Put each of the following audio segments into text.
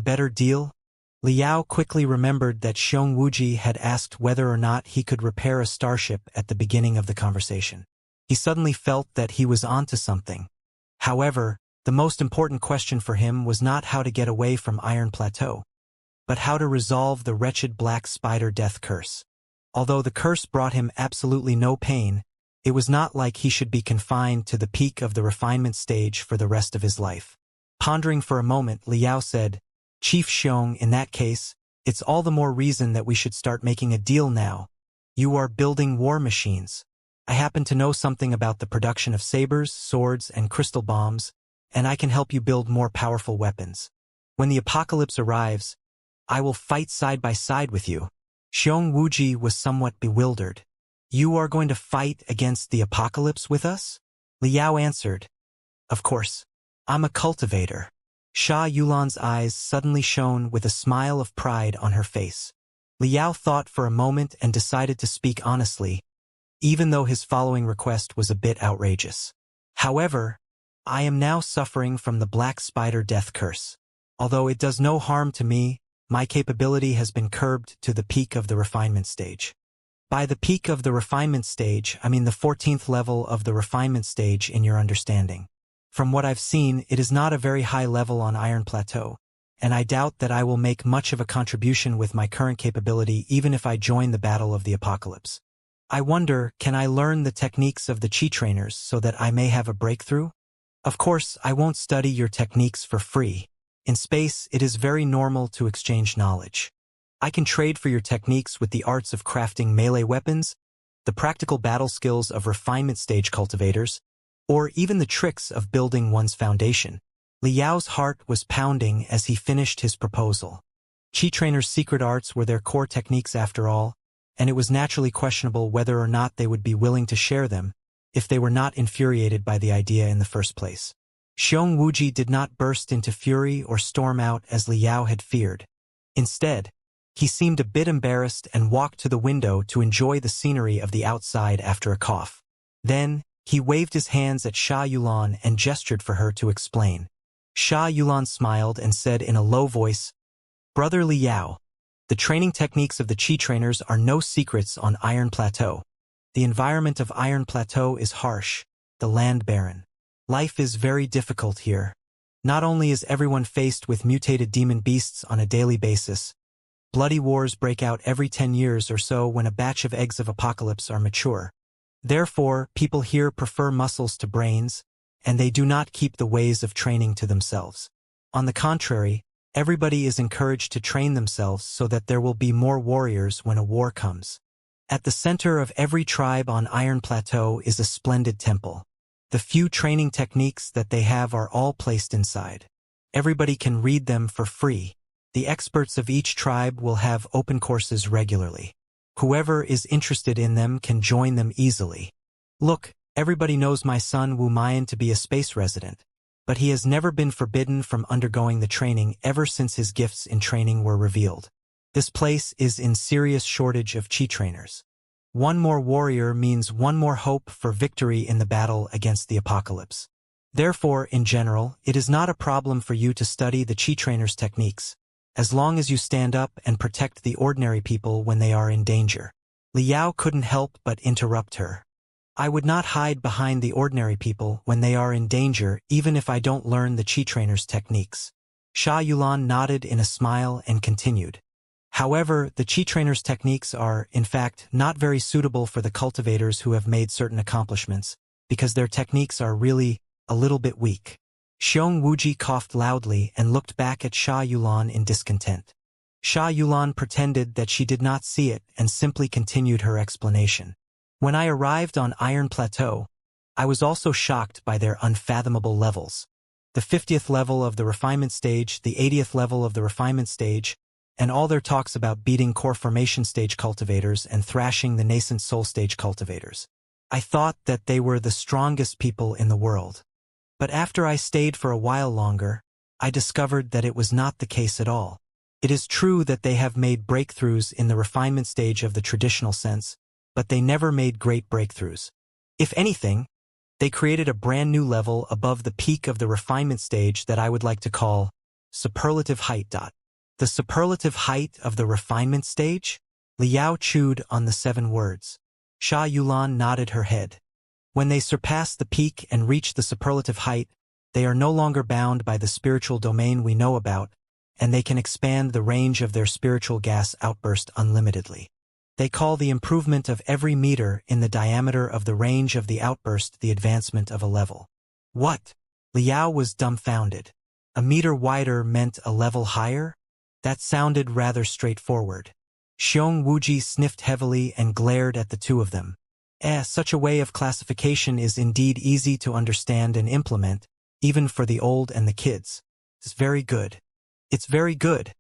A better deal? Liao quickly remembered that Wuxia had asked whether or not he could repair a starship at the beginning of the conversation. He suddenly felt that he was onto something. However, the most important question for him was not how to get away from Iron Plateau, but how to resolve the wretched black spider death curse. Although the curse brought him absolutely no pain, it was not like he should be confined to the peak of the refinement stage for the rest of his life. Pondering for a moment, Liao said, "Chief Xiong, in that case, it's all the more reason that we should start making a deal now. You are building war machines. I happen to know something about the production of sabers, swords, and crystal bombs, and I can help you build more powerful weapons. When the apocalypse arrives, I will fight side by side with you." Wuxia was somewhat bewildered. "You are going to fight against the apocalypse with us?" Liao answered, "Of course. I'm a cultivator." Sha Yulan's eyes suddenly shone with a smile of pride on her face. Liao thought for a moment and decided to speak honestly, even though his following request was a bit outrageous. "However, I am now suffering from the black spider death curse. Although it does no harm to me, my capability has been curbed to the peak of the refinement stage." By the peak of the refinement stage, I mean the 14th level of the refinement stage in your understanding. From what I've seen, it is not a very high level on Iron Plateau, and I doubt that I will make much of a contribution with my current capability even if I join the Battle of the Apocalypse. I wonder, can I learn the techniques of the Chi trainers so that I may have a breakthrough? Of course, I won't study your techniques for free. In space, it is very normal to exchange knowledge. I can trade for your techniques with the arts of crafting melee weapons, the practical battle skills of refinement stage cultivators, or even the tricks of building one's foundation. Liao's heart was pounding as he finished his proposal. Chi trainers' secret arts were their core techniques after all, and it was naturally questionable whether or not they would be willing to share them if they were not infuriated by the idea in the first place. Wuxia did not burst into fury or storm out as Liao had feared. Instead, he seemed a bit embarrassed and walked to the window to enjoy the scenery of the outside after a cough. Then, he waved his hands at Sha Yulan and gestured for her to explain. Sha Yulan smiled and said in a low voice, "Brother Liao, the training techniques of the Chi trainers are no secrets on Iron Plateau. The environment of Iron Plateau is harsh, the land barren. Life is very difficult here. Not only is everyone faced with mutated demon beasts on a daily basis, bloody wars break out every 10 years or so when a batch of eggs of apocalypse are mature. Therefore, people here prefer muscles to brains, and they do not keep the ways of training to themselves. On the contrary, everybody is encouraged to train themselves so that there will be more warriors when a war comes. At the center of every tribe on Iron Plateau is a splendid temple. The few training techniques that they have are all placed inside. Everybody can read them for free. The experts of each tribe will have open courses regularly. Whoever is interested in them can join them easily. Look, everybody knows my son Wu Mayan to be a space resident, but he has never been forbidden from undergoing the training ever since his gifts in training were revealed. This place is in serious shortage of Chi trainers. One more warrior means one more hope for victory in the battle against the apocalypse. Therefore, in general, it is not a problem for you to study the Chi trainers' techniques, as long as you stand up and protect the ordinary people when they are in danger." Liao couldn't help but interrupt her. "I would not hide behind the ordinary people when they are in danger even if I don't learn the Chi trainers' techniques." Sha Yulan nodded in a smile and continued. "However, the Chi trainers' techniques are, in fact, not very suitable for the cultivators who have made certain accomplishments, because their techniques are really a little bit weak." Wuxia coughed loudly and looked back at Sha Yulan in discontent. Sha Yulan pretended that she did not see it and simply continued her explanation. "When I arrived on Iron Plateau, I was also shocked by their unfathomable levels. The 50th level of the refinement stage, the 80th level of the refinement stage, and all their talks about beating core formation stage cultivators and thrashing the nascent soul stage cultivators. I thought that they were the strongest people in the world. But after I stayed for a while longer, I discovered that it was not the case at all. It is true that they have made breakthroughs in the refinement stage of the traditional sense, but they never made great breakthroughs. If anything, they created a brand new level above the peak of the refinement stage that I would like to call Superlative height. The superlative height of the refinement stage? Liao chewed on the 7 words. Sha Yulan nodded her head. When they surpass the peak and reach the superlative height, they are no longer bound by the spiritual domain we know about, and they can expand the range of their spiritual gas outburst unlimitedly. They call the improvement of every meter in the diameter of the range of the outburst the advancement of a level. What? Liao was dumbfounded. A meter wider meant a level higher? That sounded rather straightforward. Xiong Wuji sniffed heavily and glared at the two of them. Such a way of classification is indeed easy to understand and implement, even for the old and the kids. It's very good. It's very good,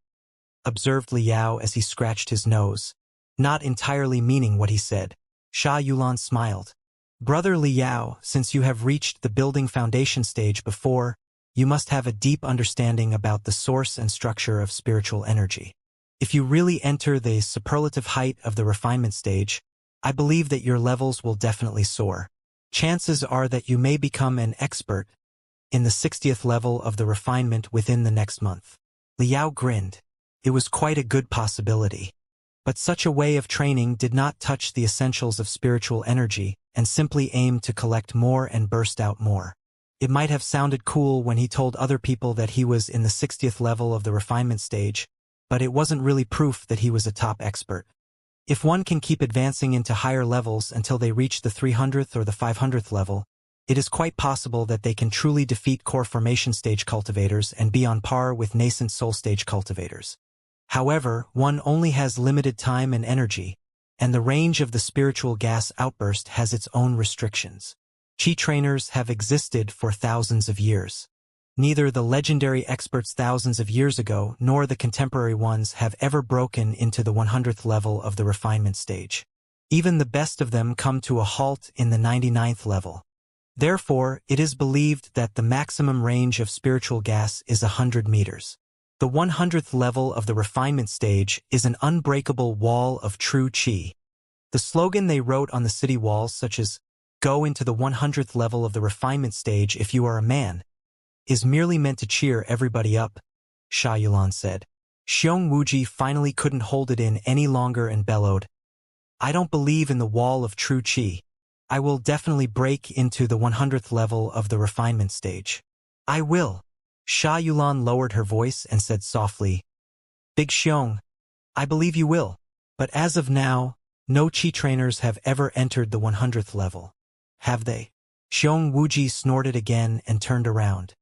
observed Liao as he scratched his nose, not entirely meaning what he said. Sha Yulan smiled. Brother Liao, since you have reached the building foundation stage before, you must have a deep understanding about the source and structure of spiritual energy. If you really enter the superlative height of the refinement stage, I believe that your levels will definitely soar. Chances are that you may become an expert in the 60th level of the refinement within the next month. Liao grinned. It was quite a good possibility. But such a way of training did not touch the essentials of spiritual energy and simply aimed to collect more and burst out more. It might have sounded cool when he told other people that he was in the 60th level of the refinement stage, but it wasn't really proof that he was a top expert. If one can keep advancing into higher levels until they reach the 300th or the 500th level, it is quite possible that they can truly defeat core formation stage cultivators and be on par with nascent soul stage cultivators. However, one only has limited time and energy, and the range of the spiritual gas outburst has its own restrictions. Qi trainers have existed for thousands of years. Neither the legendary experts thousands of years ago nor the contemporary ones have ever broken into the 100th level of the refinement stage. Even the best of them come to a halt in the 99th level. Therefore, it is believed that the maximum range of spiritual gas is 100 meters. The 100th level of the refinement stage is an unbreakable wall of true qi. The slogan they wrote on the city walls, such as, "Go into the 100th level of the refinement stage if you are a man," is merely meant to cheer everybody up, Sha Yulan said. Xiong Wuji finally couldn't hold it in any longer and bellowed, "I don't believe in the wall of true qi. I will definitely break into the 100th level of the refinement stage. I will." Sha Yulan lowered her voice and said softly, "Big Xiong, I believe you will. But as of now, no qi trainers have ever entered the 100th level. Have they?" Xiong Wuji snorted again and turned around.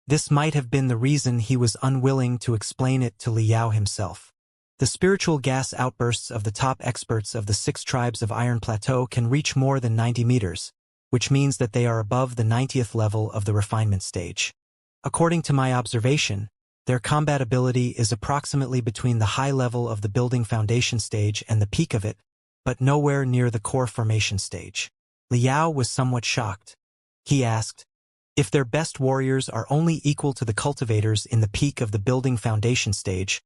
This might have been the reason he was unwilling to explain it to Liao himself. The spiritual gas outbursts of the top experts of the 6 tribes of Iron Plateau can reach more than 90 meters, which means that they are above the 90th level of the refinement stage. According to my observation, their combat ability is approximately between the high level of the building foundation stage and the peak of it, but nowhere near the core formation stage. Liao was somewhat shocked. He asked, if their best warriors are only equal to the cultivators in the peak of the building foundation stage,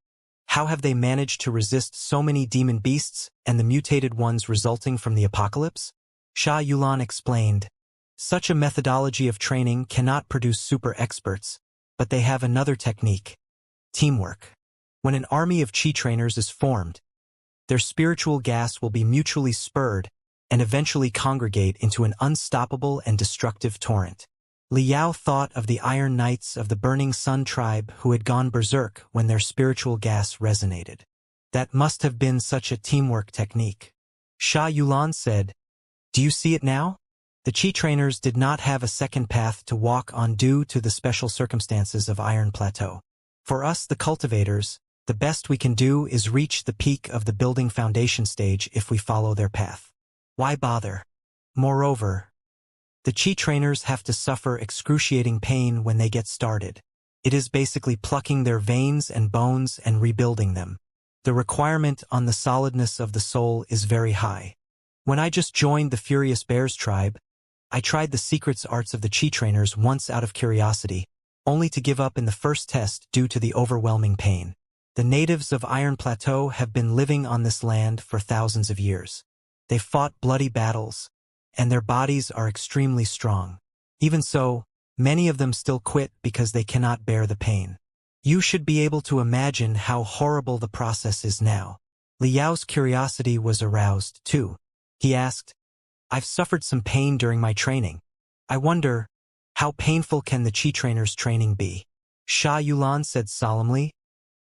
how have they managed to resist so many demon beasts and the mutated ones resulting from the apocalypse? Sha Yulan explained, such a methodology of training cannot produce super experts, but they have another technique: teamwork. When an army of qi trainers is formed, their spiritual gas will be mutually spurred and eventually congregate into an unstoppable and destructive torrent. Liao thought of the Iron Knights of the Burning Sun tribe who had gone berserk when their spiritual gas resonated. That must have been such a teamwork technique. Sha Yulan said, "Do you see it now?" The qi trainers did not have a second path to walk on due to the special circumstances of Iron Plateau. For us, the cultivators, the best we can do is reach the peak of the building foundation stage if we follow their path. Why bother? Moreover, the qi trainers have to suffer excruciating pain when they get started. It is basically plucking their veins and bones and rebuilding them. The requirement on the solidness of the soul is very high. When I just joined the Furious Bears tribe, I tried the secrets arts of the qi trainers once out of curiosity, only to give up in the first test due to the overwhelming pain. The natives of Iron Plateau have been living on this land for thousands of years. They fought bloody battles, and their bodies are extremely strong. Even so, many of them still quit because they cannot bear the pain. You should be able to imagine how horrible the process is now. Liao's curiosity was aroused, too. He asked, I've suffered some pain during my training. I wonder, how painful can the Qi trainer's training be? Sha Yulan said solemnly.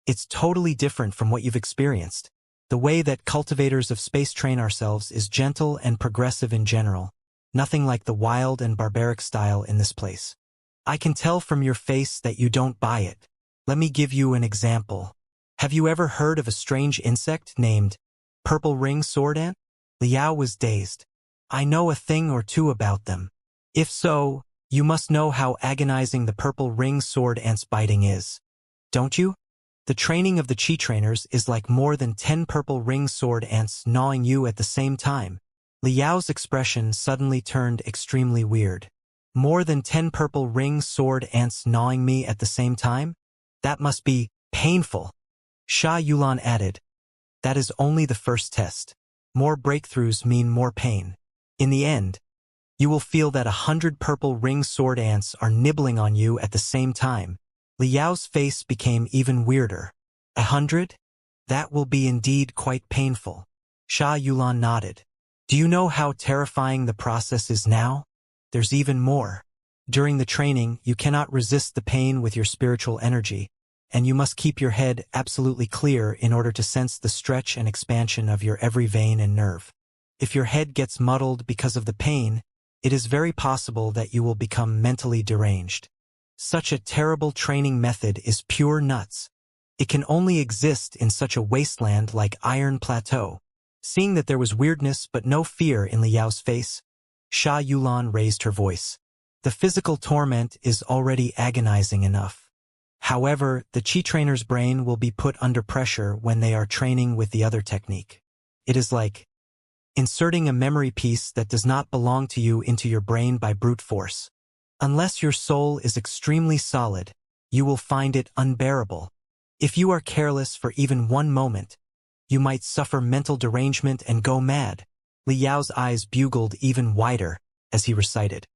It's totally different from what you've experienced. The way that cultivators of space train ourselves is gentle and progressive in general. Nothing like the wild and barbaric style in this place. I can tell from your face that you don't buy it. Let me give you an example. Have you ever heard of a strange insect named purple ring sword ant? Liao was dazed. I know a thing or two about them. If so, you must know how agonizing the purple ring sword ant's biting is. Don't you? The training of the Qi trainers is like more than 10 purple ring sword ants gnawing you at the same time. Liao's expression suddenly turned extremely weird. More than 10 purple ring sword ants gnawing me at the same time? That must be painful. Sha Yulan added, that is only the first test. More breakthroughs mean more pain. In the end, you will feel that 100 purple ring sword ants are nibbling on you at the same time. Liao's face became even weirder. 100? That will be indeed quite painful. Sha Yulan nodded. Do you know how terrifying the process is now? There's even more. During the training, you cannot resist the pain with your spiritual energy, and you must keep your head absolutely clear in order to sense the stretch and expansion of your every vein and nerve. If your head gets muddled because of the pain, it is very possible that you will become mentally deranged. Such a terrible training method is pure nuts. It can only exist in such a wasteland like Iron Plateau. Seeing that there was weirdness but no fear in Liao's face, Sha Yulan raised her voice. The physical torment is already agonizing enough. However, the Qi trainer's brain will be put under pressure when they are training with the other technique. It is like inserting a memory piece that does not belong to you into your brain by brute force. Unless your soul is extremely solid, you will find it unbearable. If you are careless for even one moment, you might suffer mental derangement and go mad. Liao's eyes bugled even wider as he recited.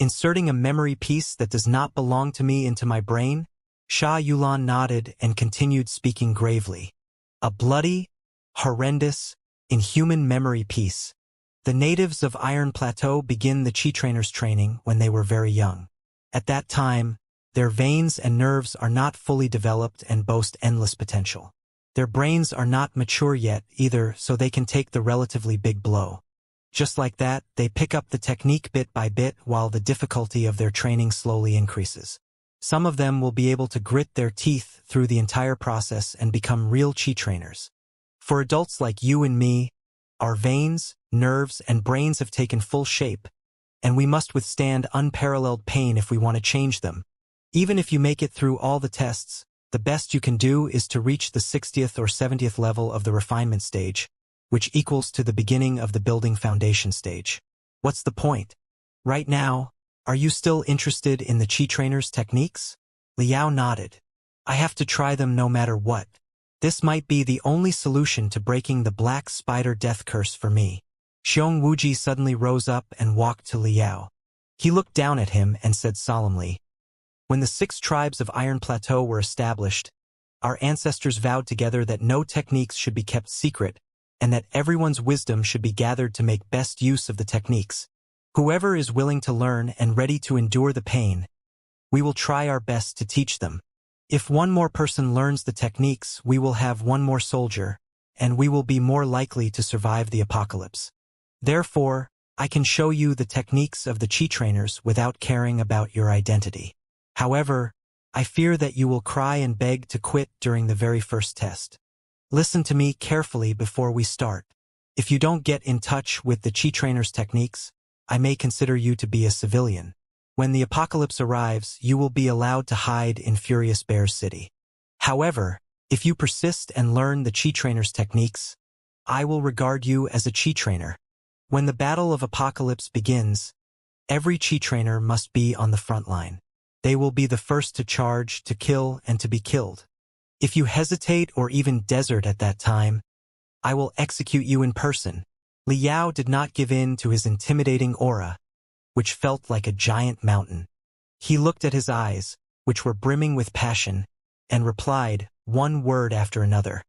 Inserting a memory piece that does not belong to me into my brain? Sha Yulan nodded and continued speaking gravely. A bloody, horrendous, inhuman memory piece. The natives of Iron Plateau begin the Qi trainer's training when they were very young. At that time, their veins and nerves are not fully developed and boast endless potential. Their brains are not mature yet either, so they can take the relatively big blow. Just like that, they pick up the technique bit by bit while the difficulty of their training slowly increases. Some of them will be able to grit their teeth through the entire process and become real Qi trainers. For adults like you and me, our veins, nerves, and brains have taken full shape, and we must withstand unparalleled pain if we want to change them. Even if you make it through all the tests, the best you can do is to reach the 60th or 70th level of the refinement stage, which equals to the beginning of the building foundation stage. What's the point? Right now, are you still interested in the Qi trainer's techniques? Liao nodded. I have to try them no matter what. This might be the only solution to breaking the black spider death curse for me. Xiong Wuji suddenly rose up and walked to Liao. He looked down at him and said solemnly, when the 6 tribes of Iron Plateau were established, our ancestors vowed together that no techniques should be kept secret and that everyone's wisdom should be gathered to make best use of the techniques. Whoever is willing to learn and ready to endure the pain, we will try our best to teach them. If one more person learns the techniques, we will have one more soldier, and we will be more likely to survive the apocalypse. Therefore, I can show you the techniques of the Qi trainers without caring about your identity. However, I fear that you will cry and beg to quit during the very first test. Listen to me carefully before we start. If you don't get in touch with the Qi trainer's techniques, I may consider you to be a civilian. When the apocalypse arrives, you will be allowed to hide in Furious Bear's city. However, if you persist and learn the Qi trainer's techniques, I will regard you as a Qi trainer. When the battle of apocalypse begins, every Qi trainer must be on the front line. They will be the first to charge, to kill, and to be killed. If you hesitate or even desert at that time, I will execute you in person. Liao did not give in to his intimidating aura, which felt like a giant mountain. He looked at his eyes, which were brimming with passion, and replied, one word after another.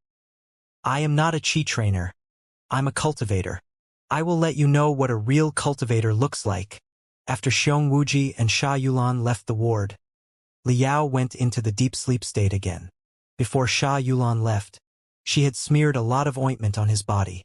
I am not a chi trainer. I'm a cultivator. I will let you know what a real cultivator looks like. After Xiong Wuji and Sha Yulan left the ward, Liao went into the deep sleep state again. Before Sha Yulan left, she had smeared a lot of ointment on his body.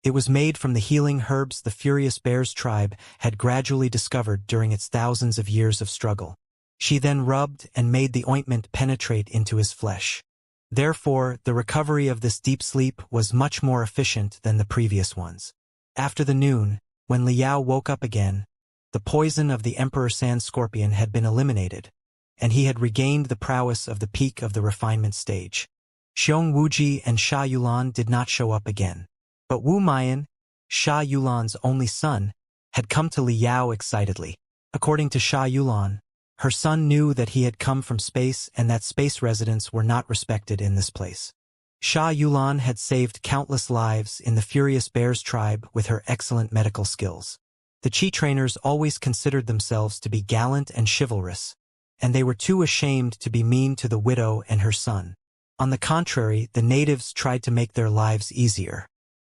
It was made from the healing herbs the Furious Bears tribe had gradually discovered during its thousands of years of struggle. She then rubbed and made the ointment penetrate into his flesh. Therefore, the recovery of this deep sleep was much more efficient than the previous ones. After the noon, when Liao woke up again, the poison of the Emperor Sand Scorpion had been eliminated, and he had regained the prowess of the peak of the refinement stage. Xiong Wuji and Sha Yulan did not show up again. But Wu Mayan, Sha Yulan's only son, had come to Liao excitedly. According to Sha Yulan, her son knew that he had come from space and that space residents were not respected in this place. Sha Yulan had saved countless lives in the Furious Bears tribe with her excellent medical skills. The Chi trainers always considered themselves to be gallant and chivalrous, and they were too ashamed to be mean to the widow and her son. On the contrary, the natives tried to make their lives easier.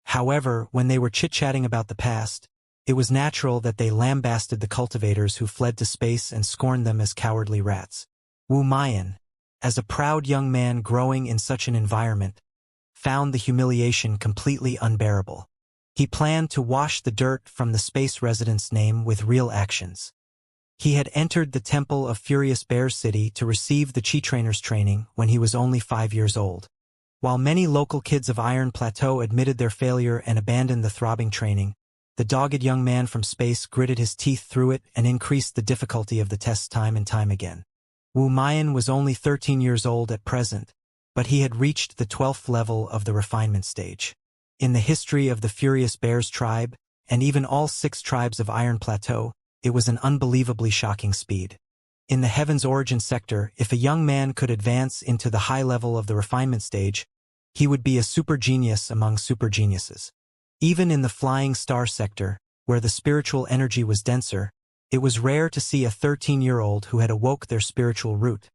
However, when they were chit-chatting about the past, it was natural that they lambasted the cultivators who fled to space and scorned them as cowardly rats. Wu Mayan, as a proud young man growing in such an environment, found the humiliation completely unbearable. He planned to wash the dirt from the space resident's name with real actions. He had entered the temple of Furious Bear City to receive the Chi trainer's training when he was only 5 years old. While many local kids of Iron Plateau admitted their failure and abandoned the throbbing training, the dogged young man from space gritted his teeth through it and increased the difficulty of the tests time and time again. Wu Mayan was only 13 years old at present, but he had reached the 12th level of the refinement stage. In the history of the Furious Bears tribe, and even all 6 tribes of Iron Plateau, it was an unbelievably shocking speed. In the Heaven's Origin sector, if a young man could advance into the high level of the refinement stage, he would be a super genius among super geniuses. Even in the Flying Star sector, where the spiritual energy was denser, it was rare to see a 13-year-old who had awoke their spiritual root,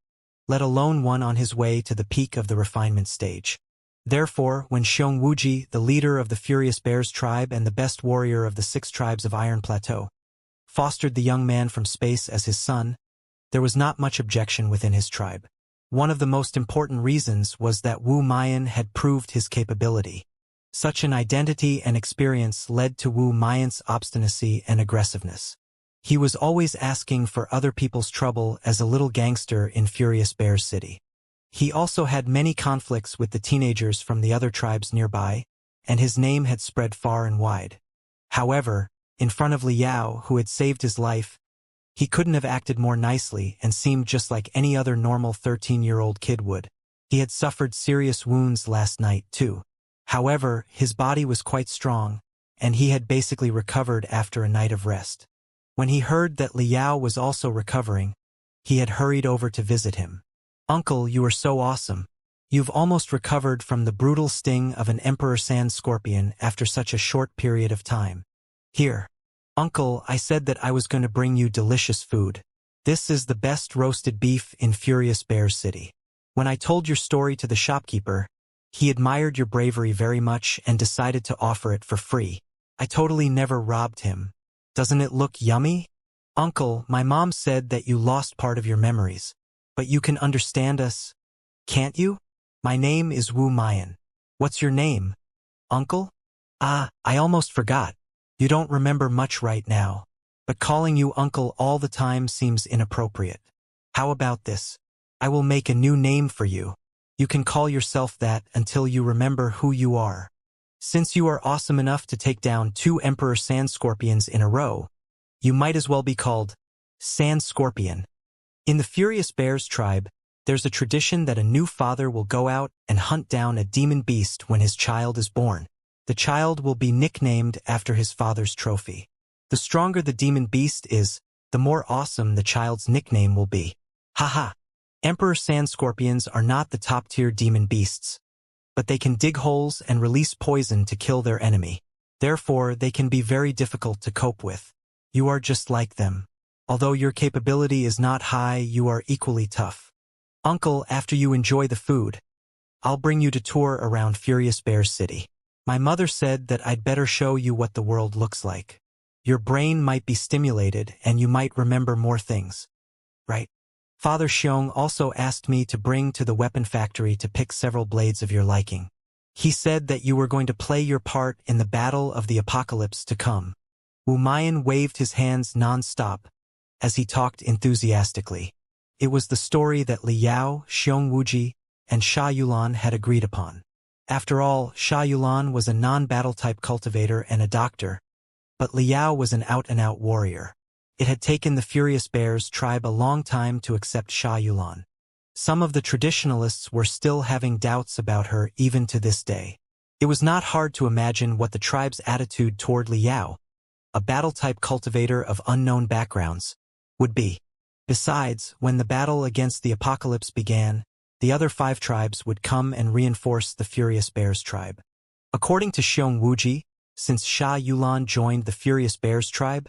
let alone one on his way to the peak of the refinement stage. Therefore, when Xiong Wuji, the leader of the Furious Bears tribe and the best warrior of the 6 tribes of Iron Plateau, fostered the young man from space as his son, there was not much objection within his tribe. One of the most important reasons was that Wu Mayan had proved his capability. Such an identity and experience led to Wu Mayan's obstinacy and aggressiveness. He was always asking for other people's trouble as a little gangster in Furious Bears City. He also had many conflicts with the teenagers from the other tribes nearby, and his name had spread far and wide. However, in front of Liao, who had saved his life, he couldn't have acted more nicely and seemed just like any other normal 13-year-old kid would. He had suffered serious wounds last night, too. However, his body was quite strong, and he had basically recovered after a night of rest. When he heard that Liao was also recovering, he had hurried over to visit him. Uncle, you are so awesome. You've almost recovered from the brutal sting of an Emperor Sand Scorpion after such a short period of time. Here. Uncle, I said that I was going to bring you delicious food. This is the best roasted beef in Furious Bears City. When I told your story to the shopkeeper, he admired your bravery very much and decided to offer it for free. I totally never robbed him. Doesn't it look yummy? Uncle, my mom said that you lost part of your memories. But you can understand us, can't you? My name is Wu Mayan. What's your name? Uncle? I almost forgot. You don't remember much right now, but calling you uncle all the time seems inappropriate. How about this? I will make a new name for you. You can call yourself that until you remember who you are. Since you are awesome enough to take down 2 Emperor Sand Scorpions in a row, you might as well be called Sand Scorpion. In the Furious Bears tribe, there's a tradition that a new father will go out and hunt down a demon beast when his child is born. The child will be nicknamed after his father's trophy. The stronger the demon beast is, the more awesome the child's nickname will be. Haha. Emperor Sand Scorpions are not the top-tier demon beasts, but they can dig holes and release poison to kill their enemy. Therefore, they can be very difficult to cope with. You are just like them. Although your capability is not high, you are equally tough. Uncle, after you enjoy the food, I'll bring you to tour around Furious Bear's city. My mother said that I'd better show you what the world looks like. Your brain might be stimulated and you might remember more things. Right? Father Xiong also asked me to bring to the weapon factory to pick several blades of your liking. He said that you were going to play your part in the battle of the apocalypse to come. Wu Mayan waved his hands non-stop as he talked enthusiastically. It was the story that Li Yao, Xiong Wuji, and Sha Yulan had agreed upon. After all, Sha Yulan was a non-battle type cultivator and a doctor, but Li Yao was an out-and-out warrior. It had taken the Furious Bears tribe a long time to accept Sha Yulan. Some of the traditionalists were still having doubts about her even to this day. It was not hard to imagine what the tribe's attitude toward Li Yao, a battle-type cultivator of unknown backgrounds, would be. Besides, when the battle against the apocalypse began, the other 5 tribes would come and reinforce the Furious Bears tribe. According to Xiong Wuji, since Sha Yulan joined the Furious Bears tribe,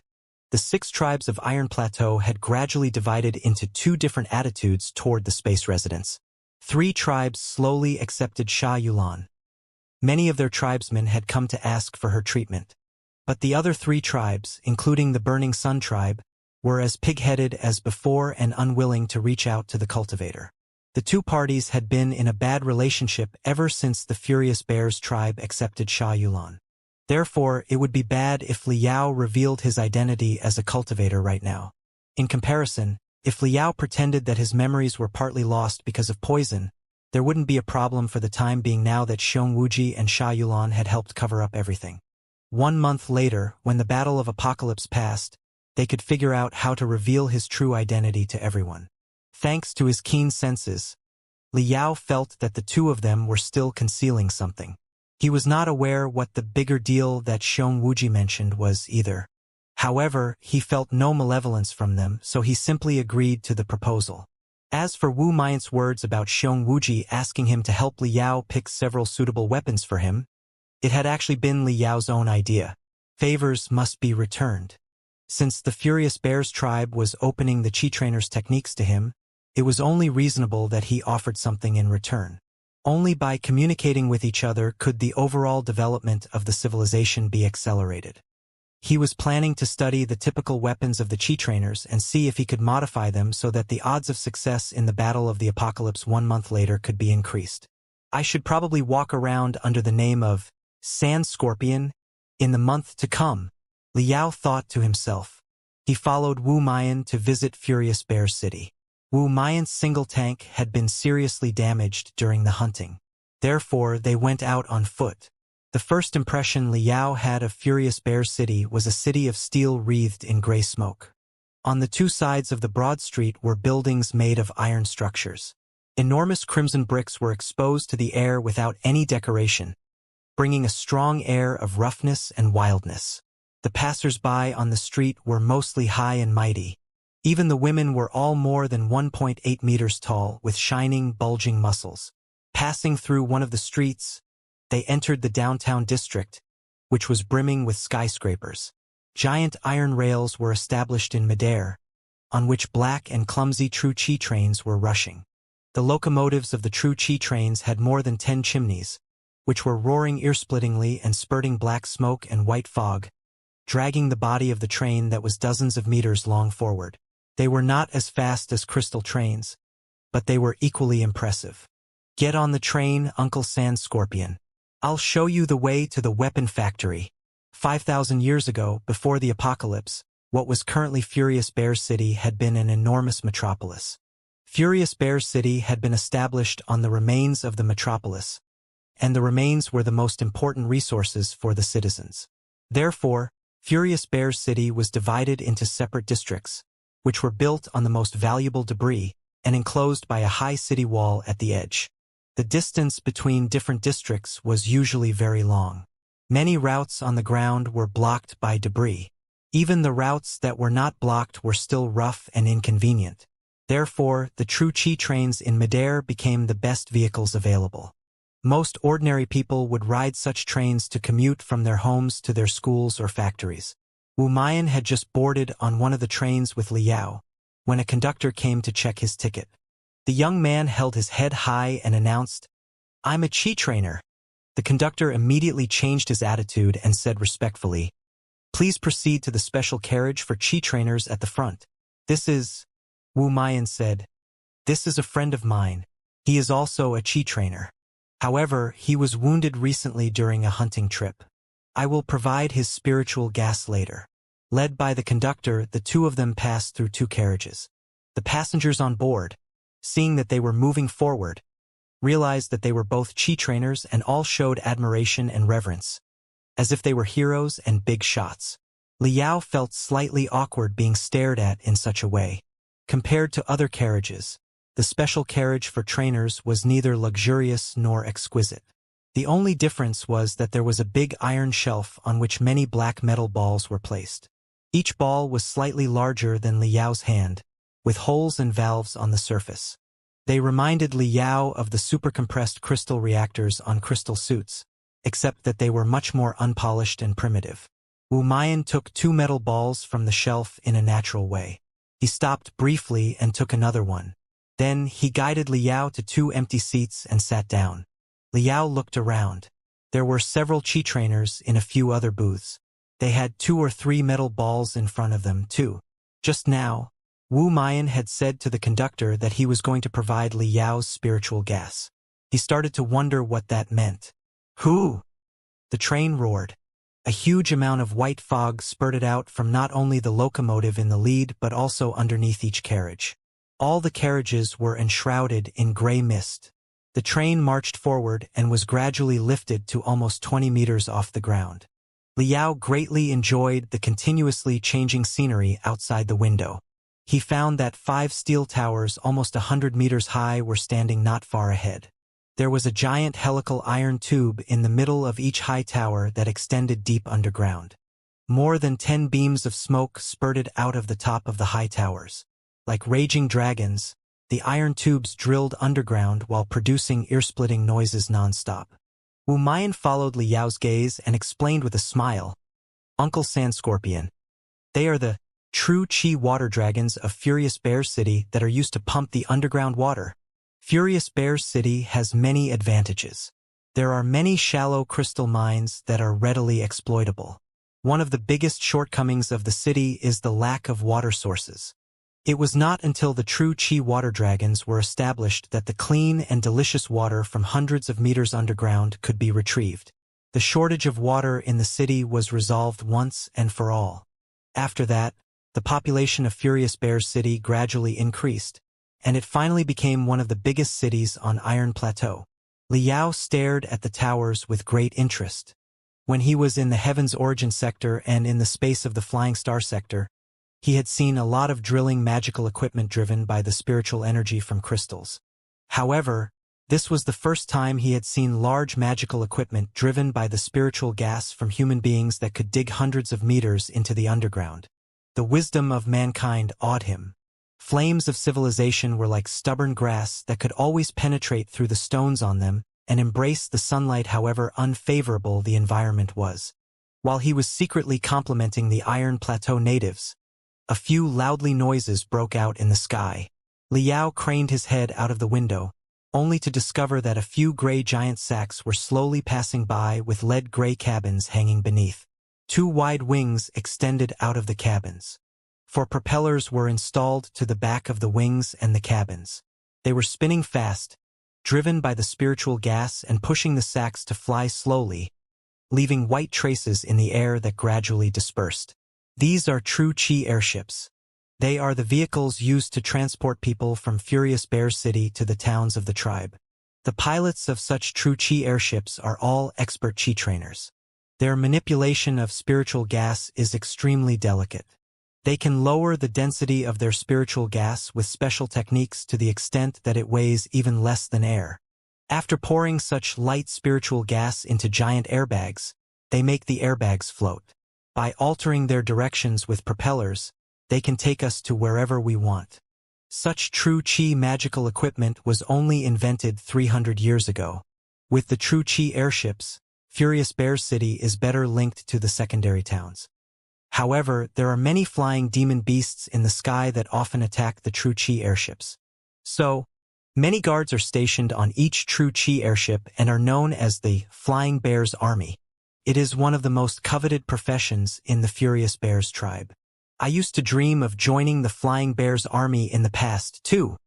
the 6 tribes of Iron Plateau had gradually divided into 2 different attitudes toward the space residents. 3 tribes slowly accepted Sha Yulan. Many of their tribesmen had come to ask for her treatment. But the other 3 tribes, including the Burning Sun tribe, were as pig-headed as before and unwilling to reach out to the cultivator. The 2 parties had been in a bad relationship ever since the Furious Bears tribe accepted Sha Yulan. Therefore, it would be bad if Li Yao revealed his identity as a cultivator right now. In comparison, if Li Yao pretended that his memories were partly lost because of poison, there wouldn't be a problem for the time being now that Xiong Wuji and Sha Yulan had helped cover up everything. 1 month later, when the Battle of Apocalypse passed, they could figure out how to reveal his true identity to everyone. Thanks to his keen senses, Li Yao felt that the 2 of them were still concealing something. He was not aware what the bigger deal that Xiong Wuji mentioned was either. However, he felt no malevolence from them, so he simply agreed to the proposal. As for Wu Mayan's words about Xiong Wuji asking him to help Li Yao pick several suitable weapons for him, it had actually been Li Yao's own idea. Favors must be returned. Since the Furious Bears tribe was opening the Chi Trainer's techniques to him, it was only reasonable that he offered something in return. Only by communicating with each other could the overall development of the civilization be accelerated. He was planning to study the typical weapons of the Chi Trainers and see if he could modify them so that the odds of success in the Battle of the Apocalypse 1 month later could be increased. I should probably walk around under the name of Sand Scorpion in the month to come, Li Yao thought to himself. He followed Wu Mayan to visit Furious Bear City. Wu Mayan's single tank had been seriously damaged during the hunting. Therefore, they went out on foot. The first impression Li Yao had of Furious Bear City was a city of steel wreathed in gray smoke. On the 2 sides of the broad street were buildings made of iron structures. Enormous crimson bricks were exposed to the air without any decoration, bringing a strong air of roughness and wildness. The passers-by on the street were mostly high and mighty. Even the women were all more than 1.8 meters tall, with shining, bulging muscles. Passing through one of the streets, they entered the downtown district, which was brimming with skyscrapers. Giant iron rails were established in midair, on which black and clumsy True Chi trains were rushing. The locomotives of the True Chi trains had more than 10 chimneys, which were roaring ear-splittingly and spurting black smoke and white fog, dragging the body of the train that was dozens of meters long forward. They were not as fast as crystal trains, but they were equally impressive. Get on the train, Uncle Sand Scorpion. I'll show you the way to the weapon factory. 5,000 years ago, before the apocalypse, what was currently Furious Bear City had been an enormous metropolis. Furious Bear City had been established on the remains of the metropolis, and the remains were the most important resources for the citizens. Therefore, Furious Bear City was divided into separate districts, which were built on the most valuable debris and enclosed by a high city wall at the edge. The distance between different districts was usually very long. Many routes on the ground were blocked by debris. Even the routes that were not blocked were still rough and inconvenient. Therefore, the True Chi trains in midair became the best vehicles available. Most ordinary people would ride such trains to commute from their homes to their schools or factories. Wu Mayan had just boarded on one of the trains with Li Yao, when a conductor came to check his ticket. The young man held his head high and announced, "I'm a Qi trainer." The conductor immediately changed his attitude and said respectfully, "Please proceed to the special carriage for Qi trainers at the front." "This is," Wu Mayan said, "this is a friend of mine. He is also a Qi trainer. However, he was wounded recently during a hunting trip. I will provide his spiritual gas later." Led by the conductor, the two of them passed through two carriages. The passengers on board, seeing that they were moving forward, realized that they were both Qi trainers and all showed admiration and reverence, as if they were heroes and big shots. Liao felt slightly awkward being stared at in such a way. Compared to other carriages, the special carriage for trainers was neither luxurious nor exquisite. The only difference was that there was a big iron shelf on which many black metal balls were placed. Each ball was slightly larger than Liao's hand, with holes and valves on the surface. They reminded Liao of the supercompressed crystal reactors on crystal suits, except that they were much more unpolished and primitive. Wu Mayan took two metal balls from the shelf in a natural way. He stopped briefly and took another one. Then he guided Liao to two empty seats and sat down. Liao looked around. There were several Qi trainers in a few other booths. They had 2 or 3 metal balls in front of them, too. Just now, Wu Mayan had said to the conductor that he was going to provide Liao's spiritual gas. He started to wonder what that meant. "Who?" The train roared. A huge amount of white fog spurted out from not only the locomotive in the lead but also underneath each carriage. All the carriages were enshrouded in gray mist. The train marched forward and was gradually lifted to almost 20 meters off the ground. Liao greatly enjoyed the continuously changing scenery outside the window. He found that 5 steel towers almost 100 meters high were standing not far ahead. There was a giant helical iron tube in the middle of each high tower that extended deep underground. More than 10 beams of smoke spurted out of the top of the high towers. Like raging dragons, the iron tubes drilled underground while producing ear-splitting noises non-stop. Wu Mayan followed Liao's gaze and explained with a smile, "Uncle Sand Scorpion. They are the true Qi water dragons of Furious Bear City that are used to pump the underground water. Furious Bear City has many advantages. There are many shallow crystal mines that are readily exploitable. One of the biggest shortcomings of the city is the lack of water sources. It was not until the true Qi water dragons were established that the clean and delicious water from hundreds of meters underground could be retrieved. The shortage of water in the city was resolved once and for all. After that, the population of Furious Bear City gradually increased, and it finally became one of the biggest cities on Iron Plateau." Liao stared at the towers with great interest. When he was in the Heaven's Origin sector and in the Space of the Flying Star sector, he had seen a lot of drilling magical equipment driven by the spiritual energy from crystals. However, this was the first time he had seen large magical equipment driven by the spiritual gas from human beings that could dig hundreds of meters into the underground. The wisdom of mankind awed him. Flames of civilization were like stubborn grass that could always penetrate through the stones on them and embrace the sunlight however unfavorable the environment was. While he was secretly complimenting the Iron Plateau natives, a few loudly noises broke out in the sky. Liao craned his head out of the window, only to discover that a few gray giant sacks were slowly passing by with lead-gray cabins hanging beneath. 2 wide wings extended out of the cabins. 4 propellers were installed to the back of the wings and the cabins. They were spinning fast, driven by the spiritual gas and pushing the sacks to fly slowly, leaving white traces in the air that gradually dispersed. These are true Qi airships. They are the vehicles used to transport people from Furious Bear City to the towns of the tribe. The pilots of such true Qi airships are all expert Qi trainers. Their manipulation of spiritual gas is extremely delicate. They can lower the density of their spiritual gas with special techniques to the extent that it weighs even less than air. After pouring such light spiritual gas into giant airbags, they make the airbags float. By altering their directions with propellers, they can take us to wherever we want. Such true Qi magical equipment was only invented 300 years ago. With the true Qi airships, Furious Bear City is better linked to the secondary towns. However, there are many flying demon beasts in the sky that often attack the true Qi airships. So, Many guards are stationed on each true Qi airship and are known as the Flying Bears Army. It is one of the most coveted professions in the Furious Bears tribe. I used to dream of joining the Flying Bears Army in the past, too,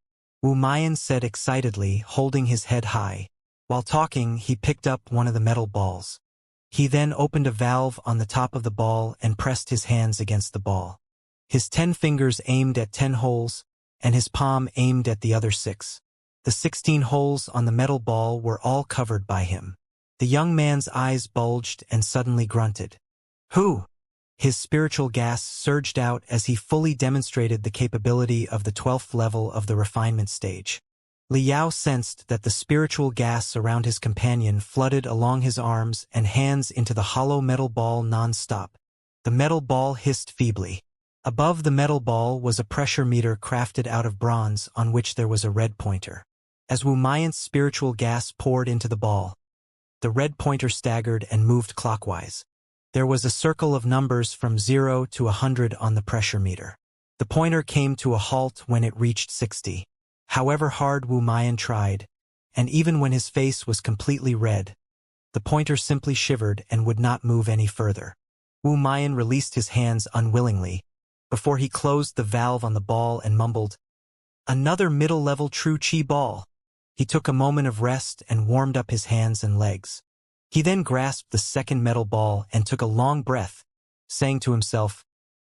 Wu Mayan said excitedly, holding his head high. While talking, he picked up one of the metal balls. He then opened a valve on the top of the ball and pressed his hands against the ball. His 10 fingers aimed at 10 holes, and his palm aimed at the other 6. The 16 holes on the metal ball were all covered by him. The young man's eyes bulged and suddenly grunted. "Who?" His spiritual gas surged out as he fully demonstrated the capability of the 12th level of the refinement stage. Liao sensed that the spiritual gas around his companion flooded along his arms and hands into the hollow metal ball non-stop. The metal ball hissed feebly. Above the metal ball was a pressure meter crafted out of bronze on which there was a red pointer. As Wu Mayan's spiritual gas poured into the ball, the red pointer staggered and moved clockwise. There was a circle of numbers from 0 to 100 on the pressure meter. The pointer came to a halt when it reached 60. However hard Wu Mayan tried, and even when his face was completely red, the pointer simply shivered and would not move any further. Wu Mayan released his hands unwillingly, before he closed the valve on the ball and mumbled, "Another middle-level true Qi ball." He took a moment of rest and warmed up his hands and legs. He then grasped the second metal ball and took a long breath, saying to himself,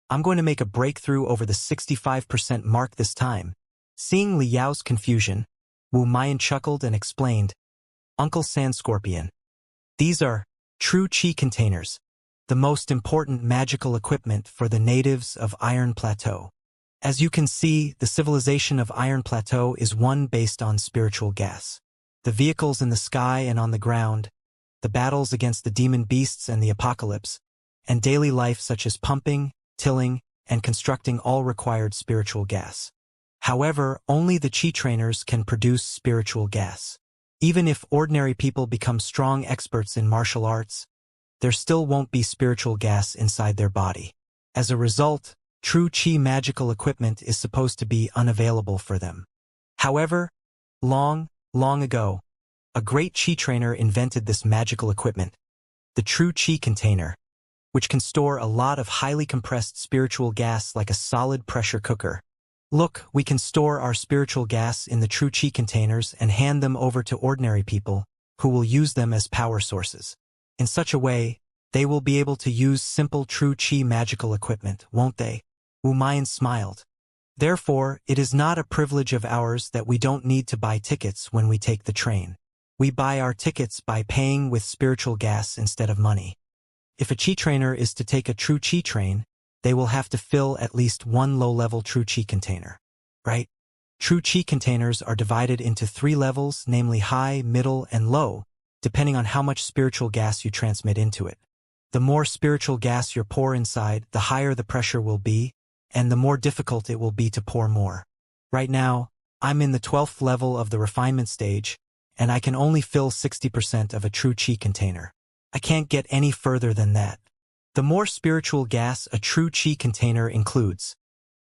"I'm going to make a breakthrough over the 65% mark this time." Seeing Liao's confusion, Wu Mayan chuckled and explained, "Uncle Sand Scorpion. These are true Qi containers, the most important magical equipment for the natives of Iron Plateau. As you can see, the civilization of Iron Plateau is one based on spiritual gas. The vehicles in the sky and on the ground, the battles against the demon beasts and the apocalypse, and daily life such as pumping, tilling, and constructing all required spiritual gas. However, only the Qi trainers can produce spiritual gas. Even if ordinary people become strong experts in martial arts, there still won't be spiritual gas inside their body. As a result, true Qi magical equipment is supposed to be unavailable for them. However, long ago, a great Qi trainer invented this magical equipment, the true Qi container, which can store a lot of highly compressed spiritual gas like a solid pressure cooker. Look, we can store our spiritual gas in the true Qi containers and hand them over to ordinary people, who will use them as power sources. In such a way, they will be able to use simple true Qi magical equipment, won't they?" Wu Mayan smiled. "Therefore, it is not a privilege of ours that we don't need to buy tickets when we take the train. We buy our tickets by paying with spiritual gas instead of money. If a Qi trainer is to take a true Qi train, they will have to fill at least one low-level true Qi container. Right? True Qi containers are divided into 3 levels, namely high, middle, and low, depending on how much spiritual gas you transmit into it. The more spiritual gas you pour inside, the higher the pressure will be, and the more difficult it will be to pour more. Right now, I'm in the 12th level of the refinement stage, and I can only fill 60% of a true Qi container. I can't get any further than that. The more spiritual gas a true Qi container includes,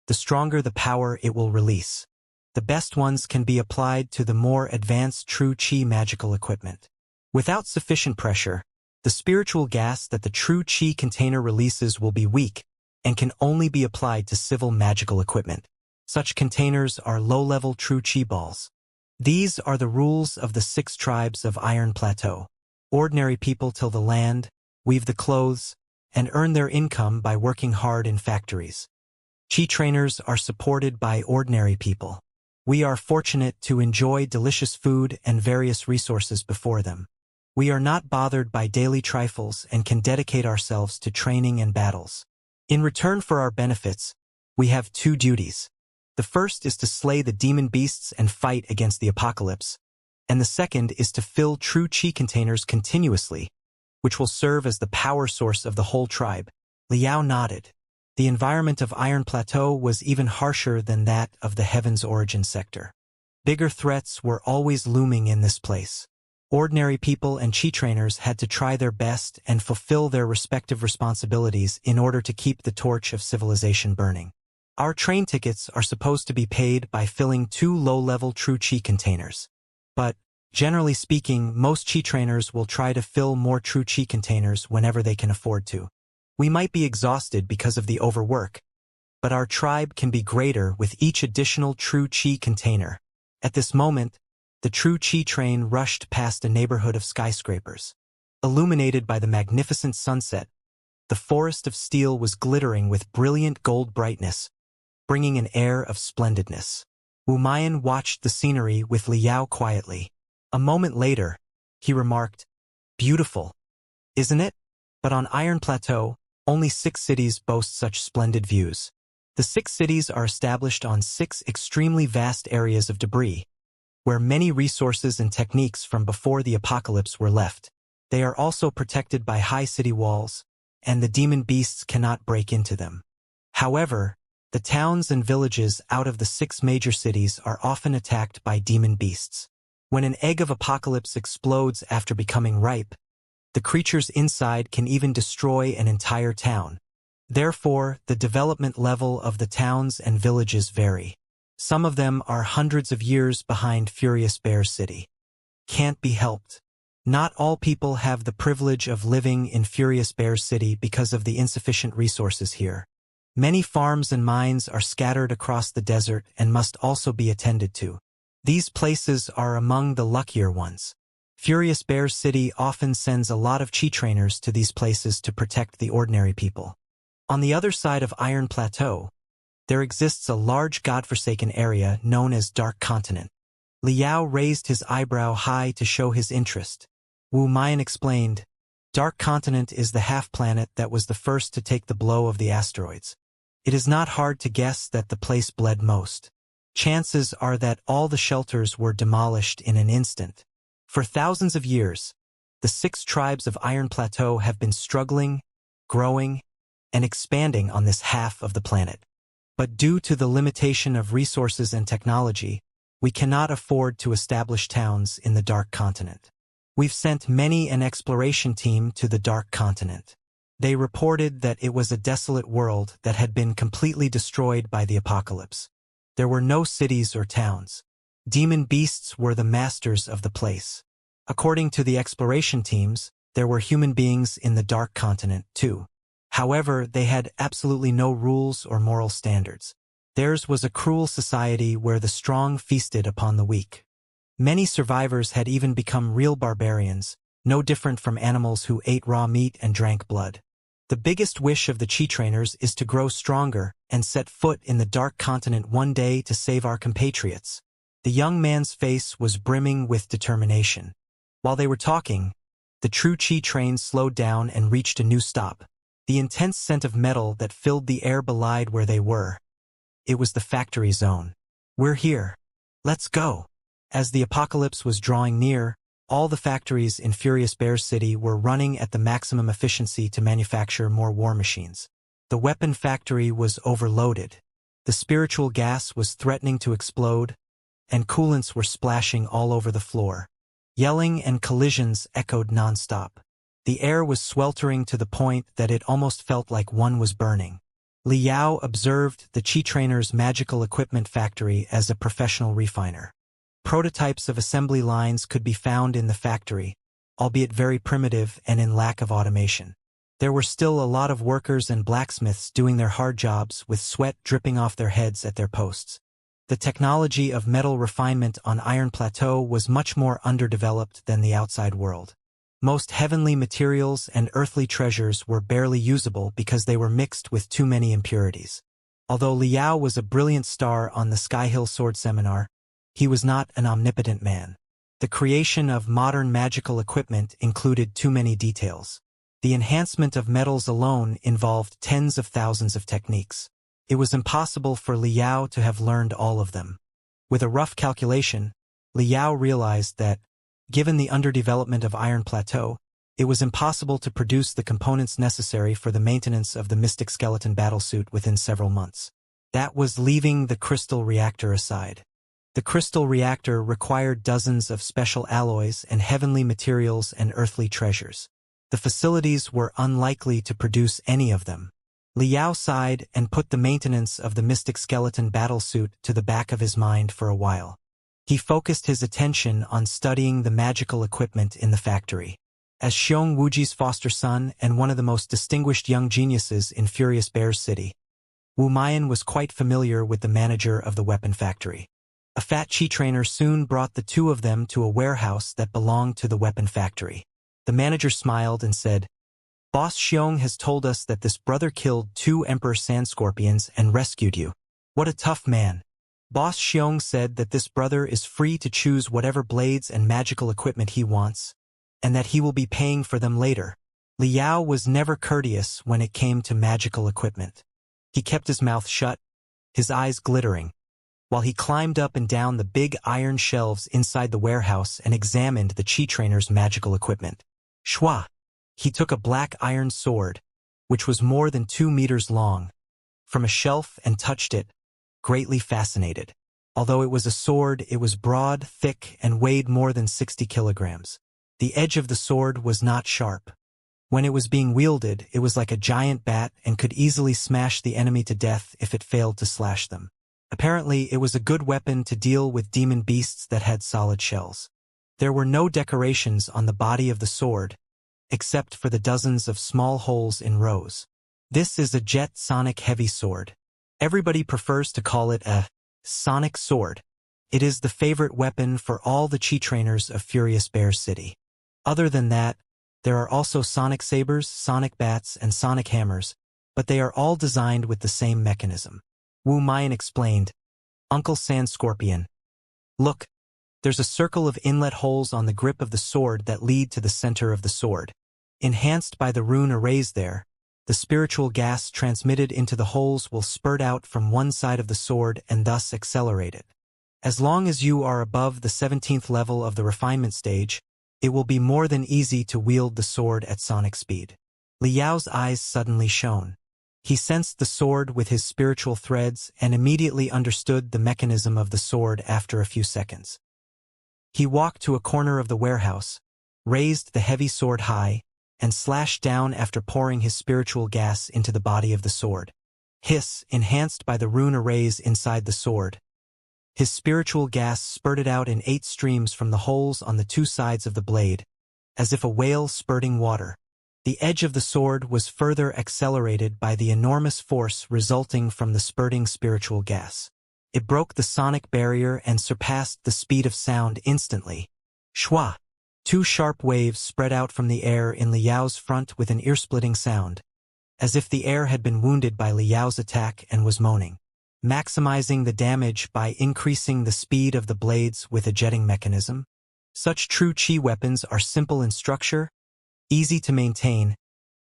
the stronger the power it will release. The best ones can be applied to the more advanced true Qi magical equipment. Without sufficient pressure, the spiritual gas that the true Qi container releases will be weak and can only be applied to civil magical equipment. Such containers are low-level true Qi balls. These are the rules of the 6 tribes of Iron Plateau. Ordinary people till the land, weave the clothes, and earn their income by working hard in factories. Qi trainers are supported by ordinary people. We are fortunate to enjoy delicious food and various resources before them. We are not bothered by daily trifles and can dedicate ourselves to training and battles. In return for our benefits, we have 2 duties. The first is to slay the demon beasts and fight against the apocalypse, and the second is to fill true Qi containers continuously, which will serve as the power source of the whole tribe. Liao nodded. The environment of Iron Plateau was even harsher than that of the Heaven's Origin sector. Bigger threats were always looming in this place. Ordinary people and Qi trainers had to try their best and fulfill their respective responsibilities in order to keep the torch of civilization burning. Our train tickets are supposed to be paid by filling 2 low-level true Qi containers. But, generally speaking, most Qi trainers will try to fill more true Qi containers whenever they can afford to. We might be exhausted because of the overwork, but our tribe can be greater with each additional true Qi container. At this moment, the true Qi train rushed past a neighborhood of skyscrapers. Illuminated by the magnificent sunset, the forest of steel was glittering with brilliant gold brightness, bringing an air of splendidness. Wu Mayan watched the scenery with Liao quietly. A moment later, he remarked, "Beautiful, isn't it?" But on Iron Plateau, only 6 cities boast such splendid views. The 6 cities are established on 6 extremely vast areas of debris, where many resources and techniques from before the apocalypse were left. They are also protected by high city walls, and the demon beasts cannot break into them. However, the towns and villages out of the 6 major cities are often attacked by demon beasts. When an egg of apocalypse explodes after becoming ripe, the creatures inside can even destroy an entire town. Therefore, the development level of the towns and villages vary. Some of them are hundreds of years behind Furious Bear City. Can't be helped. Not all people have the privilege of living in Furious Bear City because of the insufficient resources here. Many farms and mines are scattered across the desert and must also be attended to. These places are among the luckier ones. Furious Bear City often sends a lot of Qi trainers to these places to protect the ordinary people. On the other side of Iron Plateau, there exists a large godforsaken area known as Dark Continent. Liao raised his eyebrow high to show his interest. Wu Mayan explained, "Dark Continent is the half-planet that was the first to take the blow of the asteroids. It is not hard to guess that the place bled most. Chances are that all the shelters were demolished in an instant. For thousands of years, the 6 tribes of Iron Plateau have been struggling, growing, and expanding on this half of the planet. But due to the limitation of resources and technology, we cannot afford to establish towns in the Dark Continent. We've sent many an exploration team to the Dark Continent. They reported that it was a desolate world that had been completely destroyed by the apocalypse. There were no cities or towns. Demon beasts were the masters of the place. According to the exploration teams, there were human beings in the Dark Continent, too. However, they had absolutely no rules or moral standards. Theirs was a cruel society where the strong feasted upon the weak. Many survivors had even become real barbarians, no different from animals who ate raw meat and drank blood. The biggest wish of the Qi trainers is to grow stronger and set foot in the Dark Continent one day to save our compatriots." The young man's face was brimming with determination. While they were talking, the true Qi train slowed down and reached a new stop. The intense scent of metal that filled the air belied where they were. It was the factory zone. "We're here. Let's go." As the apocalypse was drawing near, all the factories in Furious Bear City were running at the maximum efficiency to manufacture more war machines. The weapon factory was overloaded. The spiritual gas was threatening to explode, and coolants were splashing all over the floor. Yelling and collisions echoed nonstop. The air was sweltering to the point that it almost felt like one was burning. Liao observed the Qi trainer's magical equipment factory as a professional refiner. Prototypes of assembly lines could be found in the factory, albeit very primitive and in lack of automation. There were still a lot of workers and blacksmiths doing their hard jobs with sweat dripping off their heads at their posts. The technology of metal refinement on Iron Plateau was much more underdeveloped than the outside world. Most heavenly materials and earthly treasures were barely usable because they were mixed with too many impurities. Although Liao was a brilliant star on the Sky Hill Sword Seminar, he was not an omnipotent man. The creation of modern magical equipment included too many details. The enhancement of metals alone involved tens of thousands of techniques. It was impossible for Liao to have learned all of them. With a rough calculation, Liao realized that, given the underdevelopment of Iron Plateau, it was impossible to produce the components necessary for the maintenance of the Mystic Skeleton battlesuit within several months. That was leaving the crystal reactor aside. The crystal reactor required dozens of special alloys and heavenly materials and earthly treasures. The facilities were unlikely to produce any of them. Liao sighed and put the maintenance of the mystic skeleton battlesuit to the back of his mind for a while. He focused his attention on studying the magical equipment in the factory. As Xiong Wuji's foster son and one of the most distinguished young geniuses in Furious Bears City, Wu Mayan was quite familiar with the manager of the weapon factory. A fat chi trainer soon brought the two of them to a warehouse that belonged to the weapon factory. The manager smiled and said, "Boss Xiong has told us that this brother killed 2 Emperor Sand Scorpions and rescued you. What a tough man." Boss Xiong said that this brother is free to choose whatever blades and magical equipment he wants, and that he will be paying for them later. Liao was never courteous when it came to magical equipment. He kept his mouth shut, his eyes glittering, while he climbed up and down the big iron shelves inside the warehouse and examined the chi trainer's magical equipment. Shwa! He took a black iron sword, which was more than 2 meters long, from a shelf and touched it, greatly fascinated. Although it was a sword, it was broad, thick, and weighed more than 60 kilograms. The edge of the sword was not sharp. When it was being wielded, it was like a giant bat and could easily smash the enemy to death if it failed to slash them. Apparently, it was a good weapon to deal with demon beasts that had solid shells. There were no decorations on the body of the sword, except for the dozens of small holes in rows. This is a jet sonic heavy sword. Everybody prefers to call it a sonic sword. It is the favorite weapon for all the chi trainers of Furious Bears City. Other than that, there are also sonic sabers, sonic bats, and sonic hammers, but they are all designed with the same mechanism. Wu Mayan explained, "Uncle Sand Scorpion. Look, there's a circle of inlet holes on the grip of the sword that lead to the center of the sword. Enhanced by the rune arrays there, the spiritual gas transmitted into the holes will spurt out from one side of the sword and thus accelerate it. As long as you are above the 17th level of the refinement stage, it will be more than easy to wield the sword at sonic speed." Liao's eyes suddenly shone. He sensed the sword with his spiritual threads and immediately understood the mechanism of the sword after a few seconds. He walked to a corner of the warehouse, raised the heavy sword high, and slashed down after pouring his spiritual gas into the body of the sword. Hiss, enhanced by the rune arrays inside the sword. His spiritual gas spurted out in 8 streams from the holes on the 2 sides of the blade, as if a whale spurting water. The edge of the sword was further accelerated by the enormous force resulting from the spurting spiritual gas. It broke the sonic barrier and surpassed the speed of sound instantly. Shwa! 2 sharp waves spread out from the air in Liao's front with an ear-splitting sound, as if the air had been wounded by Liao's attack and was moaning. Maximizing the damage by increasing the speed of the blades with a jetting mechanism. Such true chi weapons are simple in structure, easy to maintain,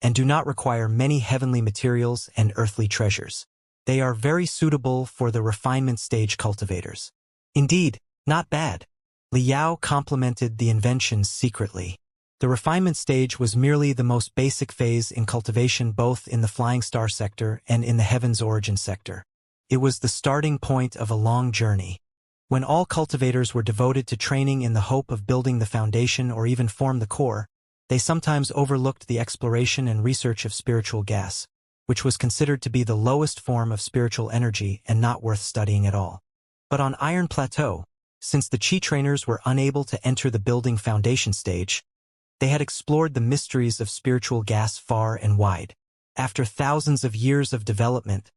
and do not require many heavenly materials and earthly treasures. They are very suitable for the refinement stage cultivators. Indeed, not bad. Liao complimented the inventions secretly. The refinement stage was merely the most basic phase in cultivation, both in the flying star sector and in the heavens origin sector. It was the starting point of a long journey. When all cultivators were devoted to training in the hope of building the foundation or even form the core, they sometimes overlooked the exploration and research of spiritual gas, which was considered to be the lowest form of spiritual energy and not worth studying at all. But on Iron Plateau, since the chi trainers were unable to enter the building foundation stage, they had explored the mysteries of spiritual gas far and wide. After thousands of years of development,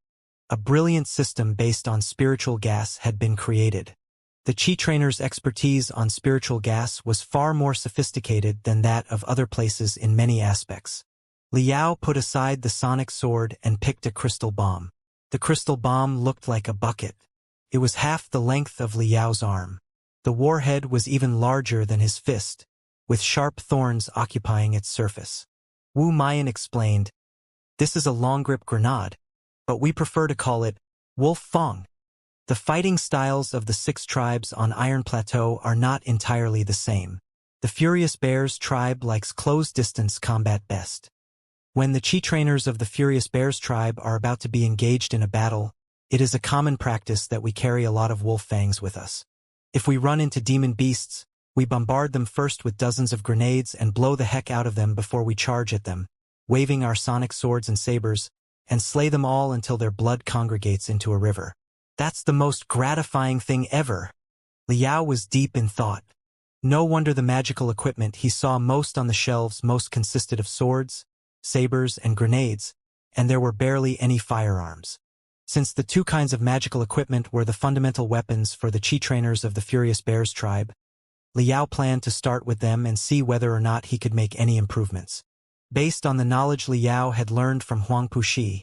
a brilliant system based on spiritual gas had been created. The chi trainer's expertise on spiritual gas was far more sophisticated than that of other places in many aspects. Liao put aside the sonic sword and picked a crystal bomb. The crystal bomb looked like a bucket. It was half the length of Liao's arm. The warhead was even larger than his fist, with sharp thorns occupying its surface. Wu Mayan explained, "This is a long-grip grenade, but we prefer to call it Wolf Fong." The fighting styles of the 6 tribes on Iron Plateau are not entirely the same. The Furious Bears tribe likes close-distance combat best. When the chi trainers of the Furious Bears tribe are about to be engaged in a battle, it is a common practice that we carry a lot of wolf fangs with us. If we run into demon beasts, we bombard them first with dozens of grenades and blow the heck out of them before we charge at them, waving our sonic swords and sabers, and slay them all until their blood congregates into a river. That's the most gratifying thing ever. Liao was deep in thought. No wonder the magical equipment he saw most on the shelves most consisted of swords, sabers, and grenades, and there were barely any firearms. Since the two kinds of magical equipment were the fundamental weapons for the chi trainers of the Furious Bears tribe, Liao planned to start with them and see whether or not he could make any improvements. Based on the knowledge Liao had learned from Huang Puxi,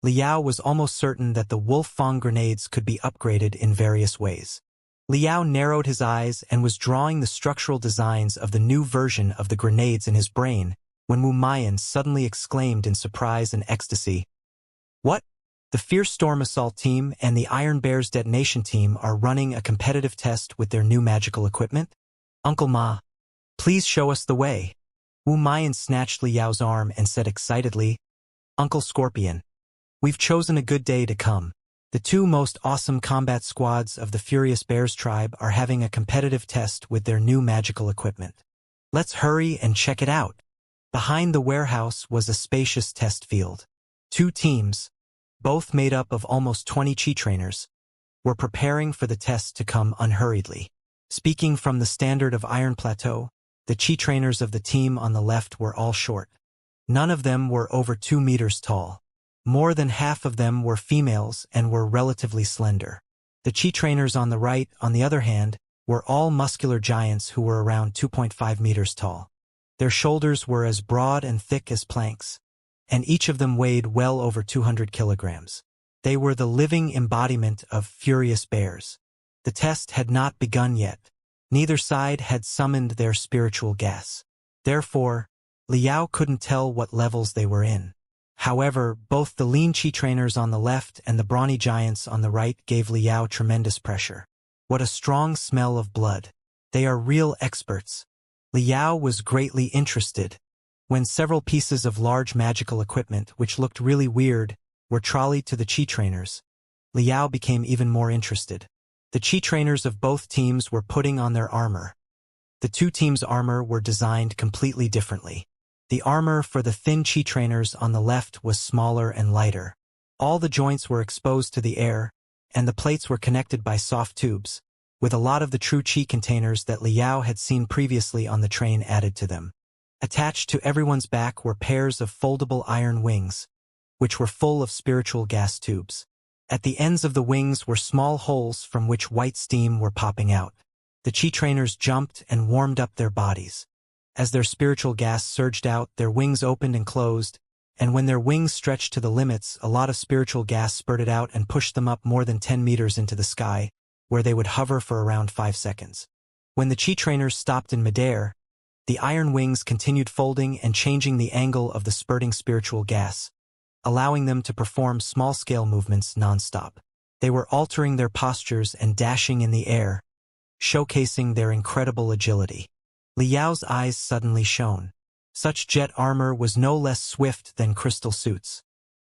Liao was almost certain that the Wolf Fang grenades could be upgraded in various ways. Liao narrowed his eyes and was drawing the structural designs of the new version of the grenades in his brain when Wu Mayan suddenly exclaimed in surprise and ecstasy, "What? The Fierce Storm Assault Team and the Iron Bears Detonation Team are running a competitive test with their new magical equipment? Uncle Ma, please show us the way." Wu Mayan snatched Liao's arm and said excitedly, "Uncle Scorpion, we've chosen a good day to come. The two most awesome combat squads of the Furious Bears tribe are having a competitive test with their new magical equipment. Let's hurry and check it out." Behind the warehouse was a spacious test field. Two teams, both made up of almost 20 chi trainers, were preparing for the test to come unhurriedly. Speaking from the standard of Iron Plateau, the chi trainers of the team on the left were all short. None of them were over 2 meters tall. More than half of them were females and were relatively slender. The chi trainers on the right, on the other hand, were all muscular giants who were around 2.5 meters tall. Their shoulders were as broad and thick as planks, and each of them weighed well over 200 kilograms. They were the living embodiment of furious bears. The test had not begun yet. Neither side had summoned their spiritual gas. Therefore, Liao couldn't tell what levels they were in. However, both the lean chi trainers on the left and the brawny giants on the right gave Liao tremendous pressure. What a strong smell of blood. They are real experts. Liao was greatly interested. When several pieces of large magical equipment, which looked really weird, were trolleyed to the chi trainers, Liao became even more interested. The chi trainers of both teams were putting on their armor. The two teams' armor were designed completely differently. The armor for the thin chi trainers on the left was smaller and lighter. All the joints were exposed to the air, and the plates were connected by soft tubes, with a lot of the true chi containers that Liao had seen previously on the train added to them. Attached to everyone's back were pairs of foldable iron wings, which were full of spiritual gas tubes. At the ends of the wings were small holes from which white steam were popping out. The chi trainers jumped and warmed up their bodies. As their spiritual gas surged out, their wings opened and closed, and when their wings stretched to the limits, a lot of spiritual gas spurted out and pushed them up more than 10 meters into the sky, where they would hover for around 5 seconds. When the chi trainers stopped in midair, the iron wings continued folding and changing the angle of the spurting spiritual gas, allowing them to perform small-scale movements non-stop. They were altering their postures and dashing in the air, showcasing their incredible agility. Liao's eyes suddenly shone. Such jet armor was no less swift than crystal suits.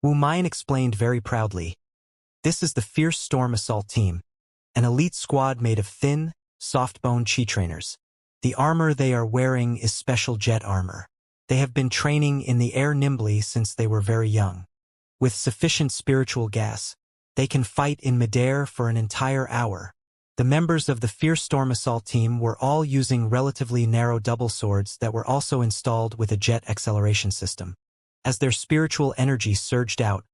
Wu Mayan explained very proudly, "This is the Fierce Storm Assault Team, an elite squad made of thin, soft-boned chi trainers. The armor they are wearing is special jet armor. They have been training in the air nimbly since they were very young. With sufficient spiritual gas, they can fight in midair for an entire hour." The members of the Fierce Storm Assault Team were all using relatively narrow double swords that were also installed with a jet acceleration system. As their spiritual energy surged out,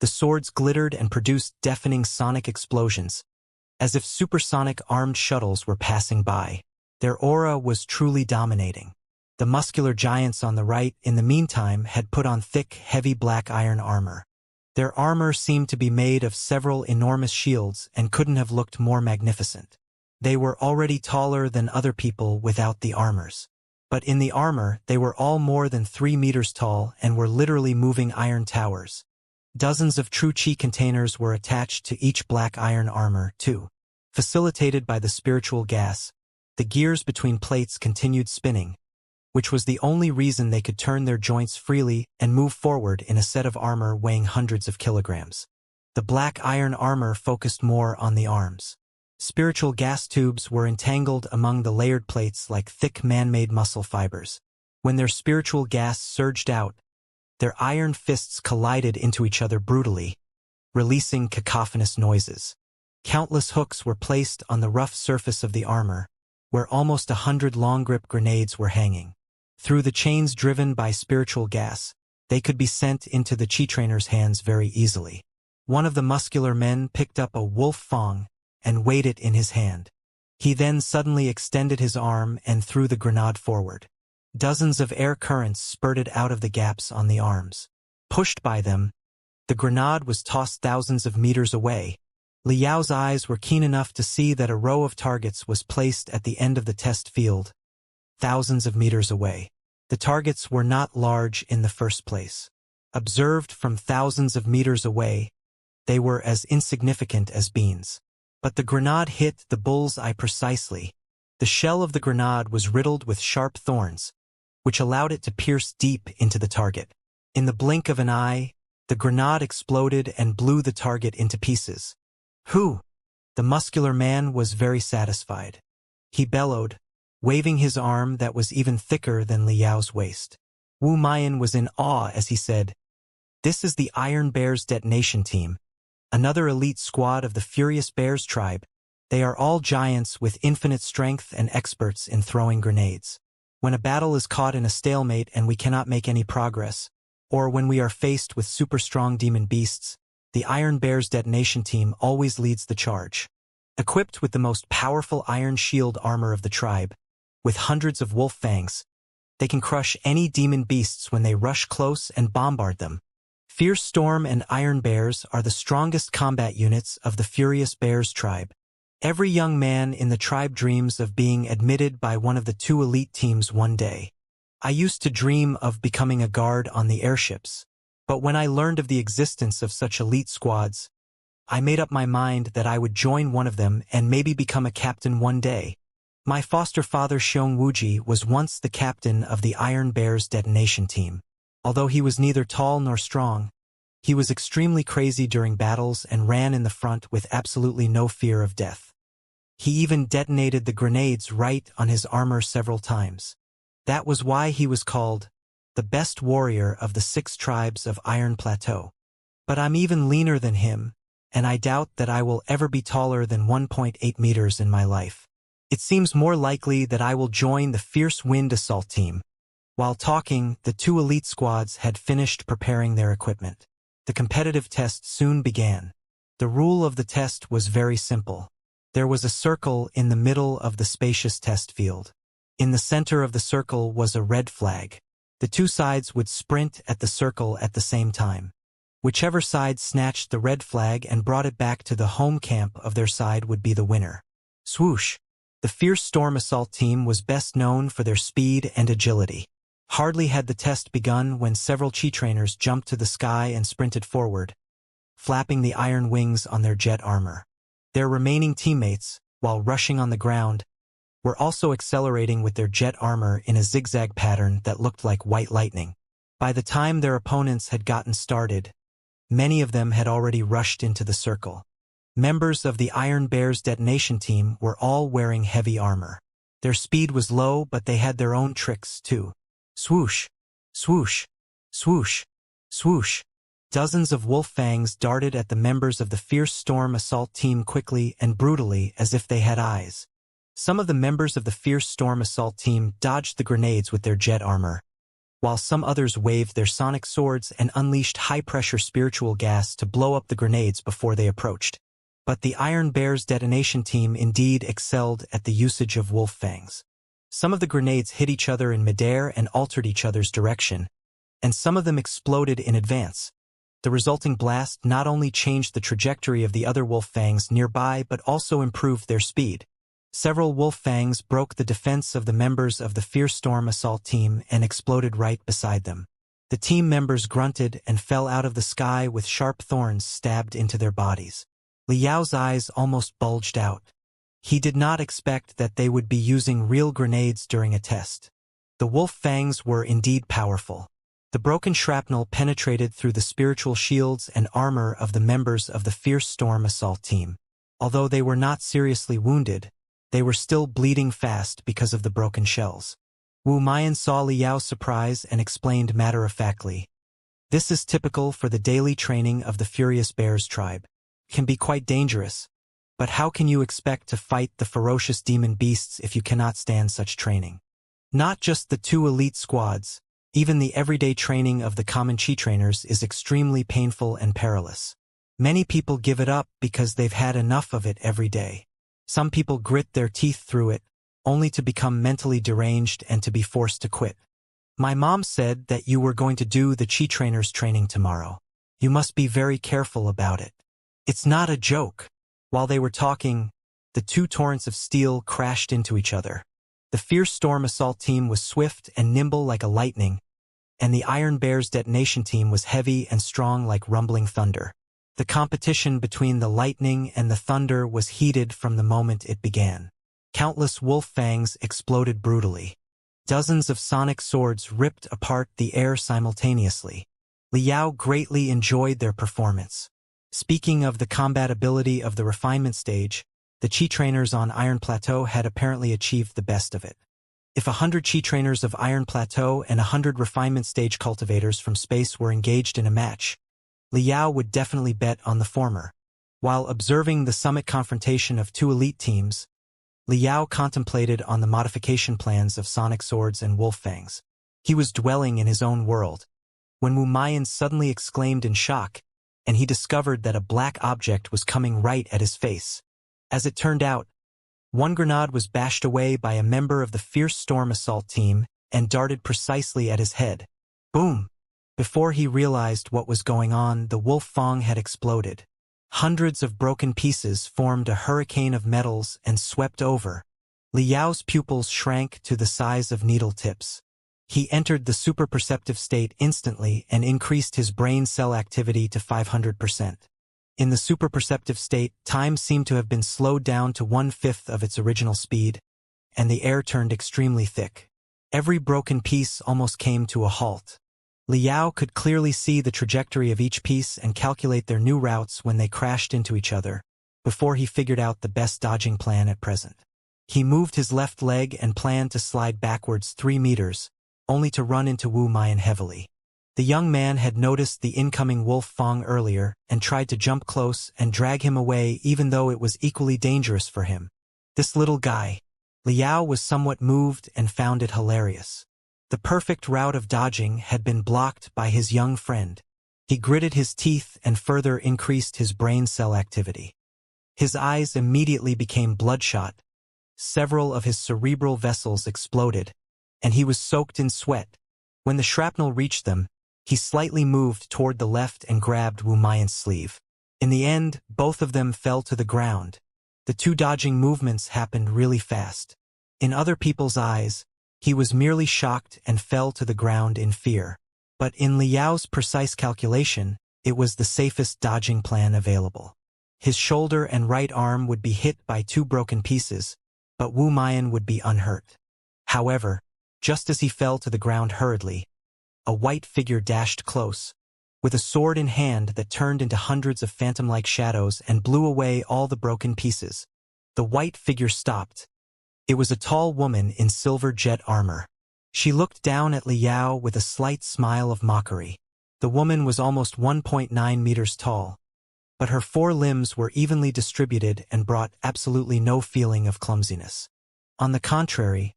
the swords glittered and produced deafening sonic explosions, as if supersonic armed shuttles were passing by. Their aura was truly dominating. The muscular giants on the right, in the meantime, had put on thick, heavy black iron armor. Their armor seemed to be made of several enormous shields and couldn't have looked more magnificent. They were already taller than other people without the armors. But in the armor, they were all more than 3 meters tall and were literally moving iron towers. Dozens of true chi containers were attached to each black iron armor, too. Facilitated by the spiritual gas, the gears between plates continued spinning, which was the only reason they could turn their joints freely and move forward in a set of armor weighing hundreds of kilograms. The black iron armor focused more on the arms. Spiritual gas tubes were entangled among the layered plates like thick man-made muscle fibers. When their spiritual gas surged out, Their iron fists collided into each other brutally, releasing cacophonous noises. Countless hooks were placed on the rough surface of the armor, where almost 100 long-grip grenades were hanging. Through the chains driven by spiritual gas, they could be sent into the Chi trainer's hands very easily. One of the muscular men picked up a wolf fang and weighed it in his hand. He then suddenly extended his arm and threw the grenade forward. Dozens of air currents spurted out of the gaps on the arms. Pushed by them, the grenade was tossed thousands of meters away. Liao's eyes were keen enough to see that a row of targets was placed at the end of the test field, thousands of meters away. The targets were not large in the first place. Observed from thousands of meters away, they were as insignificant as beans. But the grenade hit the bull's-eye precisely. The shell of the grenade was riddled with sharp thorns, which allowed it to pierce deep into the target. In the blink of an eye, the grenade exploded and blew the target into pieces. "Whew!" The muscular man was very satisfied. He bellowed, waving his arm that was even thicker than Liao's waist. Wu Mayan was in awe as he said, "This is the Iron Bear's detonation team, another elite squad of the Furious Bears tribe. They are all giants with infinite strength and experts in throwing grenades. When a battle is caught in a stalemate and we cannot make any progress, or when we are faced with super-strong demon beasts, the Iron Bear's detonation team always leads the charge. Equipped with the most powerful iron shield armor of the tribe, with hundreds of wolf fangs, they can crush any demon beasts when they rush close and bombard them. Fierce Storm and Iron Bears are the strongest combat units of the Furious Bears tribe. Every young man in the tribe dreams of being admitted by one of the two elite teams one day. I used to dream of becoming a guard on the airships, but when I learned of the existence of such elite squads, I made up my mind that I would join one of them and maybe become a captain one day. My foster father Xianxia was once the captain of the Iron Bear's detonation team. Although he was neither tall nor strong, he was extremely crazy during battles and ran in the front with absolutely no fear of death. He even detonated the grenades right on his armor several times. That was why he was called the best warrior of the 6 tribes of Iron Plateau. But I'm even leaner than him, and I doubt that I will ever be taller than 1.8 meters in my life. It seems more likely that I will join the Fierce Wind Assault Team. While talking, the 2 elite squads had finished preparing their equipment. The competitive test soon began. The rule of the test was very simple. There was a circle in the middle of the spacious test field. In the center of the circle was a red flag. The 2 sides would sprint at the circle at the same time. Whichever side snatched the red flag and brought it back to the home camp of their side would be the winner. Swoosh! The Fierce Storm Assault Team was best known for their speed and agility. Hardly had the test begun when several Chi trainers jumped to the sky and sprinted forward, flapping the iron wings on their jet armor. Their remaining teammates, while rushing on the ground, were also accelerating with their jet armor in a zigzag pattern that looked like white lightning. By the time their opponents had gotten started, many of them had already rushed into the circle. Members of the Iron Bear's detonation team were all wearing heavy armor. Their speed was low, but they had their own tricks too. Swoosh! Swoosh! Swoosh! Swoosh! Dozens of wolf fangs darted at the members of the Fierce Storm Assault Team quickly and brutally as if they had eyes. Some of the members of the Fierce Storm Assault Team dodged the grenades with their jet armor, while some others waved their sonic swords and unleashed high-pressure spiritual gas to blow up the grenades before they approached. But the Iron Bear's detonation team indeed excelled at the usage of wolf fangs. Some of the grenades hit each other in midair and altered each other's direction, and some of them exploded in advance. The resulting blast not only changed the trajectory of the other wolf fangs nearby but also improved their speed. Several wolf fangs broke the defense of the members of the Fierce Storm Assault Team and exploded right beside them. The team members grunted and fell out of the sky with sharp thorns stabbed into their bodies. Liao's eyes almost bulged out. He did not expect that they would be using real grenades during a test. The wolf fangs were indeed powerful. The broken shrapnel penetrated through the spiritual shields and armor of the members of the Fierce Storm Assault Team. Although they were not seriously wounded, they were still bleeding fast because of the broken shells. Wu Mayan saw Liao's surprise and explained matter-of-factly, This is typical for the daily training of the Furious Bears tribe. It can be quite dangerous, but how can you expect to fight the ferocious demon beasts if you cannot stand such training? Not just the two elite squads, even the everyday training of the common chi trainers is extremely painful and perilous. Many people give it up because they've had enough of it every day. Some people grit their teeth through it, only to become mentally deranged and to be forced to quit. My mom said that you were going to do the chi trainers training tomorrow. You must be very careful about it. It's not a joke. While they were talking, the two torrents of steel crashed into each other. The Fierce Storm assault team was swift and nimble like a lightning, and the Iron Bears detonation team was heavy and strong like rumbling thunder. The competition between the lightning and the thunder was heated from the moment it began. Countless wolf fangs exploded brutally. Dozens of sonic swords ripped apart the air simultaneously. Liao greatly enjoyed their performance. Speaking of the combat ability of the refinement stage, the chi trainers on Iron Plateau had apparently achieved the best of it. If 100 chi trainers of Iron Plateau and 100 refinement stage cultivators from space were engaged in a match, Liao would definitely bet on the former. While observing the summit confrontation of two elite teams, Liao contemplated on the modification plans of sonic swords and wolf fangs. He was dwelling in his own world, when Wu Mayan suddenly exclaimed in shock, and he discovered that a black object was coming right at his face. As it turned out, one grenade was bashed away by a member of the Fierce Storm assault team and darted precisely at his head. Boom! Before he realized what was going on, the wolf fang had exploded. Hundreds of broken pieces formed a hurricane of metals and swept over. Liao's pupils shrank to the size of needle tips. He entered the super-perceptive state instantly and increased his brain cell activity to 500%. In the super-perceptive state, time seemed to have been slowed down to 1/5 of its original speed, and the air turned extremely thick. Every broken piece almost came to a halt. Liao could clearly see the trajectory of each piece and calculate their new routes when they crashed into each other, before he figured out the best dodging plan at present. He moved his left leg and planned to slide backwards 3 meters, only to run into Wu Mayan heavily. The young man had noticed the incoming wolf fang earlier and tried to jump close and drag him away even though it was equally dangerous for him. This little guy. Liao was somewhat moved and found it hilarious. The perfect route of dodging had been blocked by his young friend. He gritted his teeth and further increased his brain cell activity. His eyes immediately became bloodshot. Several of his cerebral vessels exploded, and he was soaked in sweat. When the shrapnel reached them, he slightly moved toward the left and grabbed Wu Mayan's sleeve. In the end, both of them fell to the ground. The two dodging movements happened really fast. In other people's eyes, he was merely shocked and fell to the ground in fear. But in Liao's precise calculation, it was the safest dodging plan available. His shoulder and right arm would be hit by 2 broken pieces, but Wu Mayan would be unhurt. However, just as he fell to the ground hurriedly, a white figure dashed close, with a sword in hand that turned into hundreds of phantom-like shadows and blew away all the broken pieces. The white figure stopped. It was a tall woman in silver jet armor. She looked down at Liao with a slight smile of mockery. The woman was almost 1.9 meters tall, but her 4 limbs were evenly distributed and brought absolutely no feeling of clumsiness. On the contrary,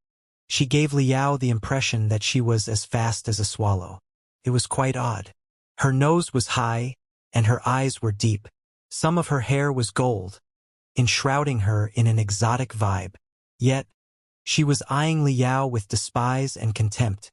she gave Liao the impression that she was as fast as a swallow. It was quite odd. Her nose was high, and her eyes were deep. Some of her hair was gold, enshrouding her in an exotic vibe. Yet, she was eyeing Liao with despise and contempt,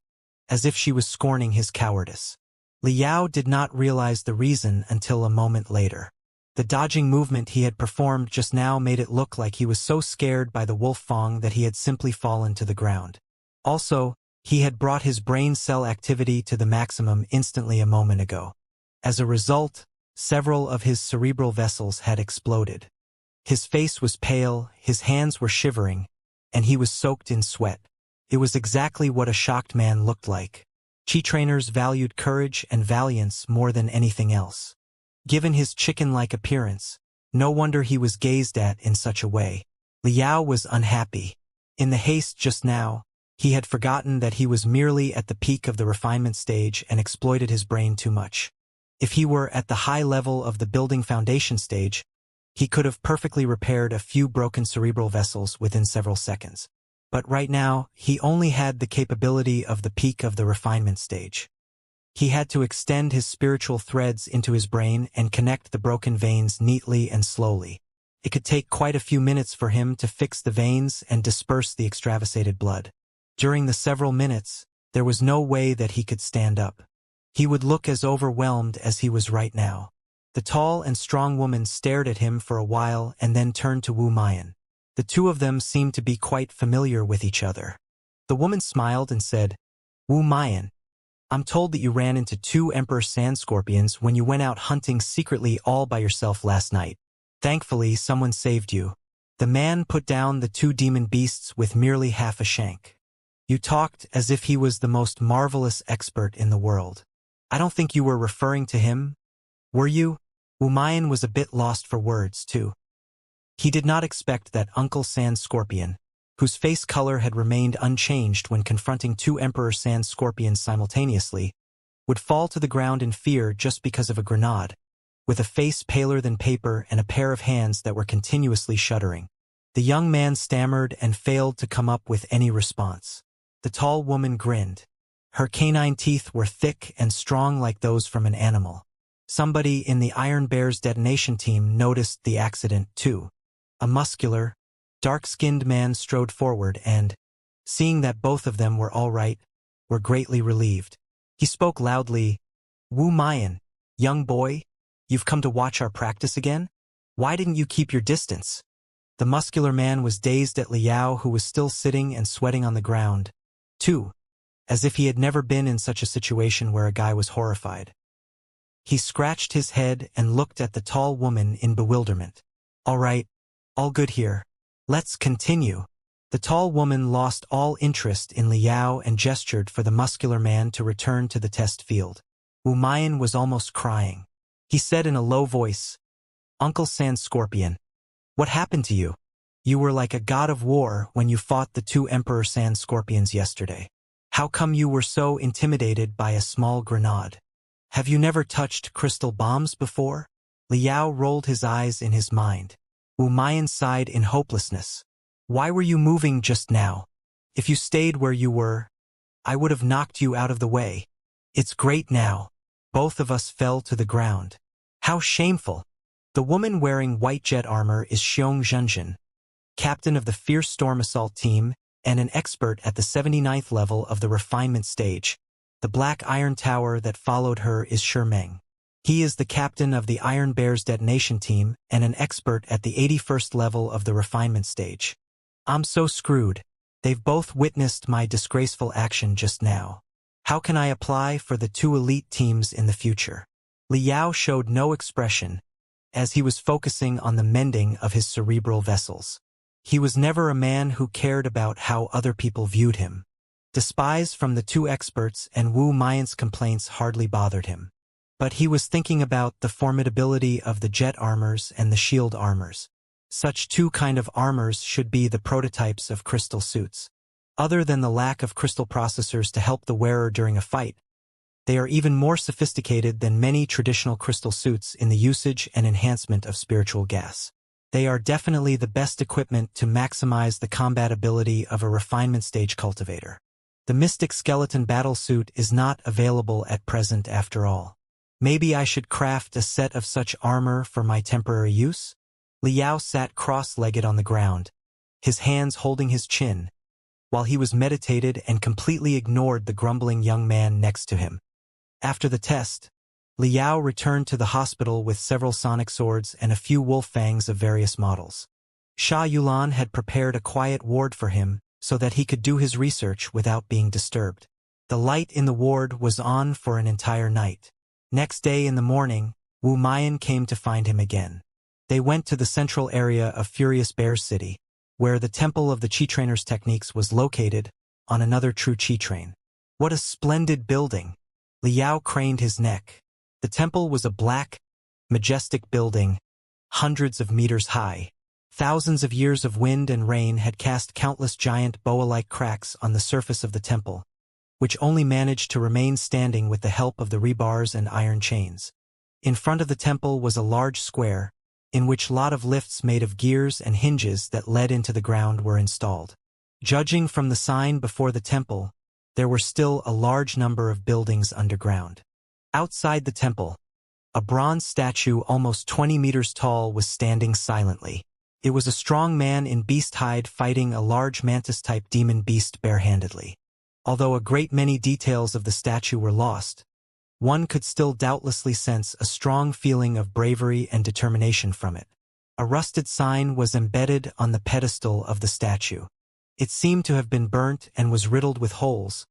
as if she was scorning his cowardice. Liao did not realize the reason until a moment later. The dodging movement he had performed just now made it look like he was so scared by the wolf fang that he had simply fallen to the ground. Also, he had brought his brain cell activity to the maximum instantly a moment ago. As a result, several of his cerebral vessels had exploded. His face was pale, his hands were shivering, and he was soaked in sweat. It was exactly what a shocked man looked like. Chi trainers valued courage and valiance more than anything else. Given his chicken-like appearance, no wonder he was gazed at in such a way. Liao was unhappy. In the haste just now, He had forgotten that he was merely at the peak of the refinement stage and exploited his brain too much. If he were at the high level of the building foundation stage, he could have perfectly repaired a few broken cerebral vessels within several seconds. But right now, he only had the capability of the peak of the refinement stage. He had to extend his spiritual threads into his brain and connect the broken veins neatly and slowly. It could take quite a few minutes for him to fix the veins and disperse the extravasated blood. During the several minutes, there was no way that he could stand up. He would look as overwhelmed as he was right now. The tall and strong woman stared at him for a while and then turned to Wu Mayan. The two of them seemed to be quite familiar with each other. The woman smiled and said, "Wu Mayan, I'm told that you ran into 2 emperor sand scorpions when you went out hunting secretly all by yourself last night. Thankfully, someone saved you." The man put down the 2 demon beasts with merely half a shank. "You talked as if he was the most marvelous expert in the world. I don't think you were referring to him, were you?" Wu Mayan was a bit lost for words, too. He did not expect that Uncle Sand Scorpion, whose face color had remained unchanged when confronting 2 Emperor Sand Scorpions simultaneously, would fall to the ground in fear just because of a grenade, with a face paler than paper and a pair of hands that were continuously shuddering. The young man stammered and failed to come up with any response. The tall woman grinned. Her canine teeth were thick and strong like those from an animal. Somebody in the Iron Bear's detonation team noticed the accident, too. A muscular, dark-skinned man strode forward and, seeing that both of them were all right, were greatly relieved. He spoke loudly, "Wu Mayan, young boy, you've come to watch our practice again? Why didn't you keep your distance?" The muscular man was dazed at Liao, who was still sitting and sweating on the ground, too, as if he had never been in such a situation where a guy was horrified. He scratched his head and looked at the tall woman in bewilderment. "All right, all good here. Let's continue." The tall woman lost all interest in Liao and gestured for the muscular man to return to the test field. Wu Mayan was almost crying. He said in a low voice, "Uncle Sand Scorpion, what happened to you? You were like a god of war when you fought the 2 Emperor Sand Scorpions yesterday. How come you were so intimidated by a small grenade? Have you never touched crystal bombs before?" Liao rolled his eyes in his mind. Wu Mayan sighed in hopelessness. "Why were you moving just now? If you stayed where you were, I would have knocked you out of the way. It's great now." Both of us fell to the ground. "How shameful." The woman wearing white jet armor is Xianxia, captain of the Fierce Storm Assault Team and an expert at the 79th level of the refinement stage. The black iron tower that followed her is Meng. He is the captain of the Iron Bear's detonation team and an expert at the 81st level of the refinement stage. I'm so screwed. They've both witnessed my disgraceful action just now. How can I apply for the 2 elite teams in the future? Liao showed no expression, as he was focusing on the mending of his cerebral vessels. He was never a man who cared about how other people viewed him. The spies from the 2 experts and Wu Mayan's complaints hardly bothered him. But he was thinking about the formidability of the jet armors and the shield armors. Such 2 kind of armors should be the prototypes of crystal suits. Other than the lack of crystal processors to help the wearer during a fight, they are even more sophisticated than many traditional crystal suits in the usage and enhancement of spiritual gas. They are definitely the best equipment to maximize the combat ability of a refinement stage cultivator. The Mystic Skeleton Battlesuit is not available at present after all. Maybe I should craft a set of such armor for my temporary use? Liao sat cross-legged on the ground, his hands holding his chin, while he was meditated and completely ignored the grumbling young man next to him. After the test, Liao returned to the hospital with several sonic swords and a few wolf fangs of various models. Sha Yulan had prepared a quiet ward for him so that he could do his research without being disturbed. The light in the ward was on for an entire night. Next day in the morning, Wu Mayan came to find him again. They went to the central area of Furious Bear City, where the Temple of the Chi Trainer's Techniques was located, on another true Chi Train. What a splendid building! Liao craned his neck. The temple was a black, majestic building, hundreds of meters high, Thousands of years of wind and rain had cast countless giant boa-like cracks on the surface of the temple, which only managed to remain standing with the help of the rebars and iron chains. In front of the temple was a large square, in which a lot of lifts made of gears and hinges that led into the ground were installed. Judging from the sign before the temple, there were still a large number of buildings underground. Outside the temple, a bronze statue almost 20 meters tall was standing silently. It was a strong man in beast hide fighting a large mantis-type demon beast barehandedly. Although a great many details of the statue were lost, one could still doubtlessly sense a strong feeling of bravery and determination from it. A rusted sign was embedded on the pedestal of the statue. It seemed to have been burnt and was riddled with holes,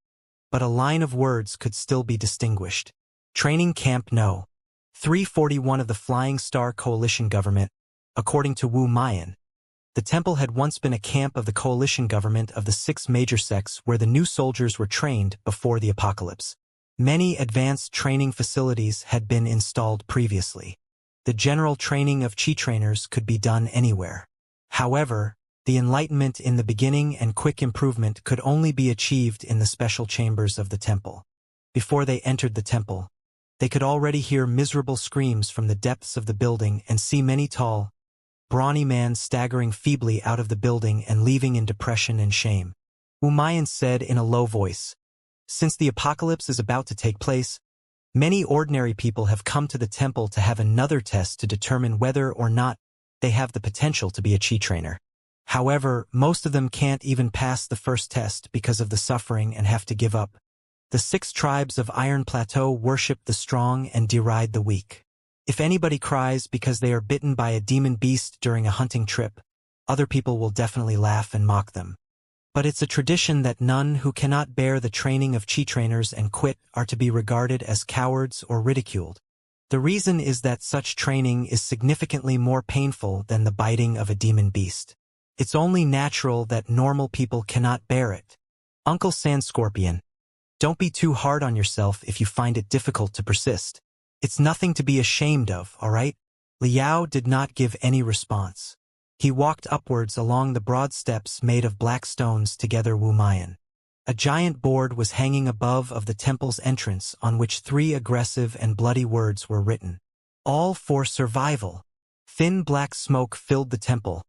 but a line of words could still be distinguished. Training Camp No. 341 of the Flying Star Coalition government. According to Wu Mayan, the temple had once been a camp of the coalition government of the 6 major sects where the new soldiers were trained before the apocalypse. Many advanced training facilities had been installed previously. The general training of Qi trainers could be done anywhere. However, the enlightenment in the beginning and quick improvement could only be achieved in the special chambers of the temple. Before they entered the temple, they could already hear miserable screams from the depths of the building and see many tall, brawny men staggering feebly out of the building and leaving in depression and shame. Umayan said in a low voice, "Since the apocalypse is about to take place, many ordinary people have come to the temple to have another test to determine whether or not they have the potential to be a Qi trainer. However, most of them can't even pass the first test because of the suffering and have to give up. The 6 tribes of Iron Plateau worship the strong and deride the weak. If anybody cries because they are bitten by a demon beast during a hunting trip, other people will definitely laugh and mock them. But it's a tradition that none who cannot bear the training of Qi trainers and quit are to be regarded as cowards or ridiculed. The reason is that such training is significantly more painful than the biting of a demon beast. It's only natural that normal people cannot bear it. Uncle Sand Scorpion, don't be too hard on yourself if you find it difficult to persist. It's nothing to be ashamed of, all right?" Liao did not give any response. He walked upwards along the broad steps made of black stones together Wu Mayan. A giant board was hanging above of the temple's entrance on which 3 aggressive and bloody words were written. All for survival. Thin black smoke filled the temple,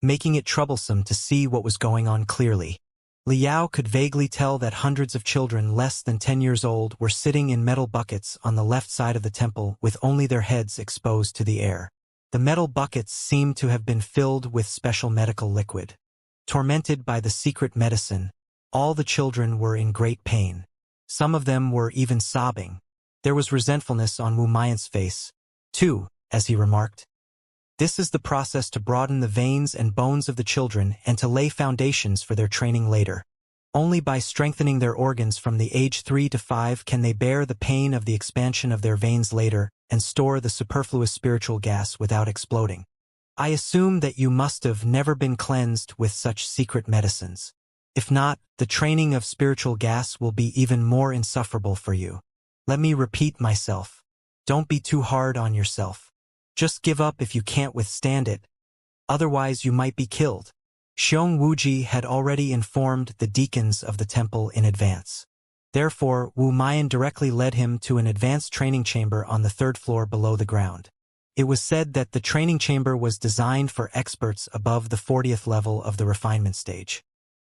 making it troublesome to see what was going on clearly. Liao could vaguely tell that hundreds of children less than 10 years old were sitting in metal buckets on the left side of the temple with only their heads exposed to the air. The metal buckets seemed to have been filled with special medical liquid. Tormented by the secret medicine, all the children were in great pain. Some of them were even sobbing. There was resentfulness on Wu Mayan's face, too, as he remarked, "This is the process to broaden the veins and bones of the children and to lay foundations for their training later. Only by strengthening their organs from the age 3 to 5 can they bear the pain of the expansion of their veins later and store the superfluous spiritual gas without exploding. I assume that you must have never been cleansed with such secret medicines. If not, the training of spiritual gas will be even more insufferable for you. Let me repeat myself. Don't be too hard on yourself. Just give up if you can't withstand it. Otherwise you might be killed." Xiong Wuji had already informed the deacons of the temple in advance. Therefore, Wu Mayan directly led him to an advanced training chamber on the 3rd floor below the ground. It was said that the training chamber was designed for experts above the 40th level of the refinement stage.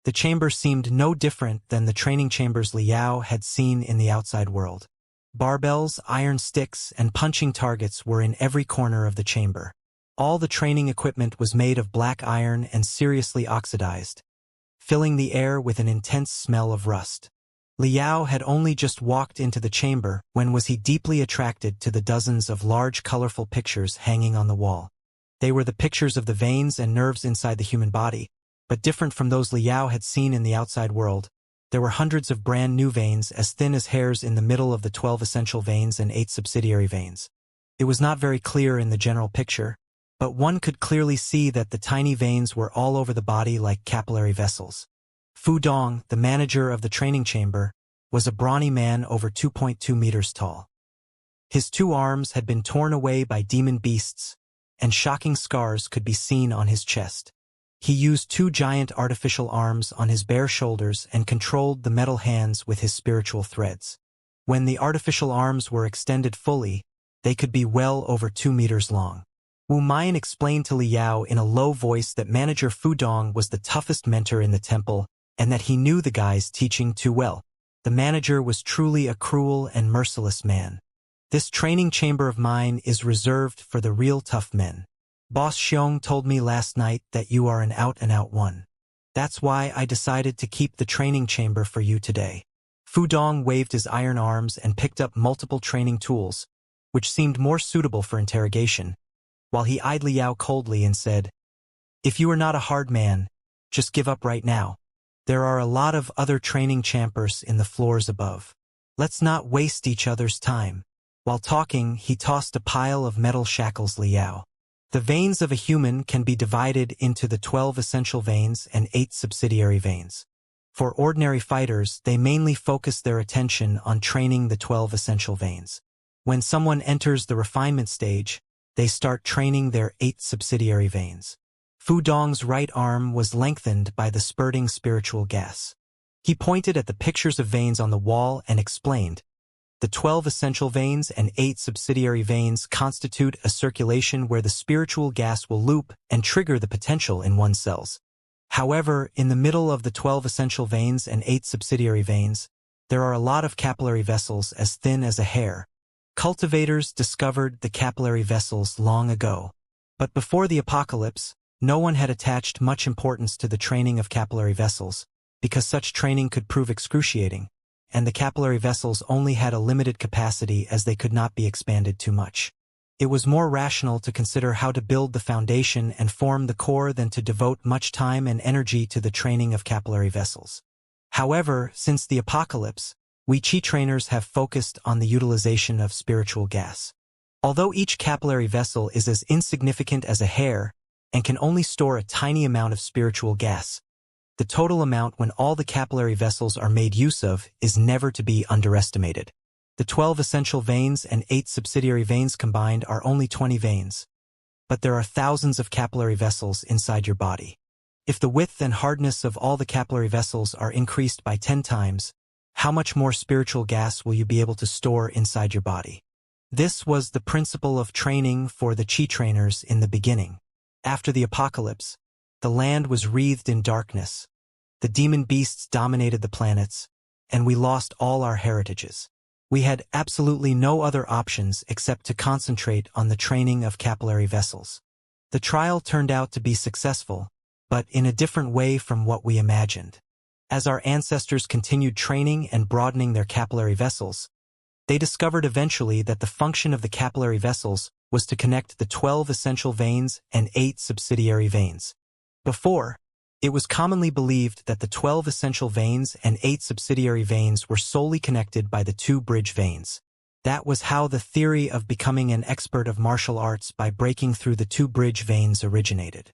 The chamber seemed no different than the training chambers Liao had seen in the outside world. Barbells, iron sticks, and punching targets were in every corner of the chamber. All the training equipment was made of black iron and seriously oxidized, filling the air with an intense smell of rust. Liao had only just walked into the chamber when was he deeply attracted to the dozens of large colorful pictures hanging on the wall. They were the pictures of the veins and nerves inside the human body, but different from those Liao had seen in the outside world. There were hundreds of brand new veins as thin as hairs in the middle of the 12 essential veins and 8 subsidiary veins. It was not very clear in the general picture, but one could clearly see that the tiny veins were all over the body like capillary vessels. Fu Dong, the manager of the training chamber, was a brawny man over 2.2 meters tall. His 2 arms had been torn away by demon beasts, and shocking scars could be seen on his chest. He used 2 giant artificial arms on his bare shoulders and controlled the metal hands with his spiritual threads. When the artificial arms were extended fully, they could be well over 2 meters long. Wu Mian explained to Liao in a low voice that Manager Fu Dong was the toughest mentor in the temple and that he knew the guy's teaching too well. The manager was truly a cruel and merciless man. This training chamber of mine is reserved for the real tough men. Boss Xiong told me last night that you are an out-and-out one. That's why I decided to keep the training chamber for you today. Fu Dong waved his iron arms and picked up multiple training tools, which seemed more suitable for interrogation, while he eyed Liao coldly and said, "If you are not a hard man, just give up right now. There are a lot of other training chambers in the floors above. Let's not waste each other's time." While talking, he tossed a pile of metal shackles Liao. The veins of a human can be divided into the 12 essential veins and 8 subsidiary veins. For ordinary fighters, they mainly focus their attention on training the 12 essential veins. When someone enters the refinement stage, they start training their 8 subsidiary veins. Fu Dong's right arm was lengthened by the spurting spiritual gas. He pointed at the pictures of veins on the wall and explained, "The 12 essential veins and 8 subsidiary veins constitute a circulation where the spiritual gas will loop and trigger the potential in one's cells. However, in the middle of the 12 essential veins and 8 subsidiary veins, there are a lot of capillary vessels as thin as a hair. Cultivators discovered the capillary vessels long ago. But before the apocalypse, no one had attached much importance to the training of capillary vessels, because such training could prove excruciating, and the capillary vessels only had a limited capacity as they could not be expanded too much. It was more rational to consider how to build the foundation and form the core than to devote much time and energy to the training of capillary vessels. However, since the apocalypse, we Qi trainers have focused on the utilization of spiritual gas. Although each capillary vessel is as insignificant as a hair and can only store a tiny amount of spiritual gas, the total amount when all the capillary vessels are made use of is never to be underestimated. The 12 essential veins and 8 subsidiary veins combined are only 20 veins. But there are thousands of capillary vessels inside your body. If the width and hardness of all the capillary vessels are increased by 10 times, how much more spiritual gas will you be able to store inside your body? This was the principle of training for the Qi trainers in the beginning. After the apocalypse, the land was wreathed in darkness. The demon beasts dominated the planets, and we lost all our heritages. We had absolutely no other options except to concentrate on the training of capillary vessels. The trial turned out to be successful, but in a different way from what we imagined. As our ancestors continued training and broadening their capillary vessels, they discovered eventually that the function of the capillary vessels was to connect the 12 essential veins and 8 subsidiary veins. Before, it was commonly believed that the 12 essential veins and 8 subsidiary veins were solely connected by the 2 bridge veins. That was how the theory of becoming an expert of martial arts by breaking through the 2 bridge veins originated.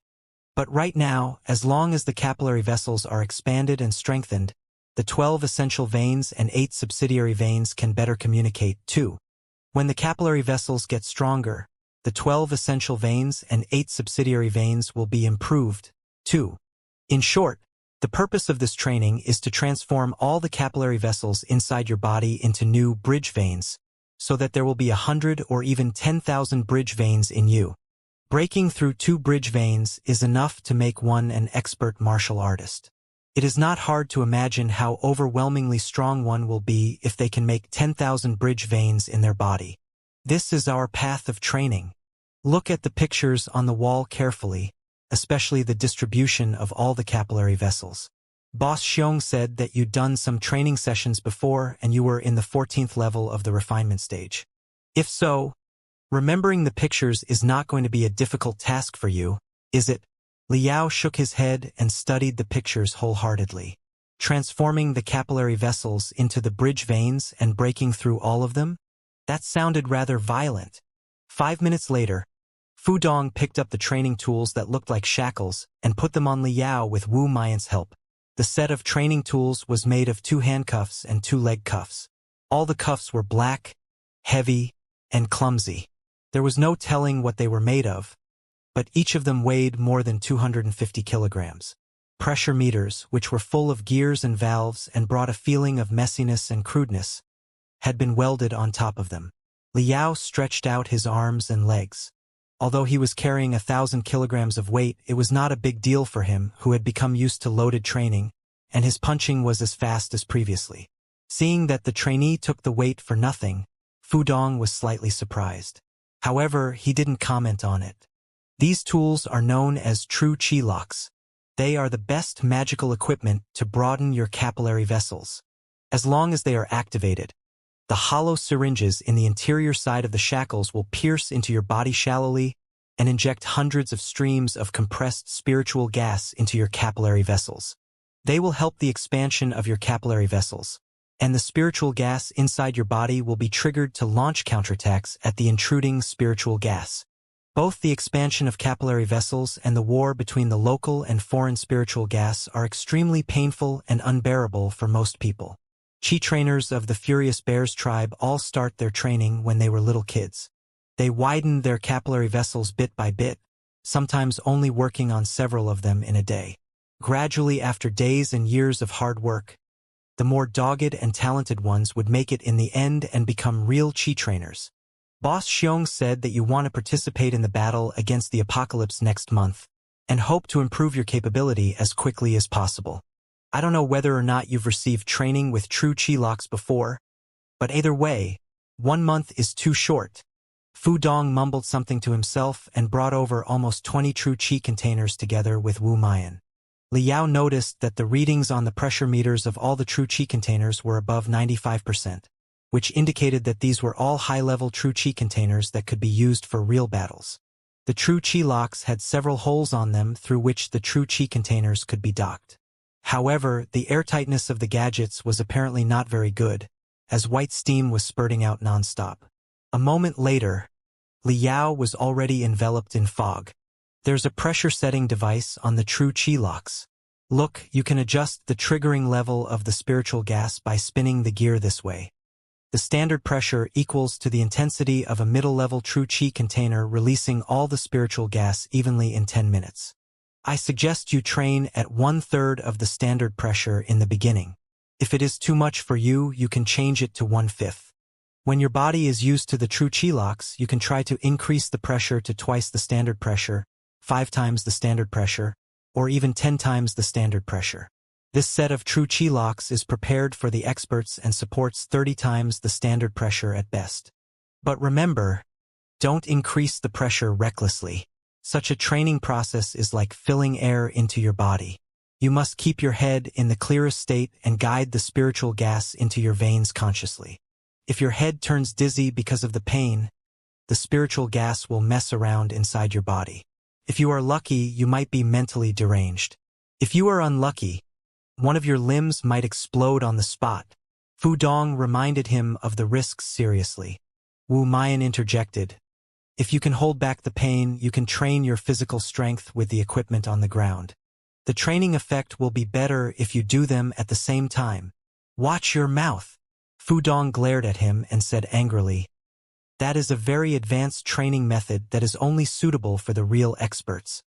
But right now, as long as the capillary vessels are expanded and strengthened, the 12 essential veins and 8 subsidiary veins can better communicate too. When the capillary vessels get stronger, the 12 essential veins and 8 subsidiary veins will be improved too. In short, the purpose of this training is to transform all the capillary vessels inside your body into new bridge veins, so that there will be 100 or even 10,000 bridge veins in you. Breaking through 2 bridge veins is enough to make one an expert martial artist. It is not hard to imagine how overwhelmingly strong one will be if they can make 10,000 bridge veins in their body. This is our path of training. Look at the pictures on the wall carefully, especially the distribution of all the capillary vessels. Boss Xiong said that you'd done some training sessions before and you were in the 14th level of the refinement stage. If so, remembering the pictures is not going to be a difficult task for you, is it? Liao shook his head and studied the pictures wholeheartedly. Transforming the capillary vessels into the bridge veins and breaking through all of them? That sounded rather violent. 5 minutes later, Fu Dong picked up the training tools that looked like shackles and put them on Liao with Wu Mian's help. The set of training tools was made of 2 handcuffs and 2 leg cuffs. All the cuffs were black, heavy, and clumsy. There was no telling what they were made of, but each of them weighed more than 250 kilograms. Pressure meters, which were full of gears and valves and brought a feeling of messiness and crudeness, had been welded on top of them. Liao stretched out his arms and legs. Although he was carrying 1,000 kilograms of weight, it was not a big deal for him, who had become used to loaded training, and his punching was as fast as previously. Seeing that the trainee took the weight for nothing, Fu Dong was slightly surprised. However, he didn't comment on it. These tools are known as true chi locks. They are the best magical equipment to broaden your capillary vessels. As long as they are activated, the hollow syringes in the interior side of the shackles will pierce into your body shallowly and inject hundreds of streams of compressed spiritual gas into your capillary vessels. They will help the expansion of your capillary vessels, and the spiritual gas inside your body will be triggered to launch counterattacks at the intruding spiritual gas. Both the expansion of capillary vessels and the war between the local and foreign spiritual gas are extremely painful and unbearable for most people. Chi trainers of the Furious Bears tribe all start their training when they were little kids. They widen their capillary vessels bit by bit, sometimes only working on several of them in a day. Gradually, after days and years of hard work, the more dogged and talented ones would make it in the end and become real Chi trainers. Boss Xiong said that you want to participate in the battle against the apocalypse next month, and hope to improve your capability as quickly as possible. I don't know whether or not you've received training with true chi locks before, but either way, 1 month is too short. Fu Dong mumbled something to himself and brought over almost 20 true chi containers together with Wu Mian. Liao noticed that the readings on the pressure meters of all the true chi containers were above 95%, which indicated that these were all high-level true chi containers that could be used for real battles. The true chi locks had several holes on them through which the true chi containers could be docked. However, the airtightness of the gadgets was apparently not very good, as white steam was spurting out non-stop. A moment later, Liao was already enveloped in fog. There's a pressure-setting device on the true chi locks. Look, you can adjust the triggering level of the spiritual gas by spinning the gear this way. The standard pressure equals to the intensity of a middle-level true chi container, releasing all the spiritual gas evenly in 10 minutes. I suggest you train at 1/3 of the standard pressure in the beginning. If it is too much for you, you can change it to 1/5. When your body is used to the true chi locks, you can try to increase the pressure to twice the standard pressure, 5 times the standard pressure, or even 10 times the standard pressure. This set of true chi locks is prepared for the experts and supports 30 times the standard pressure at best. But remember, don't increase the pressure recklessly. Such a training process is like filling air into your body. You must keep your head in the clearest state and guide the spiritual gas into your veins consciously. If your head turns dizzy because of the pain, the spiritual gas will mess around inside your body. If you are lucky, you might be mentally deranged. If you are unlucky, one of your limbs might explode on the spot. Fu Dong reminded him of the risks seriously. Wu Mian interjected, if you can hold back the pain, you can train your physical strength with the equipment on the ground. The training effect will be better if you do them at the same time. Watch your mouth. Fu Dong glared at him and said angrily, that is a very advanced training method that is only suitable for the real experts.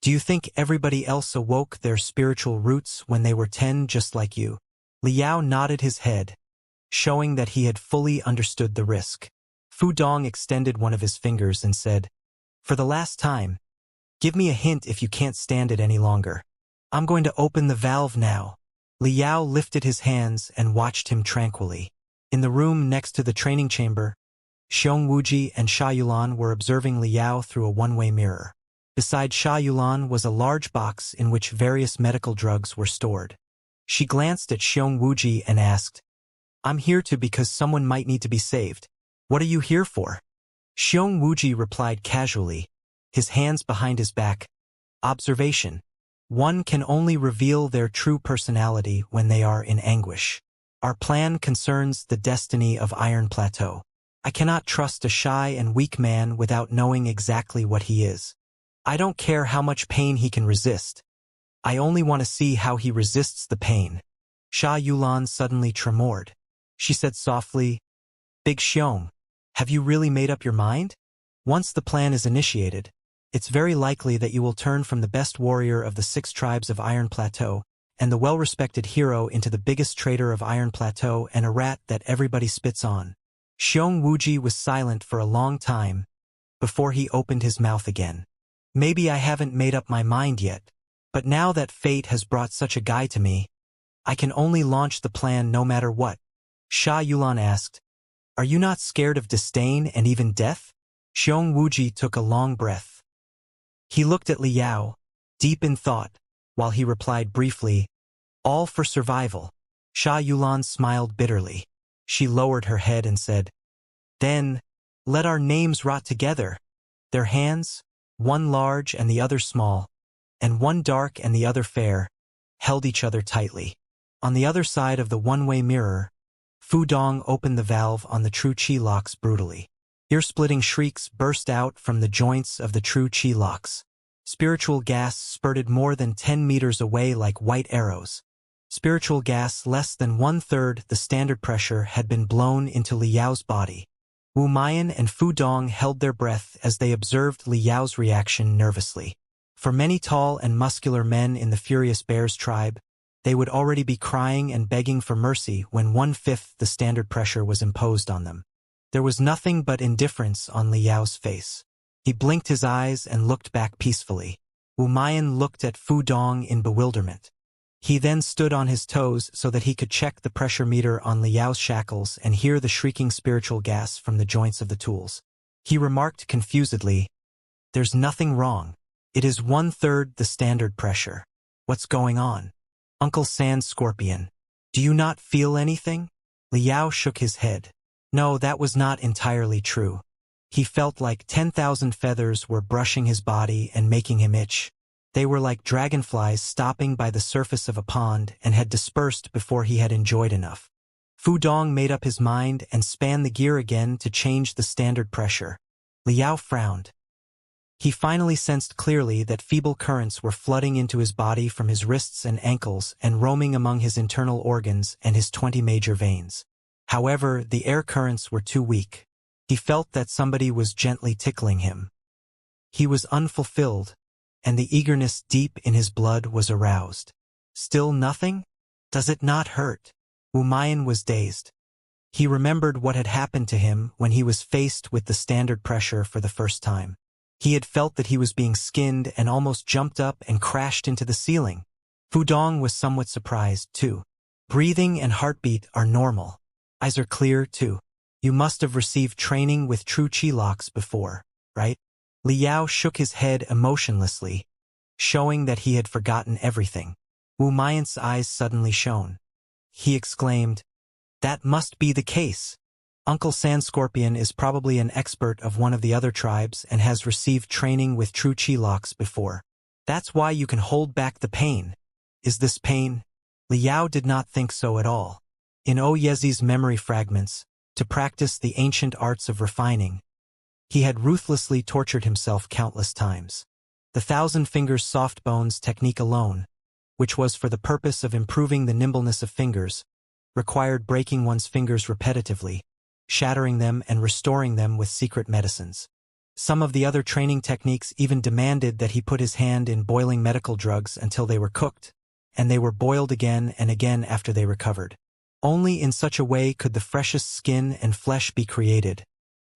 Do you think everybody else awoke their spiritual roots when they were 10 just like you? Liao nodded his head, showing that he had fully understood the risk. Fu Dong extended one of his fingers and said, for the last time, give me a hint if you can't stand it any longer. I'm going to open the valve now. Liao lifted his hands and watched him tranquilly. In the room next to the training chamber, Xiong Wuji and Sha Yulan were observing Liao through a one-way mirror. Beside Sha Yulan was a large box in which various medical drugs were stored. She glanced at Xiong Wuji and asked, I'm here because someone might need to be saved. What are you here for? Xiong Wuji replied casually, his hands behind his back. Observation. One can only reveal their true personality when they are in anguish. Our plan concerns the destiny of Iron Plateau. I cannot trust a shy and weak man without knowing exactly what he is. I don't care how much pain he can resist. I only want to see how he resists the pain. Sha Yulan suddenly tremored. She said softly, Big Xiong, have you really made up your mind? Once the plan is initiated, It's very likely that you will turn from the best warrior of the 6 tribes of Iron Plateau and the well-respected hero into the biggest traitor of Iron Plateau and a rat that everybody spits on. Xiong Wuji was silent for a long time before he opened his mouth again. Maybe I haven't made up my mind yet, but now that fate has brought such a guy to me, I can only launch the plan no matter what. Sha Yulan asked, "Are you not scared of disdain and even death?" Xiong Wuji took a long breath. He looked at Liao, deep in thought, while he replied briefly, "All for survival." Sha Yulan smiled bitterly. She lowered her head and said, "Then, let our names rot together." Their hands, one large and the other small, and one dark and the other fair, held each other tightly. On the other side of the one-way mirror, Fu Dong opened the valve on the true chi locks brutally. Ear-splitting shrieks burst out from the joints of the true chi locks. Spiritual gas spurted more than 10 meters away like white arrows. Spiritual gas less than 1/3 the standard pressure had been blown into Liao's body. Wu Mayan and Fu Dong held their breath as they observed Liao's reaction nervously. For many tall and muscular men in the Furious Bears tribe, they would already be crying and begging for mercy when 1/5 the standard pressure was imposed on them. There was nothing but indifference on Liao's face. He blinked his eyes and looked back peacefully. Wu Mayan looked at Fu Dong in bewilderment. He then stood on his toes so that he could check the pressure meter on Liao's shackles and hear the shrieking spiritual gas from the joints of the tools. He remarked confusedly, "There's nothing wrong. It is 1/3 the standard pressure. What's going on?" "Uncle Sand Scorpion, do you not feel anything?" Liao shook his head. No, that was not entirely true. He felt like 10,000 feathers were brushing his body and making him itch. They were like dragonflies stopping by the surface of a pond and had dispersed before he had enjoyed enough. Fu Dong made up his mind and span the gear again to change the standard pressure. Liao frowned. He finally sensed clearly that feeble currents were flooding into his body from his wrists and ankles and roaming among his internal organs and his 20 major veins. However, the air currents were too weak. He felt that somebody was gently tickling him. He was unfulfilled, and the eagerness deep in his blood was aroused. Still nothing? Does it not hurt? Wu Mayan was dazed. He remembered what had happened to him when he was faced with the standard pressure for the first time. He had felt that he was being skinned and almost jumped up and crashed into the ceiling. Fu Dong was somewhat surprised, too. Breathing and heartbeat are normal. Eyes are clear, too. You must have received training with true chi locks before, right? Liao shook his head emotionlessly, showing that he had forgotten everything. Wu Mayan's eyes suddenly shone. He exclaimed, "That must be the case. Uncle Sandscorpion is probably an expert of one of the other tribes and has received training with true chi locks before. That's why you can hold back the pain. Is this pain?" Liao did not think so at all. In Oyezi's memory fragments, to practice the ancient arts of refining, he had ruthlessly tortured himself countless times. The 1,000 fingers soft bones technique alone, which was for the purpose of improving the nimbleness of fingers, required breaking one's fingers repetitively, shattering them and restoring them with secret medicines. Some of the other training techniques even demanded that he put his hand in boiling medical drugs until they were cooked, and they were boiled again and again after they recovered. Only in such a way could the freshest skin and flesh be created,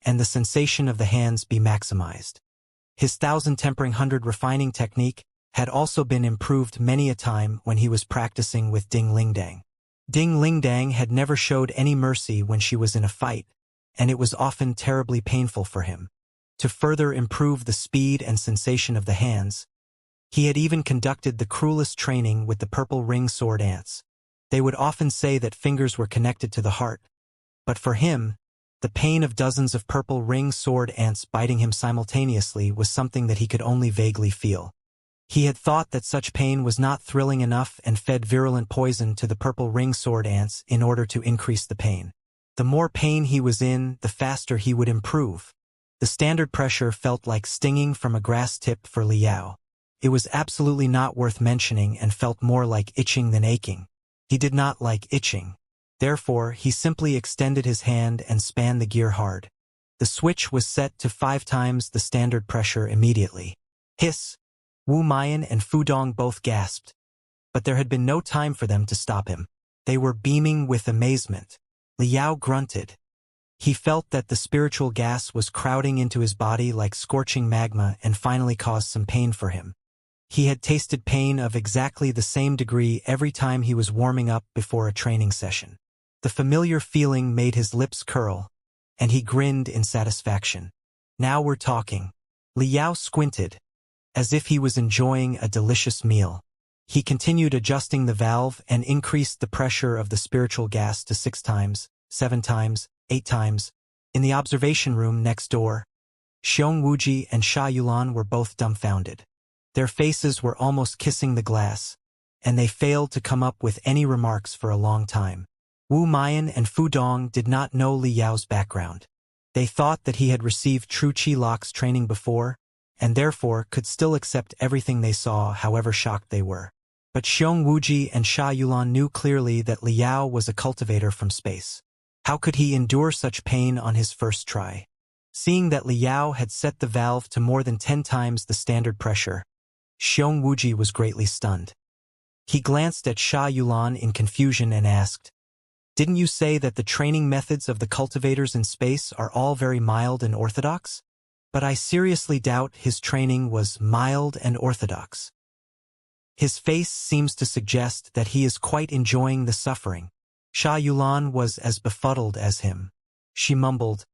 and the sensation of the hands be maximized. His 1,000 tempering 100 refining technique had also been improved many a time when he was practicing with Ding Lingdang. Ding Lingdang had never showed any mercy when she was in a fight, and it was often terribly painful for him. To further improve the speed and sensation of the hands, he had even conducted the cruelest training with the purple ring sword ants. They would often say that fingers were connected to the heart, but for him, the pain of dozens of purple ring sword ants biting him simultaneously was something that he could only vaguely feel. He had thought that such pain was not thrilling enough and fed virulent poison to the purple ring sword ants in order to increase the pain. The more pain he was in, the faster he would improve. The standard pressure felt like stinging from a grass tip for Liao. It was absolutely not worth mentioning and felt more like itching than aching. He did not like itching. Therefore, he simply extended his hand and span the gear hard. The switch was set to 5 times the standard pressure immediately. Hiss! Wu Mayan and Fu Dong both gasped. But there had been no time for them to stop him. They were beaming with amazement. Liao grunted. He felt that the spiritual gas was crowding into his body like scorching magma and finally caused some pain for him. He had tasted pain of exactly the same degree every time he was warming up before a training session. The familiar feeling made his lips curl, and he grinned in satisfaction. Now we're talking. Liao squinted, as if he was enjoying a delicious meal. He continued adjusting the valve and increased the pressure of the spiritual gas to 6 times, 7 times, 8 times. In the observation room next door, Xiong Wuji and Sha Yulan were both dumbfounded. Their faces were almost kissing the glass, and they failed to come up with any remarks for a long time. Wu Mayan and Fu Dong did not know Li Yao's background. They thought that he had received true Qi Lock's training before, and therefore could still accept everything they saw however shocked they were. But Xiong Wuji and Sha Yulan knew clearly that Li Yao was a cultivator from space. How could he endure such pain on his first try? Seeing that Li Yao had set the valve to more than 10 times the standard pressure, Xiong Wuji was greatly stunned. He glanced at Sha Yulan in confusion and asked, "Didn't you say that the training methods of the cultivators in space are all very mild and orthodox?" But I seriously doubt his training was mild and orthodox. His face seems to suggest that he is quite enjoying the suffering. Sha Yulan was as befuddled as him. She mumbled,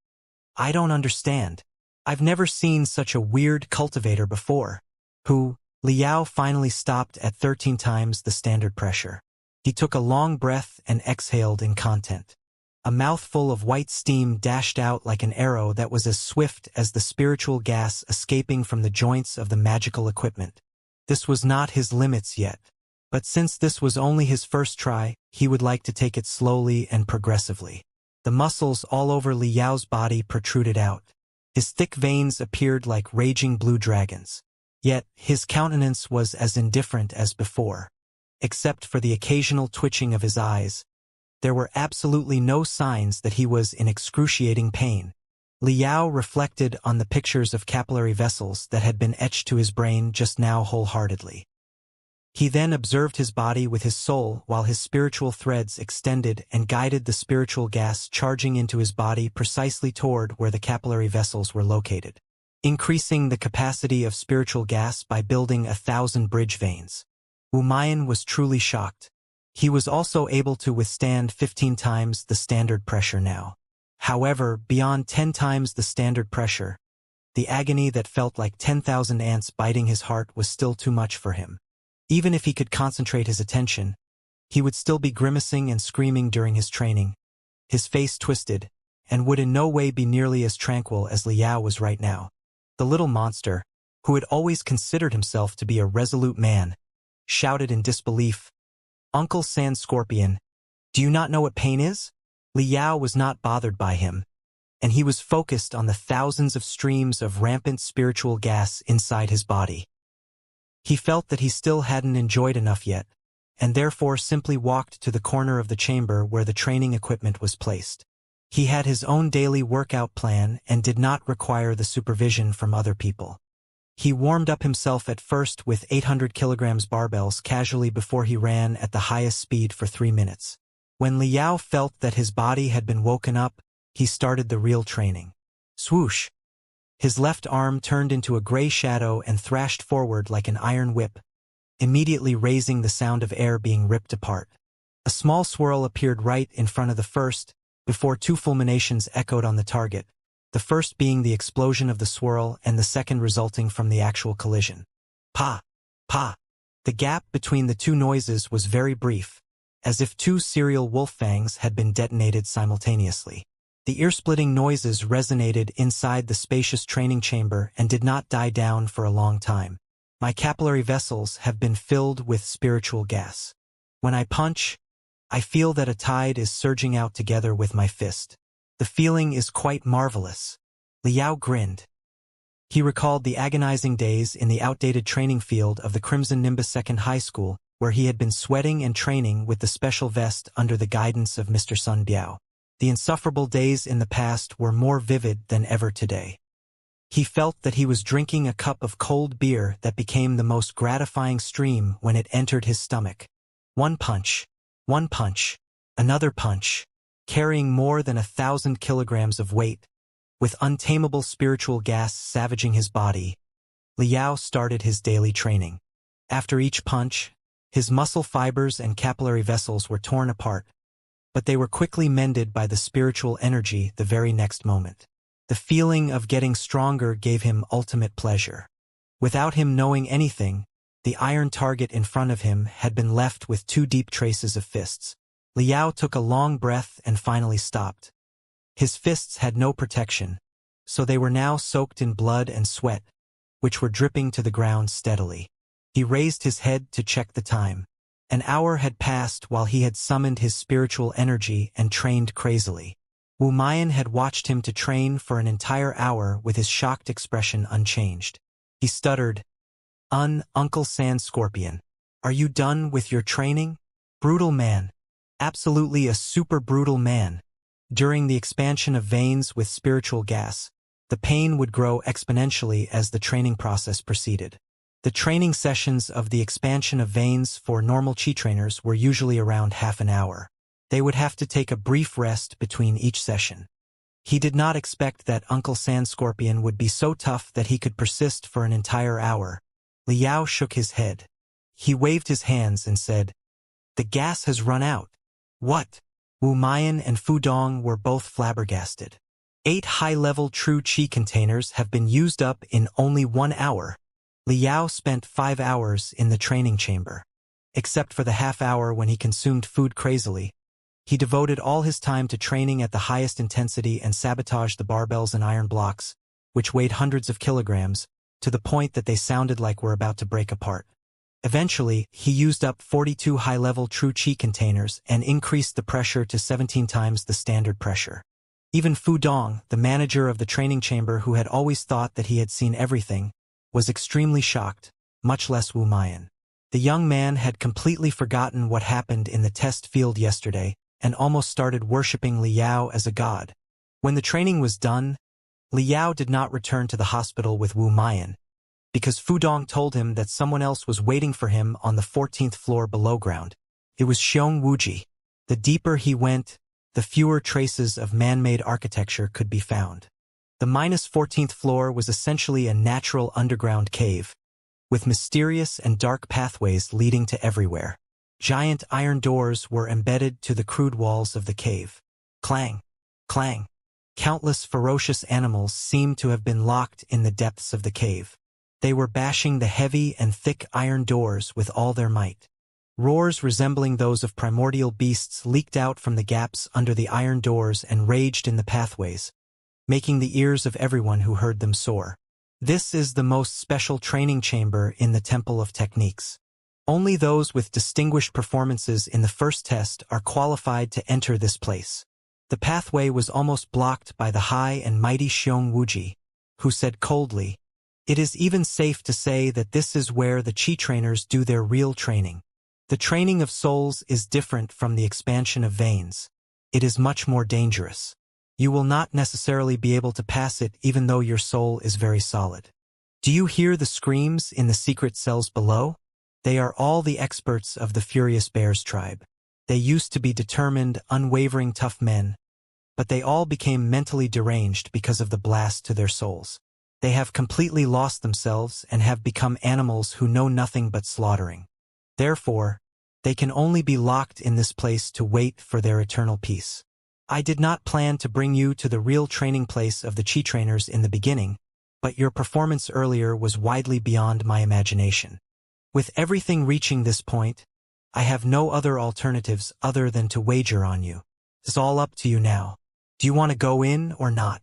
"I don't understand. I've never seen such a weird cultivator before." Who? Liao finally stopped at 13 times the standard pressure. He took a long breath and exhaled in content. A mouthful of white steam dashed out like an arrow that was as swift as the spiritual gas escaping from the joints of the magical equipment. This was not his limits yet. But since this was only his first try, he would like to take it slowly and progressively. The muscles all over Li Yao's body protruded out. His thick veins appeared like raging blue dragons. Yet, his countenance was as indifferent as before. Except for the occasional twitching of his eyes, there were absolutely no signs that he was in excruciating pain. Li Yao reflected on the pictures of capillary vessels that had been etched to his brain just now wholeheartedly. He then observed his body with his soul while his spiritual threads extended and guided the spiritual gas charging into his body precisely toward where the capillary vessels were located, increasing the capacity of spiritual gas by building 1,000 bridge veins. Wu Mayan was truly shocked. He was also able to withstand 15 times the standard pressure now. However, beyond 10 times the standard pressure, the agony that felt like 10,000 ants biting his heart was still too much for him. Even if he could concentrate his attention, he would still be grimacing and screaming during his training. His face twisted, and would in no way be nearly as tranquil as Liao was right now. The little monster, who had always considered himself to be a resolute man, shouted in disbelief, "Uncle Sand Scorpion, do you not know what pain is?" Liao was not bothered by him, and he was focused on the thousands of streams of rampant spiritual gas inside his body. He felt that he still hadn't enjoyed enough yet, and therefore simply walked to the corner of the chamber where the training equipment was placed. He had his own daily workout plan and did not require the supervision from other people. He warmed up himself at first with 800 kilograms barbells casually before he ran at the highest speed for 3 minutes. When Liao felt that his body had been woken up, he started the real training. Swoosh! His left arm turned into a gray shadow and thrashed forward like an iron whip, immediately raising the sound of air being ripped apart. A small swirl appeared right in front of the first, before 2 fulminations echoed on the target, the first being the explosion of the swirl and the second resulting from the actual collision. Pa! Pa! The gap between the 2 noises was very brief, as if 2 serial wolf fangs had been detonated simultaneously. The ear-splitting noises resonated inside the spacious training chamber and did not die down for a long time. My capillary vessels have been filled with spiritual gas. When I punch, I feel that a tide is surging out together with my fist. The feeling is quite marvelous. Liao grinned. He recalled the agonizing days in the outdated training field of the Crimson Nimbus Second High School, where he had been sweating and training with the special vest under the guidance of Mr. Sun Biao. The insufferable days in the past were more vivid than ever today. He felt that he was drinking a cup of cold beer that became the most gratifying stream when it entered his stomach. One punch, another punch, carrying more than 1,000 kilograms of weight, with untamable spiritual gas savaging his body, Liao started his daily training. After each punch, his muscle fibers and capillary vessels were torn apart, but they were quickly mended by the spiritual energy the very next moment. The feeling of getting stronger gave him ultimate pleasure. Without him knowing anything, the iron target in front of him had been left with 2 deep traces of fists. Liao took a long breath and finally stopped. His fists had no protection, so they were now soaked in blood and sweat, which were dripping to the ground steadily. He raised his head to check the time. An hour had passed while he had summoned his spiritual energy and trained crazily. Wu Mian had watched him to train for an entire hour with his shocked expression unchanged. He stuttered, Uncle Sand Scorpion, are you done with your training? Brutal man. Absolutely a super brutal man. During the expansion of veins with spiritual gas, the pain would grow exponentially as the training process proceeded. The training sessions of the expansion of veins for normal Qi trainers were usually around half an hour. They would have to take a brief rest between each session. He did not expect that Uncle Sand Scorpion would be so tough that he could persist for an entire hour. Liao shook his head. He waved his hands and said, The gas has run out. What? Wu Mian and Fu Dong were both flabbergasted. 8 high-level true Qi containers have been used up in only 1 hour. Liao spent 5 hours in the training chamber. Except for the half hour when he consumed food crazily, he devoted all his time to training at the highest intensity and sabotaged the barbells and iron blocks, which weighed hundreds of kilograms, to the point that they sounded like were about to break apart. Eventually, he used up 42 high-level true Qi containers and increased the pressure to 17 times the standard pressure. Even Fu Dong, the manager of the training chamber who had always thought that he had seen everything, was extremely shocked, much less Wu Mian. The young man had completely forgotten what happened in the test field yesterday and almost started worshipping Liao as a god. When the training was done, Liao did not return to the hospital with Wu Mian, because Fu Dong told him that someone else was waiting for him on the 14th floor below ground. It was Xiong Wuji. The deeper he went, the fewer traces of man-made architecture could be found. The -14th floor was essentially a natural underground cave, with mysterious and dark pathways leading to everywhere. Giant iron doors were embedded to the crude walls of the cave. Clang, clang. Countless ferocious animals seemed to have been locked in the depths of the cave. They were bashing the heavy and thick iron doors with all their might. Roars resembling those of primordial beasts leaked out from the gaps under the iron doors and raged in the pathways, making the ears of everyone who heard them soar. This is the most special training chamber in the Temple of Techniques. Only those with distinguished performances in the first test are qualified to enter this place. The pathway was almost blocked by the high and mighty Xiong Wuji, who said coldly, It is even safe to say that this is where the Qi trainers do their real training. The training of souls is different from the expansion of veins. It is much more dangerous. You will not necessarily be able to pass it even though your soul is very solid. Do you hear the screams in the secret cells below? They are all the experts of the Furious Bears tribe. They used to be determined, unwavering tough men, but they all became mentally deranged because of the blast to their souls. They have completely lost themselves and have become animals who know nothing but slaughtering. Therefore, they can only be locked in this place to wait for their eternal peace. I did not plan to bring you to the real training place of the Qi trainers in the beginning, but your performance earlier was widely beyond my imagination. With everything reaching this point, I have no other alternatives other than to wager on you. It's all up to you now. Do you want to go in or not?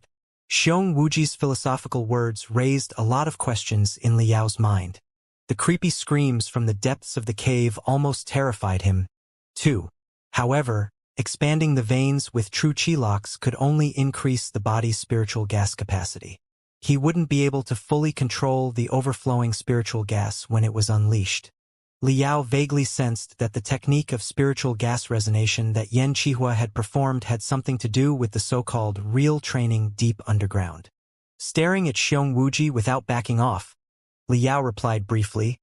Xiong Wuji's philosophical words raised a lot of questions in Liao's mind. The creepy screams from the depths of the cave almost terrified him, too. However, expanding the veins with true Qi locks could only increase the body's spiritual gas capacity. He wouldn't be able to fully control the overflowing spiritual gas when it was unleashed. Liao vaguely sensed that the technique of spiritual gas resonation that Yan Qihua had performed had something to do with the so-called real training deep underground. Staring at Xiong Wuji without backing off, Liao replied briefly,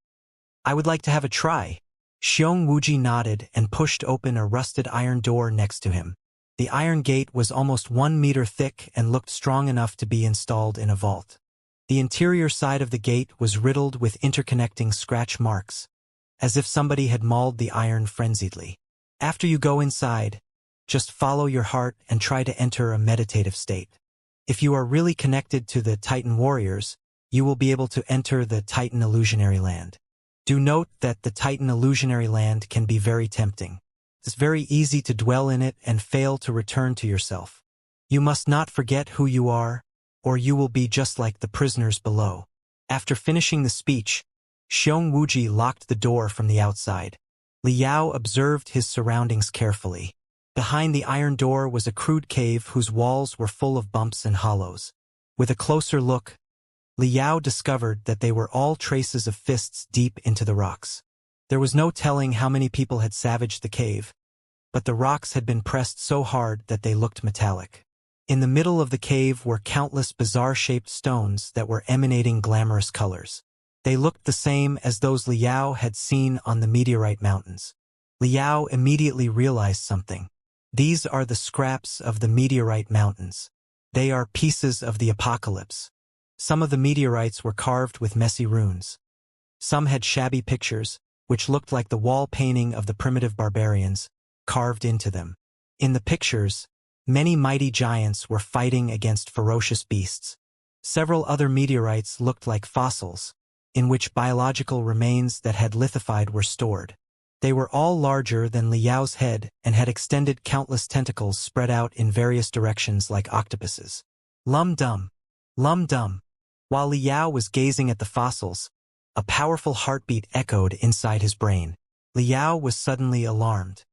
"I would like to have a try." Xiong Wuji nodded and pushed open a rusted iron door next to him. The iron gate was almost 1 meter thick and looked strong enough to be installed in a vault. The interior side of the gate was riddled with interconnecting scratch marks, as if somebody had mauled the iron frenziedly. After you go inside, just follow your heart and try to enter a meditative state. If you are really connected to the Titan warriors, you will be able to enter the Titan illusionary land. Do note that the Titan illusionary land can be very tempting. It's very easy to dwell in it and fail to return to yourself. You must not forget who you are, or you will be just like the prisoners below. After finishing the speech, Xiong Wuji locked the door from the outside. Liao observed his surroundings carefully. Behind the iron door was a crude cave whose walls were full of bumps and hollows. With a closer look, Liao discovered that they were all traces of fists deep into the rocks. There was no telling how many people had savaged the cave, but the rocks had been pressed so hard that they looked metallic. In the middle of the cave were countless bizarre-shaped stones that were emanating glamorous colors. They looked the same as those Liao had seen on the meteorite mountains. Liao immediately realized something. These are the scraps of the meteorite mountains. They are pieces of the apocalypse. Some of the meteorites were carved with messy runes. Some had shabby pictures, which looked like the wall painting of the primitive barbarians, carved into them. In the pictures, many mighty giants were fighting against ferocious beasts. Several other meteorites looked like fossils, in which biological remains that had lithified were stored. They were all larger than Liao's head and had extended countless tentacles spread out in various directions like octopuses. Lum-dum, lum-dum. While Liao was gazing at the fossils, a powerful heartbeat echoed inside his brain. Liao was suddenly alarmed.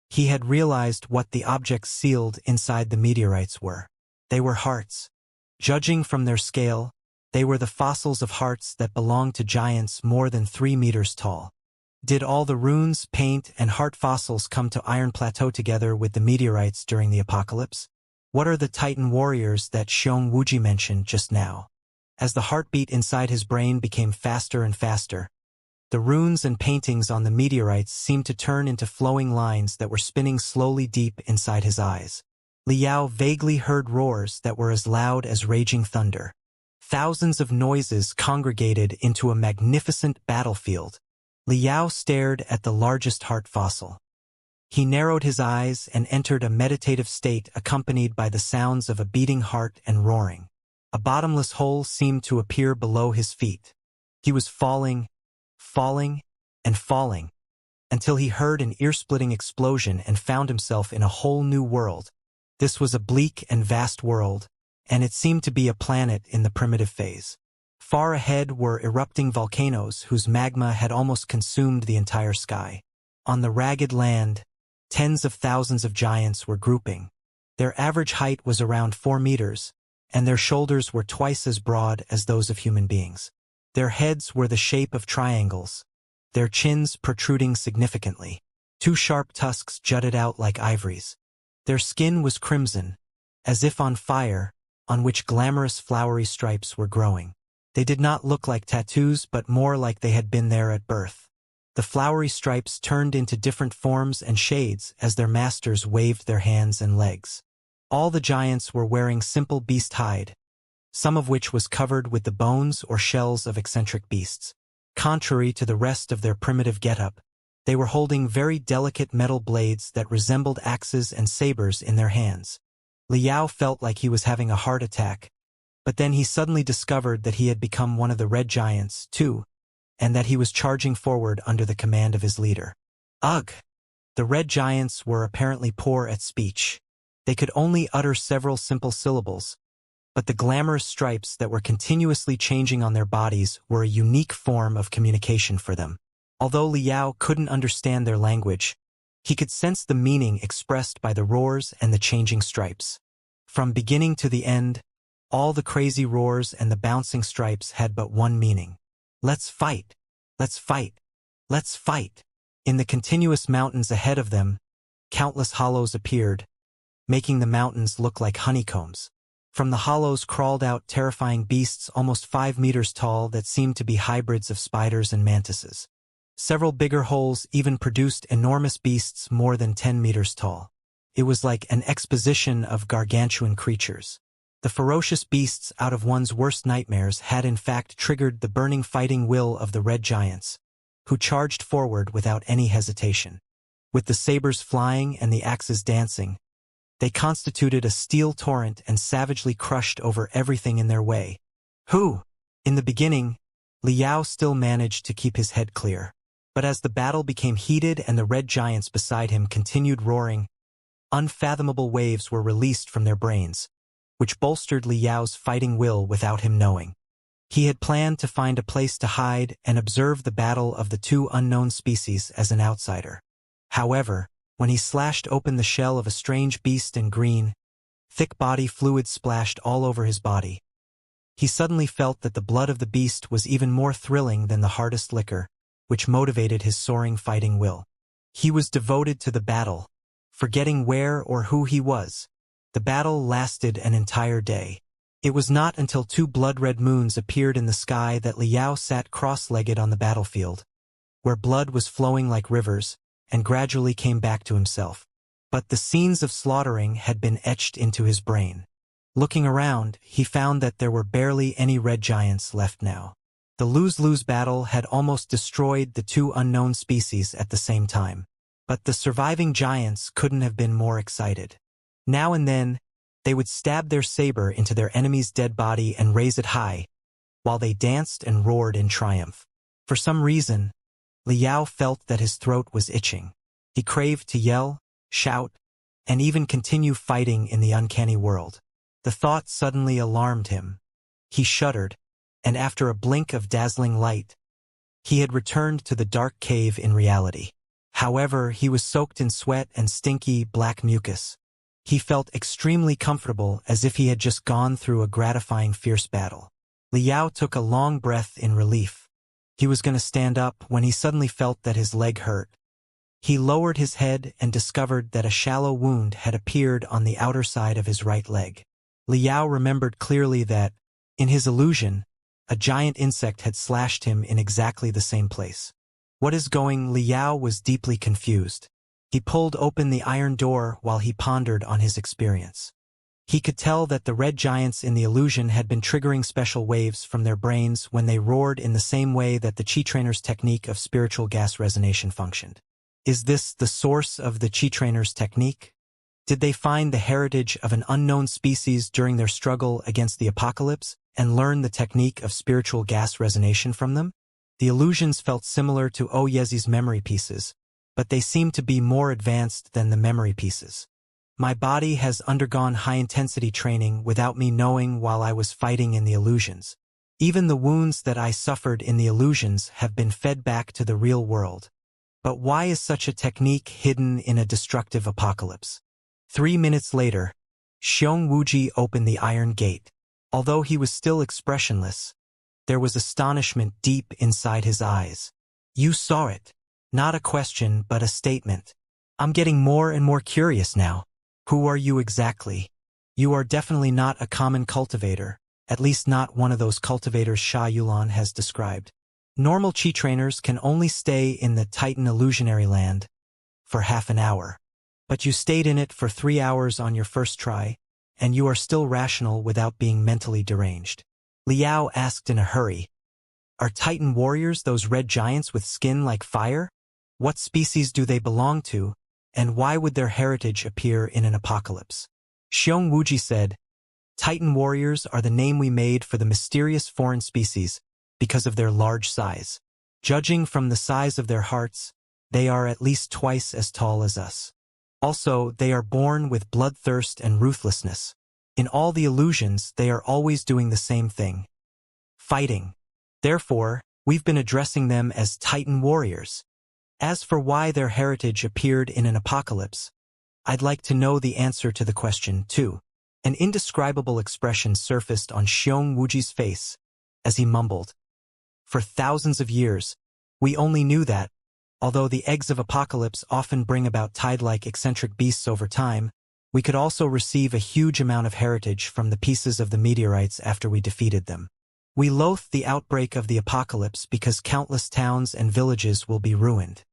He had realized what the objects sealed inside the meteorites were. They were hearts. Judging from their scale, they were the fossils of hearts that belonged to giants more than 3 meters tall. Did all the runes, paint, and heart fossils come to Iron Plateau together with the meteorites during the apocalypse? What are the Titan warriors that Xiong Wuji mentioned just now? As the heartbeat inside his brain became faster and faster, the runes and paintings on the meteorites seemed to turn into flowing lines that were spinning slowly deep inside his eyes. Liao vaguely heard roars that were as loud as raging thunder. Thousands of noises congregated into a magnificent battlefield. Liao stared at the largest heart fossil. He narrowed his eyes and entered a meditative state accompanied by the sounds of a beating heart and roaring. A bottomless hole seemed to appear below his feet. He was falling, and falling, until he heard an ear-splitting explosion and found himself in a whole new world. This was a bleak and vast world, and it seemed to be a planet in the primitive phase. Far ahead were erupting volcanoes whose magma had almost consumed the entire sky. On the ragged land, tens of thousands of giants were grouping. Their average height was around 4 meters, and their shoulders were twice as broad as those of human beings. Their heads were the shape of triangles, their chins protruding significantly. 2 sharp tusks jutted out like ivories. Their skin was crimson, as if on fire, on which glamorous flowery stripes were growing. They did not look like tattoos but more like they had been there at birth. The flowery stripes turned into different forms and shades as their masters waved their hands and legs. All the giants were wearing simple beast hide, some of which was covered with the bones or shells of eccentric beasts. Contrary to the rest of their primitive getup, they were holding very delicate metal blades that resembled axes and sabers in their hands. Liao felt like he was having a heart attack, but then he suddenly discovered that he had become one of the red giants, too, and that he was charging forward under the command of his leader. Ugh! The red giants were apparently poor at speech. They could only utter several simple syllables, but the glamorous stripes that were continuously changing on their bodies were a unique form of communication for them. Although Liao couldn't understand their language, he could sense the meaning expressed by the roars and the changing stripes. From beginning to the end, all the crazy roars and the bouncing stripes had but one meaning. Let's fight! Let's fight! Let's fight! In the continuous mountains ahead of them, countless hollows appeared, making the mountains look like honeycombs. From the hollows crawled out terrifying beasts almost 5 meters tall that seemed to be hybrids of spiders and mantises. Several bigger holes even produced enormous beasts more than 10 meters tall. It was like an exposition of gargantuan creatures. The ferocious beasts out of one's worst nightmares had in fact triggered the burning fighting will of the red giants, who charged forward without any hesitation. With the sabers flying and the axes dancing, they constituted a steel torrent and savagely crushed over everything in their way. In the beginning, Liao still managed to keep his head clear. But as the battle became heated and the red giants beside him continued roaring, unfathomable waves were released from their brains, which bolstered Liao's fighting will without him knowing. He had planned to find a place to hide and observe the battle of the two unknown species as an outsider. However, when he slashed open the shell of a strange beast in green, thick body fluid splashed all over his body. He suddenly felt that the blood of the beast was even more thrilling than the hardest liquor, which motivated his soaring fighting will. He was devoted to the battle, forgetting where or who he was. The battle lasted an entire day. It was not until 2 blood-red moons appeared in the sky that Liao sat cross-legged on the battlefield, where blood was flowing like rivers, and gradually came back to himself. But the scenes of slaughtering had been etched into his brain. Looking around, he found that there were barely any red giants left now. The lose-lose battle had almost destroyed the 2 unknown species at the same time. But the surviving giants couldn't have been more excited. Now and then, they would stab their saber into their enemy's dead body and raise it high, while they danced and roared in triumph. For some reason, Liao felt that his throat was itching. He craved to yell, shout, and even continue fighting in the uncanny world. The thought suddenly alarmed him. He shuddered, and after a blink of dazzling light, he had returned to the dark cave in reality. However, he was soaked in sweat and stinky black mucus. He felt extremely comfortable, as if he had just gone through a gratifying fierce battle. Liao took a long breath in relief. He was going to stand up when he suddenly felt that his leg hurt. He lowered his head and discovered that a shallow wound had appeared on the outer side of his right leg. Liao remembered clearly that, in his illusion, a giant insect had slashed him in exactly the same place. What is going? Liao was deeply confused. He pulled open the iron door while he pondered on his experience. He could tell that the red giants in the illusion had been triggering special waves from their brains when they roared in the same way that the Chi Trainer's technique of spiritual gas resonation functioned. Is this the source of the Chi Trainer's technique? Did they find the heritage of an unknown species during their struggle against the apocalypse and learn the technique of spiritual gas resonation from them? The illusions felt similar to Oyezi's memory pieces, but they seemed to be more advanced than the memory pieces. My body has undergone high-intensity training without me knowing while I was fighting in the illusions. Even the wounds that I suffered in the illusions have been fed back to the real world. But why is such a technique hidden in a destructive apocalypse? 3 minutes later, Wuxia opened the iron gate. Although he was still expressionless, there was astonishment deep inside his eyes. You saw it. Not a question, but a statement. I'm getting more and more curious now. Who are you exactly? You are definitely not a common cultivator, at least not one of those cultivators Sha Yulan has described. Normal Chi trainers can only stay in the Titan illusionary land for half an hour. But you stayed in it for 3 hours on your first try, and you are still rational without being mentally deranged. Liao asked in a hurry. Are Titan warriors those red giants with skin like fire? What species do they belong to, and why would their heritage appear in an apocalypse? Wuxia said, Titan warriors are the name we made for the mysterious foreign species because of their large size. Judging from the size of their hearts, they are at least twice as tall as us. Also, they are born with bloodthirst and ruthlessness. In all the illusions, they are always doing the same thing. Fighting. Therefore, we've been addressing them as Titan warriors. As for why their heritage appeared in an apocalypse, I'd like to know the answer to the question, too. An indescribable expression surfaced on Wuxia's face as he mumbled. For thousands of years, we only knew that, although the eggs of apocalypse often bring about tide-like eccentric beasts over time, We could also receive a huge amount of heritage from the pieces of the meteorites after we defeated them. We loathe the outbreak of the apocalypse because countless towns and villages will be ruined.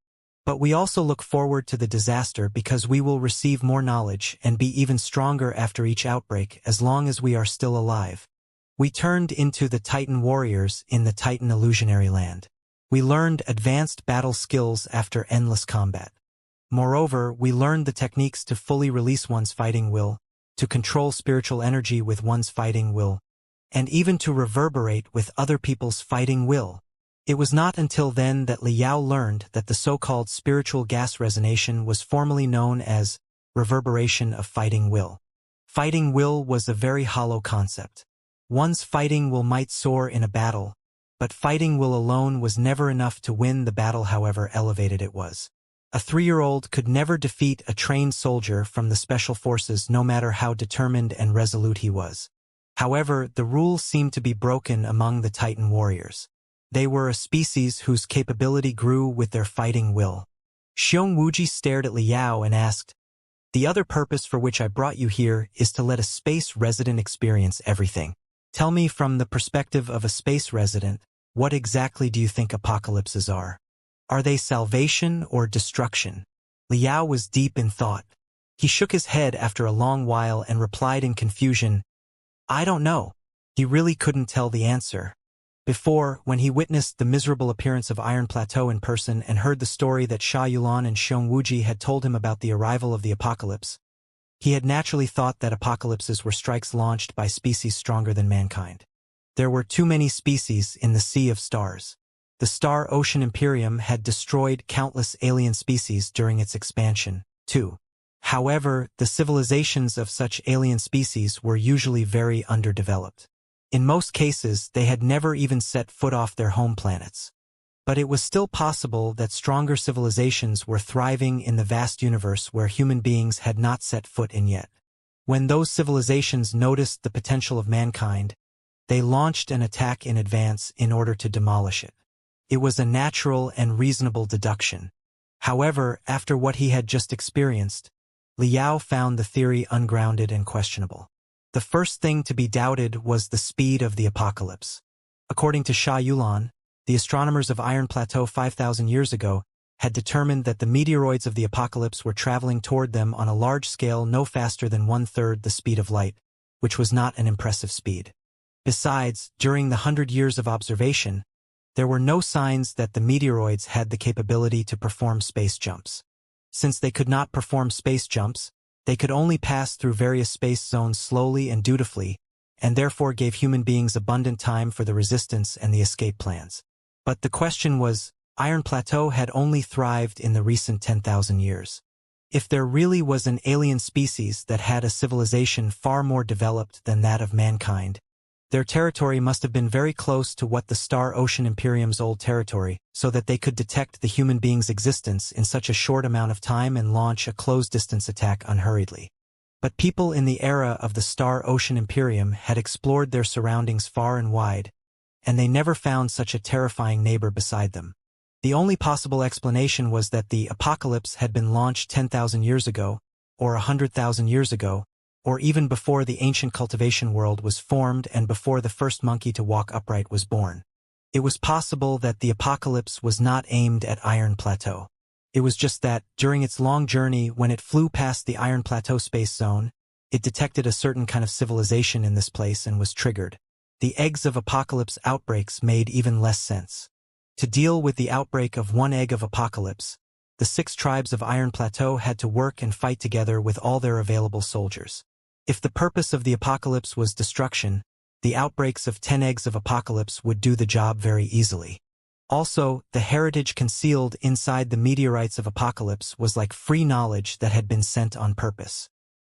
But we also look forward to the disaster because we will receive more knowledge and be even stronger after each outbreak as long as we are still alive. We turned into the Titan warriors in the Titan illusionary land. We learned advanced battle skills after endless combat. Moreover, we learned the techniques to fully release one's fighting will, to control spiritual energy with one's fighting will, and even to reverberate with other people's fighting will. It was not until then that Liao learned that the so-called spiritual gas resonation was formerly known as reverberation of fighting will. Fighting will was a very hollow concept. One's fighting will might soar in a battle, but fighting will alone was never enough to win the battle however elevated it was. A 3-year-old could never defeat a trained soldier from the special forces no matter how determined and resolute he was. However, the rules seemed to be broken among the Titan warriors. They were a species whose capability grew with their fighting will. Xianxia stared at Liao and asked, "The other purpose for which I brought you here is to let a space resident experience everything. Tell me from the perspective of a space resident, what exactly do you think apocalypses are? Are they salvation or destruction?" Liao was deep in thought. He shook his head after a long while and replied in confusion, "I don't know." He really couldn't tell the answer. Before, when he witnessed the miserable appearance of Iron Plateau in person and heard the story that Sha Yulan and Xianxia had told him about the arrival of the apocalypse, he had naturally thought that apocalypses were strikes launched by species stronger than mankind. There were too many species in the Sea of Stars. The Star Ocean Imperium had destroyed countless alien species during its expansion, too. However, the civilizations of such alien species were usually very underdeveloped. In most cases, they had never even set foot off their home planets. But it was still possible that stronger civilizations were thriving in the vast universe where human beings had not set foot in yet. When those civilizations noticed the potential of mankind, they launched an attack in advance in order to demolish it. It was a natural and reasonable deduction. However, after what he had just experienced, Liao found the theory ungrounded and questionable. The first thing to be doubted was the speed of the apocalypse. According to Sha Yulan, the astronomers of Iron Plateau 5,000 years ago had determined that the meteoroids of the apocalypse were traveling toward them on a large scale no faster than 1/3 the speed of light, which was not an impressive speed. Besides, during the 100 years of observation, there were no signs that the meteoroids had the capability to perform space jumps. Since they could not perform space jumps, they could only pass through various space zones slowly and dutifully, and therefore gave human beings abundant time for the resistance and the escape plans. But the question was, Iron Plateau had only thrived in the recent 10,000 years. If there really was an alien species that had a civilization far more developed than that of mankind, their territory must have been very close to what the Star Ocean Imperium's old territory, so that they could detect the human being's existence in such a short amount of time and launch a close-distance attack unhurriedly. But people in the era of the Star Ocean Imperium had explored their surroundings far and wide, and they never found such a terrifying neighbor beside them. The only possible explanation was that the apocalypse had been launched 10,000 years ago, or 100,000 years ago, or even before the ancient cultivation world was formed and before the first monkey to walk upright was born. It was possible that the apocalypse was not aimed at Iron Plateau. It was just that, during its long journey when it flew past the Iron Plateau space zone, it detected a certain kind of civilization in this place and was triggered. The eggs of apocalypse outbreaks made even less sense. To deal with the outbreak of one egg of apocalypse, the 6 tribes of Iron Plateau had to work and fight together with all their available soldiers. If the purpose of the apocalypse was destruction, the outbreaks of 10 eggs of apocalypse would do the job very easily. Also, the heritage concealed inside the meteorites of apocalypse was like free knowledge that had been sent on purpose.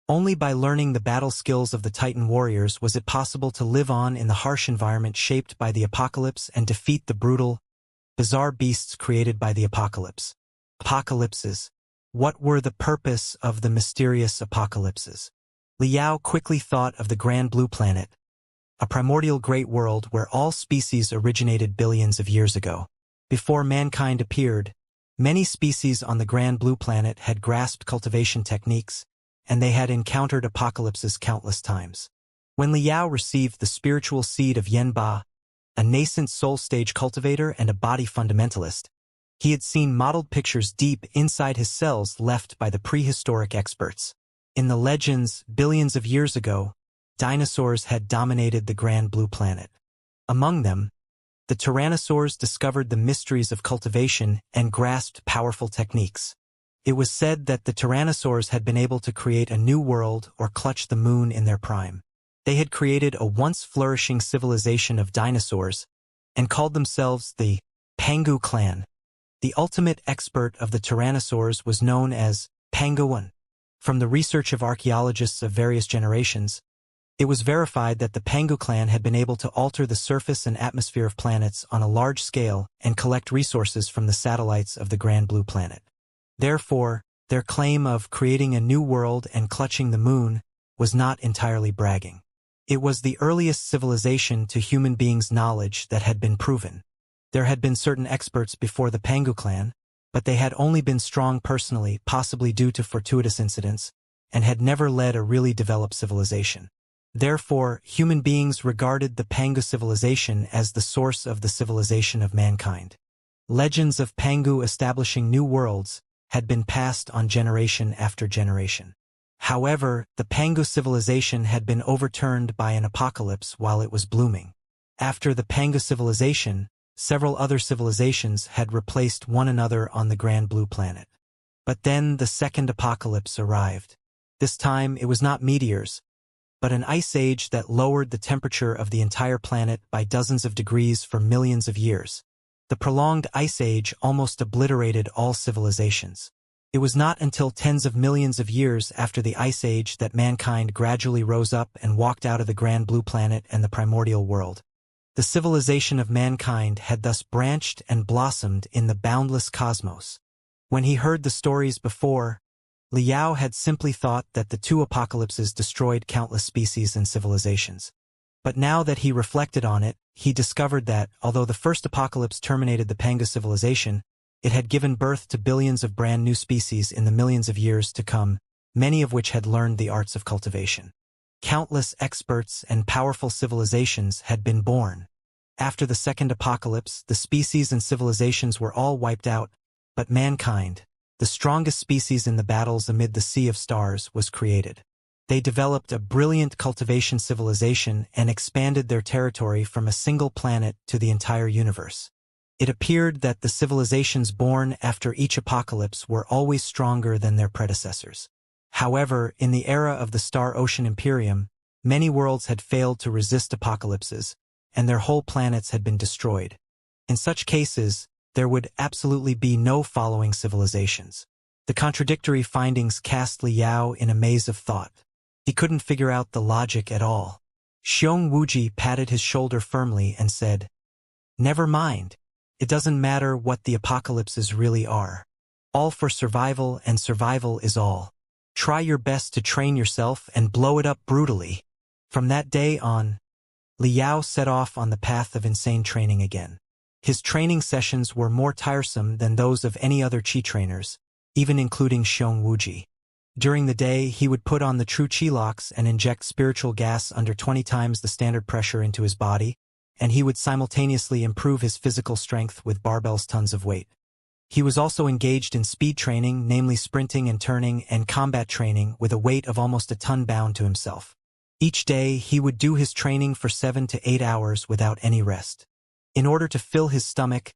Only by learning the battle skills of the Titan warriors was it possible to live on in the harsh environment shaped by the apocalypse and defeat the brutal, bizarre beasts created by the apocalypse. Apocalypses. What were the purpose of the mysterious apocalypses? Liao quickly thought of the Grand Blue Planet, a primordial great world where all species originated billions of years ago. Before mankind appeared, many species on the Grand Blue Planet had grasped cultivation techniques, and they had encountered apocalypses countless times. When Liao received the spiritual seed of Yanba, a nascent soul-stage cultivator and a body fundamentalist, he had seen modeled pictures deep inside his cells left by the prehistoric experts. In the legends, billions of years ago, dinosaurs had dominated the Grand Blue Planet. Among them, the tyrannosaurs discovered the mysteries of cultivation and grasped powerful techniques. It was said that the tyrannosaurs had been able to create a new world or clutch the moon in their prime. They had created a once flourishing civilization of dinosaurs and called themselves the Pangu clan. The ultimate expert of the tyrannosaurs was known as Panguan. From the research of archaeologists of various generations, it was verified that the Pangu clan had been able to alter the surface and atmosphere of planets on a large scale and collect resources from the satellites of the Grand Blue Planet. Therefore, their claim of creating a new world and clutching the moon was not entirely bragging. It was the earliest civilization to human beings' knowledge that had been proven. There had been certain experts before the Pangu clan, but they had only been strong personally, possibly due to fortuitous incidents, and had never led a really developed civilization. Therefore, human beings regarded the Pangu civilization as the source of the civilization of mankind. Legends of Pangu establishing new worlds had been passed on generation after generation. However, the Pangu civilization had been overturned by an apocalypse while it was blooming. After the Pangu civilization, several other civilizations had replaced one another on the Grand Blue Planet. But then the second apocalypse arrived. This time it was not meteors, but an ice age that lowered the temperature of the entire planet by dozens of degrees for millions of years. The prolonged ice age almost obliterated all civilizations. It was not until tens of millions of years after the Ice Age that mankind gradually rose up and walked out of the Grand Blue Planet and the primordial world. The civilization of mankind had thus branched and blossomed in the boundless cosmos. When he heard the stories before, Liao had simply thought that the two apocalypses destroyed countless species and civilizations. But now that he reflected on it, he discovered that, although the first apocalypse terminated the Pangu civilization, it had given birth to billions of brand new species in the millions of years to come, many of which had learned the arts of cultivation. Countless experts and powerful civilizations had been born. After the second apocalypse, the species and civilizations were all wiped out, but mankind, the strongest species in the battles amid the sea of stars, was created. They developed a brilliant cultivation civilization and expanded their territory from a single planet to the entire universe. It appeared that the civilizations born after each apocalypse were always stronger than their predecessors. However, in the era of the Star Ocean Imperium, many worlds had failed to resist apocalypses, and their whole planets had been destroyed. In such cases, there would absolutely be no following civilizations. The contradictory findings cast Liao in a maze of thought. He couldn't figure out the logic at all. Wuxia patted his shoulder firmly and said, "Never mind. It doesn't matter what the apocalypses really are. All for survival, and survival is all. Try your best to train yourself and blow it up brutally." From that day on, Liao set off on the path of insane training again. His training sessions were more tiresome than those of any other Qi trainers, even including Wuxia. During the day, he would put on the true Qi locks and inject spiritual gas under 20 times the standard pressure into his body, and he would simultaneously improve his physical strength with barbells tons of weight. He was also engaged in speed training, namely sprinting and turning, and combat training with a weight of almost a ton bound to himself. Each day, he would do his training for 7 to 8 hours without any rest. In order to fill his stomach,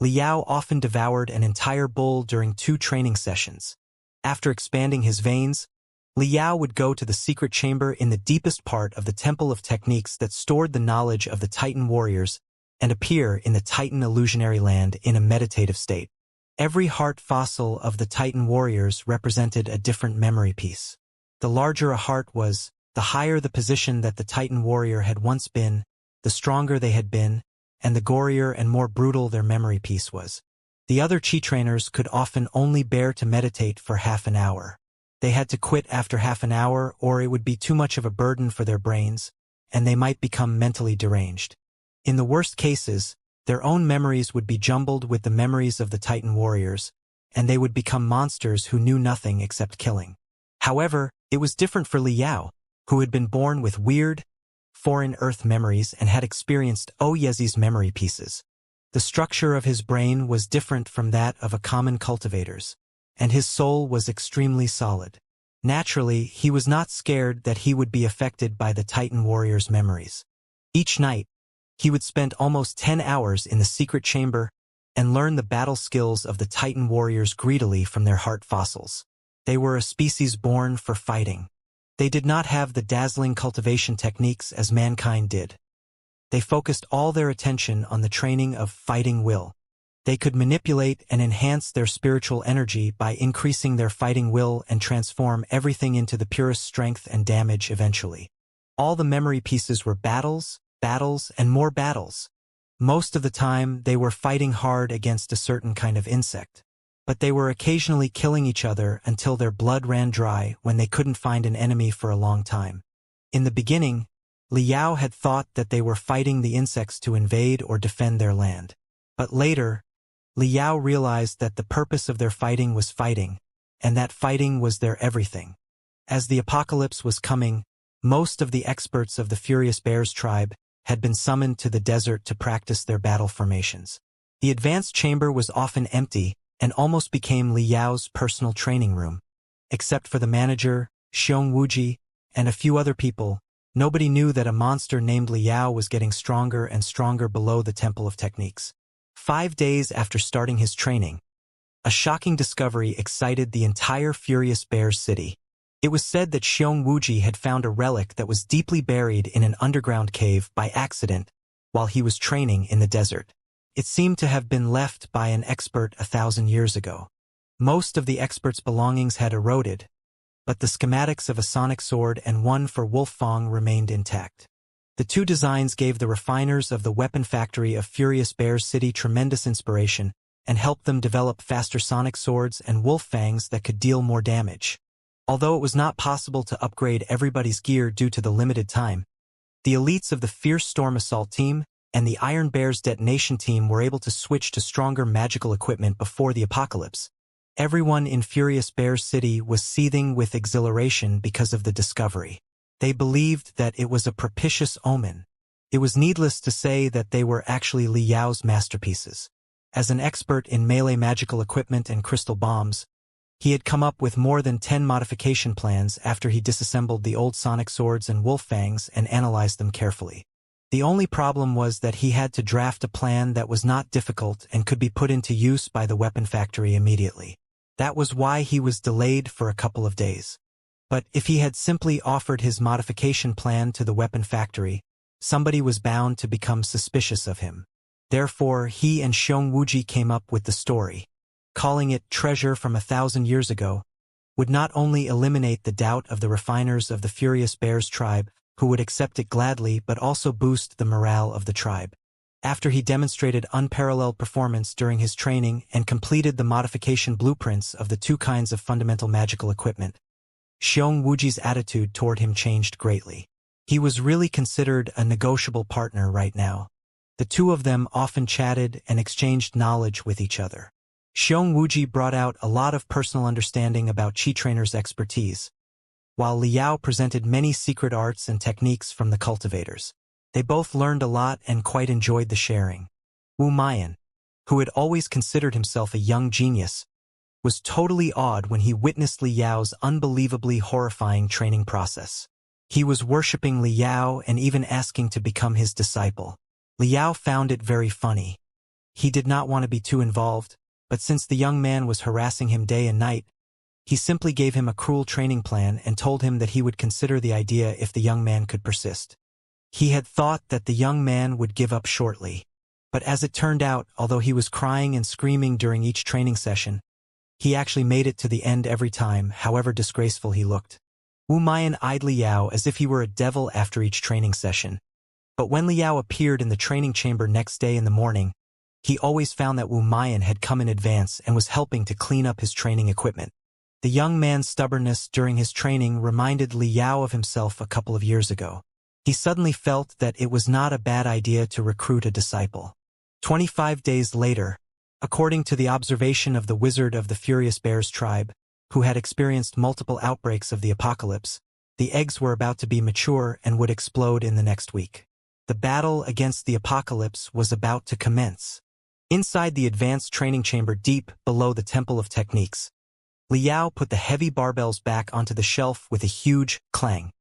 Liao often devoured an entire bull during 2 training sessions. After expanding his veins, Liao would go to the secret chamber in the deepest part of the Temple of Techniques that stored the knowledge of the Titan warriors and appear in the Titan illusionary land in a meditative state. Every heart fossil of the Titan warriors represented a different memory piece. The larger a heart was, the higher the position that the Titan warrior had once been, the stronger they had been, and the gorier and more brutal their memory piece was. The other Qi trainers could often only bear to meditate for half an hour. They had to quit after half an hour, or it would be too much of a burden for their brains, and they might become mentally deranged. In the worst cases, their own memories would be jumbled with the memories of the Titan warriors, and they would become monsters who knew nothing except killing. However, it was different for Li Yao, who had been born with weird, foreign Earth memories and had experienced Oyezi's memory pieces. The structure of his brain was different from that of a common cultivator's, and his soul was extremely solid. Naturally, he was not scared that he would be affected by the Titan warrior's memories. Each night, he would spend almost 10 hours in the secret chamber and learn the battle skills of the Titan warriors greedily from their heart fossils. They were a species born for fighting. They did not have the dazzling cultivation techniques as mankind did. They focused all their attention on the training of fighting will. They could manipulate and enhance their spiritual energy by increasing their fighting will and transform everything into the purest strength and damage eventually. All the memory pieces were battles, and more battles. Most of the time, they were fighting hard against a certain kind of insect. But they were occasionally killing each other until their blood ran dry when they couldn't find an enemy for a long time. In the beginning, Li Yao had thought that they were fighting the insects to invade or defend their land. But later, Li Yao realized that the purpose of their fighting was fighting, and that fighting was their everything. As the apocalypse was coming, most of the experts of the Furious Bears tribe had been summoned to the desert to practice their battle formations. The advanced chamber was often empty and almost became Li Yao's personal training room. Except for the manager, Xianxia, and a few other people, nobody knew that a monster named Li Yao was getting stronger and stronger below the Temple of Techniques. 5 days after starting his training, a shocking discovery excited the entire Furious Bears city. It was said that Xianxia had found a relic that was deeply buried in an underground cave by accident while he was training in the desert. It seemed to have been left by an expert 1,000 years ago. Most of the expert's belongings had eroded, but the schematics of a sonic sword and one for Wolfang remained intact. The two designs gave the refiners of the weapon factory of Furious Bears City tremendous inspiration and helped them develop faster sonic swords and wolf fangs that could deal more damage. Although it was not possible to upgrade everybody's gear due to the limited time, the elites of the Fierce Storm Assault team and the Iron Bears Detonation team were able to switch to stronger magical equipment before the apocalypse. Everyone in Furious Bears City was seething with exhilaration because of the discovery. They believed that it was a propitious omen. It was needless to say that they were actually Li Yao's masterpieces. As an expert in melee magical equipment and crystal bombs, he had come up with more than 10 modification plans after he disassembled the old sonic swords and wolf fangs and analyzed them carefully. The only problem was that he had to draft a plan that was not difficult and could be put into use by the weapon factory immediately. That was why he was delayed for a couple of days. But if he had simply offered his modification plan to the weapon factory, somebody was bound to become suspicious of him. Therefore, he and Xianxia came up with the story. Calling it Treasure from 1,000 years ago would not only eliminate the doubt of the refiners of the Furious Bears tribe, who would accept it gladly, but also boost the morale of the tribe. After he demonstrated unparalleled performance during his training and completed the modification blueprints of the two kinds of fundamental magical equipment, Xianxia's attitude toward him changed greatly. He was really considered a negotiable partner right now. The two of them often chatted and exchanged knowledge with each other. Xianxia brought out a lot of personal understanding about Chi Trainer's expertise, while Li Yao presented many secret arts and techniques from the cultivators. They both learned a lot and quite enjoyed the sharing. Wu Mayan, who had always considered himself a young genius, was totally awed when he witnessed Li Yao's unbelievably horrifying training process. He was worshipping Li Yao and even asking to become his disciple. Li Yao found it very funny. He did not want to be too involved, but since the young man was harassing him day and night, he simply gave him a cruel training plan and told him that he would consider the idea if the young man could persist. He had thought that the young man would give up shortly, but as it turned out, although he was crying and screaming during each training session, he actually made it to the end every time, however disgraceful he looked. Wu Mayan eyed Li Yao as if he were a devil after each training session. But when Li Yao appeared in the training chamber next day in the morning, he always found that Wu Mayan had come in advance and was helping to clean up his training equipment. The young man's stubbornness during his training reminded Li Yao of himself a couple of years ago. He suddenly felt that it was not a bad idea to recruit a disciple. 25 days later, according to the observation of the wizard of the Furious Bears tribe, who had experienced multiple outbreaks of the apocalypse. The eggs were about to be mature and would explode in the next week. The battle against the apocalypse was about to commence. Inside the advanced training chamber deep below the Temple of Techniques, Liao put the heavy barbells back onto the shelf with a huge clang.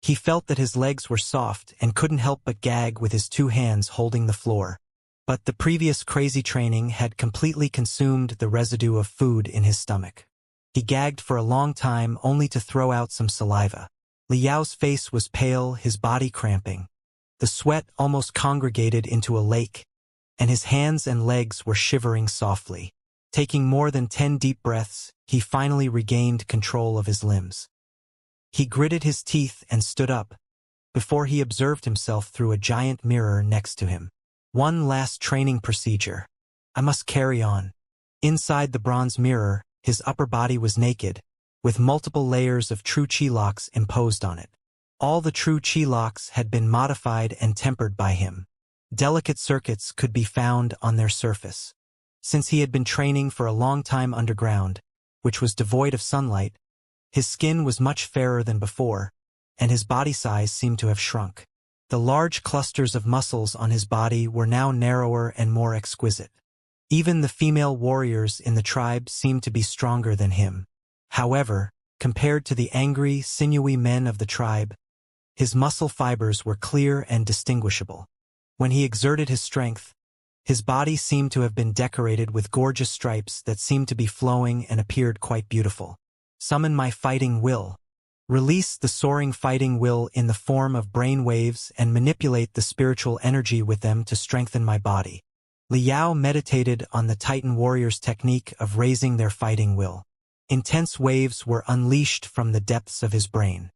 He felt that his legs were soft and couldn't help but gag with his two hands holding the floor. But the previous crazy training had completely consumed the residue of food in his stomach. He gagged for a long time only to throw out some saliva. Liao's face was pale, his body cramping. The sweat almost congregated into a lake, and his hands and legs were shivering softly. Taking more than 10 deep breaths, he finally regained control of his limbs. He gritted his teeth and stood up, before he observed himself through a giant mirror next to him. One last training procedure. I must carry on. Inside the bronze mirror, his upper body was naked, with multiple layers of true chi locks imposed on it. All the true chi locks had been modified and tempered by him. Delicate circuits could be found on their surface. Since he had been training for a long time underground, which was devoid of sunlight, his skin was much fairer than before, and his body size seemed to have shrunk. The large clusters of muscles on his body were now narrower and more exquisite. Even the female warriors in the tribe seemed to be stronger than him. However, compared to the angry, sinewy men of the tribe, his muscle fibers were clear and distinguishable. When he exerted his strength, his body seemed to have been decorated with gorgeous stripes that seemed to be flowing and appeared quite beautiful. Summon my fighting will. Release the soaring fighting will in the form of brain waves and manipulate the spiritual energy with them to strengthen my body. Liao meditated on the Titan warrior's technique of raising their fighting will. Intense waves were unleashed from the depths of his brain.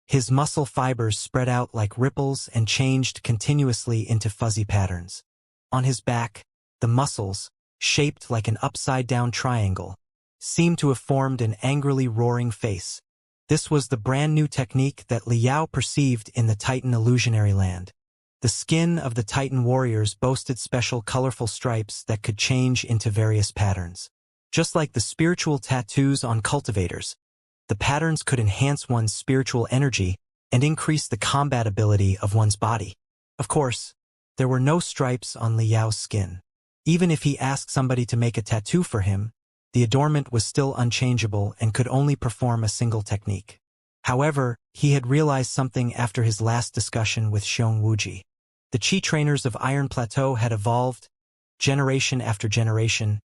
His muscle fibers spread out like ripples and changed continuously into fuzzy patterns. On his back, the muscles, shaped like an upside-down triangle, seemed to have formed an angrily roaring face. This was the brand new technique that Liao perceived in the Titan illusionary land. The skin of the Titan warriors boasted special colorful stripes that could change into various patterns. Just like the spiritual tattoos on cultivators, the patterns could enhance one's spiritual energy and increase the combat ability of one's body. Of course, there were no stripes on Liao's skin. Even if he asked somebody to make a tattoo for him, the adornment was still unchangeable and could only perform a single technique. However, he had realized something after his last discussion with Xianxia. The Qi trainers of Iron Plateau had evolved, generation after generation,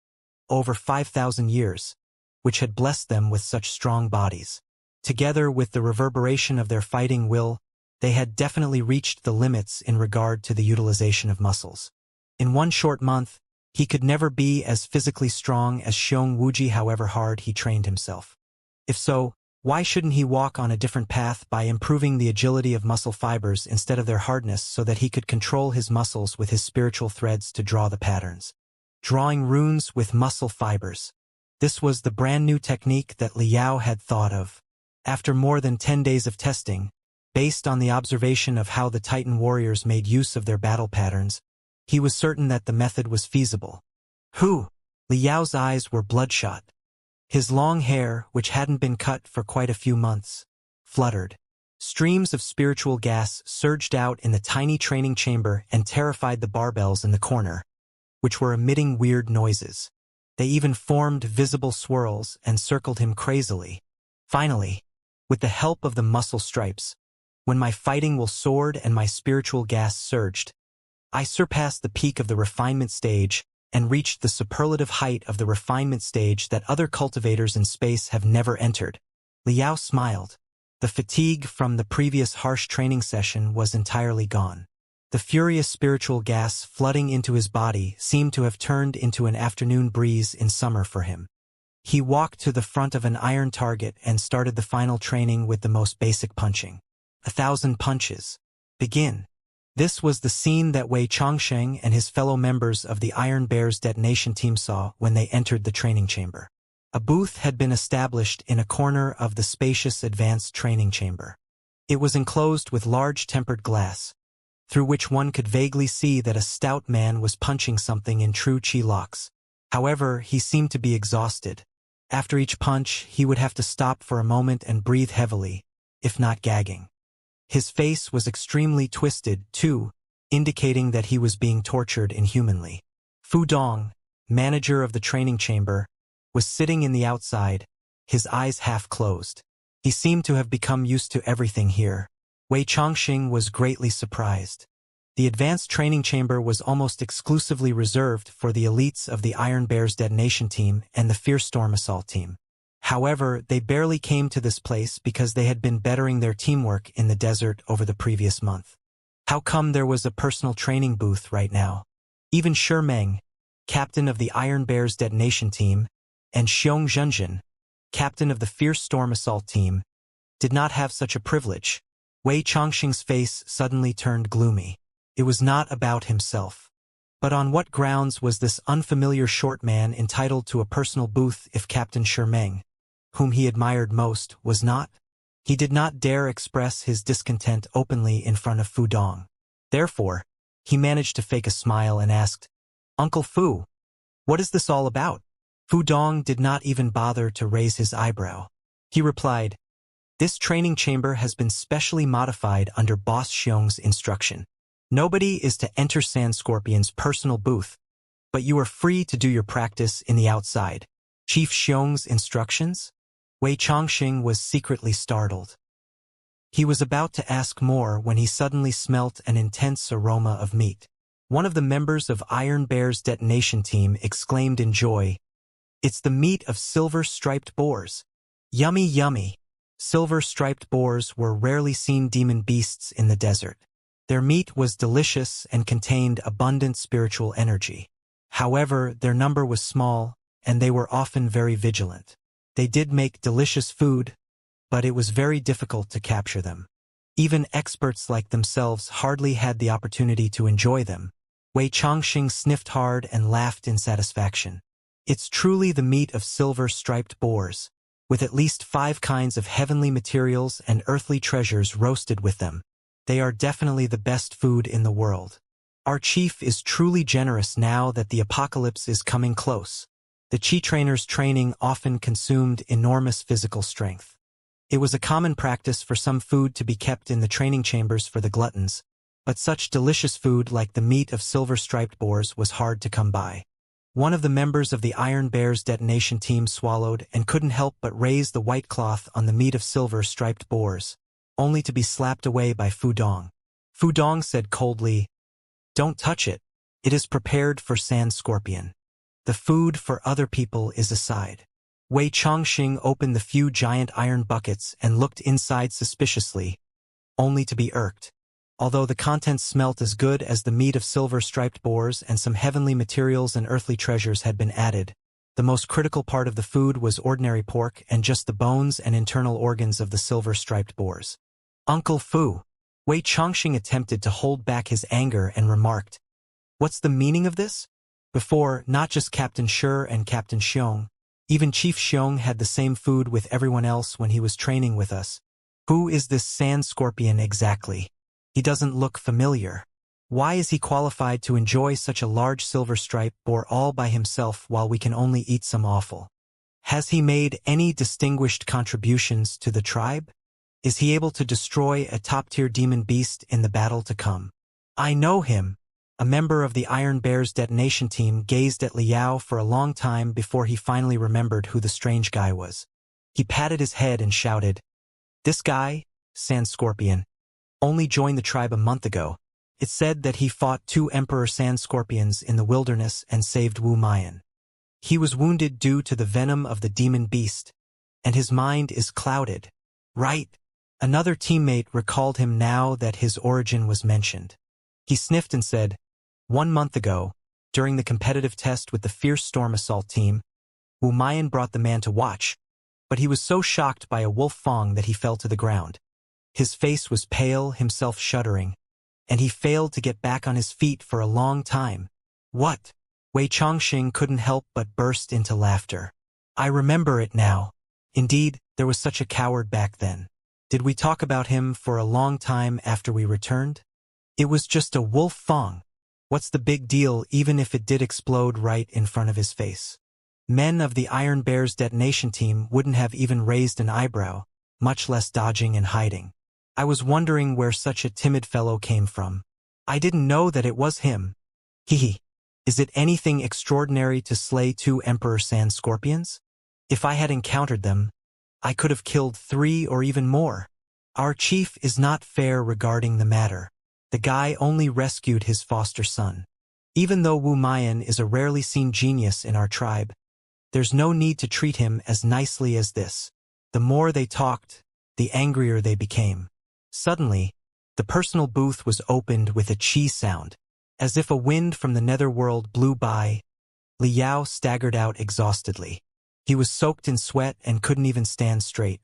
over 5,000 years, which had blessed them with such strong bodies. Together with the reverberation of their fighting will, they had definitely reached the limits in regard to the utilization of muscles. In one short month, he could never be as physically strong as Xianxia however hard he trained himself. If so, why shouldn't he walk on a different path by improving the agility of muscle fibers instead of their hardness so that he could control his muscles with his spiritual threads to draw the patterns? Drawing runes with muscle fibers. This was the brand new technique that Liao had thought of. After more than 10 days of testing, based on the observation of how the Titan warriors made use of their battle patterns, he was certain that the method was feasible. Liao's eyes were bloodshot. His long hair, which hadn't been cut for quite a few months, fluttered. Streams of spiritual gas surged out in the tiny training chamber and terrified the barbells in the corner, which were emitting weird noises. They even formed visible swirls and circled him crazily. Finally, with the help of the muscle stripes, when my fighting will soared and my spiritual gas surged, I surpassed the peak of the refinement stage and reached the superlative height of the refinement stage that other cultivators in space have never entered. Liao smiled. The fatigue from the previous harsh training session was entirely gone. The furious spiritual gas flooding into his body seemed to have turned into an afternoon breeze in summer for him. He walked to the front of an iron target and started the final training with the most basic punching. 1,000 punches. Begin. This was the scene that Wei Chongsheng and his fellow members of the Iron Bear's detonation team saw when they entered the training chamber. A booth had been established in a corner of the spacious advanced training chamber. It was enclosed with large tempered glass, through which one could vaguely see that a stout man was punching something in true chi locks. However, he seemed to be exhausted. After each punch, he would have to stop for a moment and breathe heavily, if not gagging. His face was extremely twisted, too, indicating that he was being tortured inhumanly. Fu Dong, manager of the training chamber, was sitting in the outside, his eyes half closed. He seemed to have become used to everything here. Wei Chongqing was greatly surprised. The advanced training chamber was almost exclusively reserved for the elites of the Iron Bear's detonation team and the Fierce Storm assault team. However, they barely came to this place because they had been bettering their teamwork in the desert over the previous month. How come there was a personal training booth right now? Even Shi Meng, captain of the Iron Bear's detonation team, and Xiong Zhenjin, captain of the Fierce Storm assault team, did not have such a privilege. Wei Chongqing's face suddenly turned gloomy. It was not about himself. But on what grounds was this unfamiliar short man entitled to a personal booth if Captain Shi Meng, whom he admired most, was not? He did not dare express his discontent openly in front of Fu Dong. Therefore, he managed to fake a smile and asked, "Uncle Fu, what is this all about?" Fu Dong did not even bother to raise his eyebrow. He replied, "This training chamber has been specially modified under Boss Xiong's instruction. Nobody is to enter Sand Scorpion's personal booth, but you are free to do your practice in the outside." Chief Xiong's instructions? Wei Chongqing was secretly startled. He was about to ask more when he suddenly smelt an intense aroma of meat. One of the members of Iron Bear's detonation team exclaimed in joy, "It's the meat of silver-striped boars. Yummy, yummy." Silver-striped boars were rarely seen demon beasts in the desert. Their meat was delicious and contained abundant spiritual energy. However, their number was small, and they were often very vigilant. They did make delicious food, but it was very difficult to capture them. Even experts like themselves hardly had the opportunity to enjoy them. Wei Chongqing sniffed hard and laughed in satisfaction. It's truly the meat of silver-striped boars, with at least 5 kinds of heavenly materials and earthly treasures roasted with them. They are definitely the best food in the world. Our chief is truly generous now that the apocalypse is coming close. The Qi trainer's training often consumed enormous physical strength. It was a common practice for some food to be kept in the training chambers for the gluttons, but such delicious food like the meat of silver-striped boars was hard to come by. One of the members of the Iron Bear's detonation team swallowed and couldn't help but raise the white cloth on the meat of silver-striped boars, only to be slapped away by Fu Dong. Fu Dong said coldly, "Don't touch it. It is prepared for Sand Scorpion. The food for other people is aside." Wei Chongqing opened the few giant iron buckets and looked inside suspiciously, only to be irked. Although the contents smelt as good as the meat of silver-striped boars and some heavenly materials and earthly treasures had been added, the most critical part of the food was ordinary pork and just the bones and internal organs of the silver-striped boars. "Uncle Fu." Wei Chongqing attempted to hold back his anger and remarked, "What's the meaning of this?" Before, not just Captain Shi and Captain Xiong, even Chief Xiong had the same food with everyone else when he was training with us. Who is this Sand Scorpion exactly? He doesn't look familiar. Why is he qualified to enjoy such a large silver-striped boar all by himself while we can only eat some offal? Has he made any distinguished contributions to the tribe? Is he able to destroy a top-tier demon beast in the battle to come? "I know him." A member of the Iron Bear's detonation team gazed at Liao for a long time before he finally remembered who the strange guy was. He patted his head and shouted, "This guy, Sand Scorpion, only joined the tribe a month ago. It's said that he fought 2 Emperor Sand Scorpions in the wilderness and saved Wu Mayan. He was wounded due to the venom of the demon beast, and his mind is clouded." "Right." Another teammate recalled him now that his origin was mentioned. He sniffed and said, "1 month ago, during the competitive test with the Fierce Storm assault team, Wu Mayan brought the man to watch, but he was so shocked by a wolf fang that he fell to the ground. His face was pale, himself shuddering, and he failed to get back on his feet for a long time." "What?" Wei Chongqing couldn't help but burst into laughter. "I remember it now. Indeed, there was such a coward back then. Did we talk about him for a long time after we returned? It was just a wolf fang. What's the big deal even if it did explode right in front of his face?" Men of the Iron Bear's detonation team wouldn't have even raised an eyebrow, much less dodging and hiding. I was wondering where such a timid fellow came from. I didn't know that it was him. Hehe. Is it anything extraordinary to slay 2 Emperor Sand Scorpions? If I had encountered them, I could have killed 3 or even more. Our chief is not fair regarding the matter. The guy only rescued his foster son. Even though Wu Mayan is a rarely seen genius in our tribe, there's no need to treat him as nicely as this. The more they talked, the angrier they became. Suddenly, the personal booth was opened with a chi sound. As if a wind from the netherworld blew by, Liao staggered out exhaustedly. He was soaked in sweat and couldn't even stand straight.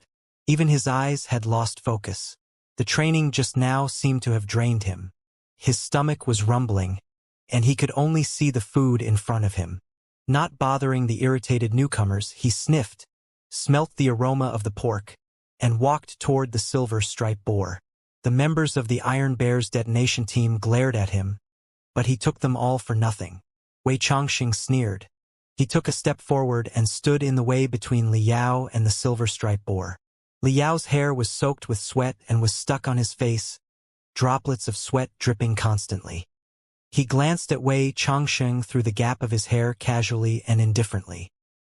Even his eyes had lost focus. The training just now seemed to have drained him. His stomach was rumbling, and he could only see the food in front of him. Not bothering the irritated newcomers, he sniffed, smelt the aroma of the pork, and walked toward the silver-striped boar. The members of the Iron Bear's detonation team glared at him, but he took them all for nothing. Wei Changxing sneered. He took a step forward and stood in the way between Liao and the silver-striped boar. Liao's hair was soaked with sweat and was stuck on his face, droplets of sweat dripping constantly. He glanced at Wei Changxing through the gap of his hair casually and indifferently.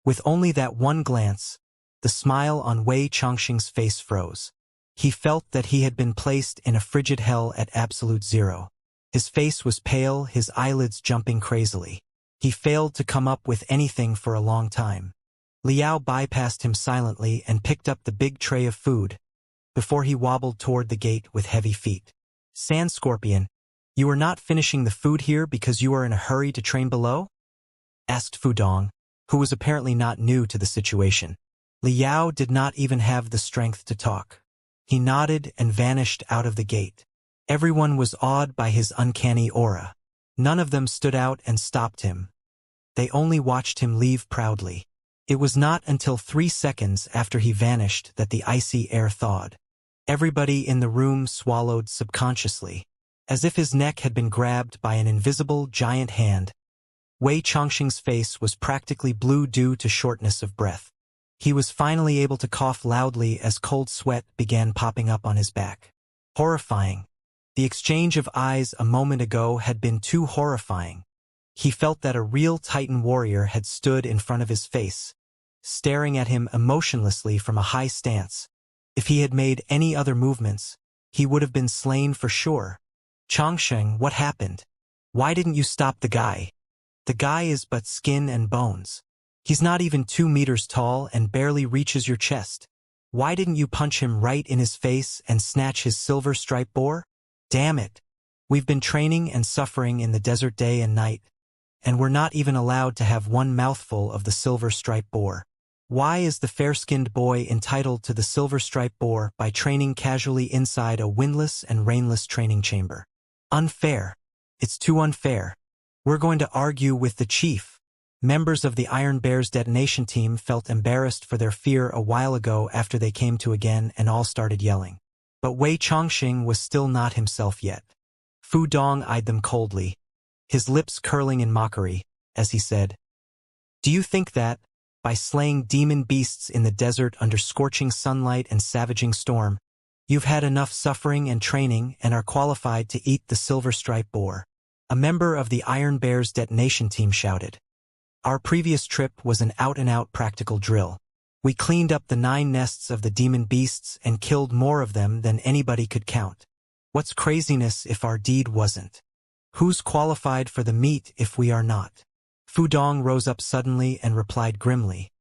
With only that one glance, the smile on Wei Changxing's face froze. He felt that he had been placed in a frigid hell at absolute zero. His face was pale, his eyelids jumping crazily. He failed to come up with anything for a long time. Liao bypassed him silently and picked up the big tray of food, before he wobbled toward the gate with heavy feet. Sand Scorpion, you are not finishing the food here because you are in a hurry to train below? Asked Fudong, who was apparently not new to the situation. Liao did not even have the strength to talk. He nodded and vanished out of the gate. Everyone was awed by his uncanny aura. None of them stood out and stopped him. They only watched him leave proudly. It was not until 3 seconds after he vanished that the icy air thawed. Everybody in the room swallowed subconsciously, as if his neck had been grabbed by an invisible giant hand. Wei Changxing's face was practically blue due to shortness of breath. He was finally able to cough loudly as cold sweat began popping up on his back. Horrifying. The exchange of eyes a moment ago had been too horrifying. He felt that a real Titan warrior had stood in front of his face, staring at him emotionlessly from a high stance. If he had made any other movements, he would have been slain for sure. Changxing, what happened? Why didn't you stop the guy? The guy is but skin and bones. He's not even 2 meters tall and barely reaches your chest. Why didn't you punch him right in his face and snatch his silver-striped boar? Damn it. We've been training and suffering in the desert day and night, and we're not even allowed to have one mouthful of the silver-striped boar. Why is the fair-skinned boy entitled to the silver-striped boar by training casually inside a windless and rainless training chamber? Unfair. It's too unfair. We're going to argue with the chief. Members of the Iron Bear's detonation team felt embarrassed for their fear a while ago after they came to again and all started yelling. But Wei Changxing was still not himself yet. Fu Dong eyed them coldly, his lips curling in mockery, as he said, "Do you think that, by slaying demon beasts in the desert under scorching sunlight and savaging storm, you've had enough suffering and training and are qualified to eat the silver-striped boar?" A member of the Iron Bear's detonation team shouted. "Our previous trip was an out-and-out practical drill. We cleaned up the 9 nests of the demon beasts and killed more of them than anybody could count. What's craziness if our deed wasn't? Who's qualified for the meat if we are not?" Fu Dong rose up suddenly and replied grimly,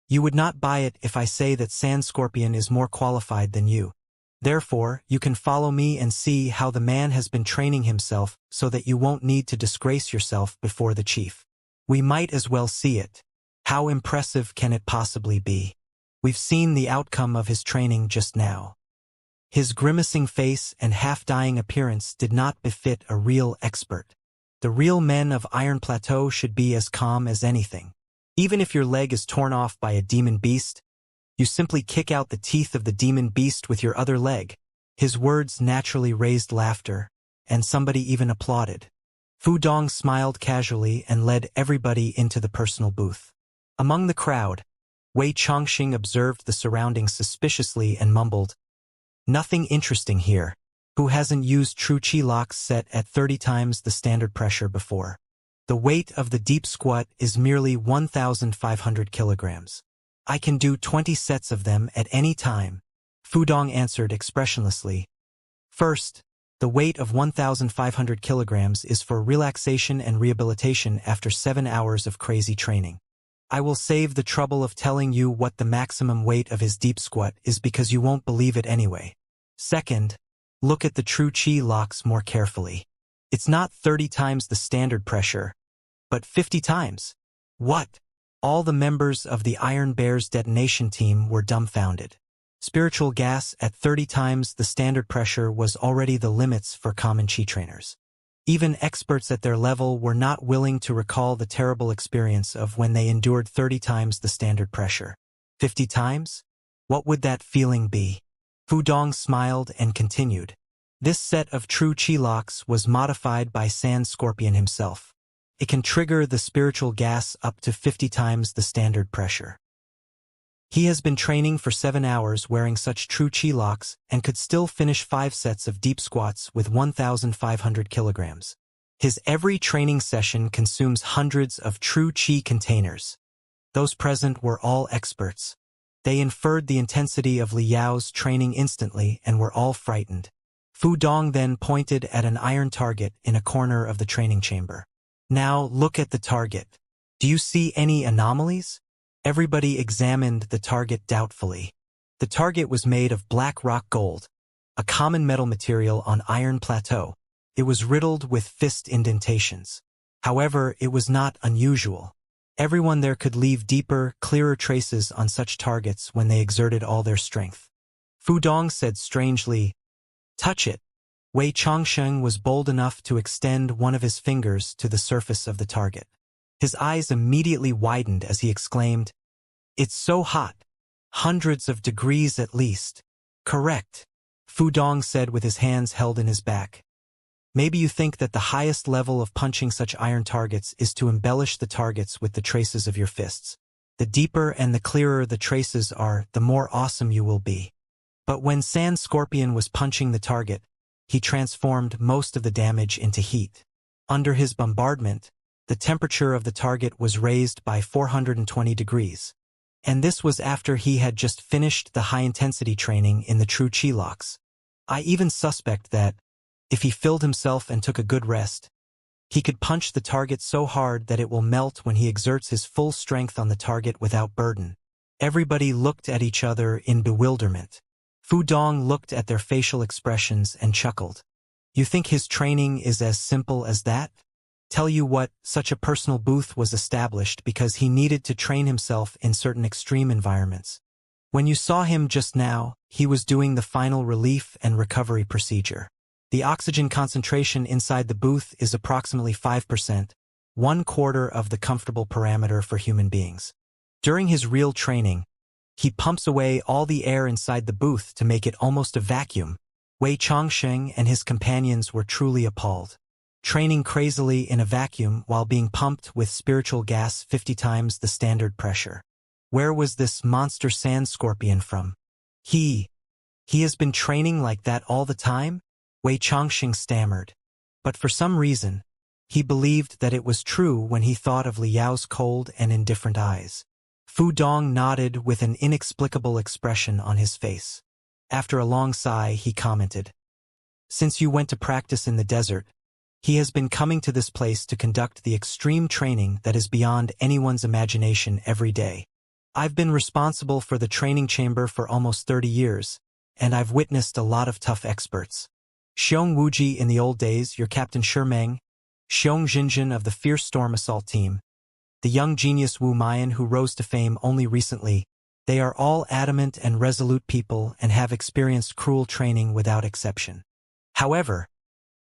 "You would not buy it if I say that Sand Scorpion is more qualified than you. Therefore, you can follow me and see how the man has been training himself so that you won't need to disgrace yourself before the chief. We might as well see it. How impressive can it possibly be? We've seen the outcome of his training just now." His grimacing face and half-dying appearance did not befit a real expert. The real men of Iron Plateau should be as calm as anything. Even if your leg is torn off by a demon beast, you simply kick out the teeth of the demon beast with your other leg. His words naturally raised laughter, and somebody even applauded. Fu Dong smiled casually and led everybody into the personal booth. Among the crowd, Wei Chongqing observed the surroundings suspiciously and mumbled, "Nothing interesting here. Who hasn't used true chi locks set at 30 times the standard pressure before? The weight of the deep squat is merely 1,500 kilograms. I can do 20 sets of them at any time." Fu Dong answered expressionlessly. "First, the weight of 1,500 kilograms is for relaxation and rehabilitation after 7 hours of crazy training. I will save the trouble of telling you what the maximum weight of his deep squat is because you won't believe it anyway. Second, look at the true chi locks more carefully. It's not 30 times the standard pressure, but 50 times. What?" All the members of the Iron Bear's detonation team were dumbfounded. Spiritual gas at 30 times the standard pressure was already the limits for common chi trainers. Even experts at their level were not willing to recall the terrible experience of when they endured 30 times the standard pressure. 50 times? What would that feeling be? Fu Dong smiled and continued. This set of true chi locks was modified by Sand Scorpion himself. It can trigger the spiritual gas up to 50 times the standard pressure. He has been training for 7 hours wearing such true chi locks and could still finish 5 sets of deep squats with 1,500 kilograms. His every training session consumes hundreds of true chi containers. Those present were all experts. They inferred the intensity of Li Yao's training instantly and were all frightened. Fu Dong then pointed at an iron target in a corner of the training chamber. "Now look at the target. Do you see any anomalies?" Everybody examined the target doubtfully. The target was made of black rock gold, a common metal material on iron plateau. It was riddled with fist indentations. However, it was not unusual. Everyone there could leave deeper, clearer traces on such targets when they exerted all their strength. Fu Dong said strangely, "Touch it." Wei Chongqing was bold enough to extend one of his fingers to the surface of the target. His eyes immediately widened as he exclaimed, "It's so hot. Hundreds of degrees at least." "Correct," Fu Dong said with his hands held in his back. "Maybe you think that the highest level of punching such iron targets is to embellish the targets with the traces of your fists. The deeper and the clearer the traces are, the more awesome you will be." But when Sand Scorpion was punching the target, he transformed most of the damage into heat. Under his bombardment, the temperature of the target was raised by 420 degrees. And this was after he had just finished the high-intensity training in the true chi locks. I even suspect that, if he filled himself and took a good rest, he could punch the target so hard that it will melt when he exerts his full strength on the target without burden. Everybody looked at each other in bewilderment. Fu Dong looked at their facial expressions and chuckled. "You think his training is as simple as that? Tell you what, such a personal booth was established because he needed to train himself in certain extreme environments. When you saw him just now, he was doing the final relief and recovery procedure. The oxygen concentration inside the booth is approximately 5%, 1/4 of the comfortable parameter for human beings. During his real training, he pumps away all the air inside the booth to make it almost a vacuum." Wei Chongqing and his companions were truly appalled. Training crazily in a vacuum while being pumped with spiritual gas 50 times the standard pressure. Where was this monster Sand Scorpion from? He has been training like that all the time? Wei Chongqing stammered. But for some reason, he believed that it was true when he thought of Li Yao's cold and indifferent eyes. Fu Dong nodded with an inexplicable expression on his face. After a long sigh, he commented, "Since you went to practice in the desert, he has been coming to this place to conduct the extreme training that is beyond anyone's imagination every day. I've been responsible for the training chamber for almost 30 years, and I've witnessed a lot of tough experts. Xiong Wuji in the old days, your Captain Shimeng, Xiong Jinjin of the Fierce Storm Assault Team, the young genius Wu Mayan who rose to fame only recently, they are all adamant and resolute people and have experienced cruel training without exception. However,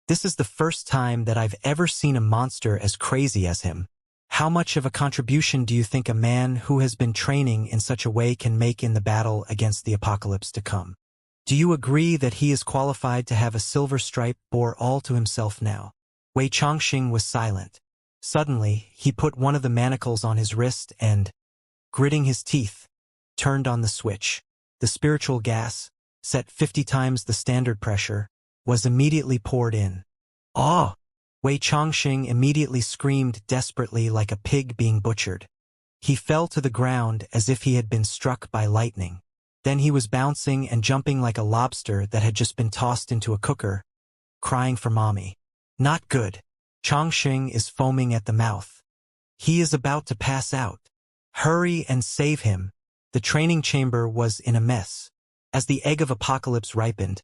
this is the first time that I've ever seen a monster as crazy as him. How much of a contribution do you think a man who has been training in such a way can make in the battle against the apocalypse to come? Do you agree that he is qualified to have a silver stripe bore all to himself now?" Wei Chongqing was silent. Suddenly, he put one of the manacles on his wrist and, gritting his teeth, turned on the switch. The spiritual gas, set 50 times the standard pressure, was immediately poured in. "Ah!" Wei Chongqing immediately screamed desperately like a pig being butchered. He fell to the ground as if he had been struck by lightning. Then he was bouncing and jumping like a lobster that had just been tossed into a cooker, crying for mommy. "Not good. Chongqing is foaming at the mouth. He is about to pass out. Hurry and save him." The training chamber was in a mess. As the egg of apocalypse ripened,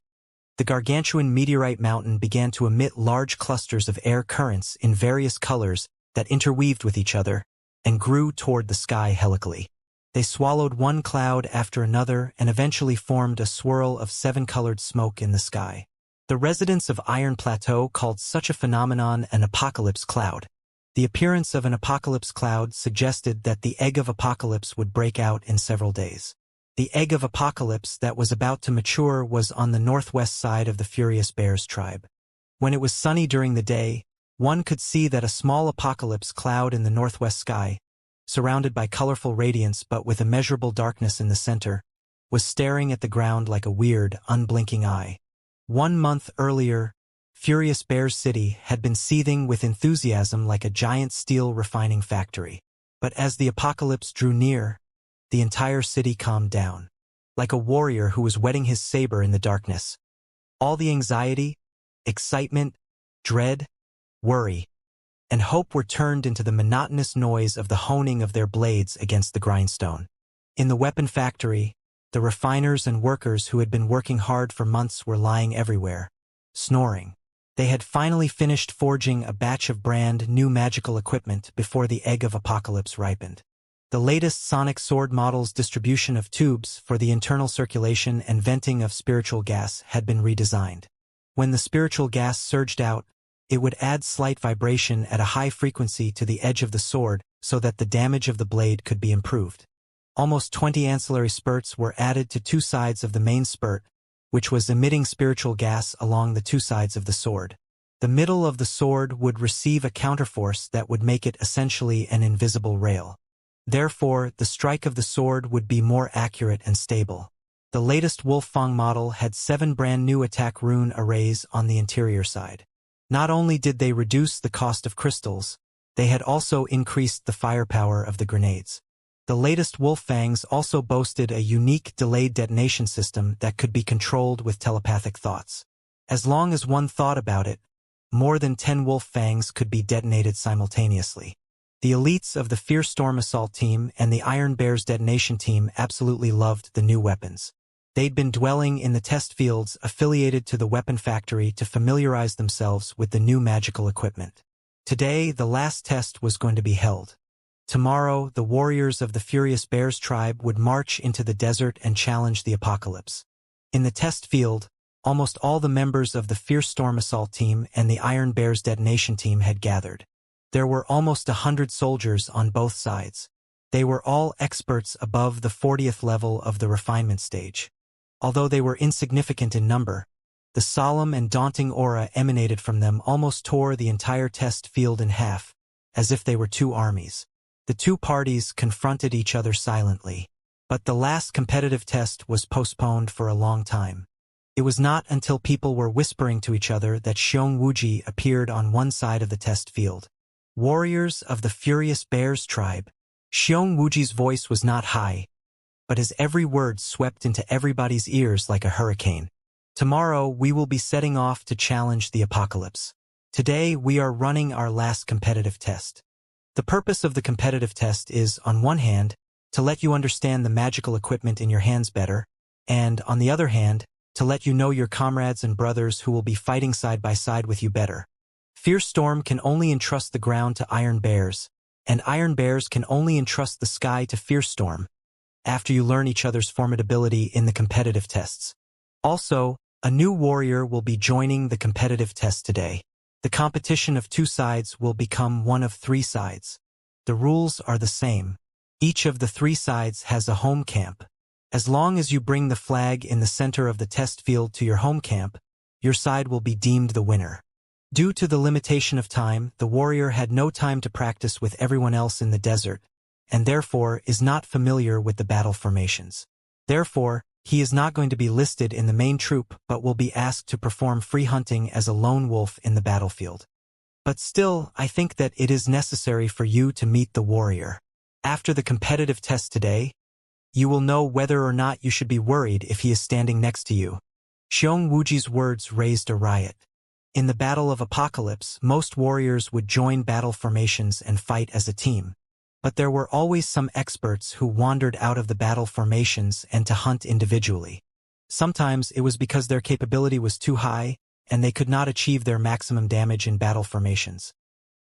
the gargantuan meteorite mountain began to emit large clusters of air currents in various colors that interweaved with each other and grew toward the sky helically. They swallowed one cloud after another and eventually formed a swirl of 7-colored smoke in the sky. The residents of Iron Plateau called such a phenomenon an apocalypse cloud. The appearance of an apocalypse cloud suggested that the egg of apocalypse would break out in several days. The egg of apocalypse that was about to mature was on the northwest side of the Furious Bears tribe. When it was sunny during the day, one could see that a small apocalypse cloud in the northwest sky, surrounded by colorful radiance but with immeasurable darkness in the center, was staring at the ground like a weird, unblinking eye. 1 month earlier, Furious Bears City had been seething with enthusiasm like a giant steel refining factory. But as the apocalypse drew near, the entire city calmed down, like a warrior who was whetting his saber in the darkness. All the anxiety, excitement, dread, worry, and hope were turned into the monotonous noise of the honing of their blades against the grindstone. In the weapon factory, the refiners and workers who had been working hard for months were lying everywhere, snoring. They had finally finished forging a batch of brand new magical equipment before the egg of apocalypse ripened. The latest sonic sword model's distribution of tubes for the internal circulation and venting of spiritual gas had been redesigned. When the spiritual gas surged out, it would add slight vibration at a high frequency to the edge of the sword so that the damage of the blade could be improved. Almost 20 ancillary spurts were added to 2 sides of the main spurt, which was emitting spiritual gas along the 2 sides of the sword. The middle of the sword would receive a counterforce that would make it essentially an invisible rail. Therefore, the strike of the sword would be more accurate and stable. The latest Wolffang model had 7 brand new attack rune arrays on the interior side. Not only did they reduce the cost of crystals, they had also increased the firepower of the grenades. The latest Wolffangs also boasted a unique delayed detonation system that could be controlled with telepathic thoughts. As long as one thought about it, more than 10 Wolffangs could be detonated simultaneously. The elites of the Fierce Storm Assault Team and the Iron Bears Detonation Team absolutely loved the new weapons. They'd been dwelling in the test fields affiliated to the weapon factory to familiarize themselves with the new magical equipment. Today, the last test was going to be held. Tomorrow, the warriors of the Furious Bears tribe would march into the desert and challenge the apocalypse. In the test field, almost all the members of the Fierce Storm Assault Team and the Iron Bears Detonation Team had gathered. There were almost 100 soldiers on both sides. They were all experts above the 40th level of the refinement stage. Although they were insignificant in number, the solemn and daunting aura emanated from them almost tore the entire test field in half, as if they were 2 armies. The 2 parties confronted each other silently, but the last competitive test was postponed for a long time. It was not until people were whispering to each other that Xiong Wuji appeared on one side of the test field. Warriors of the Furious Bears tribe. Xiong Wuji's voice was not high, but his every word swept into everybody's ears like a hurricane. Tomorrow we will be setting off to challenge the apocalypse. Today we are running our last competitive test. The purpose of the competitive test is, on one hand, to let you understand the magical equipment in your hands better, and, on the other hand, to let you know your comrades and brothers who will be fighting side by side with you better. Fierce Storm can only entrust the ground to Iron Bears, and Iron Bears can only entrust the sky to Fierce Storm, after you learn each other's formidability in the competitive tests. Also, a new warrior will be joining the competitive test today. The competition of 2 sides will become one of 3 sides. The rules are the same. Each of the 3 sides has a home camp. As long as you bring the flag in the center of the test field to your home camp, your side will be deemed the winner. Due to the limitation of time, the warrior had no time to practice with everyone else in the desert, and therefore is not familiar with the battle formations. Therefore, he is not going to be listed in the main troop but will be asked to perform free hunting as a lone wolf in the battlefield. But still, I think that it is necessary for you to meet the warrior. After the competitive test today, you will know whether or not you should be worried if he is standing next to you. Xiong Wuji's words raised a riot. In the Battle of Apocalypse, most warriors would join battle formations and fight as a team. But there were always some experts who wandered out of the battle formations and to hunt individually. Sometimes it was because their capability was too high and they could not achieve their maximum damage in battle formations.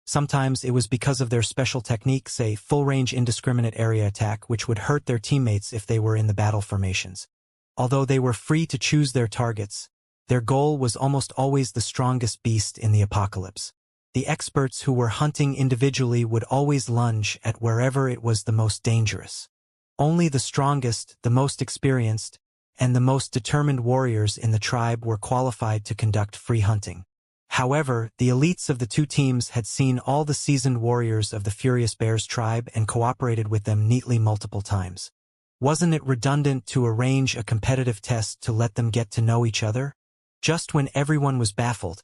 Sometimes it was because of their special technique, say full-range indiscriminate area attack, which would hurt their teammates if they were in the battle formations. Although they were free to choose their targets, their goal was almost always the strongest beast in the apocalypse. The experts who were hunting individually would always lunge at wherever it was the most dangerous. Only the strongest, the most experienced, and the most determined warriors in the tribe were qualified to conduct free hunting. However, the elites of the two teams had seen all the seasoned warriors of the Furious Bears tribe and cooperated with them neatly multiple times. Wasn't it redundant to arrange a competitive test to let them get to know each other? Just when everyone was baffled,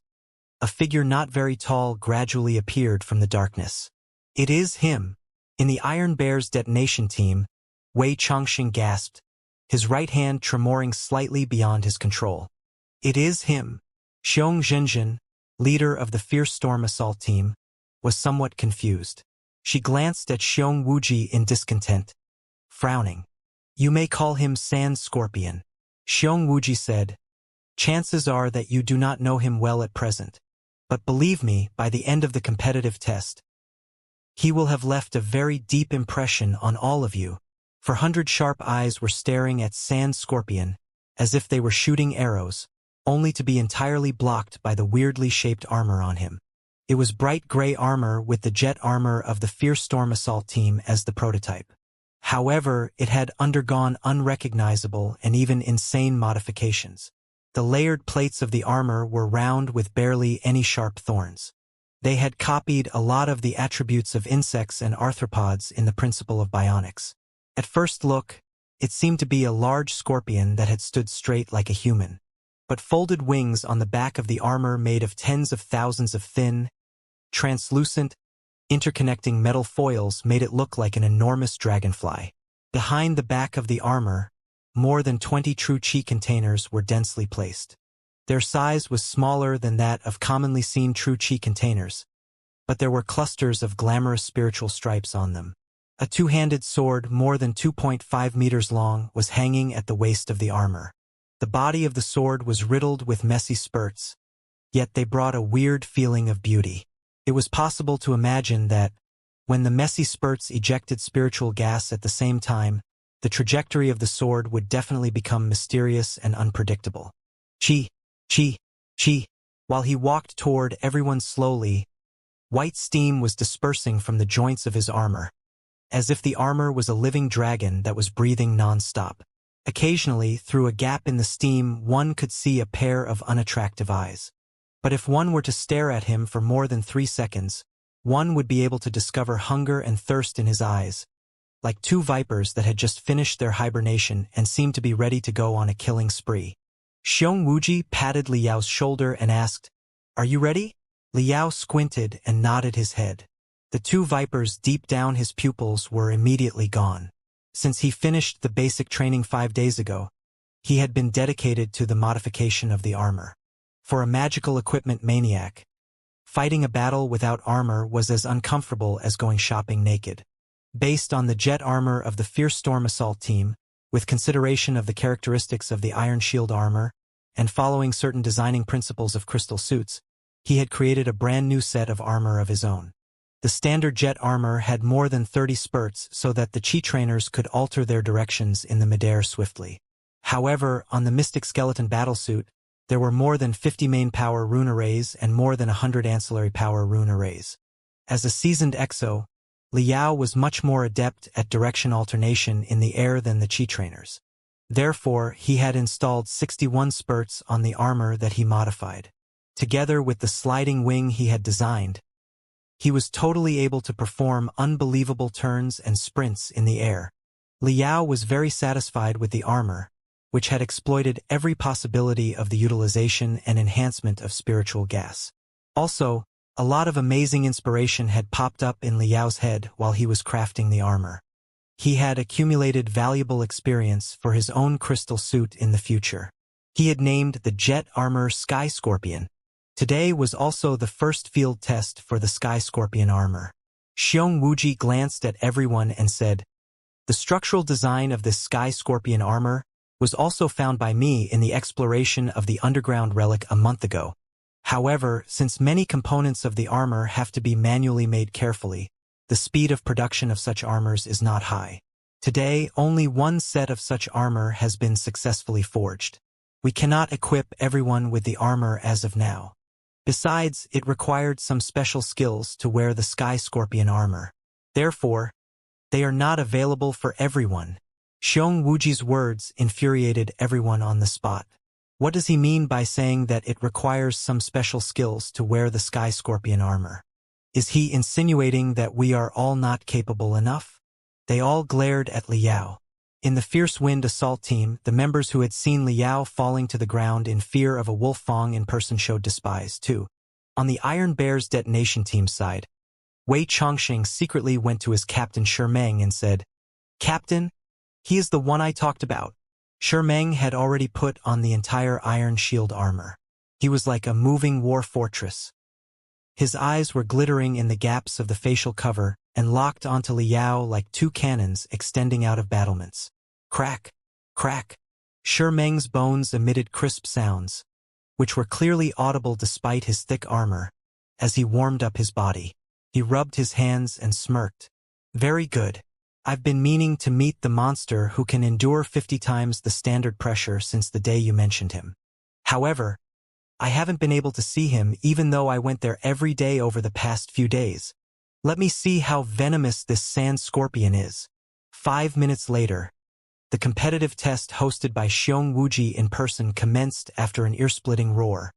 a figure not very tall gradually appeared from the darkness. It is him. In the Iron Bear's detonation team, Wei Changxing gasped, his right hand tremoring slightly beyond his control. It is him. Xiong Zhenjin, leader of the Fierce Storm Assault team, was somewhat confused. She glanced at Xiong Wuji in discontent, frowning. You may call him Sand Scorpion, Xiong Wuji said. Chances are that you do not know him well at present. But believe me, by the end of the competitive test, he will have left a very deep impression on all of you. 400 sharp eyes were staring at Sand Scorpion, as if they were shooting arrows, only to be entirely blocked by the weirdly shaped armor on him. It was bright gray armor with the jet armor of the Fierce Storm Assault team as the prototype. However, it had undergone unrecognizable and even insane modifications. The layered plates of the armor were round with barely any sharp thorns. They had copied a lot of the attributes of insects and arthropods in the principle of bionics. At first look, it seemed to be a large scorpion that had stood straight like a human. But folded wings on the back of the armor made of tens of thousands of thin, translucent, interconnecting metal foils made it look like an enormous dragonfly. Behind the back of the armor, more than 20 true chi containers were densely placed. Their size was smaller than that of commonly seen true chi containers, but there were clusters of glamorous spiritual stripes on them. A two-handed sword more than 2.5 meters long was hanging at the waist of the armor. The body of the sword was riddled with messy spurts, yet they brought a weird feeling of beauty. It was possible to imagine that, when the messy spurts ejected spiritual gas at the same time, the trajectory of the sword would definitely become mysterious and unpredictable. Chi, chi, chi. While he walked toward everyone slowly, white steam was dispersing from the joints of his armor, as if the armor was a living dragon that was breathing non-stop. Occasionally, through a gap in the steam, one could see a pair of unattractive eyes. But if one were to stare at him for more than 3 seconds, one would be able to discover hunger and thirst in his eyes, like two vipers that had just finished their hibernation and seemed to be ready to go on a killing spree. Xiong Wuji patted Liao's shoulder and asked, "Are you ready?" Liao squinted and nodded his head. The two vipers deep down his pupils were immediately gone. Since he finished the basic training 5 days ago, he had been dedicated to the modification of the armor. For a magical equipment maniac, fighting a battle without armor was as uncomfortable as going shopping naked. Based on the jet armor of the Fierce Storm Assault team, with consideration of the characteristics of the Iron Shield armor, and following certain designing principles of crystal suits, he had created a brand new set of armor of his own. The standard jet armor had more than 30 spurts so that the chi trainers could alter their directions in the midair swiftly. However, on the Mystic Skeleton battlesuit, there were more than 50 main power rune arrays and more than 100 ancillary power rune arrays. As a seasoned exo, Liao was much more adept at direction alternation in the air than the chi trainers. Therefore, he had installed 61 spurts on the armor that he modified. Together with the sliding wing he had designed, He was totally able to perform unbelievable turns and sprints in the air. Liao was very satisfied with the armor, which had exploited every possibility of the utilization and enhancement of spiritual gas. Also, a lot of amazing inspiration had popped up in Liao's head while he was crafting the armor. He had accumulated valuable experience for his own crystal suit in the future. He had named the jet armor Sky Scorpion. Today was also the first field test for the Sky Scorpion armor. Xiong Wuji glanced at everyone and said, "The structural design of this Sky Scorpion armor was also found by me in the exploration of the underground relic a month ago. However, since many components of the armor have to be manually made carefully, the speed of production of such armors is not high. Today, only one set of such armor has been successfully forged. We cannot equip everyone with the armor as of now. Besides, it required some special skills to wear the Sky Scorpion armor. Therefore, they are not available for everyone." Xiong Wuji's words infuriated everyone on the spot. What does he mean by saying that it requires some special skills to wear the Sky Scorpion armor? Is he insinuating that we are all not capable enough? They all glared at Liao. In the Fierce Wind assault team, the members who had seen Liao falling to the ground in fear of a wolf fang in person showed despise, too. On the Iron Bear's detonation team side, Wei Chongqing secretly went to his captain Shermeng and said, "Captain, he is the one I talked about." Shermeng had already put on the entire iron shield armor. He was like a moving war fortress. His eyes were glittering in the gaps of the facial cover and locked onto Liao like two cannons extending out of battlements. Crack, crack. Shermeng's bones emitted crisp sounds, which were clearly audible despite his thick armor, as he warmed up his body. He rubbed his hands and smirked. "Very good. I've been meaning to meet the monster who can endure 50 times the standard pressure since the day you mentioned him. However, I haven't been able to see him even though I went there every day over the past few days. Let me see how venomous this sand scorpion is." 5 minutes later, the competitive test hosted by Xiong Wuji in person commenced after an ear-splitting roar.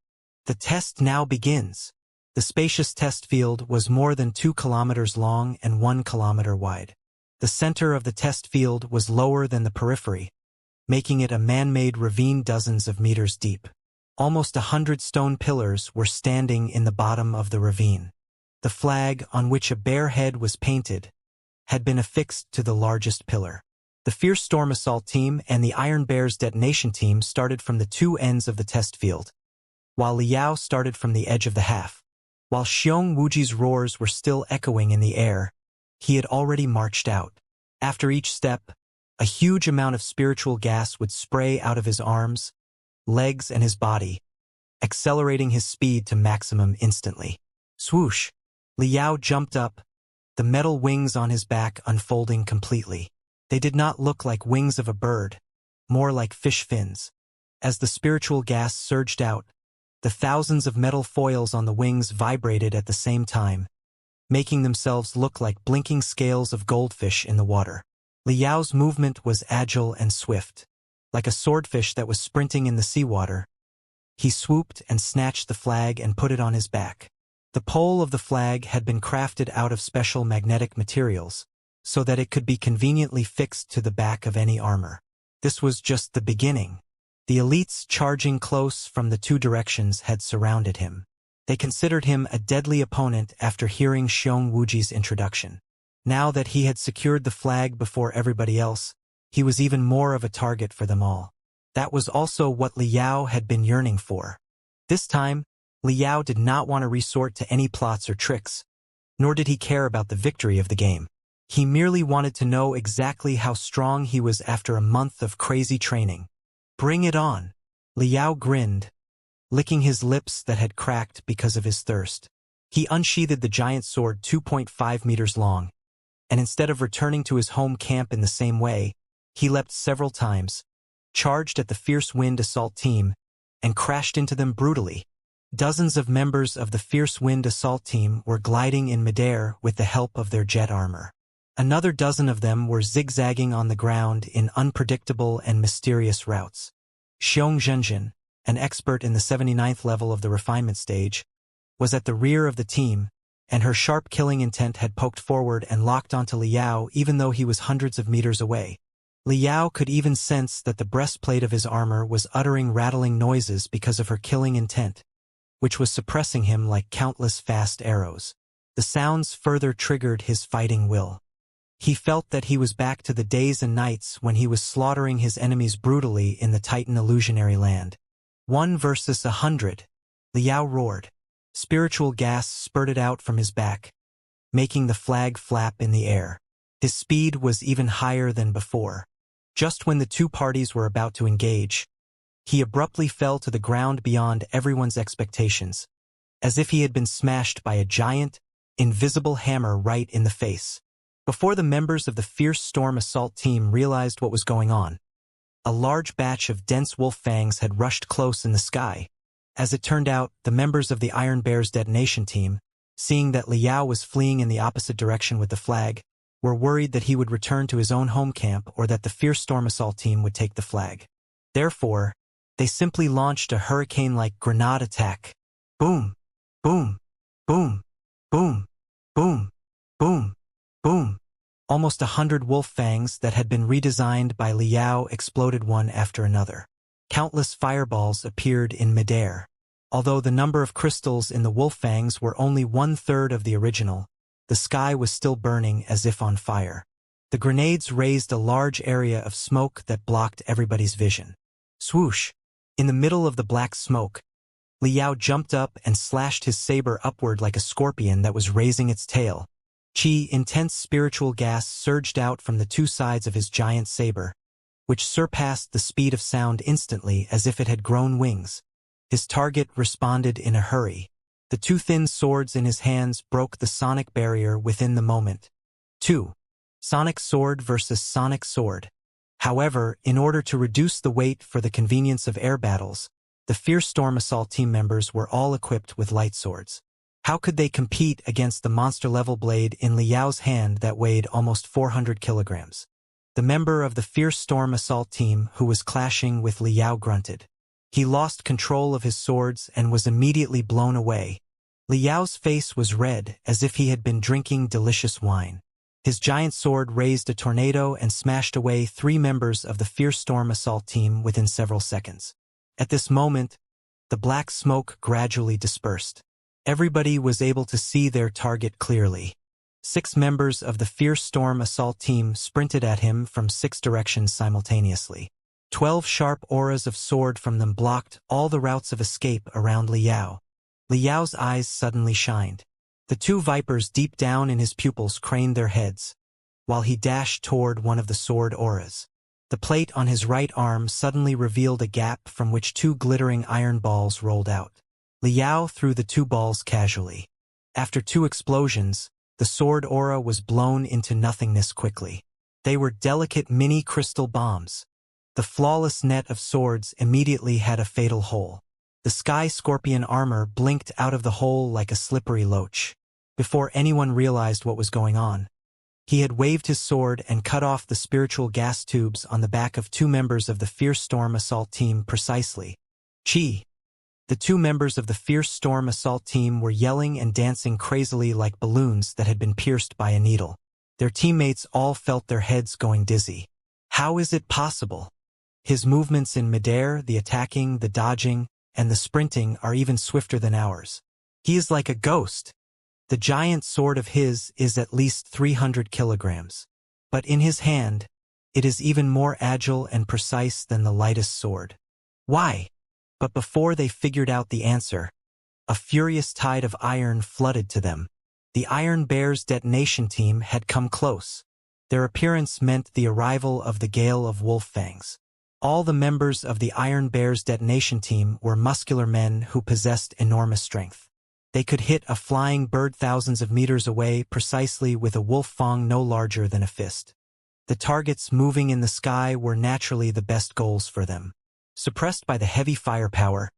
"The test now begins." The spacious test field was more than 2 kilometers long and 1 kilometer wide. The center of the test field was lower than the periphery, making it a man-made ravine dozens of meters deep. Almost 100 stone pillars were standing in the bottom of the ravine. The flag, on which a bear head was painted, had been affixed to the largest pillar. The Fierce Storm Assault Team and the Iron Bear's detonation team started from the two ends of the test field, while Liao started from the edge of the half. While Xiong Wuji's roars were still echoing in the air, he had already marched out. After each step, a huge amount of spiritual gas would spray out of his arms, legs, and his body, accelerating his speed to maximum instantly. Swoosh! Liao jumped up, the metal wings on his back unfolding completely. They did not look like wings of a bird, more like fish fins. As the spiritual gas surged out, the thousands of metal foils on the wings vibrated at the same time, making themselves look like blinking scales of goldfish in the water. Liao's movement was agile and swift. Like a swordfish that was sprinting in the seawater, he swooped and snatched the flag and put it on his back. The pole of the flag had been crafted out of special magnetic materials, so that it could be conveniently fixed to the back of any armor. This was just the beginning. The elites charging close from the two directions had surrounded him. They considered him a deadly opponent after hearing Xiong Wuji's introduction. Now that he had secured the flag before everybody else, he was even more of a target for them all. That was also what Liao had been yearning for. This time, Liao did not want to resort to any plots or tricks, nor did he care about the victory of the game. He merely wanted to know exactly how strong he was after a month of crazy training. "Bring it on." Liao grinned, licking his lips that had cracked because of his thirst. He unsheathed the giant sword 2.5 meters long, and instead of returning to his home camp in the same way, he leapt several times, charged at the Fierce Wind assault team, and crashed into them brutally. Dozens of members of the Fierce Wind assault team were gliding in midair with the help of their jet armor. Another dozen of them were zigzagging on the ground in unpredictable and mysterious routes. Xiong Zhenjin, an expert in the 79th level of the refinement stage, was at the rear of the team, and her sharp killing intent had poked forward and locked onto Liao even though he was hundreds of meters away. Liao could even sense that the breastplate of his armor was uttering rattling noises because of her killing intent, which was suppressing him like countless fast arrows. The sounds further triggered his fighting will. He felt that he was back to the days and nights when he was slaughtering his enemies brutally in the Titan illusionary land. 1 versus 100. Liao roared. Spiritual gas spurted out from his back, making the flag flap in the air. His speed was even higher than before. Just when the two parties were about to engage, he abruptly fell to the ground beyond everyone's expectations, as if he had been smashed by a giant, invisible hammer right in the face. Before the members of the Fierce Storm Assault Team realized what was going on, a large batch of dense wolf fangs had rushed close in the sky. As it turned out, the members of the Iron Bear's detonation team, seeing that Liao was fleeing in the opposite direction with the flag, were worried that he would return to his own home camp or that the Fierce Storm Assault Team would take the flag. Therefore, they simply launched a hurricane-like grenade attack. Boom! Boom! Boom! Boom! Boom! Boom! Boom! Almost 100 wolf fangs that had been redesigned by Liao exploded one after another. Countless fireballs appeared in midair. Although the number of crystals in the wolf fangs were only 1/3 of the original, the sky was still burning as if on fire. The grenades raised a large area of smoke that blocked everybody's vision. Swoosh! In the middle of the black smoke, Liao jumped up and slashed his saber upward like a scorpion that was raising its tail. Intense spiritual gas surged out from the two sides of his giant saber, which surpassed the speed of sound instantly as if it had grown wings. His target responded in a hurry. The two thin swords in his hands broke the sonic barrier within the moment. 2. Sonic sword versus sonic sword. However, in order to reduce the weight for the convenience of air battles, the Fierce Storm Assault Team members were all equipped with light swords. How could they compete against the monster-level blade in Liao's hand that weighed almost 400 kilograms? The member of the Fierce Storm Assault Team who was clashing with Liao grunted. He lost control of his swords and was immediately blown away. Liao's face was red, as if he had been drinking delicious wine. His giant sword raised a tornado and smashed away 3 members of the Fierce Storm Assault Team within several seconds. At this moment, the black smoke gradually dispersed. Everybody was able to see their target clearly. 6 members of the Fierce Storm Assault Team sprinted at him from 6 directions simultaneously. 12 sharp auras of sword from them blocked all the routes of escape around Liao. Liao's eyes suddenly shined. The 2 vipers deep down in his pupils craned their heads, while he dashed toward one of the sword auras. The plate on his right arm suddenly revealed a gap from which 2 glittering iron balls rolled out. Liao threw the 2 balls casually. After 2 explosions, the sword aura was blown into nothingness quickly. They were delicate mini crystal bombs. The flawless net of swords immediately had a fatal hole. The sky scorpion armor blinked out of the hole like a slippery loach. Before anyone realized what was going on, he had waved his sword and cut off the spiritual gas tubes on the back of 2 members of the Fierce Storm Assault Team precisely. Chi! The 2 members of the Fierce Storm Assault Team were yelling and dancing crazily like balloons that had been pierced by a needle. Their teammates all felt their heads going dizzy. How is it possible? His movements in midair, the attacking, the dodging, and the sprinting are even swifter than ours. He is like a ghost. The giant sword of his is at least 300 kilograms. But in his hand, it is even more agile and precise than the lightest sword. Why? But before they figured out the answer, a furious tide of iron flooded to them. The Iron Bear's detonation team had come close. Their appearance meant the arrival of the gale of wolf fangs. All the members of the Iron Bear's detonation team were muscular men who possessed enormous strength. They could hit a flying bird thousands of meters away precisely with a wolf fang no larger than a fist. The targets moving in the sky were naturally the best goals for them. Suppressed by the heavy firepower,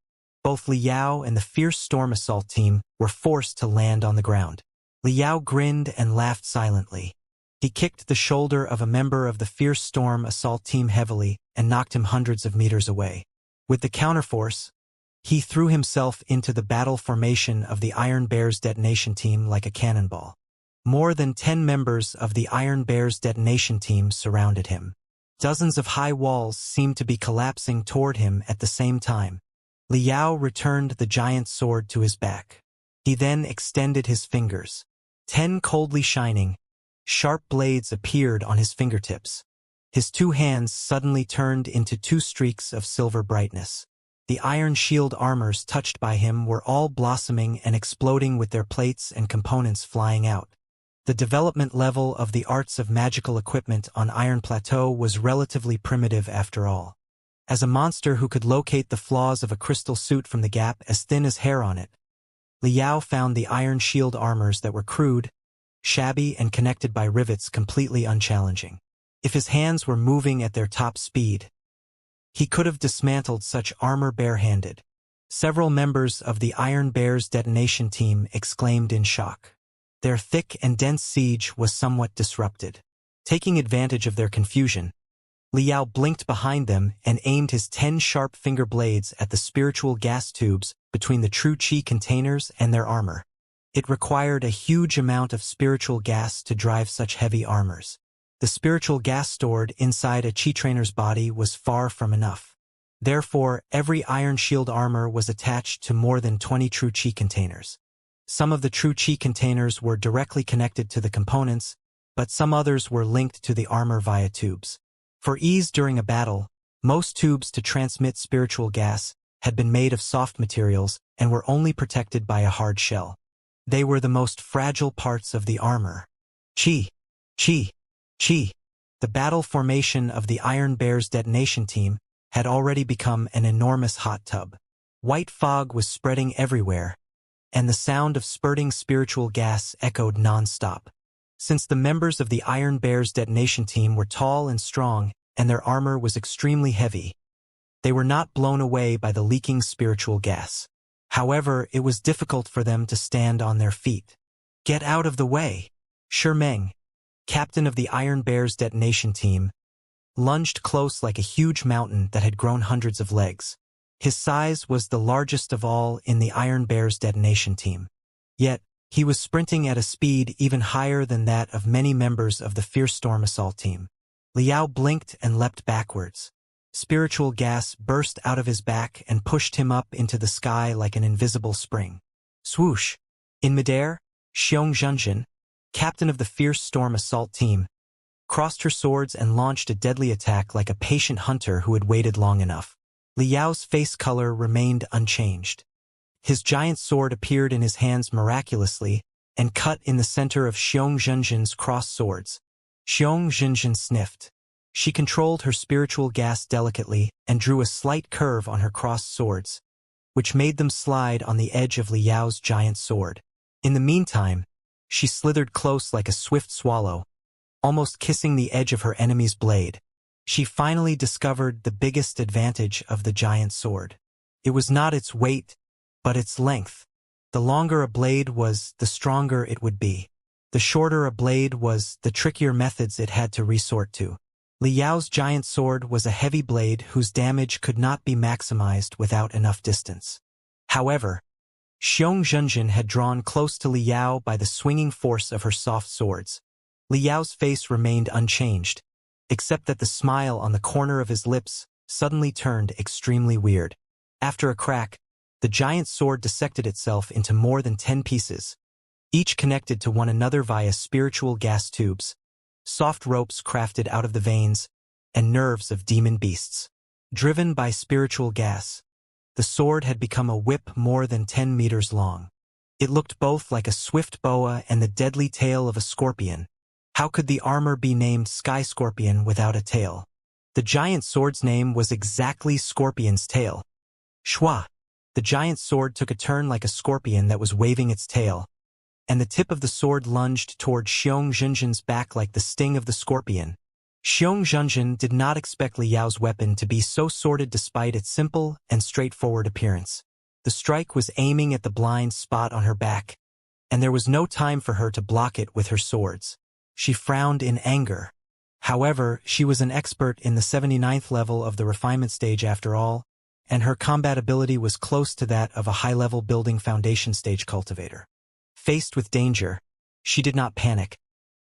both Liao and the Fierce Storm Assault Team were forced to land on the ground. Liao grinned and laughed silently. He kicked the shoulder of a member of the Fierce Storm Assault Team heavily and knocked him hundreds of meters away. With the counterforce, He threw himself into the battle formation of the Iron Bear's detonation team like a cannonball. More than 10 members of the Iron Bear's detonation team surrounded him. Dozens of high walls seemed to be collapsing toward him at the same time. Liao returned the giant sword to his back. He then extended his fingers. 10 coldly shining, sharp blades appeared on his fingertips. His 2 hands suddenly turned into 2 streaks of silver brightness. The iron shield armors touched by him were all blossoming and exploding with their plates and components flying out. The development level of the arts of magical equipment on Iron Plateau was relatively primitive after all. As a monster who could locate the flaws of a crystal suit from the gap as thin as hair on it, Liao found the iron shield armors that were crude, shabby and connected by rivets completely unchallenging. If his hands were moving at their top speed, he could have dismantled such armor barehanded. Several members of the Iron Bear's detonation team exclaimed in shock. Their thick and dense siege was somewhat disrupted. Taking advantage of their confusion, Liao blinked behind them and aimed his 10 sharp finger blades at the spiritual gas tubes between the true chi containers and their armor. It required a huge amount of spiritual gas to drive such heavy armors. The spiritual gas stored inside a chi trainer's body was far from enough. Therefore, every iron shield armor was attached to more than 20 true chi containers. Some of the true chi containers were directly connected to the components, but some others were linked to the armor via tubes. For ease during a battle, most tubes to transmit spiritual gas had been made of soft materials and were only protected by a hard shell. They were the most fragile parts of the armor. Chi, chi, chi. The battle formation of the Iron Bear's detonation team had already become an enormous hot tub. White fog was spreading everywhere, and the sound of spurting spiritual gas echoed non-stop. Since the members of the Iron Bear's detonation team were tall and strong, and their armor was extremely heavy, they were not blown away by the leaking spiritual gas. However, it was difficult for them to stand on their feet. "Get out of the way!" Shi Meng, captain of the Iron Bear's detonation team, lunged close like a huge mountain that had grown hundreds of legs. His size was the largest of all in the Iron Bear's detonation team. Yet, he was sprinting at a speed even higher than that of many members of the Fierce Storm Assault team. Liao blinked and leapt backwards. Spiritual gas burst out of his back and pushed him up into the sky like an invisible spring. Swoosh! In midair, Xianxia, captain of the Fierce Storm Assault team, crossed her swords and launched a deadly attack like a patient hunter who had waited long enough. Liao's face color remained unchanged. His giant sword appeared in his hands miraculously and cut in the center of Xianxia's crossed swords. Xianxia sniffed. She controlled her spiritual gas delicately and drew a slight curve on her crossed swords, which made them slide on the edge of Liao's giant sword. In the meantime, she slithered close like a swift swallow, almost kissing the edge of her enemy's blade. She finally discovered the biggest advantage of the giant sword. It was not its weight, but its length. The longer a blade was, the stronger it would be. The shorter a blade was, the trickier methods it had to resort to. Liao's giant sword was a heavy blade whose damage could not be maximized without enough distance. However, Xianxia had drawn close to Liao by the swinging force of her soft swords. Liao's face remained unchanged, except that the smile on the corner of his lips suddenly turned extremely weird. After a crack, the giant sword dissected itself into more than 10 pieces, each connected to one another via spiritual gas tubes, soft ropes crafted out of the veins, and nerves of demon beasts. Driven by spiritual gas, the sword had become a whip more than 10 meters long. It looked both like a swift boa and the deadly tail of a scorpion. How could the armor be named Sky Scorpion without a tail? The giant sword's name was exactly Scorpion's tail. Shwa! The giant sword took a turn like a scorpion that was waving its tail, and the tip of the sword lunged toward Xianxia's back like the sting of the scorpion. Xianxia did not expect Liao's weapon to be so sordid despite its simple and straightforward appearance. The strike was aiming at the blind spot on her back, and there was no time for her to block it with her swords. She frowned in anger. However, she was an expert in the 79th level of the refinement stage after all, and her combat ability was close to that of a high-level building foundation stage cultivator. Faced with danger, she did not panic,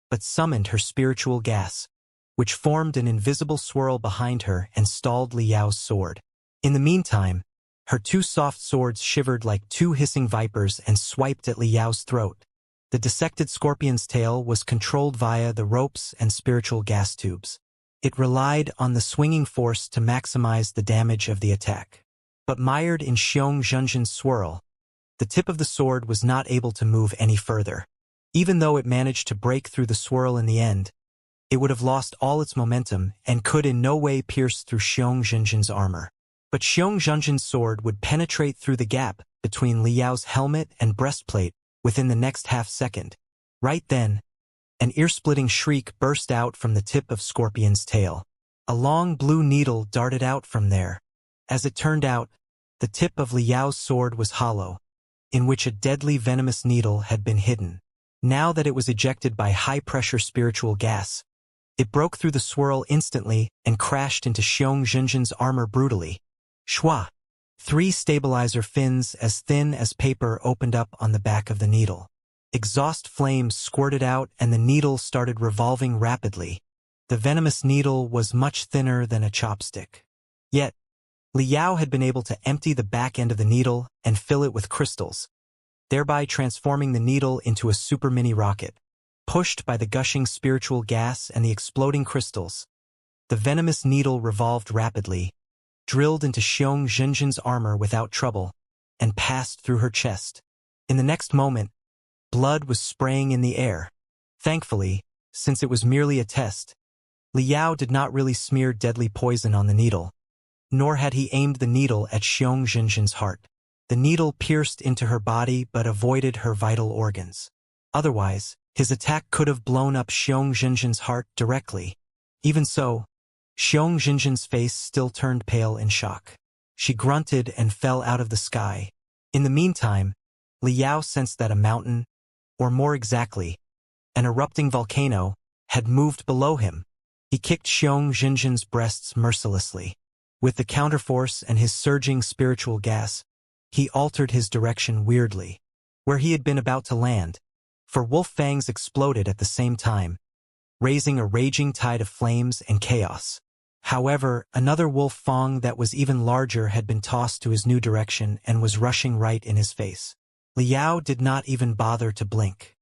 but summoned her spiritual gas, which formed an invisible swirl behind her and stalled Liao's sword. In the meantime, her two soft swords shivered like two hissing vipers and swiped at Liao's throat. The dissected scorpion's tail was controlled via the ropes and spiritual gas tubes. It relied on the swinging force to maximize the damage of the attack. But mired in Xianxia's swirl, the tip of the sword was not able to move any further. Even though it managed to break through the swirl in the end, it would have lost all its momentum and could in no way pierce through Xianxia's armor. But Xianxia's sword would penetrate through the gap between Liao's helmet and breastplate within the next half-second. Right then, an ear-splitting shriek burst out from the tip of Scorpion's tail. A long blue needle darted out from there. As it turned out, the tip of Liao's sword was hollow, in which a deadly venomous needle had been hidden. Now that it was ejected by high-pressure spiritual gas, it broke through the swirl instantly and crashed into Xianxia's armor brutally. Shwa! 3 stabilizer fins as thin as paper opened up on the back of the needle. Exhaust flames squirted out and the needle started revolving rapidly. The venomous needle was much thinner than a chopstick. Yet, Liao had been able to empty the back end of the needle and fill it with crystals, thereby transforming the needle into a super mini rocket. Pushed by the gushing spiritual gas and the exploding crystals, the venomous needle revolved rapidly, drilled into Xianxia's armor without trouble, and passed through her chest. In the next moment, blood was spraying in the air. Thankfully, since it was merely a test, Liao did not really smear deadly poison on the needle, nor had he aimed the needle at Xianxia's heart. The needle pierced into her body but avoided her vital organs. Otherwise, his attack could have blown up Xianxia's heart directly. Even so, Xianxia's face still turned pale in shock. She grunted and fell out of the sky. In the meantime, Liao sensed that a mountain, or more exactly, an erupting volcano, had moved below him. He kicked Xianxia's breasts mercilessly. With the counterforce and his surging spiritual gas, he altered his direction weirdly. Where he had been about to land, for wolf fangs exploded at the same time, raising a raging tide of flames and chaos. However, another wolf fang that was even larger had been tossed to his new direction and was rushing right in his face. Liao did not even bother to blink.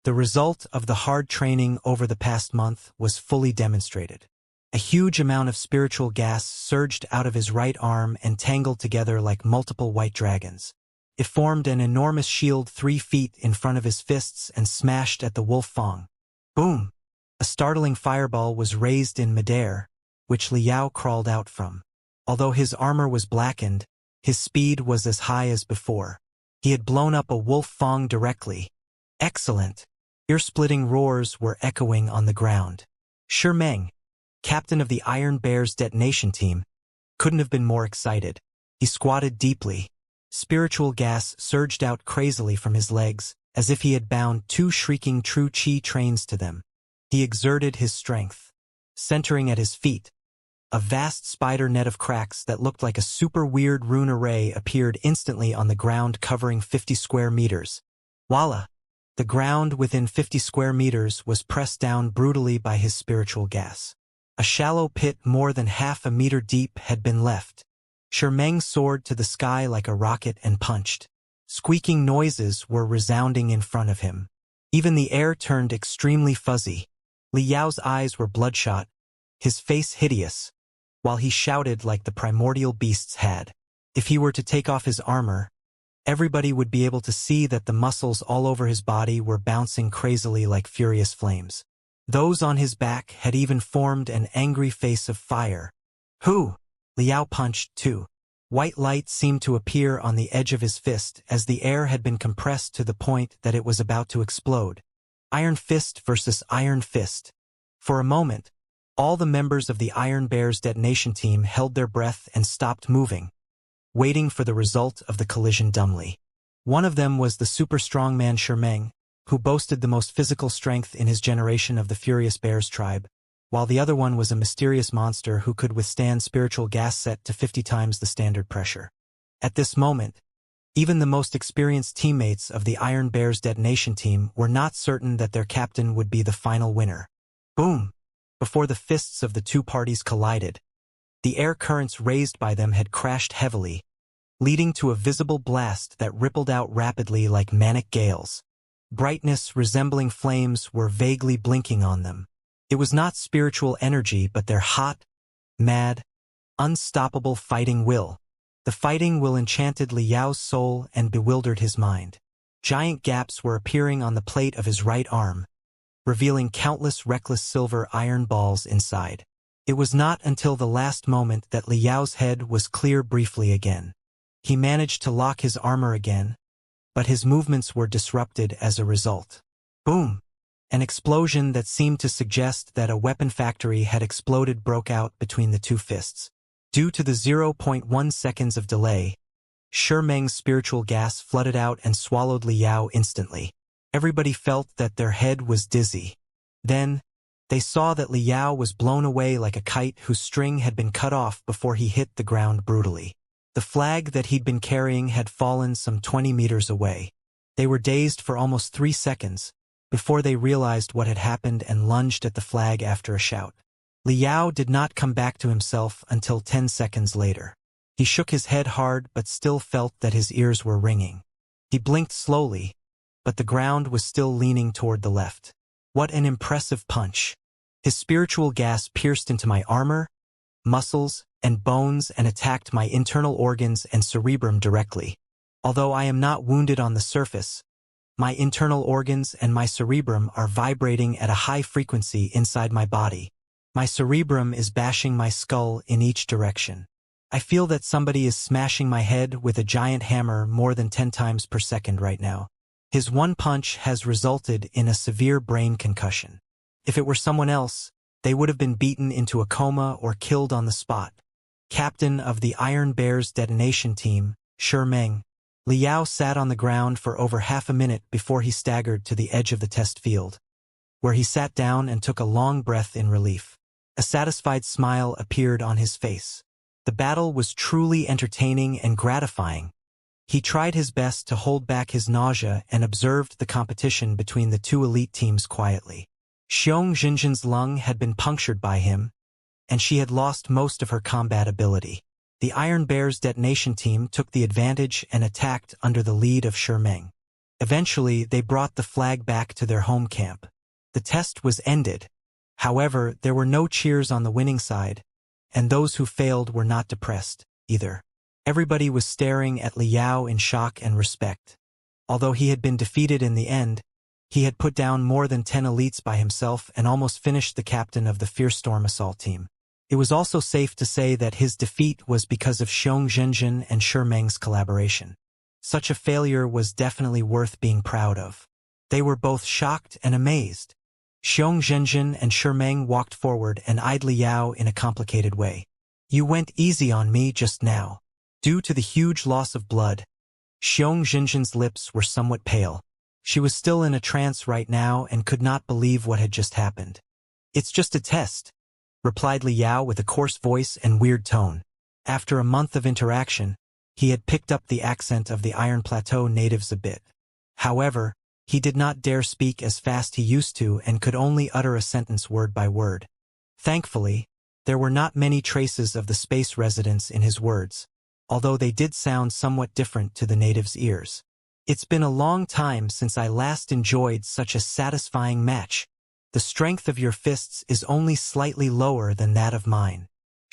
The result of the hard training over the past month was fully demonstrated. A huge amount of spiritual gas surged out of his right arm and tangled together like multiple white dragons. It formed an enormous shield 3 feet in front of his fists and smashed at the wolf fang. Boom! A startling fireball was raised in midair, which Liao crawled out from. Although his armor was blackened, his speed was as high as before. He had blown up a wolf fang directly. Excellent! Ear-splitting roars were echoing on the ground. Meng, captain of the Iron Bear's detonation team, couldn't have been more excited. He squatted deeply. Spiritual gas surged out crazily from his legs, as if he had bound 2 shrieking true chi trains to them. He exerted his strength. Centering at his feet, a vast spider net of cracks that looked like a super weird rune array appeared instantly on the ground covering 50 square meters. Voila! The ground within 50 square meters was pressed down brutally by his spiritual gas. A shallow pit more than half a meter deep had been left. Meng soared to the sky like a rocket and punched. Squeaking noises were resounding in front of him. Even the air turned extremely fuzzy. Liao's eyes were bloodshot, his face hideous, while he shouted like the primordial beasts had. If he were to take off his armor, everybody would be able to see that the muscles all over his body were bouncing crazily like furious flames. Those on his back had even formed an angry face of fire. Who? Liao punched too. White light seemed to appear on the edge of his fist as the air had been compressed to the point that it was about to explode. Iron fist versus iron fist. For a moment, all the members of the Iron Bear's detonation team held their breath and stopped moving, waiting for the result of the collision dumbly. One of them was the super strongman Meng, who boasted the most physical strength in his generation of the Furious Bears tribe. while the other one was a mysterious monster who could withstand spiritual gas set to 50 times the standard pressure. At this moment, even the most experienced teammates of the Iron Bear's detonation team were not certain that their captain would be the final winner. Boom! Before the fists of the two parties collided, the air currents raised by them had crashed heavily, leading to a visible blast that rippled out rapidly like manic gales. Brightness resembling flames were vaguely blinking on them. It was not spiritual energy but their hot, mad, unstoppable fighting will. The fighting will enchanted Liao's soul and bewildered his mind. Giant gaps were appearing on the plate of his right arm, revealing countless reckless silver iron balls inside. It was not until the last moment that Liao's head was clear briefly again. He managed to lock his armor again, but his movements were disrupted as a result. Boom! An explosion that seemed to suggest that a weapon factory had exploded broke out between the two fists. Due to the 0.1 seconds of delay, Meng's spiritual gas flooded out and swallowed Liao instantly. Everybody felt that their head was dizzy. Then, they saw that Liao was blown away like a kite whose string had been cut off before he hit the ground brutally. The flag that he'd been carrying had fallen some 20 meters away. They were dazed for almost 3 seconds, before they realized what had happened and lunged at the flag after a shout. Liao did not come back to himself until 10 seconds later. He shook his head hard but still felt that his ears were ringing. He blinked slowly, but the ground was still leaning toward the left. What an impressive punch! His spiritual gas pierced into my armor, muscles, and bones and attacked my internal organs and cerebrum directly. Although I am not wounded on the surface, my internal organs and my cerebrum are vibrating at a high frequency inside my body. My cerebrum is bashing my skull in each direction. I feel that somebody is smashing my head with a giant hammer more than 10 times per second right now. His one punch has resulted in a severe brain concussion. If it were someone else, they would have been beaten into a coma or killed on the spot. Captain of the Iron Bear's detonation team, Meng, Liao sat on the ground for over half a minute before he staggered to the edge of the test field, where he sat down and took a long breath in relief. A satisfied smile appeared on his face. The battle was truly entertaining and gratifying. He tried his best to hold back his nausea and observed the competition between the two elite teams quietly. Xiong Jinjin's lung had been punctured by him, and she had lost most of her combat ability. The Iron Bear's detonation team took the advantage and attacked under the lead of Meng. Eventually, they brought the flag back to their home camp. The test was ended. However, there were no cheers on the winning side, and those who failed were not depressed, either. Everybody was staring at Liao in shock and respect. Although he had been defeated in the end, he had put down more than 10 elites by himself and almost finished the captain of the Fierce Storm assault team. It was also safe to say that his defeat was because of Xiong Jinjin and Meng's collaboration. Such a failure was definitely worth being proud of. They were both shocked and amazed. Xiong Jinjin and Meng walked forward and eyed Liao in a complicated way. You went easy on me just now. Due to the huge loss of blood, Xiong Jinjin's lips were somewhat pale. She was still in a trance right now and could not believe what had just happened. It's just a test, replied Liao with a coarse voice and weird tone. After a month of interaction, he had picked up the accent of the Iron Plateau natives a bit. However, he did not dare speak as fast he used to and could only utter a sentence word by word. Thankfully, there were not many traces of the space residents in his words, although they did sound somewhat different to the natives' ears. It's been a long time since I last enjoyed such a satisfying match. The strength of your fists is only slightly lower than that of mine.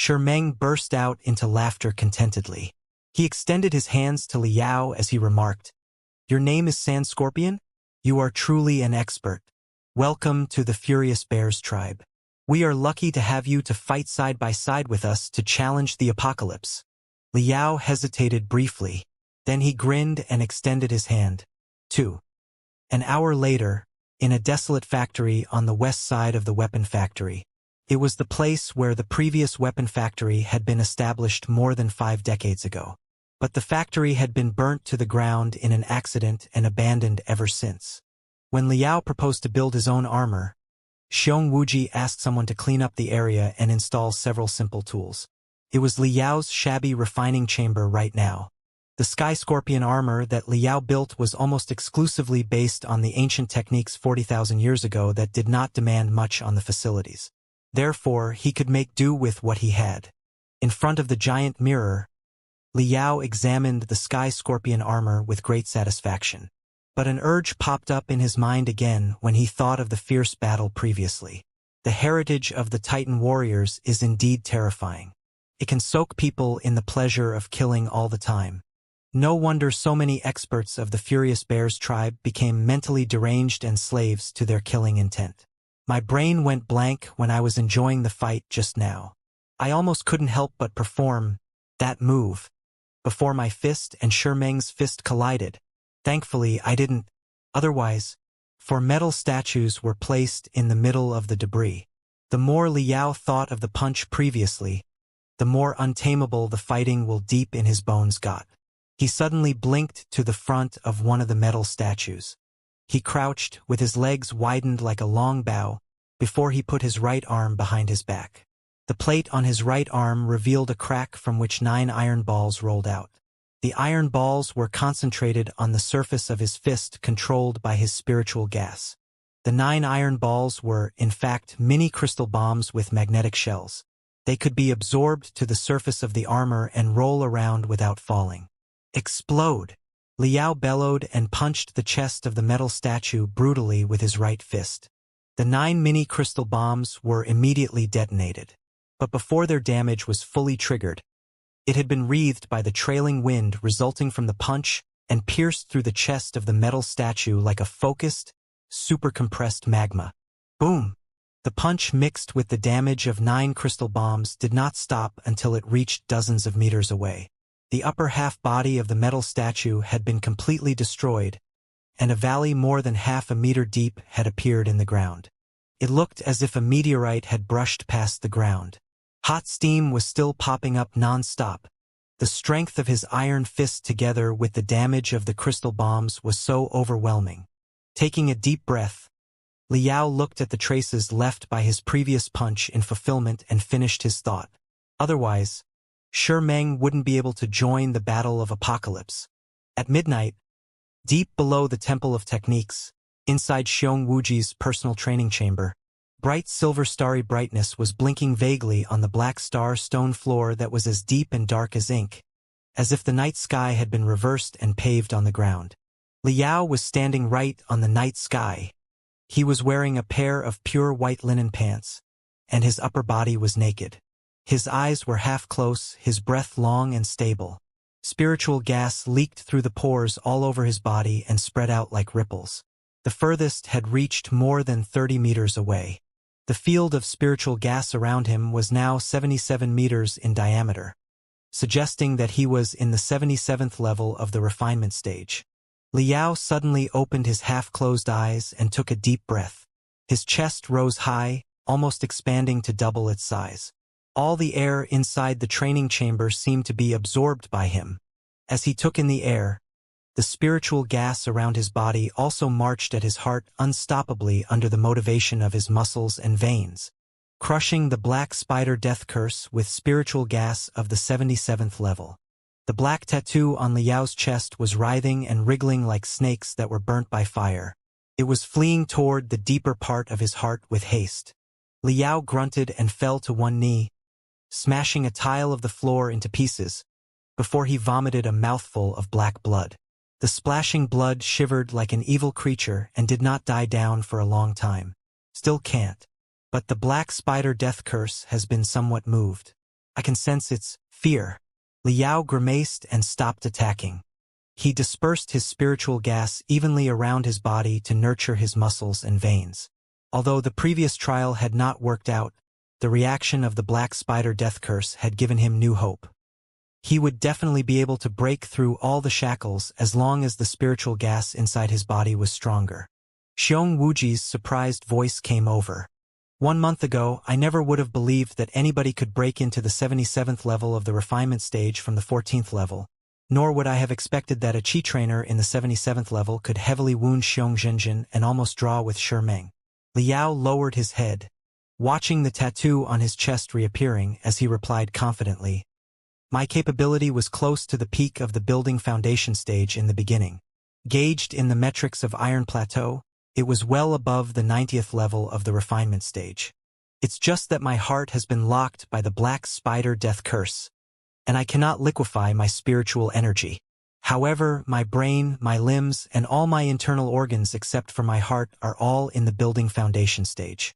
Meng burst out into laughter contentedly. He extended his hands to Liao as he remarked, Your name is Sand Scorpion? You are truly an expert. Welcome to the Furious Bears tribe. We are lucky to have you to fight side by side with us to challenge the apocalypse. Liao hesitated briefly. Then he grinned and extended his hand. 2. An hour later, in a desolate factory on the west side of the weapon factory. It was the place where the previous weapon factory had been established more than 5 decades ago. But the factory had been burnt to the ground in an accident and abandoned ever since. When Liao proposed to build his own armor, Xiong Wuji asked someone to clean up the area and install several simple tools. It was Li Yao's shabby refining chamber right now. The Sky Scorpion armor that Li Yao built was almost exclusively based on the ancient techniques 40,000 years ago that did not demand much on the facilities. Therefore, he could make do with what he had. In front of the giant mirror, Li Yao examined the Sky Scorpion armor with great satisfaction. But an urge popped up in his mind again when he thought of the fierce battle previously. The heritage of the Titan warriors is indeed terrifying. It can soak people in the pleasure of killing all the time. No wonder so many experts of the Furious Bears tribe became mentally deranged and slaves to their killing intent. My brain went blank when I was enjoying the fight just now. I almost couldn't help but perform that move before my fist and Shermeng's fist collided. Thankfully, I didn't. Otherwise, 4 metal statues were placed in the middle of the debris. The more Li Yao thought of the punch previously, the more untamable the fighting will deep in his bones got. He suddenly blinked to the front of one of the metal statues. He crouched, with his legs widened like a long bow, before he put his right arm behind his back. The plate on his right arm revealed a crack from which 9 iron balls rolled out. The iron balls were concentrated on the surface of his fist, controlled by his spiritual gas. The 9 iron balls were, in fact, mini crystal bombs with magnetic shells. They could be absorbed to the surface of the armor and roll around without falling. Explode! Li Yao bellowed and punched the chest of the metal statue brutally with his right fist. The 9 mini crystal bombs were immediately detonated. But before their damage was fully triggered, it had been wreathed by the trailing wind resulting from the punch and pierced through the chest of the metal statue like a focused, super-compressed magma. Boom! The punch mixed with the damage of 9 crystal bombs did not stop until it reached dozens of meters away. The upper half body of the metal statue had been completely destroyed, and a valley more than half a meter deep had appeared in the ground. It looked as if a meteorite had brushed past the ground. Hot steam was still popping up non-stop. The strength of his iron fist together with the damage of the crystal bombs was so overwhelming. Taking a deep breath, Li Yao looked at the traces left by his previous punch in fulfillment and finished his thought. Otherwise, Shermeng wouldn't be able to join the Battle of Apocalypse. At midnight, deep below the Temple of Techniques, inside Xiong Wuji's personal training chamber, bright silver starry brightness was blinking vaguely on the black star stone floor that was as deep and dark as ink, as if the night sky had been reversed and paved on the ground. Li Yao was standing right on the night sky. He was wearing a pair of pure white linen pants, and his upper body was naked. His eyes were half closed, his breath long and stable. Spiritual gas leaked through the pores all over his body and spread out like ripples. The furthest had reached more than 30 meters away. The field of spiritual gas around him was now 77 meters in diameter, suggesting that he was in the 77th level of the refinement stage. Li Yao suddenly opened his half-closed eyes and took a deep breath. His chest rose high, almost expanding to double its size. All the air inside the training chamber seemed to be absorbed by him. As he took in the air, the spiritual gas around his body also marched at his heart unstoppably under the motivation of his muscles and veins, crushing the black spider death curse with spiritual gas of the 77th level. The black tattoo on Li Yao's chest was writhing and wriggling like snakes that were burnt by fire. It was fleeing toward the deeper part of his heart with haste. Li Yao grunted and fell to one knee, smashing a tile of the floor into pieces, before he vomited a mouthful of black blood. The splashing blood shivered like an evil creature and did not die down for a long time. Still can't. But the black spider death curse has been somewhat moved. I can sense its fear. Li Yao grimaced and stopped attacking. He dispersed his spiritual gas evenly around his body to nurture his muscles and veins. Although the previous trial had not worked out, the reaction of the black spider death curse had given him new hope. He would definitely be able to break through all the shackles as long as the spiritual gas inside his body was stronger. Xiong Wuji's surprised voice came over. 1 month ago, I never would have believed that anybody could break into the 77th level of the refinement stage from the 14th level, nor would I have expected that a chi trainer in the 77th level could heavily wound Xiong Zhenjin and almost draw with Shermeng. Liao lowered his head, watching the tattoo on his chest reappearing as he replied confidently. My capability was close to the peak of the building foundation stage in the beginning. Gauged in the metrics of Iron Plateau, it was well above the 90th level of the refinement stage. It's just that my heart has been locked by the black spider death curse, and I cannot liquefy my spiritual energy. However, my brain, my limbs, and all my internal organs except for my heart are all in the building foundation stage.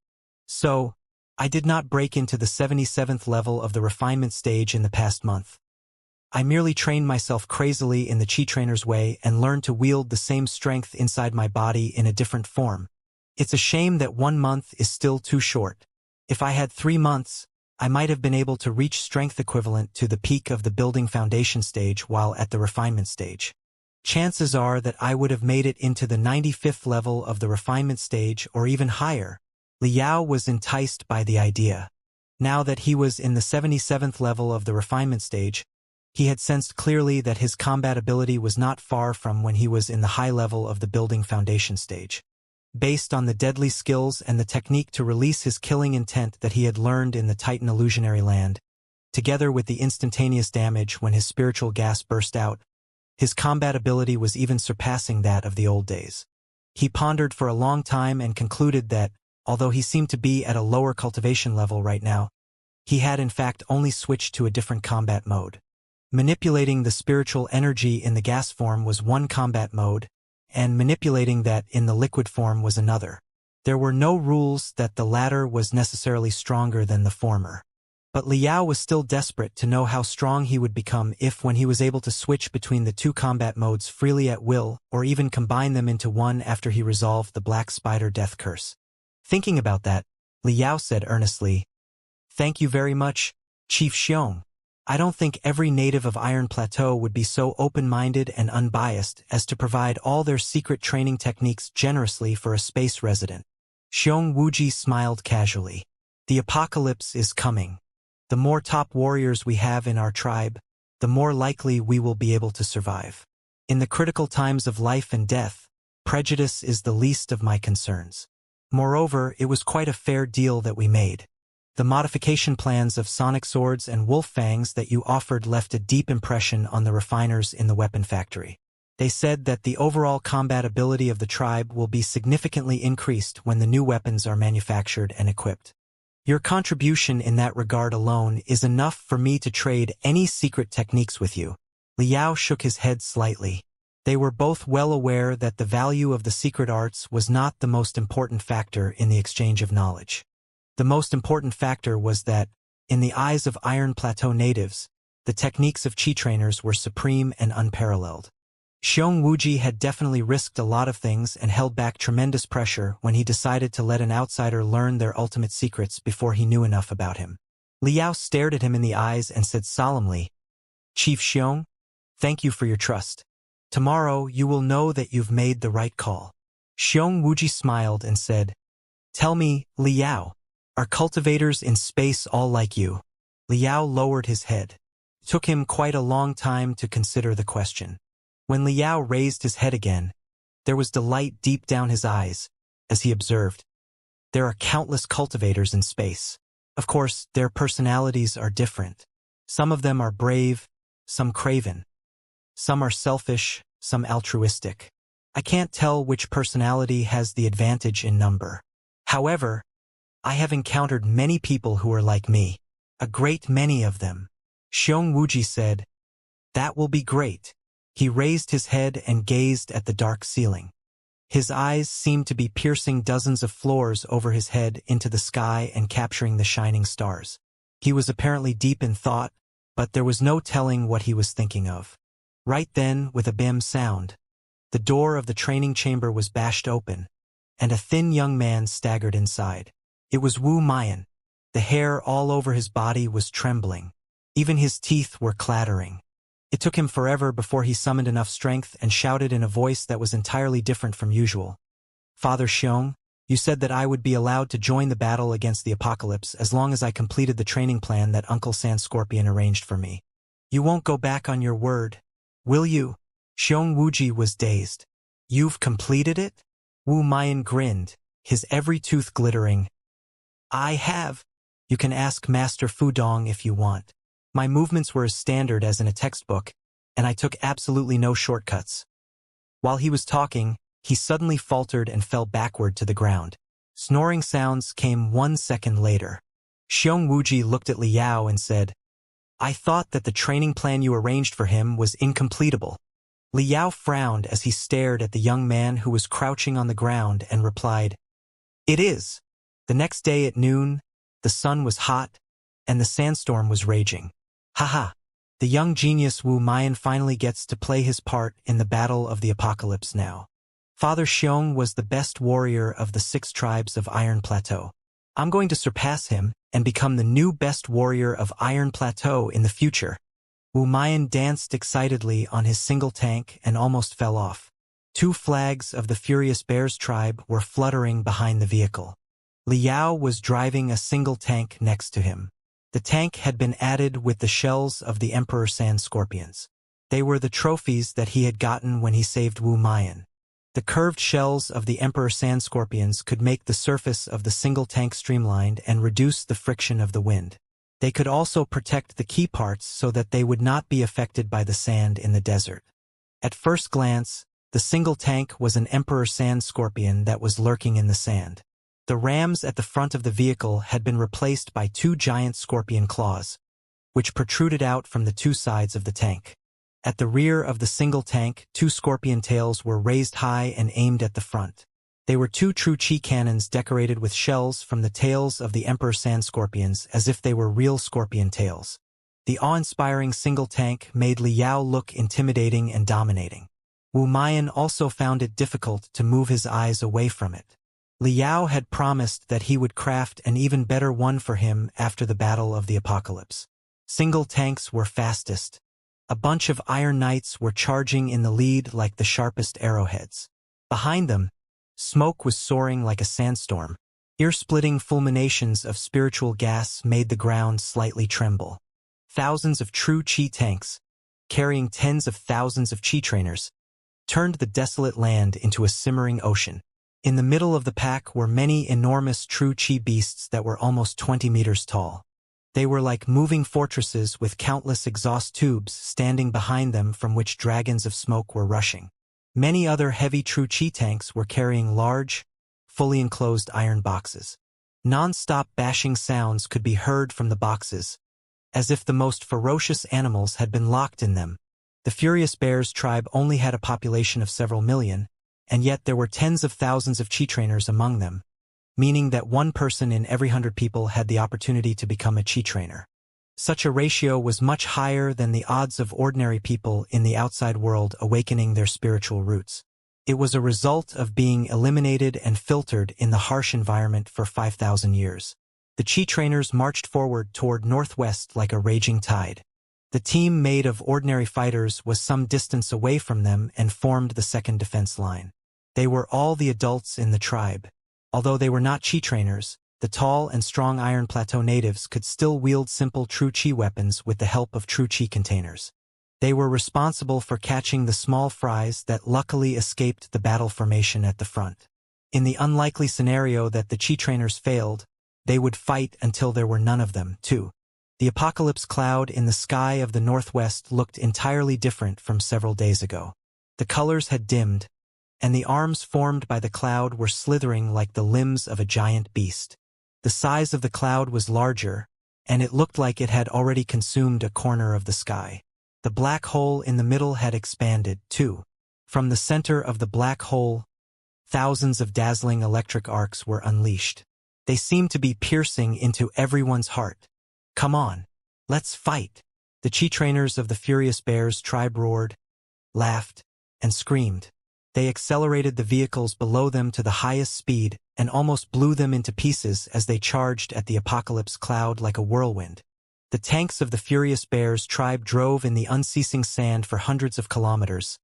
So, I did not break into the 77th level of the refinement stage in the past month. I merely trained myself crazily in the Chi Trainer's way and learned to wield the same strength inside my body in a different form. It's a shame that 1 month is still too short. If I had 3 months, I might have been able to reach strength equivalent to the peak of the building foundation stage while at the refinement stage. Chances are that I would have made it into the 95th level of the refinement stage or even higher. Liao was enticed by the idea. Now that he was in the 77th level of the refinement stage, he had sensed clearly that his combat ability was not far from when he was in the high level of the building foundation stage. Based on the deadly skills and the technique to release his killing intent that he had learned in the Titan illusionary land, together with the instantaneous damage when his spiritual gas burst out, his combat ability was even surpassing that of the old days. He pondered for a long time and concluded that, although he seemed to be at a lower cultivation level right now, he had in fact only switched to a different combat mode. Manipulating the spiritual energy in the gas form was one combat mode, and manipulating that in the liquid form was another. There were no rules that the latter was necessarily stronger than the former. But Liao was still desperate to know how strong he would become if when he was able to switch between the two combat modes freely at will, or even combine them into one after he resolved the Black Spider Death Curse. Thinking about that, Liao said earnestly, "Thank you very much, Chief Xiong. I don't think every native of Iron Plateau would be so open-minded and unbiased as to provide all their secret training techniques generously for a space resident." Xiong Wuji smiled casually. "The apocalypse is coming. The more top warriors we have in our tribe, the more likely we will be able to survive. In the critical times of life and death, prejudice is the least of my concerns. Moreover, it was quite a fair deal that we made. The modification plans of sonic swords and wolf fangs that you offered left a deep impression on the refiners in the weapon factory. They said that the overall combat ability of the tribe will be significantly increased when the new weapons are manufactured and equipped. Your contribution in that regard alone is enough for me to trade any secret techniques with you." Liao shook his head slightly. They were both well aware that the value of the secret arts was not the most important factor in the exchange of knowledge. The most important factor was that, in the eyes of Iron Plateau natives, the techniques of Chi trainers were supreme and unparalleled. Xiong Wuji had definitely risked a lot of things and held back tremendous pressure when he decided to let an outsider learn their ultimate secrets before he knew enough about him. Liao stared at him in the eyes and said solemnly, "Chief Xiong, thank you for your trust. Tomorrow you will know that you've made the right call." Xiong Wuji smiled and said, "Tell me, Liao, are cultivators in space all like you?" Liao lowered his head. It took him quite a long time to consider the question. When Liao raised his head again, there was delight deep down his eyes, as he observed, "There are countless cultivators in space. Of course, their personalities are different. Some of them are brave, some craven. Some are selfish, some altruistic. I can't tell which personality has the advantage in number. However, I have encountered many people who are like me, a great many of them." Xiong Wuji said, "That will be great." He raised his head and gazed at the dark ceiling. His eyes seemed to be piercing dozens of floors over his head into the sky and capturing the shining stars. He was apparently deep in thought, but there was no telling what he was thinking of. Right then, with a bim sound, the door of the training chamber was bashed open, and a thin young man staggered inside. It was Wu Mayan. The hair all over his body was trembling. Even his teeth were clattering. It took him forever before he summoned enough strength and shouted in a voice that was entirely different from usual. "Father Xiong, you said that I would be allowed to join the battle against the apocalypse as long as I completed the training plan that Uncle Sand Scorpion arranged for me. You won't go back on your word, will you?" Xiong Wuji was dazed. "You've completed it?" Wu Mayan grinned. his every tooth glittering. "I have. You can ask Master Fudong if you want. My movements were as standard as in a textbook, and I took absolutely no shortcuts." While he was talking, he suddenly faltered and fell backward to the ground. Snoring sounds came 1 second later. Xiong Wuji looked at Liao and said, "I thought that the training plan you arranged for him was incompletable." Liao frowned as he stared at the young man who was crouching on the ground and replied, "It is." The next day at noon, the sun was hot, and the sandstorm was raging. Haha! The young genius Wu Mayan finally gets to play his part in the Battle of the Apocalypse now. Father Xiong was the best warrior of the 6 tribes of Iron Plateau. I'm going to surpass him and become the new best warrior of Iron Plateau in the future. Wu Mayan danced excitedly on his single tank and almost fell off. 2 flags of the Furious Bears tribe were fluttering behind the vehicle. Liao was driving a single tank next to him. The tank had been added with the shells of the Emperor Sand Scorpions. They were the trophies that he had gotten when he saved Wu Mayan. The curved shells of the Emperor Sand Scorpions could make the surface of the single tank streamlined and reduce the friction of the wind. They could also protect the key parts so that they would not be affected by the sand in the desert. At first glance, the single tank was an Emperor Sand Scorpion that was lurking in the sand. The rams at the front of the vehicle had been replaced by 2 giant scorpion claws, which protruded out from the 2 sides of the tank. At the rear of the single tank, 2 scorpion tails were raised high and aimed at the front. They were 2 true chi cannons decorated with shells from the tails of the Emperor Sand Scorpions as if they were real scorpion tails. The awe-inspiring single tank made Liao look intimidating and dominating. Wu Mayan also found it difficult to move his eyes away from it. Liao had promised that he would craft an even better one for him after the Battle of the Apocalypse. Single tanks were fastest. A bunch of Iron Knights were charging in the lead like the sharpest arrowheads. Behind them, smoke was soaring like a sandstorm. Ear-splitting fulminations of spiritual gas made the ground slightly tremble. Thousands of true chi tanks, carrying tens of thousands of chi trainers, turned the desolate land into a simmering ocean. In the middle of the pack were many enormous true chi beasts that were almost 20 meters tall. They were like moving fortresses with countless exhaust tubes standing behind them from which dragons of smoke were rushing. Many other heavy true chi tanks were carrying large, fully enclosed iron boxes. Non-stop bashing sounds could be heard from the boxes, as if the most ferocious animals had been locked in them. The Furious Bears tribe only had a population of several million, and yet there were tens of thousands of chi trainers among them, meaning that 1 person in every 100 people had the opportunity to become a chi trainer. Such a ratio was much higher than the odds of ordinary people in the outside world awakening their spiritual roots. It was a result of being eliminated and filtered in the harsh environment for 5,000 years. The chi trainers marched forward toward northwest like a raging tide. The team made of ordinary fighters was some distance away from them and formed the second defense line. They were all the adults in the tribe. Although they were not chi trainers, the tall and strong Iron Plateau natives could still wield simple true chi weapons with the help of true chi containers. They were responsible for catching the small fries that luckily escaped the battle formation at the front. In the unlikely scenario that the chi trainers failed, they would fight until there were none of them, too. The apocalypse cloud in the sky of the northwest looked entirely different from several days ago. The colors had dimmed, and the arms formed by the cloud were slithering like the limbs of a giant beast. The size of the cloud was larger, and it looked like it had already consumed a corner of the sky. The black hole in the middle had expanded, too. From the center of the black hole, thousands of dazzling electric arcs were unleashed. They seemed to be piercing into everyone's heart. "Come on, let's fight!" The chi trainers of the Furious Bears tribe roared, laughed, and screamed. They accelerated the vehicles below them to the highest speed and almost blew them into pieces as they charged at the apocalypse cloud like a whirlwind. The tanks of the Furious Bears tribe drove in the unceasing sand for hundreds of kilometers,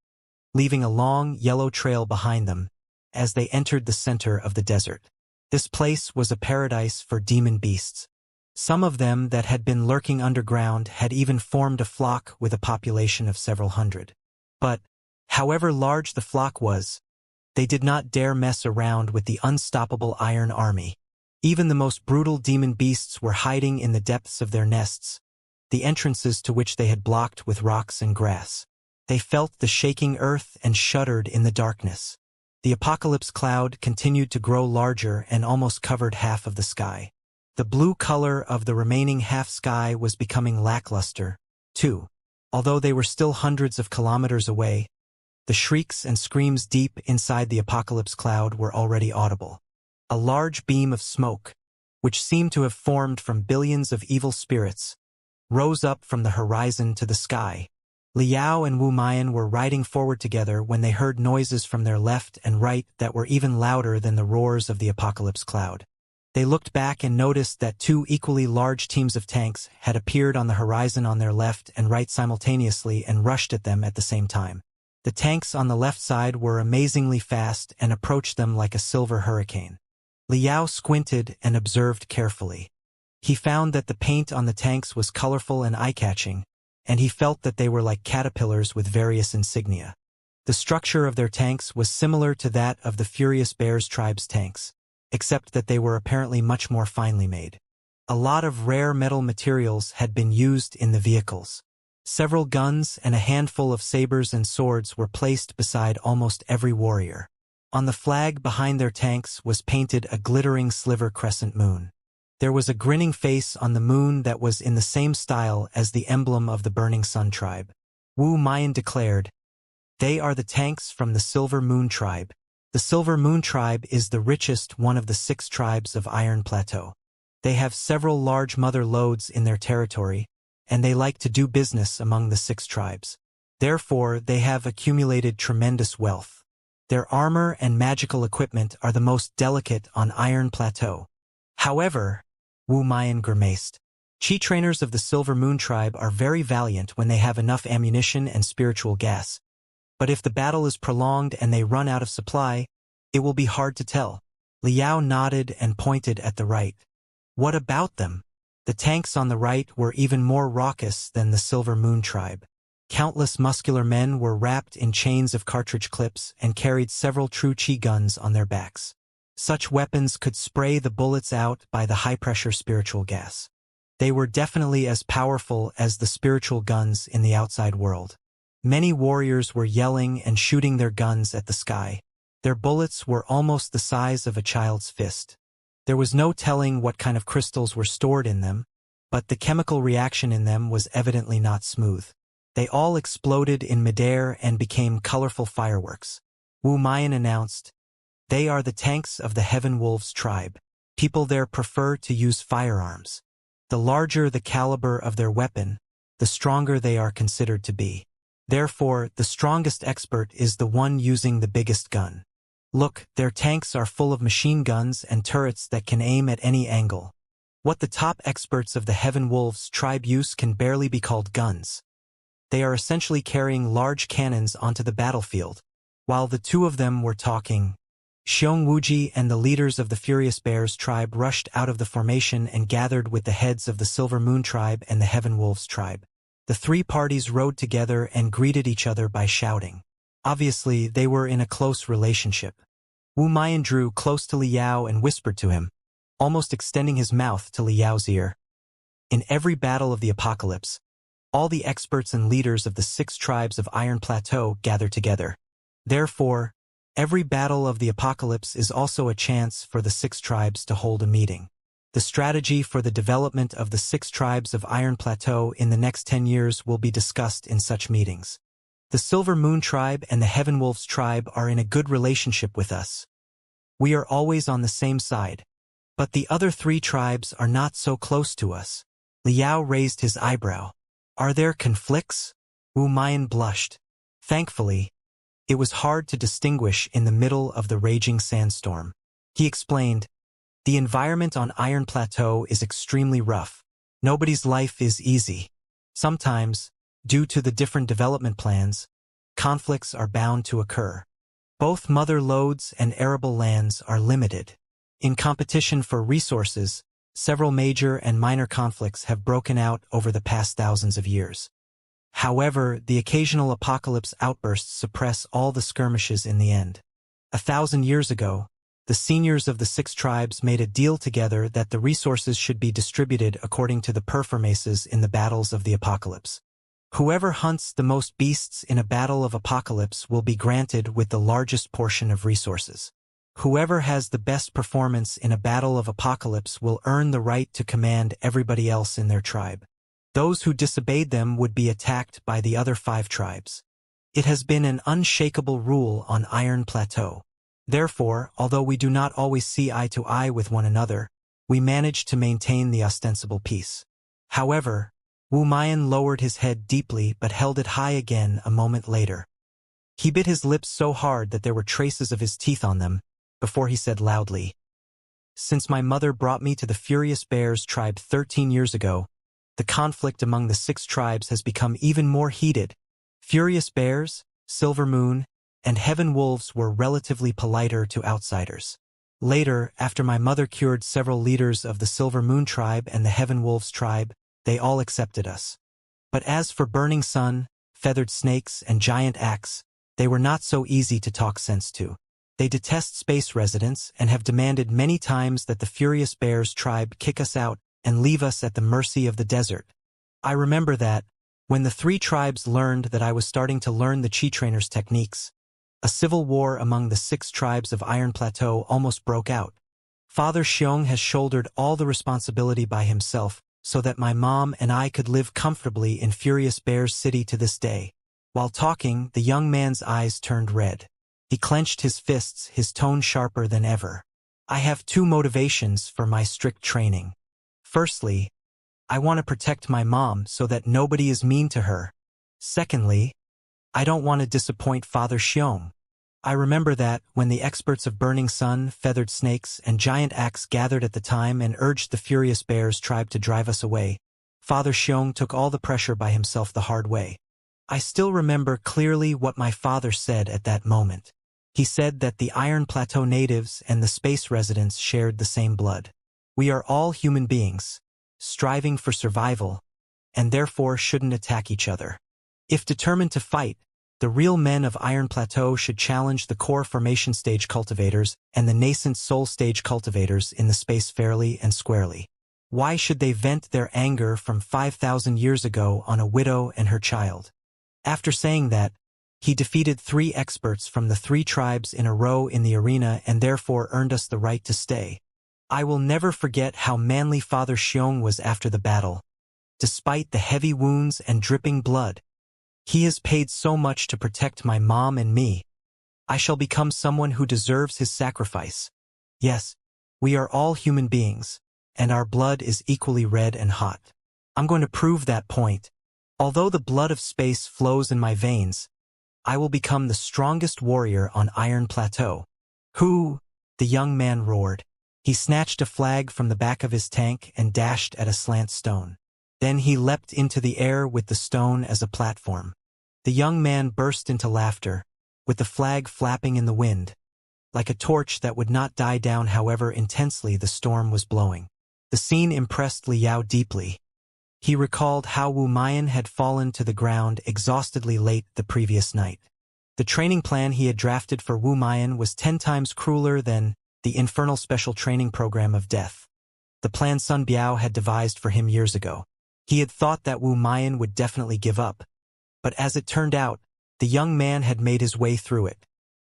leaving a long, yellow trail behind them as they entered the center of the desert. This place was a paradise for demon beasts. Some of them that had been lurking underground had even formed a flock with a population of several hundred. But, however large the flock was, They did not dare mess around with the unstoppable Iron Army. Even the most brutal demon beasts were hiding in the depths of their nests, the entrances to which they had blocked with rocks and grass. They felt the shaking earth and shuddered in the darkness. The apocalypse cloud continued to grow larger and almost covered half of the sky. The blue color of the remaining half sky was becoming lackluster, too. Although they were still hundreds of kilometers away, the shrieks and screams deep inside the apocalypse cloud were already audible. A large beam of smoke, which seemed to have formed from billions of evil spirits, rose up from the horizon to the sky. Liao and Wu Mayan were riding forward together when they heard noises from their left and right that were even louder than the roars of the apocalypse cloud. They looked back and noticed that two equally large teams of tanks had appeared on the horizon on their left and right simultaneously and rushed at them at the same time. The tanks on the left side were amazingly fast and approached them like a silver hurricane. Liao squinted and observed carefully. He found that the paint on the tanks was colorful and eye-catching, and he felt that they were like caterpillars with various insignia. The structure of their tanks was similar to that of the Furious Bears tribe's tanks, except that they were apparently much more finely made. A lot of rare metal materials had been used in the vehicles. Several guns and a handful of sabers and swords were placed beside almost every warrior. On the flag behind their tanks was painted a glittering sliver crescent moon. There was a grinning face on the moon that was in the same style as the emblem of the Burning Sun tribe. Wu Mayan declared, "They are the tanks from the Silver Moon tribe. The Silver Moon tribe is the richest one of the 6 tribes of Iron Plateau. They have several large mother lodes in their territory, and they like to do business among the 6 tribes. Therefore, they have accumulated tremendous wealth. Their armor and magical equipment are the most delicate on Iron Plateau. However," Wu Mayan grimaced, "Chi trainers of the Silver Moon tribe are very valiant when they have enough ammunition and spiritual gas. But if the battle is prolonged and they run out of supply, it will be hard to tell." Liao nodded and pointed at the right. "What about them?" The tanks on the right were even more raucous than the Silver Moon tribe. Countless muscular men were wrapped in chains of cartridge clips and carried several true chi guns on their backs. Such weapons could spray the bullets out by the high-pressure spiritual gas. They were definitely as powerful as the spiritual guns in the outside world. Many warriors were yelling and shooting their guns at the sky. Their bullets were almost the size of a child's fist. There was no telling what kind of crystals were stored in them, but the chemical reaction in them was evidently not smooth. They all exploded in midair and became colorful fireworks. Wu Mayan announced, "They are the tanks of the Heaven Wolves tribe. People there prefer to use firearms. The larger the caliber of their weapon, the stronger they are considered to be. Therefore, the strongest expert is the one using the biggest gun. Look, their tanks are full of machine guns and turrets that can aim at any angle. What the top experts of the Heaven Wolves tribe use can barely be called guns. They are essentially carrying large cannons onto the battlefield." While the two of them were talking, Xianxia and the leaders of the Furious Bears tribe rushed out of the formation and gathered with the heads of the Silver Moon tribe and the Heaven Wolves tribe. The 3 parties rode together and greeted each other by shouting. Obviously, they were in a close relationship. Wu Mayan drew close to Liao and whispered to him, almost extending his mouth to Liao's ear. "In every battle of the apocalypse, all the experts and leaders of the 6 tribes of Iron Plateau gather together. Therefore, every battle of the apocalypse is also a chance for the 6 tribes to hold a meeting. The strategy for the development of the 6 tribes of Iron Plateau in the next 10 years will be discussed in such meetings. The Silver Moon tribe and the Heaven Wolves tribe are in a good relationship with us. We are always on the same side. But the other 3 tribes are not so close to us." Liao raised his eyebrow. "Are there conflicts?" Wu Mayan blushed. Thankfully, it was hard to distinguish in the middle of the raging sandstorm. He explained, "The environment on Iron Plateau is extremely rough. Nobody's life is easy. Sometimes, due to the different development plans, conflicts are bound to occur. Both mother lodes and arable lands are limited. In competition for resources, several major and minor conflicts have broken out over the past thousands of years. However, the occasional apocalypse outbursts suppress all the skirmishes in the end. 1,000 years ago, the seniors of the 6 tribes made a deal together that the resources should be distributed according to the performances in the battles of the apocalypse. Whoever hunts the most beasts in a battle of apocalypse will be granted with the largest portion of resources. Whoever has the best performance in a battle of apocalypse will earn the right to command everybody else in their tribe. Those who disobeyed them would be attacked by the other 5 tribes. It has been an unshakable rule on Iron Plateau. Therefore, although we do not always see eye to eye with one another, we manage to maintain the ostensible peace. However, Wu Mayan lowered his head deeply but held it high again a moment later. He bit his lips so hard that there were traces of his teeth on them, before he said loudly, "Since my mother brought me to the Furious Bears tribe 13 years ago, the conflict among the 6 tribes has become even more heated. Furious Bears, Silver Moon, and Heaven Wolves were relatively politer to outsiders. Later, after my mother cured several leaders of the Silver Moon tribe and the Heaven Wolves tribe, they all accepted us. But as for Burning Sun, Feathered Snakes, and Giant Axe, they were not so easy to talk sense to. They detest space residents and have demanded many times that the Furious Bears tribe kick us out and leave us at the mercy of the desert. I remember that, when the 3 tribes learned that I was starting to learn the Chi Trainer's techniques, a civil war among the 6 tribes of Iron Plateau almost broke out. Father Xiong has shouldered all the responsibility by himself so that my mom and I could live comfortably in Furious Bears City to this day." While talking, the young man's eyes turned red. He clenched his fists, his tone sharper than ever. "I have 2 motivations for my strict training. Firstly, I want to protect my mom so that nobody is mean to her. Secondly, I don't want to disappoint Father Xiong. I remember that, when the experts of Burning Sun, Feathered Snakes, and Giant Axe gathered at the time and urged the Furious Bears tribe to drive us away, Father Xiong took all the pressure by himself the hard way. I still remember clearly what my father said at that moment. He said that the Iron Plateau natives and the space residents shared the same blood. We are all human beings, striving for survival, and therefore shouldn't attack each other. If determined to fight, the real men of Iron Plateau should challenge the core formation stage cultivators and the nascent soul stage cultivators in the space fairly and squarely. Why should they vent their anger from 5,000 years ago on a widow and her child? After saying that, he defeated 3 experts from the 3 tribes in a row in the arena and therefore earned us the right to stay. I will never forget how manly Father Xiong was after the battle. Despite the heavy wounds and dripping blood, he has paid so much to protect my mom and me. I shall become someone who deserves his sacrifice. Yes, we are all human beings, and our blood is equally red and hot. I'm going to prove that point. Although the blood of space flows in my veins, I will become the strongest warrior on Iron Plateau." "Who?" the young man roared. He snatched a flag from the back of his tank and dashed at a slant stone. Then he leapt into the air with the stone as a platform. The young man burst into laughter, with the flag flapping in the wind, like a torch that would not die down however intensely the storm was blowing. The scene impressed Liao deeply. He recalled how Wu Mayan had fallen to the ground exhaustedly late the previous night. The training plan he had drafted for Wu Mayan was 10 times crueler than the infernal special training program of death. The plan Sun Biao had devised for him years ago. He had thought that Wu Mayan would definitely give up, but as it turned out, the young man had made his way through it.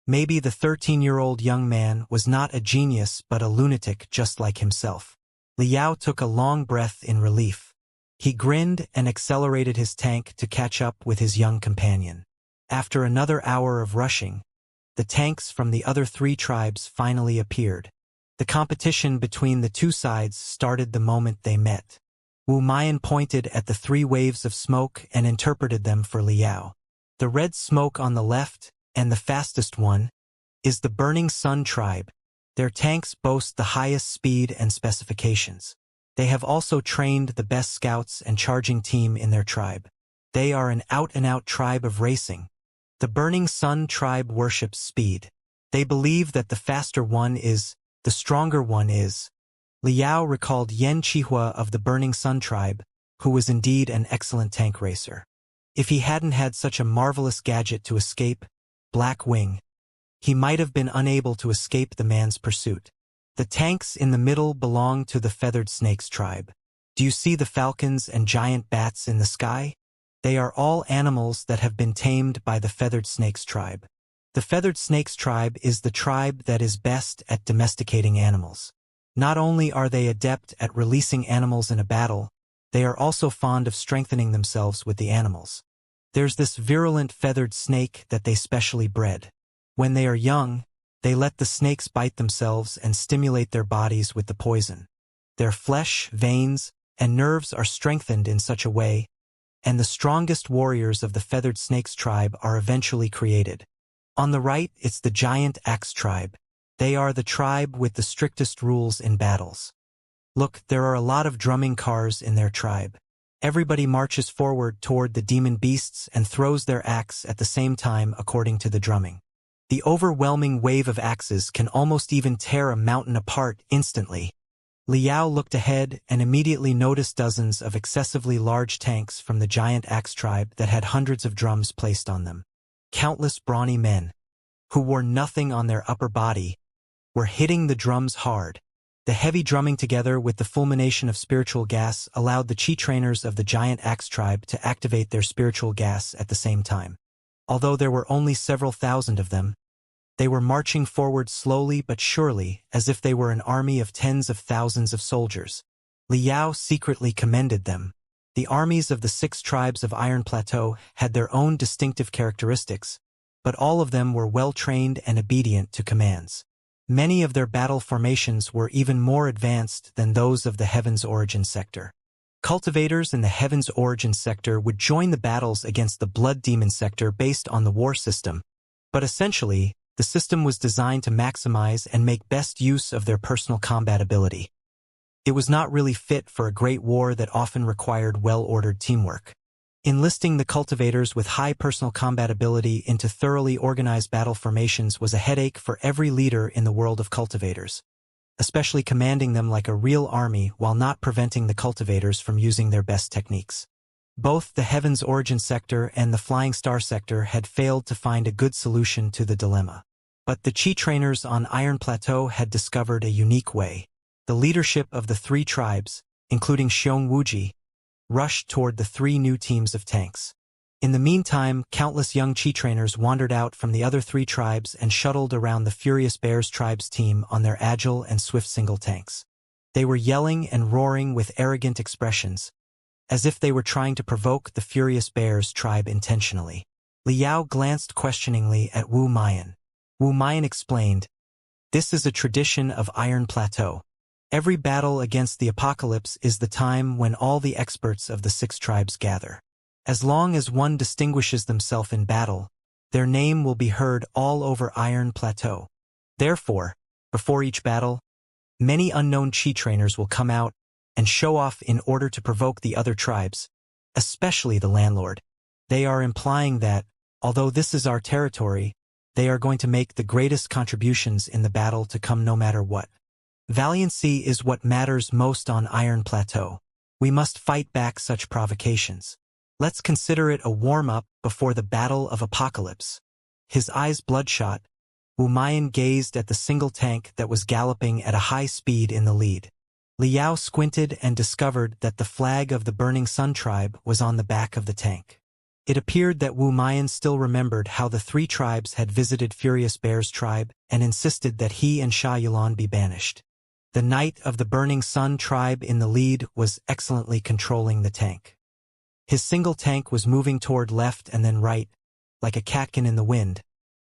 Maybe the 13-year-old young man was not a genius but a lunatic just like himself. Liao took a long breath in relief. He grinned and accelerated his tank to catch up with his young companion. After another hour of rushing, the tanks from the other 3 tribes finally appeared. The competition between the 2 sides started the moment they met. Wu Mayan pointed at the 3 waves of smoke and interpreted them for Liao. The red smoke on the left, and the fastest one, is the Burning Sun tribe. Their tanks boast the highest speed and specifications. They have also trained the best scouts and charging team in their tribe. They are an out-and-out tribe of racing. The Burning Sun tribe worships speed. They believe that the faster one is, the stronger one is. Liao recalled Yan Qihua of the Burning Sun tribe, who was indeed an excellent tank racer. If he hadn't had such a marvelous gadget to escape, Black Wing, he might have been unable to escape the man's pursuit. The tanks in the middle belong to the feathered snakes tribe. Do you see the falcons and giant bats in the sky? They are all animals that have been tamed by the feathered snakes tribe. The feathered snakes tribe is the tribe that is best at domesticating animals. Not only are they adept at releasing animals in a battle, they are also fond of strengthening themselves with the animals. There's this virulent feathered snake that they specially bred. When they are young, they let the snakes bite themselves and stimulate their bodies with the poison. Their flesh, veins, and nerves are strengthened in such a way, and the strongest warriors of the feathered snakes tribe are eventually created. On the right, it's the giant axe tribe. They are the tribe with the strictest rules in battles. Look, there are a lot of drumming cars in their tribe. Everybody marches forward toward the demon beasts and throws their axe at the same time according to the drumming. The overwhelming wave of axes can almost even tear a mountain apart instantly. Liao looked ahead and immediately noticed dozens of excessively large tanks from the giant axe tribe that had hundreds of drums placed on them. Countless brawny men, who wore nothing on their upper body, were hitting the drums hard. The heavy drumming together with the fulmination of spiritual gas allowed the chi trainers of the giant axe tribe to activate their spiritual gas at the same time. Although there were only several thousand of them, they were marching forward slowly but surely, as if they were an army of tens of thousands of soldiers. Liao secretly commended them. The armies of the 6 tribes of Iron Plateau had their own distinctive characteristics, but all of them were well-trained and obedient to commands. Many of their battle formations were even more advanced than those of the Heaven's Origin sector. Cultivators in the Heaven's Origin sector would join the battles against the Blood Demon sector based on the war system, but essentially, the system was designed to maximize and make best use of their personal combat ability. It was not really fit for a great war that often required well-ordered teamwork. Enlisting the cultivators with high personal combat ability into thoroughly organized battle formations was a headache for every leader in the world of cultivators, especially commanding them like a real army while not preventing the cultivators from using their best techniques. Both the Heaven's Origin sector and the Flying Star sector had failed to find a good solution to the dilemma. But the Chi trainers on Iron Plateau had discovered a unique way. The leadership of the 3 tribes, including Xianxia, rushed toward the 3 new teams of tanks. In the meantime, countless young Chi trainers wandered out from the other 3 tribes and shuttled around the Furious Bears tribe's team on their agile and swift single tanks. They were yelling and roaring with arrogant expressions, as if they were trying to provoke the Furious Bears tribe intentionally. Liao glanced questioningly at Wu Mayan. Wu Mayan explained, "This is a tradition of Iron Plateau. Every battle against the apocalypse is the time when all the experts of the 6 tribes gather. As long as one distinguishes themselves in battle, their name will be heard all over Iron Plateau. Therefore, before each battle, many unknown Chi trainers will come out and show off in order to provoke the other tribes, especially the landlord. They are implying that, although this is our territory, they are going to make the greatest contributions in the battle to come no matter what. Valiancy is what matters most on Iron Plateau. We must fight back such provocations. Let's consider it a warm-up before the Battle of Apocalypse." His eyes bloodshot, Wu Mayan gazed at the single tank that was galloping at a high speed in the lead. Liao squinted and discovered that the flag of the Burning Sun tribe was on the back of the tank. It appeared that Wu Mayan still remembered how the 3 tribes had visited Furious Bear's tribe and insisted that he and Sha Yulan be banished. The Knight of the Burning Sun tribe in the lead was excellently controlling the tank. His single tank was moving toward left and then right, like a catkin in the wind,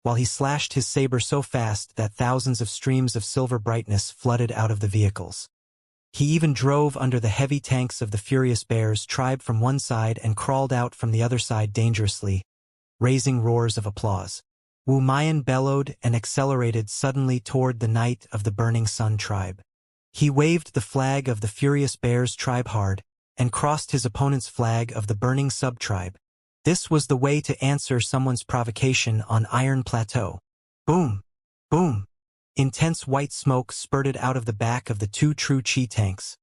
while he slashed his saber so fast that thousands of streams of silver brightness flooded out of the vehicles. He even drove under the heavy tanks of the Furious Bears tribe from one side and crawled out from the other side dangerously, raising roars of applause. Wu Mayan bellowed and accelerated suddenly toward the Knight of the Burning Sun tribe. He waved the flag of the Furious Bears tribe hard and crossed his opponent's flag of the Burning Sub-tribe. This was the way to answer someone's provocation on Iron Plateau. Boom! Boom! Intense white smoke spurted out of the back of the 2 true Chi tanks,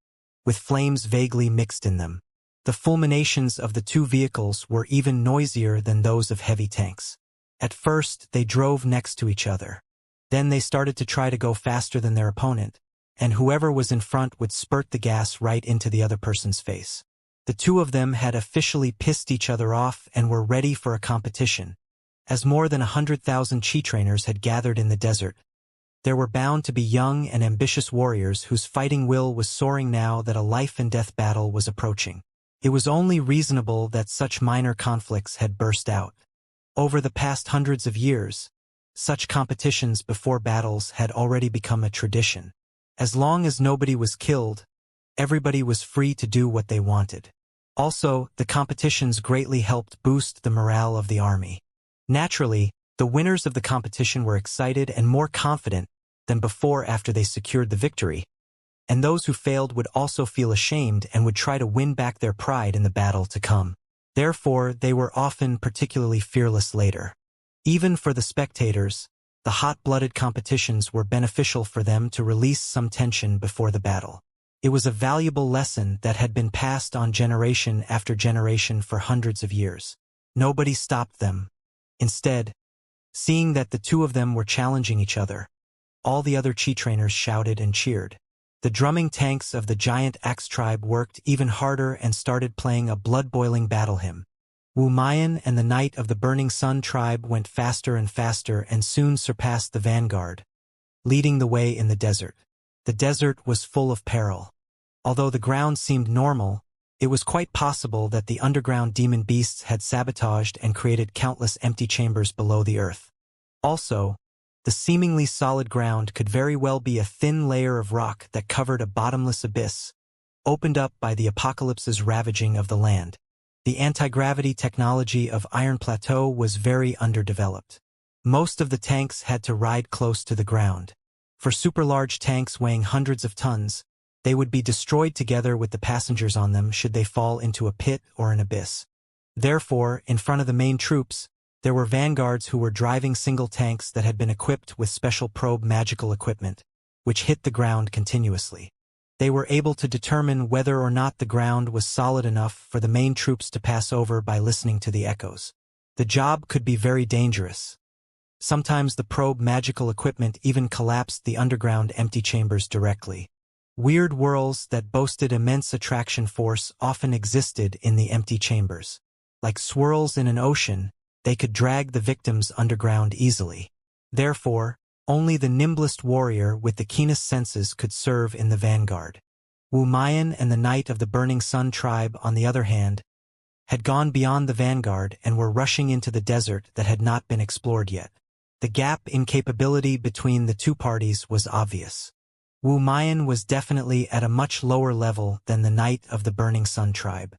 with flames vaguely mixed in them. The fulminations of the 2 vehicles were even noisier than those of heavy tanks. At first, they drove next to each other. Then they started to try to go faster than their opponent, and whoever was in front would spurt the gas right into the other person's face. The two of them had officially pissed each other off and were ready for a competition. As more than 100,000 Chi trainers had gathered in the desert, there were bound to be young and ambitious warriors whose fighting will was soaring now that a life-and-death battle was approaching. It was only reasonable that such minor conflicts had burst out. Over the past hundreds of years, such competitions before battles had already become a tradition. As long as nobody was killed, everybody was free to do what they wanted. Also, the competitions greatly helped boost the morale of the army. Naturally, the winners of the competition were excited and more confident than before after they secured the victory, and those who failed would also feel ashamed and would try to win back their pride in the battle to come. Therefore, they were often particularly fearless later. Even for the spectators, the hot-blooded competitions were beneficial for them to release some tension before the battle. It was a valuable lesson that had been passed on generation after generation for hundreds of years. Nobody stopped them. Instead, seeing that the two of them were challenging each other, all the other Chi trainers shouted and cheered. The drumming tanks of the giant axe tribe worked even harder and started playing a blood-boiling battle hymn. Wu Mayan and the Knight of the Burning Sun tribe went faster and faster and soon surpassed the vanguard, leading the way in the desert. The desert was full of peril. Although the ground seemed normal, it was quite possible that the underground demon beasts had sabotaged and created countless empty chambers below the earth. Also, the seemingly solid ground could very well be a thin layer of rock that covered a bottomless abyss, opened up by the apocalypse's ravaging of the land. The anti-gravity technology of Iron Plateau was very underdeveloped. Most of the tanks had to ride close to the ground. For super-large tanks weighing hundreds of tons, they would be destroyed together with the passengers on them should they fall into a pit or an abyss. Therefore, in front of the main troops, there were vanguards who were driving single tanks that had been equipped with special probe magical equipment, which hit the ground continuously. They were able to determine whether or not the ground was solid enough for the main troops to pass over by listening to the echoes. The job could be very dangerous. Sometimes the probe magical equipment even collapsed the underground empty chambers directly. Weird whirls that boasted immense attraction force often existed in the empty chambers. Like swirls in an ocean, they could drag the victims underground easily. Therefore, only the nimblest warrior with the keenest senses could serve in the vanguard. Wu Mayan and the Knight of the Burning Sun tribe, on the other hand, had gone beyond the vanguard and were rushing into the desert that had not been explored yet. The gap in capability between the two parties was obvious. Wu Mayan was definitely at a much lower level than the Knight of the Burning Sun tribe.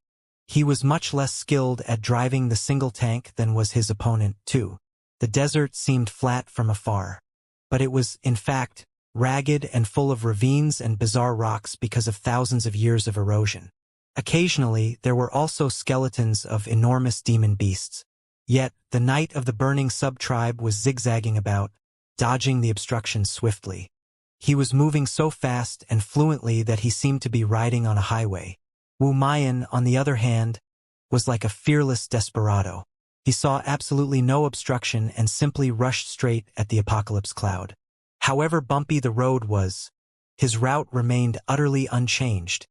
He was much less skilled at driving the single tank than was his opponent, too. The desert seemed flat from afar. But it was, in fact, ragged and full of ravines and bizarre rocks because of thousands of years of erosion. Occasionally, there were also skeletons of enormous demon beasts. Yet, the Knight of the Burning Sub-tribe was zigzagging about, dodging the obstructions swiftly. He was moving so fast and fluently that he seemed to be riding on a highway. Wu Mayan, on the other hand, was like a fearless desperado. He saw absolutely no obstruction and simply rushed straight at the apocalypse cloud. However bumpy the road was, his route remained utterly unchanged.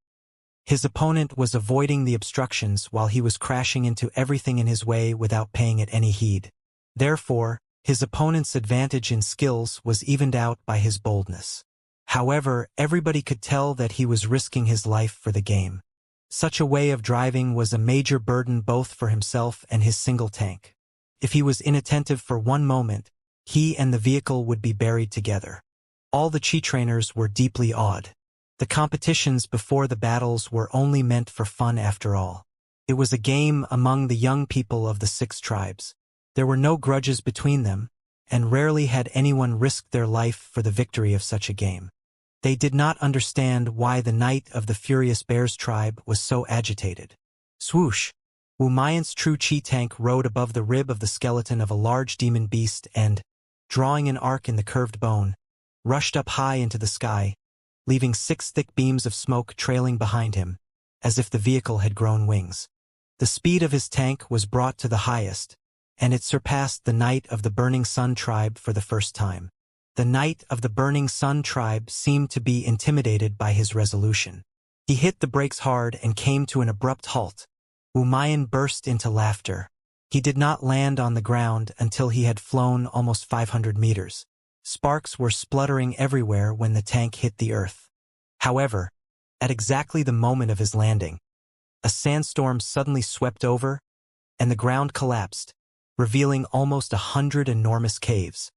His opponent was avoiding the obstructions while he was crashing into everything in his way without paying it any heed. Therefore, his opponent's advantage in skills was evened out by his boldness. However, everybody could tell that he was risking his life for the game. Such a way of driving was a major burden both for himself and his single tank. If he was inattentive for one moment, he and the vehicle would be buried together. All the Chi trainers were deeply awed. The competitions before the battles were only meant for fun after all. It was a game among the young people of the 6 tribes. There were no grudges between them, and rarely had anyone risked their life for the victory of such a game. They did not understand why the Knight of the Furious Bears tribe was so agitated. Swoosh! Wu Mayan's true Chi tank rode above the rib of the skeleton of a large demon beast and, drawing an arc in the curved bone, rushed up high into the sky, leaving 6 thick beams of smoke trailing behind him, as if the vehicle had grown wings. The speed of his tank was brought to the highest, and it surpassed the Knight of the Burning Sun tribe for the first time. The Knight of the Burning Sun tribe seemed to be intimidated by his resolution. He hit the brakes hard and came to an abrupt halt. Wumayan burst into laughter. He did not land on the ground until he had flown almost 500 meters. Sparks were spluttering everywhere when the tank hit the earth. However, at exactly the moment of his landing, a sandstorm suddenly swept over, and the ground collapsed, revealing almost 100 enormous caves.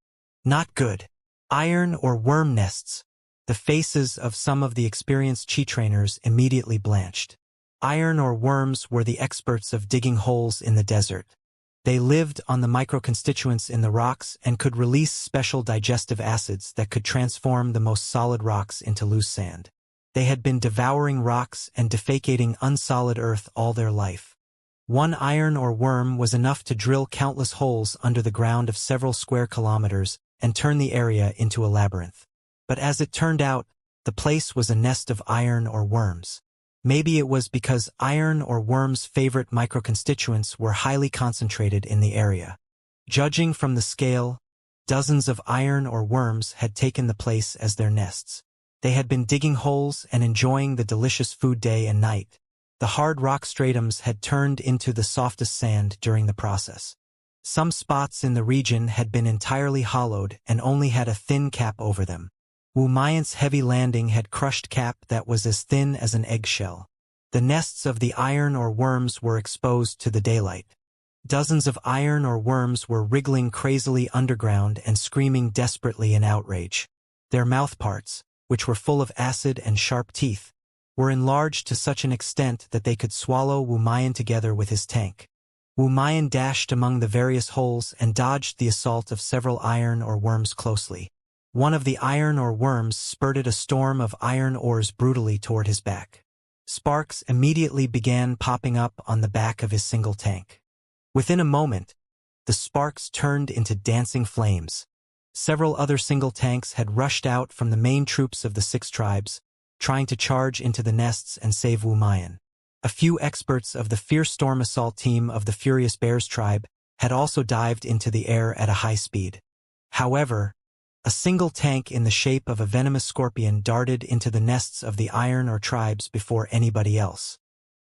Not good. Iron or worm nests. The faces of some of the experienced chi trainers immediately blanched. Iron or worms were the experts of digging holes in the desert. They lived on the microconstituents in the rocks and could release special digestive acids that could transform the most solid rocks into loose sand. They had been devouring rocks and defecating unsolid earth all their life. One iron or worm was enough to drill countless holes under the ground of several square kilometers and turn the area into a labyrinth. But as it turned out, the place was a nest of iron or worms. Maybe it was because iron or worms' favorite microconstituents were highly concentrated in the area. Judging from the scale, dozens of iron or worms had taken the place as their nests. They had been digging holes and enjoying the delicious food day and night. The hard rock stratums had turned into the softest sand during the process. Some spots in the region had been entirely hollowed and only had a thin cap over them. Wumayan's heavy landing had crushed cap that was as thin as an eggshell. The nests of the iron or worms were exposed to the daylight. Dozens of iron or worms were wriggling crazily underground and screaming desperately in outrage. Their mouthparts, which were full of acid and sharp teeth, were enlarged to such an extent that they could swallow Wumayan together with his tank. Wumayan dashed among the various holes and dodged the assault of several iron or worms closely. One of the iron or worms spurted a storm of iron ores brutally toward his back. Sparks immediately began popping up on the back of his single tank. Within a moment, the sparks turned into dancing flames. Several other single tanks had rushed out from the main troops of the 6 tribes, trying to charge into the nests and save Wumayan. A few experts of the fierce storm assault team of the Furious Bears tribe had also dived into the air at a high speed. However, a single tank in the shape of a venomous scorpion darted into the nests of the iron or tribes before anybody else.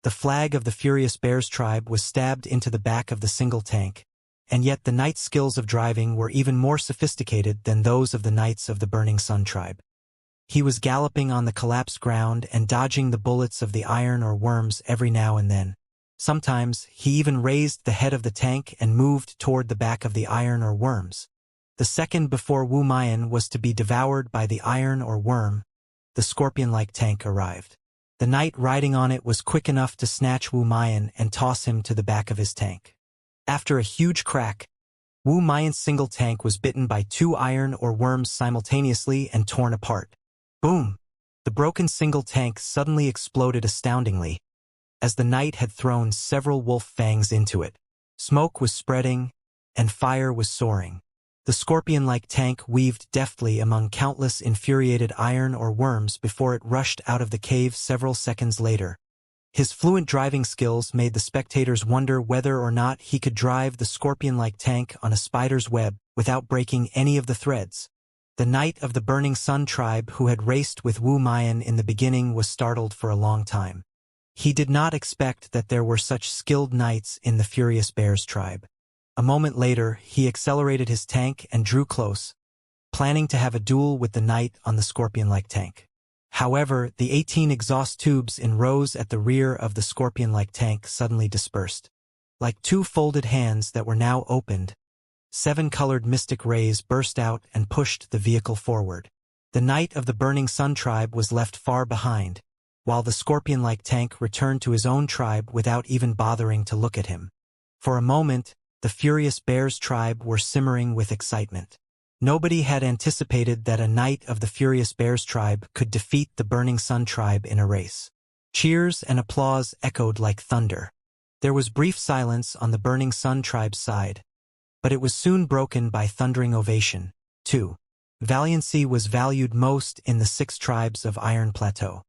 The flag of the Furious Bears tribe was stabbed into the back of the single tank, and yet the knight's skills of driving were even more sophisticated than those of the knights of the Burning Sun tribe. He was galloping on the collapsed ground and dodging the bullets of the iron or worms every now and then. Sometimes he even raised the head of the tank and moved toward the back of the iron or worms. The second before Wumayan was to be devoured by the iron or worm, the scorpion-like tank arrived. The knight riding on it was quick enough to snatch Wumayan and toss him to the back of his tank. After a huge crack, Wumayan's single tank was bitten by 2 iron or worms simultaneously and torn apart. Boom! The broken single tank suddenly exploded astoundingly, as the knight had thrown several wolf fangs into it. Smoke was spreading, and fire was soaring. The scorpion-like tank weaved deftly among countless infuriated iron or worms before it rushed out of the cave several seconds later. His fluent driving skills made the spectators wonder whether or not he could drive the scorpion-like tank on a spider's web without breaking any of the threads. The knight of the Burning Sun tribe who had raced with Wumayan in the beginning was startled for a long time. He did not expect that there were such skilled knights in the Furious Bears tribe. A moment later, he accelerated his tank and drew close, planning to have a duel with the knight on the scorpion-like tank. However, the 18 exhaust tubes in rows at the rear of the scorpion-like tank suddenly dispersed. Like 2 folded hands that were now opened, 7 colored mystic rays burst out and pushed the vehicle forward. The knight of the Burning Sun tribe was left far behind, while the scorpion-like tank returned to his own tribe without even bothering to look at him. For a moment, the Furious Bears tribe were simmering with excitement. Nobody had anticipated that a knight of the Furious Bears tribe could defeat the Burning Sun tribe in a race. Cheers and applause echoed like thunder. There was brief silence on the Burning Sun tribe's side, but it was soon broken by thundering ovation. 2. Valiancy was valued most in the 6 tribes of Iron Plateau.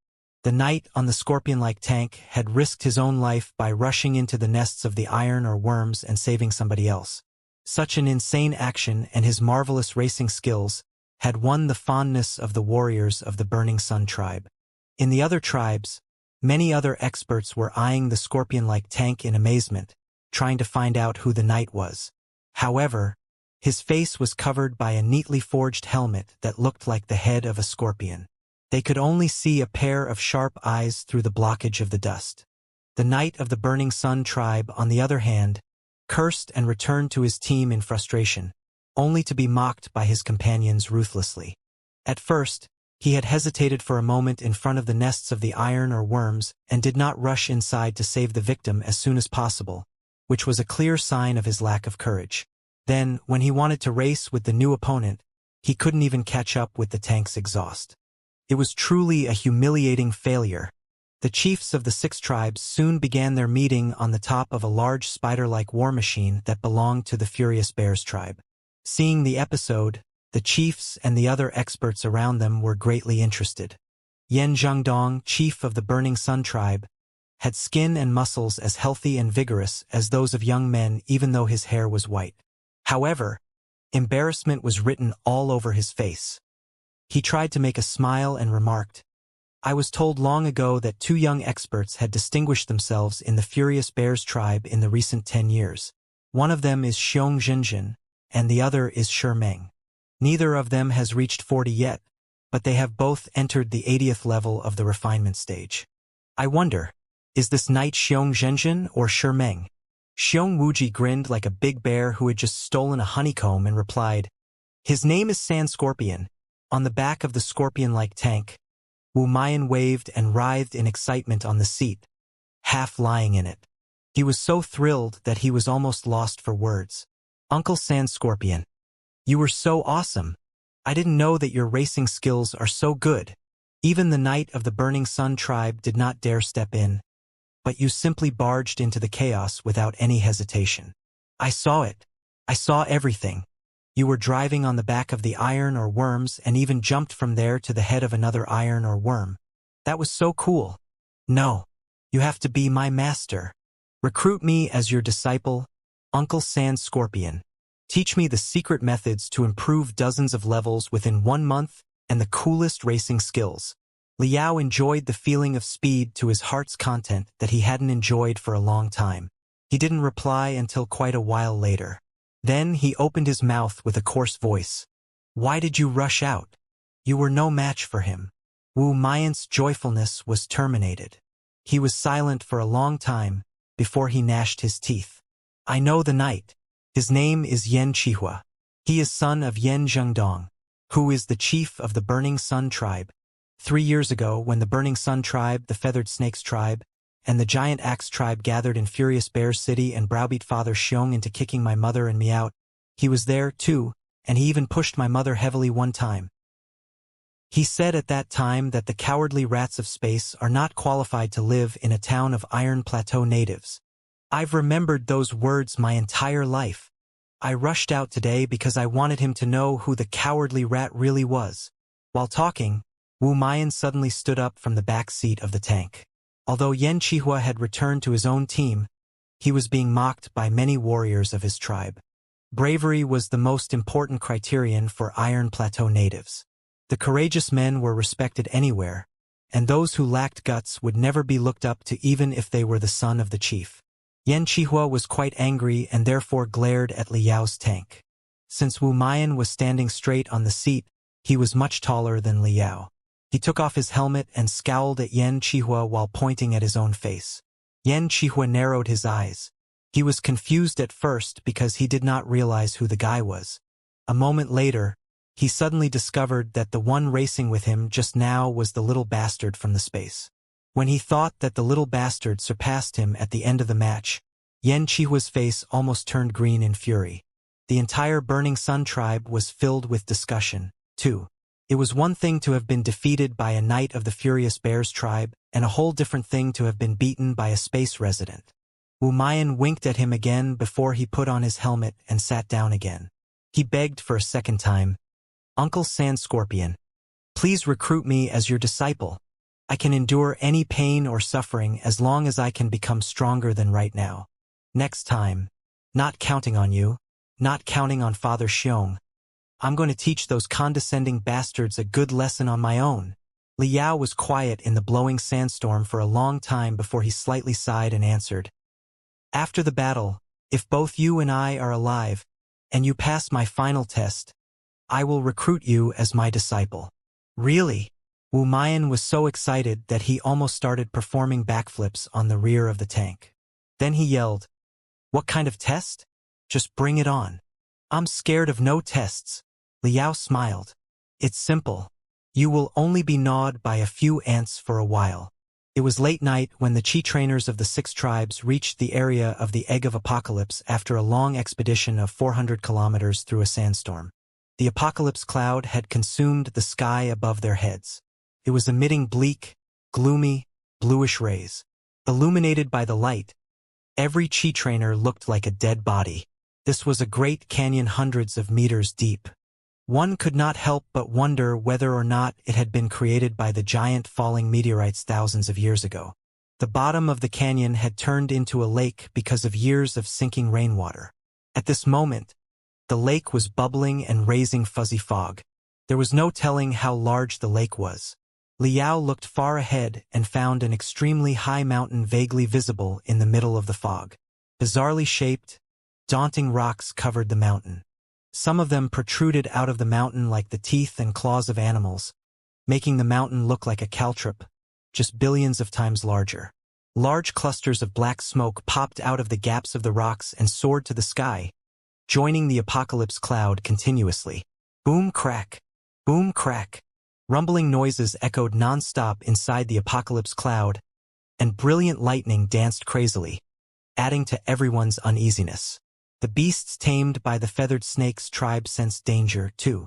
The knight on the scorpion-like tank had risked his own life by rushing into the nests of the iron or worms and saving somebody else. Such an insane action and his marvelous racing skills had won the fondness of the warriors of the Burning Sun tribe. In the other tribes, many other experts were eyeing the scorpion-like tank in amazement, trying to find out who the knight was. However, his face was covered by a neatly forged helmet that looked like the head of a scorpion. They could only see a pair of sharp eyes through the blockage of the dust. The knight of the Burning Sun tribe, on the other hand, cursed and returned to his team in frustration, only to be mocked by his companions ruthlessly. At first, he had hesitated for a moment in front of the nests of the iron or worms and did not rush inside to save the victim as soon as possible, which was a clear sign of his lack of courage. Then, when he wanted to race with the new opponent, he couldn't even catch up with the tank's exhaust. It was truly a humiliating failure. The chiefs of the 6 tribes soon began their meeting on the top of a large spider-like war machine that belonged to the Furious Bears tribe. Seeing the episode, the chiefs and the other experts around them were greatly interested. Yan Zhengdong, chief of the Burning Sun tribe, had skin and muscles as healthy and vigorous as those of young men, even though his hair was white. However, embarrassment was written all over his face. He tried to make a smile and remarked, "I was told long ago that 2 young experts had distinguished themselves in the Furious Bears tribe in the recent 10 years. One of them is Xiong Zhenjin, and the other is Shi Meng. Neither of them has reached 40 yet, but they have both entered the 80th level of the refinement stage. I wonder, is this knight Xiong Zhenjin or Shi Meng?" Xiong Wuji grinned like a big bear who had just stolen a honeycomb and replied, "His name is Sand Scorpion." On the back of the scorpion-like tank, Wu Mayan waved and writhed in excitement on the seat, half lying in it. He was so thrilled that he was almost lost for words. "Uncle Sand Scorpion, you were so awesome. I didn't know that your racing skills are so good." Even the knight of the Burning Sun tribe did not dare step in. "But you simply barged into the chaos without any hesitation. I saw it. I saw everything. You were driving on the back of the iron or worms and even jumped from there to the head of another iron or worm. That was so cool. No, you have to be my master. Recruit me as your disciple, Uncle Sand Scorpion. Teach me the secret methods to improve dozens of levels within 1 month and the coolest racing skills." Liao enjoyed the feeling of speed to his heart's content that he hadn't enjoyed for a long time. He didn't reply until quite a while later. Then he opened his mouth with a coarse voice. "Why did you rush out? You were no match for him." Wu Mayan's joyfulness was terminated. He was silent for a long time before he gnashed his teeth. "I know the knight. His name is Yan Qihua. He is son of Yan Zhengdong, who is the chief of the Burning Sun tribe. 3 years ago, when the Burning Sun tribe, the Feathered Snakes tribe, and the Giant Axe tribe gathered in Furious Bear City and browbeat Father Xiong into kicking my mother and me out, he was there, too, and he even pushed my mother heavily one time. He said at that time that the cowardly rats of space are not qualified to live in a town of Iron Plateau natives. I've remembered those words my entire life. I rushed out today because I wanted him to know who the cowardly rat really was." While talking, Wu Mayan suddenly stood up from the back seat of the tank. Although Yan Qihua had returned to his own team, he was being mocked by many warriors of his tribe. Bravery was the most important criterion for Iron Plateau natives. The courageous men were respected anywhere, and those who lacked guts would never be looked up to even if they were the son of the chief. Yan Qihua was quite angry and therefore glared at Liao's tank. Since Wu Mayan was standing straight on the seat, he was much taller than Liao. He took off his helmet and scowled at Yan Qihua while pointing at his own face. Yan Qihua narrowed his eyes. He was confused at first because he did not realize who the guy was. A moment later, he suddenly discovered that the one racing with him just now was the little bastard from the space. When he thought that the little bastard surpassed him at the end of the match, Yan Qihua's face almost turned green in fury. The entire Burning Sun tribe was filled with discussion, too. It was one thing to have been defeated by a knight of the Furious Bears tribe, and a whole different thing to have been beaten by a space resident. Wu Mayan winked at him again before he put on his helmet and sat down again. He begged for a second time, "Uncle Sand Scorpion, please recruit me as your disciple. I can endure any pain or suffering as long as I can become stronger than right now. Next time, not counting on you, not counting on Father Xiong. I'm going to teach those condescending bastards a good lesson on my own. Liao was quiet in the blowing sandstorm for a long time before he slightly sighed and answered. After the battle, if both you and I are alive, and you pass my final test, I will recruit you as my disciple. Really? Wu Mian was so excited that he almost started performing backflips on the rear of the tank. Then he yelled, "What kind of test? Just bring it on." "I'm scared of no tests." Liao smiled. "It's simple. You will only be gnawed by a few ants for a while." It was late night when the Chi trainers of the 6 tribes reached the area of the Egg of Apocalypse after a long expedition of 400 kilometers through a sandstorm. The apocalypse cloud had consumed the sky above their heads. It was emitting bleak, gloomy, bluish rays. Illuminated by the light, every Chi trainer looked like a dead body. This was a great canyon hundreds of meters deep. One could not help but wonder whether or not it had been created by the giant falling meteorites thousands of years ago. The bottom of the canyon had turned into a lake because of years of sinking rainwater. At this moment, the lake was bubbling and raising fuzzy fog. There was no telling how large the lake was. Liao looked far ahead and found an extremely high mountain vaguely visible in the middle of the fog. Bizarrely shaped, daunting rocks covered the mountain. Some of them protruded out of the mountain like the teeth and claws of animals, making the mountain look like a caltrop, just billions of times larger. Large clusters of black smoke popped out of the gaps of the rocks and soared to the sky, joining the apocalypse cloud continuously. Boom crack, boom crack. Rumbling noises echoed non-stop inside the apocalypse cloud, and brilliant lightning danced crazily, adding to everyone's uneasiness. The beasts tamed by the feathered snakes tribe sensed danger, too.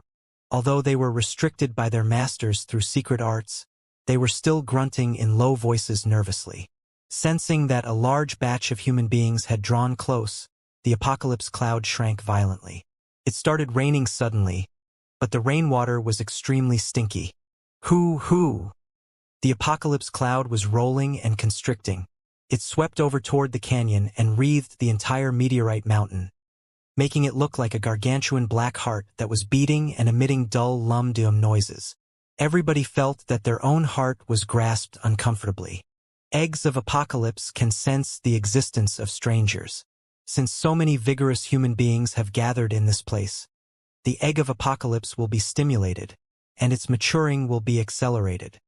Although they were restricted by their masters through secret arts, they were still grunting in low voices nervously. Sensing that a large batch of human beings had drawn close, the apocalypse cloud shrank violently. It started raining suddenly, but the rainwater was extremely stinky. Hoo! The apocalypse cloud was rolling and constricting. It swept over toward the canyon and wreathed the entire meteorite mountain, making it look like a gargantuan black heart that was beating and emitting dull lum-dum noises. Everybody felt that their own heart was grasped uncomfortably. Eggs of Apocalypse can sense the existence of strangers. Since so many vigorous human beings have gathered in this place, the Egg of Apocalypse will be stimulated, and its maturing will be accelerated.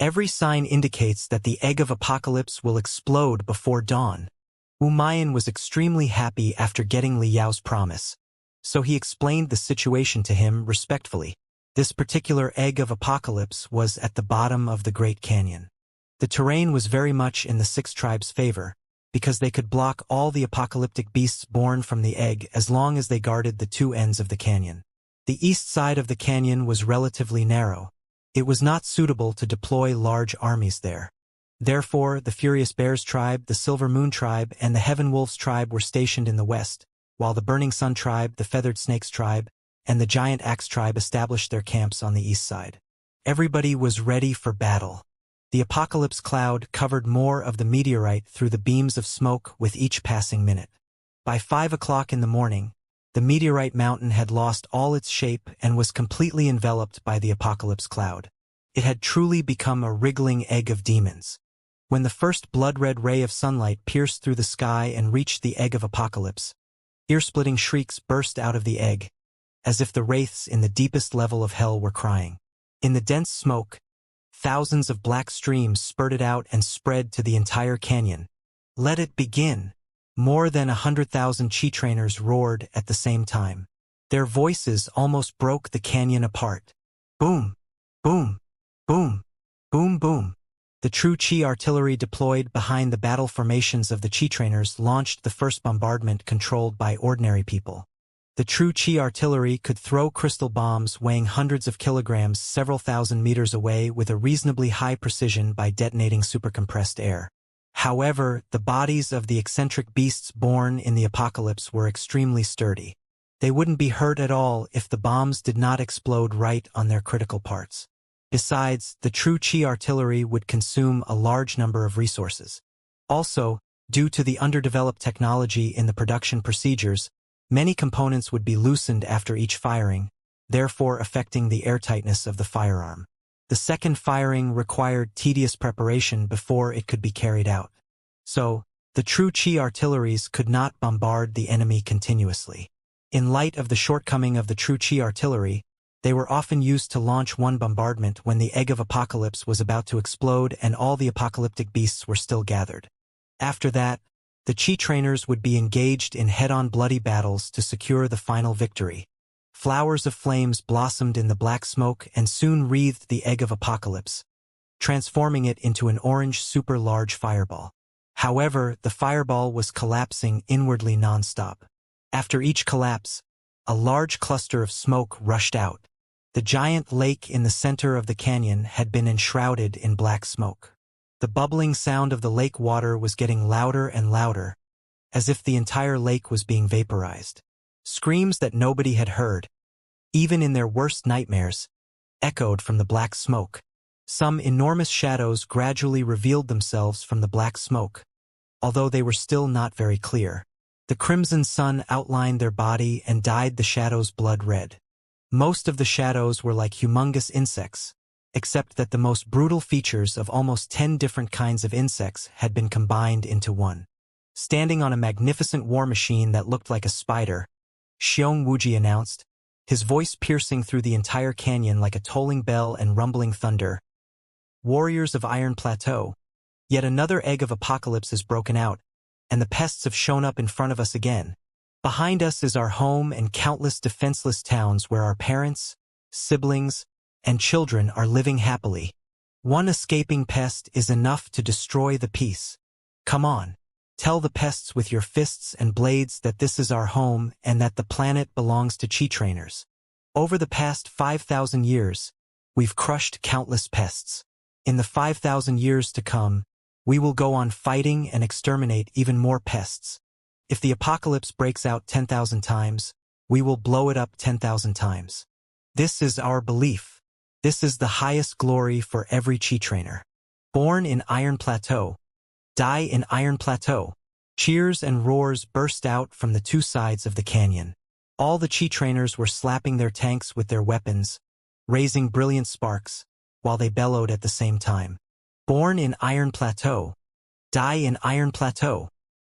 Every sign indicates that the Egg of Apocalypse will explode before dawn. Wu Mian was extremely happy after getting Liao's promise, so he explained the situation to him respectfully. This particular Egg of Apocalypse was at the bottom of the Great Canyon. The terrain was very much in the 6 tribes' favor, because they could block all the apocalyptic beasts born from the egg as long as they guarded the 2 ends of the canyon. The east side of the canyon was relatively narrow. It was not suitable to deploy large armies there. Therefore, the Furious Bears tribe, the Silver Moon tribe, and the Heaven Wolves tribe were stationed in the west, while the Burning Sun tribe, the Feathered Snakes tribe, and the Giant Axe tribe established their camps on the east side. Everybody was ready for battle. The apocalypse cloud covered more of the meteorite through the beams of smoke with each passing minute. By 5 o'clock in the morning, the meteorite mountain had lost all its shape and was completely enveloped by the apocalypse cloud. It had truly become a wriggling egg of demons. When the first blood-red ray of sunlight pierced through the sky and reached the Egg of Apocalypse, ear-splitting shrieks burst out of the egg, as if the wraiths in the deepest level of hell were crying. In the dense smoke, thousands of black streams spurted out and spread to the entire canyon. Let it begin! More than 100,000 Chi trainers roared at the same time. Their voices almost broke the canyon apart. Boom! Boom! Boom! Boom! Boom! The true Chi artillery deployed behind the battle formations of the Chi trainers launched the first bombardment controlled by ordinary people. The true Chi artillery could throw crystal bombs weighing hundreds of kilograms several thousand meters away with a reasonably high precision by detonating supercompressed air. However, the bodies of the eccentric beasts born in the apocalypse were extremely sturdy. They wouldn't be hurt at all if the bombs did not explode right on their critical parts. Besides, the true Chi artillery would consume a large number of resources. Also, due to the underdeveloped technology in the production procedures, Many components would be loosened after each firing, therefore affecting the airtightness of the firearm. The second firing required tedious preparation before it could be carried out. So, the true Qi artilleries could not bombard the enemy continuously. In light of the shortcoming of the true Qi artillery, they were often used to launch one bombardment when the egg of apocalypse was about to explode and all the apocalyptic beasts were still gathered. After that, the Qi trainers would be engaged in head-on bloody battles to secure the final victory. Flowers of flames blossomed in the black smoke and soon wreathed the egg of apocalypse, transforming it into an orange super-large fireball. However, the fireball was collapsing inwardly non-stop. After each collapse, a large cluster of smoke rushed out. The giant lake in the center of the canyon had been enshrouded in black smoke. The bubbling sound of the lake water was getting louder and louder, as if the entire lake was being vaporized. Screams that nobody had heard, even in their worst nightmares, echoed from the black smoke. Some enormous shadows gradually revealed themselves from the black smoke, although they were still not very clear. The crimson sun outlined their body and dyed the shadows blood red. Most of the shadows were like humongous insects, except that the most brutal features of almost 10 different kinds of insects had been combined into one. Standing on a magnificent war machine that looked like a spider, Wuxia announced, his voice piercing through the entire canyon like a tolling bell and rumbling thunder. Warriors of Iron Plateau, yet another egg of apocalypse has broken out, and the pests have shown up in front of us again. Behind us is our home and countless defenseless towns where our parents, siblings, and children are living happily. One escaping pest is enough to destroy the peace. Come on, tell the pests with your fists and blades that this is our home and that the planet belongs to Qi trainers. Over the past 5,000 years, we've crushed countless pests. In the 5,000 years to come, we will go on fighting and exterminate even more pests. If the apocalypse breaks out 10,000 times, we will blow it up 10,000 times. This is our belief. This is the highest glory for every Qi trainer. Born in Iron Plateau, die in Iron Plateau. Cheers and roars burst out from the two sides of the canyon. All the Qi trainers were slapping their tanks with their weapons, raising brilliant sparks, while they bellowed at the same time. Born in Iron Plateau, die in Iron Plateau.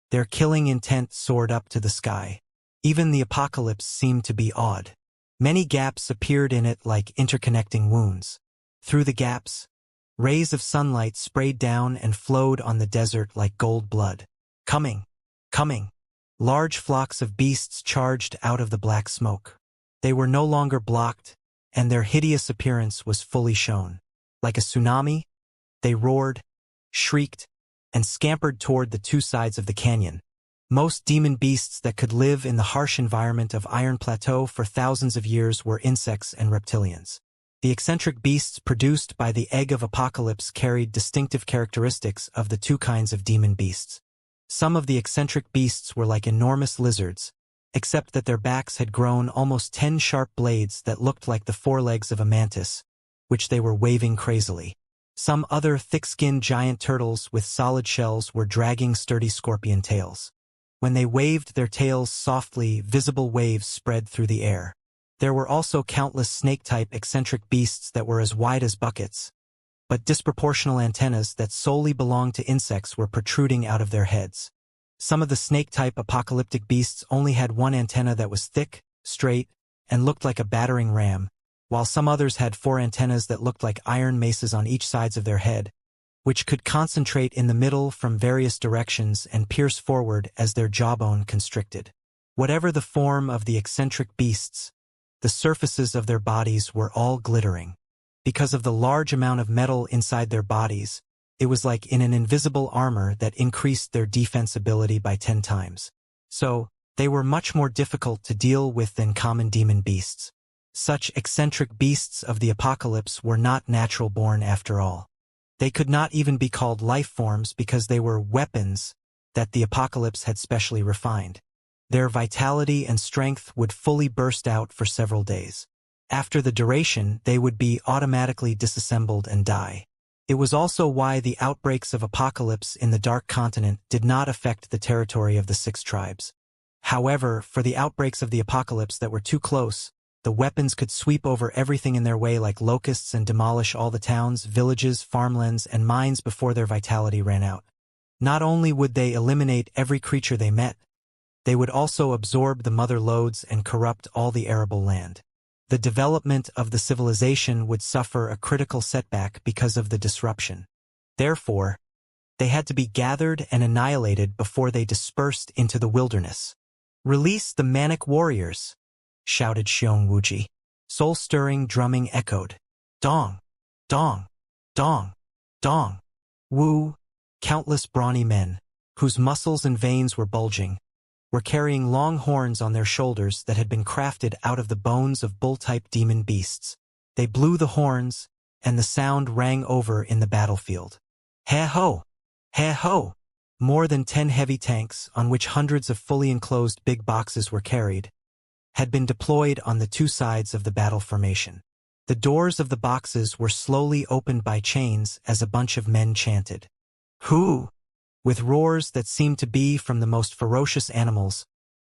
Their killing intent soared up to the sky. Even the apocalypse seemed to be awed. Many gaps appeared in it like interconnecting wounds. Through the gaps, rays of sunlight sprayed down and flowed on the desert like gold blood. Coming, coming. Large flocks of beasts charged out of the black smoke. They were no longer blocked, and their hideous appearance was fully shown. Like a tsunami, they roared, shrieked, and scampered toward the two sides of the canyon. Most demon beasts that could live in the harsh environment of Iron Plateau for thousands of years were insects and reptilians. The eccentric beasts produced by the Egg of Apocalypse carried distinctive characteristics of the two kinds of demon beasts. Some of the eccentric beasts were like enormous lizards, except that their backs had grown almost 10 sharp blades that looked like the forelegs of a mantis, which they were waving crazily. Some other thick-skinned giant turtles with solid shells were dragging sturdy scorpion tails. When they waved their tails softly, visible waves spread through the air. There were also countless snake-type eccentric beasts that were as wide as buckets, but disproportional antennas that solely belonged to insects were protruding out of their heads. Some of the snake-type apocalyptic beasts only had one antenna that was thick, straight, and looked like a battering ram, while some others had 4 antennas that looked like iron maces on each sides of their head, which could concentrate in the middle from various directions and pierce forward as their jawbone constricted. Whatever the form of the eccentric beasts, the surfaces of their bodies were all glittering. Because of the large amount of metal inside their bodies, it was like in an invisible armor that increased their defense ability by 10 times. So, they were much more difficult to deal with than common demon beasts. Such eccentric beasts of the apocalypse were not natural-born after all. They could not even be called life forms because they were weapons that the apocalypse had specially refined. Their vitality and strength would fully burst out for several days. After the duration, they would be automatically disassembled and die. It was also why the outbreaks of apocalypse in the Dark Continent did not affect the territory of the 6 tribes. However, for the outbreaks of the apocalypse that were too close, the weapons could sweep over everything in their way like locusts and demolish all the towns, villages, farmlands, and mines before their vitality ran out. Not only would they eliminate every creature they met, they would also absorb the mother lodes and corrupt all the arable land. The development of the civilization would suffer a critical setback because of the disruption. Therefore, they had to be gathered and annihilated before they dispersed into the wilderness. "Release the manic warriors!" shouted Xianxia. Soul-stirring drumming echoed. Dong! Dong! Dong! Dong! Wu, countless brawny men, whose muscles and veins were bulging, were carrying long horns on their shoulders that had been crafted out of the bones of bull-type demon beasts. They blew the horns, and the sound rang over in the battlefield. He-ho! He-ho! More than 10 heavy tanks, on which hundreds of fully enclosed big boxes were carried, had been deployed on the two sides of the battle formation. The doors of the boxes were slowly opened by chains as a bunch of men chanted. "Hoo!" With roars that seemed to be from the most ferocious animals,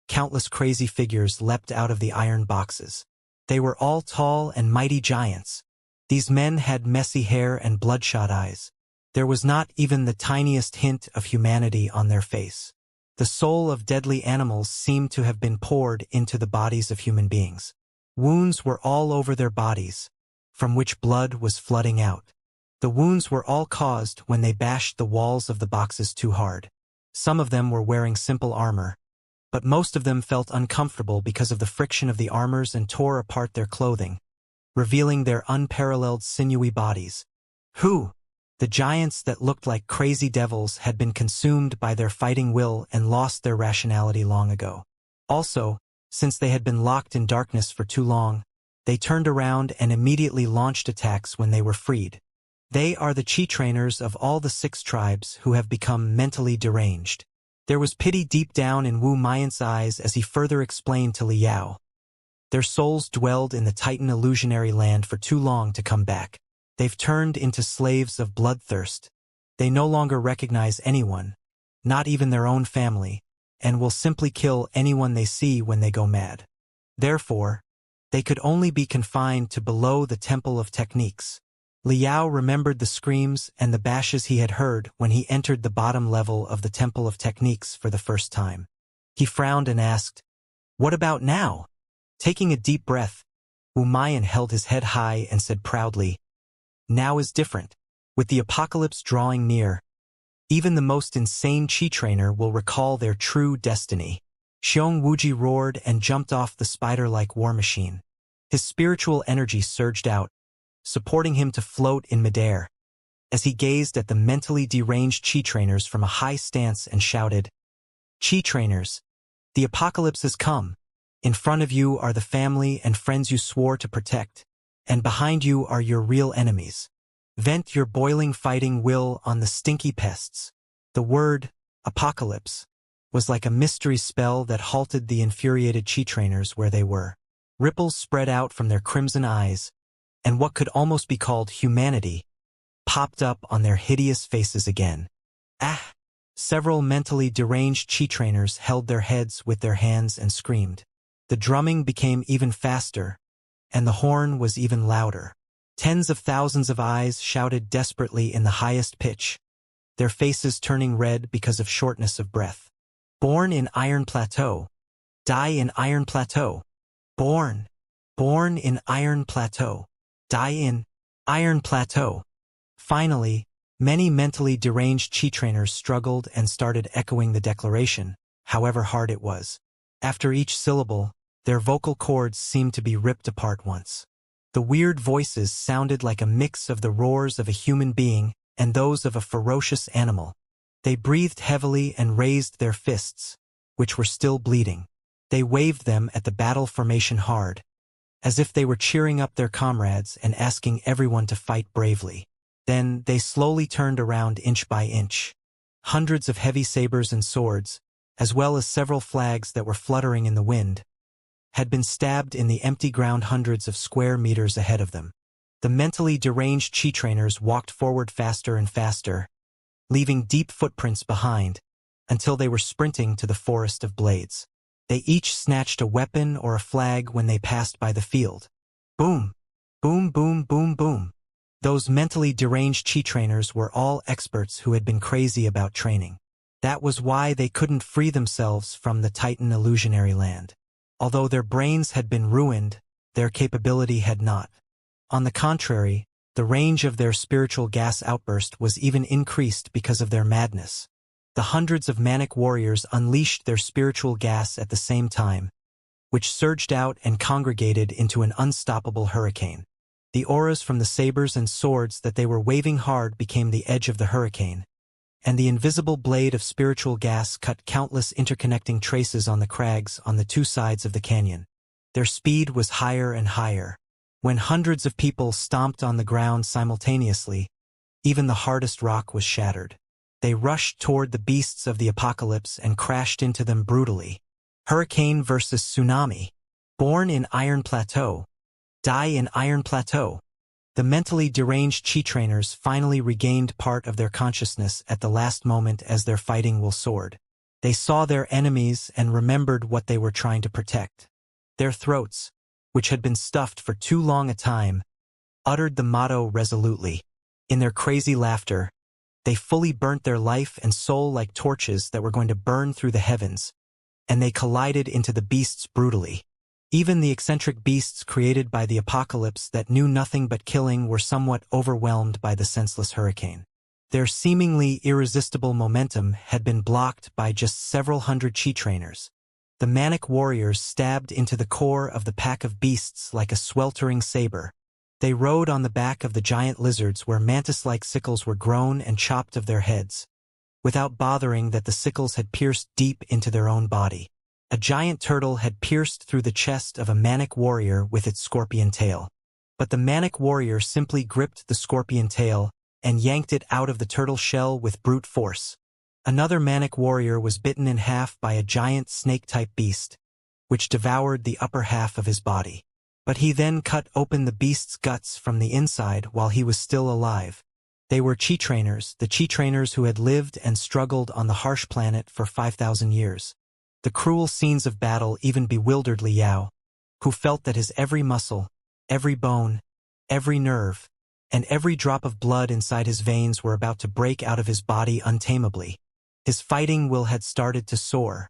countless crazy figures leapt out of the iron boxes. They were all tall and mighty giants. These men had messy hair and bloodshot eyes. There was not even the tiniest hint of humanity on their face. The soul of deadly animals seemed to have been poured into the bodies of human beings. Wounds were all over their bodies, from which blood was flooding out. The wounds were all caused when they bashed the walls of the boxes too hard. Some of them were wearing simple armor, but most of them felt uncomfortable because of the friction of the armors and tore apart their clothing, revealing their unparalleled sinewy bodies. Who? The giants that looked like crazy devils had been consumed by their fighting will and lost their rationality long ago. Also, since they had been locked in darkness for too long, they turned around and immediately launched attacks when they were freed. They are the chi trainers of all the 6 tribes who have become mentally deranged. There was pity deep down in Wu Mayan's eyes as he further explained to Liao. Their souls dwelled in the Titan illusionary land for too long to come back. They've turned into slaves of bloodthirst. They no longer recognize anyone, not even their own family, and will simply kill anyone they see when they go mad. Therefore, they could only be confined to below the Temple of Techniques. Liao remembered the screams and the bashes he had heard when he entered the bottom level of the Temple of Techniques for the first time. He frowned and asked, "What about now?" Taking a deep breath, Wu Mayan held his head high and said proudly, "Now is different. With the apocalypse drawing near, even the most insane chi trainer will recall their true destiny." Xianxia roared and jumped off the spider-like war machine. His spiritual energy surged out, supporting him to float in midair, as he gazed at the mentally deranged chi trainers from a high stance and shouted, "Chi trainers, the apocalypse has come. In front of you are the family and friends you swore to protect, and behind you are your real enemies. Vent your boiling fighting will on the stinky pests." The word, apocalypse, was like a mystery spell that halted the infuriated chi trainers where they were. Ripples spread out from their crimson eyes, and what could almost be called humanity popped up on their hideous faces again. Ah! Several mentally deranged chi trainers held their heads with their hands and screamed. The drumming became even faster, and the horn was even louder. Tens of thousands of eyes shouted desperately in the highest pitch, their faces turning red because of shortness of breath. Born in Iron Plateau, die in Iron Plateau. Born in Iron Plateau, die in Iron Plateau. Finally, many mentally deranged chi trainers struggled and started echoing the declaration, however hard it was. After each syllable, their vocal cords seemed to be ripped apart once. The weird voices sounded like a mix of the roars of a human being and those of a ferocious animal. They breathed heavily and raised their fists, which were still bleeding. They waved them at the battle formation hard, as if they were cheering up their comrades and asking everyone to fight bravely. Then they slowly turned around inch by inch. Hundreds of heavy sabers and swords, as well as several flags that were fluttering in the wind, had been stabbed in the empty ground hundreds of square meters ahead of them. The mentally deranged chi trainers walked forward faster and faster, leaving deep footprints behind, until they were sprinting to the forest of blades. They each snatched a weapon or a flag when they passed by the field. Boom! Boom, boom, boom, boom. Those mentally deranged chi trainers were all experts who had been crazy about training. That was why they couldn't free themselves from the Titan illusionary land. Although their brains had been ruined, their capability had not. On the contrary, the range of their spiritual gas outburst was even increased because of their madness. The hundreds of manic warriors unleashed their spiritual gas at the same time, which surged out and congregated into an unstoppable hurricane. The auras from the sabers and swords that they were waving hard became the edge of the hurricane, and the invisible blade of spiritual gas cut countless interconnecting traces on the crags on the two sides of the canyon. Their speed was higher and higher. When hundreds of people stomped on the ground simultaneously, even the hardest rock was shattered. They rushed toward the beasts of the apocalypse and crashed into them brutally. Hurricane versus tsunami. Born in Iron Plateau. Die in Iron Plateau. The mentally deranged chi trainers finally regained part of their consciousness at the last moment as their fighting will soared. They saw their enemies and remembered what they were trying to protect. Their throats, which had been stuffed for too long a time, uttered the motto resolutely. In their crazy laughter, they fully burnt their life and soul like torches that were going to burn through the heavens, and they collided into the beasts brutally. Even the eccentric beasts created by the apocalypse that knew nothing but killing were somewhat overwhelmed by the senseless hurricane. Their seemingly irresistible momentum had been blocked by just several hundred chi trainers. The manic warriors stabbed into the core of the pack of beasts like a sweltering saber. They rode on the back of the giant lizards where mantis-like sickles were grown and chopped of their heads, without bothering that the sickles had pierced deep into their own body. A giant turtle had pierced through the chest of a manic warrior with its scorpion tail. But the manic warrior simply gripped the scorpion tail and yanked it out of the turtle shell with brute force. Another manic warrior was bitten in half by a giant snake-type beast, which devoured the upper half of his body. But he then cut open the beast's guts from the inside while he was still alive. They were chi trainers, the chi trainers who had lived and struggled on the harsh planet for 5,000 years. The cruel scenes of battle even bewildered Liao, who felt that his every muscle, every bone, every nerve, and every drop of blood inside his veins were about to break out of his body untamably. His fighting will had started to soar.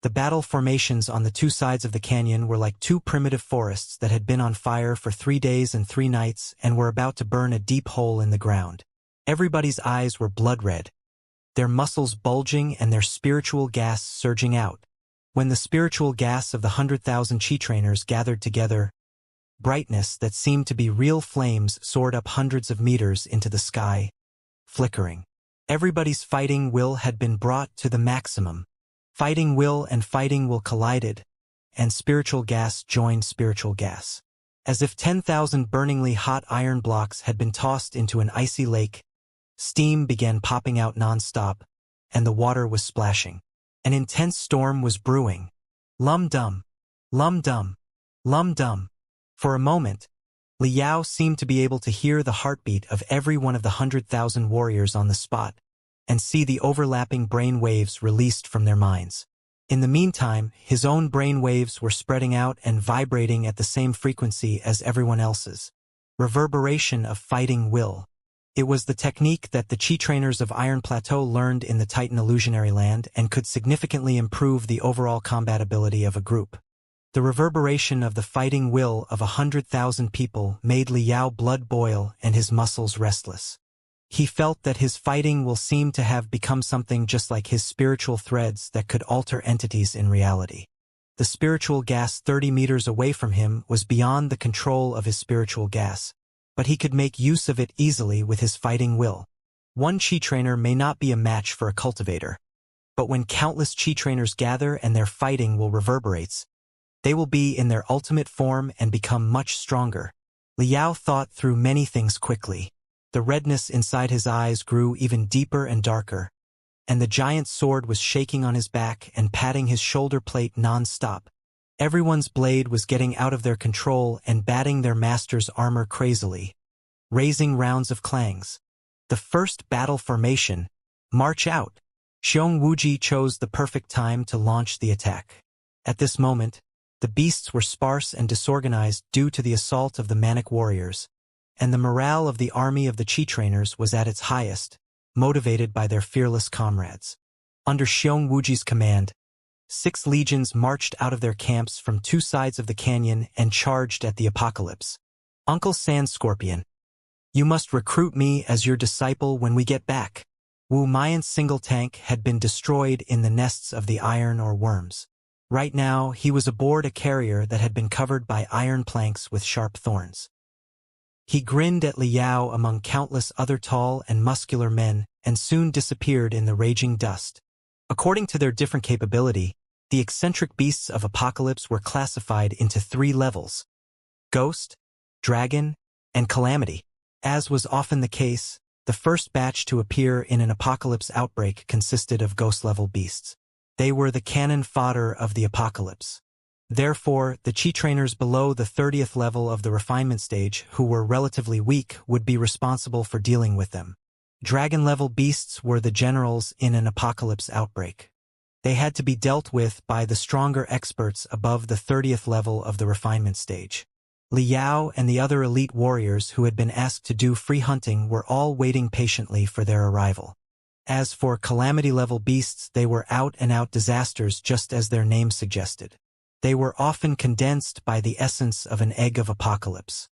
The battle formations on the two sides of the canyon were like two primitive forests that had been on fire for 3 days and 3 nights and were about to burn a deep hole in the ground. Everybody's eyes were blood red, their muscles bulging and their spiritual gas surging out. When the spiritual gas of the 100,000 chi trainers gathered together, brightness that seemed to be real flames soared up hundreds of meters into the sky, flickering. Everybody's fighting will had been brought to the maximum. Fighting will and fighting will collided, and spiritual gas joined spiritual gas. As if 10,000 burningly hot iron blocks had been tossed into an icy lake, steam began popping out non-stop, and the water was splashing. An intense storm was brewing. Lum-dum, lum-dum, lum-dum. For a moment, Liao seemed to be able to hear the heartbeat of every one of the 100,000 warriors on the spot, and see the overlapping brain waves released from their minds. In the meantime, his own brain waves were spreading out and vibrating at the same frequency as everyone else's. Reverberation of fighting will. It was the technique that the chi trainers of Iron Plateau learned in the Titan illusionary land and could significantly improve the overall combatability of a group. The reverberation of the fighting will of 100,000 people made Liao blood boil and his muscles restless. He felt that his fighting will seemed to have become something just like his spiritual threads that could alter entities in reality. The spiritual gas 30 meters away from him was beyond the control of his spiritual gas, but he could make use of it easily with his fighting will. One chi trainer may not be a match for a cultivator, but when countless chi trainers gather and their fighting will reverberates, they will be in their ultimate form and become much stronger. Liao thought through many things quickly. The redness inside his eyes grew even deeper and darker, and the giant sword was shaking on his back and patting his shoulder plate non-stop. Everyone's blade was getting out of their control and batting their master's armor crazily, raising rounds of clangs. The first battle formation, march out. Xiong Wuji chose the perfect time to launch the attack. At this moment, the beasts were sparse and disorganized due to the assault of the manic warriors, and the morale of the army of the Chi trainers was at its highest, motivated by their fearless comrades. Under Xiong Wuji's command, 6 legions marched out of their camps from 2 sides of the canyon and charged at the apocalypse. Uncle Sand Scorpion, you must recruit me as your disciple when we get back. Wu Mayan's single tank had been destroyed in the nests of the iron or worms. Right now, he was aboard a carrier that had been covered by iron planks with sharp thorns. He grinned at Liao among countless other tall and muscular men and soon disappeared in the raging dust. According to their different capability, the eccentric beasts of Apocalypse were classified into 3 levels: Ghost, Dragon, and Calamity. As was often the case, the first batch to appear in an Apocalypse outbreak consisted of Ghost-level beasts. They were the cannon fodder of the Apocalypse. Therefore, the Chi trainers below the 30th level of the refinement stage, who were relatively weak, would be responsible for dealing with them. Dragon-level beasts were the generals in an apocalypse outbreak. They had to be dealt with by the stronger experts above the 30th level of the refinement stage. Liao and the other elite warriors who had been asked to do free hunting were all waiting patiently for their arrival. As for calamity-level beasts, they were out-and-out disasters just as their name suggested. They were often condensed by the essence of an egg of apocalypse.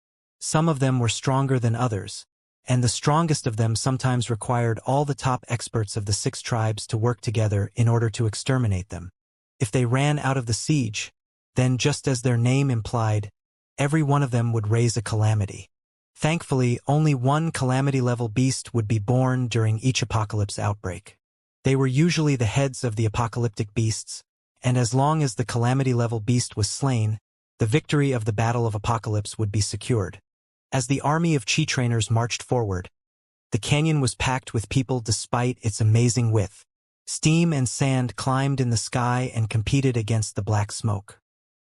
Some of them were stronger than others, and the strongest of them sometimes required all the top experts of the 6 tribes to work together in order to exterminate them. If they ran out of the siege, then just as their name implied, every one of them would raise a calamity. Thankfully, only one calamity-level beast would be born during each apocalypse outbreak. They were usually the heads of the apocalyptic beasts, and as long as the calamity-level beast was slain, the victory of the Battle of Apocalypse would be secured. As the army of Chi trainers marched forward, the canyon was packed with people despite its amazing width. Steam and sand climbed in the sky and competed against the black smoke.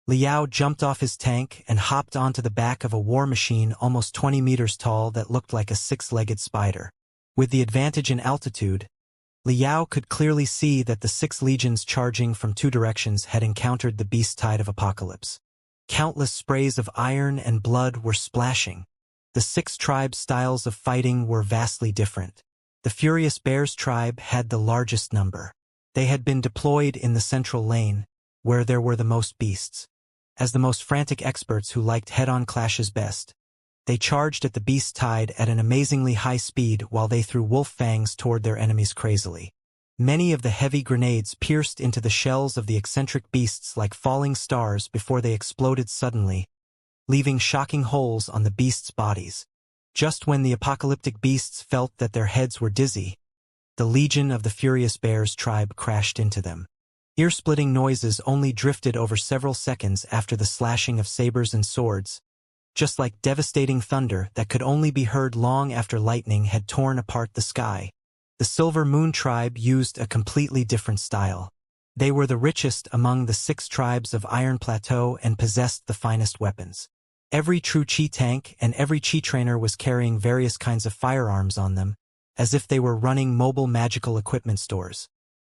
Liao jumped off his tank and hopped onto the back of a war machine almost 20 meters tall that looked like a 6-legged spider. With the advantage in altitude, Liao could clearly see that the 6 legions charging from 2 directions had encountered the beast tide of apocalypse. Countless sprays of iron and blood were splashing. The 6 tribes' styles of fighting were vastly different. The Furious Bears tribe had the largest number. They had been deployed in the central lane, where there were the most beasts. As the most frantic experts who liked head-on clashes best, they charged at the beast tide at an amazingly high speed while they threw wolf fangs toward their enemies crazily. Many of the heavy grenades pierced into the shells of the eccentric beasts like falling stars before they exploded suddenly, leaving shocking holes on the beasts' bodies. Just when the apocalyptic beasts felt that their heads were dizzy, the legion of the Furious Bears tribe crashed into them. Ear-splitting noises only drifted over several seconds after the slashing of sabers and swords, just like devastating thunder that could only be heard long after lightning had torn apart the sky. The Silver Moon tribe used a completely different style. They were the richest among the 6 tribes of Iron Plateau and possessed the finest weapons. Every true Chi tank and every Chi trainer was carrying various kinds of firearms on them, as if they were running mobile magical equipment stores.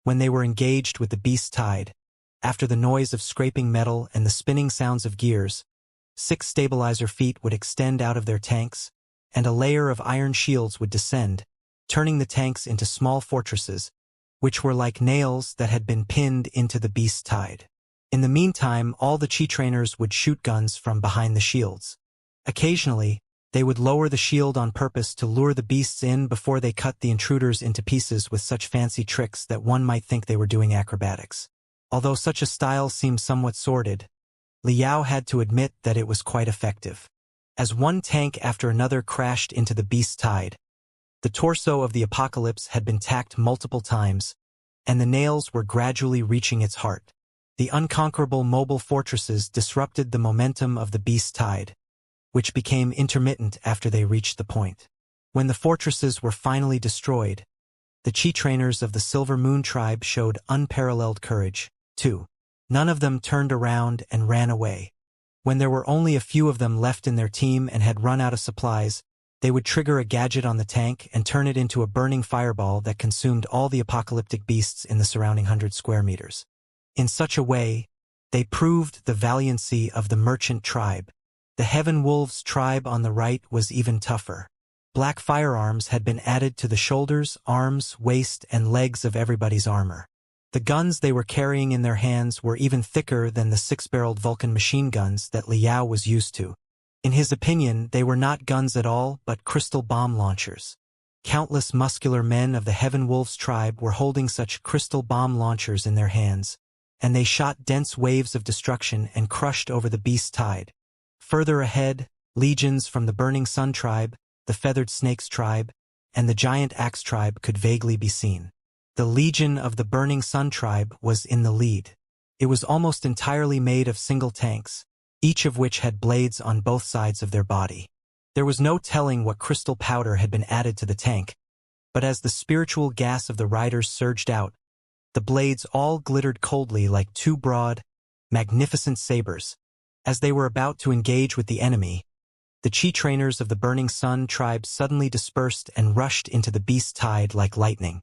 When they were engaged with the beast tide, after the noise of scraping metal and the spinning sounds of gears, 6 stabilizer feet would extend out of their tanks, and a layer of iron shields would descend, turning the tanks into small fortresses, which were like nails that had been pinned into the beast tide. In the meantime, all the Chi trainers would shoot guns from behind the shields. Occasionally, they would lower the shield on purpose to lure the beasts in before they cut the intruders into pieces with such fancy tricks that one might think they were doing acrobatics. Although such a style seemed somewhat sordid, Liao had to admit that it was quite effective. As one tank after another crashed into the beast's tide, the torso of the apocalypse had been tacked multiple times, and the nails were gradually reaching its heart. The unconquerable mobile fortresses disrupted the momentum of the beast's tide, which became intermittent after they reached the point. When the fortresses were finally destroyed, the Chi trainers of the Silver Moon tribe showed unparalleled courage, too. None of them turned around and ran away. When there were only a few of them left in their team and had run out of supplies, they would trigger a gadget on the tank and turn it into a burning fireball that consumed all the apocalyptic beasts in the surrounding 100 square meters. In such a way, They proved the valiancy of the merchant tribe. The Heaven Wolves tribe on the right was even tougher. Black firearms had been added to the shoulders, arms, waist, and legs of everybody's armor. The guns they were carrying in their hands were even thicker than the six-barreled Vulcan machine guns that Liao was used to. In his opinion, they were not guns at all, but crystal bomb launchers. Countless muscular men of the Heaven Wolves tribe were holding such crystal bomb launchers in their hands, and they shot dense waves of destruction and crushed over the beast's tide. Further ahead, legions from the Burning Sun tribe, the Feathered Snakes tribe, and the Giant Axe tribe could vaguely be seen. The legion of the Burning Sun tribe was in the lead. It was almost entirely made of single tanks, each of which had blades on both sides of their body. There was no telling what crystal powder had been added to the tank, but as the spiritual gas of the riders surged out, the blades all glittered coldly like two broad, magnificent sabers. As they were about to engage with the enemy, the Chi trainers of the Burning Sun tribe suddenly dispersed and rushed into the beast's tide like lightning.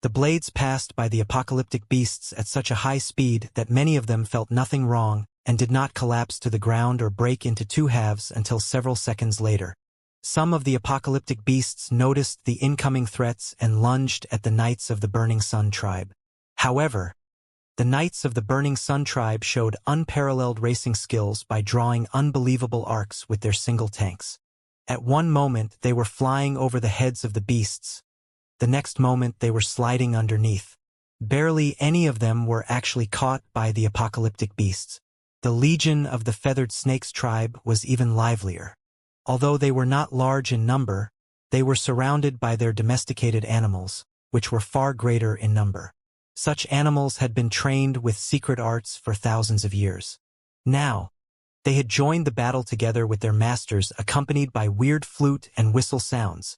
The blades passed by the apocalyptic beasts at such a high speed that many of them felt nothing wrong and did not collapse to the ground or break into two halves until several seconds later. Some of the apocalyptic beasts noticed the incoming threats and lunged at the Knights of the Burning Sun tribe. However, the Knights of the Burning Sun tribe showed unparalleled racing skills by drawing unbelievable arcs with their single tanks. At one moment they were flying over the heads of the beasts. The next moment they were sliding underneath. Barely any of them were actually caught by the apocalyptic beasts. The legion of the Feathered Snakes tribe was even livelier. Although they were not large in number, they were surrounded by their domesticated animals, which were far greater in number. Such animals had been trained with secret arts for thousands of years. Now, they had joined the battle together with their masters, accompanied by weird flute and whistle sounds.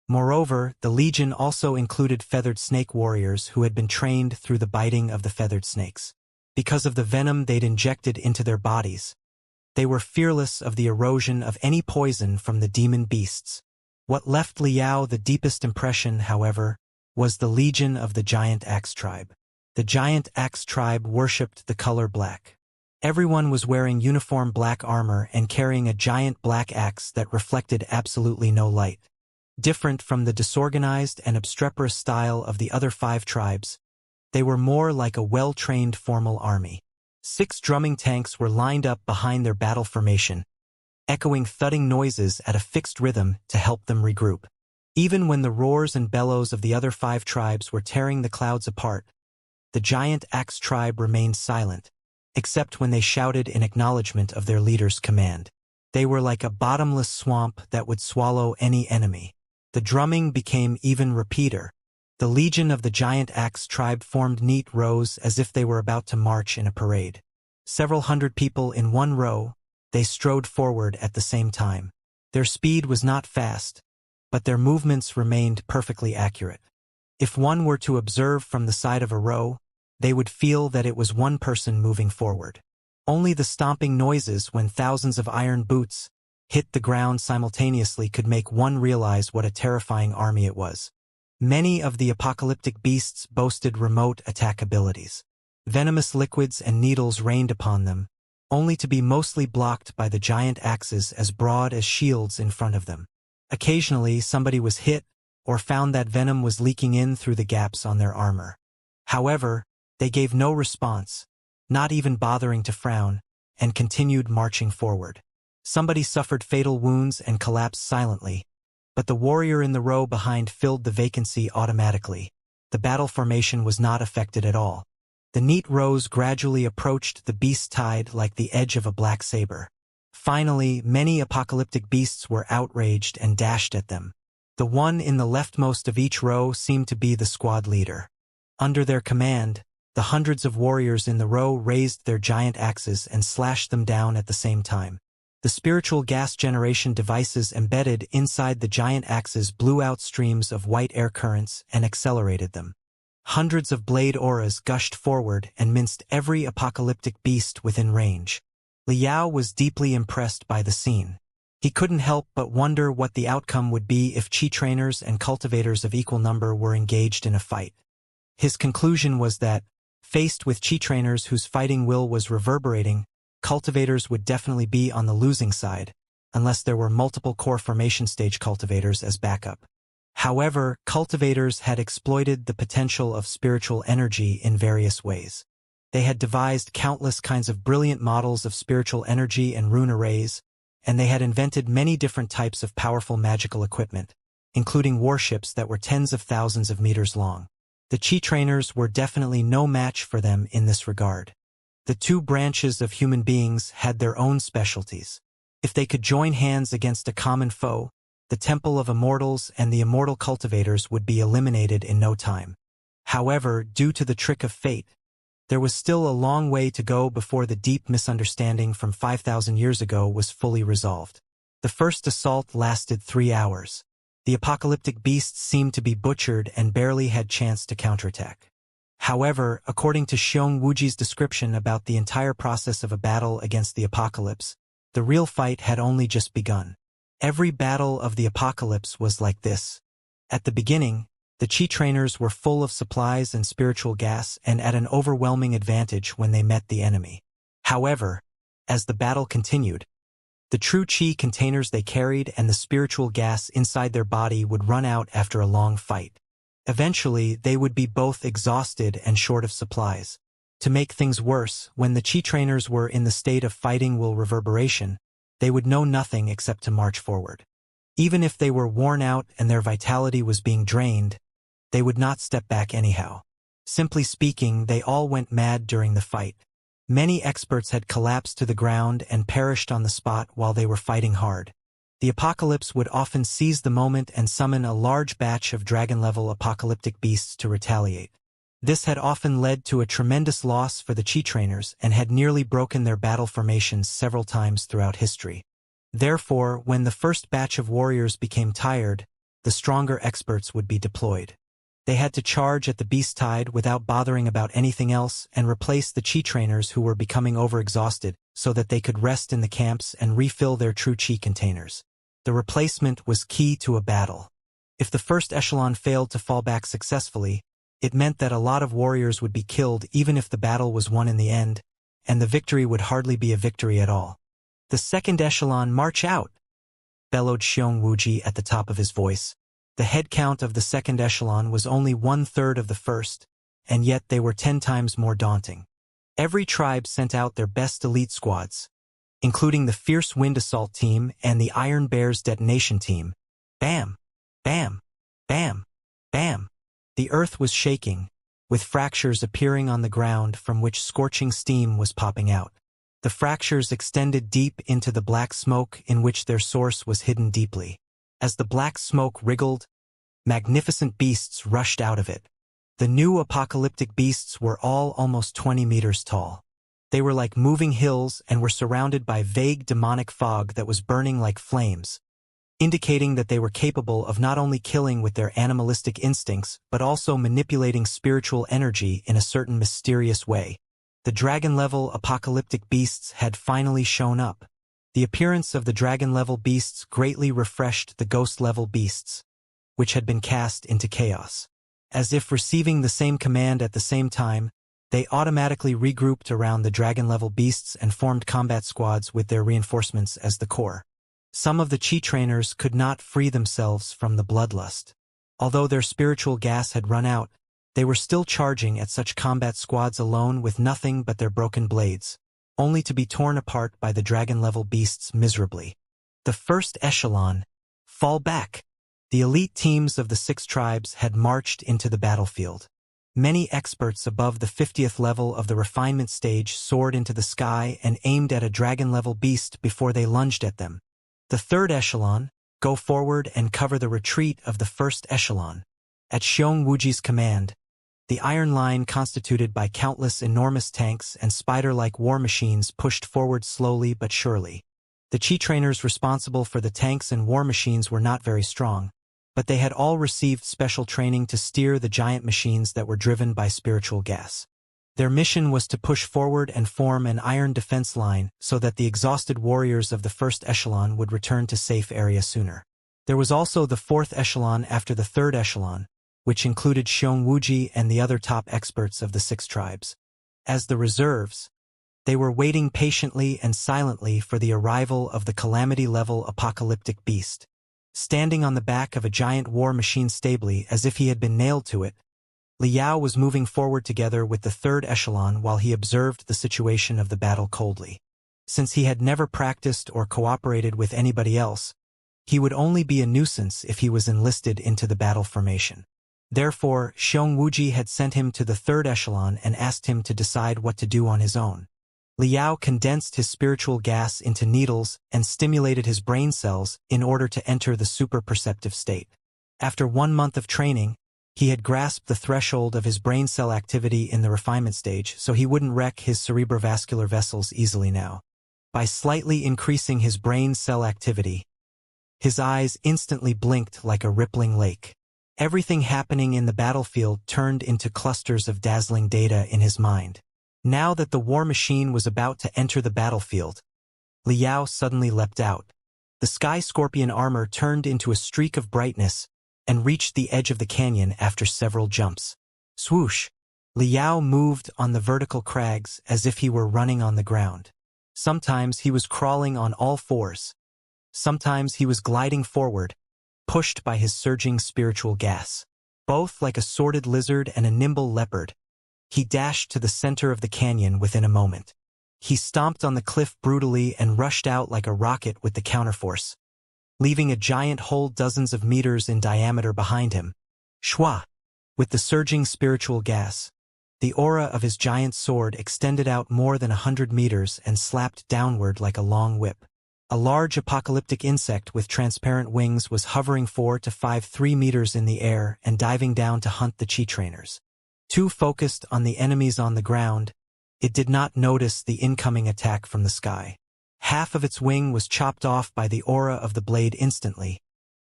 Moreover, the legion also included feathered snake warriors who had been trained through the biting of the feathered snakes. Because of the venom they'd injected into their bodies, they were fearless of the erosion of any poison from the demon beasts. What left Liao the deepest impression, however, was the legion of the Giant Axe tribe. The Giant Axe tribe worshipped the color black. Everyone was wearing uniform black armor and carrying a giant black axe that reflected absolutely no light. Different from the disorganized and obstreperous style of the other 5 tribes, they were more like a well-trained formal army. 6 drumming tanks were lined up behind their battle formation, echoing thudding noises at a fixed rhythm to help them regroup. Even when the roars and bellows of the other 5 tribes were tearing the clouds apart, the Giant Axe tribe remained silent, except when they shouted in acknowledgement of their leader's command. They were like a bottomless swamp that would swallow any enemy. The drumming became even repeater. The legion of the Giant Axe tribe formed neat rows as if they were about to march in a parade. Several hundred people in one row, they strode forward at the same time. Their speed was not fast, but their movements remained perfectly accurate. If one were to observe from the side of a row, they would feel that it was one person moving forward. Only the stomping noises when thousands of iron boots hit the ground simultaneously could make one realize what a terrifying army it was. Many of the apocalyptic beasts boasted remote attack abilities. Venomous liquids and needles rained upon them, only to be mostly blocked by the giant axes as broad as shields in front of them. Occasionally, somebody was hit or found that venom was leaking in through the gaps on their armor. However, they gave no response, not even bothering to frown, and continued marching forward. Somebody suffered fatal wounds and collapsed silently, but the warrior in the row behind filled the vacancy automatically. The battle formation was not affected at all. The neat rows gradually approached the beast's tide like the edge of a black saber. Finally, many apocalyptic beasts were outraged and dashed at them. The one in the leftmost of each row seemed to be the squad leader. Under their command, the hundreds of warriors in the row raised their giant axes and slashed them down at the same time. The spiritual gas generation devices embedded inside the giant axes blew out streams of white air currents and accelerated them. Hundreds of blade auras gushed forward and minced every apocalyptic beast within range. Liao was deeply impressed by the scene. He couldn't help but wonder what the outcome would be if Chi trainers and cultivators of equal number were engaged in a fight. His conclusion was that, Faced with chi trainers whose fighting will was reverberating, cultivators would definitely be on the losing side, unless there were multiple core formation stage cultivators as backup. However, cultivators had exploited the potential of spiritual energy in various ways. They had devised countless kinds of brilliant models of spiritual energy and rune arrays, and they had invented many different types of powerful magical equipment, including warships that were tens of thousands of meters long. The chi trainers were definitely no match for them in this regard. The two branches of human beings had their own specialties. If they could join hands against a common foe, the Temple of Immortals and the immortal cultivators would be eliminated in no time. However, due to the trick of fate, there was still a long way to go before the deep misunderstanding from 5,000 years ago was fully resolved. The first assault lasted 3 hours. The apocalyptic beasts seemed to be butchered and barely had chance to counterattack. However, according to Wuxia's description about the entire process of a battle against the apocalypse, the real fight had only just begun. Every battle of the apocalypse was like this. At the beginning, the chi trainers were full of supplies and spiritual gas and at an overwhelming advantage when they met the enemy. However, as the battle continued, the true chi containers they carried and the spiritual gas inside their body would run out after a long fight. Eventually, they would be both exhausted and short of supplies. To make things worse, when the chi trainers were in the state of fighting will reverberation, they would know nothing except to march forward. Even if they were worn out and their vitality was being drained, they would not step back anyhow. Simply speaking, they all went mad during the fight. Many experts had collapsed to the ground and perished on the spot while they were fighting hard. The apocalypse would often seize the moment and summon a large batch of dragon-level apocalyptic beasts to retaliate. This had often led to a tremendous loss for the chi trainers and had nearly broken their battle formations several times throughout history. Therefore, when the first batch of warriors became tired, the stronger experts would be deployed. They had to charge at the beast tide without bothering about anything else and replace the chi trainers who were becoming overexhausted so that they could rest in the camps and refill their true chi containers. The replacement was key to a battle. If the first echelon failed to fall back successfully, it meant that a lot of warriors would be killed even if the battle was won in the end, and the victory would hardly be a victory at all. "The second echelon, march out!" bellowed Wuxia at the top of his voice. The head count of the second echelon was only 1/3 of the first, and yet they were 10 times more daunting. Every tribe sent out their best elite squads, including the Fierce Wind Assault Team and the Iron Bears Detonation Team. Bam! Bam! Bam! Bam! The earth was shaking, with fractures appearing on the ground from which scorching steam was popping out. The fractures extended deep into the black smoke in which their source was hidden deeply. As the black smoke wriggled, magnificent beasts rushed out of it. The new apocalyptic beasts were all almost 20 meters tall. They were like moving hills and were surrounded by vague demonic fog that was burning like flames, indicating that they were capable of not only killing with their animalistic instincts but also manipulating spiritual energy in a certain mysterious way. The dragon-level apocalyptic beasts had finally shown up. The appearance of the dragon-level beasts greatly refreshed the ghost-level beasts, which had been cast into chaos. As if receiving the same command at the same time, they automatically regrouped around the dragon-level beasts and formed combat squads with their reinforcements as the core. Some of the chi trainers could not free themselves from the bloodlust. Although their spiritual gas had run out, they were still charging at such combat squads alone with nothing but their broken blades, only to be torn apart by the dragon-level beasts miserably. The first echelon, fall back! The elite teams of the 6 tribes had marched into the battlefield. Many experts above the 50th level of the refinement stage soared into the sky and aimed at a dragon-level beast before they lunged at them. The third echelon, go forward and cover the retreat of the first echelon. At Wuxia's command, the iron line constituted by countless enormous tanks and spider-like war machines pushed forward slowly but surely. The chi trainers responsible for the tanks and war machines were not very strong, but they had all received special training to steer the giant machines that were driven by spiritual gas. Their mission was to push forward and form an iron defense line so that the exhausted warriors of the first echelon would return to safe area sooner. There was also the 4th echelon after the 3rd echelon, which included Xianxia and the other top experts of the 6 tribes. As the reserves, they were waiting patiently and silently for the arrival of the calamity-level apocalyptic beast. Standing on the back of a giant war machine stably as if he had been nailed to it, Liao was moving forward together with the 3rd echelon while he observed the situation of the battle coldly. Since he had never practiced or cooperated with anybody else, he would only be a nuisance if he was enlisted into the battle formation. Therefore, Xianxia had sent him to the 3rd echelon and asked him to decide what to do on his own. Liao condensed his spiritual gas into needles and stimulated his brain cells in order to enter the super-perceptive state. After 1 month of training, he had grasped the threshold of his brain cell activity in the refinement stage, so he wouldn't wreck his cerebrovascular vessels easily now. By slightly increasing his brain cell activity, his eyes instantly blinked like a rippling lake. Everything happening in the battlefield turned into clusters of dazzling data in his mind. Now that the war machine was about to enter the battlefield, Liao suddenly leapt out. The sky scorpion armor turned into a streak of brightness and reached the edge of the canyon after several jumps. Swoosh! Liao moved on the vertical crags as if he were running on the ground. Sometimes he was crawling on all fours. Sometimes he was gliding forward, pushed by his surging spiritual gas. Both like a sordid lizard and a nimble leopard, he dashed to the center of the canyon within a moment. He stomped on the cliff brutally and rushed out like a rocket with the counterforce, leaving a giant hole dozens of meters in diameter behind him. Shwa! With the surging spiritual gas, the aura of his giant sword extended out more than 100 meters and slapped downward like a long whip. A large apocalyptic insect with transparent wings was hovering 4 to 3 meters in the air and diving down to hunt the chi trainers. Too focused on the enemies on the ground, it did not notice the incoming attack from the sky. Half of its wing was chopped off by the aura of the blade instantly,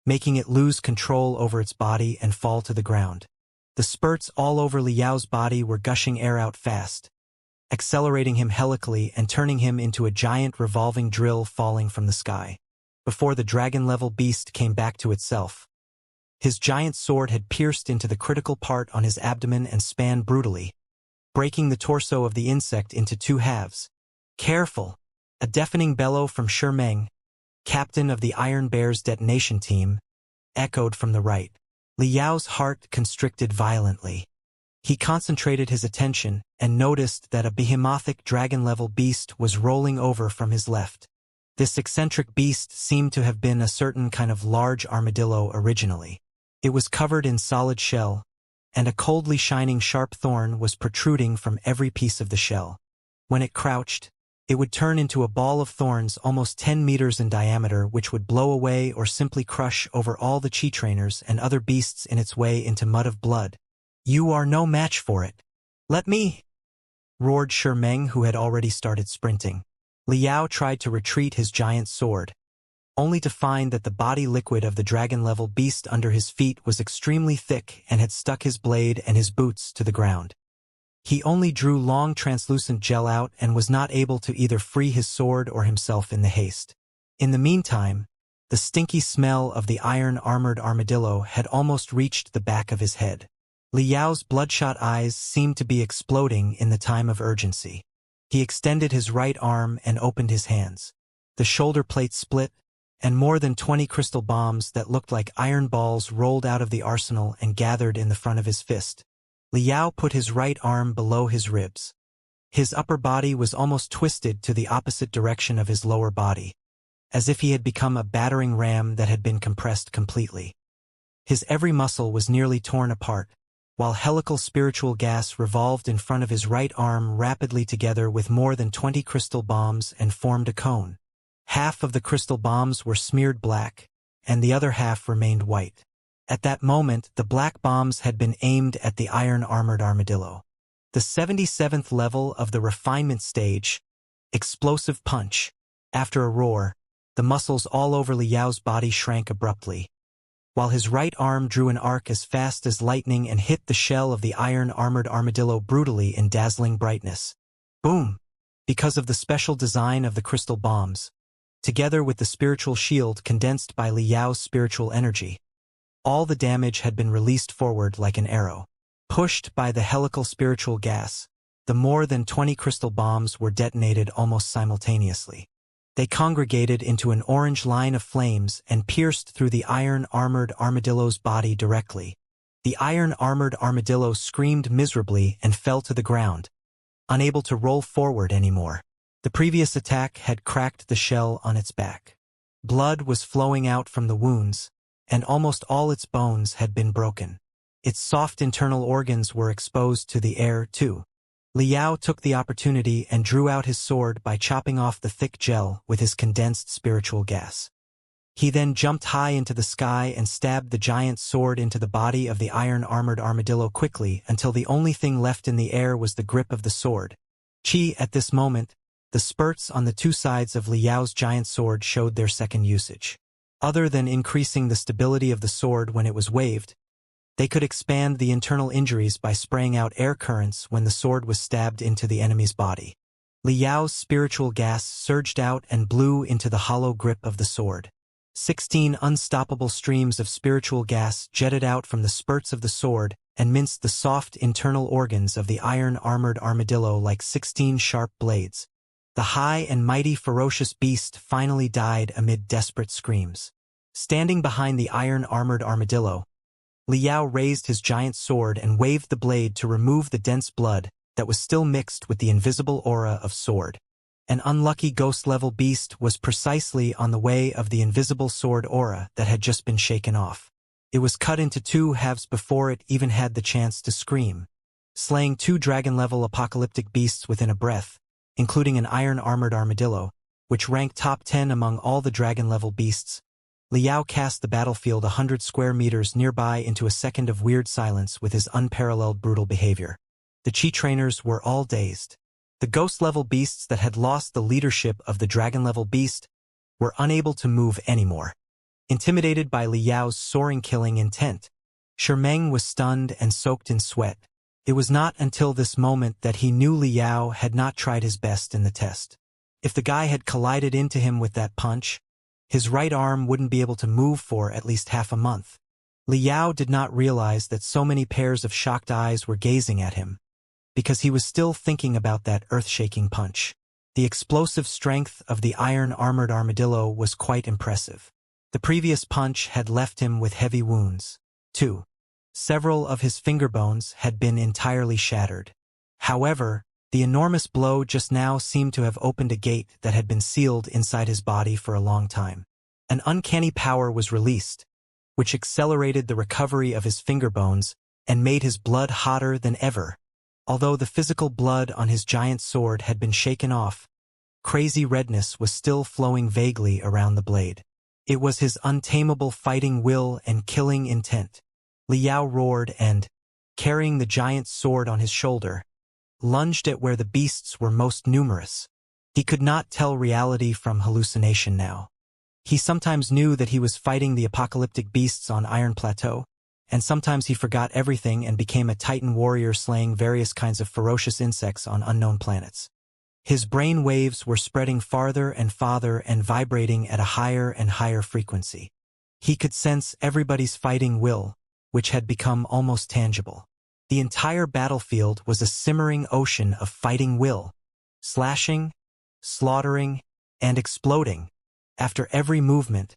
making it lose control over its body and fall to the ground. The spurts all over Liao's body were gushing air out fast, accelerating him helically and turning him into a giant revolving drill falling from the sky. Before the dragon-level beast came back to itself, his giant sword had pierced into the critical part on his abdomen and span brutally, breaking the torso of the insect into 2 halves. Careful! A deafening bellow from Meng, captain of the Iron Bear's detonation team, echoed from the right. Liao's heart constricted violently. He concentrated his attention and noticed that a behemothtic dragon-level beast was rolling over from his left. This eccentric beast seemed to have been a certain kind of large armadillo originally. It was covered in solid shell, and a coldly shining sharp thorn was protruding from every piece of the shell. When it crouched, it would turn into a ball of thorns almost 10 meters in diameter, which would blow away or simply crush over all the chi trainers and other beasts in its way into mud of blood. "You are no match for it. Let me!" roared Meng, who had already started sprinting. Liao tried to retreat his giant sword, only to find that the body liquid of the dragon-level beast under his feet was extremely thick and had stuck his blade and his boots to the ground. He only drew long translucent gel out and was not able to either free his sword or himself in the haste. In the meantime, the stinky smell of the iron-armored armadillo had almost reached the back of his head. Liao's bloodshot eyes seemed to be exploding in the time of urgency. He extended his right arm and opened his hands. The shoulder plate split, and more than 20 crystal bombs that looked like iron balls rolled out of the arsenal and gathered in the front of his fist. Liao put his right arm below his ribs. His upper body was almost twisted to the opposite direction of his lower body, as if he had become a battering ram that had been compressed completely. His every muscle was nearly torn apart, while helical spiritual gas revolved in front of his right arm rapidly together with more than 20 crystal bombs and formed a cone. Half of the crystal bombs were smeared black, and the other half remained white. At that moment, the black bombs had been aimed at the iron-armored armadillo. The 77th level of the refinement stage, explosive punch. After a roar, the muscles all over Liao's body shrank abruptly, while his right arm drew an arc as fast as lightning and hit the shell of the iron-armored armadillo brutally in dazzling brightness. Boom! Because of the special design of the crystal bombs, together with the spiritual shield condensed by Liao's spiritual energy, All the damage had been released forward like an arrow. Pushed by the helical spiritual gas, the more than 20 crystal bombs were detonated almost simultaneously. They congregated into an orange line of flames and pierced through the iron-armored armadillo's body directly. The iron-armored armadillo screamed miserably and fell to the ground, unable to roll forward anymore. The previous attack had cracked the shell on its back. Blood was flowing out from the wounds, and almost all its bones had been broken. Its soft internal organs were exposed to the air, too. Liao took the opportunity and drew out his sword by chopping off the thick gel with his condensed spiritual gas. He then jumped high into the sky and stabbed the giant sword into the body of the iron-armored armadillo quickly until the only thing left in the air was the grip of the sword. At this moment, the spurts on the two sides of Liao's giant sword showed their second usage. Other than increasing the stability of the sword when it was waved, they could expand the internal injuries by spraying out air currents when the sword was stabbed into the enemy's body. Liao's spiritual gas surged out and blew into the hollow grip of the sword. 16 unstoppable streams of spiritual gas jetted out from the spurts of the sword and minced the soft internal organs of the iron-armored armadillo like 16 sharp blades. The high and mighty ferocious beast finally died amid desperate screams. Standing behind the iron-armored armadillo, Liao raised his giant sword and waved the blade to remove the dense blood that was still mixed with the invisible aura of sword. An unlucky ghost-level beast was precisely on the way of the invisible sword aura that had just been shaken off. It was cut into two halves before it even had the chance to scream. Slaying 2 dragon-level apocalyptic beasts within a breath, including an iron-armored armadillo, which ranked top 10 among all the dragon-level beasts, Liao cast the battlefield 100 square meters nearby into a second of weird silence with his unparalleled brutal behavior. The Chi trainers were all dazed. The ghost-level beasts that had lost the leadership of the dragon-level beast were unable to move anymore. Intimidated by Liao's soaring killing intent, Xianxia was stunned and soaked in sweat. It was not until this moment that he knew Liao had not tried his best in the test. If the guy had collided into him with that punch, his right arm wouldn't be able to move for at least half a month. Liao did not realize that so many pairs of shocked eyes were gazing at him, because he was still thinking about that earth-shaking punch. The explosive strength of the iron-armored armadillo was quite impressive. The previous punch had left him with heavy wounds, too. Several of his finger bones had been entirely shattered. However, the enormous blow just now seemed to have opened a gate that had been sealed inside his body for a long time. An uncanny power was released, which accelerated the recovery of his finger bones and made his blood hotter than ever. Although the physical blood on his giant sword had been shaken off, crazy redness was still flowing vaguely around the blade. It was his untamable fighting will and killing intent. Liao roared and, carrying the giant sword on his shoulder, lunged at where the beasts were most numerous. He could not tell reality from hallucination now. He sometimes knew that he was fighting the apocalyptic beasts on Iron Plateau, and sometimes he forgot everything and became a titan warrior slaying various kinds of ferocious insects on unknown planets. His brain waves were spreading farther and farther and vibrating at a higher and higher frequency. He could sense everybody's fighting will, which had become almost tangible. The entire battlefield was a simmering ocean of fighting will, slashing, slaughtering, and exploding. After every movement,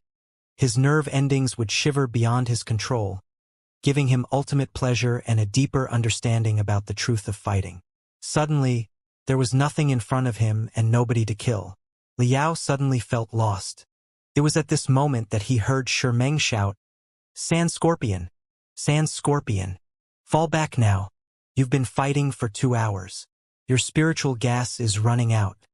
his nerve endings would shiver beyond his control, giving him ultimate pleasure and a deeper understanding about the truth of fighting. Suddenly, there was nothing in front of him and nobody to kill. Liao suddenly felt lost. It was at this moment that he heard Xianxia shout, "Sand Scorpion! Sand Scorpion! Fall back now. You've been fighting for 2 hours. Your spiritual gas is running out.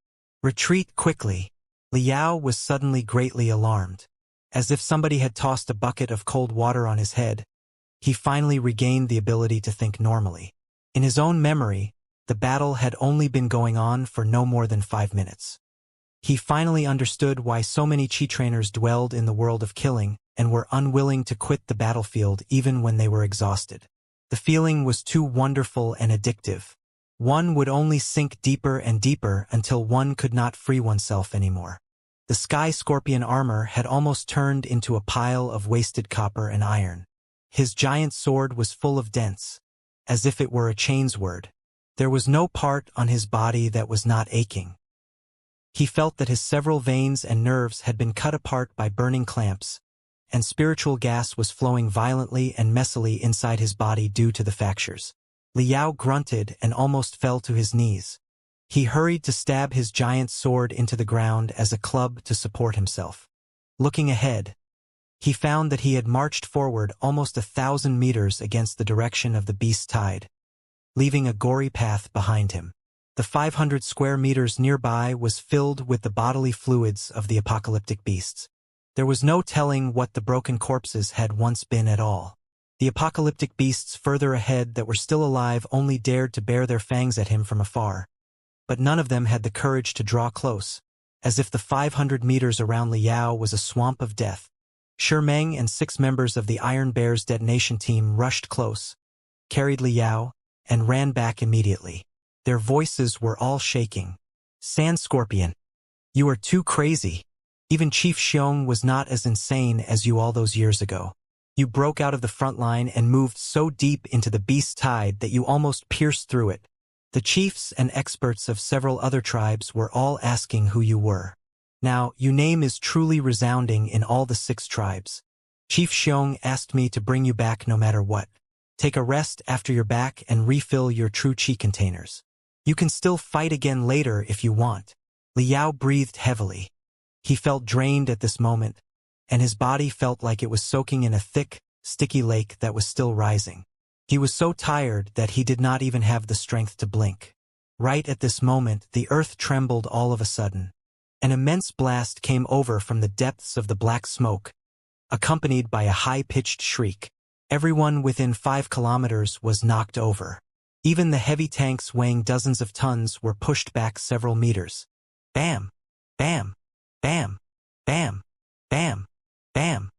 Retreat quickly." Liao was suddenly greatly alarmed. As if somebody had tossed a bucket of cold water on his head, he finally regained the ability to think normally. In his own memory, the battle had only been going on for no more than 5 minutes. He finally understood why so many Chi trainers dwelled in the world of killing and were unwilling to quit the battlefield even when they were exhausted. The feeling was too wonderful and addictive. One would only sink deeper and deeper until one could not free oneself anymore. The Sky Scorpion armor had almost turned into a pile of wasted copper and iron. His giant sword was full of dents, as if it were a chains word. There was no part on his body that was not aching. He felt that his several veins and nerves had been cut apart by burning clamps, and spiritual gas was flowing violently and messily inside his body due to the fractures. Liao grunted and almost fell to his knees. He hurried to stab his giant sword into the ground as a club to support himself. Looking ahead, he found that he had marched forward almost 1,000 meters against the direction of the beast's tide, leaving a gory path behind him. The 500 square meters nearby was filled with the bodily fluids of the apocalyptic beasts. There was no telling what the broken corpses had once been at all. The apocalyptic beasts further ahead that were still alive only dared to bare their fangs at him from afar, but none of them had the courage to draw close, as if the 500 meters around Liao was a swamp of death. Meng and 6 members of the Iron Bear's detonation team rushed close, carried Liao, and ran back immediately. Their voices were all shaking. Sand Scorpion, you are too crazy. Even Chief Xiong was not as insane as you all those years ago. You broke out of the front line and moved so deep into the beast's tide that you almost pierced through it. The chiefs and experts of several other tribes were all asking who you were. Now, your name is truly resounding in all the 6 tribes. Chief Xiong asked me to bring you back no matter what. Take a rest after you're back and refill your true chi containers. You can still fight again later if you want. Liao breathed heavily. He felt drained at this moment, and his body felt like it was soaking in a thick, sticky lake that was still rising. He was so tired that he did not even have the strength to blink. Right at this moment, the earth trembled all of a sudden. An immense blast came over from the depths of the black smoke, accompanied by a high-pitched shriek. Everyone within 5 kilometers was knocked over. Even the heavy tanks weighing dozens of tons were pushed back several meters. Bam! Bam! Bam! Bam! Bam! Bam!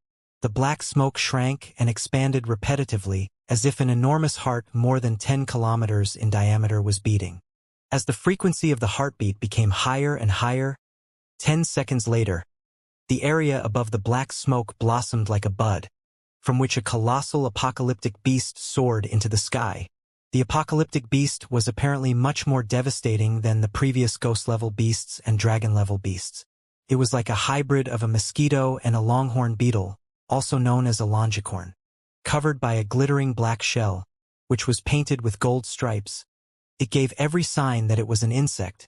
The black smoke shrank and expanded repetitively, as if an enormous heart more than 10 kilometers in diameter was beating. As the frequency of the heartbeat became higher and higher, 10 seconds later, the area above the black smoke blossomed like a bud, from which a colossal apocalyptic beast soared into the sky. The apocalyptic beast was apparently much more devastating than the previous ghost-level beasts and dragon-level beasts. It was like a hybrid of a mosquito and a longhorn beetle, also known as a longicorn, covered by a glittering black shell, which was painted with gold stripes. It gave every sign that it was an insect,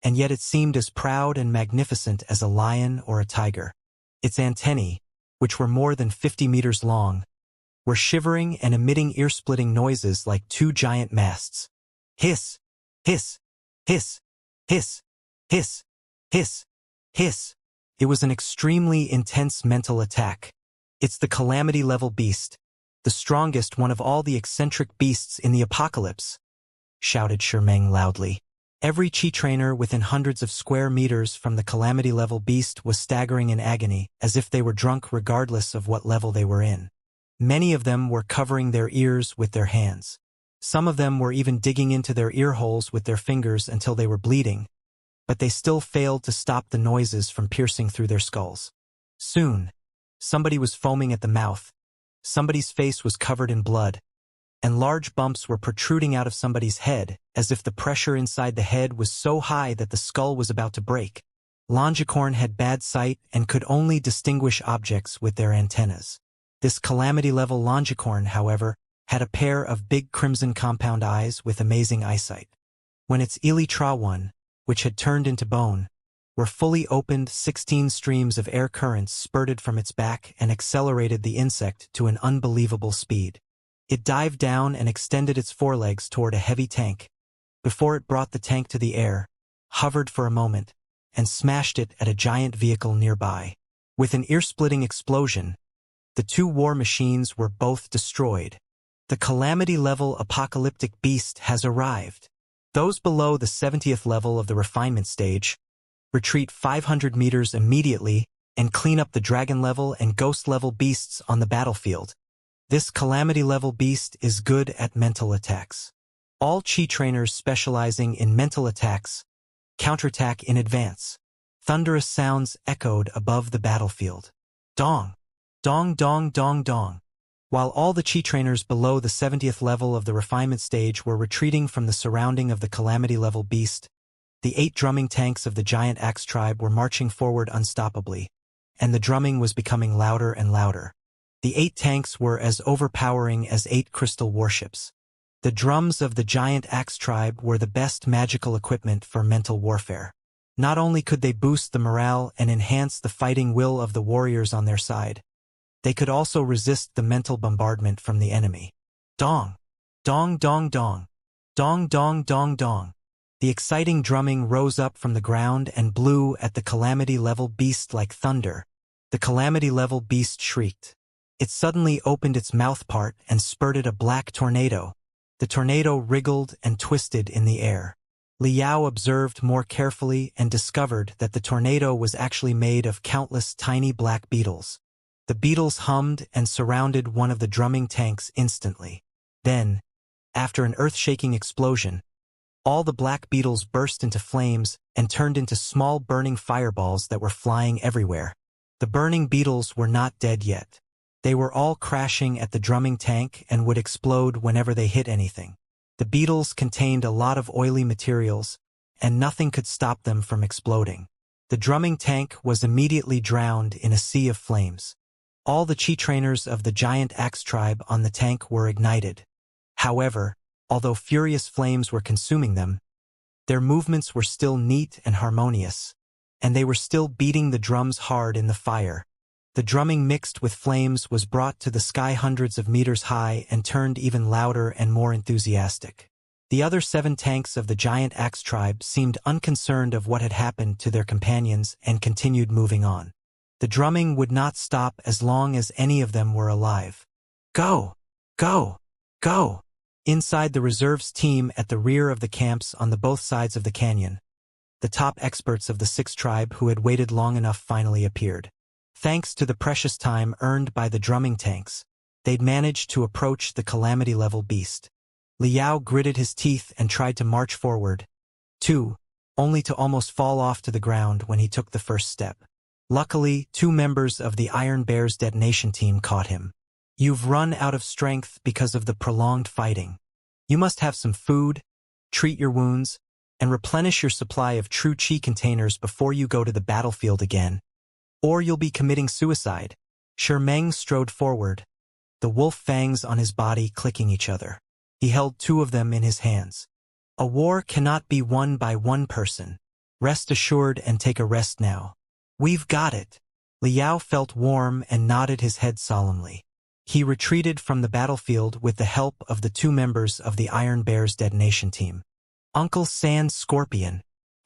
and yet it seemed as proud and magnificent as a lion or a tiger. Its antennae, which were more than 50 meters long, were shivering and emitting ear-splitting noises like 2 giant masts. Hiss! Hiss! Hiss! Hiss! Hiss! Hiss! Hiss! It was an extremely intense mental attack. It's the calamity-level beast, the strongest one of all the eccentric beasts in the apocalypse, shouted Meng loudly. Every chi trainer within hundreds of square meters from the calamity-level beast was staggering in agony, as if they were drunk regardless of what level they were in. Many of them were covering their ears with their hands. Some of them were even digging into their ear holes with their fingers until they were bleeding, but they still failed to stop the noises from piercing through their skulls. Soon, somebody was foaming at the mouth, somebody's face was covered in blood, and large bumps were protruding out of somebody's head, as if the pressure inside the head was so high that the skull was about to break. Longicorn had bad sight and could only distinguish objects with their antennas. This calamity-level Longicorn, however, had a pair of big crimson compound eyes with amazing eyesight. When its elytra one, which had turned into bone, were fully opened, 16 streams of air currents spurted from its back and accelerated the insect to an unbelievable speed. It dived down and extended its forelegs toward a heavy tank, before it brought the tank to the air, hovered for a moment, and smashed it at a giant vehicle nearby. With an ear-splitting explosion, the 2 war machines were both destroyed. The calamity-level apocalyptic beast has arrived. Those below the 70th level of the refinement stage retreat 500 meters immediately and clean up the dragon-level and ghost-level beasts on the battlefield. This calamity-level beast is good at mental attacks. All chi trainers specializing in mental attacks counterattack in advance. Thunderous sounds echoed above the battlefield. Dong! Dong dong dong dong. While all the Chi trainers below the 70th level of the refinement stage were retreating from the surrounding of the calamity-level beast, the 8 drumming tanks of the giant axe tribe were marching forward unstoppably, and the drumming was becoming louder and louder. The 8 tanks were as overpowering as 8 crystal warships. The drums of the giant axe tribe were the best magical equipment for mental warfare. Not only could they boost the morale and enhance the fighting will of the warriors on their side, they could also resist the mental bombardment from the enemy. Dong! Dong dong dong! Dong dong dong dong! The exciting drumming rose up from the ground and blew at the calamity-level beast like thunder. The calamity-level beast shrieked. It suddenly opened its mouth part and spurted a black tornado. The tornado wriggled and twisted in the air. Liao observed more carefully and discovered that the tornado was actually made of countless tiny black beetles. The beetles hummed and surrounded one of the drumming tanks instantly. Then, after an earth-shaking explosion, all the black beetles burst into flames and turned into small burning fireballs that were flying everywhere. The burning beetles were not dead yet. They were all crashing at the drumming tank and would explode whenever they hit anything. The beetles contained a lot of oily materials, and nothing could stop them from exploding. The drumming tank was immediately drowned in a sea of flames. All the Chi trainers of the giant axe tribe on the tank were ignited. However, although furious flames were consuming them, their movements were still neat and harmonious, and they were still beating the drums hard in the fire. The drumming mixed with flames was brought to the sky hundreds of meters high and turned even louder and more enthusiastic. The other 7 tanks of the giant axe tribe seemed unconcerned of what had happened to their companions and continued moving on. The drumming would not stop as long as any of them were alive. Go! Go! Go! Inside the reserves team at the rear of the camps on the both sides of the canyon, the top experts of the 6th tribe who had waited long enough finally appeared. Thanks to the precious time earned by the drumming tanks, they'd managed to approach the calamity-level beast. Liao gritted his teeth and tried to march forward, too, only to almost fall off to the ground when he took the first step. Luckily, 2 members of the Iron Bear's detonation team caught him. You've run out of strength because of the prolonged fighting. You must have some food, treat your wounds, and replenish your supply of true Qi containers before you go to the battlefield again. Or you'll be committing suicide. Meng strode forward, the wolf fangs on his body clicking each other. He held 2 of them in his hands. A war cannot be won by one person. Rest assured and take a rest now. We've got it. Liao felt warm and nodded his head solemnly. He retreated from the battlefield with the help of the 2 members of the Iron Bear's detonation team. Uncle Sand Scorpion.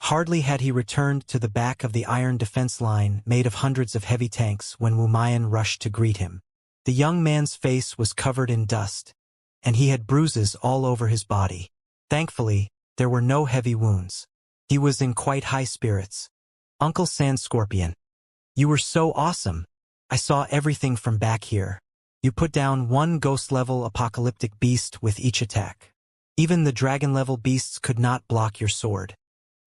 Hardly had he returned to the back of the iron defense line made of hundreds of heavy tanks when Wu Mian rushed to greet him. The young man's face was covered in dust, and he had bruises all over his body. Thankfully, there were no heavy wounds. He was in quite high spirits. Uncle Sand Scorpion. You were so awesome. I saw everything from back here. You put down 1 ghost-level apocalyptic beast with each attack. Even the dragon-level beasts could not block your sword.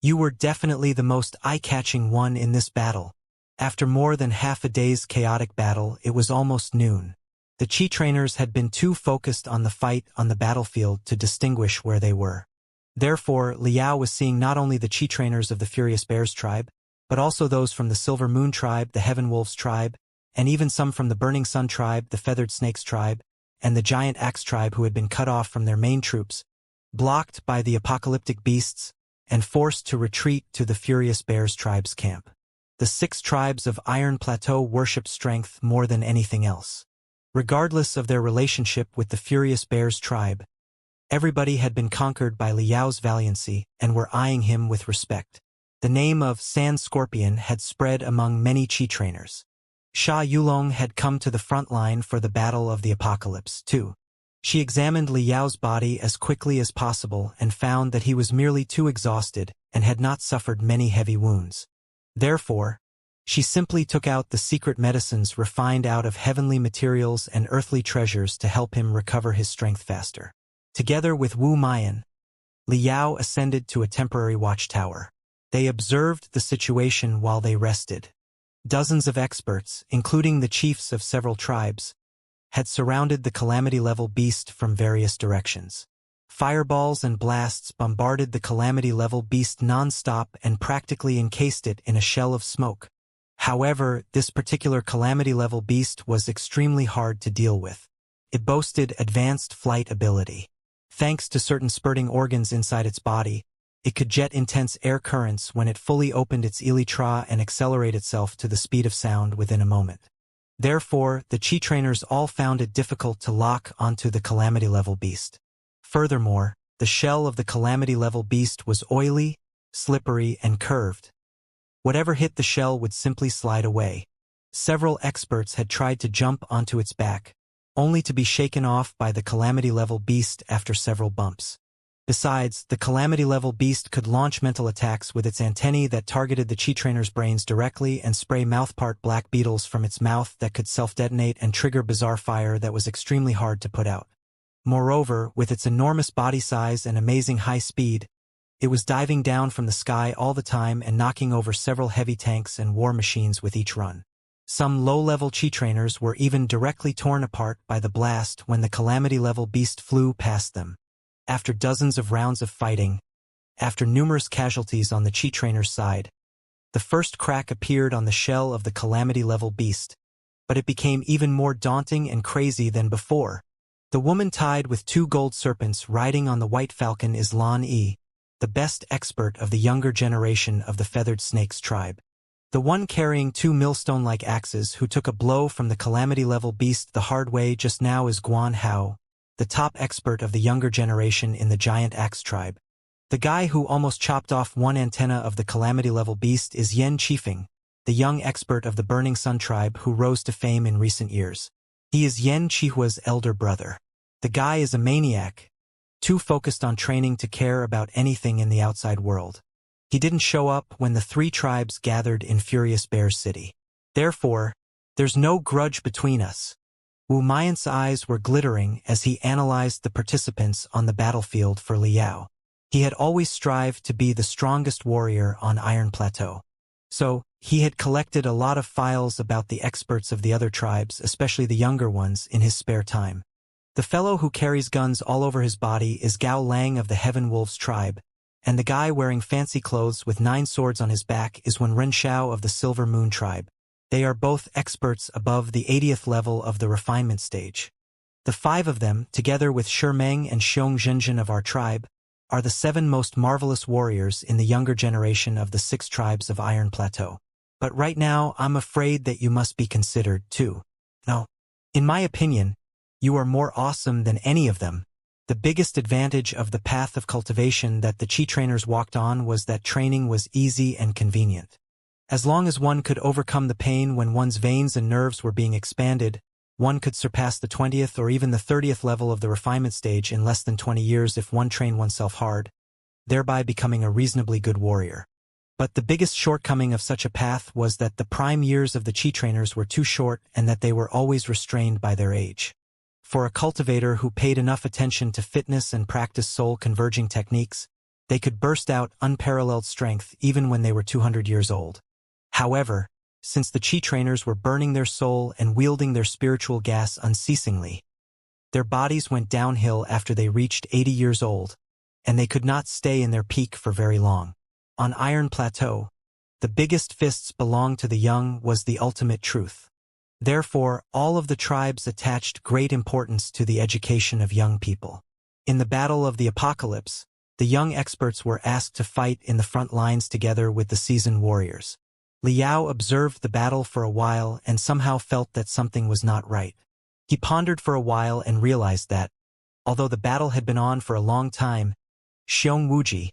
You were definitely the most eye-catching one in this battle. After more than half a day's chaotic battle, it was almost noon. The Qi trainers had been too focused on the fight on the battlefield to distinguish where they were. Therefore, Liao was seeing not only the Qi trainers of the Furious Bears tribe, but also those from the Silver Moon tribe, the Heaven Wolves tribe, and even some from the Burning Sun tribe, the Feathered Snakes tribe, and the Giant Axe tribe who had been cut off from their main troops, blocked by the apocalyptic beasts, and forced to retreat to the Furious Bears tribe's camp. The 6 tribes of Iron Plateau worshipped strength more than anything else. Regardless of their relationship with the Furious Bears tribe, everybody had been conquered by Liao's valiancy and were eyeing him with respect. The name of Sand Scorpion had spread among many Qi trainers. Sha Yulong had come to the front line for the Battle of the Apocalypse, too. She examined Liao's body as quickly as possible and found that he was merely too exhausted and had not suffered many heavy wounds. Therefore, she simply took out the secret medicines refined out of heavenly materials and earthly treasures to help him recover his strength faster. Together with Wu Mian, Liao ascended to a temporary watchtower. They observed the situation while they rested. Dozens of experts, including the chiefs of several tribes, had surrounded the calamity-level beast from various directions. Fireballs and blasts bombarded the calamity-level beast non-stop and practically encased it in a shell of smoke. However, this particular calamity-level beast was extremely hard to deal with. It boasted advanced flight ability. Thanks to certain spurting organs inside its body, it could jet intense air currents when it fully opened its elytra and accelerate itself to the speed of sound within a moment. Therefore, the Chi trainers all found it difficult to lock onto the calamity-level beast. Furthermore, the shell of the calamity-level beast was oily, slippery, and curved. Whatever hit the shell would simply slide away. Several experts had tried to jump onto its back, only to be shaken off by the calamity-level beast after several bumps. Besides, the calamity-level beast could launch mental attacks with its antennae that targeted the Chi trainers' brains directly and spray mouthpart black beetles from its mouth that could self-detonate and trigger bizarre fire that was extremely hard to put out. Moreover, with its enormous body size and amazing high speed, it was diving down from the sky all the time and knocking over several heavy tanks and war machines with each run. Some low-level Chi trainers were even directly torn apart by the blast when the calamity-level beast flew past them. After dozens of rounds of fighting, after numerous casualties on the Chi trainer's side, the first crack appeared on the shell of the calamity-level beast, but it became even more daunting and crazy than before. The woman tied with 2 gold serpents riding on the white falcon is Lan Yi, the best expert of the younger generation of the feathered snakes tribe. The one carrying 2 millstone-like axes who took a blow from the calamity-level beast the hard way just now is Guan Hao, the top expert of the younger generation in the giant axe tribe. The guy who almost chopped off one antenna of the calamity-level beast is Yen Qifeng, the young expert of the Burning Sun tribe who rose to fame in recent years. He is Yen Qihua's elder brother. The guy is a maniac, too focused on training to care about anything in the outside world. He didn't show up when the 3 tribes gathered in Furious Bear's city. Therefore, there's no grudge between us. Wu Mayan's eyes were glittering as he analyzed the participants on the battlefield for Liao. He had always strived to be the strongest warrior on Iron Plateau. So, he had collected a lot of files about the experts of the other tribes, especially the younger ones, in his spare time. The fellow who carries guns all over his body is Gao Lang of the Heaven Wolves tribe, and the guy wearing fancy clothes with 9 swords on his back is Wen Renshao of the Silver Moon tribe. They are both experts above the 80th level of the refinement stage. The 5 of them, together with Shimeng and Xiong Zhenjin of our tribe, are the 7 most marvelous warriors in the younger generation of the 6 tribes of Iron Plateau. But right now, I'm afraid that you must be considered, too. No. In my opinion, you are more awesome than any of them. The biggest advantage of the path of cultivation that the Chi trainers walked on was that training was easy and convenient. As long as one could overcome the pain when one's veins and nerves were being expanded, one could surpass the 20th or even the 30th level of the refinement stage in less than 20 years if one trained oneself hard, thereby becoming a reasonably good warrior. But the biggest shortcoming of such a path was that the prime years of the Chi trainers were too short and that they were always restrained by their age. For a cultivator who paid enough attention to fitness and practiced soul-converging techniques, they could burst out unparalleled strength even when they were 200 years old. However, since the Chi trainers were burning their soul and wielding their spiritual gas unceasingly, their bodies went downhill after they reached 80 years old, and they could not stay in their peak for very long. On Iron Plateau, the biggest fists belonged to the young was the ultimate truth. Therefore, all of the tribes attached great importance to the education of young people. In the Battle of the Apocalypse, the young experts were asked to fight in the front lines together with the seasoned warriors. Liao observed the battle for a while and somehow felt that something was not right. He pondered for a while and realized that, although the battle had been on for a long time, Xiong Wuji,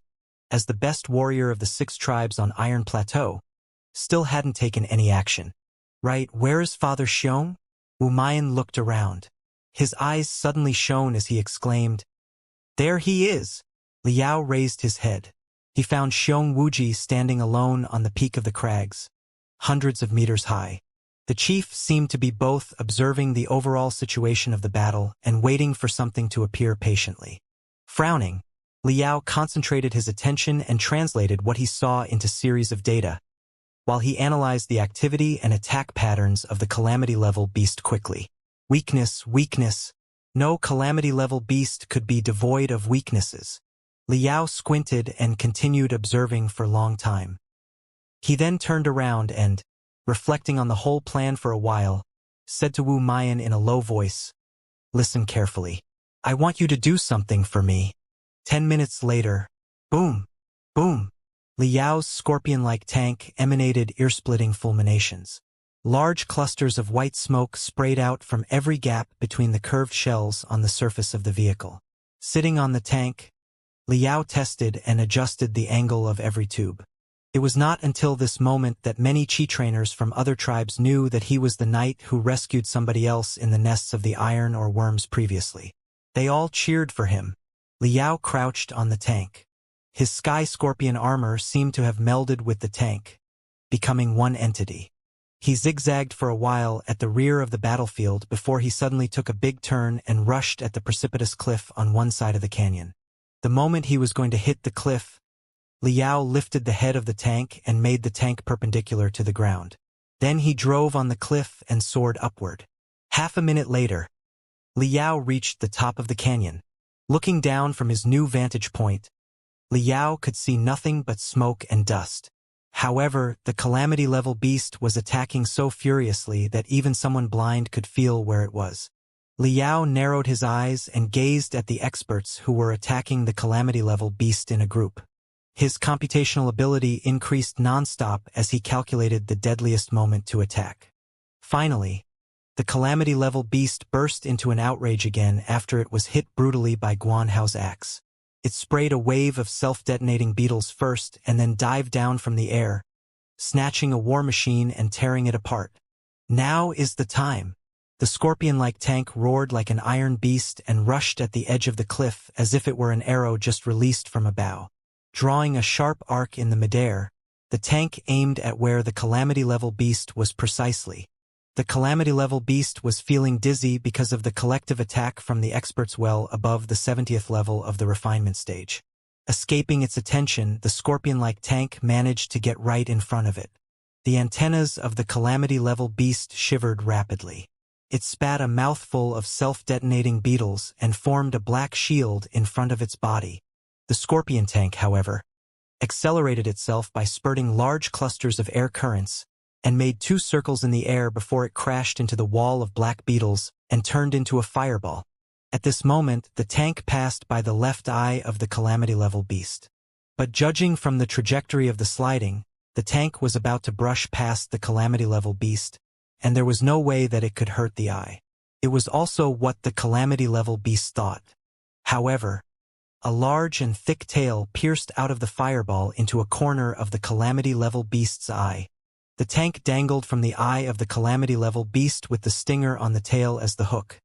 as the best warrior of the 6 tribes on Iron Plateau, still hadn't taken any action. Right, where is Father Xiong? Wu Mayan looked around. His eyes suddenly shone as he exclaimed, "There he is!" Liao raised his head. He found Xiong Wuji standing alone on the peak of the crags, hundreds of meters high. The chief seemed to be both observing the overall situation of the battle and waiting for something to appear patiently. Frowning, Liao concentrated his attention and translated what he saw into series of data, while he analyzed the activity and attack patterns of the calamity-level beast quickly. Weakness, weakness. No calamity-level beast could be devoid of weaknesses. Liao squinted and continued observing for a long time. He then turned around and, reflecting on the whole plan for a while, said to Wu Mayan in a low voice, "Listen carefully. I want you to do something for me." 10 minutes later, boom, boom, Liao's scorpion-like tank emanated ear-splitting fulminations. Large clusters of white smoke sprayed out from every gap between the curved shells on the surface of the vehicle. Sitting on the tank, Liao tested and adjusted the angle of every tube. It was not until this moment that many Qi trainers from other tribes knew that he was the knight who rescued somebody else in the nests of the iron or worms previously. They all cheered for him. Liao crouched on the tank. His sky scorpion armor seemed to have melded with the tank, becoming one entity. He zigzagged for a while at the rear of the battlefield before he suddenly took a big turn and rushed at the precipitous cliff on one side of the canyon. The moment he was going to hit the cliff, Liao lifted the head of the tank and made the tank perpendicular to the ground. Then he drove on the cliff and soared upward. Half a minute later, Liao reached the top of the canyon. Looking down from his new vantage point, Liao could see nothing but smoke and dust. However, the calamity-level beast was attacking so furiously that even someone blind could feel where it was. Liao narrowed his eyes and gazed at the experts who were attacking the calamity-level beast in a group. His computational ability increased non-stop as he calculated the deadliest moment to attack. Finally, the calamity-level beast burst into an outrage again after it was hit brutally by Guanhao's axe. It sprayed a wave of self-detonating beetles first and then dived down from the air, snatching a war machine and tearing it apart. Now is the time. The scorpion-like tank roared like an iron beast and rushed at the edge of the cliff as if it were an arrow just released from a bow. Drawing a sharp arc in the midair, the tank aimed at where the calamity-level beast was precisely. The calamity-level beast was feeling dizzy because of the collective attack from the experts well above the 70th level of the refinement stage. Escaping its attention, the scorpion-like tank managed to get right in front of it. The antennas of the calamity-level beast shivered rapidly. It spat a mouthful of self-detonating beetles and formed a black shield in front of its body. The scorpion tank, however, accelerated itself by spurting large clusters of air currents and made 2 circles in the air before it crashed into the wall of black beetles and turned into a fireball. At this moment, the tank passed by the left eye of the calamity-level beast. But judging from the trajectory of the sliding, the tank was about to brush past the calamity-level beast, and there was no way that it could hurt the eye. It was also what the calamity-level beast thought. However, a large and thick tail pierced out of the fireball into a corner of the calamity-level beast's eye. The tank dangled from the eye of the calamity-level beast with the stinger on the tail as the hook.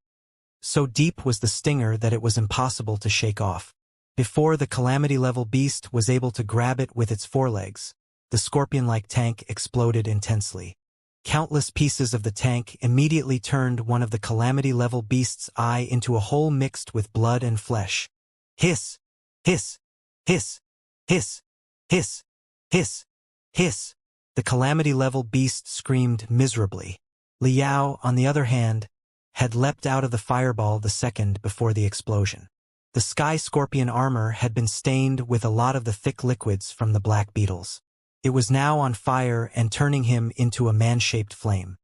So deep was the stinger that it was impossible to shake off. Before the calamity-level beast was able to grab it with its forelegs, the scorpion-like tank exploded intensely. Countless pieces of the tank immediately turned one of the calamity-level beast's eye into a hole mixed with blood and flesh. Hiss! Hiss! Hiss! Hiss! Hiss! Hiss! Hiss! The calamity-level beast screamed miserably. Liao, on the other hand, had leapt out of the fireball the second before the explosion. The sky scorpion armor had been stained with a lot of the thick liquids from the black beetles. It was now on fire and turning him into a man-shaped flame.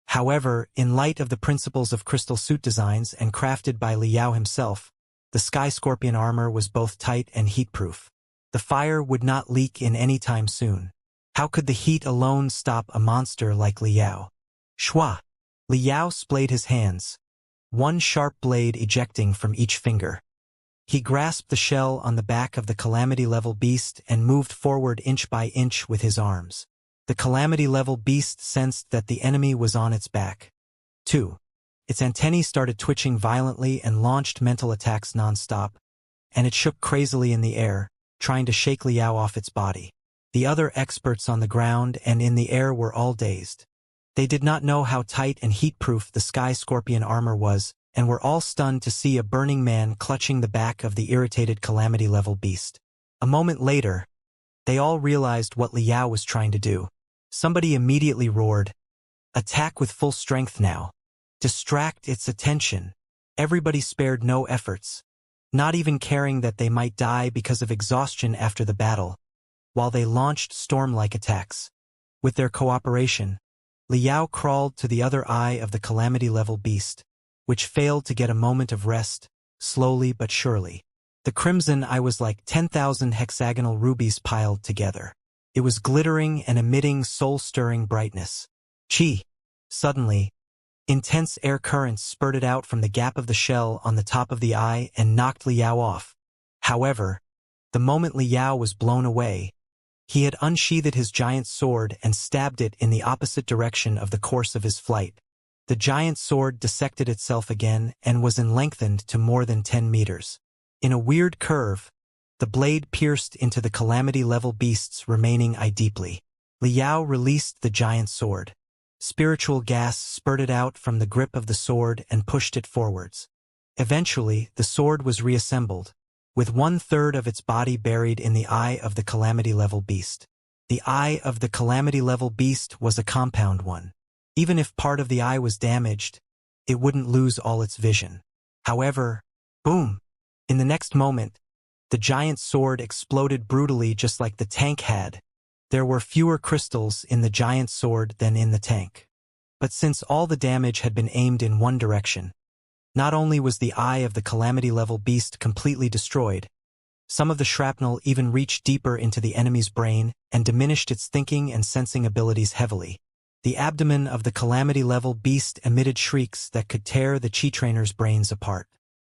However, in light of the principles of crystal suit designs and crafted by Liao himself, the sky scorpion armor was both tight and heat-proof. The fire would not leak in any time soon. How could the heat alone stop a monster like Liao? Shwa! Liao splayed his hands, one sharp blade ejecting from each finger. He grasped the shell on the back of the calamity-level beast and moved forward inch by inch with his arms. The calamity-level beast sensed that the enemy was on its back. 2. Its antennae started twitching violently and launched mental attacks non-stop, and it shook crazily in the air, trying to shake Liao off its body. The other experts on the ground and in the air were all dazed. They did not know how tight and heat-proof the sky scorpion armor was, and were all stunned to see a burning man clutching the back of the irritated calamity-level beast. A moment later, they all realized what Liao was trying to do. Somebody immediately roared, "Attack with full strength now." distract its attention. Everybody spared no efforts, not even caring that they might die because of exhaustion after the battle, while they launched storm-like attacks. With their cooperation, Liao crawled to the other eye of the calamity-level beast, which failed to get a moment of rest, slowly but surely. The crimson eye was like 10,000 hexagonal rubies piled together. It was glittering and emitting soul-stirring brightness. Chi! Suddenly, intense air currents spurted out from the gap of the shell on the top of the eye and knocked Liao off. However, the moment Liao was blown away, he had unsheathed his giant sword and stabbed it in the opposite direction of the course of his flight. The giant sword dissected itself again and was lengthened to more than 10 meters. In a weird curve, the blade pierced into the calamity-level beast's remaining eye deeply. Liao released the giant sword. Spiritual gas spurted out from the grip of the sword and pushed it forwards. Eventually, the sword was reassembled, with 1/3 of its body buried in the eye of the calamity-level beast. The eye of the calamity-level beast was a compound one. Even if part of the eye was damaged, it wouldn't lose all its vision. However, boom! In the next moment, the giant sword exploded brutally just like the tank had. There were fewer crystals in the giant sword than in the tank. But since all the damage had been aimed in one direction, not only was the eye of the calamity-level beast completely destroyed, some of the shrapnel even reached deeper into the enemy's brain and diminished its thinking and sensing abilities heavily. The abdomen of the calamity-level beast emitted shrieks that could tear the Chi trainer's brains apart.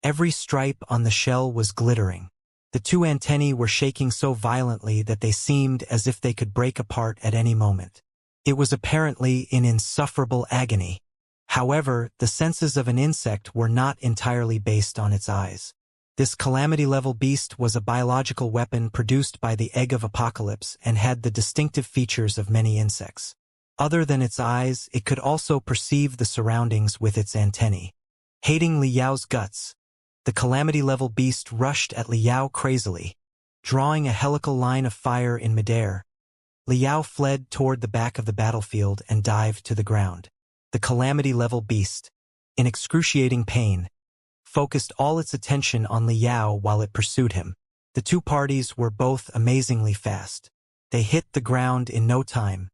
Every stripe on the shell was glittering. The two antennae were shaking so violently that they seemed as if they could break apart at any moment. It was apparently in insufferable agony. However, the senses of an insect were not entirely based on its eyes. This calamity-level beast was a biological weapon produced by the egg of apocalypse and had the distinctive features of many insects. Other than its eyes, it could also perceive the surroundings with its antennae. Hating Liao's guts, the calamity-level beast rushed at Liao crazily. Drawing a helical line of fire in midair, Liao fled toward the back of the battlefield and dived to the ground. The calamity-level beast, in excruciating pain, focused all its attention on Liao while it pursued him. The two parties were both amazingly fast. They hit the ground in no time.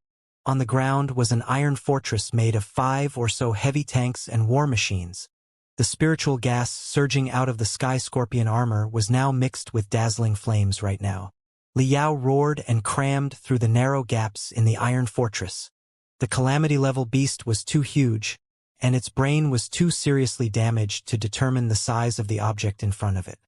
On the ground was an iron fortress made of 5 or so heavy tanks and war machines. The spiritual gas surging out of the sky scorpion armor was now mixed with dazzling flames right now. Liao roared and crammed through the narrow gaps in the iron fortress. The calamity-level beast was too huge, and its brain was too seriously damaged to determine the size of the object in front of it.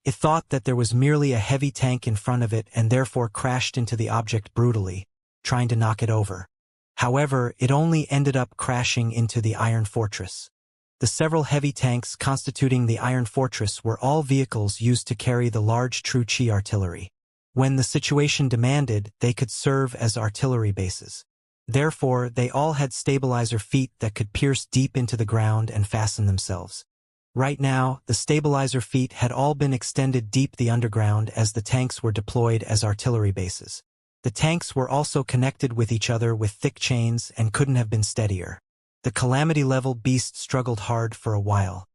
It thought that there was merely a heavy tank in front of it and therefore crashed into the object brutally, trying to knock it over. However, it only ended up crashing into the iron fortress. The several heavy tanks constituting the iron fortress were all vehicles used to carry the large true Chi artillery. When the situation demanded, they could serve as artillery bases. Therefore, they all had stabilizer feet that could pierce deep into the ground and fasten themselves. Right now, the stabilizer feet had all been extended deep the underground as the tanks were deployed as artillery bases. The tanks were also connected with each other with thick chains and couldn't have been steadier. The calamity-level beast struggled hard for a while.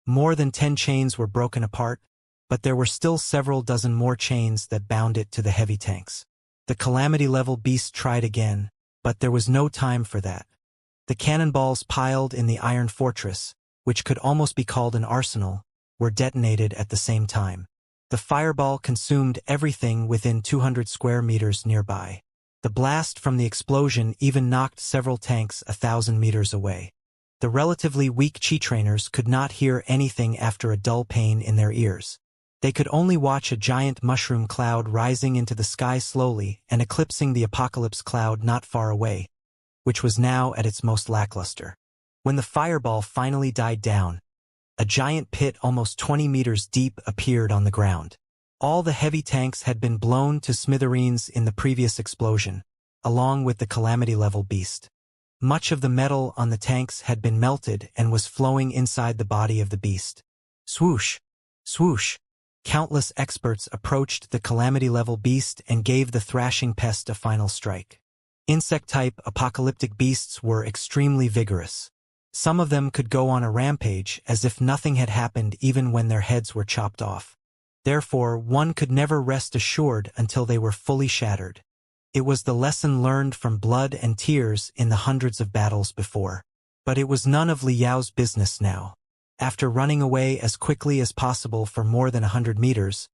More than 10 chains were broken apart, but there were still several dozen more chains that bound it to the heavy tanks. The calamity-level beast tried again, but there was no time for that. The cannonballs piled in the iron fortress, which could almost be called an arsenal, were detonated at the same time. The fireball consumed everything within 200 square meters nearby. The blast from the explosion even knocked several tanks 1,000 meters away. The relatively weak Chi trainers could not hear anything after a dull pain in their ears. They could only watch a giant mushroom cloud rising into the sky slowly and eclipsing the apocalypse cloud not far away, which was now at its most lackluster. When the fireball finally died down, a giant pit almost 20 meters deep appeared on the ground. All the heavy tanks had been blown to smithereens in the previous explosion, along with the calamity-level beast. Much of the metal on the tanks had been melted and was flowing inside the body of the beast. Swoosh! Swoosh! Countless experts approached the calamity-level beast and gave the thrashing pest a final strike. Insect-type apocalyptic beasts were extremely vigorous. Some of them could go on a rampage as if nothing had happened even when their heads were chopped off. Therefore, one could never rest assured until they were fully shattered. It was the lesson learned from blood and tears in the hundreds of battles before. But it was none of Liao's business now. After running away as quickly as possible for more than 100 meters,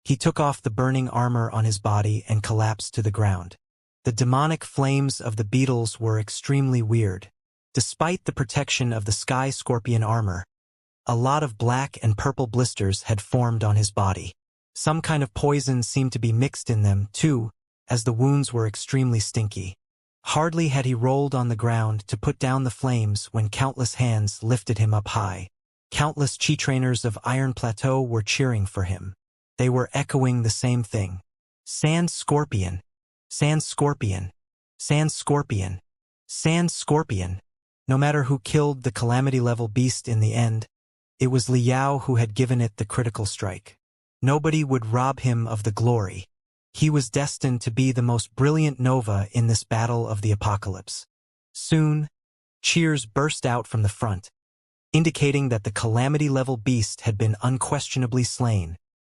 he took off the burning armor on his body and collapsed to the ground. The demonic flames of the beetles were extremely weird. Despite the protection of the sky scorpion armor, a lot of black and purple blisters had formed on his body. Some kind of poison seemed to be mixed in them, too, as the wounds were extremely stinky. Hardly had he rolled on the ground to put down the flames when countless hands lifted him up high. Countless chi trainers of Iron Plateau were cheering for him. They were echoing the same thing. Sand Scorpion. Sand Scorpion. Sand Scorpion. Sand Scorpion. No matter who killed the calamity-level beast in the end, it was Liao who had given it the critical strike. Nobody would rob him of the glory. He was destined to be the most brilliant Nova in this battle of the apocalypse. Soon, cheers burst out from the front, indicating that the calamity-level beast had been unquestionably slain.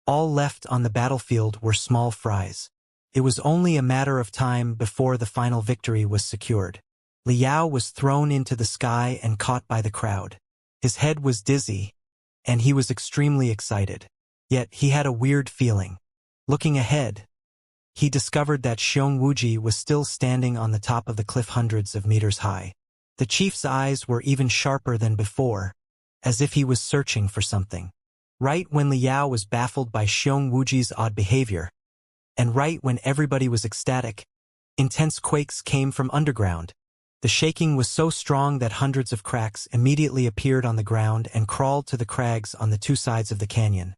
All left on the battlefield were small fries. It was only a matter of time before the final victory was secured. Liao was thrown into the sky and caught by the crowd. His head was dizzy, and he was extremely excited. Yet he had a weird feeling. Looking ahead, he discovered that Xiong Wuji was still standing on the top of the cliff hundreds of meters high. The chief's eyes were even sharper than before, as if he was searching for something. Right when Liao was baffled by Xiong Wuji's odd behavior, and right when everybody was ecstatic, intense quakes came from underground. The shaking was so strong that hundreds of cracks immediately appeared on the ground and crawled to the crags on the two sides of the canyon,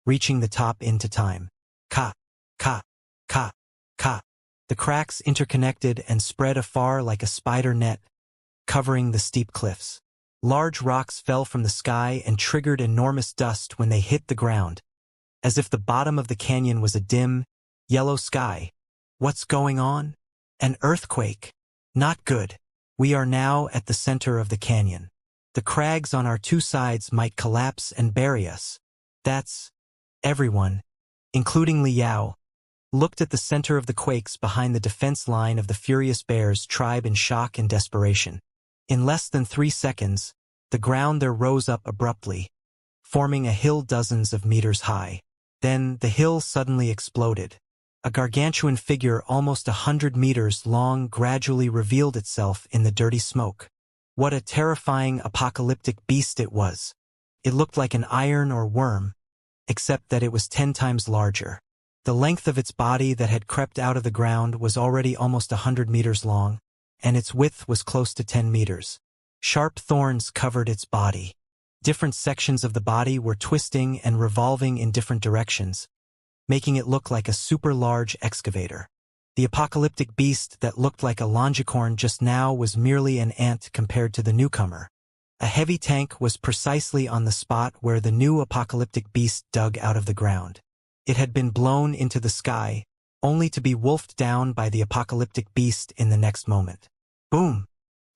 reaching the top into time. Ka, ka, ka, ka. The cracks interconnected and spread afar like a spider net, covering the steep cliffs. Large rocks fell from the sky and triggered enormous dust when they hit the ground, as if the bottom of the canyon was a dim, yellow sky. What's going on? An earthquake. Not good. We are now at the center of the canyon. The crags on our two sides might collapse and bury us. Everyone, including Liao, looked at the center of the quakes behind the defense line of the Furious Bears tribe in shock and desperation. In less than 3 seconds, the ground there rose up abruptly, forming a hill dozens of meters high. Then the hill suddenly exploded. A gargantuan figure almost 100 meters long gradually revealed itself in the dirty smoke. What a terrifying apocalyptic beast it was. It looked like an iron or worm, except that it was 10 times larger. The length of its body that had crept out of the ground was already almost 100 meters long, and its width was close to 10 meters. Sharp thorns covered its body. Different sections of the body were twisting and revolving in different directions, making it look like a super-large excavator. The apocalyptic beast that looked like a longicorn just now was merely an ant compared to the newcomer. A heavy tank was precisely on the spot where the new apocalyptic beast dug out of the ground. It had been blown into the sky, only to be wolfed down by the apocalyptic beast in the next moment. Boom!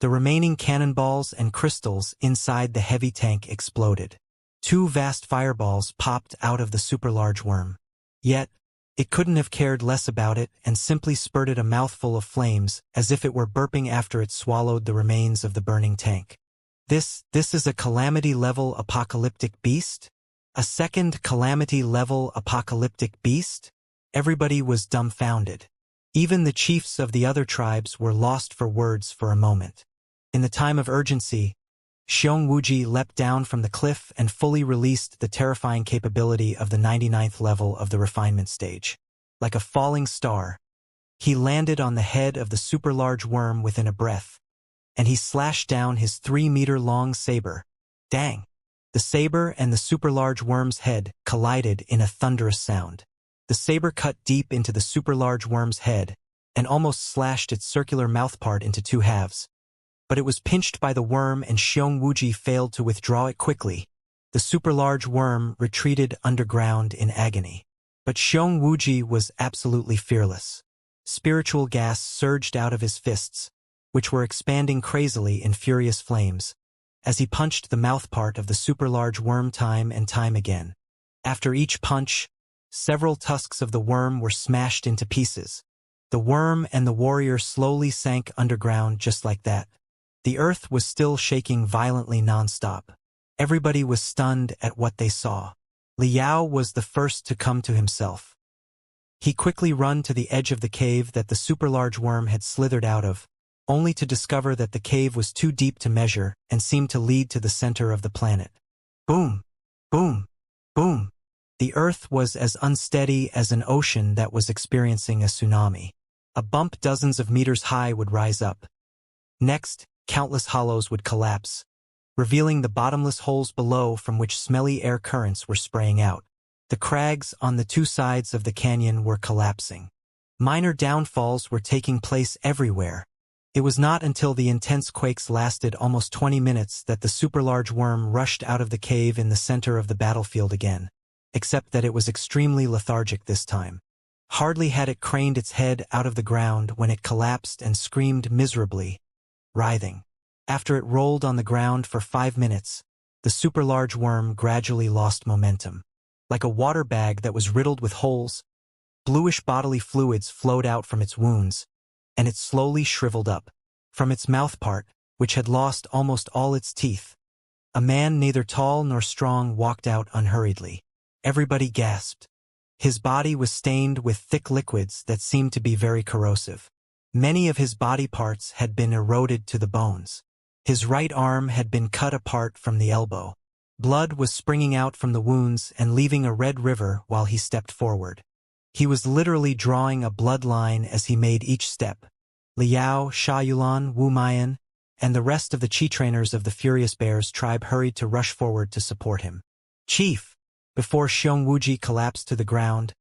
The remaining cannonballs and crystals inside the heavy tank exploded. 2 vast fireballs popped out of the super-large worm. Yet, it couldn't have cared less about it and simply spurted a mouthful of flames as if it were burping after it swallowed the remains of the burning tank. This is a calamity-level apocalyptic beast? A second calamity-level apocalyptic beast? Everybody was dumbfounded. Even the chiefs of the other tribes were lost for words for a moment. In the time of urgency, Xiong Wuji leapt down from the cliff and fully released the terrifying capability of the 99th level of the refinement stage. Like a falling star, he landed on the head of the super-large worm within a breath, and he slashed down his 3-meter-long saber. Dang! The saber and the super-large worm's head collided in a thunderous sound. The saber cut deep into the super-large worm's head and almost slashed its circular mouthpart into 2 halves. But it was pinched by the worm and Xiong Wuji failed to withdraw it quickly. The super-large worm retreated underground in agony. But Xiong Wuji was absolutely fearless. Spiritual gas surged out of his fists, which were expanding crazily in furious flames. as he punched the mouthpart of the super-large worm time and time again. After each punch, several tusks of the worm were smashed into pieces. The worm and the warrior slowly sank underground just like that. The earth was still shaking violently non-stop. Everybody was stunned at what they saw. Liao was the first to come to himself. He quickly ran to the edge of the cave that the super-large worm had slithered out of, only to discover that the cave was too deep to measure and seemed to lead to the center of the planet. Boom! Boom! Boom! The earth was as unsteady as an ocean that was experiencing a tsunami. A bump dozens of meters high would rise up. Next, countless hollows would collapse, revealing the bottomless holes below from which smelly air currents were spraying out. The crags on the two sides of the canyon were collapsing. Minor downfalls were taking place everywhere. It was not until the intense quakes lasted almost 20 minutes that the super-large worm rushed out of the cave in the center of the battlefield again, except that it was extremely lethargic this time. Hardly had it craned its head out of the ground when it collapsed and screamed miserably, writhing. After it rolled on the ground for 5 minutes, the super-large worm gradually lost momentum. Like a water bag that was riddled with holes, bluish bodily fluids flowed out from its wounds, and it slowly shriveled up. From its mouthpart, which had lost almost all its teeth, a man neither tall nor strong walked out unhurriedly. Everybody gasped. His body was stained with thick liquids that seemed to be very corrosive. Many of his body parts had been eroded to the bones. His right arm had been cut apart from the elbow. Blood was springing out from the wounds and leaving a red river while he stepped forward. He was literally drawing a bloodline as he made each step. Liao, Shaoyulan, Wu Mayan, and the rest of the Qi trainers of the Furious Bears tribe hurried to rush forward to support him. "Chief!" Before Xiong Wuji collapsed to the ground,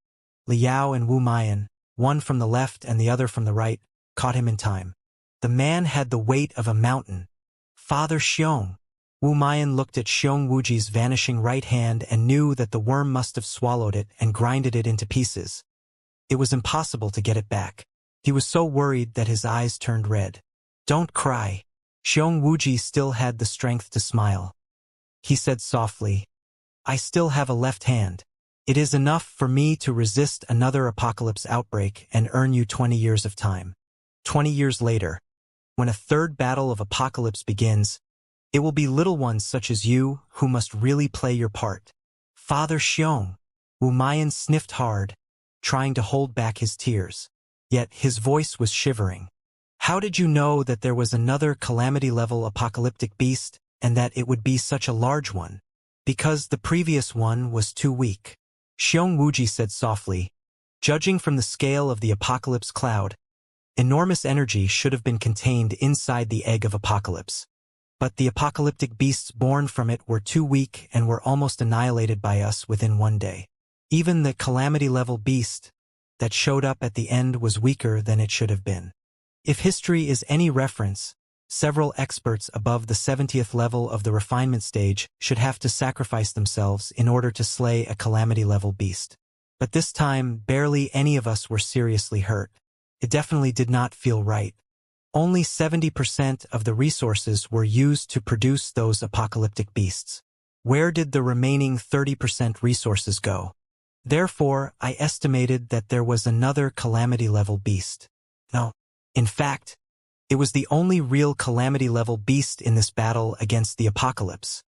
Liao and Wu Mayan, one from the left and the other from the right, caught him in time. The man had the weight of a mountain. "Father Xiong!" Wu Mayan looked at Xiong Wuji's vanishing right hand and knew that the worm must have swallowed it and grinded it into pieces. It was impossible to get it back. He was so worried that his eyes turned red. "Don't cry." Xiong Wuji still had the strength to smile. He said softly, "I still have a left hand. It is enough for me to resist another apocalypse outbreak and earn you 20 years of time." 20 years later, when a third battle of apocalypse begins, it will be little ones such as you who must really play your part. "Father Xiong." Wu Mayan sniffed hard, trying to hold back his tears. Yet his voice was shivering. "How did you know that there was another calamity-level apocalyptic beast and that it would be such a large one?" "Because the previous one was too weak," Xiong Wuji said softly. "Judging from the scale of the apocalypse cloud, enormous energy should have been contained inside the egg of apocalypse. But the apocalyptic beasts born from it were too weak and were almost annihilated by us within 1 day. Even the calamity-level beast that showed up at the end was weaker than it should have been. If history is any reference, several experts above the 70th level of the refinement stage should have to sacrifice themselves in order to slay a calamity-level beast. But this time, barely any of us were seriously hurt. It definitely did not feel right. Only 70% of the resources were used to produce those apocalyptic beasts. Where did the remaining 30% resources go? Therefore, I estimated that there was another calamity-level beast. No. In fact, it was the only real calamity-level beast in this battle against the apocalypse.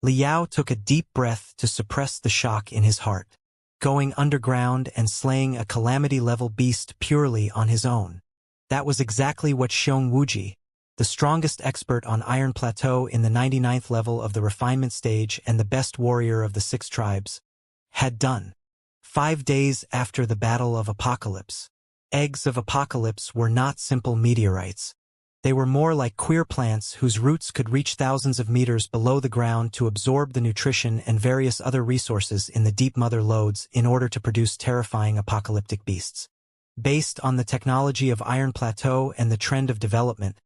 Liao took a deep breath to suppress the shock in his heart. Going underground and slaying a calamity-level beast purely on his own. That was exactly what Xiong Wuji, the strongest expert on Iron Plateau in the 99th level of the refinement stage and the best warrior of the 6 tribes, had done. 5 days after the Battle of Apocalypse, eggs of Apocalypse were not simple meteorites. They were more like queer plants whose roots could reach thousands of meters below the ground to absorb the nutrition and various other resources in the deep mother lodes in order to produce terrifying apocalyptic beasts. Based on the technology of Iron Plateau and the trend of development,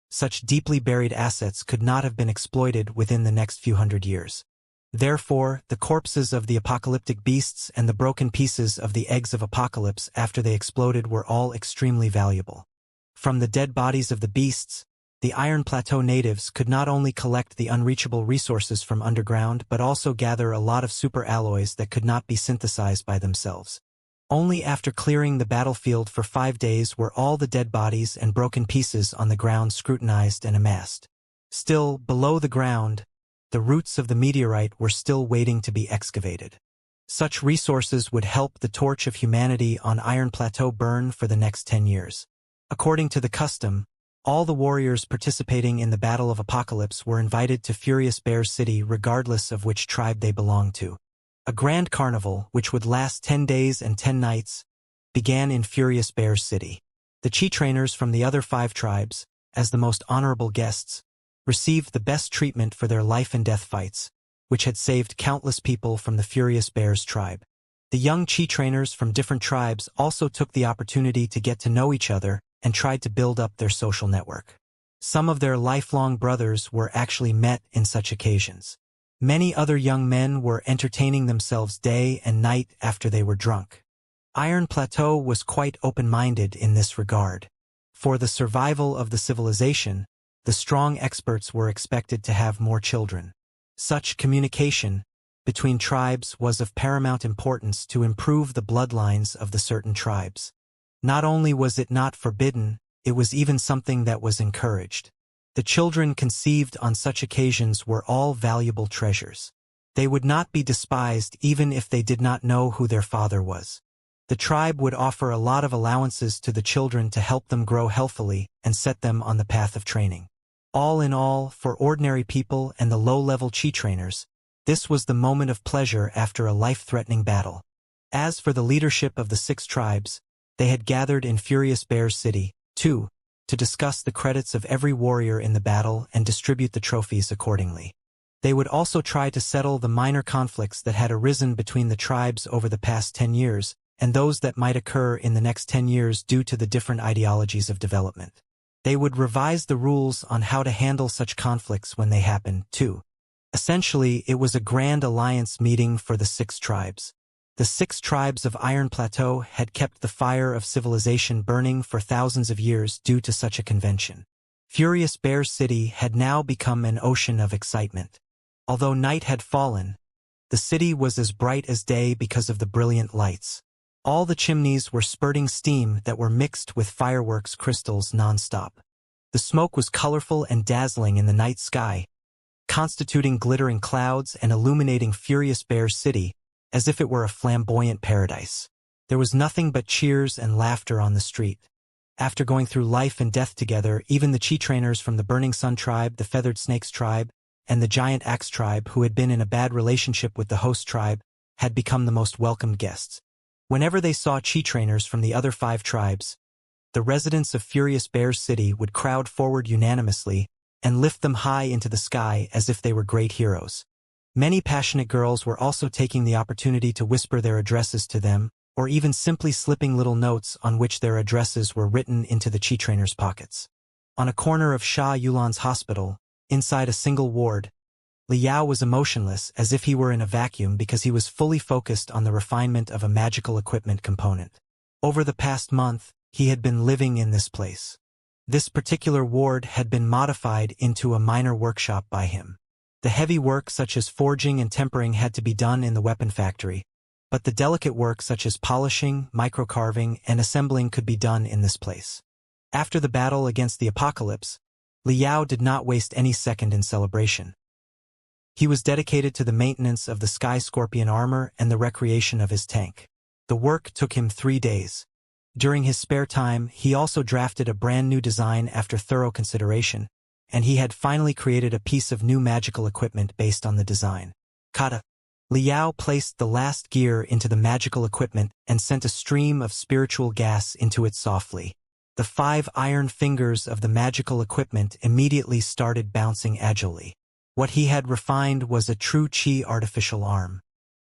such deeply buried assets could not have been exploited within the next few hundred years. Therefore, the corpses of the apocalyptic beasts and the broken pieces of the eggs of Apocalypse after they exploded were all extremely valuable. From the dead bodies of the beasts, the Iron Plateau natives could not only collect the unreachable resources from underground but also gather a lot of super alloys that could not be synthesized by themselves. Only after clearing the battlefield for 5 days were all the dead bodies and broken pieces on the ground scrutinized and amassed. Still, below the ground, the roots of the meteorite were still waiting to be excavated. Such resources would help the torch of humanity on Iron Plateau burn for the next 10 years. According to the custom, all the warriors participating in the Battle of Apocalypse were invited to Furious Bear's City regardless of which tribe they belonged to. A grand carnival, which would last 10 days and 10 nights, began in Furious Bear's City. The Chi trainers from the other 5 tribes, as the most honorable guests, received the best treatment for their life and death fights, which had saved countless people from the Furious Bear's tribe. The young Chi trainers from different tribes also took the opportunity to get to know each other and tried to build up their social network. Some of their lifelong brothers were actually met in such occasions. Many other young men were entertaining themselves day and night after they were drunk. Iron Plateau was quite open-minded in this regard. For the survival of the civilization, the strong experts were expected to have more children. Such communication between tribes was of paramount importance to improve the bloodlines of the certain tribes. Not only was it not forbidden, it was even something that was encouraged. The children conceived on such occasions were all valuable treasures. They would not be despised even if they did not know who their father was. The tribe would offer a lot of allowances to the children to help them grow healthily and set them on the path of training. All in all, for ordinary people and the low-level Chi trainers, this was the moment of pleasure after a life-threatening battle. As for the leadership of the 6 tribes, they had gathered in Furious Bear's City, too, to discuss the credits of every warrior in the battle and distribute the trophies accordingly. They would also try to settle the minor conflicts that had arisen between the tribes over the past 10 years, and those that might occur in the next 10 years due to the different ideologies of development. They would revise the rules on how to handle such conflicts when they happen, too. Essentially, it was a grand alliance meeting for the 6 tribes. The 6 tribes of Iron Plateau had kept the fire of civilization burning for thousands of years due to such a convention. Furious Bear's City had now become an ocean of excitement. Although night had fallen, the city was as bright as day because of the brilliant lights. All the chimneys were spurting steam that were mixed with fireworks crystals non-stop. The smoke was colorful and dazzling in the night sky, constituting glittering clouds and illuminating Furious Bear's City as if it were a flamboyant paradise. There was nothing but cheers and laughter on the street. After going through life and death together, even the Chi trainers from the Burning Sun tribe, the Feathered Snakes tribe, and the Giant Axe tribe who had been in a bad relationship with the host tribe had become the most welcomed guests. Whenever they saw Chi trainers from the other 5 tribes, the residents of Furious Bear's City would crowd forward unanimously and lift them high into the sky as if they were great heroes. Many passionate girls were also taking the opportunity to whisper their addresses to them, or even simply slipping little notes on which their addresses were written into the Chi trainers' pockets. On a corner of Sha Yulan's hospital, inside a single ward, Liao was emotionless as if he were in a vacuum because he was fully focused on the refinement of a magical equipment component. Over the past month, he had been living in this place. This particular ward had been modified into a minor workshop by him. The heavy work such as forging and tempering had to be done in the weapon factory, but the delicate work such as polishing, microcarving, and assembling could be done in this place. After the battle against the apocalypse, Liao did not waste any second in celebration. He was dedicated to the maintenance of the Sky Scorpion armor and the recreation of his tank. The work took him 3 days. During his spare time, he also drafted a brand new design after thorough consideration, and he had finally created a piece of new magical equipment based on the design. Kata. Liao placed the last gear into the magical equipment and sent a stream of spiritual gas into it softly. The 5 iron fingers of the magical equipment immediately started bouncing agilely. What he had refined was a true Qi artificial arm.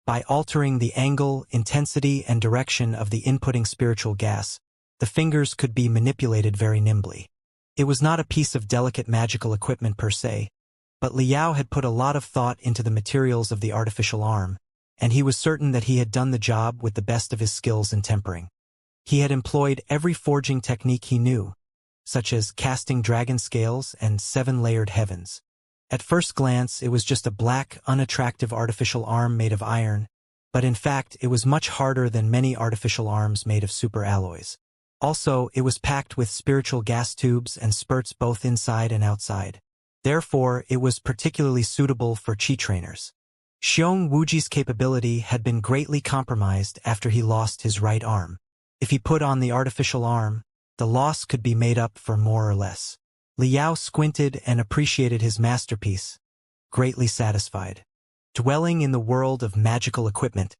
By altering the angle, intensity, and direction of the inputting spiritual gas, the fingers could be manipulated very nimbly. It was not a piece of delicate magical equipment per se, but Liao had put a lot of thought into the materials of the artificial arm, and he was certain that he had done the job with the best of his skills in tempering. He had employed every forging technique he knew, such as casting dragon scales and seven-layered heavens. At first glance, it was just a black, unattractive artificial arm made of iron, but in fact, it was much harder than many artificial arms made of superalloys. Also, it was packed with spiritual gas tubes and spurts both inside and outside. Therefore, it was particularly suitable for chi trainers. Xiong Wuji's capability had been greatly compromised after he lost his right arm. If he put on the artificial arm, the loss could be made up for more or less. Liao squinted and appreciated his masterpiece, greatly satisfied. Dwelling in the world of magical equipment,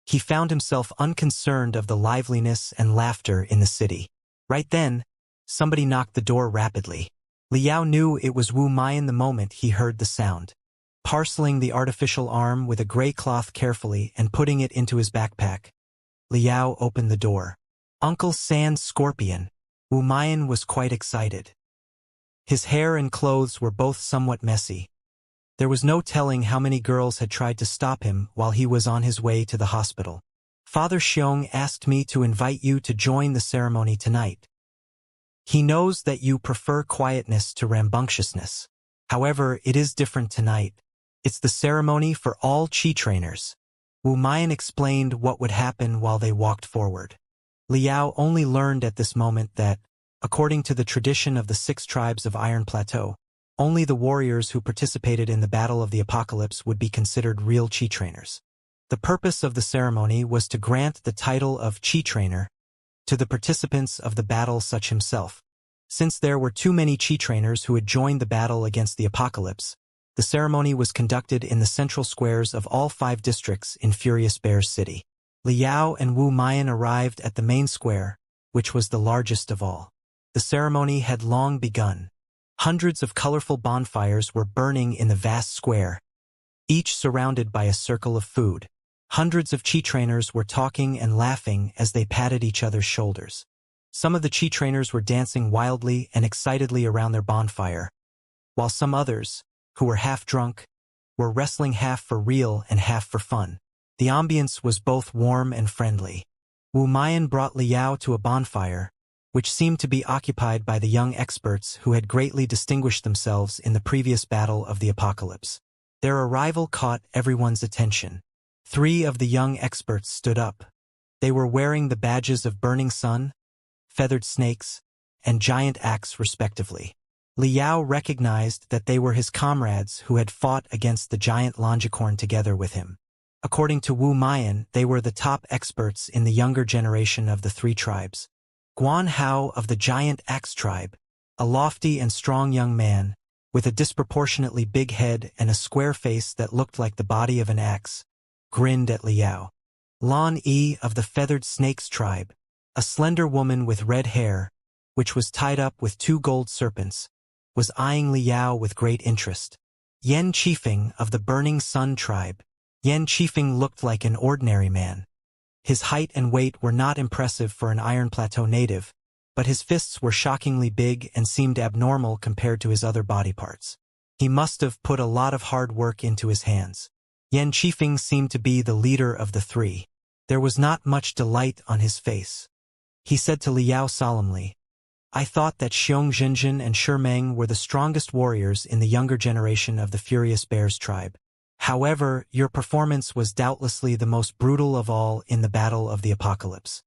he found himself unconcerned of the liveliness and laughter in the city. Right then, somebody knocked the door rapidly. Liao knew it was Wu Mayan the moment he heard the sound. Parceling the artificial arm with a gray cloth carefully and putting it into his backpack, Liao opened the door. Uncle San's scorpion. Wu Mayan was quite excited. His hair and clothes were both somewhat messy. There was no telling how many girls had tried to stop him while he was on his way to the hospital. Father Xiong asked me to invite you to join the ceremony tonight. He knows that you prefer quietness to rambunctiousness. However, it is different tonight. It's the ceremony for all chi trainers. Wu Mayan explained what would happen while they walked forward. Liao only learned at this moment that, according to the tradition of the 6 tribes of Iron Plateau, only the warriors who participated in the Battle of the Apocalypse would be considered real chi trainers. The purpose of the ceremony was to grant the title of chi trainer to the participants of the battle such himself. Since there were too many chi trainers who had joined the battle against the Apocalypse, the ceremony was conducted in the central squares of all 5 districts in Furious Bear's city. Liao and Wu Mayan arrived at the main square, which was the largest of all. The ceremony had long begun. Hundreds of colorful bonfires were burning in the vast square, each surrounded by a circle of food. Hundreds of chi trainers were talking and laughing as they patted each other's shoulders. Some of the chi trainers were dancing wildly and excitedly around their bonfire, while some others, who were half drunk, were wrestling half for real and half for fun. The ambience was both warm and friendly. Wu Mayan brought Liao to a bonfire, which seemed to be occupied by the young experts who had greatly distinguished themselves in the previous battle of the Apocalypse. Their arrival caught everyone's attention. 3 of the young experts stood up. They were wearing the badges of Burning Sun, Feathered Snakes, and Giant Axe respectively. Liao recognized that they were his comrades who had fought against the giant Longicorn together with him. According to Wu Mayan, they were the top experts in the younger generation of the 3 tribes. Guan Hao of the Giant Axe tribe, a lofty and strong young man, with a disproportionately big head and a square face that looked like the body of an axe, grinned at Liao. Lan Yi of the Feathered Snakes tribe, a slender woman with red hair, which was tied up with 2 gold serpents, was eyeing Liao with great interest. Yan Qifeng of the Burning Sun tribe. Yan Qifeng looked like an ordinary man. His height and weight were not impressive for an Iron Plateau native, but his fists were shockingly big and seemed abnormal compared to his other body parts. He must have put a lot of hard work into his hands. Yan Qifeng seemed to be the leader of the 3. There was not much delight on his face. He said to Liao solemnly, "I thought that Xiong Zhenjin and Shimeng were the strongest warriors in the younger generation of the Furious Bear's tribe. However, your performance was doubtlessly the most brutal of all in the Battle of the Apocalypse.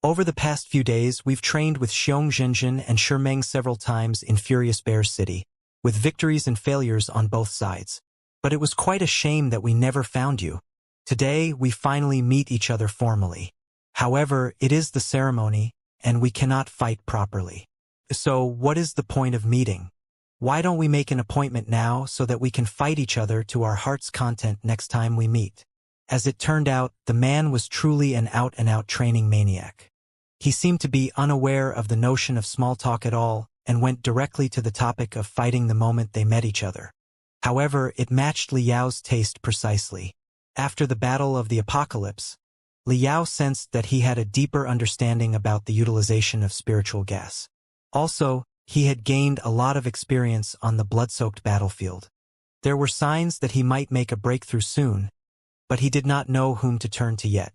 Over the past few days, we've trained with Xiong Zhenjin and Shimeng several times in Furious Bear's city, with victories and failures on both sides. But it was quite a shame that we never found you. Today, we finally meet each other formally. However, it is the ceremony, and we cannot fight properly. So, what is the point of meeting? Why don't we make an appointment now so that we can fight each other to our heart's content next time we meet?" As it turned out, the man was truly an out-and-out training maniac. He seemed to be unaware of the notion of small talk at all, and went directly to the topic of fighting the moment they met each other. However, it matched Liao's taste precisely. After the Battle of the Apocalypse, Liao sensed that he had a deeper understanding about the utilization of spiritual gas. Also, he had gained a lot of experience on the blood-soaked battlefield. There were signs that he might make a breakthrough soon, but he did not know whom to turn to yet.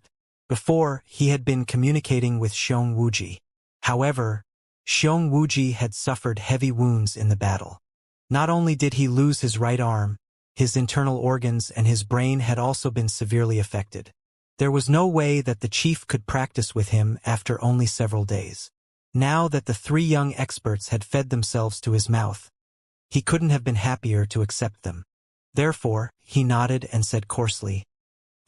Before, he had been communicating with Xiong Wuji. However, Xiong Wuji had suffered heavy wounds in the battle. Not only did he lose his right arm, his internal organs and his brain had also been severely affected. There was no way that the chief could practice with him after only several days. Now that the three young experts had fed themselves to his mouth, he couldn't have been happier to accept them. Therefore, he nodded and said coarsely,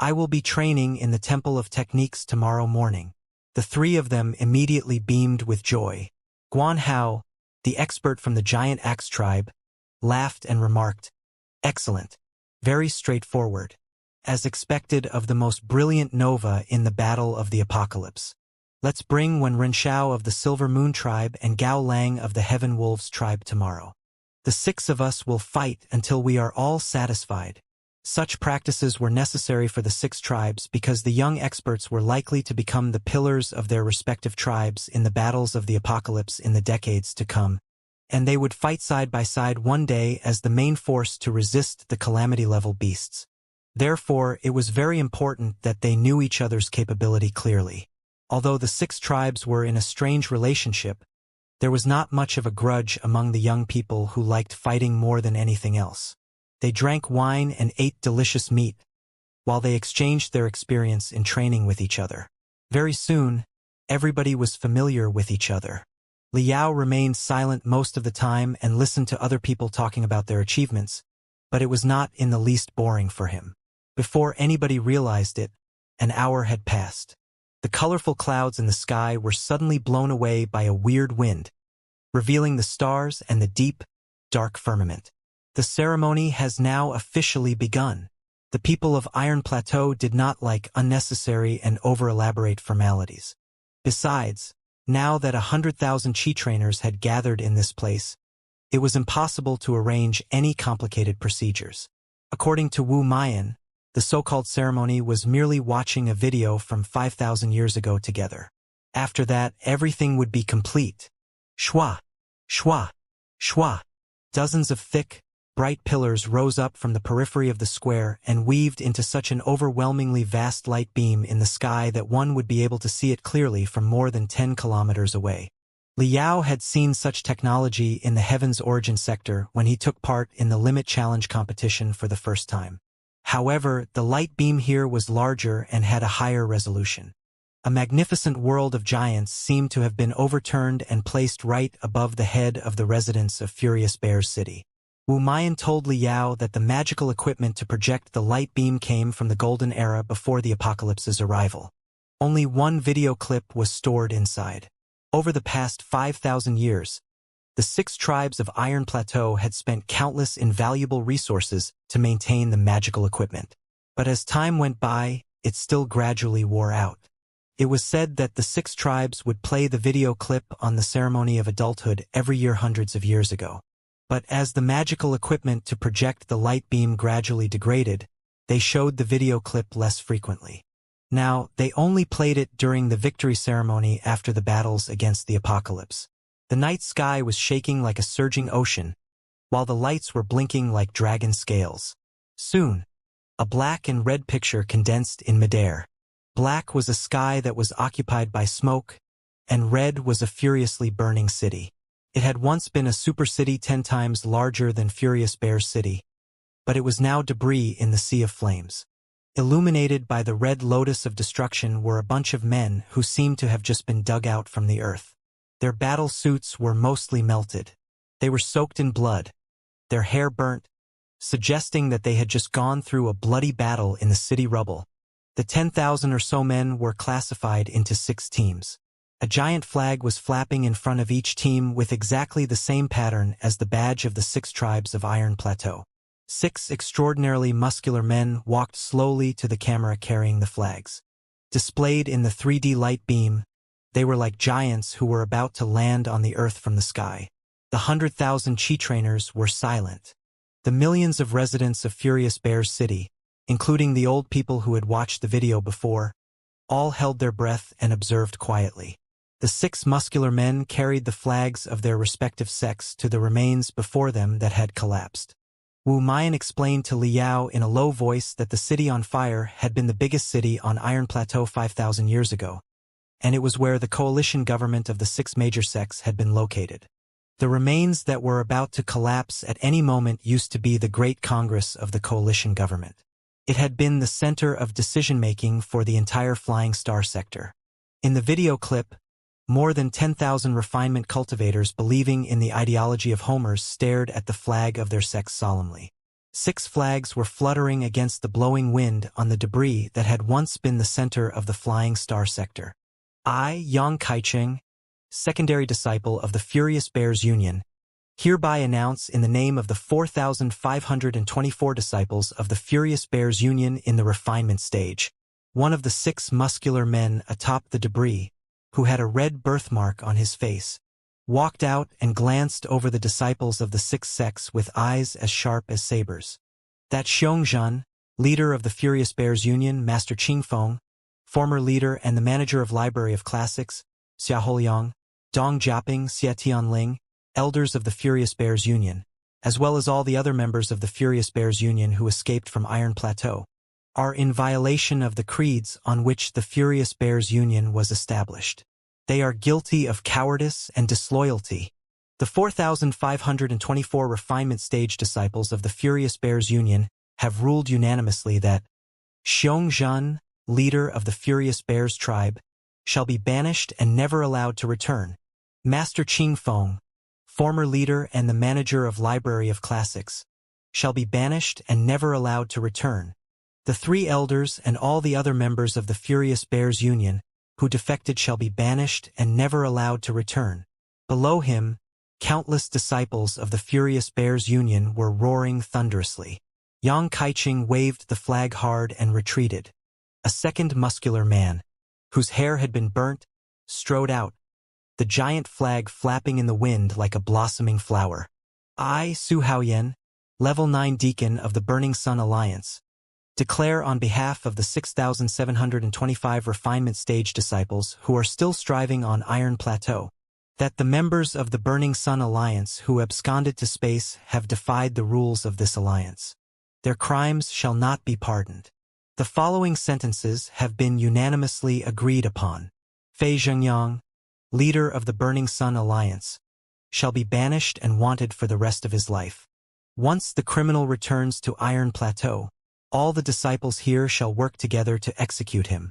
"I will be training in the Temple of Techniques tomorrow morning." The three of them immediately beamed with joy. Guan Hao, the expert from the giant axe tribe, laughed and remarked, "Excellent. Very straightforward. As expected of the most brilliant Nova in the Battle of the Apocalypse. Let's bring Wen Renshao of the Silver Moon tribe and Gao Lang of the Heaven Wolves tribe tomorrow. The six of us will fight until we are all satisfied." Such practices were necessary for the six tribes because the young experts were likely to become the pillars of their respective tribes in the battles of the apocalypse in the decades to come, and they would fight side by side one day as the main force to resist the calamity-level beasts. Therefore, it was very important that they knew each other's capability clearly. Although the six tribes were in a strange relationship, there was not much of a grudge among the young people who liked fighting more than anything else. They drank wine and ate delicious meat, while they exchanged their experience in training with each other. Very soon, everybody was familiar with each other. Liao remained silent most of the time and listened to other people talking about their achievements, but it was not in the least boring for him. Before anybody realized it, an hour had passed. The colorful clouds in the sky were suddenly blown away by a weird wind, revealing the stars and the deep, dark firmament. The ceremony has now officially begun. The people of Iron Plateau did not like unnecessary and over-elaborate formalities. Besides, now that 100,000 Qi trainers had gathered in this place, it was impossible to arrange any complicated procedures. According to Wu Mayan, the so-called ceremony was merely watching a video from 5,000 years ago together. After that, everything would be complete. Shwa, shwa, shwa. Dozens of thick, bright pillars rose up from the periphery of the square and weaved into such an overwhelmingly vast light beam in the sky that one would be able to see it clearly from more than 10 kilometers away. Liao had seen such technology in the Heaven's Origin sector when he took part in the Limit Challenge competition for the first time. However, the light beam here was larger and had a higher resolution. A magnificent world of giants seemed to have been overturned and placed right above the head of the residents of Furious Bear's city. Wu Mayan told Liao that the magical equipment to project the light beam came from the Golden Era before the apocalypse's arrival. Only one video clip was stored inside. Over the past 5,000 years, the six tribes of Iron Plateau had spent countless invaluable resources to maintain the magical equipment. But as time went by, it still gradually wore out. It was said that the six tribes would play the video clip on the ceremony of adulthood every year hundreds of years ago. But as the magical equipment to project the light beam gradually degraded, they showed the video clip less frequently. Now, they only played it during the victory ceremony after the battles against the apocalypse. The night sky was shaking like a surging ocean, while the lights were blinking like dragon scales. Soon, a black and red picture condensed in midair. Black was a sky that was occupied by smoke, and red was a furiously burning city. It had once been a super city 10 times larger than Furious Bear's city, but it was now debris in the sea of flames. Illuminated by the red lotus of destruction were a bunch of men who seemed to have just been dug out from the earth. Their battle suits were mostly melted. They were soaked in blood, their hair burnt, suggesting that they had just gone through a bloody battle in the city rubble. The 10,000 or so men were classified into 6 teams. A giant flag was flapping in front of each team with exactly the same pattern as the badge of the 6 tribes of Iron Plateau. 6 extraordinarily muscular men walked slowly to the camera carrying the flags. Displayed in the 3D light beam, they were like giants who were about to land on the earth from the sky. The 100,000 Qi trainers were silent. The millions of residents of Furious Bear's city, including the old people who had watched the video before, all held their breath and observed quietly. The 6 muscular men carried the flags of their respective sects to the remains before them that had collapsed. Wu Mayan explained to Liao in a low voice that the city on fire had been the biggest city on Iron Plateau 5,000 years ago, and it was where the coalition government of the 6 major sects had been located. The remains that were about to collapse at any moment used to be the Great Congress of the coalition government. It had been the center of decision-making for the entire Flying Star sector. In the video clip, more than 10,000 refinement cultivators believing in the ideology of Homers stared at the flag of their sects solemnly. 6 flags were fluttering against the blowing wind on the debris that had once been the center of the Flying Star sector. I, Yang Kaicheng, secondary disciple of the Furious Bears Union, hereby announce in the name of the 4,524 disciples of the Furious Bears Union in the refinement stage, one of the 6 muscular men atop the debris, who had a red birthmark on his face, walked out and glanced over the disciples of the 6 sects with eyes as sharp as sabers. That Xianxia, leader of the Furious Bears Union, Master Qingfeng, former leader and the manager of Library of Classics, Xiaoliang, Dong Jiaping, Xie Tianling, elders of the Furious Bears Union, as well as all the other members of the Furious Bears Union who escaped from Iron Plateau, are in violation of the creeds on which the Furious Bears Union was established. They are guilty of cowardice and disloyalty. The 4,524 refinement stage disciples of the Furious Bears Union have ruled unanimously that Xianxia, leader of the Furious Bears tribe, shall be banished and never allowed to return. Master Qingfeng, former leader and the manager of Library of Classics, shall be banished and never allowed to return. The 3 elders and all the other members of the Furious Bears Union who defected shall be banished and never allowed to return. Below him, countless disciples of the Furious Bears Union were roaring thunderously. Yang Kaicheng waved the flag hard and retreated. A second muscular man, whose hair had been burnt, strode out, the giant flag flapping in the wind like a blossoming flower. I, Su Haoyan, Level 9 Deacon of the Burning Sun Alliance, declare on behalf of the 6,725 refinement stage disciples who are still striving on Iron Plateau, that the members of the Burning Sun Alliance who absconded to space have defied the rules of this alliance. Their crimes shall not be pardoned. The following sentences have been unanimously agreed upon. Fei Zhengyang, leader of the Burning Sun Alliance, shall be banished and wanted for the rest of his life. Once the criminal returns to Iron Plateau, all the disciples here shall work together to execute him.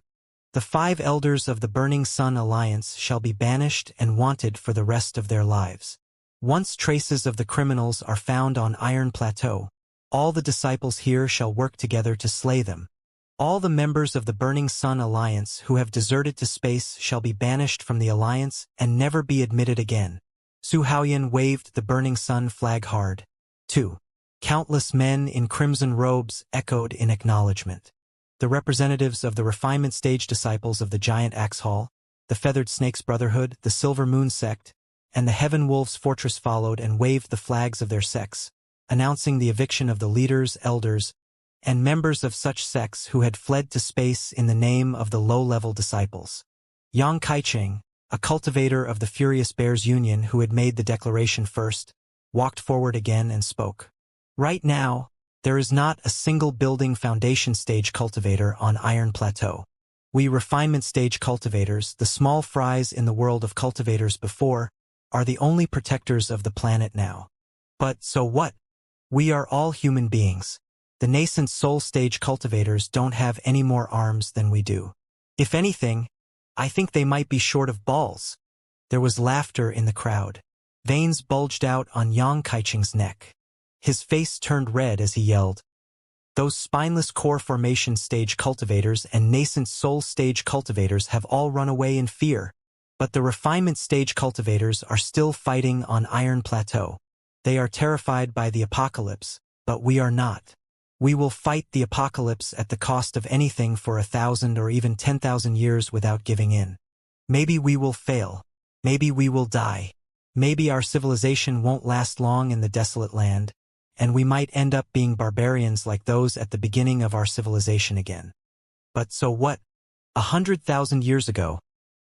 The 5 elders of the Burning Sun Alliance shall be banished and wanted for the rest of their lives. Once traces of the criminals are found on Iron Plateau, all the disciples here shall work together to slay them. All the members of the Burning Sun Alliance who have deserted to space shall be banished from the Alliance and never be admitted again. Su Haoyan waved the Burning Sun flag hard. 2. Countless men in crimson robes echoed in acknowledgement. The representatives of the refinement stage disciples of the Giant Axe Hall, the Feathered Snakes Brotherhood, the Silver Moon Sect, and the Heaven Wolves Fortress followed and waved the flags of their sects, announcing the eviction of the leaders, elders, and members of such sects who had fled to space in the name of the low-level disciples. Yang Kaicheng, a cultivator of the Furious Bears Union who had made the declaration first, walked forward again and spoke. Right now, there is not a single building foundation stage cultivator on Iron Plateau. We refinement stage cultivators, the small fries in the world of cultivators before, are the only protectors of the planet now. But so what? We are all human beings. The nascent soul stage cultivators don't have any more arms than we do. If anything, I think they might be short of balls. There was laughter in the crowd. Veins bulged out on Yang Kaicheng's neck. His face turned red as he yelled. Those spineless core formation stage cultivators and nascent soul stage cultivators have all run away in fear. But the refinement stage cultivators are still fighting on Iron Plateau. They are terrified by the apocalypse, but we are not. We will fight the apocalypse at the cost of anything for 1,000 or even 10,000 years without giving in. Maybe we will fail. Maybe we will die. Maybe our civilization won't last long in the desolate land, and we might end up being barbarians like those at the beginning of our civilization again. But so what? 100,000 years ago,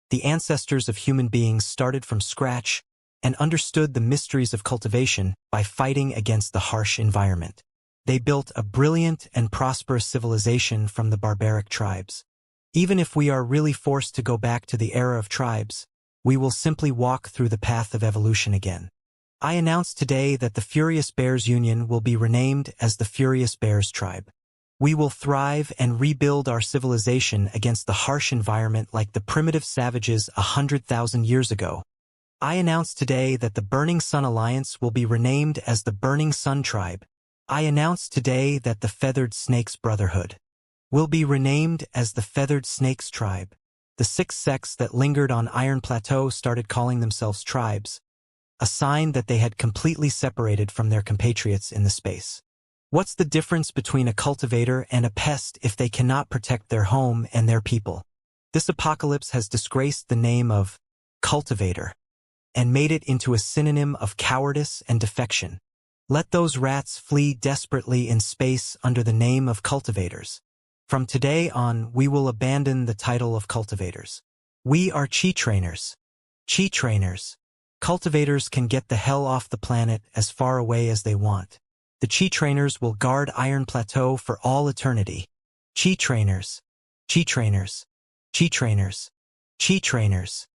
the ancestors of human beings started from scratch and understood the mysteries of cultivation by fighting against the harsh environment. They built a brilliant and prosperous civilization from the barbaric tribes. Even if we are really forced to go back to the era of tribes, we will simply walk through the path of evolution again. I announce today that the Furious Bears Union will be renamed as the Furious Bears Tribe. We will thrive and rebuild our civilization against the harsh environment like the primitive savages 100,000 years ago. I announce today that the Burning Sun Alliance will be renamed as the Burning Sun Tribe. I announce today that the Feathered Snakes Brotherhood will be renamed as the Feathered Snakes Tribe. The 6 sects that lingered on Iron Plateau started calling themselves tribes, a sign that they had completely separated from their compatriots in the space. What's the difference between a cultivator and a pest if they cannot protect their home and their people? This apocalypse has disgraced the name of cultivator and made it into a synonym of cowardice and defection. Let those rats flee desperately in space under the name of cultivators. From today on, we will abandon the title of cultivators. We are chi trainers. Chi trainers. Cultivators can get the hell off the planet as far away as they want. The Chi trainers will guard Iron Plateau for all eternity. Chi trainers. Chi trainers. Chi trainers. Chi trainers.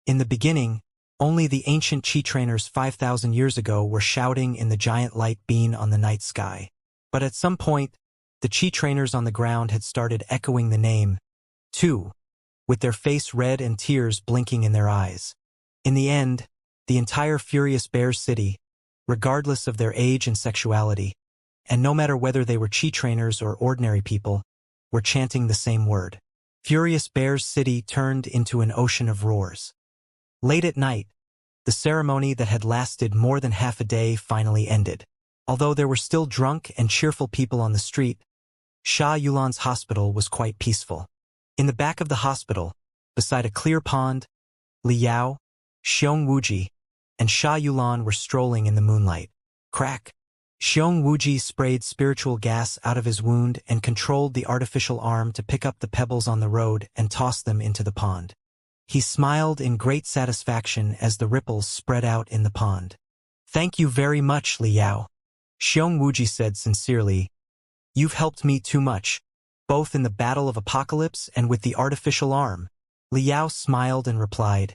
In the beginning, only the ancient Chi trainers 5,000 years ago were shouting in the giant light beam on the night sky. But at some point, the Chi trainers on the ground had started echoing the name, too, with their face red and tears blinking in their eyes. In the end, the entire Furious Bears city, regardless of their age and sexuality, and no matter whether they were Chi trainers or ordinary people, were chanting the same word. Furious Bears city turned into an ocean of roars. Late at night, the ceremony that had lasted more than half a day finally ended. Although there were still drunk and cheerful people on the street, Sha Yulan's hospital was quite peaceful. In the back of the hospital, beside a clear pond, Li Yao, Xiong Wuji, and Sha Yulan were strolling in the moonlight. Crack! Xiong Wuji sprayed spiritual gas out of his wound and controlled the artificial arm to pick up the pebbles on the road and toss them into the pond. He smiled in great satisfaction as the ripples spread out in the pond. Thank you very much, Li Yao. Xiong Wuji said sincerely, you've helped me too much, both in the battle of apocalypse and with the artificial arm. Li Yao smiled and replied,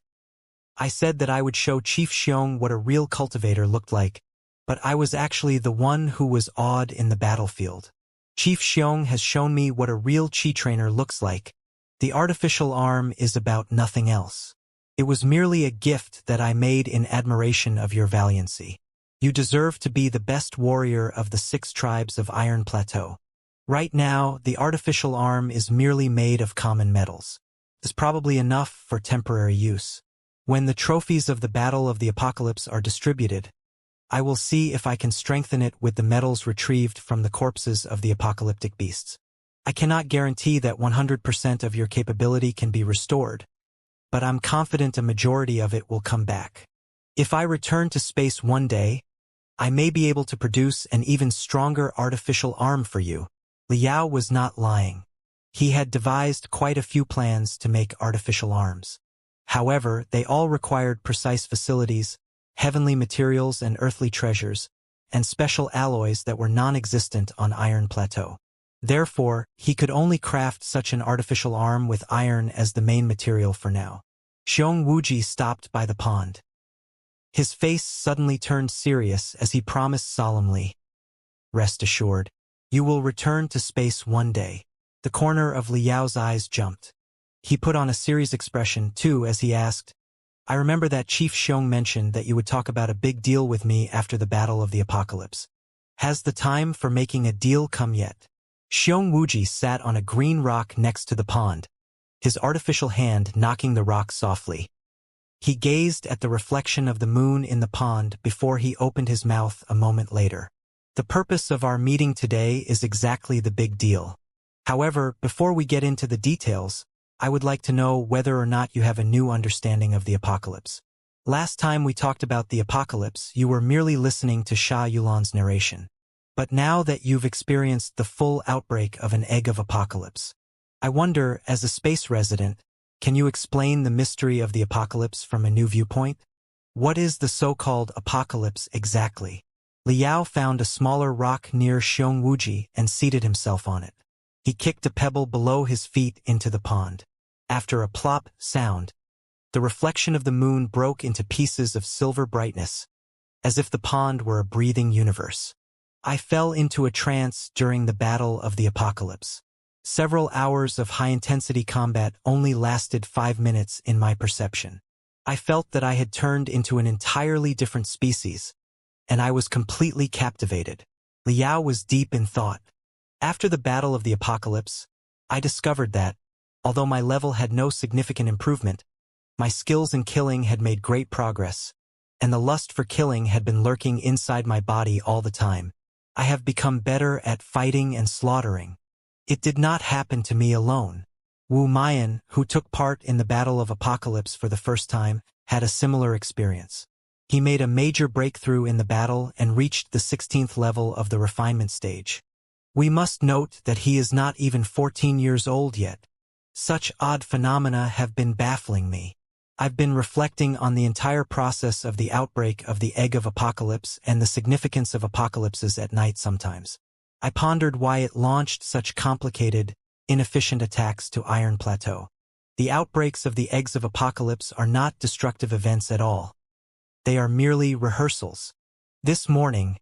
I said that I would show Chief Xiong what a real cultivator looked like, but I was actually the one who was awed in the battlefield. Chief Xiong has shown me what a real Chi trainer looks like. The artificial arm is about nothing else. It was merely a gift that I made in admiration of your valiancy. You deserve to be the best warrior of the 6 tribes of Iron Plateau. Right now, the artificial arm is merely made of common metals. It's probably enough for temporary use. When the trophies of the Battle of the Apocalypse are distributed, I will see if I can strengthen it with the metals retrieved from the corpses of the apocalyptic beasts. I cannot guarantee that 100% of your capability can be restored, but I'm confident a majority of it will come back. If I return to space one day, I may be able to produce an even stronger artificial arm for you. Li Yao was not lying. He had devised quite a few plans to make artificial arms. However, they all required precise facilities, heavenly materials and earthly treasures, and special alloys that were non-existent on Iron Plateau. Therefore, he could only craft such an artificial arm with iron as the main material for now. Xiong Wuji stopped by the pond. His face suddenly turned serious as he promised solemnly, rest assured, you will return to space one day. The corner of Li Yao's eyes jumped. He put on a serious expression, too, as he asked, I remember that Chief Xiong mentioned that you would talk about a big deal with me after the Battle of the Apocalypse. Has the time for making a deal come yet? Xiong Wuji sat on a green rock next to the pond, his artificial hand knocking the rock softly. He gazed at the reflection of the moon in the pond before he opened his mouth a moment later. The purpose of our meeting today is exactly the big deal. However, before we get into the details, I would like to know whether or not you have a new understanding of the apocalypse. Last time we talked about the apocalypse, you were merely listening to Sha Yulan's narration. But now that you've experienced the full outbreak of an egg of apocalypse, I wonder, as a space resident, can you explain the mystery of the apocalypse from a new viewpoint? What is the so-called apocalypse exactly? Li Yao found a smaller rock near Xiong Wuji and seated himself on it. He kicked a pebble below his feet into the pond. After a plop sound, the reflection of the moon broke into pieces of silver brightness, as if the pond were a breathing universe. I fell into a trance during the Battle of the Apocalypse. Several hours of high-intensity combat only lasted 5 minutes in my perception. I felt that I had turned into an entirely different species, and I was completely captivated. Liao was deep in thought. After the Battle of the Apocalypse, I discovered that, although my level had no significant improvement, my skills in killing had made great progress, and the lust for killing had been lurking inside my body all the time. I have become better at fighting and slaughtering. It did not happen to me alone. Wu Mian, who took part in the Battle of Apocalypse for the first time, had a similar experience. He made a major breakthrough in the battle and reached the 16th level of the refinement stage. We must note that he is not even 14 years old yet. Such odd phenomena have been baffling me. I've been reflecting on the entire process of the outbreak of the Egg of Apocalypse and the significance of apocalypses at night sometimes. I pondered why it launched such complicated, inefficient attacks to Iron Plateau. The outbreaks of the Eggs of Apocalypse are not destructive events at all. They are merely rehearsals. This morning,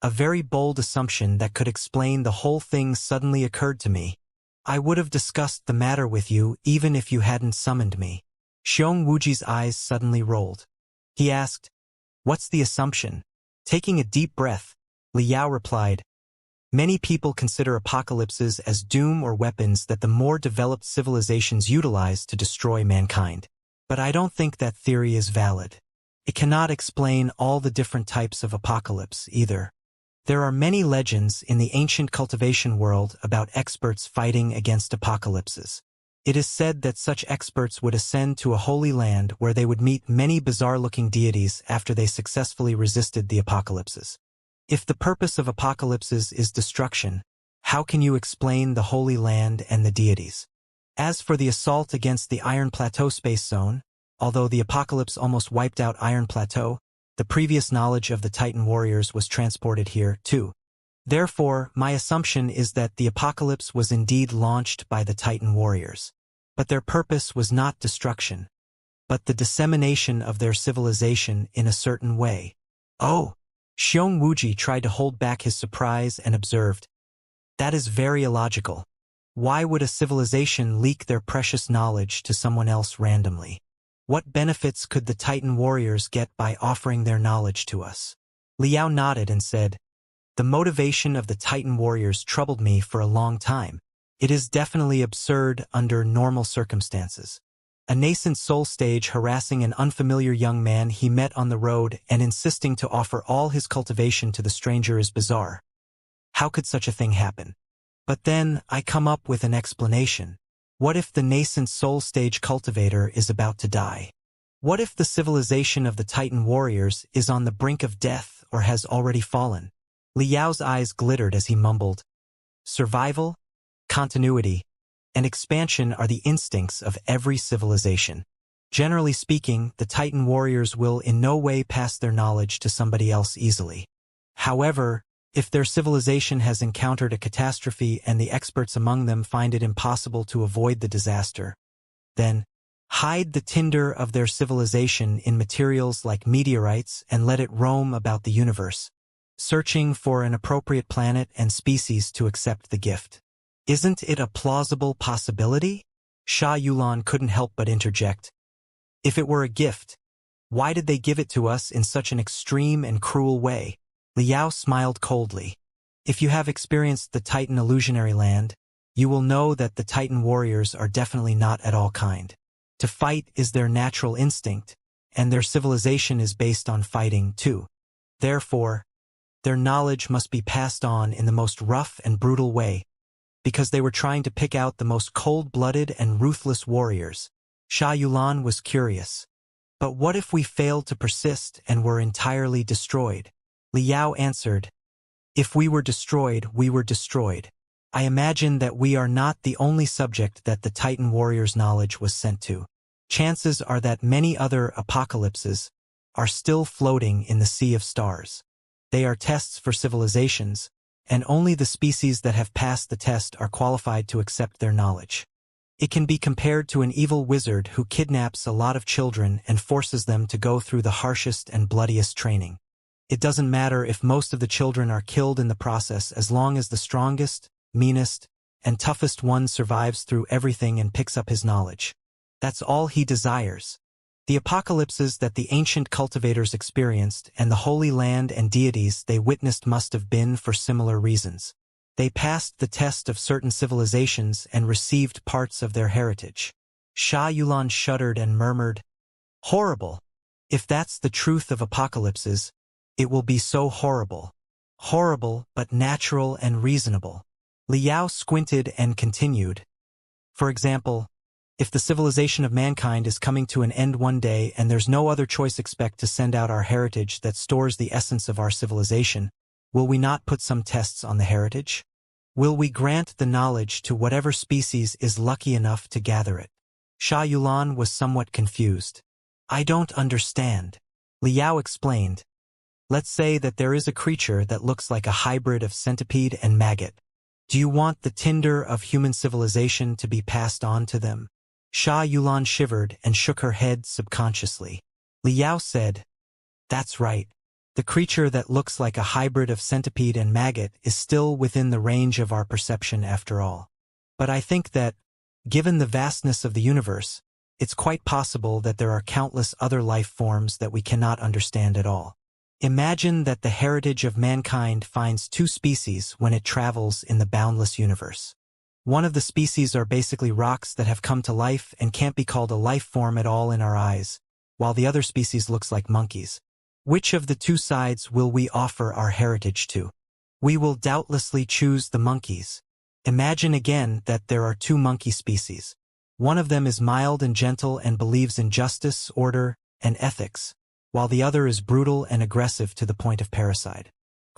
a very bold assumption that could explain the whole thing suddenly occurred to me. I would have discussed the matter with you even if you hadn't summoned me. Xiong Wuji's eyes suddenly rolled. He asked, "What's the assumption?" Taking a deep breath, Liao replied, "Many people consider apocalypses as doom or weapons that the more developed civilizations utilize to destroy mankind. But I don't think that theory is valid. It cannot explain all the different types of apocalypse either. There are many legends in the ancient cultivation world about experts fighting against apocalypses. It is said that such experts would ascend to a holy land where they would meet many bizarre-looking deities after they successfully resisted the apocalypses. If the purpose of apocalypses is destruction, how can you explain the Holy Land and the deities? As for the assault against the Iron Plateau space zone, although the apocalypse almost wiped out Iron Plateau, the previous knowledge of the Titan warriors was transported here, too. Therefore, my assumption is that the apocalypse was indeed launched by the Titan warriors. But their purpose was not destruction, but the dissemination of their civilization in a certain way. Oh! Xiong Wuji tried to hold back his surprise and observed, "That is very illogical. Why would a civilization leak their precious knowledge to someone else randomly? What benefits could the Titan warriors get by offering their knowledge to us?" Liao nodded and said, "The motivation of the Titan warriors troubled me for a long time. It is definitely absurd under normal circumstances. A nascent soul stage harassing an unfamiliar young man he met on the road and insisting to offer all his cultivation to the stranger is bizarre. How could such a thing happen? But then I come up with an explanation. What if the nascent soul stage cultivator is about to die? What if the civilization of the Titan warriors is on the brink of death or has already fallen?" Liao's eyes glittered as he mumbled, "Survival, continuity, and expansion are the instincts of every civilization. Generally speaking, the Titan warriors will in no way pass their knowledge to somebody else easily. However, if their civilization has encountered a catastrophe and the experts among them find it impossible to avoid the disaster, then hide the tinder of their civilization in materials like meteorites and let it roam about the universe, searching for an appropriate planet and species to accept the gift. Isn't it a plausible possibility?" Sha Yulan couldn't help but interject. "If it were a gift, why did they give it to us in such an extreme and cruel way?" Liao smiled coldly. "If you have experienced the Titan illusionary land, you will know that the Titan warriors are definitely not at all kind. To fight is their natural instinct, and their civilization is based on fighting too. Therefore, their knowledge must be passed on in the most rough and brutal way, because they were trying to pick out the most cold-blooded and ruthless warriors." Sha Yulan was curious. "But what if we failed to persist and were entirely destroyed?" Liao answered, "If we were destroyed, we were destroyed. I imagine that we are not the only subject that the Titan warriors' knowledge was sent to. Chances are that many other apocalypses are still floating in the sea of stars. They are tests for civilizations, and only the species that have passed the test are qualified to accept their knowledge. It can be compared to an evil wizard who kidnaps a lot of children and forces them to go through the harshest and bloodiest training. It doesn't matter if most of the children are killed in the process as long as the strongest, meanest, and toughest one survives through everything and picks up his knowledge. That's all he desires. The apocalypses that the ancient cultivators experienced and the holy land and deities they witnessed must have been for similar reasons. They passed the test of certain civilizations and received parts of their heritage. Sha Yulan shuddered and murmured, "Horrible! If that's the truth of apocalypses, it will be so horrible. Horrible, but natural and reasonable." Liao squinted and continued. For example, if the civilization of mankind is coming to an end one day and there's no other choice except to send out our heritage that stores the essence of our civilization, will we not put some tests on the heritage? Will we grant the knowledge to whatever species is lucky enough to gather it? Sha Yulan was somewhat confused. "I don't understand." Liao explained. "Let's say that there is a creature that looks like a hybrid of centipede and maggot. Do you want the tinder of human civilization to be passed on to them?" Sha Yulan shivered and shook her head subconsciously. Liao said, "That's right. The creature that looks like a hybrid of centipede and maggot is still within the range of our perception after all. But I think that, given the vastness of the universe, it's quite possible that there are countless other life forms that we cannot understand at all. Imagine that the heritage of mankind finds two species when it travels in the boundless universe. One of the species are basically rocks that have come to life and can't be called a life form at all in our eyes, while the other species looks like monkeys. Which of the two sides will we offer our heritage to? We will doubtlessly choose the monkeys. Imagine again that there are two monkey species. One of them is mild and gentle and believes in justice, order, and ethics, while the other is brutal and aggressive to the point of parricide.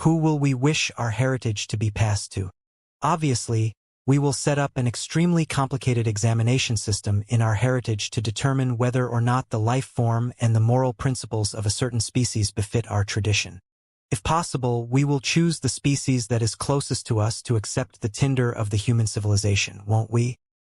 Who will we wish our heritage to be passed to? Obviously, we will set up an extremely complicated examination system in our heritage to determine whether or not the life form and the moral principles of a certain species befit our tradition. If possible, we will choose the species that is closest to us to accept the tinder of the human civilization, won't we?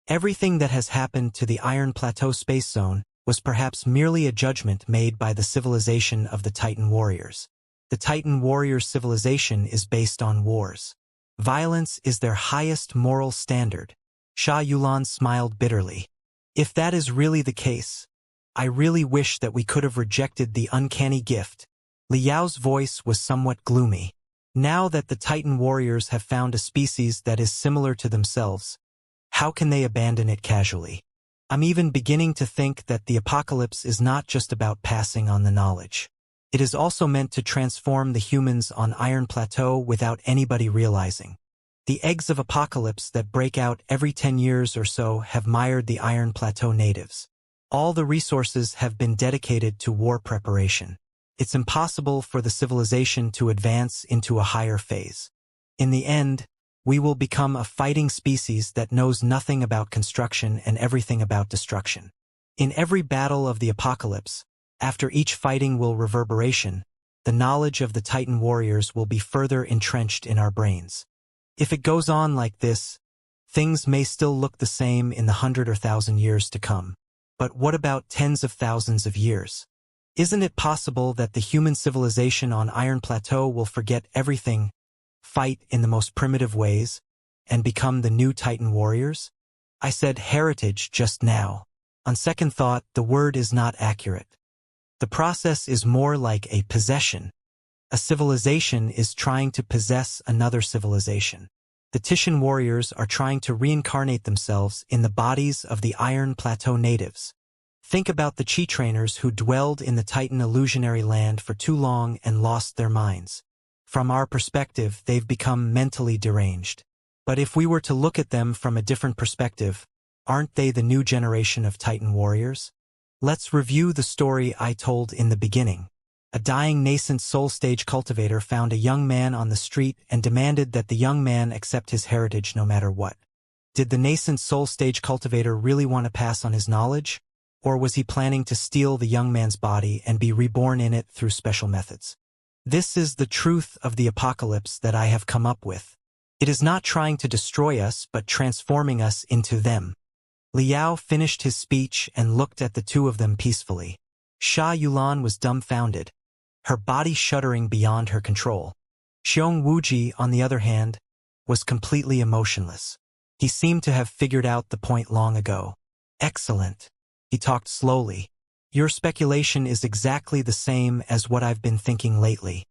Everything that has happened to the Iron Plateau space zone was perhaps merely a judgment made by the civilization of the Titan warriors. The Titan warriors' civilization is based on wars. Violence is their highest moral standard. Sha Yulan smiled bitterly. If that is really the case, I really wish that we could have rejected the uncanny gift. Liao's voice was somewhat gloomy. Now that the Titan warriors have found a species that is similar to themselves, how can they abandon it casually? I'm even beginning to think that the apocalypse is not just about passing on the knowledge. It is also meant to transform the humans on Iron Plateau without anybody realizing. The eggs of apocalypse that break out every 10 years or so have mired the Iron Plateau natives. All the resources have been dedicated to war preparation. It's impossible for the civilization to advance into a higher phase. In the end, we will become a fighting species that knows nothing about construction and everything about destruction. In every battle of the apocalypse, after each fighting will reverberation, the knowledge of the Titan warriors will be further entrenched in our brains. If it goes on like this, things may still look the same in the 100 or 1,000 years to come. But what about tens of thousands of years? Isn't it possible that the human civilization on Iron Plateau will forget everything, fight in the most primitive ways, and become the new Titan warriors? I said heritage just now. On second thought, the word is not accurate. The process is more like a possession. A civilization is trying to possess another civilization. The Titan warriors are trying to reincarnate themselves in the bodies of the Iron Plateau natives. Think about the Chi trainers who dwelled in the Titan illusionary land for too long and lost their minds. From our perspective, they've become mentally deranged. But if we were to look at them from a different perspective, aren't they the new generation of Titan warriors? Let's review the story I told in the beginning. A dying nascent soul stage cultivator found a young man on the street and demanded that the young man accept his heritage no matter what. Did the nascent soul stage cultivator really want to pass on his knowledge? Or was he planning to steal the young man's body and be reborn in it through special methods? This is the truth of the apocalypse that I have come up with. It is not trying to destroy us but transforming us into them. Liao finished his speech and looked at the two of them peacefully. Sha Yulan was dumbfounded, her body shuddering beyond her control. Xiong Wuji, on the other hand, was completely emotionless. He seemed to have figured out the point long ago. Excellent. He talked slowly. Your speculation is exactly the same as what I've been thinking lately.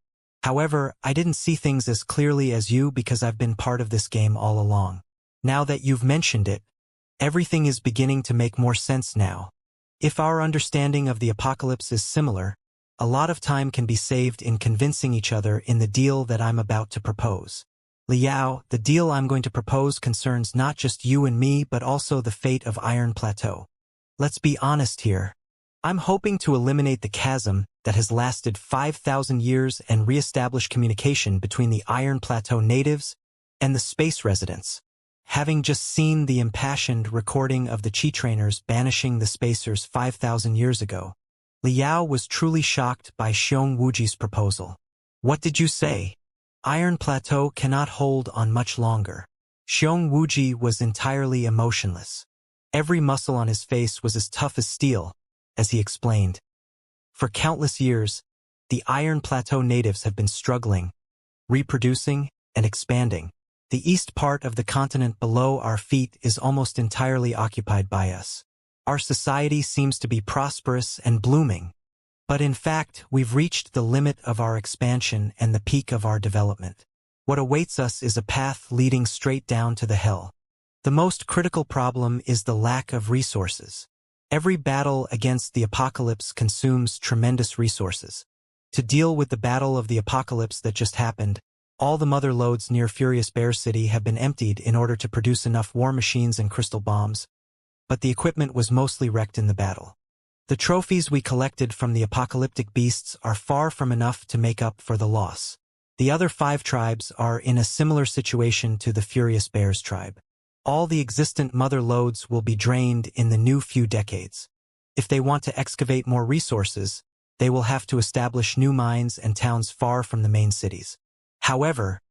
However, I didn't see things as clearly as you because I've been part of this game all along. Now that you've mentioned it, everything is beginning to make more sense now. If our understanding of the apocalypse is similar, a lot of time can be saved in convincing each other in the deal that I'm about to propose. Liao, the deal I'm going to propose concerns not just you and me but also the fate of Iron Plateau. Let's be honest here. I'm hoping to eliminate the chasm that has lasted 5,000 years and re-establish communication between the Iron Plateau natives and the space residents. Having just seen the impassioned recording of the Chi trainers banishing the spacers 5,000 years ago, Liao was truly shocked by Xiong Wuji's proposal. What did you say? Iron Plateau cannot hold on much longer. Xiong Wuji was entirely emotionless. Every muscle on his face was as tough as steel, as he explained. For countless years, the Iron Plateau natives have been struggling, reproducing, and expanding. The east part of the continent below our feet is almost entirely occupied by us. Our society seems to be prosperous and blooming, but in fact, we've reached the limit of our expansion and the peak of our development. What awaits us is a path leading straight down to the hell. The most critical problem is the lack of resources. Every battle against the apocalypse consumes tremendous resources. To deal with the battle of the apocalypse that just happened, all the mother lodes near Furious Bear City have been emptied in order to produce enough war machines and crystal bombs, but the equipment was mostly wrecked in the battle. The trophies we collected from the apocalyptic beasts are far from enough to make up for the loss. The other 5 tribes are in a similar situation to the Furious Bears tribe. All the existent mother lodes will be drained in the new few decades. If they want to excavate more resources, they will have to establish new mines and towns far from the main cities. However,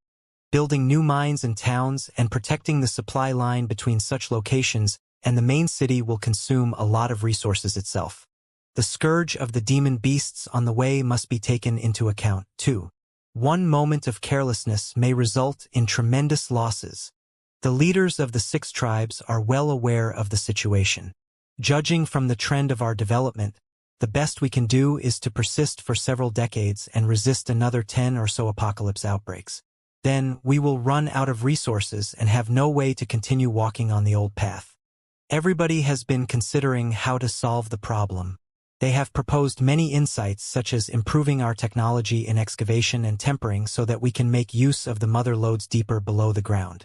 building new mines and towns and protecting the supply line between such locations and the main city will consume a lot of resources itself. The scourge of the demon beasts on the way must be taken into account, too. One moment of carelessness may result in tremendous losses. The leaders of the 6 tribes are well aware of the situation. Judging from the trend of our development, the best we can do is to persist for several decades and resist another 10 or so apocalypse outbreaks. Then we will run out of resources and have no way to continue walking on the old path. Everybody has been considering how to solve the problem. They have proposed many insights such as improving our technology in excavation and tempering so that we can make use of the mother lodes deeper below the ground.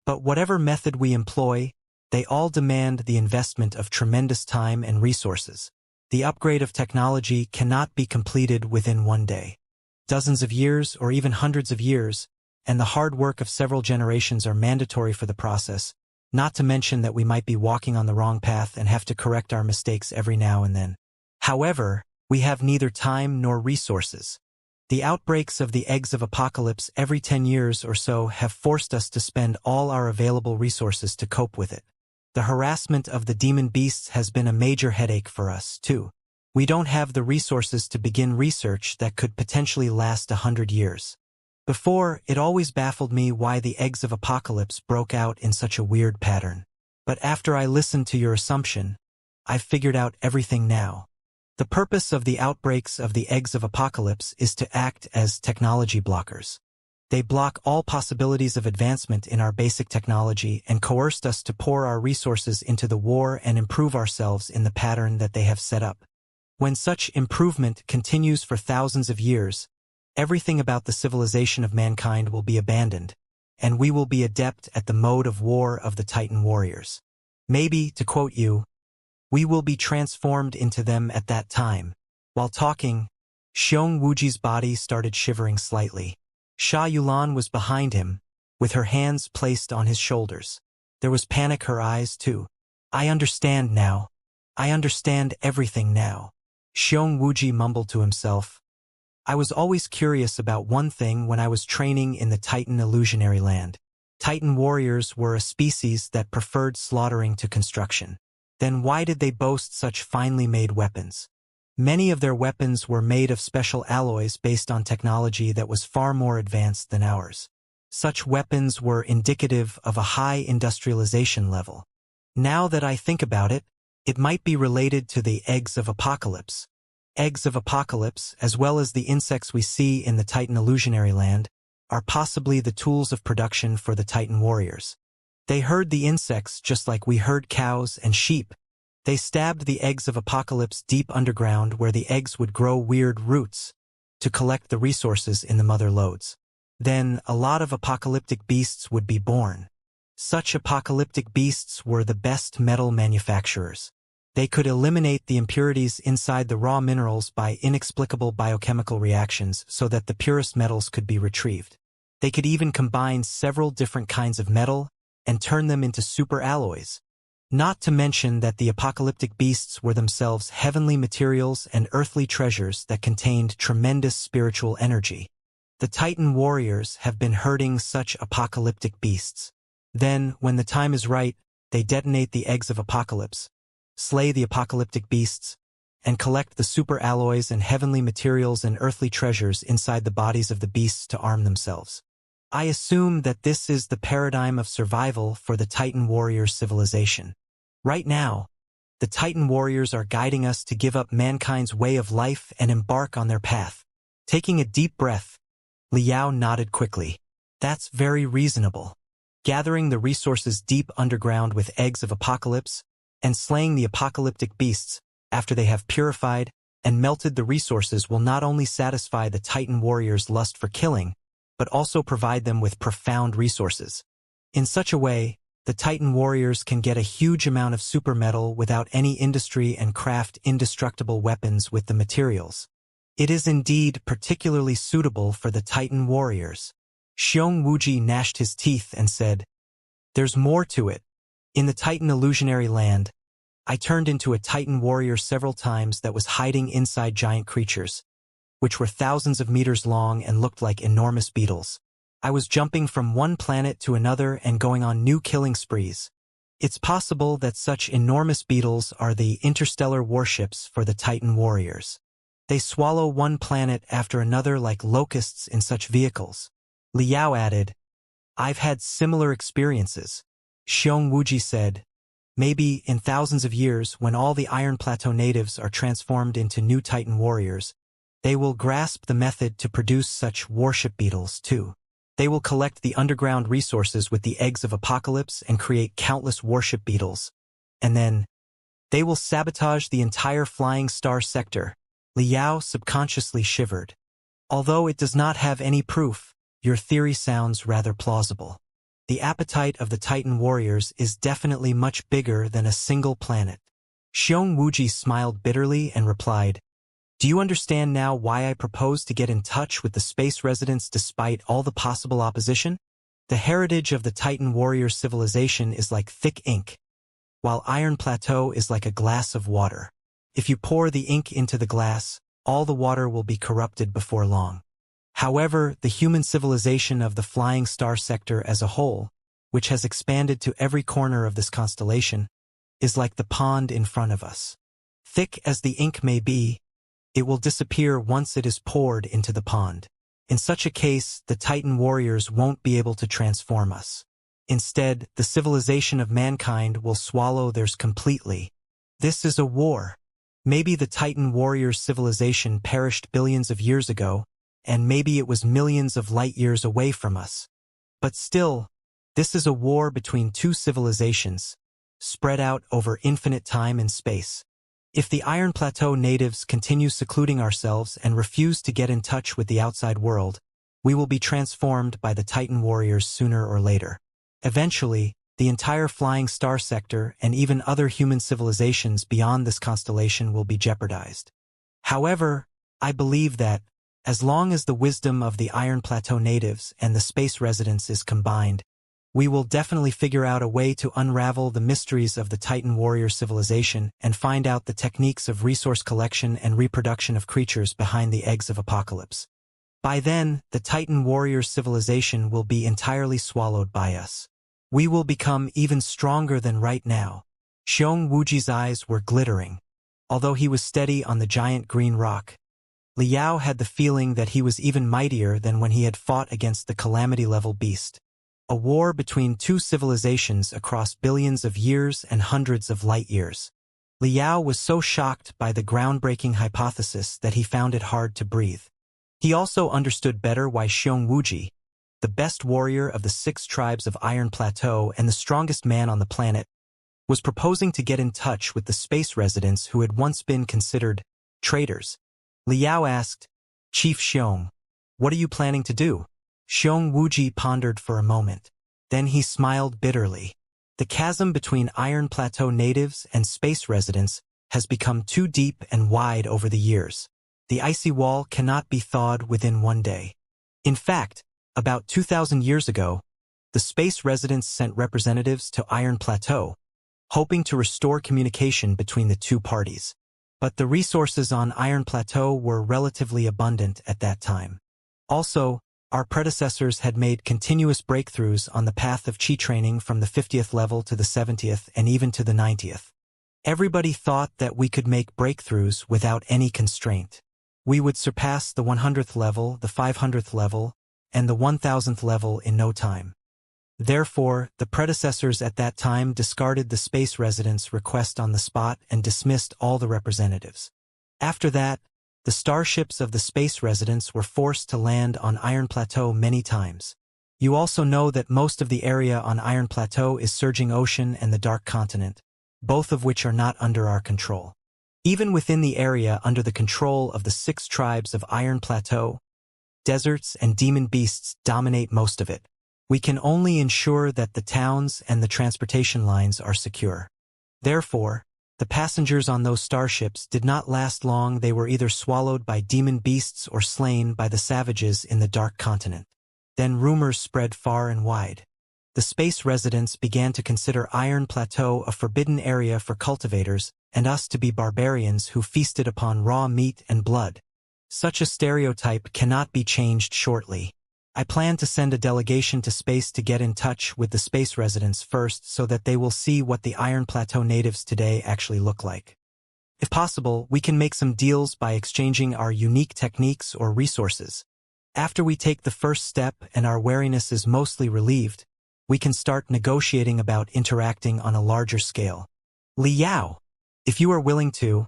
But whatever method we employ, they all demand the investment of tremendous time and resources. The upgrade of technology cannot be completed within one day. Dozens of years or even hundreds of years, and the hard work of several generations are mandatory for the process, not to mention that we might be walking on the wrong path and have to correct our mistakes every now and then. However, we have neither time nor resources. The outbreaks of the eggs of apocalypse every 10 years or so have forced us to spend all our available resources to cope with it. The harassment of the demon beasts has been a major headache for us, too. We don't have the resources to begin research that could potentially last 100 years. Before, it always baffled me why the eggs of apocalypse broke out in such a weird pattern. But after I listened to your assumption, I've figured out everything now. The purpose of the outbreaks of the eggs of apocalypse is to act as technology blockers. They block all possibilities of advancement in our basic technology and coerced us to pour our resources into the war and improve ourselves in the pattern that they have set up. When such improvement continues for thousands of years, everything about the civilization of mankind will be abandoned, and we will be adept at the mode of war of the Titan warriors. Maybe, to quote you, we will be transformed into them at that time. While talking, Xiong Wuji's body started shivering slightly. Sha Yulan was behind him, with her hands placed on his shoulders. There was panic in her eyes, too. I understand now. I understand everything now. Xiong Wuji mumbled to himself. I was always curious about one thing when I was training in the Titan illusionary land. Titan warriors were a species that preferred slaughtering to construction. Then why did they boast such finely made weapons? Many of their weapons were made of special alloys based on technology that was far more advanced than ours. Such weapons were indicative of a high industrialization level. Now that I think about it, it might be related to the eggs of apocalypse. Eggs of apocalypse, as well as the insects we see in the Titan illusionary land, are possibly the tools of production for the Titan warriors. They herd the insects just like we herd cows and sheep. They stabbed the eggs of apocalypse deep underground where the eggs would grow weird roots to collect the resources in the mother lodes. Then a lot of apocalyptic beasts would be born. Such apocalyptic beasts were the best metal manufacturers. They could eliminate the impurities inside the raw minerals by inexplicable biochemical reactions so that the purest metals could be retrieved. They could even combine several different kinds of metal and turn them into super alloys. Not to mention that the apocalyptic beasts were themselves heavenly materials and earthly treasures that contained tremendous spiritual energy. The Titan warriors have been herding such apocalyptic beasts. Then, when the time is right, they detonate the eggs of apocalypse, slay the apocalyptic beasts, and collect the super alloys and heavenly materials and earthly treasures inside the bodies of the beasts to arm themselves. I assume that this is the paradigm of survival for the Titan warrior civilization. Right now, the Titan warriors are guiding us to give up mankind's way of life and embark on their path. Taking a deep breath, Liao nodded quickly. That's very reasonable. Gathering the resources deep underground with eggs of apocalypse, and slaying the apocalyptic beasts after they have purified and melted the resources will not only satisfy the Titan warriors' lust for killing, but also provide them with profound resources. In such a way, the Titan warriors can get a huge amount of super metal without any industry and craft indestructible weapons with the materials. It is indeed particularly suitable for the Titan warriors. Wuxia gnashed his teeth and said, "There's more to it. In the Titan illusionary land, I turned into a Titan warrior several times that was hiding inside giant creatures, which were thousands of meters long and looked like enormous beetles. I was jumping from one planet to another and going on new killing sprees. It's possible that such enormous beetles are the interstellar warships for the Titan warriors. They swallow one planet after another like locusts in such vehicles." Liao added, "I've had similar experiences." Wuxia said, "Maybe in thousands of years, when all the Iron Plateau natives are transformed into new Titan warriors, they will grasp the method to produce such warship beetles too. They will collect the underground resources with the eggs of apocalypse and create countless warship beetles. And then, they will sabotage the entire flying star sector." Liao subconsciously shivered. "Although it does not have any proof, your theory sounds rather plausible. The appetite of the Titan warriors is definitely much bigger than a single planet." Wuxia smiled bitterly and replied, "Do you understand now why I propose to get in touch with the space residents despite all the possible opposition? The heritage of the Titan warrior civilization is like thick ink, while Iron Plateau is like a glass of water. If you pour the ink into the glass, all the water will be corrupted before long. However, the human civilization of the flying star sector as a whole, which has expanded to every corner of this constellation, is like the pond in front of us. Thick as the ink may be, it will disappear once it is poured into the pond. In such a case, the Titan warriors won't be able to transform us. Instead, the civilization of mankind will swallow theirs completely. This is a war. Maybe the Titan warrior civilization perished billions of years ago, and maybe it was millions of light years away from us. But still, this is a war between two civilizations, spread out over infinite time and space. If the Iron Plateau natives continue secluding ourselves and refuse to get in touch with the outside world, we will be transformed by the Titan warriors sooner or later. Eventually, the entire flying star sector and even other human civilizations beyond this constellation will be jeopardized. However, I believe that, as long as the wisdom of the Iron Plateau natives and the space residents is combined, We will definitely figure out a way to unravel the mysteries of the Titan warrior civilization and find out the techniques of resource collection and reproduction of creatures behind the eggs of apocalypse. By then, the Titan warrior civilization will be entirely swallowed by us. We will become even stronger than right now. Xiong Wuji's eyes were glittering. Although he was steady on the giant green rock, Liao had the feeling that he was even mightier than when he had fought against the calamity-level beast. A war between two civilizations across billions of years and hundreds of light-years. Liao was so shocked by the groundbreaking hypothesis that he found it hard to breathe. He also understood better why Xiong Wuji, the best warrior of the 6 tribes of Iron Plateau and the strongest man on the planet, was proposing to get in touch with the space residents who had once been considered traitors. Liao asked, "Chief Xiong, what are you planning to do?" Xiong Wuji pondered for a moment. Then he smiled bitterly. The chasm between Iron Plateau natives and space residents has become too deep and wide over the years. The icy wall cannot be thawed within one day. In fact, about 2,000 years ago, the space residents sent representatives to Iron Plateau, hoping to restore communication between the two parties. But the resources on Iron Plateau were relatively abundant at that time. Also, our predecessors had made continuous breakthroughs on the path of Qi training from the 50th level to the 70th and even to the 90th. Everybody thought that we could make breakthroughs without any constraint. We would surpass the 100th level, the 500th level, and the 1000th level in no time. Therefore, the predecessors at that time discarded the space residents' request on the spot and dismissed all the representatives. After that, the starships of the space residents were forced to land on Iron Plateau many times. You also know that most of the area on Iron Plateau is Surging Ocean and the Dark Continent, both of which are not under our control. Even within the area under the control of the 6 tribes of Iron Plateau, deserts and demon beasts dominate most of it. We can only ensure that the towns and the transportation lines are secure. Therefore, the passengers on those starships did not last long. They were either swallowed by demon beasts or slain by the savages in the Dark Continent. Then rumors spread far and wide. The space residents began to consider Iron Plateau a forbidden area for cultivators and us to be barbarians who feasted upon raw meat and blood. Such a stereotype cannot be changed shortly. I plan to send a delegation to space to get in touch with the space residents first so that they will see what the Iron Plateau natives today actually look like. If possible, we can make some deals by exchanging our unique techniques or resources. After we take the first step and our wariness is mostly relieved, we can start negotiating about interacting on a larger scale. Liao, if you are willing to,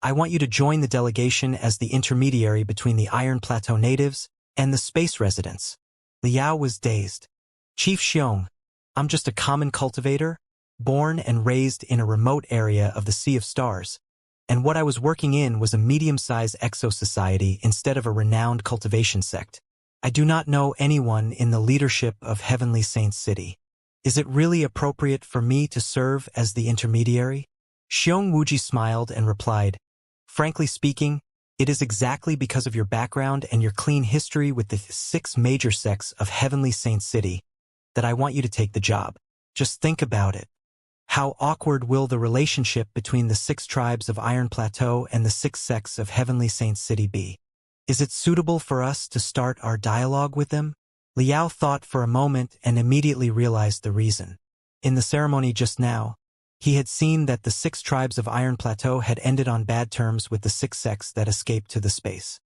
I want you to join the delegation as the intermediary between the Iron Plateau natives and the space residents. Liao was dazed. Chief Xiong, I'm just a common cultivator, born and raised in a remote area of the Sea of Stars, and what I was working in was a medium-sized exo-society instead of a renowned cultivation sect. I do not know anyone in the leadership of Heavenly Saint City. Is it really appropriate for me to serve as the intermediary? Xiong Wuji smiled and replied, "Frankly speaking, it is exactly because of your background and your clean history with the 6 major sects of Heavenly Saint City that I want you to take the job. Just think about it. How awkward will the relationship between the 6 tribes of Iron Plateau and the 6 sects of Heavenly Saint City be? Is it suitable for us to start our dialogue with them?" Liao thought for a moment and immediately realized the reason. In the ceremony just now, he had seen that the 6 tribes of Iron Plateau had ended on bad terms with the 6 sects that escaped to the space.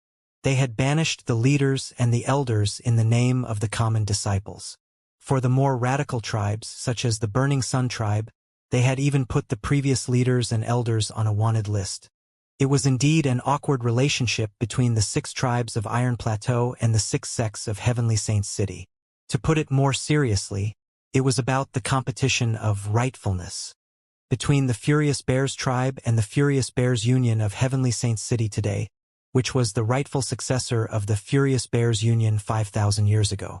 They had banished the leaders and the elders in the name of the common disciples. For the more radical tribes, such as the Burning Sun tribe, they had even put the previous leaders and elders on a wanted list. It was indeed an awkward relationship between the 6 tribes of Iron Plateau and the 6 sects of Heavenly Saint City. To put it more seriously, it was about the competition of rightfulness between the Furious Bears tribe and the Furious Bears Union of Heavenly Saint City today, which was the rightful successor of the Furious Bears Union 5,000 years ago.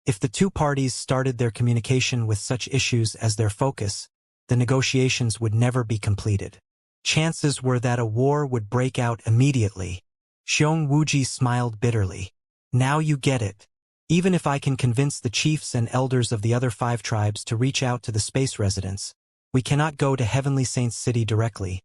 If the two parties started their communication with such issues as their focus, the negotiations would never be completed. Chances were that a war would break out immediately. Xiong Wuji smiled bitterly. "Now you get it. Even if I can convince the chiefs and elders of the other 5 tribes to reach out to the space residents, we cannot go to Heavenly Saints City directly,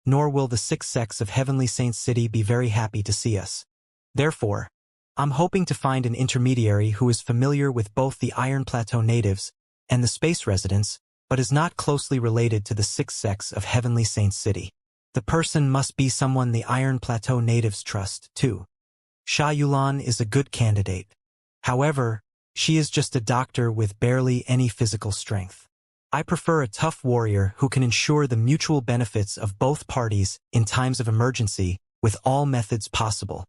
nor will the 6 sects of Heavenly Saints City be very happy to see us. Therefore, I'm hoping to find an intermediary who is familiar with both the Iron Plateau natives and the space residents, but is not closely related to the 6 sects of Heavenly Saints City. The person must be someone the Iron Plateau natives trust, too. Sha Yulan is a good candidate. However, she is just a doctor with barely any physical strength. I prefer a tough warrior who can ensure the mutual benefits of both parties in times of emergency with all methods possible.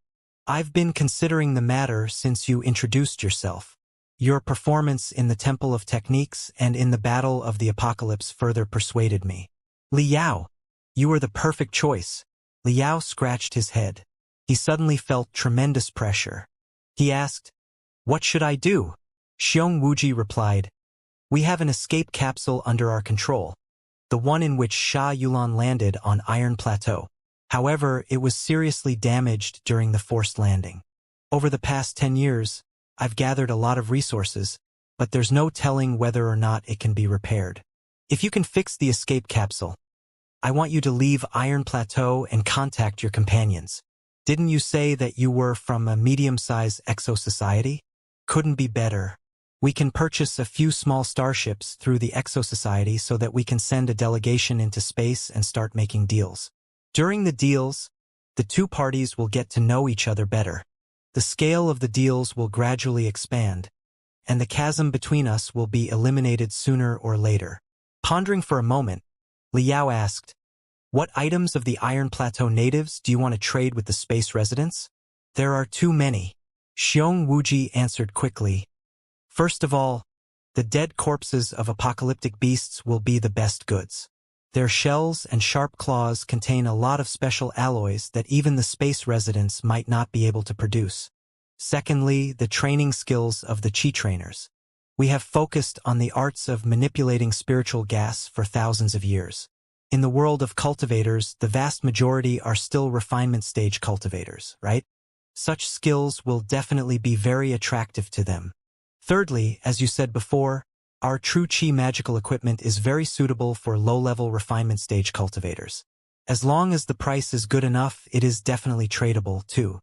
I've been considering the matter since you introduced yourself. Your performance in the Temple of Techniques and in the Battle of the Apocalypse further persuaded me. Li Yao, you are the perfect choice. Li Yao scratched his head. He suddenly felt tremendous pressure. He asked, "What should I do?" Xiong Wuji replied, "We have an escape capsule under our control, the one in which Sha Yulan landed on Iron Plateau. However, it was seriously damaged during the forced landing. Over the past 10 years, I've gathered a lot of resources, but there's no telling whether or not it can be repaired. If you can fix the escape capsule, I want you to leave Iron Plateau and contact your companions. Didn't you say that you were from a medium-sized exo-society? Couldn't be better. We can purchase a few small starships through the exo-society so that we can send a delegation into space and start making deals. During the deals, the 2 parties will get to know each other better. The scale of the deals will gradually expand, and the chasm between us will be eliminated sooner or later." Pondering for a moment, Li Yao asked, "What items of the Iron Plateau natives do you want to trade with the space residents?" "There are too many," Xiong Wuji answered quickly. "First of all, the dead corpses of apocalyptic beasts will be the best goods. Their shells and sharp claws contain a lot of special alloys that even the space residents might not be able to produce. Secondly, the training skills of the Chi trainers. We have focused on the arts of manipulating spiritual gas for thousands of years. In the world of cultivators, the vast majority are still refinement stage cultivators, right? Such skills will definitely be very attractive to them. Thirdly, as you said before, our true Chi magical equipment is very suitable for low-level refinement stage cultivators. As long as the price is good enough, it is definitely tradable, too.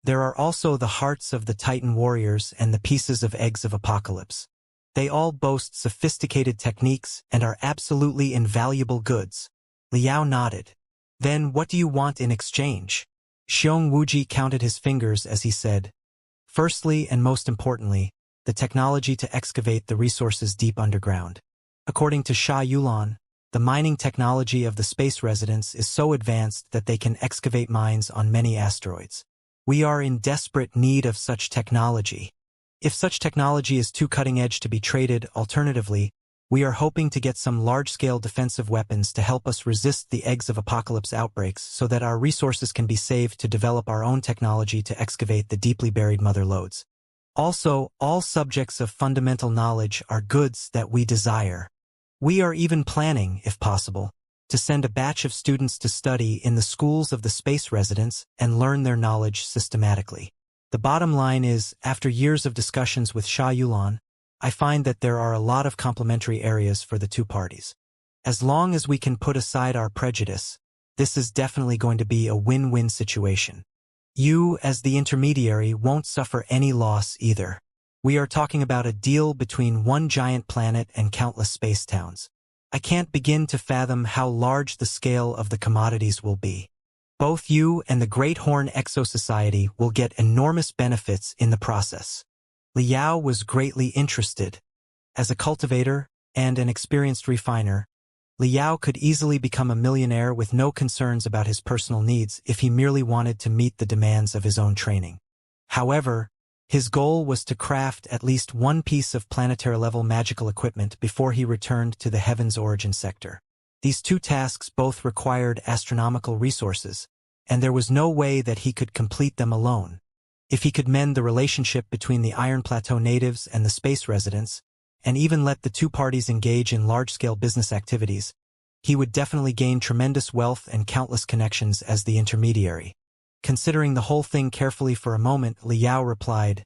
There are also the hearts of the Titan warriors and the pieces of eggs of apocalypse. They all boast sophisticated techniques and are absolutely invaluable goods." Li Yao nodded. "Then what do you want in exchange?" Xiong Wuji counted his fingers as he said, "Firstly and most importantly, the technology to excavate the resources deep underground. According to Sha Yulan, the mining technology of the space residents is so advanced that they can excavate mines on many asteroids. We are in desperate need of such technology. If such technology is too cutting-edge to be traded, alternatively, we are hoping to get some large-scale defensive weapons to help us resist the eggs of apocalypse outbreaks so that our resources can be saved to develop our own technology to excavate the deeply buried mother lodes. Also, all subjects of fundamental knowledge are goods that we desire. We are even planning, if possible, to send a batch of students to study in the schools of the space residents and learn their knowledge systematically. The bottom line is, after years of discussions with Sha Yulan, I find that there are a lot of complementary areas for the 2 parties. As long as we can put aside our prejudice, this is definitely going to be a win-win situation. You, as the intermediary, won't suffer any loss either. We are talking about a deal between one giant planet and countless space towns. I can't begin to fathom how large the scale of the commodities will be. Both you and the Great Horn Exo Society will get enormous benefits in the process." Li Yao was greatly interested. As a cultivator and an experienced refiner, Li Yao could easily become a millionaire with no concerns about his personal needs if he merely wanted to meet the demands of his own training. However, his goal was to craft at least one piece of planetary-level magical equipment before he returned to the Heaven's Origin sector. These 2 tasks both required astronomical resources, and there was no way that he could complete them alone. If he could mend the relationship between the Iron Plateau natives and the space residents, and even let the 2 parties engage in large-scale business activities, he would definitely gain tremendous wealth and countless connections as the intermediary. Considering the whole thing carefully for a moment, Li Yao replied,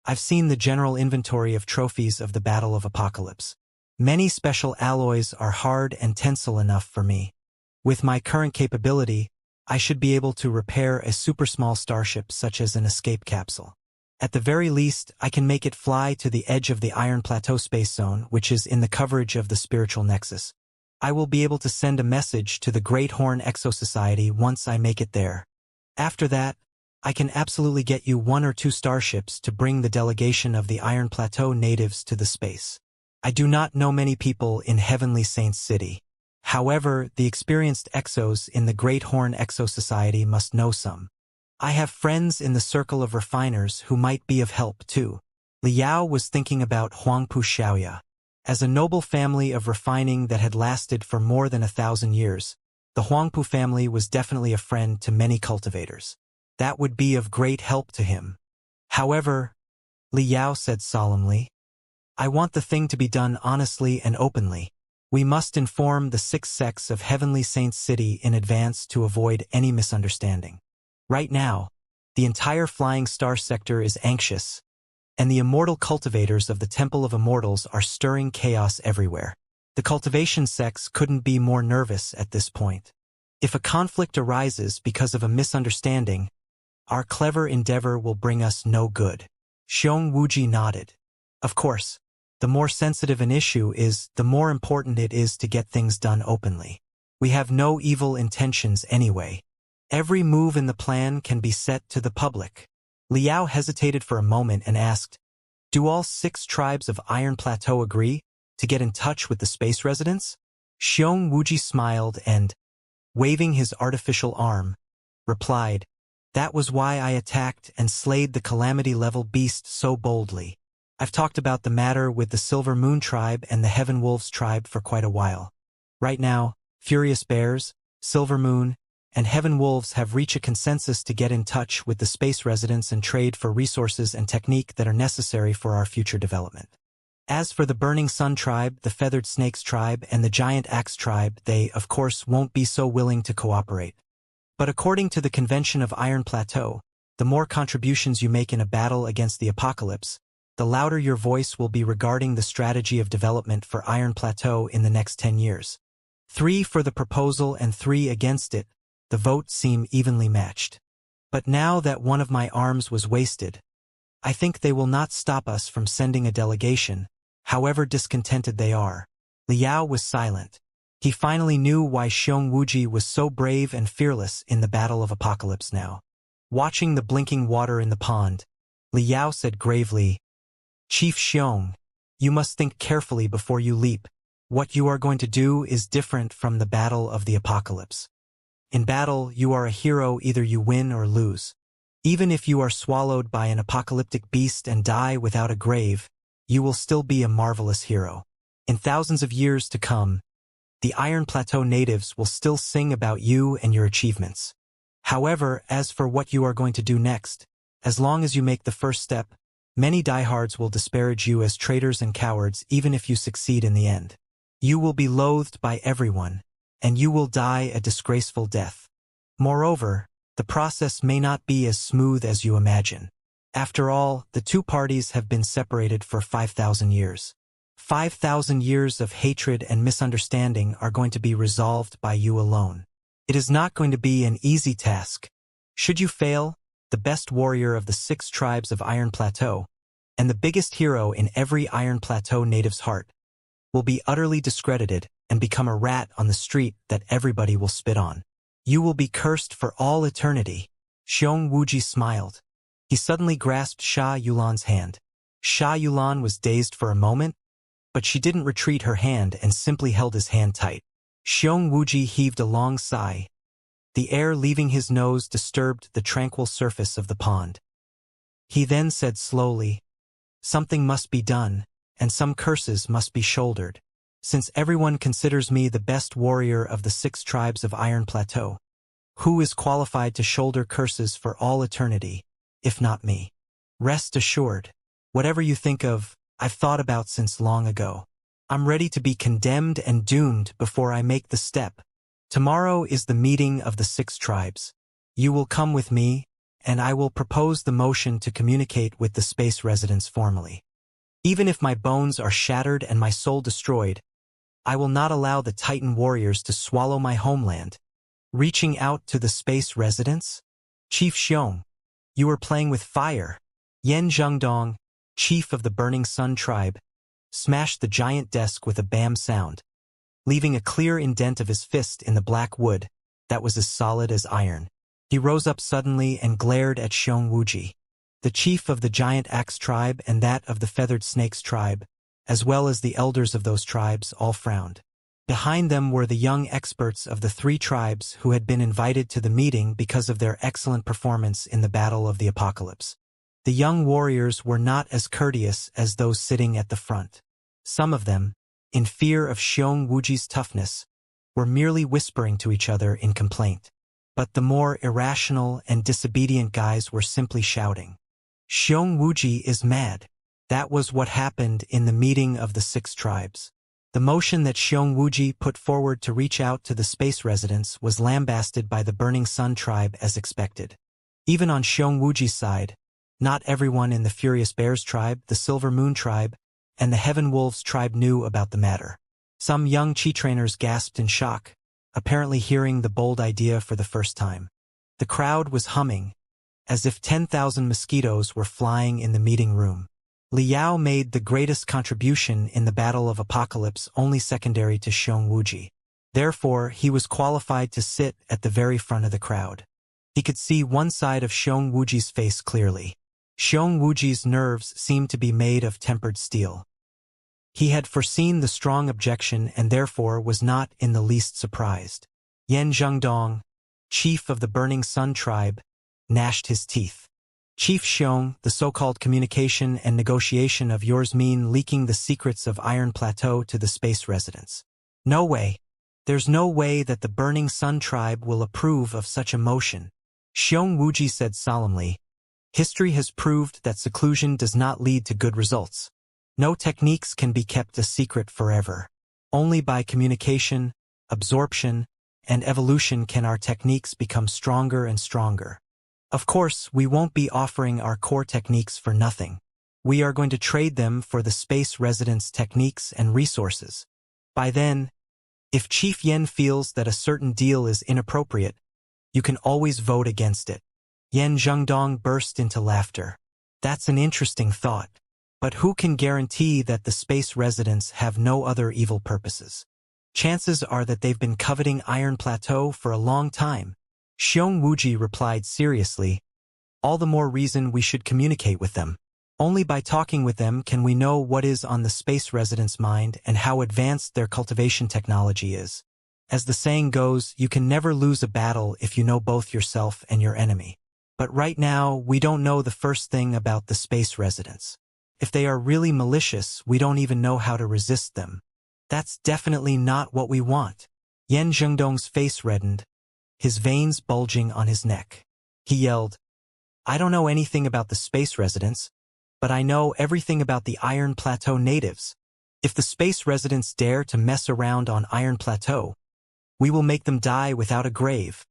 I've seen the general inventory of trophies of the Battle of Apocalypse. Many special alloys are hard and tensile enough for me. With my current capability, I should be able to repair a super small starship such as an escape capsule. At the very least, I can make it fly to the edge of the Iron Plateau space zone, which is in the coverage of the spiritual nexus. I will be able to send a message to the Great Horn Exo Society once I make it there. After that, I can absolutely get you 1 or 2 starships to bring the delegation of the Iron Plateau natives to the space. I do not know many people in Heavenly Saints City. However, the experienced exos in the Great Horn Exo Society must know some. I have friends in the circle of refiners who might be of help too. Liao was thinking about Huangpu Xiaoya. As a noble family of refining that had lasted for more than 1,000 years, the Huangpu family was definitely a friend to many cultivators. That would be of great help to him. However, Liao said solemnly, I want the thing to be done honestly and openly. We must inform the 6 sects of Heavenly Saints City in advance to avoid any misunderstanding. Right now, the entire Flying Star sector is anxious, and the immortal cultivators of the Temple of Immortals are stirring chaos everywhere. The cultivation sects couldn't be more nervous at this point. If a conflict arises because of a misunderstanding, our clever endeavor will bring us no good. Xiong Wuji nodded. Of course, the more sensitive an issue is, the more important it is to get things done openly. We have no evil intentions anyway. Every move in the plan can be set to the public. Liao hesitated for a moment and asked, do all 6 tribes of Iron Plateau agree to get in touch with the space residents? Xiong Wuji smiled and, waving his artificial arm, replied, that was why I attacked and slayed the calamity-level beast so boldly. I've talked about the matter with the Silver Moon tribe and the Heaven Wolves tribe for quite a while. Right now, Furious Bears, Silver Moon, and Heaven Wolves have reached a consensus to get in touch with the space residents and trade for resources and technique that are necessary for our future development. As for the Burning Sun tribe, the Feathered Snakes tribe, and the Giant Axe tribe, they, of course, won't be so willing to cooperate. But according to the convention of Iron Plateau, the more contributions you make in a battle against the apocalypse, the louder your voice will be regarding the strategy of development for Iron Plateau in the next 10 years. 3 for the proposal and 3 against it, the votes seem evenly matched. But now that one of my arms was wasted, I think they will not stop us from sending a delegation, however discontented they are. Liao was silent. He finally knew why Xiong Wuji was so brave and fearless in the Battle of Apocalypse now. Watching the blinking water in the pond, Liao said gravely, Chief Xiong, you must think carefully before you leap. What you are going to do is different from the Battle of the Apocalypse. In battle, you are a hero, either you win or lose. Even if you are swallowed by an apocalyptic beast and die without a grave, you will still be a marvelous hero. In thousands of years to come, the Iron Plateau natives will still sing about you and your achievements. However, as for what you are going to do next, as long as you make the first step, many diehards will disparage you as traitors and cowards even if you succeed in the end. You will be loathed by everyone, and you will die a disgraceful death. Moreover, the process may not be as smooth as you imagine. After all, the 2 parties have been separated for 5,000 years. 5,000 years of hatred and misunderstanding are going to be resolved by you alone. It is not going to be an easy task. Should you fail, the best warrior of the 6 tribes of Iron Plateau, and the biggest hero in every Iron Plateau native's heart, will be utterly discredited and become a rat on the street that everybody will spit on. You will be cursed for all eternity. Xiong Wuji smiled. He suddenly grasped Sha Yulan's hand. Sha Yulan was dazed for a moment, but she didn't retreat her hand and simply held his hand tight. Xiong Wuji heaved a long sigh. The air leaving his nose disturbed the tranquil surface of the pond. He then said slowly, something must be done, and some curses must be shouldered. Since everyone considers me the best warrior of the 6 tribes of Iron Plateau, who is qualified to shoulder curses for all eternity, if not me? Rest assured, whatever you think of, I've thought about since long ago. I'm ready to be condemned and doomed before I make the step. Tomorrow is the meeting of the 6 tribes. You will come with me, and I will propose the motion to communicate with the space residents formally. Even if my bones are shattered and my soul destroyed, I will not allow the Titan warriors to swallow my homeland. Reaching out to the space residents? Chief Xiong, you are playing with fire. Yan Zhengdong, chief of the Burning Sun tribe, smashed the giant desk with a bam sound, leaving a clear indent of his fist in the black wood that was as solid as iron. He rose up suddenly and glared at Xiong Wuji, the chief of the giant axe tribe and that of the feathered snakes tribe, as well as the elders of those tribes, all frowned. Behind them were the young experts of the three tribes who had been invited to the meeting because of their excellent performance in the Battle of the Apocalypse. The young warriors were not as courteous as those sitting at the front. Some of them, in fear of Xiong Wuji's toughness, were merely whispering to each other in complaint. But the more irrational and disobedient guys were simply shouting, "Xiong Wuji is mad." That was what happened in the meeting of the six tribes. The motion that Xiong Wuji put forward to reach out to the space residents was lambasted by the Burning Sun tribe as expected. Even on Xiong Wuji's side, not everyone in the Furious Bears tribe, the Silver Moon tribe, and the Heaven Wolves tribe knew about the matter. Some young chi trainers gasped in shock, apparently hearing the bold idea for the first time. The crowd was humming, as if 10,000 mosquitoes were flying in the meeting room. Liao made the greatest contribution in the Battle of Apocalypse, only secondary to Xiong Wuji. Therefore, he was qualified to sit at the very front of the crowd. He could see one side of Xiong Wuji's face clearly. Xiong Wuji's nerves seemed to be made of tempered steel. He had foreseen the strong objection and therefore was not in the least surprised. Yan Zhengdong, chief of the Burning Sun tribe, gnashed his teeth. Chief Xiong, the so-called communication and negotiation of yours mean leaking the secrets of Iron Plateau to the space residents. No way. There's no way that the Burning Sun tribe will approve of such a motion. Xiong Wuji said solemnly, history has proved that seclusion does not lead to good results. No techniques can be kept a secret forever. Only by communication, absorption, and evolution can our techniques become stronger and stronger. Of course, we won't be offering our core techniques for nothing. We are going to trade them for the space residents' techniques and resources. By then, if Chief Yen feels that a certain deal is inappropriate, you can always vote against it. Yan Zhengdong burst into laughter. That's an interesting thought. But who can guarantee that the space residents have no other evil purposes? Chances are that they've been coveting Iron Plateau for a long time. Xiong Wuji replied seriously, all the more reason we should communicate with them. Only by talking with them can we know what is on the space residents' mind and how advanced their cultivation technology is. As the saying goes, you can never lose a battle if you know both yourself and your enemy. But right now, we don't know the first thing about the space residents. If they are really malicious, we don't even know how to resist them. That's definitely not what we want. Yan Zhengdong's face reddened, his veins bulging on his neck. He yelled, I don't know anything about the space residents, but I know everything about the Iron Plateau natives. If the space residents dare to mess around on Iron Plateau, we will make them die without a grave.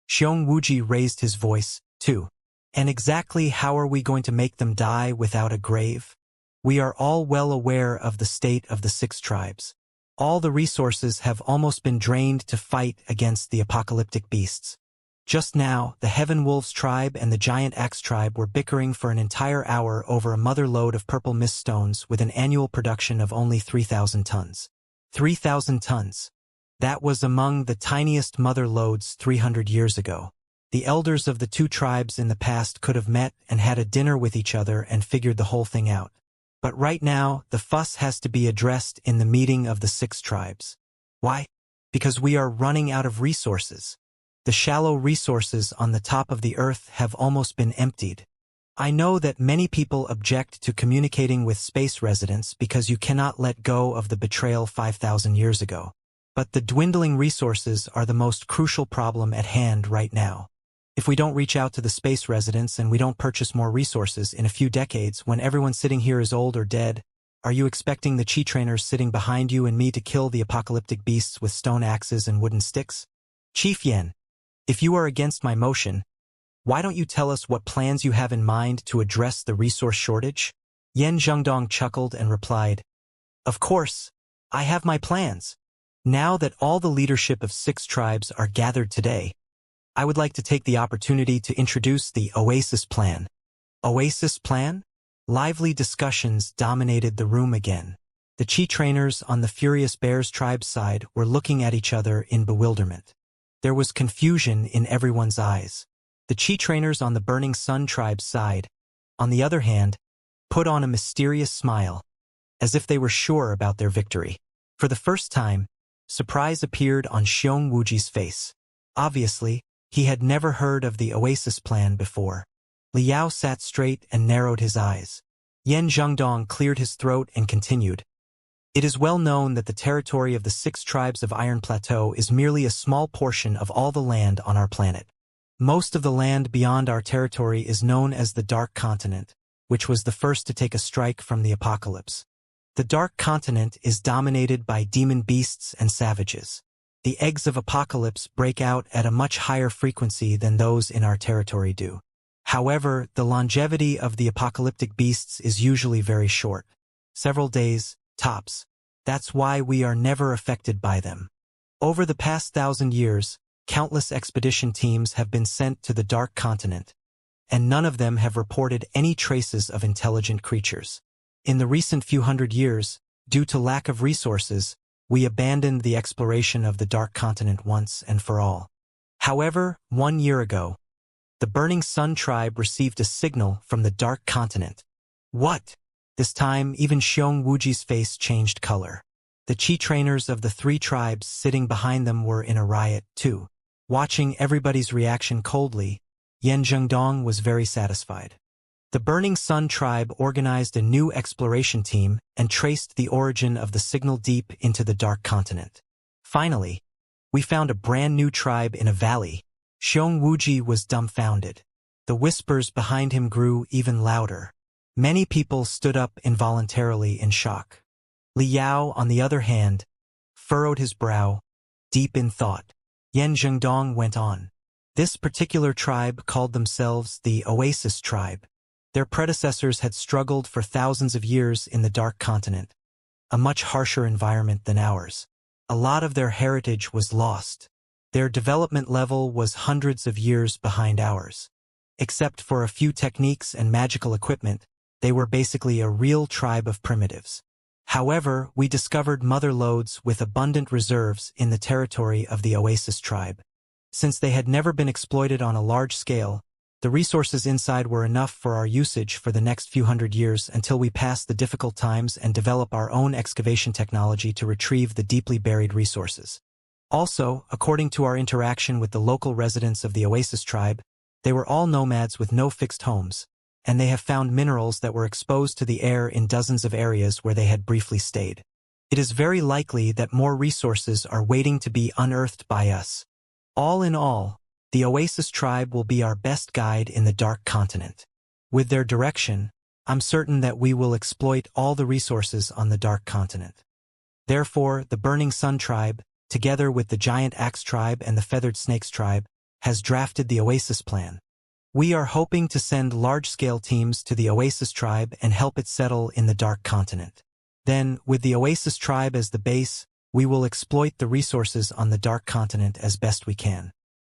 Xiong Wuji raised his voice, too. And exactly how are we going to make them die without a grave? We are all well aware of the state of the six tribes. All the resources have almost been drained to fight against the apocalyptic beasts. Just now, the Heaven Wolves tribe and the Giant Axe tribe were bickering for an entire hour over a mother lode of purple mist stones with an annual production of only 3,000 tons. 3,000 tons. That was among the tiniest mother lodes 300 years ago. The elders of the two tribes in the past could have met and had a dinner with each other and figured the whole thing out. But right now, the fuss has to be addressed in the meeting of the six tribes. Why? Because we are running out of resources. The shallow resources on the top of the earth have almost been emptied. I know that many people object to communicating with space residents because you cannot let go of the betrayal 5,000 years ago. But the dwindling resources are the most crucial problem at hand right now. If we don't reach out to the space residents and we don't purchase more resources in a few decades when everyone sitting here is old or dead, are you expecting the chi trainers sitting behind you and me to kill the apocalyptic beasts with stone axes and wooden sticks? Chief Yen, if you are against my motion, Why don't you tell us what plans you have in mind to address the resource shortage? Yan Zhengdong chuckled and replied, Of course, I have my plans. Now that all the leadership of 6 tribes are gathered today, I would like to take the opportunity to introduce the Oasis Plan. Oasis Plan? Lively discussions dominated the room again. The Chi trainers on the Furious Bears tribe's side were looking at each other in bewilderment. There was confusion in everyone's eyes. The Chi trainers on the Burning Sun tribe's side, on the other hand, put on a mysterious smile, as if they were sure about their victory. For the first time, surprise appeared on Xiong Wuji's face. Obviously, he had never heard of the Oasis Plan before. Liao sat straight and narrowed his eyes. Yan Zhengdong cleared his throat and continued. It is well known that the territory of the 6 tribes of Iron Plateau is merely a small portion of all the land on our planet. Most of the land beyond our territory is known as the Dark Continent, which was the first to take a strike from the apocalypse. The Dark Continent is dominated by demon beasts and savages. The eggs of apocalypse break out at a much higher frequency than those in our territory do. However, the longevity of the apocalyptic beasts is usually very short. Several days, tops. That's why we are never affected by them. Over the past 1,000 years, countless expedition teams have been sent to the Dark Continent, and none of them have reported any traces of intelligent creatures. In the recent few hundred years, due to lack of resources, we abandoned the exploration of the Dark Continent once and for all. However, 1 year ago, the Burning Sun tribe received a signal from the Dark Continent. What? This time, even Xiong Wuji's face changed color. The Chi trainers of the 3 tribes sitting behind them were in a riot, too. Watching everybody's reaction coldly, Yan Zhengdong was very satisfied. The Burning Sun tribe organized a new exploration team and traced the origin of the signal deep into the Dark Continent. Finally, we found a brand new tribe in a valley. Xiong Wuji was dumbfounded. The whispers behind him grew even louder. Many people stood up involuntarily in shock. Liao, on the other hand, furrowed his brow, deep in thought. Yan Zhengdong went on. This particular tribe called themselves the Oasis tribe. Their predecessors had struggled for thousands of years in the Dark Continent, a much harsher environment than ours. A lot of their heritage was lost. Their development level was hundreds of years behind ours. Except for a few techniques and magical equipment, they were basically a real tribe of primitives. However, we discovered mother lodes with abundant reserves in the territory of the Oasis tribe. Since they had never been exploited on a large scale, the resources inside were enough for our usage for the next few hundred years until we pass the difficult times and develop our own excavation technology to retrieve the deeply buried resources. Also, according to our interaction with the local residents of the Oasis tribe, they were all nomads with no fixed homes, and they have found minerals that were exposed to the air in dozens of areas where they had briefly stayed. It is very likely that more resources are waiting to be unearthed by us. All in all, the Oasis tribe will be our best guide in the Dark Continent. With their direction, I'm certain that we will exploit all the resources on the Dark Continent. Therefore, the Burning Sun tribe, together with the Giant Axe tribe and the Feathered Snakes tribe, has drafted the Oasis Plan. We are hoping to send large-scale teams to the Oasis tribe and help it settle in the Dark Continent. Then, with the Oasis tribe as the base, we will exploit the resources on the Dark Continent as best we can.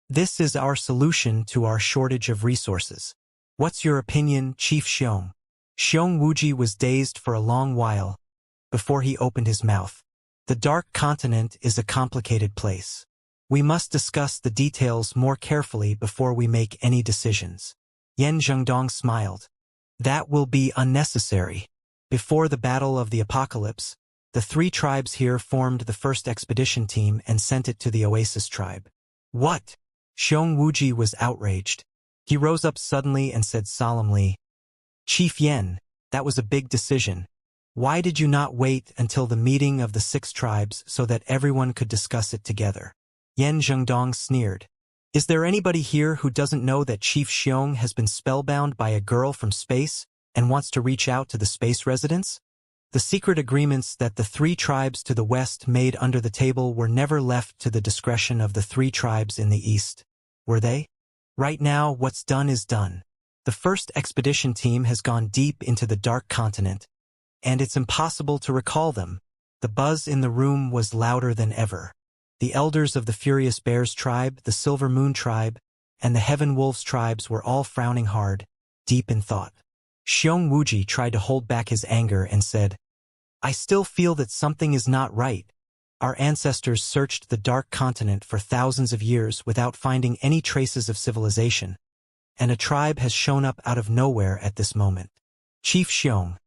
This is our solution to our shortage of resources. What's your opinion, Chief Xiong? Xiong Wuji was dazed for a long while before he opened his mouth. The Dark Continent is a complicated place. We must discuss the details more carefully before we make any decisions. Yan Zhengdong smiled. That will be unnecessary. Before the Battle of the Apocalypse, the 3 tribes here formed the first expedition team and sent it to the Oasis tribe. What? Xiong Wuji was outraged. He rose up suddenly and said solemnly, Chief Yan, that was a big decision. Why did you not wait until the meeting of the 6 tribes so that everyone could discuss it together? Yan Zhengdong sneered. Is there anybody here who doesn't know that Chief Xiong has been spellbound by a girl from space and wants to reach out to the space residents? The secret agreements that the 3 tribes to the west made under the table were never left to the discretion of the 3 tribes in the east, were they? Right now, what's done is done. The first expedition team has gone deep into the Dark Continent, and it's impossible to recall them. The buzz in the room was louder than ever. The elders of the Furious Bears tribe, the Silver Moon tribe, and the Heaven Wolves tribes were all frowning hard, deep in thought. Xiong Wuji tried to hold back his anger and said, I still feel that something is not right. Our ancestors searched the Dark Continent for thousands of years without finding any traces of civilization, and a tribe has shown up out of nowhere at this moment. Chief Xiong.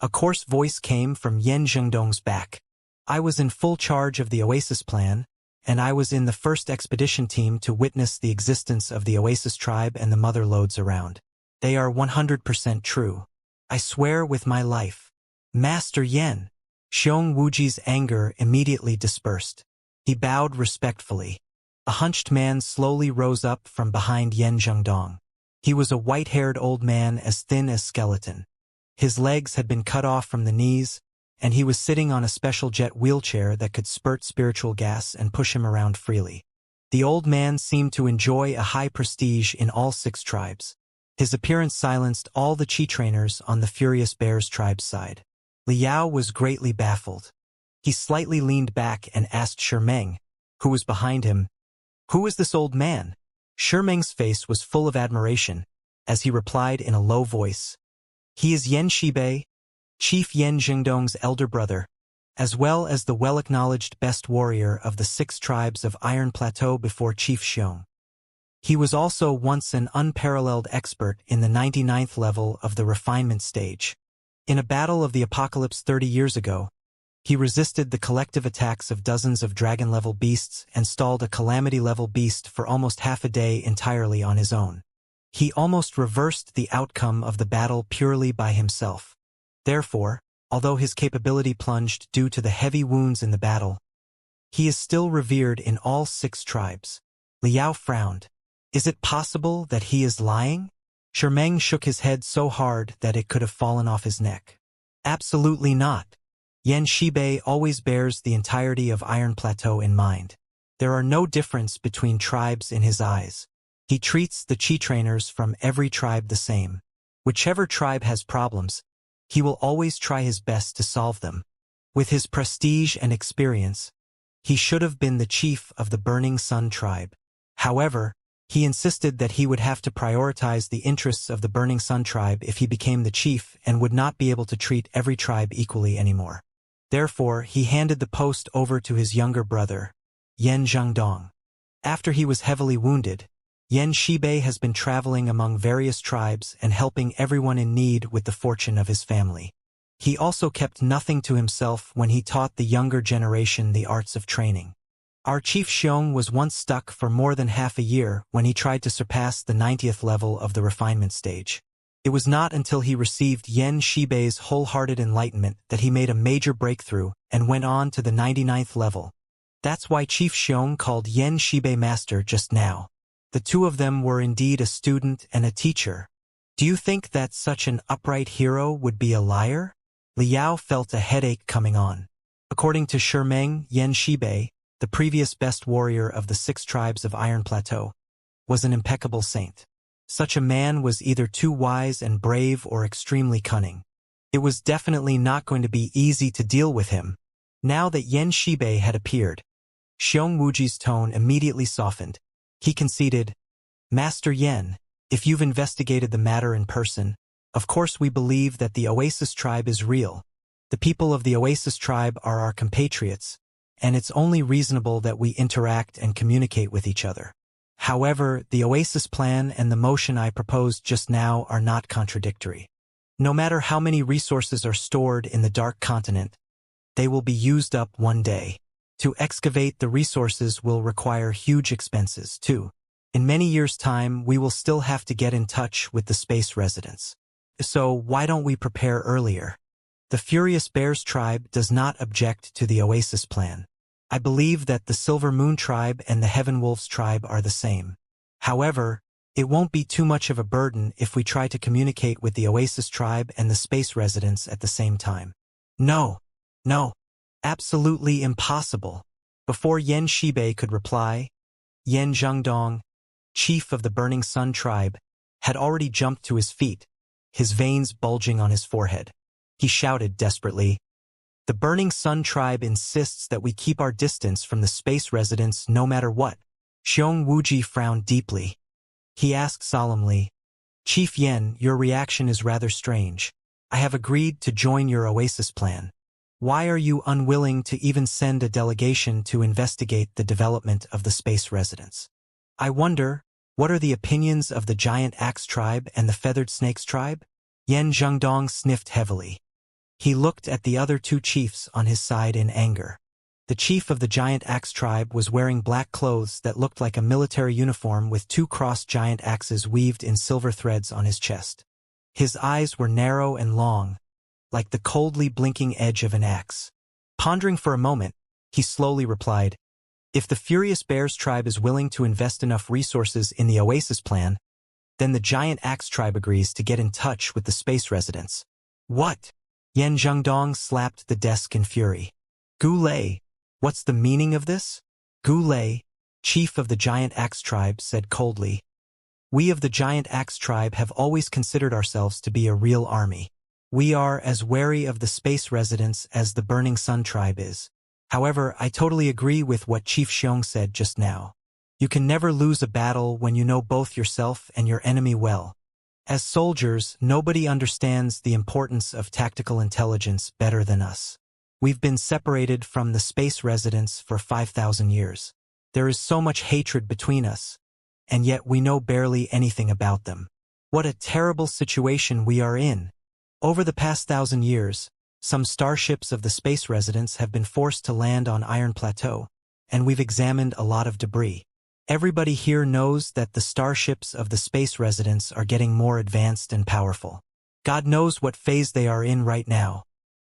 A coarse voice came from Yan Zhengdong's back. I was in full charge of the Oasis plan, and I was in the first expedition team to witness the existence of the Oasis tribe and the mother lodes around. They are 100% true. I swear with my life. Master Yan. Xiong Wuji's anger immediately dispersed. He bowed respectfully. A hunched man slowly rose up from behind Yan Zhengdong. He was a white-haired old man as thin as skeleton. His legs had been cut off from the knees, and he was sitting on a special jet wheelchair that could spurt spiritual gas and push him around freely. The old man seemed to enjoy a high prestige in all 6 tribes. His appearance silenced all the chi trainers on the Furious Bears tribe's side. Liao was greatly baffled. He slightly leaned back and asked Shimeng, who was behind him, Who is this old man? Shimeng's face was full of admiration, as he replied in a low voice, He is Yan Shibei, Chief Yan Zhengdong's elder brother, as well as the well-acknowledged best warrior of the 6 tribes of Iron Plateau before Chief Xiong. He was also once an unparalleled expert in the 99th level of the refinement stage. In a battle of the apocalypse 30 years ago, he resisted the collective attacks of dozens of dragon-level beasts and stalled a calamity-level beast for almost half a day entirely on his own. He almost reversed the outcome of the battle purely by himself. Therefore, although his capability plunged due to the heavy wounds in the battle, he is still revered in all 6 tribes. Liao frowned. Is it possible that he is lying? Shimeng shook his head so hard that it could have fallen off his neck. Absolutely not. Yan Shibei always bears the entirety of Iron Plateau in mind. There are no difference between tribes in his eyes. He treats the chi trainers from every tribe the same. Whichever tribe has problems, he will always try his best to solve them. With his prestige and experience, he should have been the chief of the Burning Sun tribe. However, he insisted that he would have to prioritize the interests of the Burning Sun tribe if he became the chief and would not be able to treat every tribe equally anymore. Therefore, he handed the post over to his younger brother, Yan Zhengdong. After he was heavily wounded, Yan Shibei has been traveling among various tribes and helping everyone in need with the fortune of his family. He also kept nothing to himself when he taught the younger generation the arts of training. Our Chief Xiong was once stuck for more than half a year when he tried to surpass the 90th level of the refinement stage. It was not until he received Yan Shibei's wholehearted enlightenment that he made a major breakthrough and went on to the 99th level. That's why Chief Xiong called Yan Shibei master just now. The 2 of them were indeed a student and a teacher. Do you think that such an upright hero would be a liar? Liao felt a headache coming on. According to Shimeng, Yan Shibei, the previous best warrior of the 6 tribes of Iron Plateau, was an impeccable saint. Such a man was either too wise and brave or extremely cunning. It was definitely not going to be easy to deal with him. Now that Yan Shibei had appeared, Xiong Wuji's tone immediately softened. He conceded, Master Yan, if you've investigated the matter in person, of course we believe that the Oasis tribe is real. The people of the Oasis tribe are our compatriots, and it's only reasonable that we interact and communicate with each other. However, the Oasis plan and the motion I proposed just now are not contradictory. No matter how many resources are stored in the Dark Continent, they will be used up one day. To excavate the resources will require huge expenses, too. In many years' time, we will still have to get in touch with the space residents. So why don't we prepare earlier? The Furious Bears tribe does not object to the Oasis plan. I believe that the Silver Moon tribe and the Heaven Wolves tribe are the same. However, it won't be too much of a burden if we try to communicate with the Oasis tribe and the space residents at the same time. No. Absolutely impossible. Before Yan Shibei could reply, Yan Zhengdong, chief of the Burning Sun tribe, had already jumped to his feet, his veins bulging on his forehead. He shouted desperately, "The Burning Sun tribe insists that we keep our distance from the space residents no matter what." Xiong Wuji frowned deeply. He asked solemnly, "Chief Yen, your reaction is rather strange. I have agreed to join your oasis plan. Why are you unwilling to even send a delegation to investigate the development of the space residents? I wonder, what are the opinions of the Giant Axe tribe and the Feathered Snakes tribe?" Yen Zhengdong sniffed heavily. He looked at the other two chiefs on his side in anger. The chief of the Giant Axe tribe was wearing black clothes that looked like a military uniform with two crossed giant axes weaved in silver threads on his chest. His eyes were narrow and long, like the coldly blinking edge of an axe. Pondering for a moment, he slowly replied, "If the Furious Bears tribe is willing to invest enough resources in the Oasis plan, then the Giant Axe tribe agrees to get in touch with the space residents." "What?" Yen Zhengdong slapped the desk in fury. "Gulei, what's the meaning of this?" Gulei, chief of the Giant Axe tribe, said coldly, "We of the Giant Axe tribe have always considered ourselves to be a real army. We are as wary of the space residents as the Burning Sun tribe is. However, I totally agree with what Chief Xiong said just now. You can never lose a battle when you know both yourself and your enemy well. As soldiers, nobody understands the importance of tactical intelligence better than us. We've been separated from the space residents for 5,000 years. There is so much hatred between us, and yet we know barely anything about them. What a terrible situation we are in. Over the past 1,000 years, some starships of the space residents have been forced to land on Iron Plateau, and we've examined a lot of debris. Everybody here knows that the starships of the space residents are getting more advanced and powerful. God knows what phase they are in right now.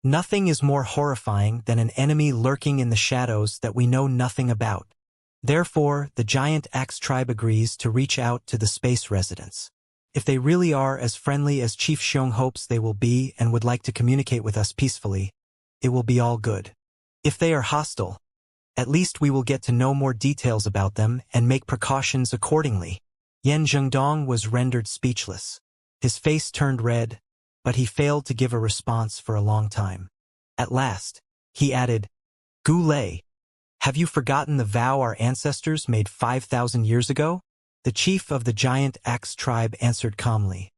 Nothing is more horrifying than an enemy lurking in the shadows that we know nothing about. Therefore, the Giant Axe tribe agrees to reach out to the space residents. If they really are as friendly as Chief Xiong hopes they will be and would like to communicate with us peacefully, it will be all good. If they are hostile, at least we will get to know more details about them and make precautions accordingly." Yen Zhengdong was rendered speechless. His face turned red, but he failed to give a response for a long time. At last, he added, "Gulei, have you forgotten the vow our ancestors made 5,000 years ago?" The chief of the Giant Axe tribe answered calmly,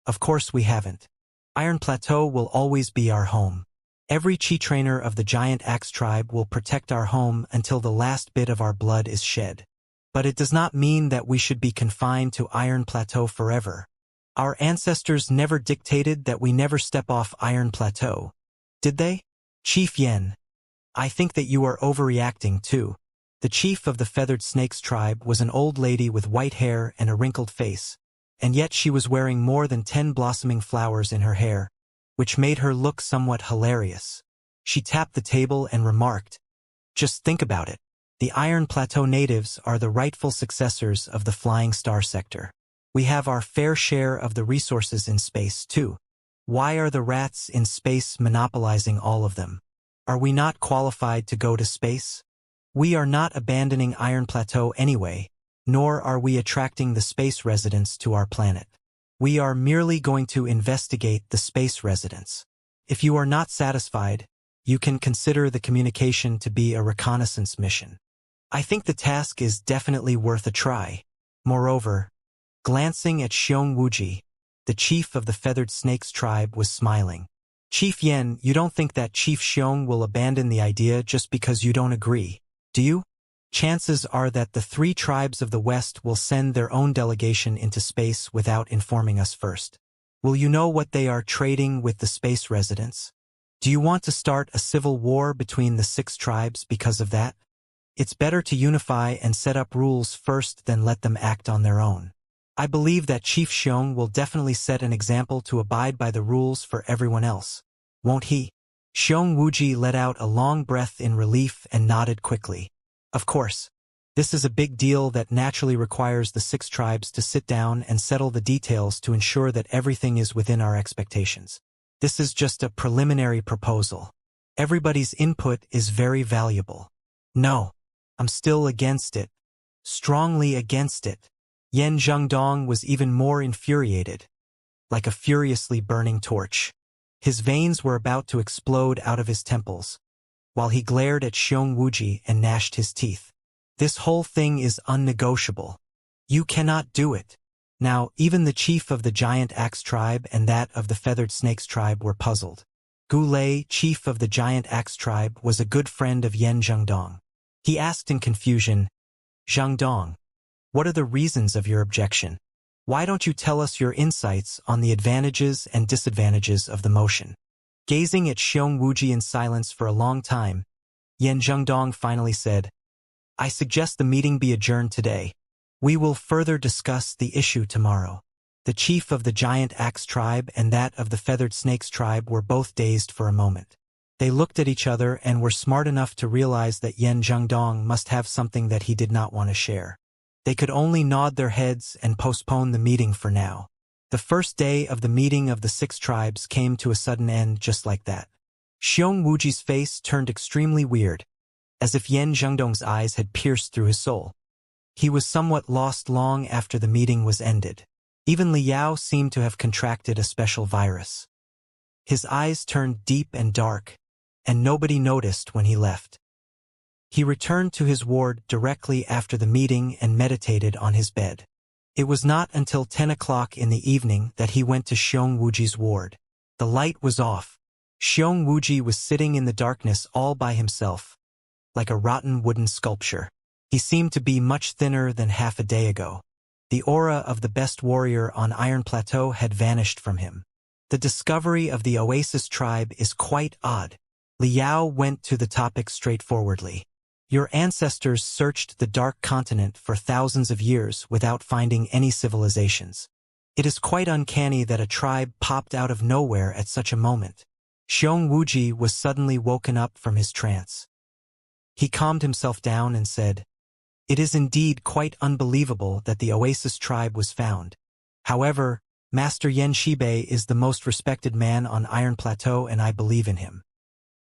"Of course we haven't. Iron Plateau will always be our home. Every chi trainer of the Giant Axe tribe will protect our home until the last bit of our blood is shed. But it does not mean that we should be confined to Iron Plateau forever. Our ancestors never dictated that we never step off Iron Plateau, did they? Chief Yen, I think that you are overreacting too." The chief of the Feathered Snakes tribe was an old lady with white hair and a wrinkled face, and yet she was wearing more than 10 blossoming flowers in her hair, which made her look somewhat hilarious. She tapped the table and remarked, "Just think about it. The Iron Plateau natives are the rightful successors of the Flying Star sector. We have our fair share of the resources in space, too. Why are the rats in space monopolizing all of them? Are we not qualified to go to space? We are not abandoning Iron Plateau anyway, nor are we attracting the space residents to our planet. We are merely going to investigate the space residents. If you are not satisfied, you can consider the communication to be a reconnaissance mission. I think the task is definitely worth a try." Moreover, glancing at Xiong Wuji, the chief of the Feathered Snakes tribe was smiling. "Chief Yen, you don't think that Chief Xiong will abandon the idea just because you don't agree, do you? Chances are that the 3 tribes of the West will send their own delegation into space without informing us first. Will you know what they are trading with the space residents? Do you want to start a civil war between the 6 tribes because of that? It's better to unify and set up rules first than let them act on their own. I believe that Chief Xiong will definitely set an example to abide by the rules for everyone else, won't he?" Xiong Wuji let out a long breath in relief and nodded quickly. "Of course. This is a big deal that naturally requires the 6 tribes to sit down and settle the details to ensure that everything is within our expectations. This is just a preliminary proposal. Everybody's input is very valuable." "No, I'm still against it. Strongly against it." Yan Zhengdong was even more infuriated, like a furiously burning torch. His veins were about to explode out of his temples, while he glared at Xiong Wuji and gnashed his teeth. This whole thing is unnegotiable. You cannot do it. Now, even the chief of the giant axe tribe and that of the feathered snakes tribe were puzzled. Gu Lei, chief of the giant axe tribe, was a good friend of Yan Zhengdong. He asked in confusion, Zhengdong, what are the reasons of your objection? Why don't you tell us your insights on the advantages and disadvantages of the motion? Gazing at Xiong Wuji in silence for a long time, Yan Zhengdong finally said, I suggest the meeting be adjourned today. We will further discuss the issue tomorrow. The chief of the giant axe tribe and that of the feathered snakes tribe were both dazed for a moment. They looked at each other and were smart enough to realize that Yan Zhengdong must have something that he did not want to share. They could only nod their heads and postpone the meeting for now. The first day of the meeting of the 6 tribes came to a sudden end just like that. Xiong Wuji's face turned extremely weird, as if Yan Zhengdong's eyes had pierced through his soul. He was somewhat lost long after the meeting was ended. Even Liao seemed to have contracted a special virus. His eyes turned deep and dark, and nobody noticed when he left. He returned to his ward directly after the meeting and meditated on his bed. It was not until 10 o'clock in the evening that he went to Xiong Wuji's ward. The light was off. Xiong Wuji was sitting in the darkness all by himself, like a rotten wooden sculpture. He seemed to be much thinner than half a day ago. The aura of the best warrior on Iron Plateau had vanished from him. The discovery of the Oasis tribe is quite odd. Liao went to the topic straightforwardly. Your ancestors searched the Dark Continent for thousands of years without finding any civilizations. It is quite uncanny that a tribe popped out of nowhere at such a moment. Xiong Wuji was suddenly woken up from his trance. He calmed himself down and said, It is indeed quite unbelievable that the Oasis tribe was found. However, Master Yan Shibei is the most respected man on Iron Plateau and I believe in him.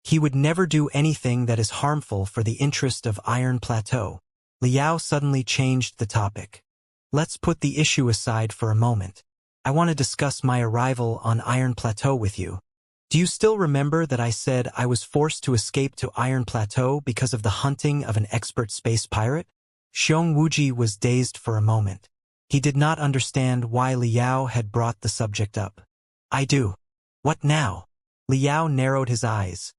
He would never do anything that is harmful for the interest of Iron Plateau. Liao suddenly changed the topic. Let's put the issue aside for a moment. I want to discuss my arrival on Iron Plateau with you. Do you still remember that I said I was forced to escape to Iron Plateau because of the hunting of an expert space pirate? Xiong Wuji was dazed for a moment. He did not understand why Liao had brought the subject up. I do. What now? Liao narrowed his eyes,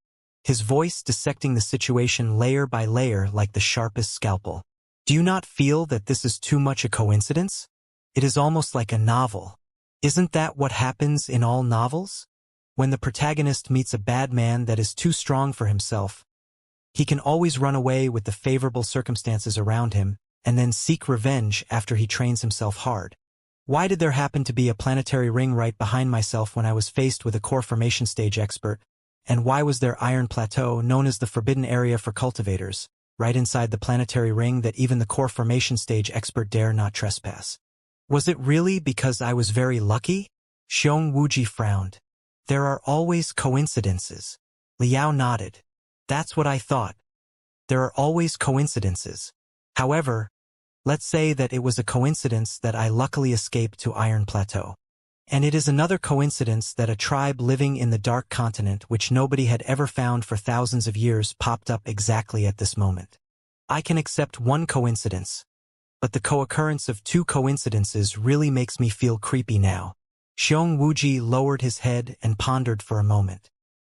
his voice dissecting the situation layer by layer like the sharpest scalpel. Do you not feel that this is too much a coincidence? It is almost like a novel. Isn't that what happens in all novels? When the protagonist meets a bad man that is too strong for himself, he can always run away with the favorable circumstances around him and then seek revenge after he trains himself hard. Why did there happen to be a planetary ring right behind myself when I was faced with a core formation stage expert? And why was there Iron Plateau, known as the Forbidden Area for Cultivators, right inside the planetary ring that even the core formation stage expert dare not trespass? Was it really because I was very lucky? Xiong Wuji frowned. There are always coincidences. Liao nodded. That's what I thought. There are always coincidences. However, let's say that it was a coincidence that I luckily escaped to Iron Plateau. And it is another coincidence that a tribe living in the Dark Continent which nobody had ever found for thousands of years popped up exactly at this moment. I can accept one coincidence, but the co-occurrence of 2 coincidences really makes me feel creepy now. Xiong Wuji lowered his head and pondered for a moment.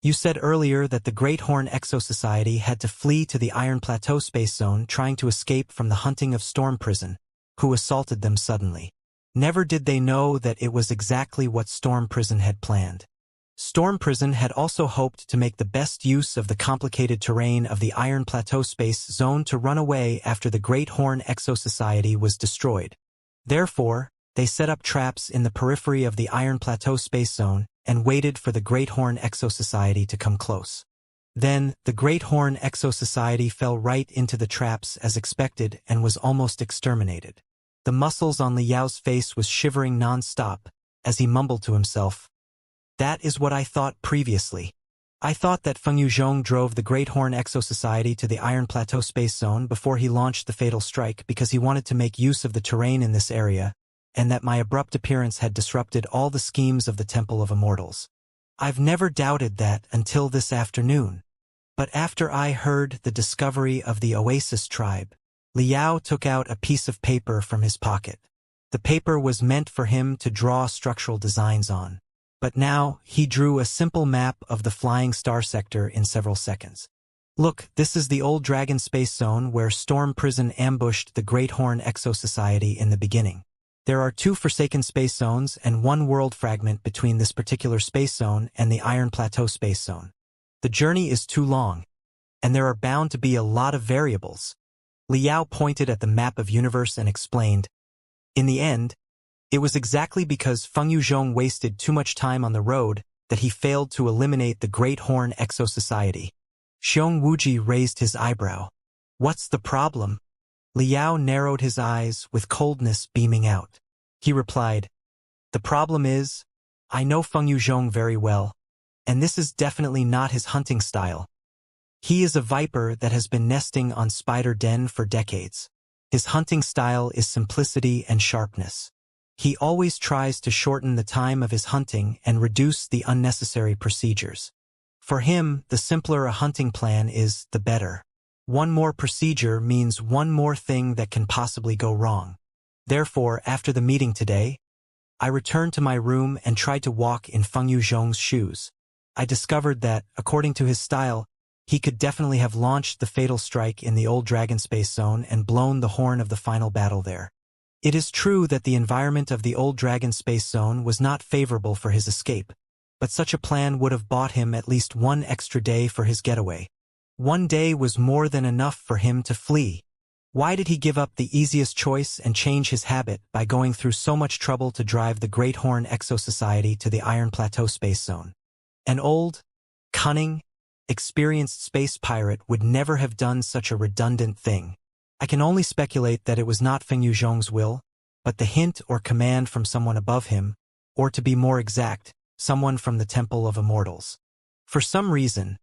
You said earlier that the Great Horn Exo Society had to flee to the Iron Plateau space zone trying to escape from the hunting of Storm Prison, who assaulted them suddenly. Never did they know that it was exactly what Storm Prison had planned. Storm Prison had also hoped to make the best use of the complicated terrain of the Iron Plateau space zone to run away after the Great Horn Exo Society was destroyed. Therefore, they set up traps in the periphery of the Iron Plateau space zone and waited for the Great Horn Exo Society to come close. Then, the Great Horn Exo Society fell right into the traps as expected and was almost exterminated. The muscles on Liao's face was shivering non-stop as he mumbled to himself. That is what I thought previously. I thought that Feng Yuzhong drove the Great Horn Exo Society to the Iron Plateau Space Zone before he launched the fatal strike because he wanted to make use of the terrain in this area, and that my abrupt appearance had disrupted all the schemes of the Temple of Immortals. I've never doubted that until this afternoon. But after I heard the discovery of the Oasis tribe, Liao took out a piece of paper from his pocket. The paper was meant for him to draw structural designs on. But now, he drew a simple map of the flying star sector in several seconds. Look, this is the old Dragon Space Zone where Storm Prison ambushed the Great Horn Exo Society in the beginning. There are 2 Forsaken Space Zones and 1 world fragment between this particular space zone and the Iron Plateau Space Zone. The journey is too long, and there are bound to be a lot of variables. Liao pointed at the map of universe and explained, in the end, it was exactly because Feng Yuzhong wasted too much time on the road that he failed to eliminate the Great Horn Exo Society. Xiong Wuji raised his eyebrow. What's the problem? Liao narrowed his eyes with coldness beaming out. He replied, the problem is, I know Feng Yuzhong very well, and this is definitely not his hunting style. He is a viper that has been nesting on Spider Den for decades. His hunting style is simplicity and sharpness. He always tries to shorten the time of his hunting and reduce the unnecessary procedures. For him, the simpler a hunting plan is, the better. One more procedure means one more thing that can possibly go wrong. Therefore, after the meeting today, I returned to my room and tried to walk in Feng Yuzhong's shoes. I discovered that, according to his style, he could definitely have launched the fatal strike in the old Dragon Space Zone and blown the horn of the final battle there. It is true that the environment of the old Dragon Space Zone was not favorable for his escape, but such a plan would have bought him at least 1 extra day for his getaway. 1 day was more than enough for him to flee. Why did he give up the easiest choice and change his habit by going through so much trouble to drive the Great Horn Exo Society to the Iron Plateau Space Zone? An old, cunning, experienced space pirate would never have done such a redundant thing. I can only speculate that it was not Feng Yuzhong's will, but the hint or command from someone above him, or to be more exact, someone from the Temple of Immortals. For some reason,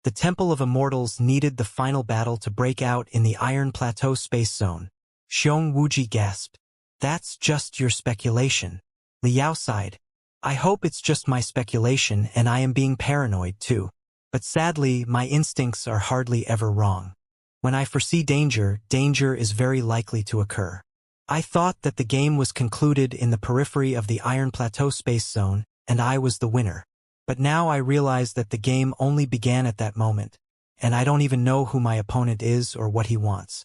the Temple of Immortals needed the final battle to break out in the Iron Plateau Space Zone. Xiong Wuji gasped. That's just your speculation. Liao sighed. I hope it's just my speculation and I am being paranoid too. But sadly, my instincts are hardly ever wrong. When I foresee danger, danger is very likely to occur. I thought that the game was concluded in the periphery of the Iron Plateau Space Zone, and I was the winner. But now I realize that the game only began at that moment, and I don't even know who my opponent is or what he wants.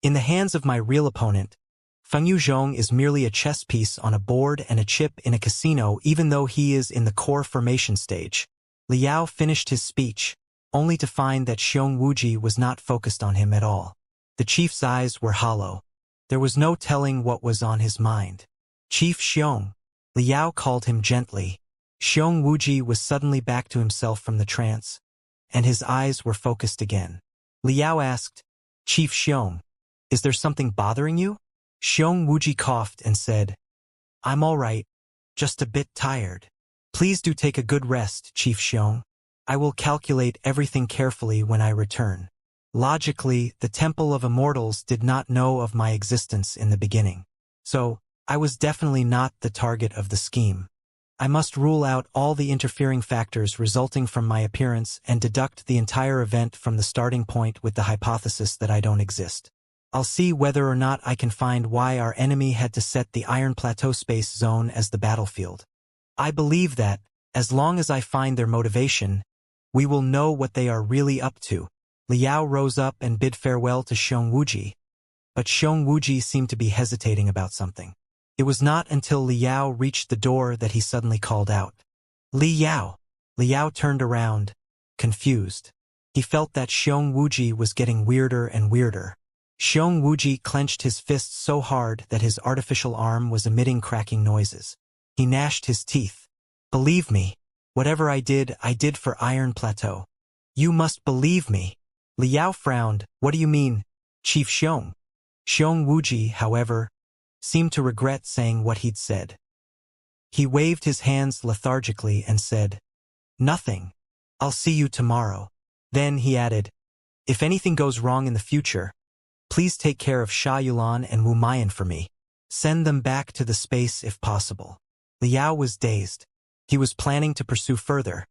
In the hands of my real opponent, Feng Yuzhong is merely a chess piece on a board and a chip in a casino even though he is in the core formation stage. Liao finished his speech, only to find that Xiong Wuji was not focused on him at all. The chief's eyes were hollow. There was no telling what was on his mind. Chief Xiong. Liao called him gently. Xiong Wuji was suddenly back to himself from the trance, and his eyes were focused again. Liao asked, Chief Xiong, is there something bothering you? Xiong Wuji coughed and said, I'm all right, just a bit tired. Please do take a good rest, Chief Xiong. I will calculate everything carefully when I return. Logically, the Temple of Immortals did not know of my existence in the beginning. So, I was definitely not the target of the scheme. I must rule out all the interfering factors resulting from my appearance and deduct the entire event from the starting point with the hypothesis that I don't exist. I'll see whether or not I can find why our enemy had to set the Iron Plateau Space Zone as the battlefield. I believe that, as long as I find their motivation, we will know what they are really up to. Liao rose up and bid farewell to Xiong Wuji, but Xiong Wuji seemed to be hesitating about something. It was not until Liao reached the door that he suddenly called out, Liao! Liao turned around, confused. He felt that Xiong Wuji was getting weirder and weirder. Xiong Wuji clenched his fists so hard that his artificial arm was emitting cracking noises. He gnashed his teeth. Believe me, whatever I did for Iron Plateau. You must believe me. Liao frowned. What do you mean, Chief Xiong? Xiong Wuji, however, seemed to regret saying what he'd said. He waved his hands lethargically and said, Nothing. I'll see you tomorrow. Then he added, if anything goes wrong in the future, please take care of Sha Yulan and Wu Mayan for me. Send them back to the space if possible. Liao was dazed. He was planning to pursue further,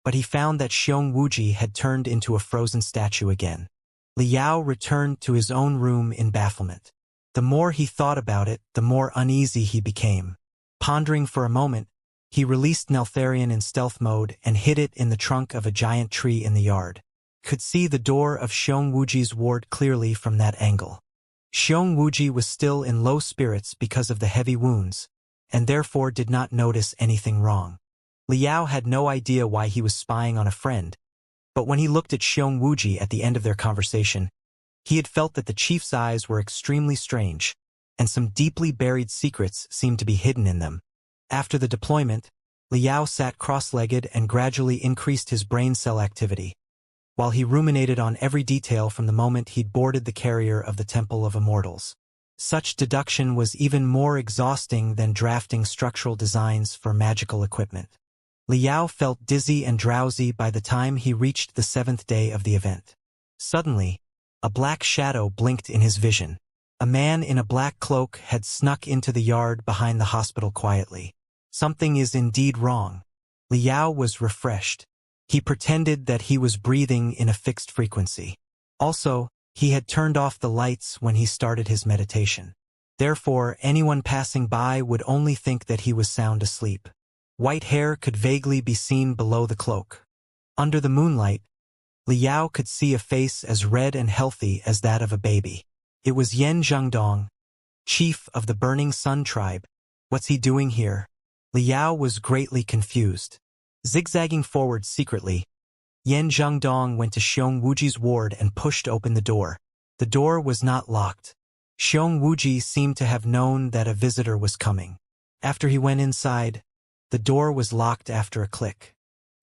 but he found that Xiong Wuji had turned into a frozen statue again. Liao returned to his own room in bafflement. The more he thought about it, the more uneasy he became. Pondering for a moment, he released Neltharion in stealth mode and hid it in the trunk of a giant tree in the yard. Could see the door of Xiong Wuji's ward clearly from that angle. Xiong Wuji was still in low spirits because of the heavy wounds, and therefore did not notice anything wrong. Liao had no idea why he was spying on a friend, but when he looked at Xiong Wuji at the end of their conversation, he had felt that the chief's eyes were extremely strange, and some deeply buried secrets seemed to be hidden in them. After the deployment, Liao sat cross-legged and gradually increased his brain cell activity, while he ruminated on every detail from the moment he'd boarded the carrier of the Temple of Immortals. Such deduction was even more exhausting than drafting structural designs for magical equipment. Liao felt dizzy and drowsy by the time he reached the 7th day of the event. Suddenly, a black shadow blinked in his vision. A man in a black cloak had snuck into the yard behind the hospital quietly. Something is indeed wrong. Liao was refreshed. He pretended that he was breathing in a fixed frequency. Also, he had turned off the lights when he started his meditation. Therefore, anyone passing by would only think that he was sound asleep. White hair could vaguely be seen below the cloak. Under the moonlight, Liao could see a face as red and healthy as that of a baby. It was Yen Zhengdong, chief of the Burning Sun tribe. What's he doing here? Liao was greatly confused. Zigzagging forward secretly, Yen Zhengdong went to Xiong Wuji's ward and pushed open the door. The door was not locked. Xiong Wuji seemed to have known that a visitor was coming. After he went inside, the door was locked after a click.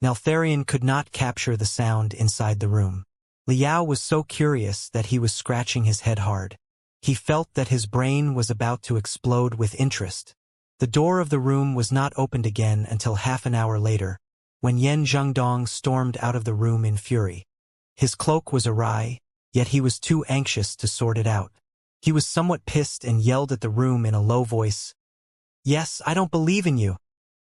Neltharion could not capture the sound inside the room. Liao was so curious that he was scratching his head hard. He felt that his brain was about to explode with interest. The door of the room was not opened again until half an hour later, when Yen Zhengdong stormed out of the room in fury. His cloak was awry, yet he was too anxious to sort it out. He was somewhat pissed and yelled at the room in a low voice, "Yes, I don't believe in you.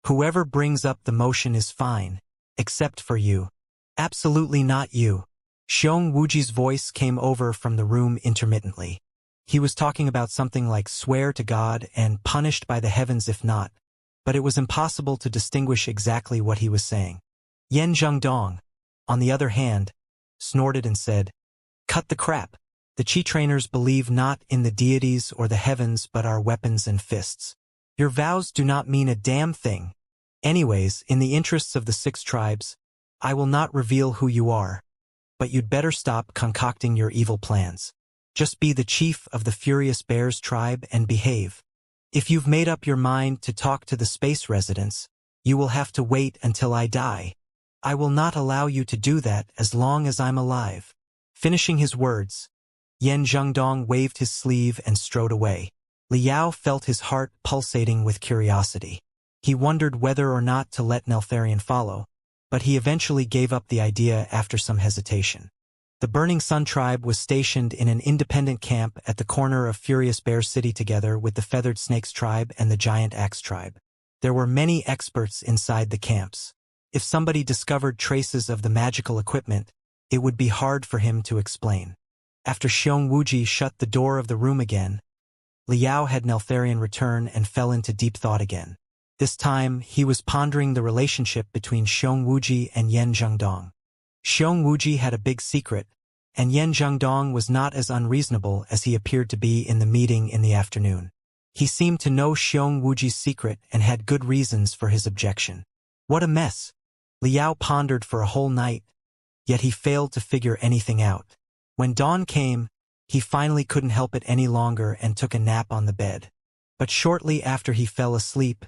Whoever brings up the motion is fine, except for you. Absolutely not you." Xiong Wuji's voice came over from the room intermittently. He was talking about something like swear to God and punished by the heavens if not, but it was impossible to distinguish exactly what he was saying. Yen Zhengdong, on the other hand, snorted and said, "Cut the crap. The Qi trainers believe not in the deities or the heavens but our weapons and fists. Your vows do not mean a damn thing. Anyways, in the interests of the 6 tribes, I will not reveal who you are, but you'd better stop concocting your evil plans. Just be the chief of the Furious Bears tribe and behave. If you've made up your mind to talk to the space residents, you will have to wait until I die. I will not allow you to do that as long as I'm alive." Finishing his words, Yen Zhengdong waved his sleeve and strode away. Liao felt his heart pulsating with curiosity. He wondered whether or not to let Neltharion follow, but he eventually gave up the idea after some hesitation. The Burning Sun tribe was stationed in an independent camp at the corner of Furious Bear City together with the Feathered Snakes tribe and the Giant Axe tribe. There were many experts inside the camps. If somebody discovered traces of the magical equipment, it would be hard for him to explain. After Xiong Wuji shut the door of the room again, Liao had Neltharion return and fell into deep thought again. This time, he was pondering the relationship between Xiong Wuji and Yen Zhengdong. Xiong Wuji had a big secret, and Yen Zhengdong was not as unreasonable as he appeared to be in the meeting in the afternoon. He seemed to know Xiong Wuji's secret and had good reasons for his objection. What a mess! Liao pondered for a whole night, yet he failed to figure anything out. When dawn came, he finally couldn't help it any longer and took a nap on the bed. But shortly after he fell asleep,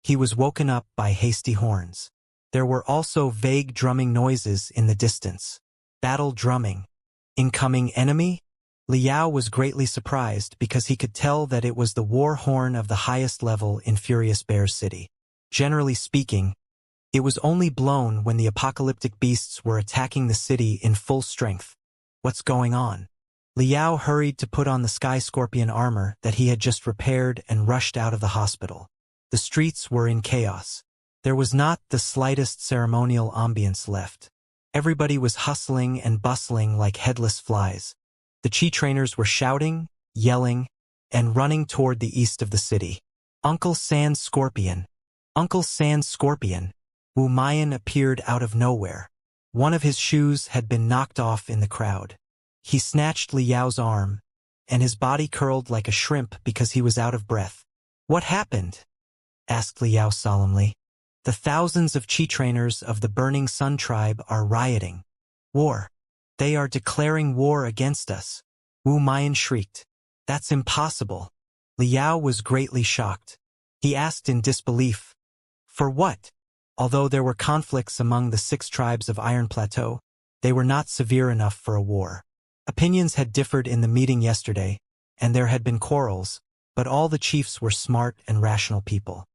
he was woken up by hasty horns. There were also vague drumming noises in the distance. Battle drumming. Incoming enemy? Liao was greatly surprised because he could tell that it was the war horn of the highest level in Furious Bear City. Generally speaking, It was only blown when the apocalyptic beasts were attacking the city in full strength. What's going on? Liao hurried to put on the sky scorpion armor that he had just repaired and rushed out of the hospital. The streets were in chaos. There was not the slightest ceremonial ambience left. Everybody was hustling and bustling like headless flies. The Qi trainers were shouting, yelling, and running toward the east of the city. Uncle Sans Scorpion! Uncle Sans Scorpion! Wu Mayan appeared out of nowhere. One of his shoes had been knocked off in the crowd. He snatched Liao's arm, and his body curled like a shrimp because he was out of breath. What happened? Asked Liao solemnly. The thousands of Qi trainers of the Burning Sun tribe are rioting. War. They are declaring war against us. Wu Mayan shrieked. That's impossible. Liao was greatly shocked. He asked in disbelief. For what? Although there were conflicts among the 6 tribes of Iron Plateau, they were not severe enough for a war. Opinions had differed in the meeting yesterday, and there had been quarrels, but all the chiefs were smart and rational people.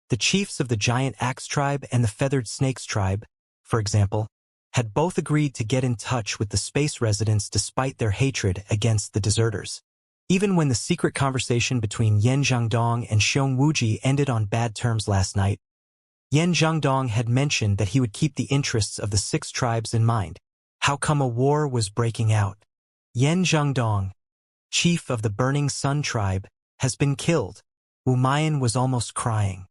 The chiefs of the Giant Axe tribe and the Feathered Snakes tribe, for example, had both agreed to get in touch with the space residents despite their hatred against the deserters. Even when the secret conversation between Yan Zhangdong and Xiong Wuji ended on bad terms last night, Yan Zhangdong had mentioned that he would keep the interests of the 6 tribes in mind. How come a war was breaking out? Yan Zhangdong, chief of the Burning Sun tribe, has been killed. Wu Mayan was almost crying.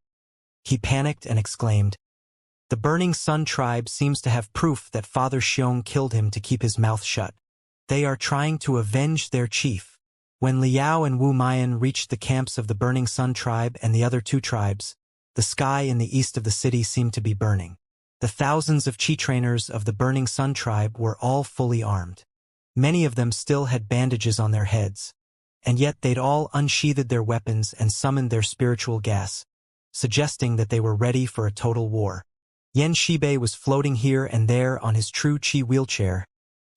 He panicked and exclaimed, The Burning Sun tribe seems to have proof that Father Xiong killed him to keep his mouth shut. They are trying to avenge their chief. When Liao and Wu Mayan reached the camps of the Burning Sun tribe and the other 2 tribes, the sky in the east of the city seemed to be burning. The thousands of Qi trainers of the Burning Sun tribe were all fully armed. Many of them still had bandages on their heads, and yet they'd all unsheathed their weapons and summoned their spiritual gas, suggesting that they were ready for a total war. Yan Shibei was floating here and there on his true Qi wheelchair,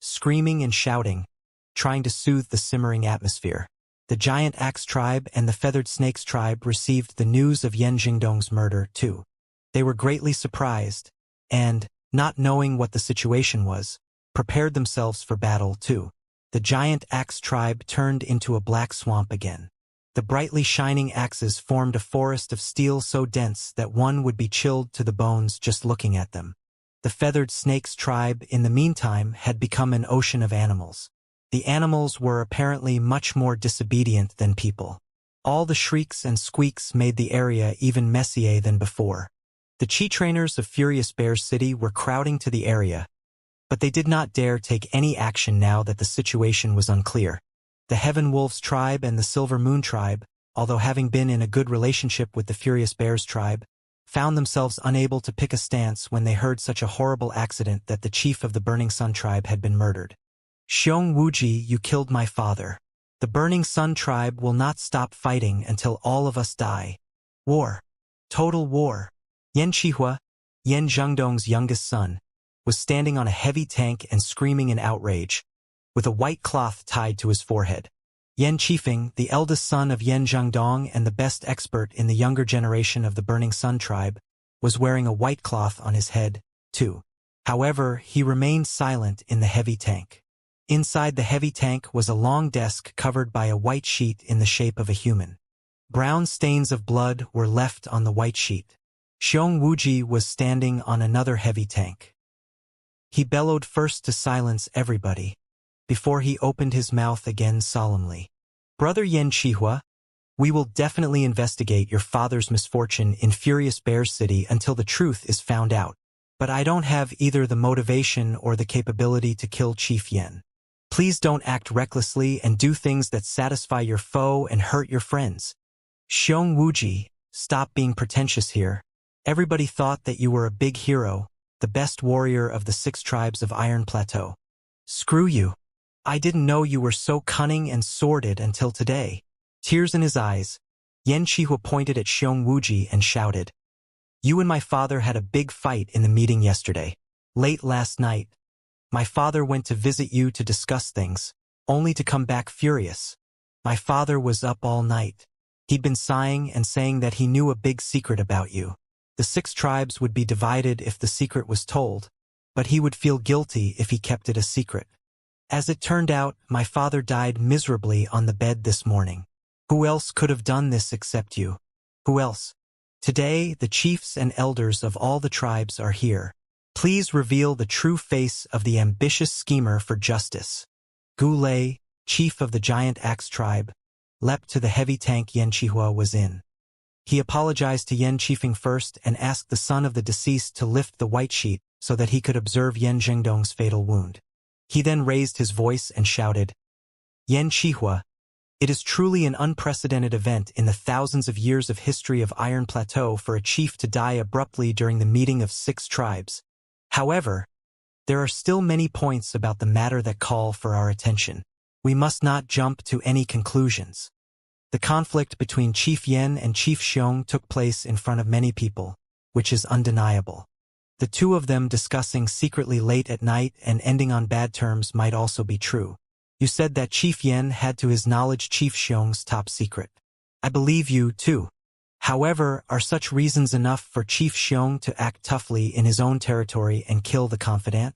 screaming and shouting, trying to soothe the simmering atmosphere. The Giant Axe tribe and the Feathered Snakes tribe received the news of Yan Jingdong's murder, too. They were greatly surprised, and, not knowing what the situation was, prepared themselves for battle, too. The Giant Axe tribe turned into a black swamp again. The brightly shining axes formed a forest of steel so dense that one would be chilled to the bones just looking at them. The Feathered Snakes tribe, in the meantime, had become an ocean of animals. The animals were apparently much more disobedient than people. All the shrieks and squeaks made the area even messier than before. The Qi trainers of Furious Bear City were crowding to the area, but they did not dare take any action now that the situation was unclear. The Heaven Wolves tribe and the Silver Moon tribe, although having been in a good relationship with the Furious Bears tribe, found themselves unable to pick a stance when they heard such a horrible accident that the chief of the Burning Sun tribe had been murdered. Xiong Wuji, you killed my father. The Burning Sun tribe will not stop fighting until all of us die. War. Total war. Yan Qihua, Yan Zhangdong's youngest son, was standing on a heavy tank and screaming in outrage, with a white cloth tied to his forehead. Yan Qifeng, the eldest son of Yan Zhangdong and the best expert in the younger generation of the Burning Sun tribe, was wearing a white cloth on his head, too. However, he remained silent in the heavy tank. Inside the heavy tank was a long desk covered by a white sheet in the shape of a human. Brown stains of blood were left on the white sheet. Xiong Wuji was standing on another heavy tank. He bellowed first to silence everybody, before he opened his mouth again solemnly. Brother Yan Qihua, we will definitely investigate your father's misfortune in Furious Bear City until the truth is found out, but I don't have either the motivation or the capability to kill Chief Yan. Please don't act recklessly and do things that satisfy your foe and hurt your friends. Xiong Wuji, stop being pretentious here. Everybody thought that you were a big hero, the best warrior of the 6 tribes of Iron Plateau. Screw you. I didn't know you were so cunning and sordid until today. Tears in his eyes, Yan Qihua pointed at Xiong Wuji and shouted, You and my father had a big fight in the meeting yesterday. Late last night, my father went to visit you to discuss things, only to come back furious. My father was up all night. He'd been sighing and saying that he knew a big secret about you. The 6 tribes would be divided if the secret was told, but he would feel guilty if he kept it a secret. As it turned out, my father died miserably on the bed this morning. Who else could have done this except you? Who else? Today, the chiefs and elders of all the tribes are here. Please reveal the true face of the ambitious schemer for justice. Gu Lei, chief of the giant axe tribe, leapt to the heavy tank Xianxia was in. He apologized to Yan Qifeng first and asked the son of the deceased to lift the white sheet so that he could observe Yan Zhengdong's fatal wound. He then raised his voice and shouted, "Yan Qihua, it is truly an unprecedented event in the thousands of years of history of Iron Plateau for a chief to die abruptly during the meeting of 6 tribes. However, there are still many points about the matter that call for our attention. We must not jump to any conclusions." The conflict between Chief Yan and Chief Xiong took place in front of many people, which is undeniable. The two of them discussing secretly late at night and ending on bad terms might also be true. You said that Chief Yan had to his knowledge Chief Xiong's top secret. I believe you, too. However, are such reasons enough for Chief Xiong to act toughly in his own territory and kill the confidant?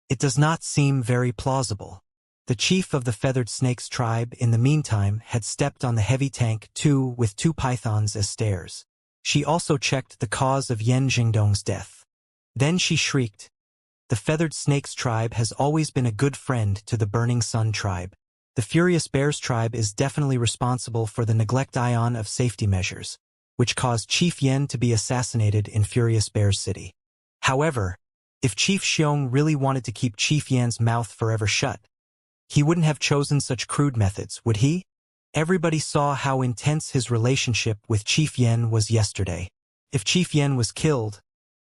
It does not seem very plausible. The chief of the Feathered Snakes tribe, in the meantime, had stepped on the heavy tank too with 2 pythons as stairs. She also checked the cause of Yan Zhengdong's death. Then she shrieked, "The Feathered Snakes tribe has always been a good friend to the Burning Sun tribe. The Furious Bears tribe is definitely responsible for the neglect ion of safety measures, which caused Chief Yan to be assassinated in Furious Bears City. However, if Chief Xiong really wanted to keep Chief Yan's mouth forever shut, he wouldn't have chosen such crude methods, would he? Everybody saw how intense his relationship with Chief Yan was yesterday. If Chief Yan was killed,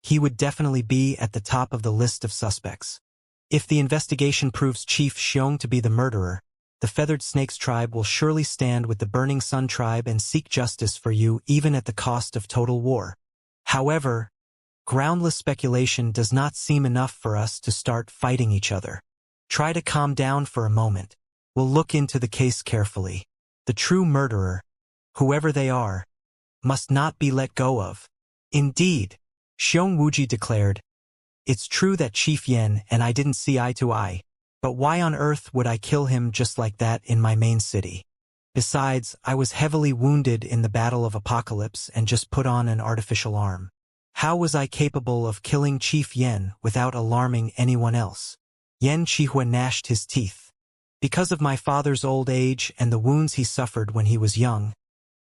he would definitely be at the top of the list of suspects. If the investigation proves Chief Xiong to be the murderer, the Feathered Snakes tribe will surely stand with the Burning Sun tribe and seek justice for you even at the cost of total war. However, groundless speculation does not seem enough for us to start fighting each other. Try to calm down for a moment. We'll look into the case carefully. The true murderer, whoever they are, must not be let go of." "Indeed," Xiong Wuji declared. "It's true that Chief Yan and I didn't see eye to eye, but why on earth would I kill him just like that in my main city? Besides, I was heavily wounded in the Battle of Apocalypse and just put on an artificial arm. How was I capable of killing Chief Yan without alarming anyone else?" Yan Qihua gnashed his teeth. "Because of my father's old age and the wounds he suffered when he was young,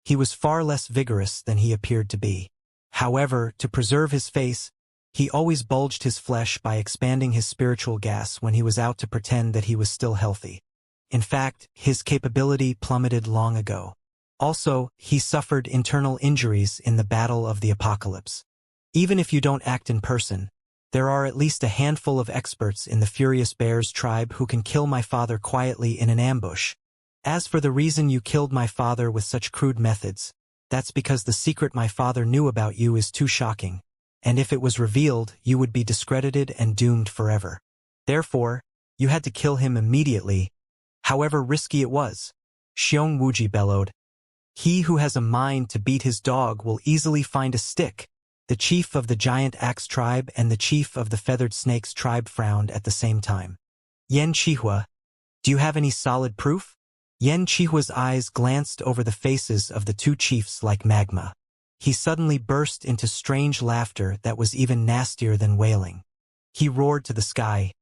he was far less vigorous than he appeared to be. However, to preserve his face, he always bulged his flesh by expanding his spiritual gas when he was out to pretend that he was still healthy. In fact, his capability plummeted long ago. Also, he suffered internal injuries in the Battle of the Apocalypse. Even if you don't act in person, there are at least a handful of experts in the Furious Bears tribe who can kill my father quietly in an ambush. As for the reason you killed my father with such crude methods, that's because the secret my father knew about you is too shocking, and if it was revealed, you would be discredited and doomed forever. Therefore, you had to kill him immediately, however risky it was." Xiong Wuji bellowed. "He who has a mind to beat his dog will easily find a stick." The chief of the Giant Axe tribe and the chief of the Feathered Snakes tribe frowned at the same time. "Yan Qihua, do you have any solid proof?" Yan Qihua's eyes glanced over the faces of the 2 chiefs like magma. He suddenly burst into strange laughter that was even nastier than wailing. He roared to the sky,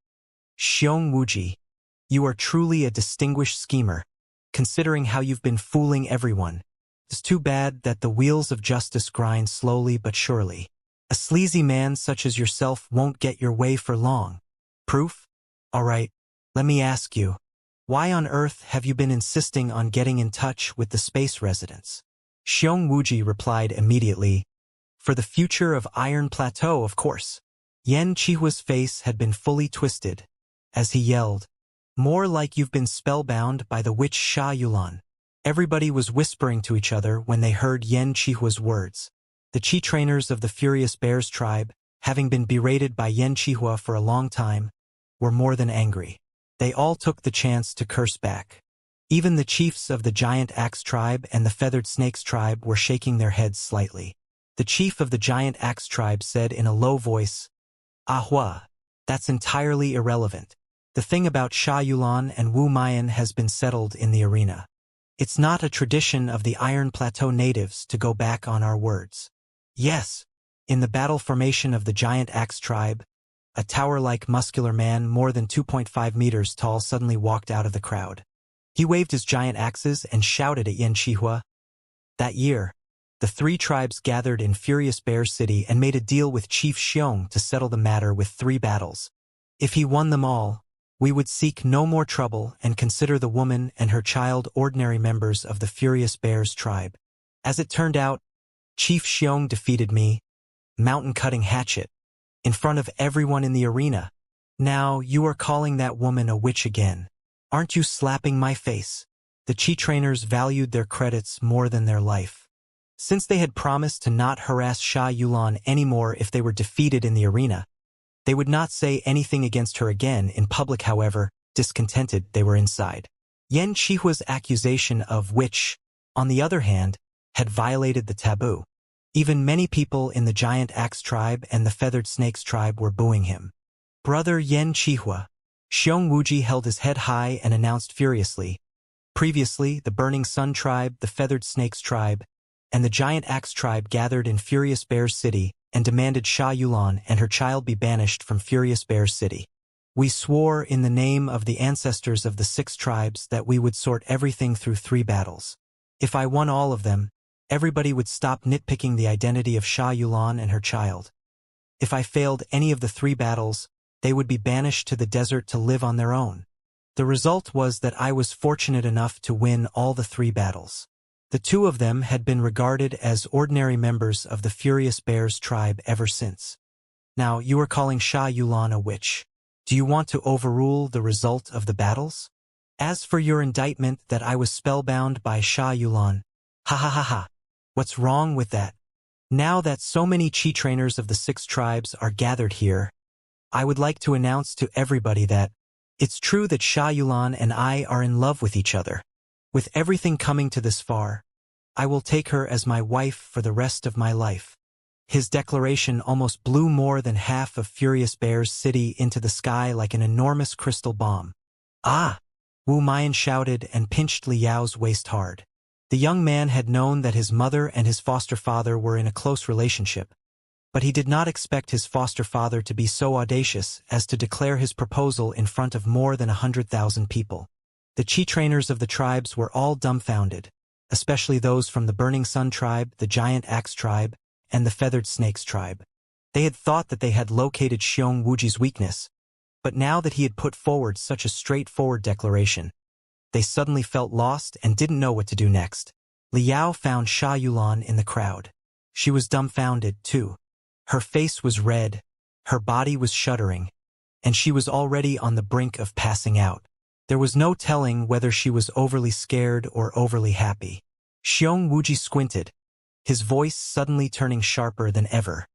"Xiong Wuji, you are truly a distinguished schemer, considering how you've been fooling everyone. It's too bad that the wheels of justice grind slowly but surely. A sleazy man such as yourself won't get your way for long. Proof? All right, let me ask you. Why on earth have you been insisting on getting in touch with the space residents?" Xiong Wuji replied immediately, "For the future of Iron Plateau, of course." Yan Qihua's face had been fully twisted, as he yelled, "More like you've been spellbound by the witch Sha Yulan." Everybody was whispering to each other when they heard Yan Qihua's words. The chi trainers of the Furious Bears tribe, having been berated by Yan Qihua for a long time, were more than angry. They all took the chance to curse back. Even the chiefs of the Giant Axe tribe and the Feathered Snakes tribe were shaking their heads slightly. The chief of the giant axe tribe said in a low voice, Ahua, that's entirely irrelevant. The thing about Sha Yulan and Wu Mayan has been settled in the arena. It's not a tradition of the Iron Plateau natives to go back on our words. Yes, in the battle formation of the giant axe tribe, a tower-like muscular man more than 2.5 meters tall suddenly walked out of the crowd. He waved his giant axes and shouted at Xianxia. That year, the three tribes gathered in Furious Bear City and made a deal with Chief Xiong to settle the matter with 3 battles. If he won them all, we would seek no more trouble and consider the woman and her child ordinary members of the Furious Bears tribe. As it turned out, Chief Xiong defeated me, mountain-cutting hatchet, in front of everyone in the arena. Now you are calling that woman a witch again. Aren't you slapping my face? The Chi trainers valued their credits more than their life. Since they had promised to not harass Sha Yulan anymore if they were defeated in the arena, they would not say anything against her again in public. However, discontented they were inside. Yan Chihua's accusation of witch, on the other hand, had violated the taboo. Even many people in the giant axe tribe and the feathered snakes tribe were booing him. Brother Yan Chihua. Xiong Wuji held his head high and announced furiously. Previously, the Burning Sun tribe, the feathered snakes tribe, and the giant axe tribe gathered in Furious Bear City and demanded Sha Yulan and her child be banished from Furious Bear City. We swore in the name of the ancestors of the 6 tribes that we would sort everything through 3 battles. If I won all of them, everybody would stop nitpicking the identity of Sha Yulan and her child. If I failed any of the 3 battles, they would be banished to the desert to live on their own. The result was that I was fortunate enough to win all the 3 battles. The 2 of them had been regarded as ordinary members of the Furious Bears tribe ever since. Now you are calling Sha Yulan a witch. Do you want to overrule the result of the battles? As for your indictment that I was spellbound by Sha Yulan, ha ha ha ha. What's wrong with that? Now that so many Chi trainers of the 6 tribes are gathered here, I would like to announce to everybody that it's true that Sha Yulan and I are in love with each other. With everything coming to this far, I will take her as my wife for the rest of my life. His declaration almost blew more than half of Furious Bear's city into the sky like an enormous crystal bomb. Ah! Wu Mayan shouted and pinched Li Yao's waist hard. The young man had known that his mother and his foster father were in a close relationship, but he did not expect his foster father to be so audacious as to declare his proposal in front of more than 100,000 people. The Chi trainers of the tribes were all dumbfounded, especially those from the Burning Sun tribe, the Giant Axe tribe, and the Feathered Snakes tribe. They had thought that they had located Xiong Wuji's weakness, but now that he had put forward such a straightforward declaration, they suddenly felt lost and didn't know what to do next. Li Yao found Sha Yulan in the crowd. She was dumbfounded, too. Her face was red, her body was shuddering, and she was already on the brink of passing out. There was no telling whether she was overly scared or overly happy. Xiong Wuji squinted, his voice suddenly turning sharper than ever.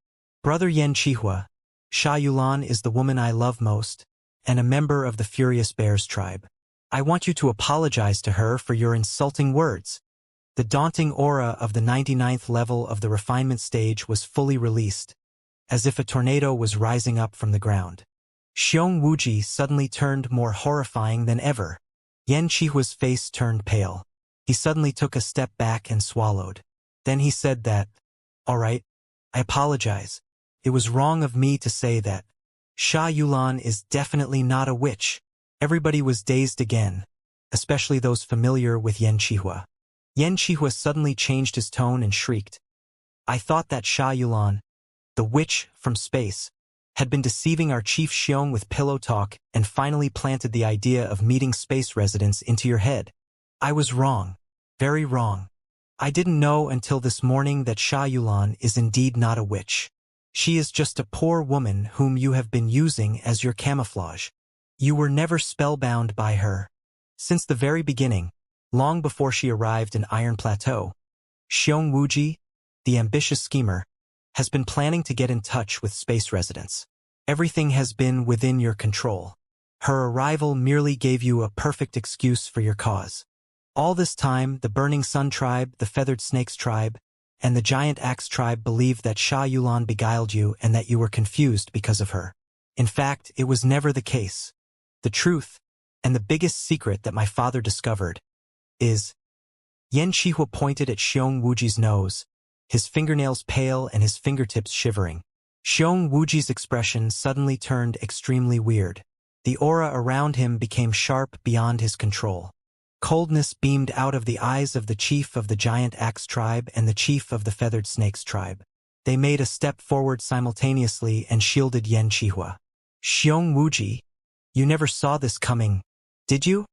Brother Yan Chihua, Sha Yulan is the woman I love most, and a member of the Furious Bears tribe. I want you to apologize to her for your insulting words. The daunting aura of the 99th level of the refinement stage was fully released, as if a tornado was rising up from the ground. Xiong Wuji suddenly turned more horrifying than ever. Yan Chihua's face turned pale. He suddenly took a step back and swallowed. Then he said that, "All right, I apologize. It was wrong of me to say that. Sha Yulan is definitely not a witch." Everybody was dazed again, especially those familiar with Yan Chihua. Yan Chihua suddenly changed his tone and shrieked. "I thought that Sha Yulan, the witch from space, had been deceiving our Chief Xiong with pillow talk and finally planted the idea of meeting space residents into your head. I was wrong, very wrong. I didn't know until this morning that Sha Yulan is indeed not a witch. She is just a poor woman whom you have been using as your camouflage. You were never spellbound by her. Since the very beginning, long before she arrived in Iron Plateau, Xiong Wuji, the ambitious schemer, has been planning to get in touch with space residents. Everything has been within your control. Her arrival merely gave you a perfect excuse for your cause. All this time, the Burning Sun tribe, the Feathered Snakes tribe, and the giant axe tribe believed that Sha Yulan beguiled you and that you were confused because of her. In fact, it was never the case. The truth, and the biggest secret that my father discovered, is—" Yan Qihua pointed at Xiong Wuji's nose, his fingernails pale and his fingertips shivering. Xiong Wuji's expression suddenly turned extremely weird. The aura around him became sharp beyond his control. Coldness beamed out of the eyes of the chief of the giant axe tribe and the chief of the feathered snakes tribe. They made a step forward simultaneously and shielded Yan Qihua. "Xiong Wuji, you never saw this coming, did you?"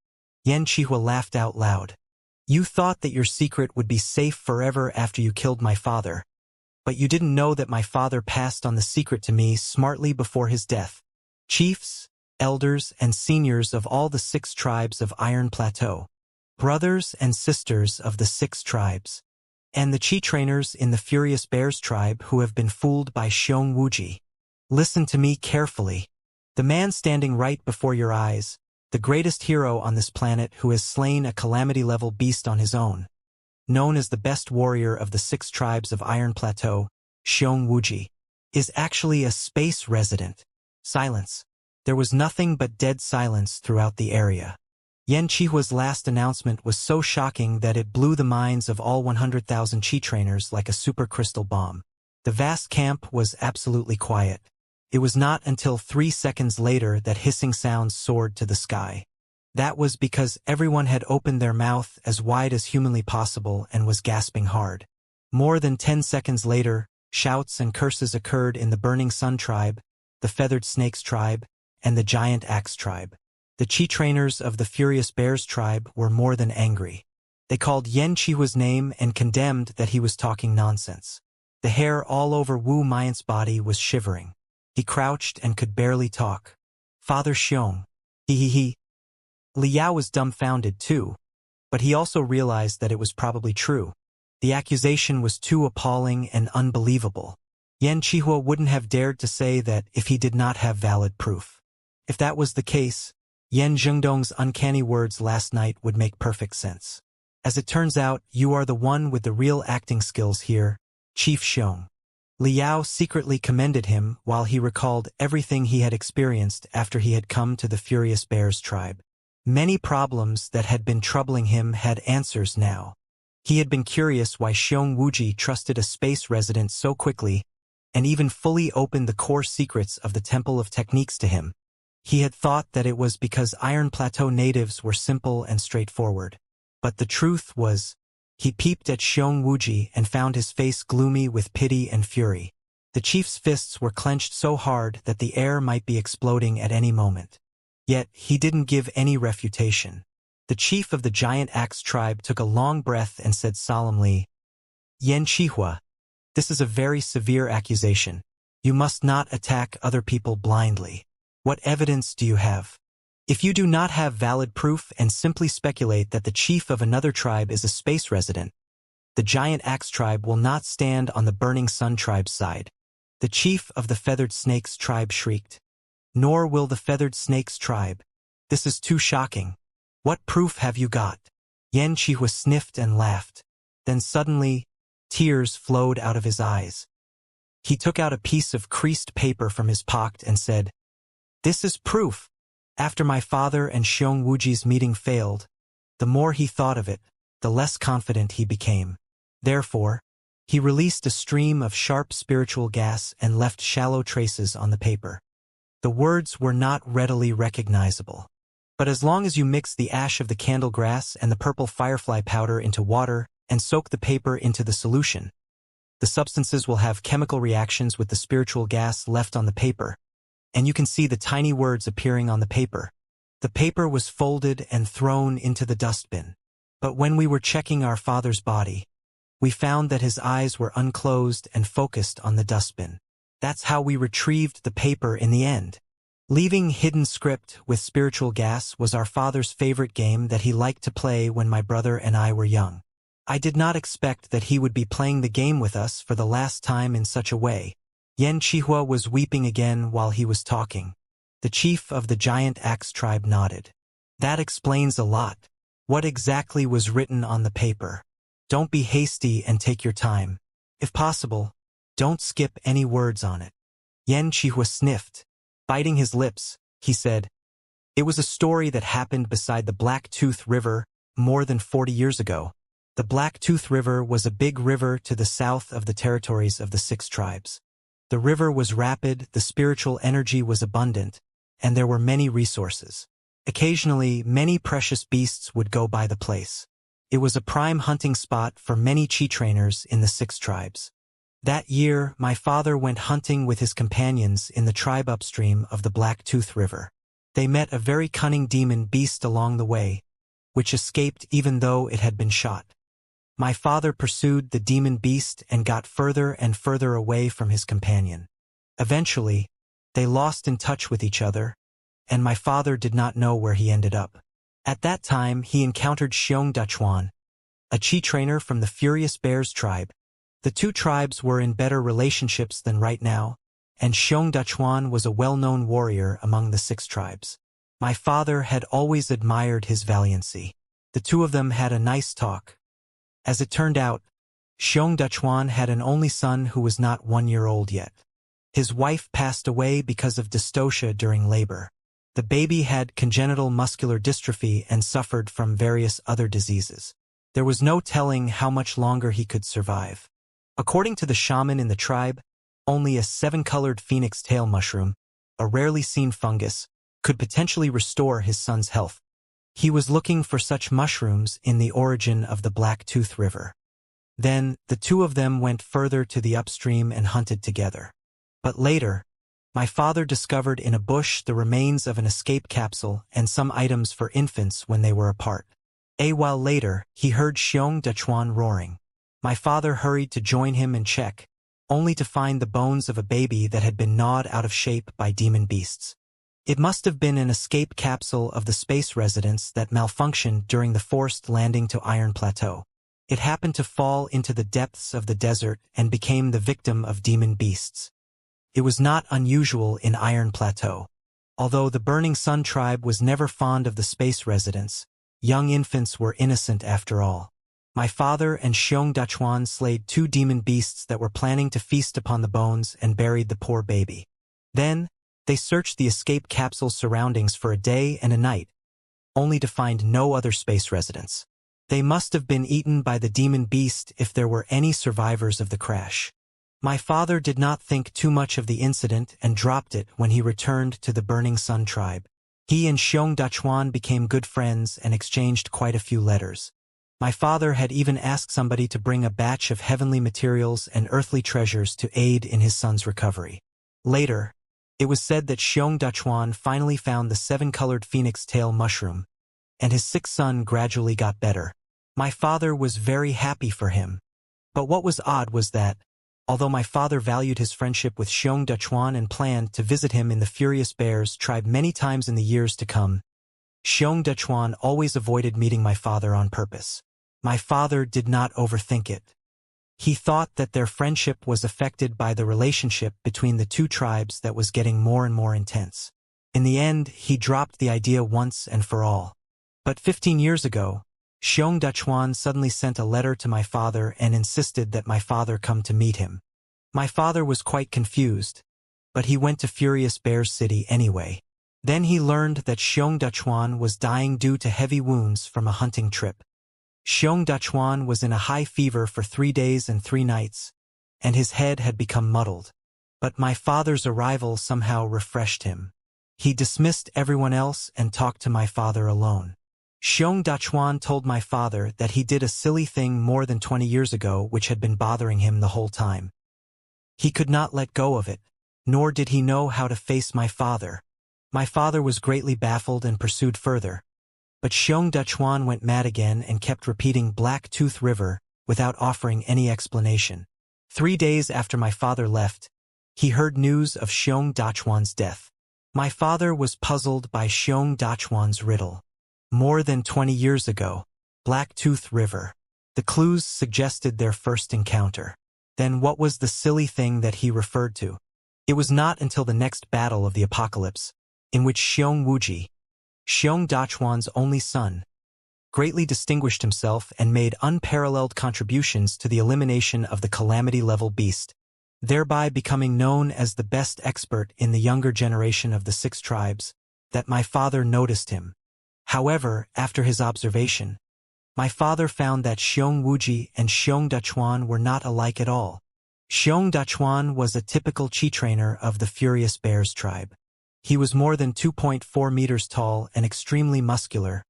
Yan Qihua laughed out loud. "You thought that your secret would be safe forever after you killed my father. But you didn't know that my father passed on the secret to me smartly before his death. Chiefs, elders, and seniors of all the 6 tribes of Iron Plateau, brothers and sisters of the 6 tribes, and the chi trainers in the Furious Bears tribe who have been fooled by Xiong Wuji. Listen to me carefully. The man standing right before your eyes, the greatest hero on this planet who has slain a calamity-level beast on his own, known as the best warrior of the 6 tribes of Iron Plateau, Xiong Wuji, is actually a space resident." Silence. There was nothing but dead silence throughout the area. Yan Qihua's last announcement was so shocking that it blew the minds of all 100,000 chi trainers like a supercrystal bomb. The vast camp was absolutely quiet. It was not until 3 seconds later that hissing sounds soared to the sky. That was because everyone had opened their mouth as wide as humanly possible and was gasping hard. More than 10 seconds later, shouts and curses occurred in the Burning Sun tribe, the Feathered Snakes tribe, and the Giant Axe tribe. The chi trainers of the Furious Bears tribe were more than angry. They called Yan Qihua's name and condemned that he was talking nonsense. The hair all over Wu Maiyan's body was shivering. He crouched and could barely talk. "Father Xiong. He. Li Yao was dumbfounded too, but he also realized that it was probably true. The accusation was too appalling and unbelievable. Yan Qihua wouldn't have dared to say that if he did not have valid proof. If that was the case, Yan Zhengdong's uncanny words last night would make perfect sense. As it turns out, you are the one with the real acting skills here, Chief Xiong." Li Yao secretly commended him while he recalled everything he had experienced after he had come to the Furious Bears tribe. Many problems that had been troubling him had answers now. He had been curious why Xiong Wuji trusted a space resident so quickly and even fully opened the core secrets of the Temple of Techniques to him. He had thought that it was because Iron Plateau natives were simple and straightforward. But the truth was, he peeped at Xiong Wuji and found his face gloomy with pity and fury. The chief's fists were clenched so hard that the air might be exploding at any moment. Yet, he didn't give any refutation. The chief of the Giant Axe tribe took a long breath and said solemnly, "Yan Qihua, this is a very severe accusation. You must not attack other people blindly. What evidence do you have? If you do not have valid proof and simply speculate that the chief of another tribe is a space resident, the Giant Axe tribe will not stand on the Burning Sun tribe's side." The chief of the Feathered Snakes tribe shrieked. "Nor will the Feathered Snakes tribe. This is too shocking. What proof have you got?" Yan Qihua sniffed and laughed. Then suddenly, tears flowed out of his eyes. He took out a piece of creased paper from his pocket and said, "This is proof. After my father and Xiong Wuji's meeting failed, the more he thought of it, the less confident he became. Therefore, he released a stream of sharp spiritual gas and left shallow traces on the paper. The words were not readily recognizable. But as long as you mix the ash of the candle grass and the purple firefly powder into water and soak the paper into the solution, the substances will have chemical reactions with the spiritual gas left on the paper, and you can see the tiny words appearing on the paper. The paper was folded and thrown into the dustbin. But when we were checking our father's body, we found that his eyes were unclosed and focused on the dustbin. That's how we retrieved the paper in the end." Leaving hidden script with spiritual gas was our father's favorite game that he liked to play when my brother and I were young. I did not expect that he would be playing the game with us for the last time in such a way. Yan Qihua was weeping again while he was talking. The chief of the Giant Axe tribe nodded. "That explains a lot. What exactly was written on the paper? Don't be hasty and take your time. If possible, don't skip any words on it. Yan Qihua sniffed. Biting his lips, he said, "It was a story that happened beside the Black-Tooth River more than 40 years ago. The Black-Tooth River was a big river to the south of the territories of the 6 tribes. The river was rapid, the spiritual energy was abundant, and there were many resources. Occasionally, many precious beasts would go by the place. It was a prime hunting spot for many chi trainers in the 6 tribes. That year, my father went hunting with his companions in the tribe upstream of the Black-Tooth River. They met a very cunning demon beast along the way, which escaped even though it had been shot. My father pursued the demon beast and got further and further away from his companion. Eventually, they lost in touch with each other, and my father did not know where he ended up. At that time, he encountered Xianxia, a chi trainer from the Furious Bears tribe. The 2 tribes were in better relationships than right now, and Xianxia was a well-known warrior among the 6 tribes. My father had always admired his valiancy. The 2 of them had a nice talk. As it turned out, Xianxia had an only son who was not 1 year old yet. His wife passed away because of dystocia during labor. The baby had congenital muscular dystrophy and suffered from various other diseases. There was no telling how much longer he could survive. According to the shaman in the tribe, only a 7-colored phoenix tail mushroom, a rarely seen fungus, could potentially restore his son's health. He was looking for such mushrooms in the origin of the Black-Tooth River. Then, the 2 of them went further to the upstream and hunted together. But later, my father discovered in a bush the remains of an escape capsule and some items for infants when they were apart. A while later, he heard Xianxia roaring. My father hurried to join him and check, only to find the bones of a baby that had been gnawed out of shape by demon beasts. It must have been an escape capsule of the space residents that malfunctioned during the forced landing to Iron Plateau. It happened to fall into the depths of the desert and became the victim of demon beasts. It was not unusual in Iron Plateau. Although the Burning Sun tribe was never fond of the space residents, young infants were innocent after all. My father and Xianxia slayed 2 demon beasts that were planning to feast upon the bones and buried the poor baby. Then, they searched the escape capsule's surroundings for a day and a night, only to find no other space residents. They must have been eaten by the demon beast if there were any survivors of the crash. My father did not think too much of the incident and dropped it when he returned to the Burning Sun tribe. He and Xianxia became good friends and exchanged quite a few letters. My father had even asked somebody to bring a batch of heavenly materials and earthly treasures to aid in his son's recovery. Later, it was said that Xianxia finally found the 7-colored phoenix tail mushroom, and his 6th son gradually got better. My father was very happy for him. But what was odd was that, although my father valued his friendship with Xianxia and planned to visit him in the Furious Bears tribe many times in the years to come, Xianxia always avoided meeting my father on purpose. My father did not overthink it. He thought that their friendship was affected by the relationship between the 2 tribes that was getting more and more intense. In the end, he dropped the idea once and for all. But 15 years ago, Xianxia suddenly sent a letter to my father and insisted that my father come to meet him. My father was quite confused, but he went to Furious Bears City anyway. Then he learned that Xianxia was dying due to heavy wounds from a hunting trip. Xianxia was in a high fever for 3 days and 3 nights, and his head had become muddled. But my father's arrival somehow refreshed him. He dismissed everyone else and talked to my father alone. Xianxia told my father that he did a silly thing more than 20 years ago which had been bothering him the whole time. He could not let go of it, nor did he know how to face my father. My father was greatly baffled and pursued further. But Xianxia went mad again and kept repeating Black-Tooth River without offering any explanation. 3 days after my father left, he heard news of Xianxia's death. My father was puzzled by Xianxia's riddle. More than 20 years ago, Black-Tooth River. The clues suggested their first encounter. Then what was the silly thing that he referred to? It was not until the next battle of the apocalypse, in which Wuxia, Xianxia's only son, greatly distinguished himself and made unparalleled contributions to the elimination of the calamity-level beast, thereby becoming known as the best expert in the younger generation of the 6 tribes, that my father noticed him. However, after his observation, my father found that Xiong Wuji and Xiong Dachuan were not alike at all. Xiong Dachuan was a typical chi trainer of the Furious Bears tribe. He was more than 2.4 meters tall and extremely muscular,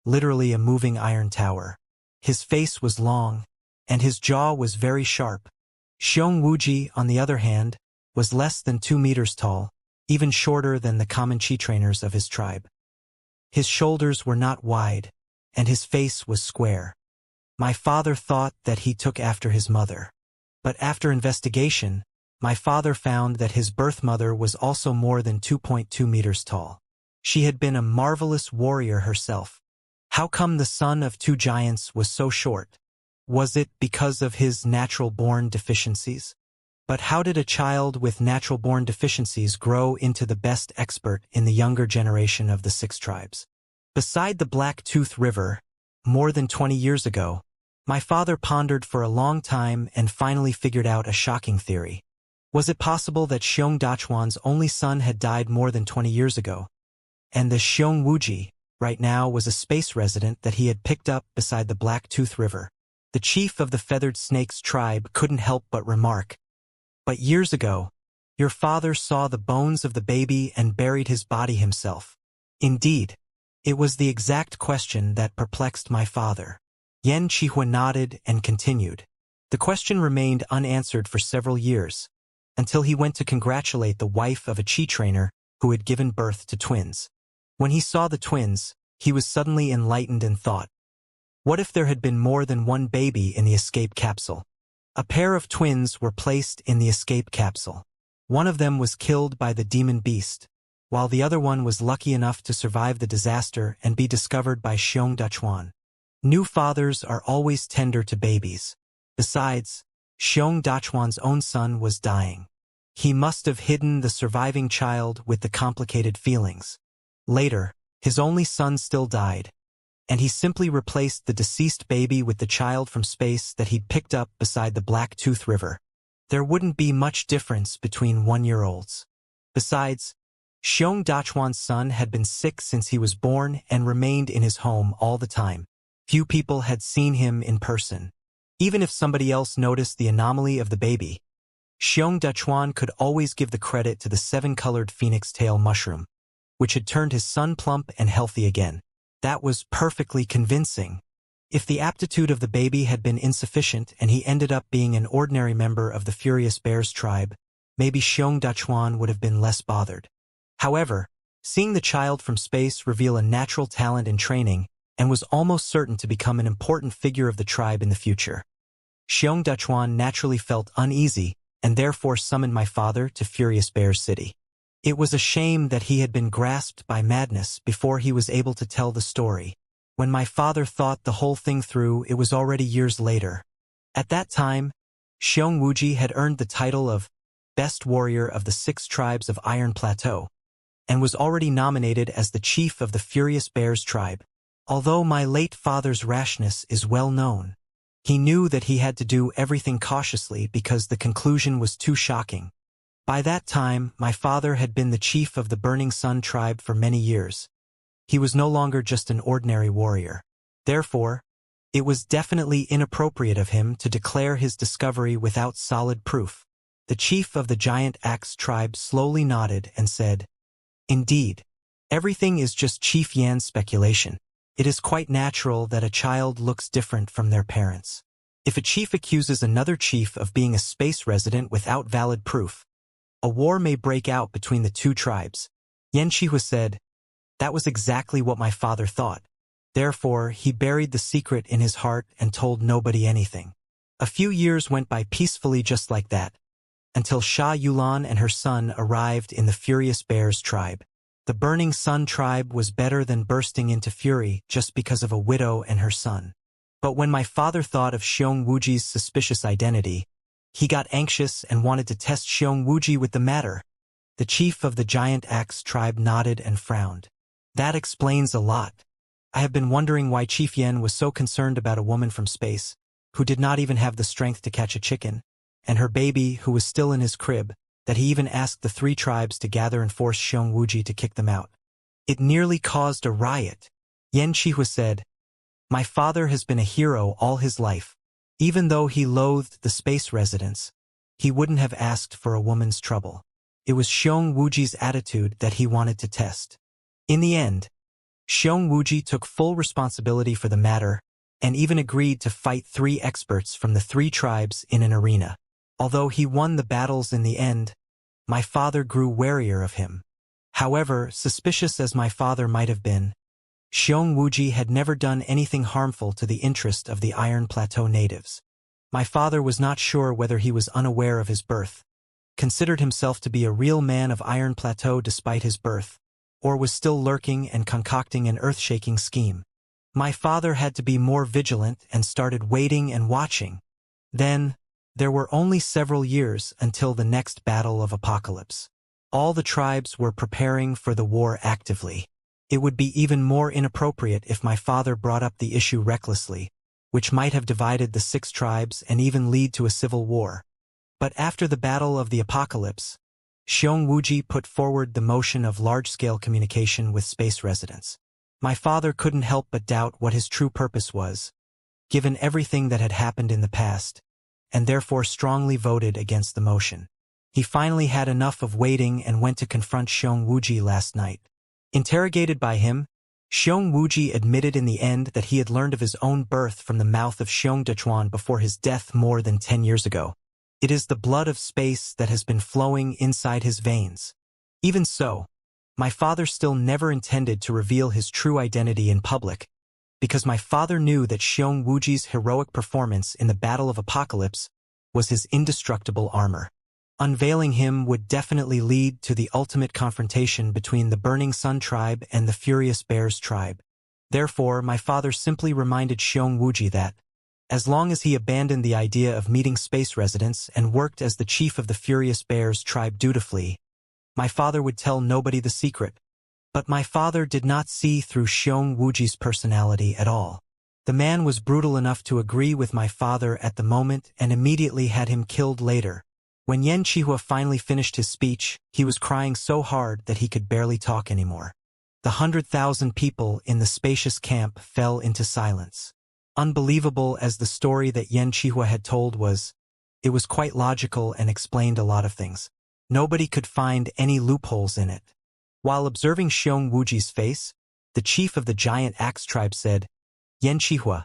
literally a moving iron tower. His face was long, and his jaw was very sharp. Xiong Wuji, on the other hand, was less than 2 meters tall, even shorter than the common chi trainers of his tribe. His shoulders were not wide, and his face was square. My father thought that he took after his mother. But after investigation, my father found that his birth mother was also more than 2.2 meters tall. She had been a marvelous warrior herself. How come the son of 2 giants was so short? Was it because of his natural-born deficiencies? But how did a child with natural-born deficiencies grow into the best expert in the younger generation of the 6 tribes? Beside the Black Tooth River, more than 20 years ago, my father pondered for a long time and finally figured out a shocking theory. Was it possible that Xiong Dachuan's only son had died more than 20 years ago, and the Xiong Wuji, right now, was a space resident that he had picked up beside the Black Tooth River? The chief of the Feathered Snakes tribe couldn't help but remark, "But years ago, your father saw the bones of the baby and buried his body himself." Indeed, it was the exact question that perplexed my father. Yan Chihua nodded and continued. The question remained unanswered for several years, until he went to congratulate the wife of a chi trainer who had given birth to twins. When he saw the twins, he was suddenly enlightened and thought, what if there had been more than one baby in the escape capsule? A pair of twins were placed in the escape capsule. One of them was killed by the demon beast, while the other one was lucky enough to survive the disaster and be discovered by Xiong Dachuan. New fathers are always tender to babies. Besides, Xiong Dachuan's own son was dying. He must have hidden the surviving child with the complicated feelings. Later, his only son still died, and he simply replaced the deceased baby with the child from space that he'd picked up beside the Black Tooth River. There wouldn't be much difference between 1-year-olds. Besides, Xiong Dachuan's son had been sick since he was born and remained in his home all the time. Few people had seen him in person. Even if somebody else noticed the anomaly of the baby, Xiong Dachuan could always give the credit to the 7-colored phoenix tail mushroom, which had turned his son plump and healthy again. That was perfectly convincing. If the aptitude of the baby had been insufficient and he ended up being an ordinary member of the Furious Bears tribe, maybe Xiong Dachuan would have been less bothered. However, seeing the child from space reveal a natural talent in training and was almost certain to become an important figure of the tribe in the future, Xiong Dachuan naturally felt uneasy and therefore summoned my father to Furious Bears City. It was a shame that he had been grasped by madness before he was able to tell the story. When my father thought the whole thing through, it was already years later. At that time, Xiong Wuji had earned the title of Best Warrior of the 6 Tribes of Iron Plateau, and was already nominated as the chief of the Furious Bears tribe. Although my late father's rashness is well known, he knew that he had to do everything cautiously because the conclusion was too shocking. By that time, my father had been the chief of the Burning Sun tribe for many years. He was no longer just an ordinary warrior. Therefore, it was definitely inappropriate of him to declare his discovery without solid proof. The chief of the Giant Axe tribe slowly nodded and said, "Indeed, everything is just Chief Yan's speculation. It is quite natural that a child looks different from their parents. If a chief accuses another chief of being a space resident without valid proof, a war may break out between the 2 tribes." Xianxia said, "That was exactly what my father thought. Therefore, he buried the secret in his heart and told nobody anything." A few years went by peacefully just like that, until Sha Yulan and her son arrived in the Furious Bears tribe. The Burning Sun tribe was better than bursting into fury just because of a widow and her son. But when my father thought of Xiong Wuji's suspicious identity, he got anxious and wanted to test Xiong Wuji with the matter. The chief of the Giant Axe tribe nodded and frowned. "That explains a lot. I have been wondering why Chief Yen was so concerned about a woman from space, who did not even have the strength to catch a chicken, and her baby who was still in his crib, that he even asked the 3 tribes to gather and force Xiong Wuji to kick them out. It nearly caused a riot. Yen Qihua said, "My father has been a hero all his life. Even though he loathed the space residents, he wouldn't have asked for a woman's trouble. It was Xiong Wuji's attitude that he wanted to test." In the end, Xiong Wuji took full responsibility for the matter and even agreed to fight 3 experts from the 3 tribes in an arena. Although he won the battles in the end, my father grew warier of him. However, suspicious as my father might have been, Xiong Wuji had never done anything harmful to the interest of the Iron Plateau natives. My father was not sure whether he was unaware of his birth, considered himself to be a real man of Iron Plateau despite his birth, or was still lurking and concocting an earth-shaking scheme. My father had to be more vigilant and started waiting and watching. Then, there were only several years until the next battle of apocalypse. All the tribes were preparing for the war actively. It would be even more inappropriate if my father brought up the issue recklessly, which might have divided the 6 tribes and even lead to a civil war. But after the battle of the apocalypse, Xiong Wuji put forward the motion of large-scale communication with space residents. My father couldn't help but doubt what his true purpose was, given everything that had happened in the past, and therefore strongly voted against the motion. He finally had enough of waiting and went to confront Xiong Wuji last night. Interrogated by him, Xiong Wuji admitted in the end that he had learned of his own birth from the mouth of Xiong Dechuan before his death more than 10 years ago. It is the blood of space that has been flowing inside his veins. Even so, my father still never intended to reveal his true identity in public, because my father knew that Xiong Wuji's heroic performance in the Battle of Apocalypse was his indestructible armor. Unveiling him would definitely lead to the ultimate confrontation between the Burning Sun tribe and the Furious Bears tribe. Therefore, my father simply reminded Xiong Wuji that, as long as he abandoned the idea of meeting space residents and worked as the chief of the Furious Bears tribe dutifully, my father would tell nobody the secret. But my father did not see through Xiong Wuji's personality at all. The man was brutal enough to agree with my father at the moment and immediately had him killed later. When Yen Qihua finally finished his speech, he was crying so hard that he could barely talk anymore. The 100,000 people in the spacious camp fell into silence. Unbelievable as the story that Yen Qihua had told was, it was quite logical and explained a lot of things. Nobody could find any loopholes in it. While observing Xiong Wuji's face, the chief of the giant axe tribe said, "Yen Qihua,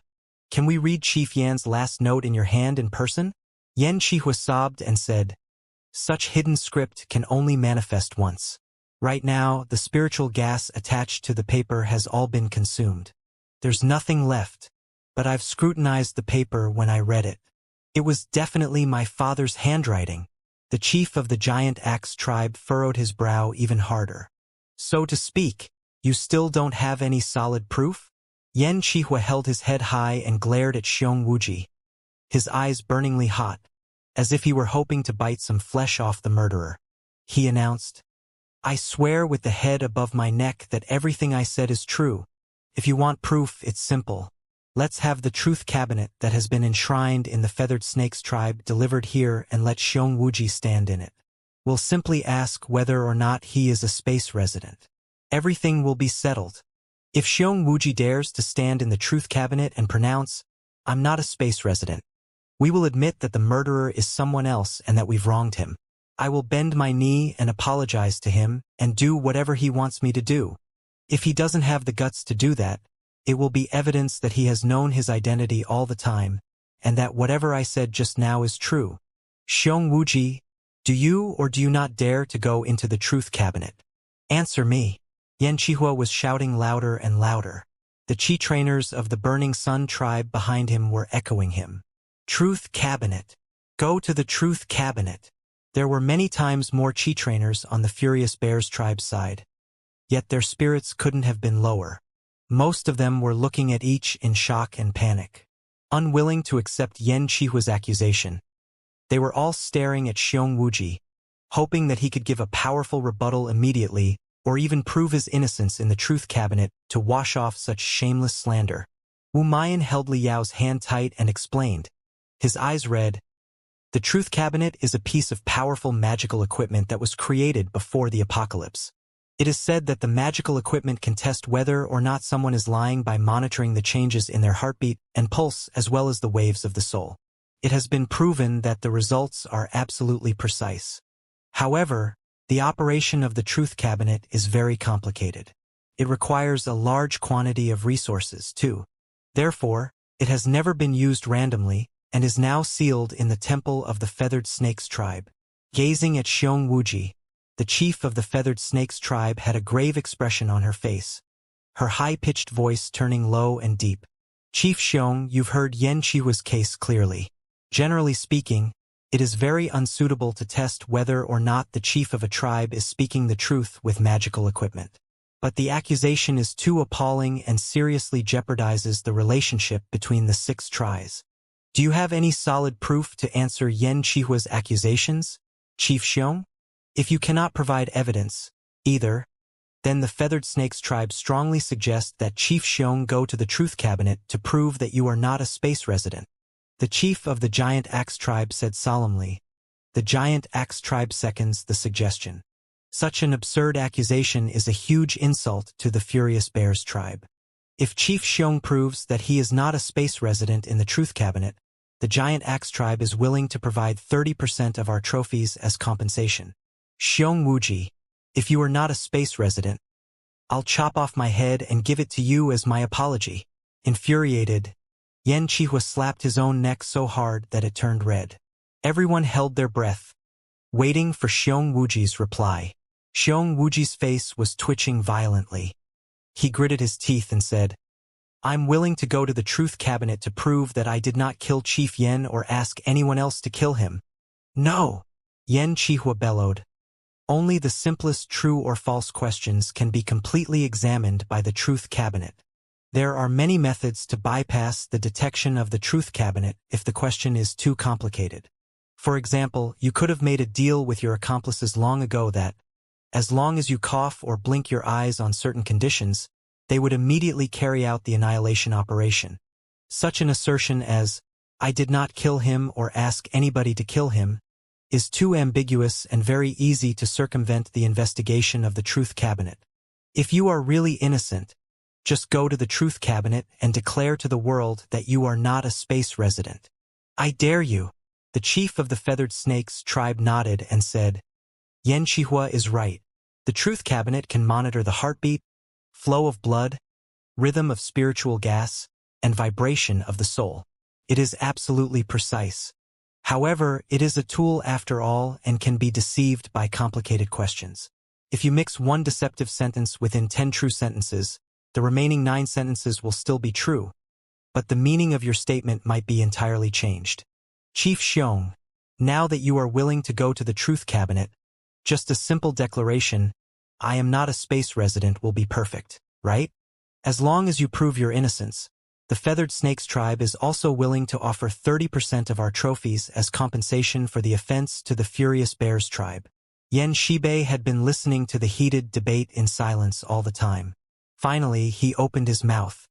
can we read Chief Yan's last note in your hand in person?" Yen Qihua sobbed and said, "Such hidden script can only manifest once. Right now, the spiritual gas attached to the paper has all been consumed. There's nothing left, but I've scrutinized the paper when I read it. It was definitely my father's handwriting." The chief of the giant axe tribe furrowed his brow even harder. "So to speak, you still don't have any solid proof?" Yen Qihua held his head high and glared at Xiong Wuji, his eyes burningly hot, as if he were hoping to bite some flesh off the murderer. He announced, "I swear with the head above my neck that everything I said is true. If you want proof, it's simple. Let's have the truth cabinet that has been enshrined in the Feathered Snakes tribe delivered here and let Xiong Wuji stand in it. We'll simply ask whether or not he is a space resident. Everything will be settled. If Xiong Wuji dares to stand in the truth cabinet and pronounce, 'I'm not a space resident,' we will admit that the murderer is someone else and that we've wronged him. I will bend my knee and apologize to him and do whatever he wants me to do. If he doesn't have the guts to do that, it will be evidence that he has known his identity all the time, and that whatever I said just now is true. Xiong Wuji, do you or do you not dare to go into the truth cabinet? Answer me." Yen Qihua was shouting louder and louder. The Qi trainers of the Burning Sun tribe behind him were echoing him. "Truth cabinet. Go to the truth cabinet." There were many times more Qi trainers on the Furious Bears tribe's side. Yet their spirits couldn't have been lower. Most of them were looking at each in shock and panic, unwilling to accept Yen Qihua's accusation. They were all staring at Xiong Wuji, hoping that he could give a powerful rebuttal immediately or even prove his innocence in the truth cabinet to wash off such shameless slander. Wu Mayan held Liao's hand tight and explained. His eyes read, "The truth cabinet is a piece of powerful magical equipment that was created before the apocalypse. It is said that the magical equipment can test whether or not someone is lying by monitoring the changes in their heartbeat and pulse as well as the waves of the soul. It has been proven that the results are absolutely precise. However, the operation of the truth cabinet is very complicated. It requires a large quantity of resources, too. Therefore, it has never been used randomly and is now sealed in the temple of the Feathered Snakes tribe." Gazing at Xiong Wuji, the chief of the Feathered Snakes tribe had a grave expression on her face, her high-pitched voice turning low and deep. "Chief Xiong, you've heard Xianxia's case clearly. Generally speaking, it is very unsuitable to test whether or not the chief of a tribe is speaking the truth with magical equipment. But the accusation is too appalling and seriously jeopardizes the relationship between the 6 tribes. Do you have any solid proof to answer Xianxia's accusations, Chief Xiong? If you cannot provide evidence, either, then the Feathered Snakes tribe strongly suggests that Chief Xiong go to the Truth Cabinet to prove that you are not a space resident." The chief of the Giant Axe tribe said solemnly. The Giant Axe tribe seconds the suggestion. Such an absurd accusation is a huge insult to the Furious Bears tribe. If Chief Xiong proves that he is not a space resident in the Truth Cabinet, the Giant Axe tribe is willing to provide 30% of our trophies as compensation. Xiong Wuji, if you are not a space resident, I'll chop off my head and give it to you as my apology. Infuriated, Xianxia slapped his own neck so hard that it turned red. Everyone held their breath, waiting for Xiong Wuji's reply. Xiong Wuji's face was twitching violently. He gritted his teeth and said, "I'm willing to go to the Truth Cabinet to prove that I did not kill Chief Yen or ask anyone else to kill him." "No!" Xianxia bellowed. "Only the simplest true or false questions can be completely examined by the Truth Cabinet. There are many methods to bypass the detection of the Truth Cabinet if the question is too complicated. For example, you could have made a deal with your accomplices long ago that, as long as you cough or blink your eyes on certain conditions, they would immediately carry out the annihilation operation. Such an assertion as, 'I did not kill him or ask anybody to kill him,' is too ambiguous and very easy to circumvent the investigation of the Truth Cabinet. If you are really innocent, just go to the Truth Cabinet and declare to the world that you are not a space resident. I dare you." The chief of the Feathered Snakes tribe nodded and said, "Xianxia is right. The Truth Cabinet can monitor the heartbeat, flow of blood, rhythm of spiritual gas, and vibration of the soul. It is absolutely precise. However, it is a tool after all and can be deceived by complicated questions. If you mix one deceptive sentence within 10 true sentences, the remaining 9 sentences will still be true, but the meaning of your statement might be entirely changed. Chief Xiong, now that you are willing to go to the Truth Cabinet, just a simple declaration, 'I am not a space resident' will be perfect, right? As long as you prove your innocence, the Feathered Snakes tribe is also willing to offer 30% of our trophies as compensation for the offense to the Furious Bears tribe." Yen Shibei had been listening to the heated debate in silence all the time. Finally, he opened his mouth.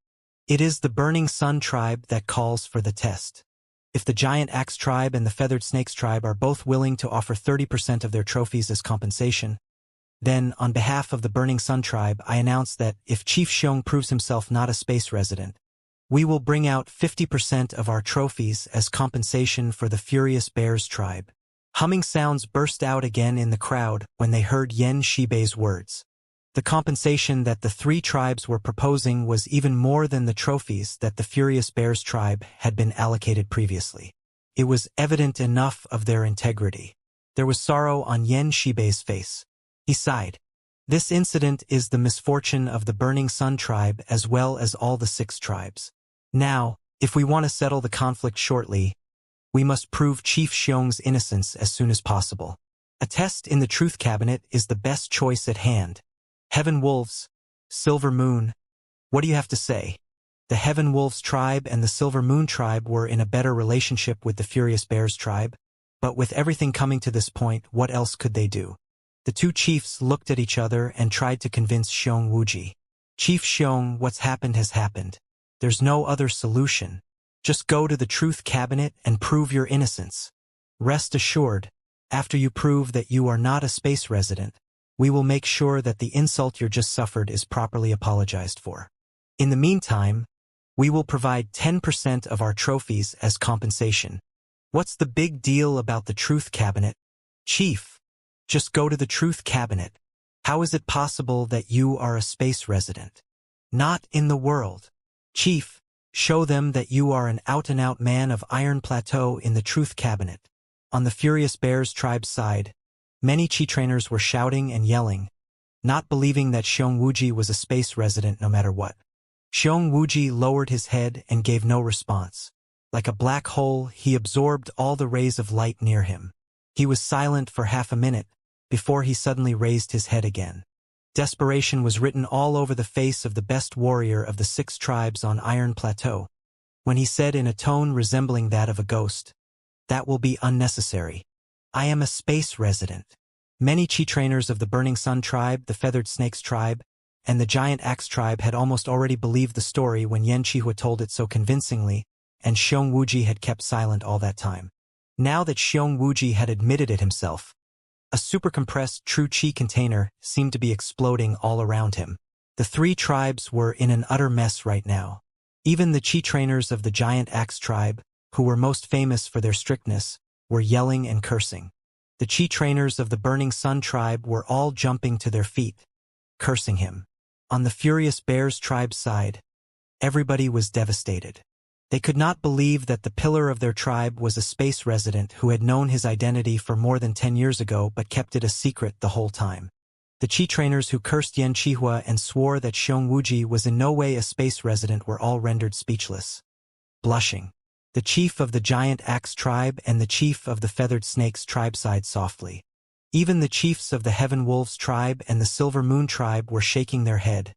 "It is the Burning Sun tribe that calls for the test. If the Giant Axe tribe and the Feathered Snakes tribe are both willing to offer 30% of their trophies as compensation, then, on behalf of the Burning Sun tribe, I announce that if Chief Xiong proves himself not a space resident, we will bring out 50% of our trophies as compensation for the Furious Bears tribe." Humming sounds burst out again in the crowd when they heard Yen Shibei's words. The compensation that the 3 tribes were proposing was even more than the trophies that the Furious Bears tribe had been allocated previously. It was evident enough of their integrity. There was sorrow on Yen Shibei's face. He sighed. "This incident is the misfortune of the Burning Sun tribe as well as all the 6 tribes. Now, if we want to settle the conflict shortly, we must prove Chief Xiong's innocence as soon as possible. A test in the Truth Cabinet is the best choice at hand. Heaven Wolves, Silver Moon, what do you have to say?" The Heaven Wolves tribe and the Silver Moon tribe were in a better relationship with the Furious Bears tribe, but with everything coming to this point, what else could they do? The two chiefs looked at each other and tried to convince Xiong Wuji. Chief Xiong, what's happened has happened. There's no other solution. Just go to the truth cabinet and prove your innocence. Rest assured, after you prove that you are not a space resident, we will make sure that the insult you just suffered is properly apologized for. In the meantime, we will provide 10% of our trophies as compensation. What's the big deal about the truth cabinet? Chief, just go to the truth cabinet. How is it possible that you are a space resident? Not in the world. Chief, show them that you are an out-and-out man of Iron Plateau in the truth cabinet. On the Furious Bears tribe's side, many Chi trainers were shouting and yelling, not believing that Xiong Wuji was a space resident no matter what. Xiong Wuji lowered his head and gave no response. Like a black hole, he absorbed all the rays of light near him. He was silent for half a minute, before he suddenly raised his head again. Desperation was written all over the face of the best warrior of the 6 tribes on Iron Plateau, when he said in a tone resembling that of a ghost, "That will be unnecessary. I am a space resident." Many Chi trainers of the Burning Sun tribe, the Feathered Snakes tribe, and the Giant Axe tribe had almost already believed the story when Yan Qihua told it so convincingly, and Xiong Wuji had kept silent all that time. Now that Xiong Wuji had admitted it himself, a super-compressed true Chi container seemed to be exploding all around him. The 3 tribes were in an utter mess right now. Even the Chi trainers of the Giant Axe tribe, who were most famous for their strictness, were yelling and cursing. The Chi trainers of the Burning Sun tribe were all jumping to their feet, cursing him. On the Furious Bears tribe's side, everybody was devastated. They could not believe that the pillar of their tribe was a space resident who had known his identity for more than 10 years ago but kept it a secret the whole time. The Chi trainers who cursed Yan Qihua and swore that Xiong Wuji was in no way a space resident were all rendered speechless. Blushing, the chief of the Giant Axe tribe and the chief of the Feathered Snakes tribe sighed softly. Even the chiefs of the Heaven Wolves tribe and the Silver Moon tribe were shaking their head,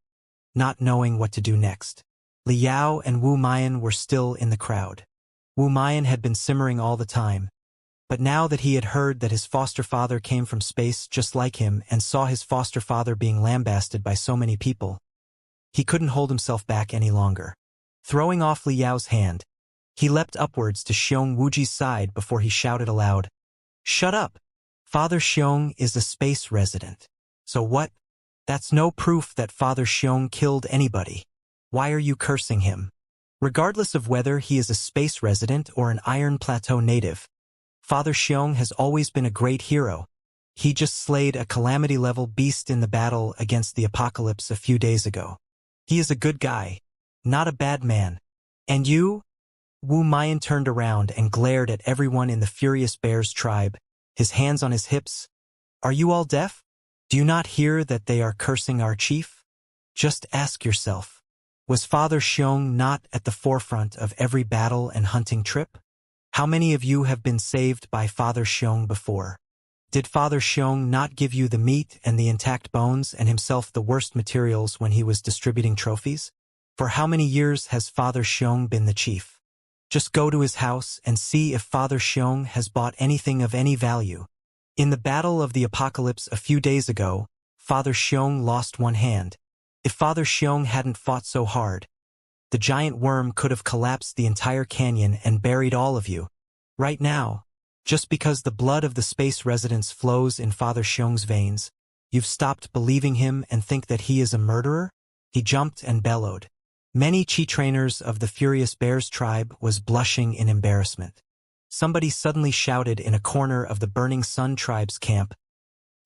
not knowing what to do next. Li Yao and Wu Mayan were still in the crowd. Wu Mayan had been simmering all the time, but now that he had heard that his foster father came from space just like him and saw his foster father being lambasted by so many people, he couldn't hold himself back any longer. Throwing off Li Yao's hand, he leapt upwards to Xiong Wuji's side before he shouted aloud, "Shut up! Father Xiong is a space resident." "So what? That's no proof that Father Xiong killed anybody. Why are you cursing him? Regardless of whether he is a space resident or an Iron Plateau native, Father Xiong has always been a great hero. He just slayed a calamity-level beast in the battle against the apocalypse a few days ago. He is a good guy, not a bad man. And you?" Wu Mayan turned around and glared at everyone in the Furious Bears tribe, his hands on his hips. "Are you all deaf? Do you not hear that they are cursing our chief? Just ask yourself. Was Father Xiong not at the forefront of every battle and hunting trip? How many of you have been saved by Father Xiong before? Did Father Xiong not give you the meat and the intact bones and himself the worst materials when he was distributing trophies? For how many years has Father Xiong been the chief? Just go to his house and see if Father Xiong has bought anything of any value. In the Battle of the Apocalypse a few days ago, Father Xiong lost one hand. If Father Xiong hadn't fought so hard, the giant worm could have collapsed the entire canyon and buried all of you. Right now, just because the blood of the space residents flows in Father Xiong's veins, you've stopped believing him and think that he is a murderer?" He jumped and bellowed. Many Chi trainers of the Furious Bears tribe was blushing in embarrassment. Somebody suddenly shouted in a corner of the Burning Sun tribe's camp,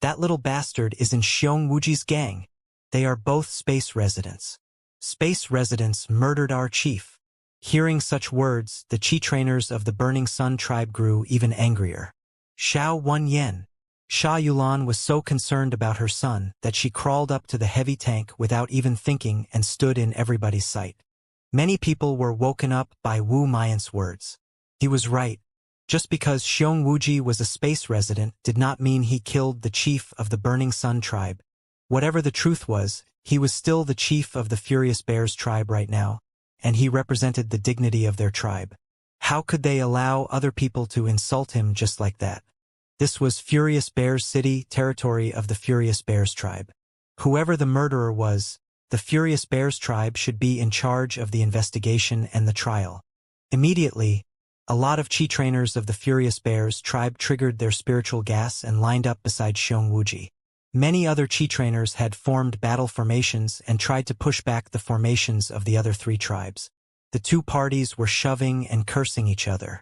"That little bastard is in Xiong Wuji's gang. They are both space residents. Space residents murdered our chief." Hearing such words, the Chi trainers of the Burning Sun tribe grew even angrier. Xiao Wenyan. Sha Yulan was so concerned about her son that she crawled up to the heavy tank without even thinking and stood in everybody's sight. Many people were woken up by Wu Mayan's words. He was right. Just because Xiong Wuji was a space resident did not mean he killed the chief of the Burning Sun tribe. Whatever the truth was, he was still the chief of the Furious Bears tribe right now, and he represented the dignity of their tribe. How could they allow other people to insult him just like that? This was Furious Bears City, territory of the Furious Bears tribe. Whoever the murderer was, the Furious Bears tribe should be in charge of the investigation and the trial. Immediately, a lot of chi trainers of the Furious Bears tribe triggered their spiritual gas and lined up beside Xianxia. Many other chi trainers had formed battle formations and tried to push back the formations of the other three tribes. The two parties were shoving and cursing each other.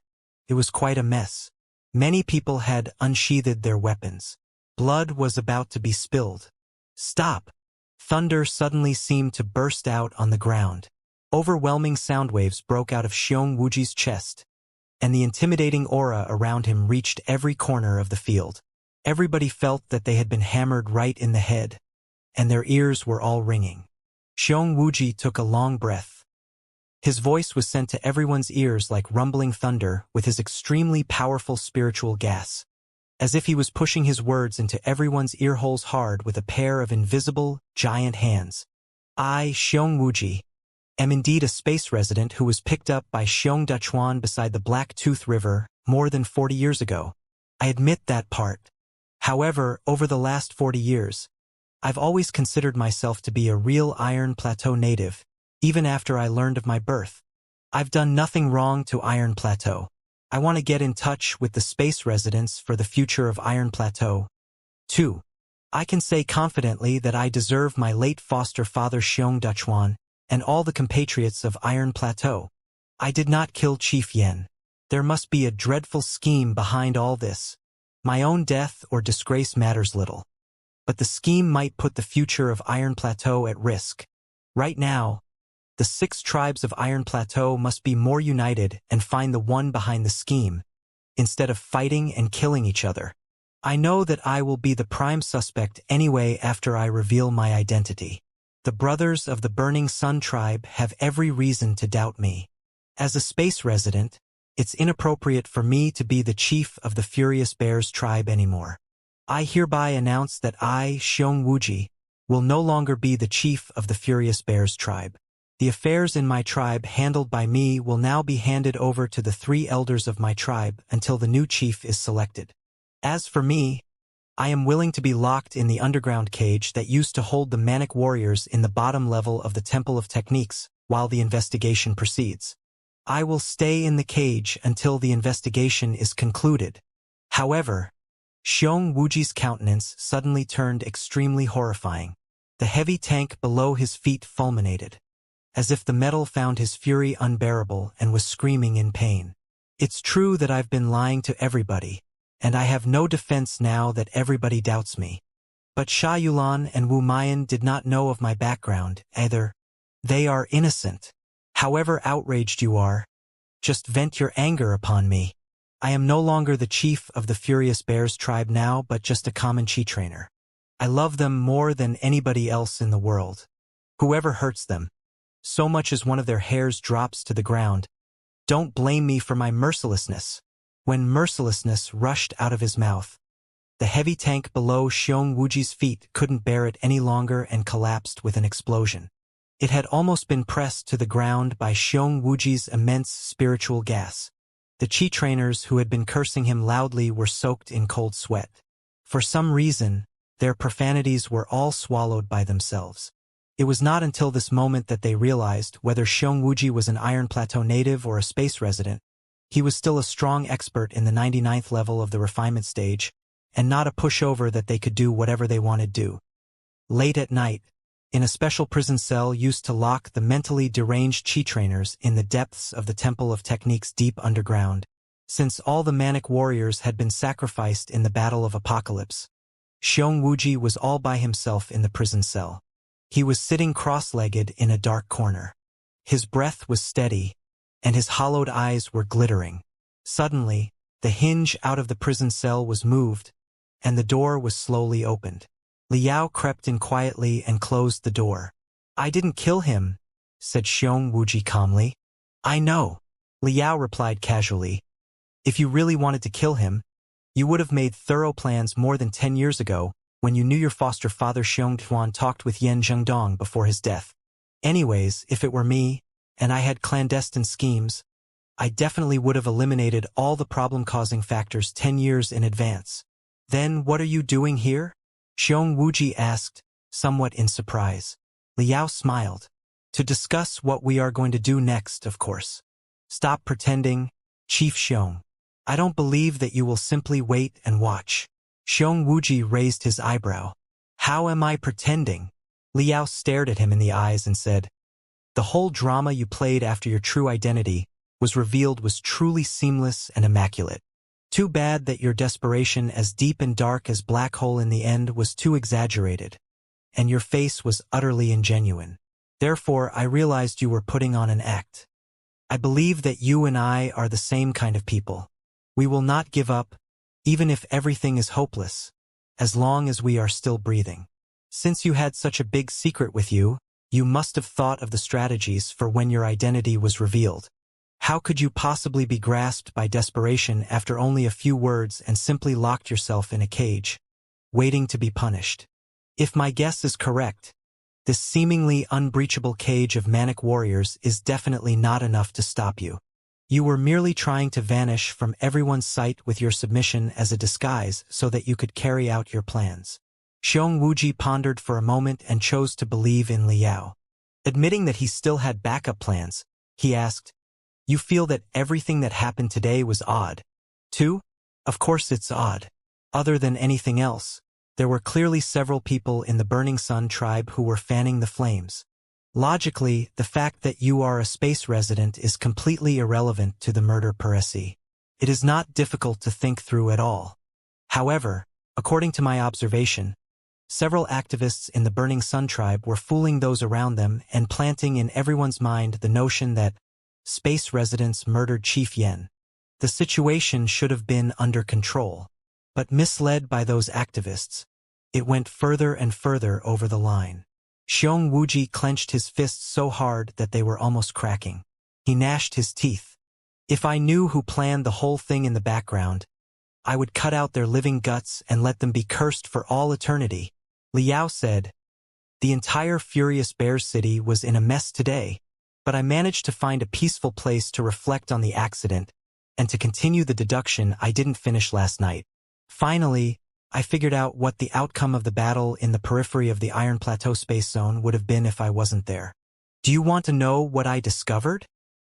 It was quite a mess. Many people had unsheathed their weapons. Blood was about to be spilled. Stop! Thunder suddenly seemed to burst out on the ground. Overwhelming sound waves broke out of Xianxia's chest, and the intimidating aura around him reached every corner of the field. Everybody felt that they had been hammered right in the head, and their ears were all ringing. Xianxia took a long breath. His voice was sent to everyone's ears like rumbling thunder with his extremely powerful spiritual gas, as if he was pushing his words into everyone's earholes hard with a pair of invisible, giant hands. I, Xianxia, am indeed a space resident who was picked up by Xiong Duchuan beside the Black Tooth River more than 40 years ago. I admit that part. However, over the last 40 years, I've always considered myself to be a real Iron Plateau native, even after I learned of my birth. I've done nothing wrong to Iron Plateau. I want to get in touch with the space residents for the future of Iron Plateau. 2. I can say confidently that I deserve my late foster father Xiong Duchuan and all the compatriots of Iron Plateau. I did not kill Chief Yen. There must be a dreadful scheme behind all this. My own death or disgrace matters little. But the scheme might put the future of Iron Plateau at risk. Right now, the 6 tribes of Iron Plateau must be more united and find the one behind the scheme, instead of fighting and killing each other. I know that I will be the prime suspect anyway after I reveal my identity. The brothers of the Burning Sun tribe have every reason to doubt me. As a space resident, it's inappropriate for me to be the chief of the Furious Bears tribe anymore. I hereby announce that I, Xianxia, will no longer be the chief of the Furious Bears tribe. The affairs in my tribe handled by me will now be handed over to the 3 elders of my tribe until the new chief is selected. As for me, I am willing to be locked in the underground cage that used to hold the manic warriors in the bottom level of the Temple of Techniques while the investigation proceeds. I will stay in the cage until the investigation is concluded. However, Xianxia's countenance suddenly turned extremely horrifying. The heavy tank below his feet fulminated, as if the metal found his fury unbearable and was screaming in pain. It's true that I've been lying to everybody, and I have no defense now that everybody doubts me. But Sha Yulan and Wu Mayan did not know of my background, either. They are innocent. However outraged you are, just vent your anger upon me. I am no longer the chief of the Furious Bears tribe now, but just a common chi trainer. I love them more than anybody else in the world. Whoever hurts them, so much as one of their hairs drops to the ground, don't blame me for my mercilessness. When mercilessness rushed out of his mouth, the heavy tank below Xianxia's feet couldn't bear it any longer and collapsed with an explosion. It had almost been pressed to the ground by Xianxia's immense spiritual gas. The chi trainers who had been cursing him loudly were soaked in cold sweat. For some reason, their profanities were all swallowed by themselves. It was not until this moment that they realized whether Xianxia was an Iron Plateau native or a space resident. He was still a strong expert in the 99th level of the refinement stage, and not a pushover that they could do whatever they wanted to do. Late at night, in a special prison cell used to lock the mentally deranged chi trainers in the depths of the Temple of Techniques deep underground, since all the manic warriors had been sacrificed in the Battle of Apocalypse, Xianxia was all by himself in the prison cell. He was sitting cross-legged in a dark corner. His breath was steady, and his hollowed eyes were glittering. Suddenly, the hinge out of the prison cell was moved, and the door was slowly opened. Liao crept in quietly and closed the door. I didn't kill him, said Xianxia calmly. I know, Liao replied casually. If you really wanted to kill him, you would have made thorough plans more than 10 years ago, when you knew your foster father Xiongtuan talked with Yan Zhengdong before his death. Anyways, if it were me, and I had clandestine schemes, I definitely would have eliminated all the problem-causing factors 10 years in advance. Then what are you doing here? Xiong Wuji asked, somewhat in surprise. Liao smiled. To discuss what we are going to do next, of course. Stop pretending, Chief Xiong. I don't believe that you will simply wait and watch. Xiong Wuji raised his eyebrow. How am I pretending? Liao stared at him in the eyes and said, the whole drama you played after your true identity was revealed was truly seamless and immaculate. Too bad that your desperation, as deep and dark as black hole in the end, was too exaggerated, and your face was utterly ingenuine. Therefore, I realized you were putting on an act. I believe that you and I are the same kind of people. We will not give up, even if everything is hopeless, as long as we are still breathing. Since you had such a big secret with you, you must have thought of the strategies for when your identity was revealed. How could you possibly be grasped by desperation after only a few words and simply locked yourself in a cage, waiting to be punished? If my guess is correct, this seemingly unbreachable cage of manic warriors is definitely not enough to stop you. You were merely trying to vanish from everyone's sight with your submission as a disguise so that you could carry out your plans. Xiong Wuji pondered for a moment and chose to believe in Liao. Admitting that he still had backup plans, he asked, you feel that everything that happened today was odd, too? Of course it's odd. Other than anything else, there were clearly several people in the Burning Sun tribe who were fanning the flames. Logically, the fact that you are a space resident is completely irrelevant to the murder per se. It is not difficult to think through at all. However, according to my observation, several activists in the Burning Sun tribe were fooling those around them and planting in everyone's mind the notion that space residents murdered Chief Yen. The situation should have been under control, but misled by those activists, it went further and further over the line. Xiong Wuji clenched his fists so hard that they were almost cracking. He gnashed his teeth. If I knew who planned the whole thing in the background, I would cut out their living guts and let them be cursed for all eternity. Liao said, the entire Furious Bears City was in a mess today, but I managed to find a peaceful place to reflect on the accident and to continue the deduction I didn't finish last night. Finally, I figured out what the outcome of the battle in the periphery of the Iron Plateau space zone would have been if I wasn't there. Do you want to know what I discovered?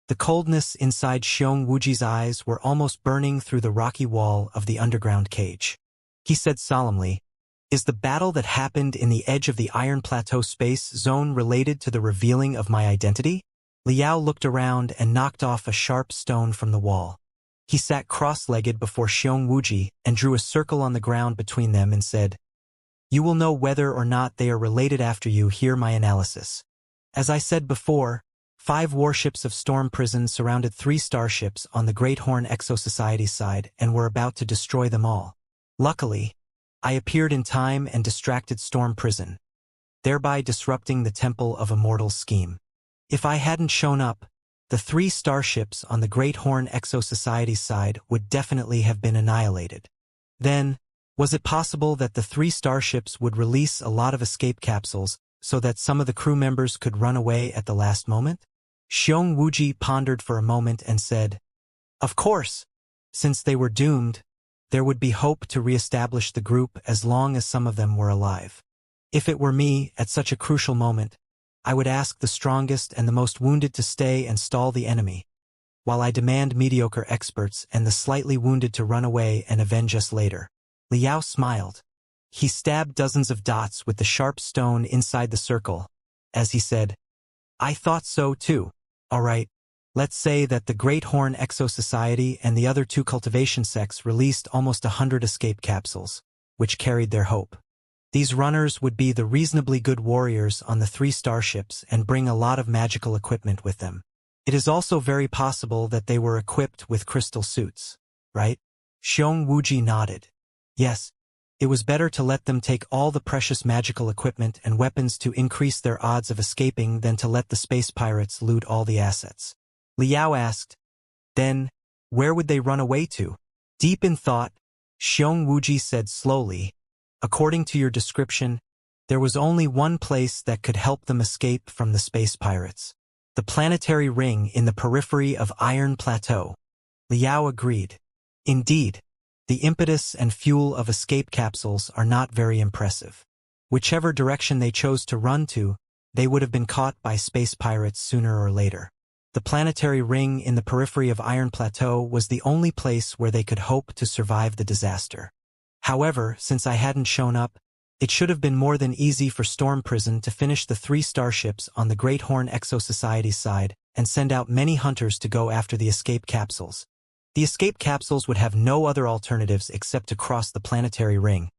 The coldness inside Xiong Wuji's eyes were almost burning through the rocky wall of the underground cage. He said solemnly, is the battle that happened in the edge of the Iron Plateau space zone related to the revealing of my identity? Liao looked around and knocked off a sharp stone from the wall. He sat cross-legged before Xiong Wuji and drew a circle on the ground between them and said, you will know whether or not they are related after you hear my analysis. As I said before, 5 warships of Storm Prison surrounded 3 starships on the Great Horn Exo-Society's side and were about to destroy them all. Luckily, I appeared in time and distracted Storm Prison, thereby disrupting the Temple of Immortals scheme. If I hadn't shown up, the 3 starships on the Great Horn Exo-Society's side would definitely have been annihilated. Then, was it possible that the 3 starships would release a lot of escape capsules so that some of the crew members could run away at the last moment? Xiong Wuji pondered for a moment and said, of course, since they were doomed, there would be hope to reestablish the group as long as some of them were alive. If it were me, at such a crucial moment, I would ask the strongest and the most wounded to stay and stall the enemy, while I demand mediocre experts and the slightly wounded to run away and avenge us later. Liao smiled. He stabbed dozens of dots with the sharp stone inside the circle, as he said, I thought so too. All right, let's say that the Great Horn Exo-Society and the other 2 cultivation sects released almost 100 escape capsules, which carried their hope. These runners would be the reasonably good warriors on the 3 starships and bring a lot of magical equipment with them. It is also very possible that they were equipped with crystal suits, right? Xiong Wuji nodded. Yes, it was better to let them take all the precious magical equipment and weapons to increase their odds of escaping than to let the space pirates loot all the assets. Liao asked, then, where would they run away to? Deep in thought, Xiong Wuji said slowly, according to your description, there was only one place that could help them escape from the space pirates. The planetary ring in the periphery of Iron Plateau. Liao agreed. Indeed, The impetus and fuel of escape capsules are not very impressive. Whichever direction they chose to run to, they would have been caught by space pirates sooner or later. The planetary ring in the periphery of Iron Plateau was the only place where they could hope to survive the disaster. However, since I hadn't shown up, it should have been more than easy for Storm Prison to finish the 3 starships on the Great Horn Exo Society's side and send out many hunters to go after the escape capsules. The escape capsules would have no other alternatives except to cross the planetary ring,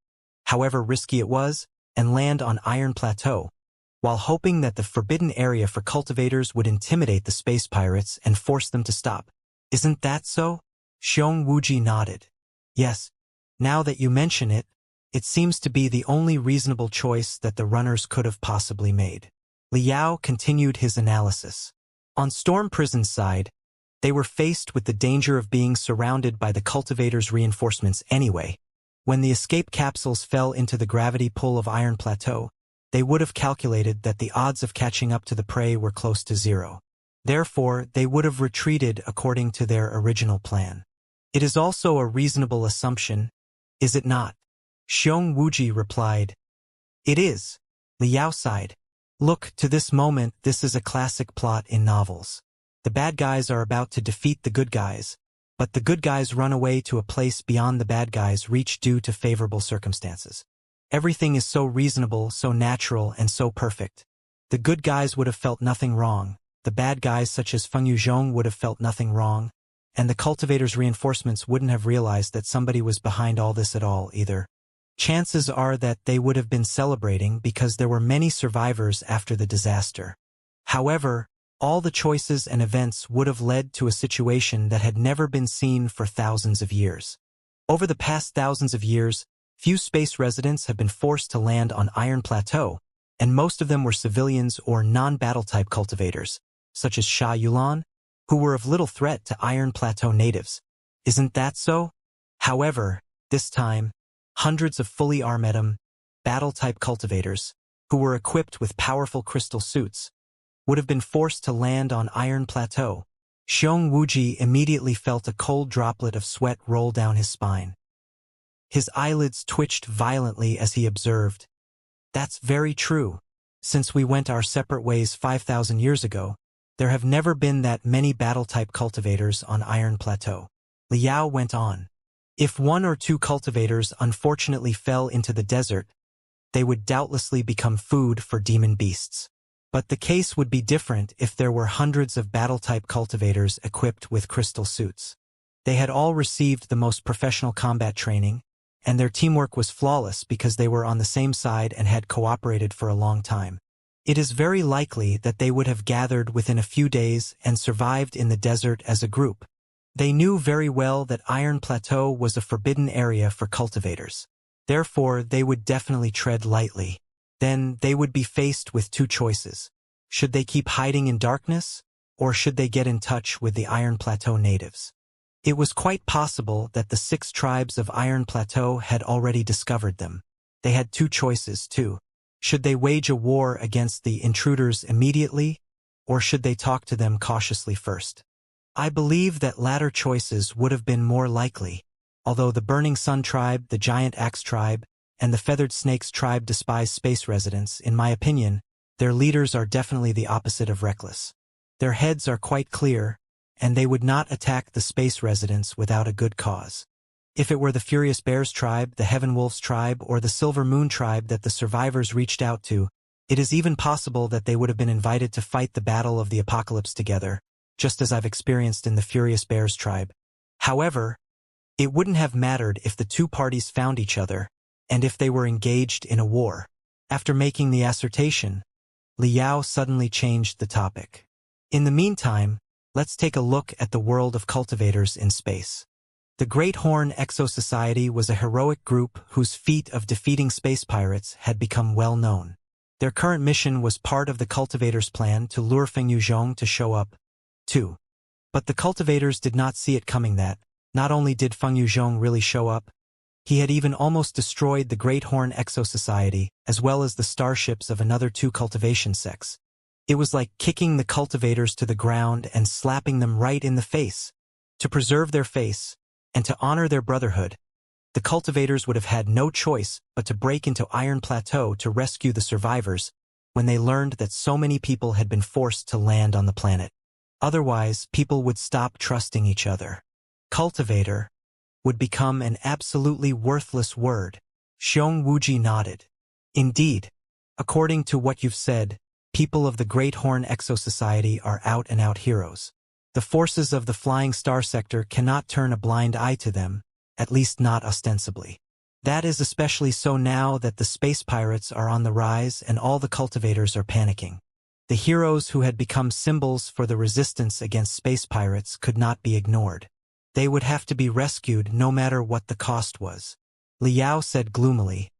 however risky it was, and land on Iron Plateau, while hoping that the forbidden area for cultivators would intimidate the space pirates and force them to stop. Isn't that so? Xiong Wuji nodded. Yes. Now that you mention it, it seems to be the only reasonable choice that the runners could have possibly made. Liao continued his analysis. On Storm Prison's side, they were faced with the danger of being surrounded by the cultivators' reinforcements anyway. When the escape capsules fell into the gravity pull of Iron Plateau, they would have calculated that the odds of catching up to the prey were close to 0. Therefore, they would have retreated according to their original plan. It is also a reasonable assumption, is it not? Xiong Wuji replied. It is. Liao sighed. Look, to this moment, this is a classic plot in novels. The bad guys are about to defeat the good guys, but the good guys run away to a place beyond the bad guys' reach due to favorable circumstances. Everything is so reasonable, so natural, and so perfect. The good guys would have felt nothing wrong, the bad guys such as Feng Yuzhong would have felt nothing wrong, and the cultivators' reinforcements wouldn't have realized that somebody was behind all this at all either. Chances are that they would have been celebrating because there were many survivors after the disaster. However, all the choices and events would have led to a situation that had never been seen for thousands of years. Over the past thousands of years, few space residents have been forced to land on Iron Plateau, and most of them were civilians or non-battle-type cultivators, such as Sha Yulan, who were of little threat to Iron Plateau natives. Isn't that so? However, this time, hundreds of fully armed, battle-type cultivators, who were equipped with powerful crystal suits, would have been forced to land on Iron Plateau. Xiong Wuji immediately felt a cold droplet of sweat roll down his spine. His eyelids twitched violently as he observed. That's very true. Since we went our separate ways 5,000 years ago, there have never been that many battle-type cultivators on Iron Plateau. Liao went on. If 1 or 2 cultivators unfortunately fell into the desert, they would doubtlessly become food for demon beasts. But the case would be different if there were hundreds of battle-type cultivators equipped with crystal suits. They had all received the most professional combat training, and their teamwork was flawless because they were on the same side and had cooperated for a long time. It is very likely that they would have gathered within a few days and survived in the desert as a group. They knew very well that Iron Plateau was a forbidden area for cultivators. Therefore, they would definitely tread lightly. Then they would be faced with 2 choices. Should they keep hiding in darkness, or should they get in touch with the Iron Plateau natives? It was quite possible that the 6 tribes of Iron Plateau had already discovered them. They had 2 choices, too. Should they wage a war against the intruders immediately, or should they talk to them cautiously first? I believe that latter choices would have been more likely, although the Burning Sun tribe, the Giant Axe tribe, and the Feathered Snakes tribe despise space residents. In my opinion, their leaders are definitely the opposite of reckless. Their heads are quite clear, and they would not attack the space residents without a good cause. If it were the Furious Bears tribe, the Heaven Wolves tribe, or the Silver Moon tribe that the survivors reached out to, it is even possible that they would have been invited to fight the Battle of the Apocalypse together, just as I've experienced in the Furious Bears tribe. However, it wouldn't have mattered if the 2 parties found each other, and if they were engaged in a war. After making the assertion, Liao suddenly changed the topic. In the meantime, let's take a look at the world of cultivators in space. The Great Horn Exo Society was a heroic group whose feat of defeating space pirates had become well known. Their current mission was part of the cultivators' plan to lure Feng Yuzhong to show up, too. But the cultivators did not see it coming that, not only did Feng Yuzhong really show up, he had even almost destroyed the Great Horn Exo Society, as well as the starships of another 2 cultivation sects. It was like kicking the cultivators to the ground and slapping them right in the face. To preserve their face, and to honor their brotherhood, The cultivators would have had no choice but to break into Iron Plateau to rescue the survivors when they learned that so many people had been forced to land on the planet. Otherwise, people would stop trusting each other. Cultivator would become an absolutely worthless word. Xianxia nodded. Indeed, according to what you've said, people of the Great Horn Exo-Society are out-and-out heroes. The forces of the Flying Star Sector cannot turn a blind eye to them, at least not ostensibly. That is especially so now that the space pirates are on the rise and all the cultivators are panicking. The heroes who had become symbols for the resistance against space pirates could not be ignored. They would have to be rescued no matter what the cost was. Liao said gloomily,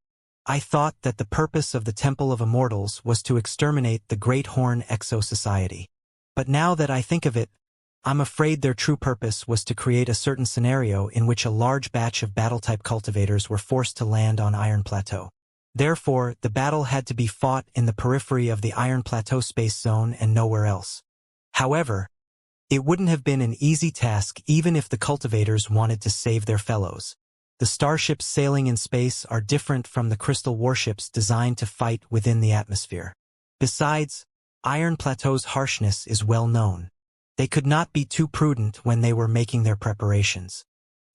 I thought that the purpose of the Temple of Immortals was to exterminate the Great Horn Exo-Society. But now that I think of it, I'm afraid their true purpose was to create a certain scenario in which a large batch of battle-type cultivators were forced to land on Iron Plateau. Therefore, the battle had to be fought in the periphery of the Iron Plateau space zone and nowhere else. However, it wouldn't have been an easy task even if the cultivators wanted to save their fellows. The starships sailing in space are different from the crystal warships designed to fight within the atmosphere. Besides, Iron Plateau's harshness is well known. They could not be too prudent when they were making their preparations.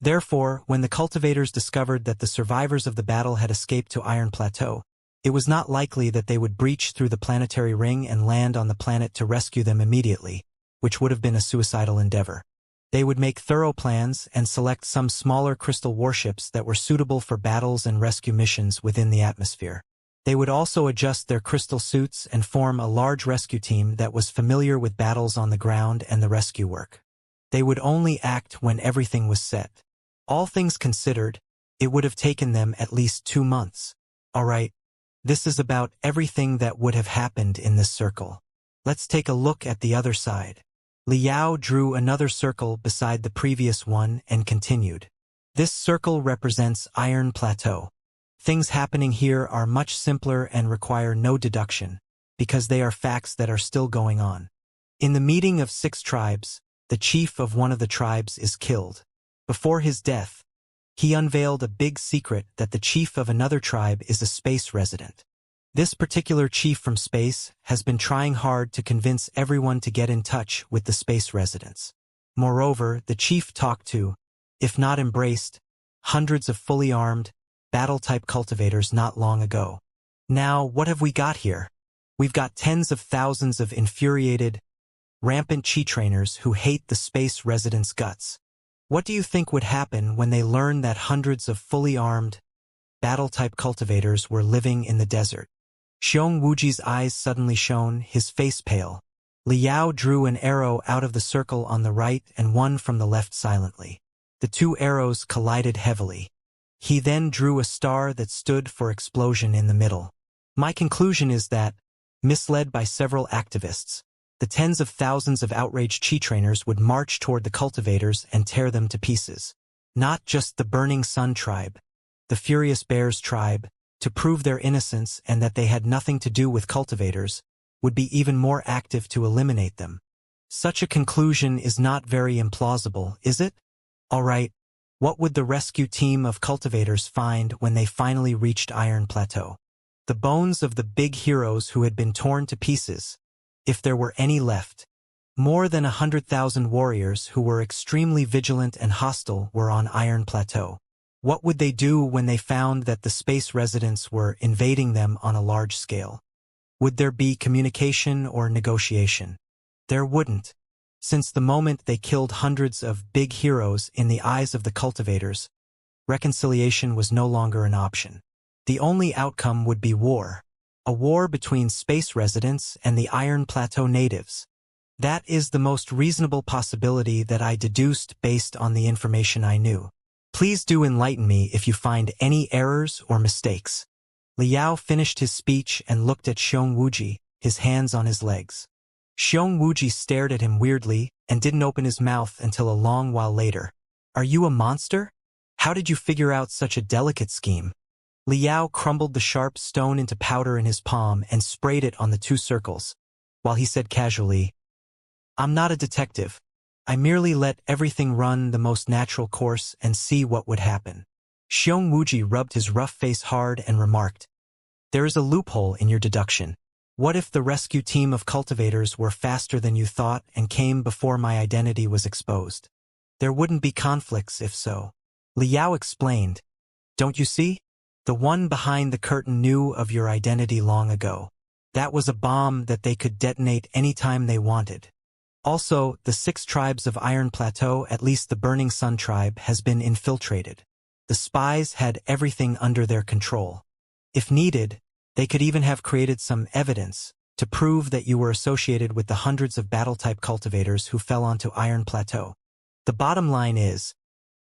Therefore, when the cultivators discovered that the survivors of the battle had escaped to Iron Plateau, it was not likely that they would breach through the planetary ring and land on the planet to rescue them immediately, which would have been a suicidal endeavor. They would make thorough plans and select some smaller crystal warships that were suitable for battles and rescue missions within the atmosphere. They would also adjust their crystal suits and form a large rescue team that was familiar with battles on the ground and the rescue work. They would only act when everything was set. All things considered, it would have taken them at least 2 months. Alright, this is about everything that would have happened in this circle. Let's take a look at the other side. Liao drew another circle beside the previous one and continued. This circle represents Iron Plateau. Things happening here are much simpler and require no deduction, because they are facts that are still going on. In the meeting of 6 tribes, the chief of one of the tribes is killed. Before his death, he unveiled a big secret that the chief of another tribe is a space resident. This particular chief from space has been trying hard to convince everyone to get in touch with the space residents. Moreover, the chief talked to, if not embraced, hundreds of fully armed, battle-type cultivators not long ago. Now, what have we got here? We've got tens of thousands of infuriated, rampant chi trainers who hate the space residents' guts. What do you think would happen when they learn that hundreds of fully armed, battle-type cultivators were living in the desert? Xianxia's eyes suddenly shone, his face pale. Liao drew an arrow out of the circle on the right and one from the left silently. The 2 arrows collided heavily. He then drew a star that stood for explosion in the middle. My conclusion is that, misled by several activists, the tens of thousands of outraged chi trainers would march toward the cultivators and tear them to pieces. Not just the Burning Sun tribe, the Furious Bears tribe, to prove their innocence and that they had nothing to do with cultivators, would be even more active to eliminate them. Such a conclusion is not very implausible, is it? Alright, what would the rescue team of cultivators find when they finally reached Iron Plateau? The bones of the big heroes who had been torn to pieces, if there were any left. More than 100,000 warriors who were extremely vigilant and hostile were on Iron Plateau. What would they do when they found that the space residents were invading them on a large scale? Would there be communication or negotiation? There wouldn't. Since the moment they killed hundreds of big heroes in the eyes of the cultivators, reconciliation was no longer an option. The only outcome would be war. A war between space residents and the Iron Plateau natives. That is the most reasonable possibility that I deduced based on the information I knew. Please do enlighten me if you find any errors or mistakes. Liao finished his speech and looked at Xianxia, his hands on his legs. Xianxia stared at him weirdly and didn't open his mouth until a long while later. Are you a monster? How did you figure out such a delicate scheme? Liao crumbled the sharp stone into powder in his palm and sprayed it on the 2 circles, while he said casually, I'm not a detective. I merely let everything run the most natural course and see what would happen. Xiong Wuji rubbed his rough face hard and remarked, "There is a loophole in your deduction. What if the rescue team of cultivators were faster than you thought and came before my identity was exposed? There wouldn't be conflicts if so." Liao explained, "Don't you see? The one behind the curtain knew of your identity long ago. That was a bomb that they could detonate anytime they wanted. Also, the 6 tribes of Iron Plateau, at least the Burning Sun tribe, has been infiltrated. The spies had everything under their control. If needed, they could even have created some evidence to prove that you were associated with the hundreds of battle-type cultivators who fell onto Iron Plateau. The bottom line is,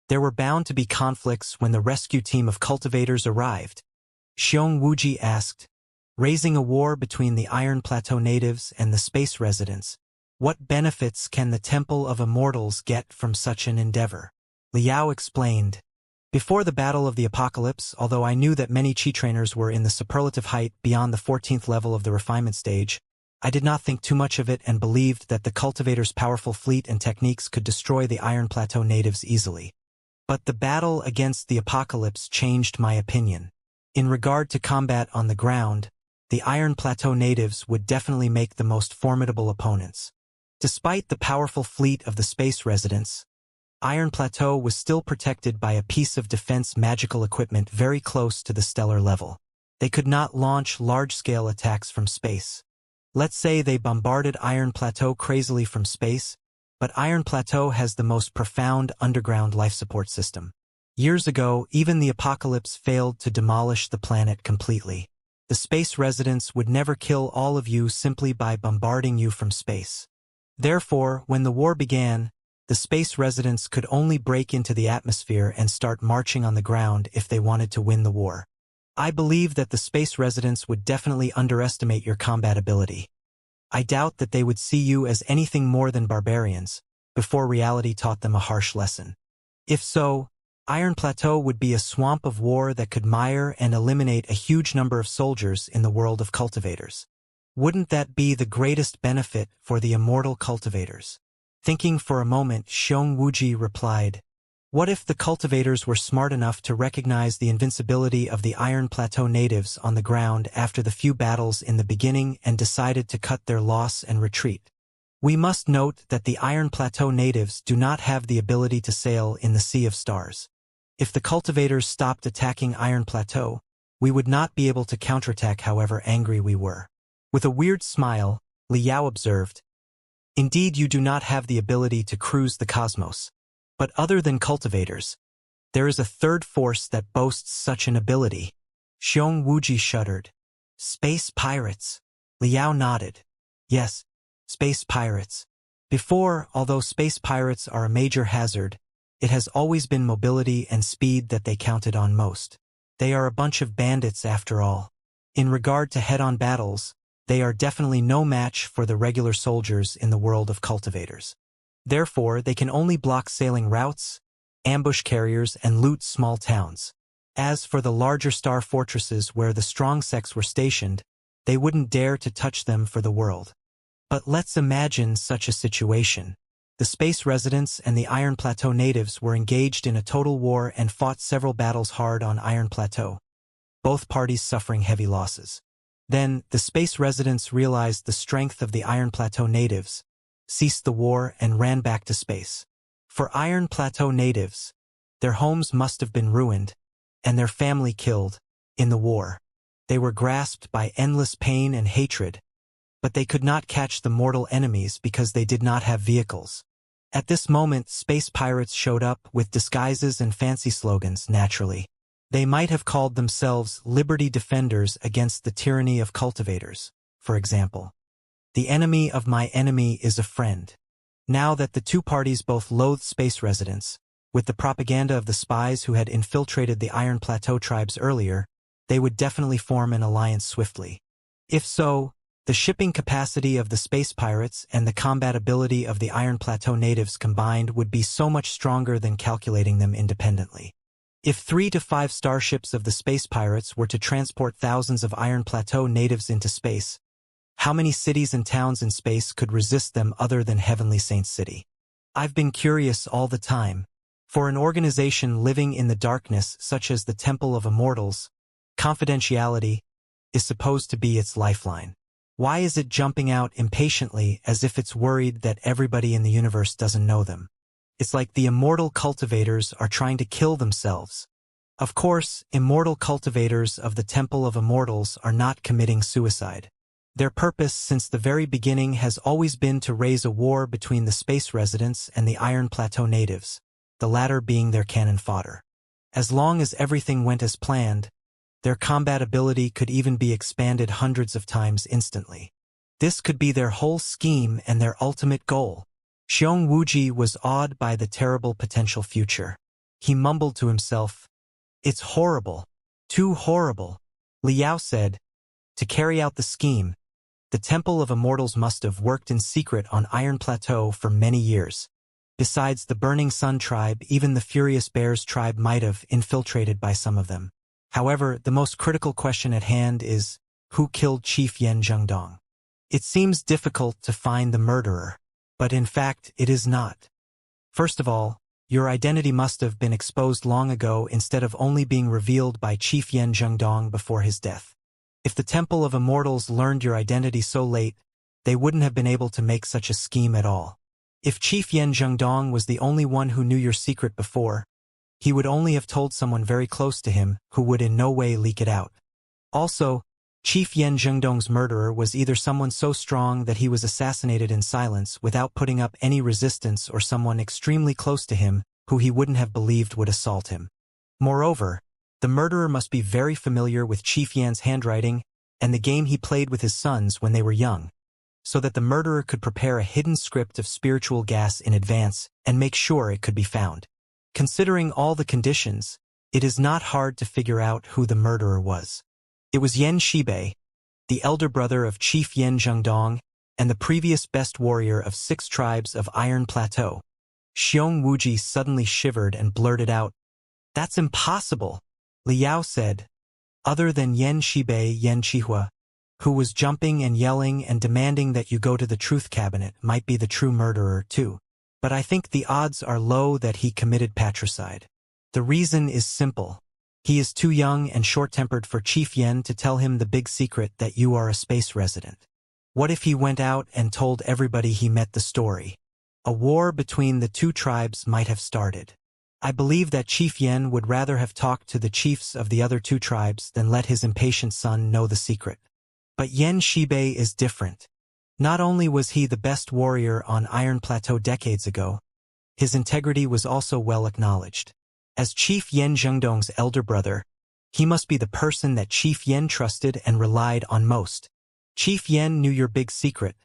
there were bound to be conflicts when the rescue team of cultivators arrived." Xiong Wuji asked, "Raising a war between the Iron Plateau natives and the space residents, what benefits can the Temple of Immortals get from such an endeavor?" Liao explained, "Before the Battle of the Apocalypse, although I knew that many Qi trainers were in the superlative height beyond the 14th level of the refinement stage, I did not think too much of it and believed that the cultivators' powerful fleet and techniques could destroy the Iron Plateau natives easily. But the battle against the Apocalypse changed my opinion. In regard to combat on the ground, the Iron Plateau natives would definitely make the most formidable opponents. Despite the powerful fleet of the space residents, Iron Plateau was still protected by a piece of defense magical equipment very close to the stellar level. They could not launch large-scale attacks from space. Let's say they bombarded Iron Plateau crazily from space, but Iron Plateau has the most profound underground life support system. Years ago, even the Apocalypse failed to demolish the planet completely. The space residents would never kill all of you simply by bombarding you from space. Therefore, when the war began, the space residents could only break into the atmosphere and start marching on the ground if they wanted to win the war. I believe that the space residents would definitely underestimate your combat ability. I doubt that they would see you as anything more than barbarians, before reality taught them a harsh lesson. If so, Iron Plateau would be a swamp of war that could mire and eliminate a huge number of soldiers in the world of cultivators. Wouldn't that be the greatest benefit for the immortal cultivators?" Thinking for a moment, Xiong Wuji replied, "What if the cultivators were smart enough to recognize the invincibility of the Iron Plateau natives on the ground after the few battles in the beginning and decided to cut their loss and retreat? We must note that the Iron Plateau natives do not have the ability to sail in the Sea of Stars. If the cultivators stopped attacking Iron Plateau, we would not be able to counterattack however angry we were." With a weird smile, Liao observed, "Indeed, you do not have the ability to cruise the cosmos. But other than cultivators, there is a third force that boasts such an ability." Xiong Wuji shuddered. "Space pirates." Liao nodded. "Yes, space pirates. Before, although space pirates are a major hazard, it has always been mobility and speed that they counted on most. They are a bunch of bandits after all. In regard to head-on battles, they are definitely no match for the regular soldiers in the world of cultivators. Therefore, they can only block sailing routes, ambush carriers, and loot small towns. As for the larger star fortresses where the strong sects were stationed, they wouldn't dare to touch them for the world. But let's imagine such a situation. The space residents and the Iron Plateau natives were engaged in a total war and fought several battles hard on Iron Plateau, both parties suffering heavy losses. Then, the space residents realized the strength of the Iron Plateau natives, ceased the war, and ran back to space. For Iron Plateau natives, their homes must have been ruined, and their family killed, in the war. They were grasped by endless pain and hatred, but they could not catch the mortal enemies because they did not have vehicles. At this moment, space pirates showed up with disguises and fancy slogans, naturally. They might have called themselves Liberty Defenders against the tyranny of cultivators, for example. The enemy of my enemy is a friend. Now that the two parties both loathed space residents, with the propaganda of the spies who had infiltrated the Iron Plateau tribes earlier, they would definitely form an alliance swiftly. If so, the shipping capacity of the space pirates and the combat ability of the Iron Plateau natives combined would be so much stronger than calculating them independently. If 3 to 5 starships of the space pirates were to transport thousands of Iron Plateau natives into space, how many cities and towns in space could resist them other than Heavenly Saint City? I've been curious all the time. For an organization living in the darkness such as the Temple of Immortals, confidentiality is supposed to be its lifeline. Why is it jumping out impatiently as if it's worried that everybody in the universe doesn't know them? It's like the immortal cultivators are trying to kill themselves. Of course, immortal cultivators of the Temple of Immortals are not committing suicide. Their purpose since the very beginning has always been to raise a war between the space residents and the Iron Plateau natives, the latter being their cannon fodder. As long as everything went as planned, their combat ability could even be expanded hundreds of times instantly. This could be their whole scheme and their ultimate goal. Xiong Wuji was awed by the terrible potential future. He mumbled to himself, "It's horrible. Too horrible." Liao said, "To carry out the scheme, the Temple of Immortals must have worked in secret on Iron Plateau for many years. Besides the Burning Sun tribe, even the Furious Bears tribe might have infiltrated by some of them. However, the most critical question at hand is, who killed Chief Yen Zhengdong? It seems difficult to find the murderer, but in fact it is not. First of all, your identity must have been exposed long ago instead of only being revealed by Chief Yen Zhengdong before his death. If the Temple of Immortals learned your identity so late, they wouldn't have been able to make such a scheme at all. If Chief Yen Zhengdong was the only one who knew your secret before, he would only have told someone very close to him who would in no way leak it out. Also, Chief Yen Zhengdong's murderer was either someone so strong that he was assassinated in silence without putting up any resistance or someone extremely close to him who he wouldn't have believed would assault him. Moreover, the murderer must be very familiar with Chief Yan's handwriting and the game he played with his sons when they were young, so that the murderer could prepare a hidden script of spiritual gas in advance and make sure it could be found. Considering all the conditions, it is not hard to figure out who the murderer was. It was Yen Shibei, the elder brother of Chief Yen Zhengdong and the previous best warrior of 6 tribes of Iron Plateau. Xiong Wuji suddenly shivered and blurted out, "That's impossible." Liao said, "Other than Yen Shibei Yen Chihua, who was jumping and yelling and demanding that you go to the truth cabinet, might be the true murderer too. But I think the odds are low that he committed patricide. The reason is simple. He is too young and short-tempered for Chief Yen to tell him the big secret that you are a space resident. What if he went out and told everybody he met the story? A war between the 2 tribes might have started. I believe that Chief Yen would rather have talked to the chiefs of the other 2 tribes than let his impatient son know the secret. But Yen Shibei is different. Not only was he the best warrior on Iron Plateau decades ago, his integrity was also well acknowledged. As Chief Yen Zhengdong's elder brother, he must be the person that Chief Yen trusted and relied on most. Chief Yen knew your big secret,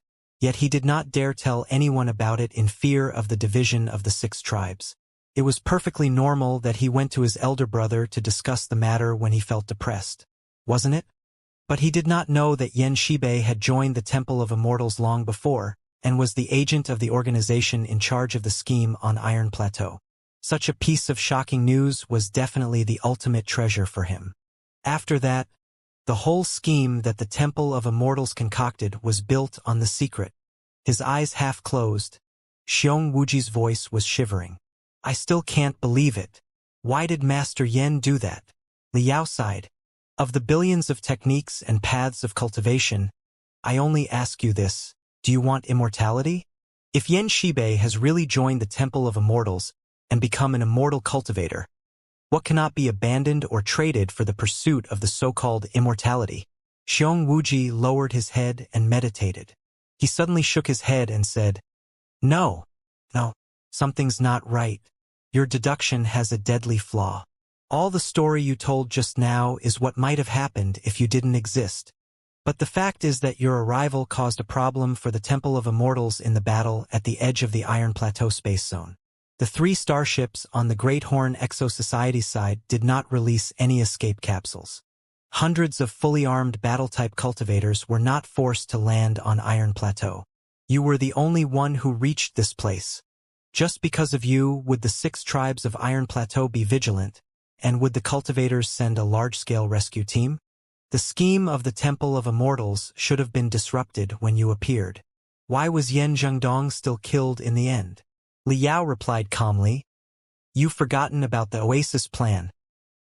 yet he did not dare tell anyone about it in fear of the division of the 6 tribes. It was perfectly normal that he went to his elder brother to discuss the matter when he felt depressed, wasn't it? But he did not know that Yen Shibei had joined the Temple of Immortals long before, and was the agent of the organization in charge of the scheme on Iron Plateau. Such a piece of shocking news was definitely the ultimate treasure for him. After that, the whole scheme that the Temple of Immortals concocted was built on the secret. His eyes half closed. Xiong Wuji's voice was shivering. "I still can't believe it. Why did Master Yen do that?" Liao sighed. "Of the billions of techniques and paths of cultivation, I only ask you this: do you want immortality? If Yen Shibei has really joined the Temple of Immortals and become an immortal cultivator, what cannot be abandoned or traded for the pursuit of the so-called immortality?" Xiong Wuji lowered his head and meditated. He suddenly shook his head and said, No, something's not right. Your deduction has a deadly flaw. All the story you told just now is what might have happened if you didn't exist. But the fact is that your arrival caused a problem for the Temple of Immortals in the battle at the edge of the Iron Plateau space zone. The 3 starships on the Great Horn Exo Society's side did not release any escape capsules. Hundreds of fully armed battle-type cultivators were not forced to land on Iron Plateau. You were the only one who reached this place. Just because of you, would the 6 tribes of Iron Plateau be vigilant, and would the cultivators send a large-scale rescue team? The scheme of the Temple of Immortals should have been disrupted when you appeared. Why was Yen Zhengdong still killed in the end? Liao replied calmly, You've forgotten about the Oasis plan.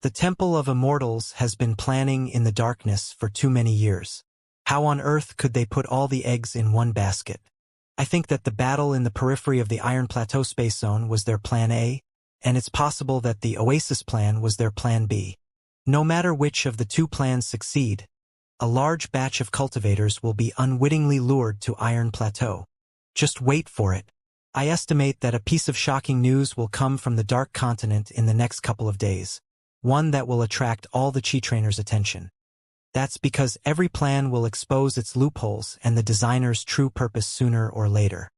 The Temple of Immortals has been planning in the darkness for too many years. How on earth could they put all the eggs in one basket? I think that the battle in the periphery of the Iron Plateau space zone was their plan A, and it's possible that the Oasis plan was their plan B. No matter which of the two plans succeed, a large batch of cultivators will be unwittingly lured to Iron Plateau. Just wait for it. I estimate that a piece of shocking news will come from the Dark Continent in the next couple of days, one that will attract all the Chi trainers' attention. That's because every plan will expose its loopholes and the designer's true purpose sooner or later.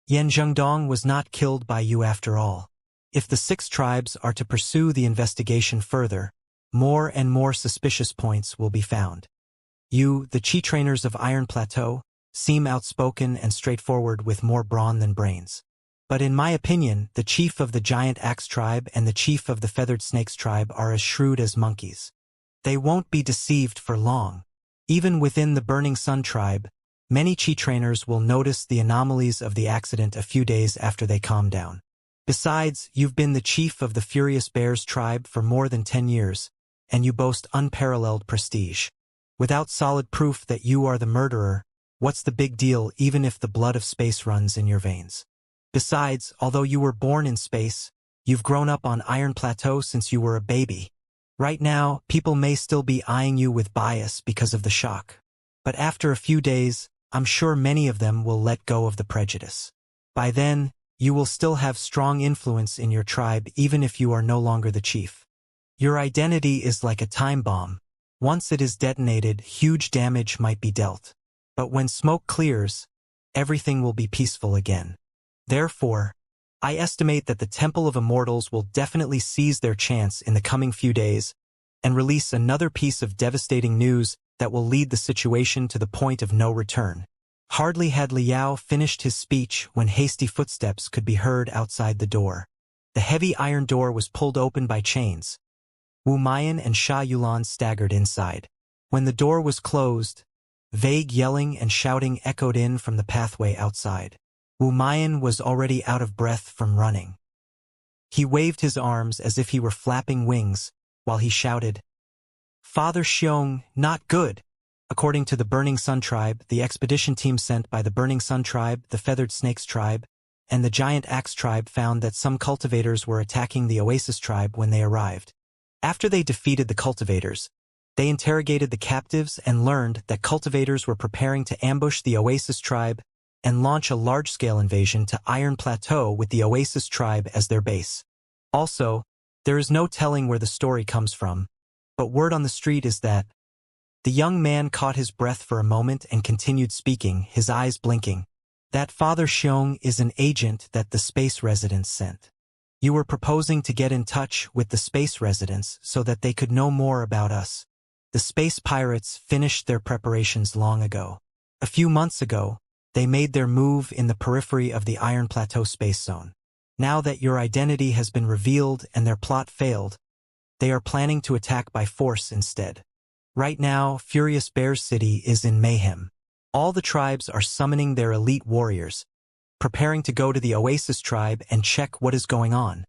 Yan Zhengdong was not killed by you after all. If the 6 tribes are to pursue the investigation further, more and more suspicious points will be found. You, the Chi trainers of Iron Plateau, seem outspoken and straightforward with more brawn than brains. But in my opinion, the chief of the Giant Axe tribe and the chief of the Feathered Snakes tribe are as shrewd as monkeys. They won't be deceived for long. Even within the Burning Sun tribe, many Chi trainers will notice the anomalies of the accident a few days after they calm down. Besides, you've been the chief of the Furious Bears tribe for more than 10 years, and you boast unparalleled prestige. Without solid proof that you are the murderer, what's the big deal even if the blood of space runs in your veins? Besides, although you were born in space, you've grown up on Iron Plateau since you were a baby. Right now, people may still be eyeing you with bias because of the shock. But after a few days, I'm sure many of them will let go of the prejudice. By then, you will still have strong influence in your tribe even if you are no longer the chief. Your identity is like a time bomb. Once it is detonated, huge damage might be dealt. But when smoke clears, everything will be peaceful again. Therefore, I estimate that the Temple of Immortals will definitely seize their chance in the coming few days and release another piece of devastating news that will lead the situation to the point of no return. Hardly had Liao finished his speech when hasty footsteps could be heard outside the door. The heavy iron door was pulled open by chains. Wu Mayan and Sha Yulan staggered inside. When the door was closed, vague yelling and shouting echoed in from the pathway outside. Wu Mayan was already out of breath from running. He waved his arms as if he were flapping wings, while he shouted, "Father Xiong, not good!" According to the Burning Sun tribe, the expedition team sent by the Burning Sun tribe, the Feathered Snakes tribe, and the Giant Axe tribe found that some cultivators were attacking the Oasis tribe when they arrived. After they defeated the cultivators, they interrogated the captives and learned that cultivators were preparing to ambush the Oasis tribe and launch a large-scale invasion to Iron Plateau with the Oasis tribe as their base. Also, there is no telling where the story comes from, but word on the street is that the young man caught his breath for a moment and continued speaking, his eyes blinking. That Father Xiong is an agent that the space residents sent. You were proposing to get in touch with the space residents so that they could know more about us. The space pirates finished their preparations long ago. A few months ago, they made their move in the periphery of the Iron Plateau space zone. Now that your identity has been revealed and their plot failed, they are planning to attack by force instead. Right now, Furious Bears City is in mayhem. All the tribes are summoning their elite warriors, preparing to go to the Oasis tribe and check what is going on.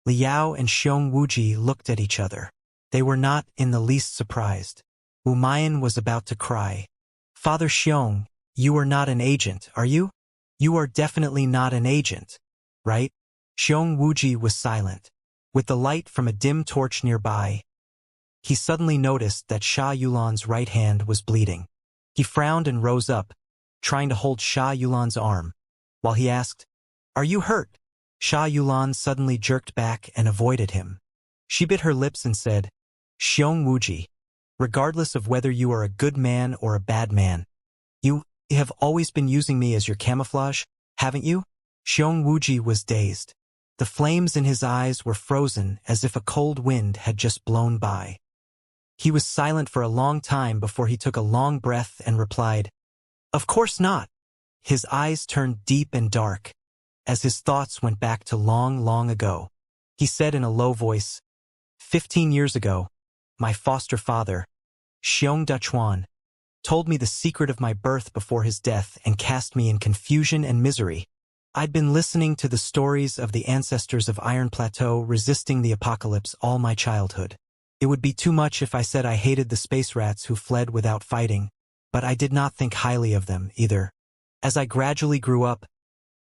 Liao and Xiong Wuji looked at each other. They were not in the least surprised. Wu Mayan was about to cry. "Father Xiong, you are not an agent, are you? You are definitely not an agent, right?" Xiong Wuji was silent. With the light from a dim torch nearby, he suddenly noticed that Sha Yulan's right hand was bleeding. He frowned and rose up, trying to hold Sha Yulan's arm, while he asked, "Are you hurt?" Sha Yulan suddenly jerked back and avoided him. She bit her lips and said, "Xiong Wuji, regardless of whether you are a good man or a bad man, you have always been using me as your camouflage, haven't you?" Xiong Wuji was dazed. The flames in his eyes were frozen as if a cold wind had just blown by. He was silent for a long time before he took a long breath and replied, "Of course not." His eyes turned deep and dark, as his thoughts went back to long, long ago. He said in a low voice, 15 years ago, my foster father, Xiong Duchuan, told me the secret of my birth before his death and cast me in confusion and misery. I'd been listening to the stories of the ancestors of Iron Plateau resisting the apocalypse all my childhood. It would be too much if I said I hated the space rats who fled without fighting, but I did not think highly of them, either. As I gradually grew up,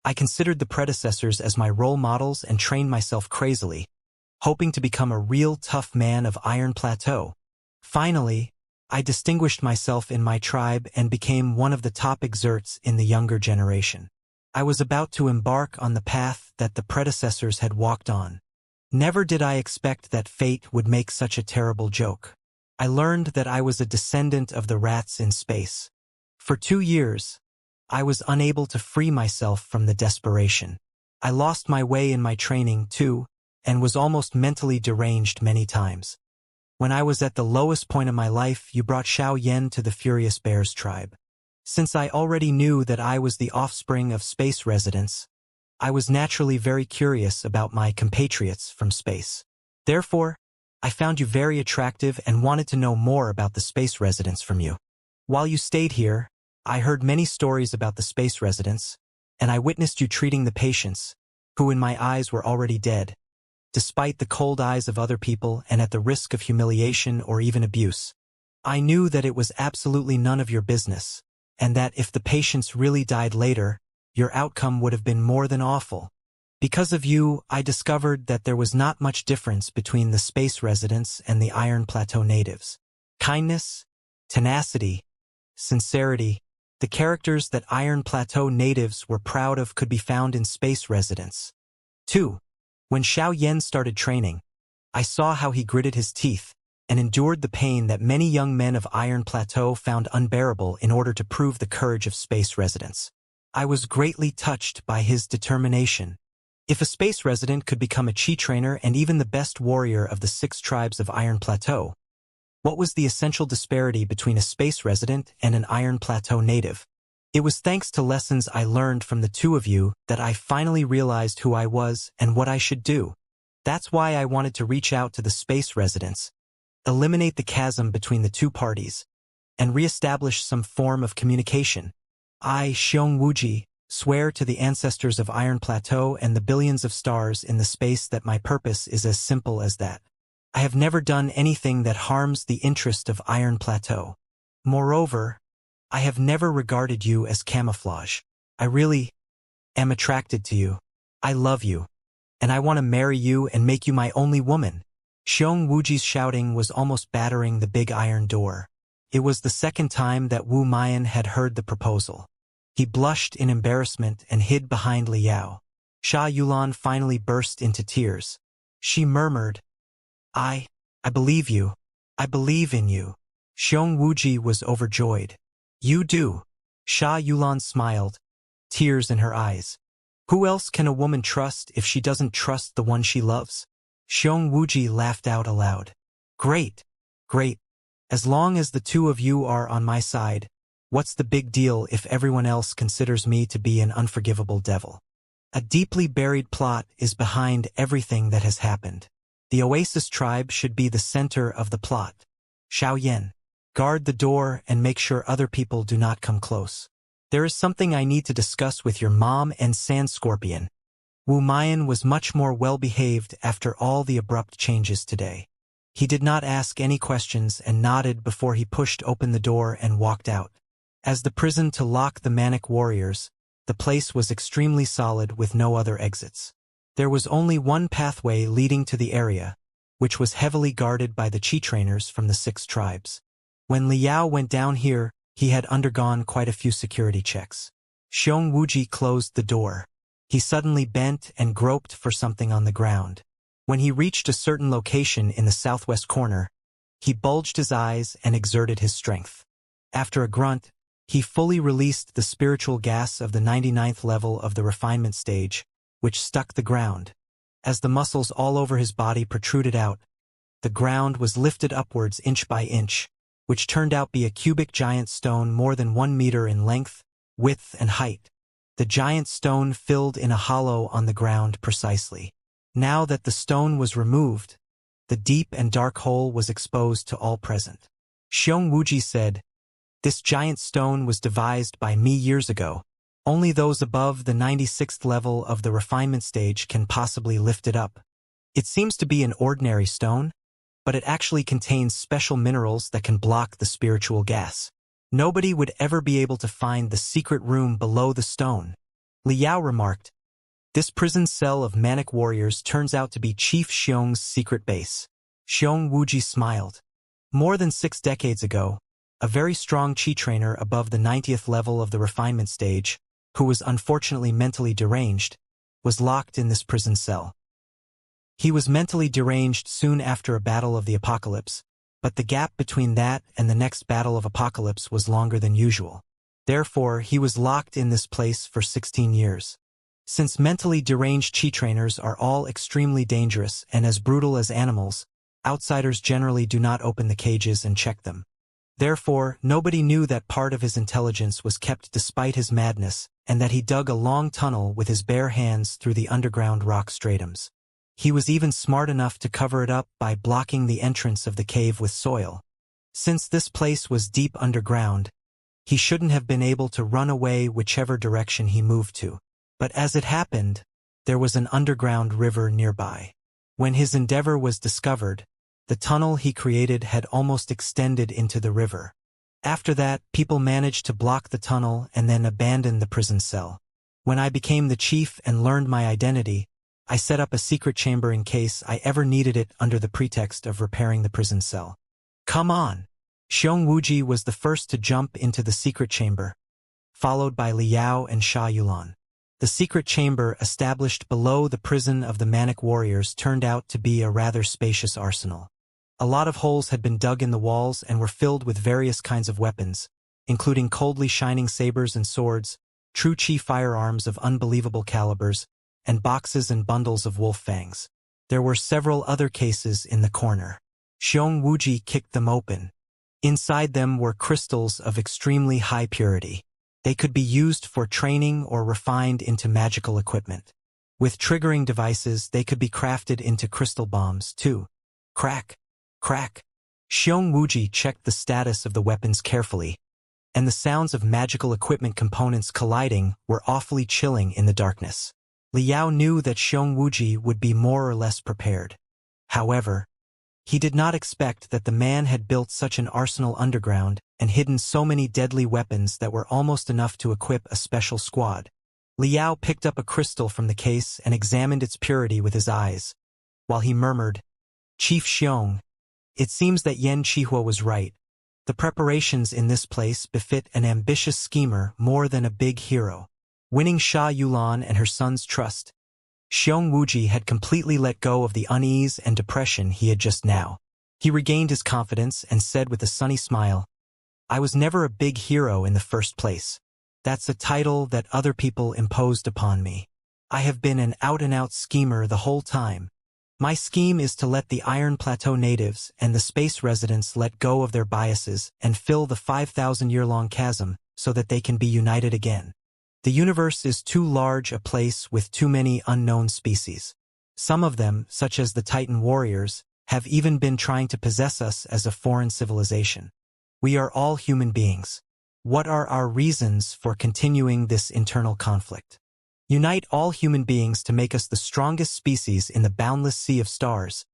I considered the predecessors as my role models and trained myself crazily, hoping to become a real tough man of Iron Plateau. Finally, I distinguished myself in my tribe and became one of the top exerts in the younger generation. I was about to embark on the path that the predecessors had walked on. Never did I expect that fate would make such a terrible joke. I learned that I was a descendant of the rats in space. For 2 years, I was unable to free myself from the desperation. I lost my way in my training, too, and was almost mentally deranged many times. When I was at the lowest point of my life, you brought Xianxia to the Furious Bears tribe. Since I already knew that I was the offspring of space residents, I was naturally very curious about my compatriots from space. Therefore, I found you very attractive and wanted to know more about the space residents from you. While you stayed here, I heard many stories about the space residents, and I witnessed you treating the patients, who in my eyes were already dead, despite the cold eyes of other people and at the risk of humiliation or even abuse. I knew that it was absolutely none of your business, and that if the patients really died later, your outcome would have been more than awful. Because of you, I discovered that there was not much difference between the space residents and the Iron Plateau natives. Kindness, tenacity, sincerity, the characters that Iron Plateau natives were proud of could be found in space residents. 2. When Xianxia started training, I saw how he gritted his teeth and endured the pain that many young men of Iron Plateau found unbearable in order to prove the courage of space residents. I was greatly touched by his determination. If a space resident could become a chi trainer and even the best warrior of the 6 tribes of Iron Plateau, what was the essential disparity between a space resident and an Iron Plateau native? It was thanks to lessons I learned from the 2 of you that I finally realized who I was and what I should do. That's why I wanted to reach out to the space residents, eliminate the chasm between the 2 parties, and re-establish some form of communication. I, Xianxia, swear to the ancestors of Iron Plateau and the billions of stars in the space that my purpose is as simple as that. I have never done anything that harms the interest of Iron Plateau. Moreover, I have never regarded you as camouflage. I really am attracted to you. I love you. And I want to marry you and make you my only woman. Xianxia's shouting was almost battering the big iron door. It was the second time that Wu Mian had heard the proposal. He blushed in embarrassment and hid behind Liao. Sha Yulan finally burst into tears. She murmured, I believe you. I believe in you. Xianxia was overjoyed. You do. Sha Yulan smiled, tears in her eyes. Who else can a woman trust if she doesn't trust the one she loves? Xianxia laughed out aloud. Great, great. As long as the 2 of you are on my side, what's the big deal if everyone else considers me to be an unforgivable devil? A deeply buried plot is behind everything that has happened. The Oasis tribe should be the center of the plot. Xianxia, guard the door and make sure other people do not come close. There is something I need to discuss with your mom and Sand Scorpion. Wu Mian was much more well-behaved after all the abrupt changes today. He did not ask any questions and nodded before he pushed open the door and walked out. As the prison to lock the manic warriors, the place was extremely solid with no other exits. There was only one pathway leading to the area, which was heavily guarded by the chi trainers from the 6 tribes. When Liao went down here, he had undergone quite a few security checks. Xianxia closed the door. He suddenly bent and groped for something on the ground. When he reached a certain location in the southwest corner, he bulged his eyes and exerted his strength. After a grunt, he fully released the spiritual gas of the 99th level of the refinement stage, which stuck the ground. As the muscles all over his body protruded out, the ground was lifted upwards inch by inch, which turned out be a cubic giant stone more than 1 meter in length, width, and height. The giant stone filled in a hollow on the ground precisely. Now that the stone was removed, the deep and dark hole was exposed to all present. Xianxia said, This giant stone was devised by me years ago, Only those above the 96th level of the refinement stage can possibly lift it up. It seems to be an ordinary stone, but it actually contains special minerals that can block the spiritual gas. Nobody would ever be able to find the secret room below the stone. Liao remarked. This prison cell of manic warriors turns out to be Chief Xiong's secret base. Xiong Wuji smiled. More than 6 decades ago, a very strong Qi trainer above the 90th level of the refinement stage, who was unfortunately mentally deranged, was locked in this prison cell. He was mentally deranged soon after a battle of the apocalypse, but the gap between that and the next battle of apocalypse was longer than usual. Therefore, he was locked in this place for 16 years. Since mentally deranged Qi trainers are all extremely dangerous and as brutal as animals, outsiders generally do not open the cages and check them. Therefore, nobody knew that part of his intelligence was kept despite his madness, and that he dug a long tunnel with his bare hands through the underground rock stratums. He was even smart enough to cover it up by blocking the entrance of the cave with soil. Since this place was deep underground, he shouldn't have been able to run away whichever direction he moved to. But as it happened, there was an underground river nearby. When his endeavor was discovered, the tunnel he created had almost extended into the river. After that, people managed to block the tunnel and then abandon the prison cell. When I became the chief and learned my identity, I set up a secret chamber in case I ever needed it under the pretext of repairing the prison cell. Come on! Xiong Wuji was the first to jump into the secret chamber, followed by Liao and Sha Yulan. The secret chamber established below the prison of the manic warriors turned out to be a rather spacious arsenal. A lot of holes had been dug in the walls and were filled with various kinds of weapons, including coldly shining sabers and swords, true Qi firearms of unbelievable calibers, and boxes and bundles of wolf fangs. There were several other cases in the corner. Xiong Wuji kicked them open. Inside them were crystals of extremely high purity. They could be used for training or refined into magical equipment. With triggering devices, they could be crafted into crystal bombs, too. Crack! Crack! Xiong Wuji checked the status of the weapons carefully, and the sounds of magical equipment components colliding were awfully chilling in the darkness. Liao knew that Xiong Wuji would be more or less prepared. However, he did not expect that the man had built such an arsenal underground and hidden so many deadly weapons that were almost enough to equip a special squad. Liao picked up a crystal from the case and examined its purity with his eyes, while he murmured, "Chief Xiong, it seems that Yan Qihua was right. The preparations in this place befit an ambitious schemer more than a big hero." Winning Sha Yulan and her son's trust, Xiong Wuji had completely let go of the unease and depression he had just now. He regained his confidence and said with a sunny smile, "I was never a big hero in the first place. That's a title that other people imposed upon me. I have been an out-and-out schemer the whole time. My scheme is to let the Iron Plateau natives and the space residents let go of their biases and fill the 5,000-year-long chasm so that they can be united again. The universe is too large a place with too many unknown species. Some of them, such as the Titan warriors, have even been trying to possess us as a foreign civilization. We are all human beings. What are our reasons for continuing this internal conflict? Unite all human beings to make us the strongest species in the boundless sea of stars,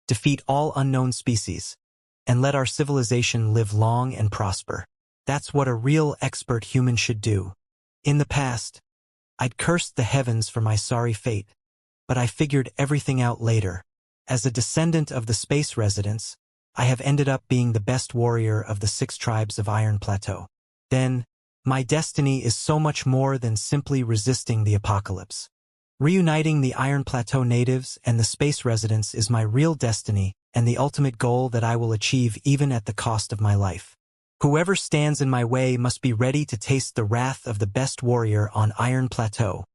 defeat all unknown species, and let our civilization live long and prosper. That's what a real expert human should do. In the past, I'd cursed the heavens for my sorry fate, but I figured everything out later. As a descendant of the space residents, I have ended up being the best warrior of the 6 tribes of Iron Plateau. Then, my destiny is so much more than simply resisting the apocalypse. Reuniting the Iron Plateau natives and the space residents is my real destiny and the ultimate goal that I will achieve even at the cost of my life. Whoever stands in my way must be ready to taste the wrath of the best warrior on Iron Plateau.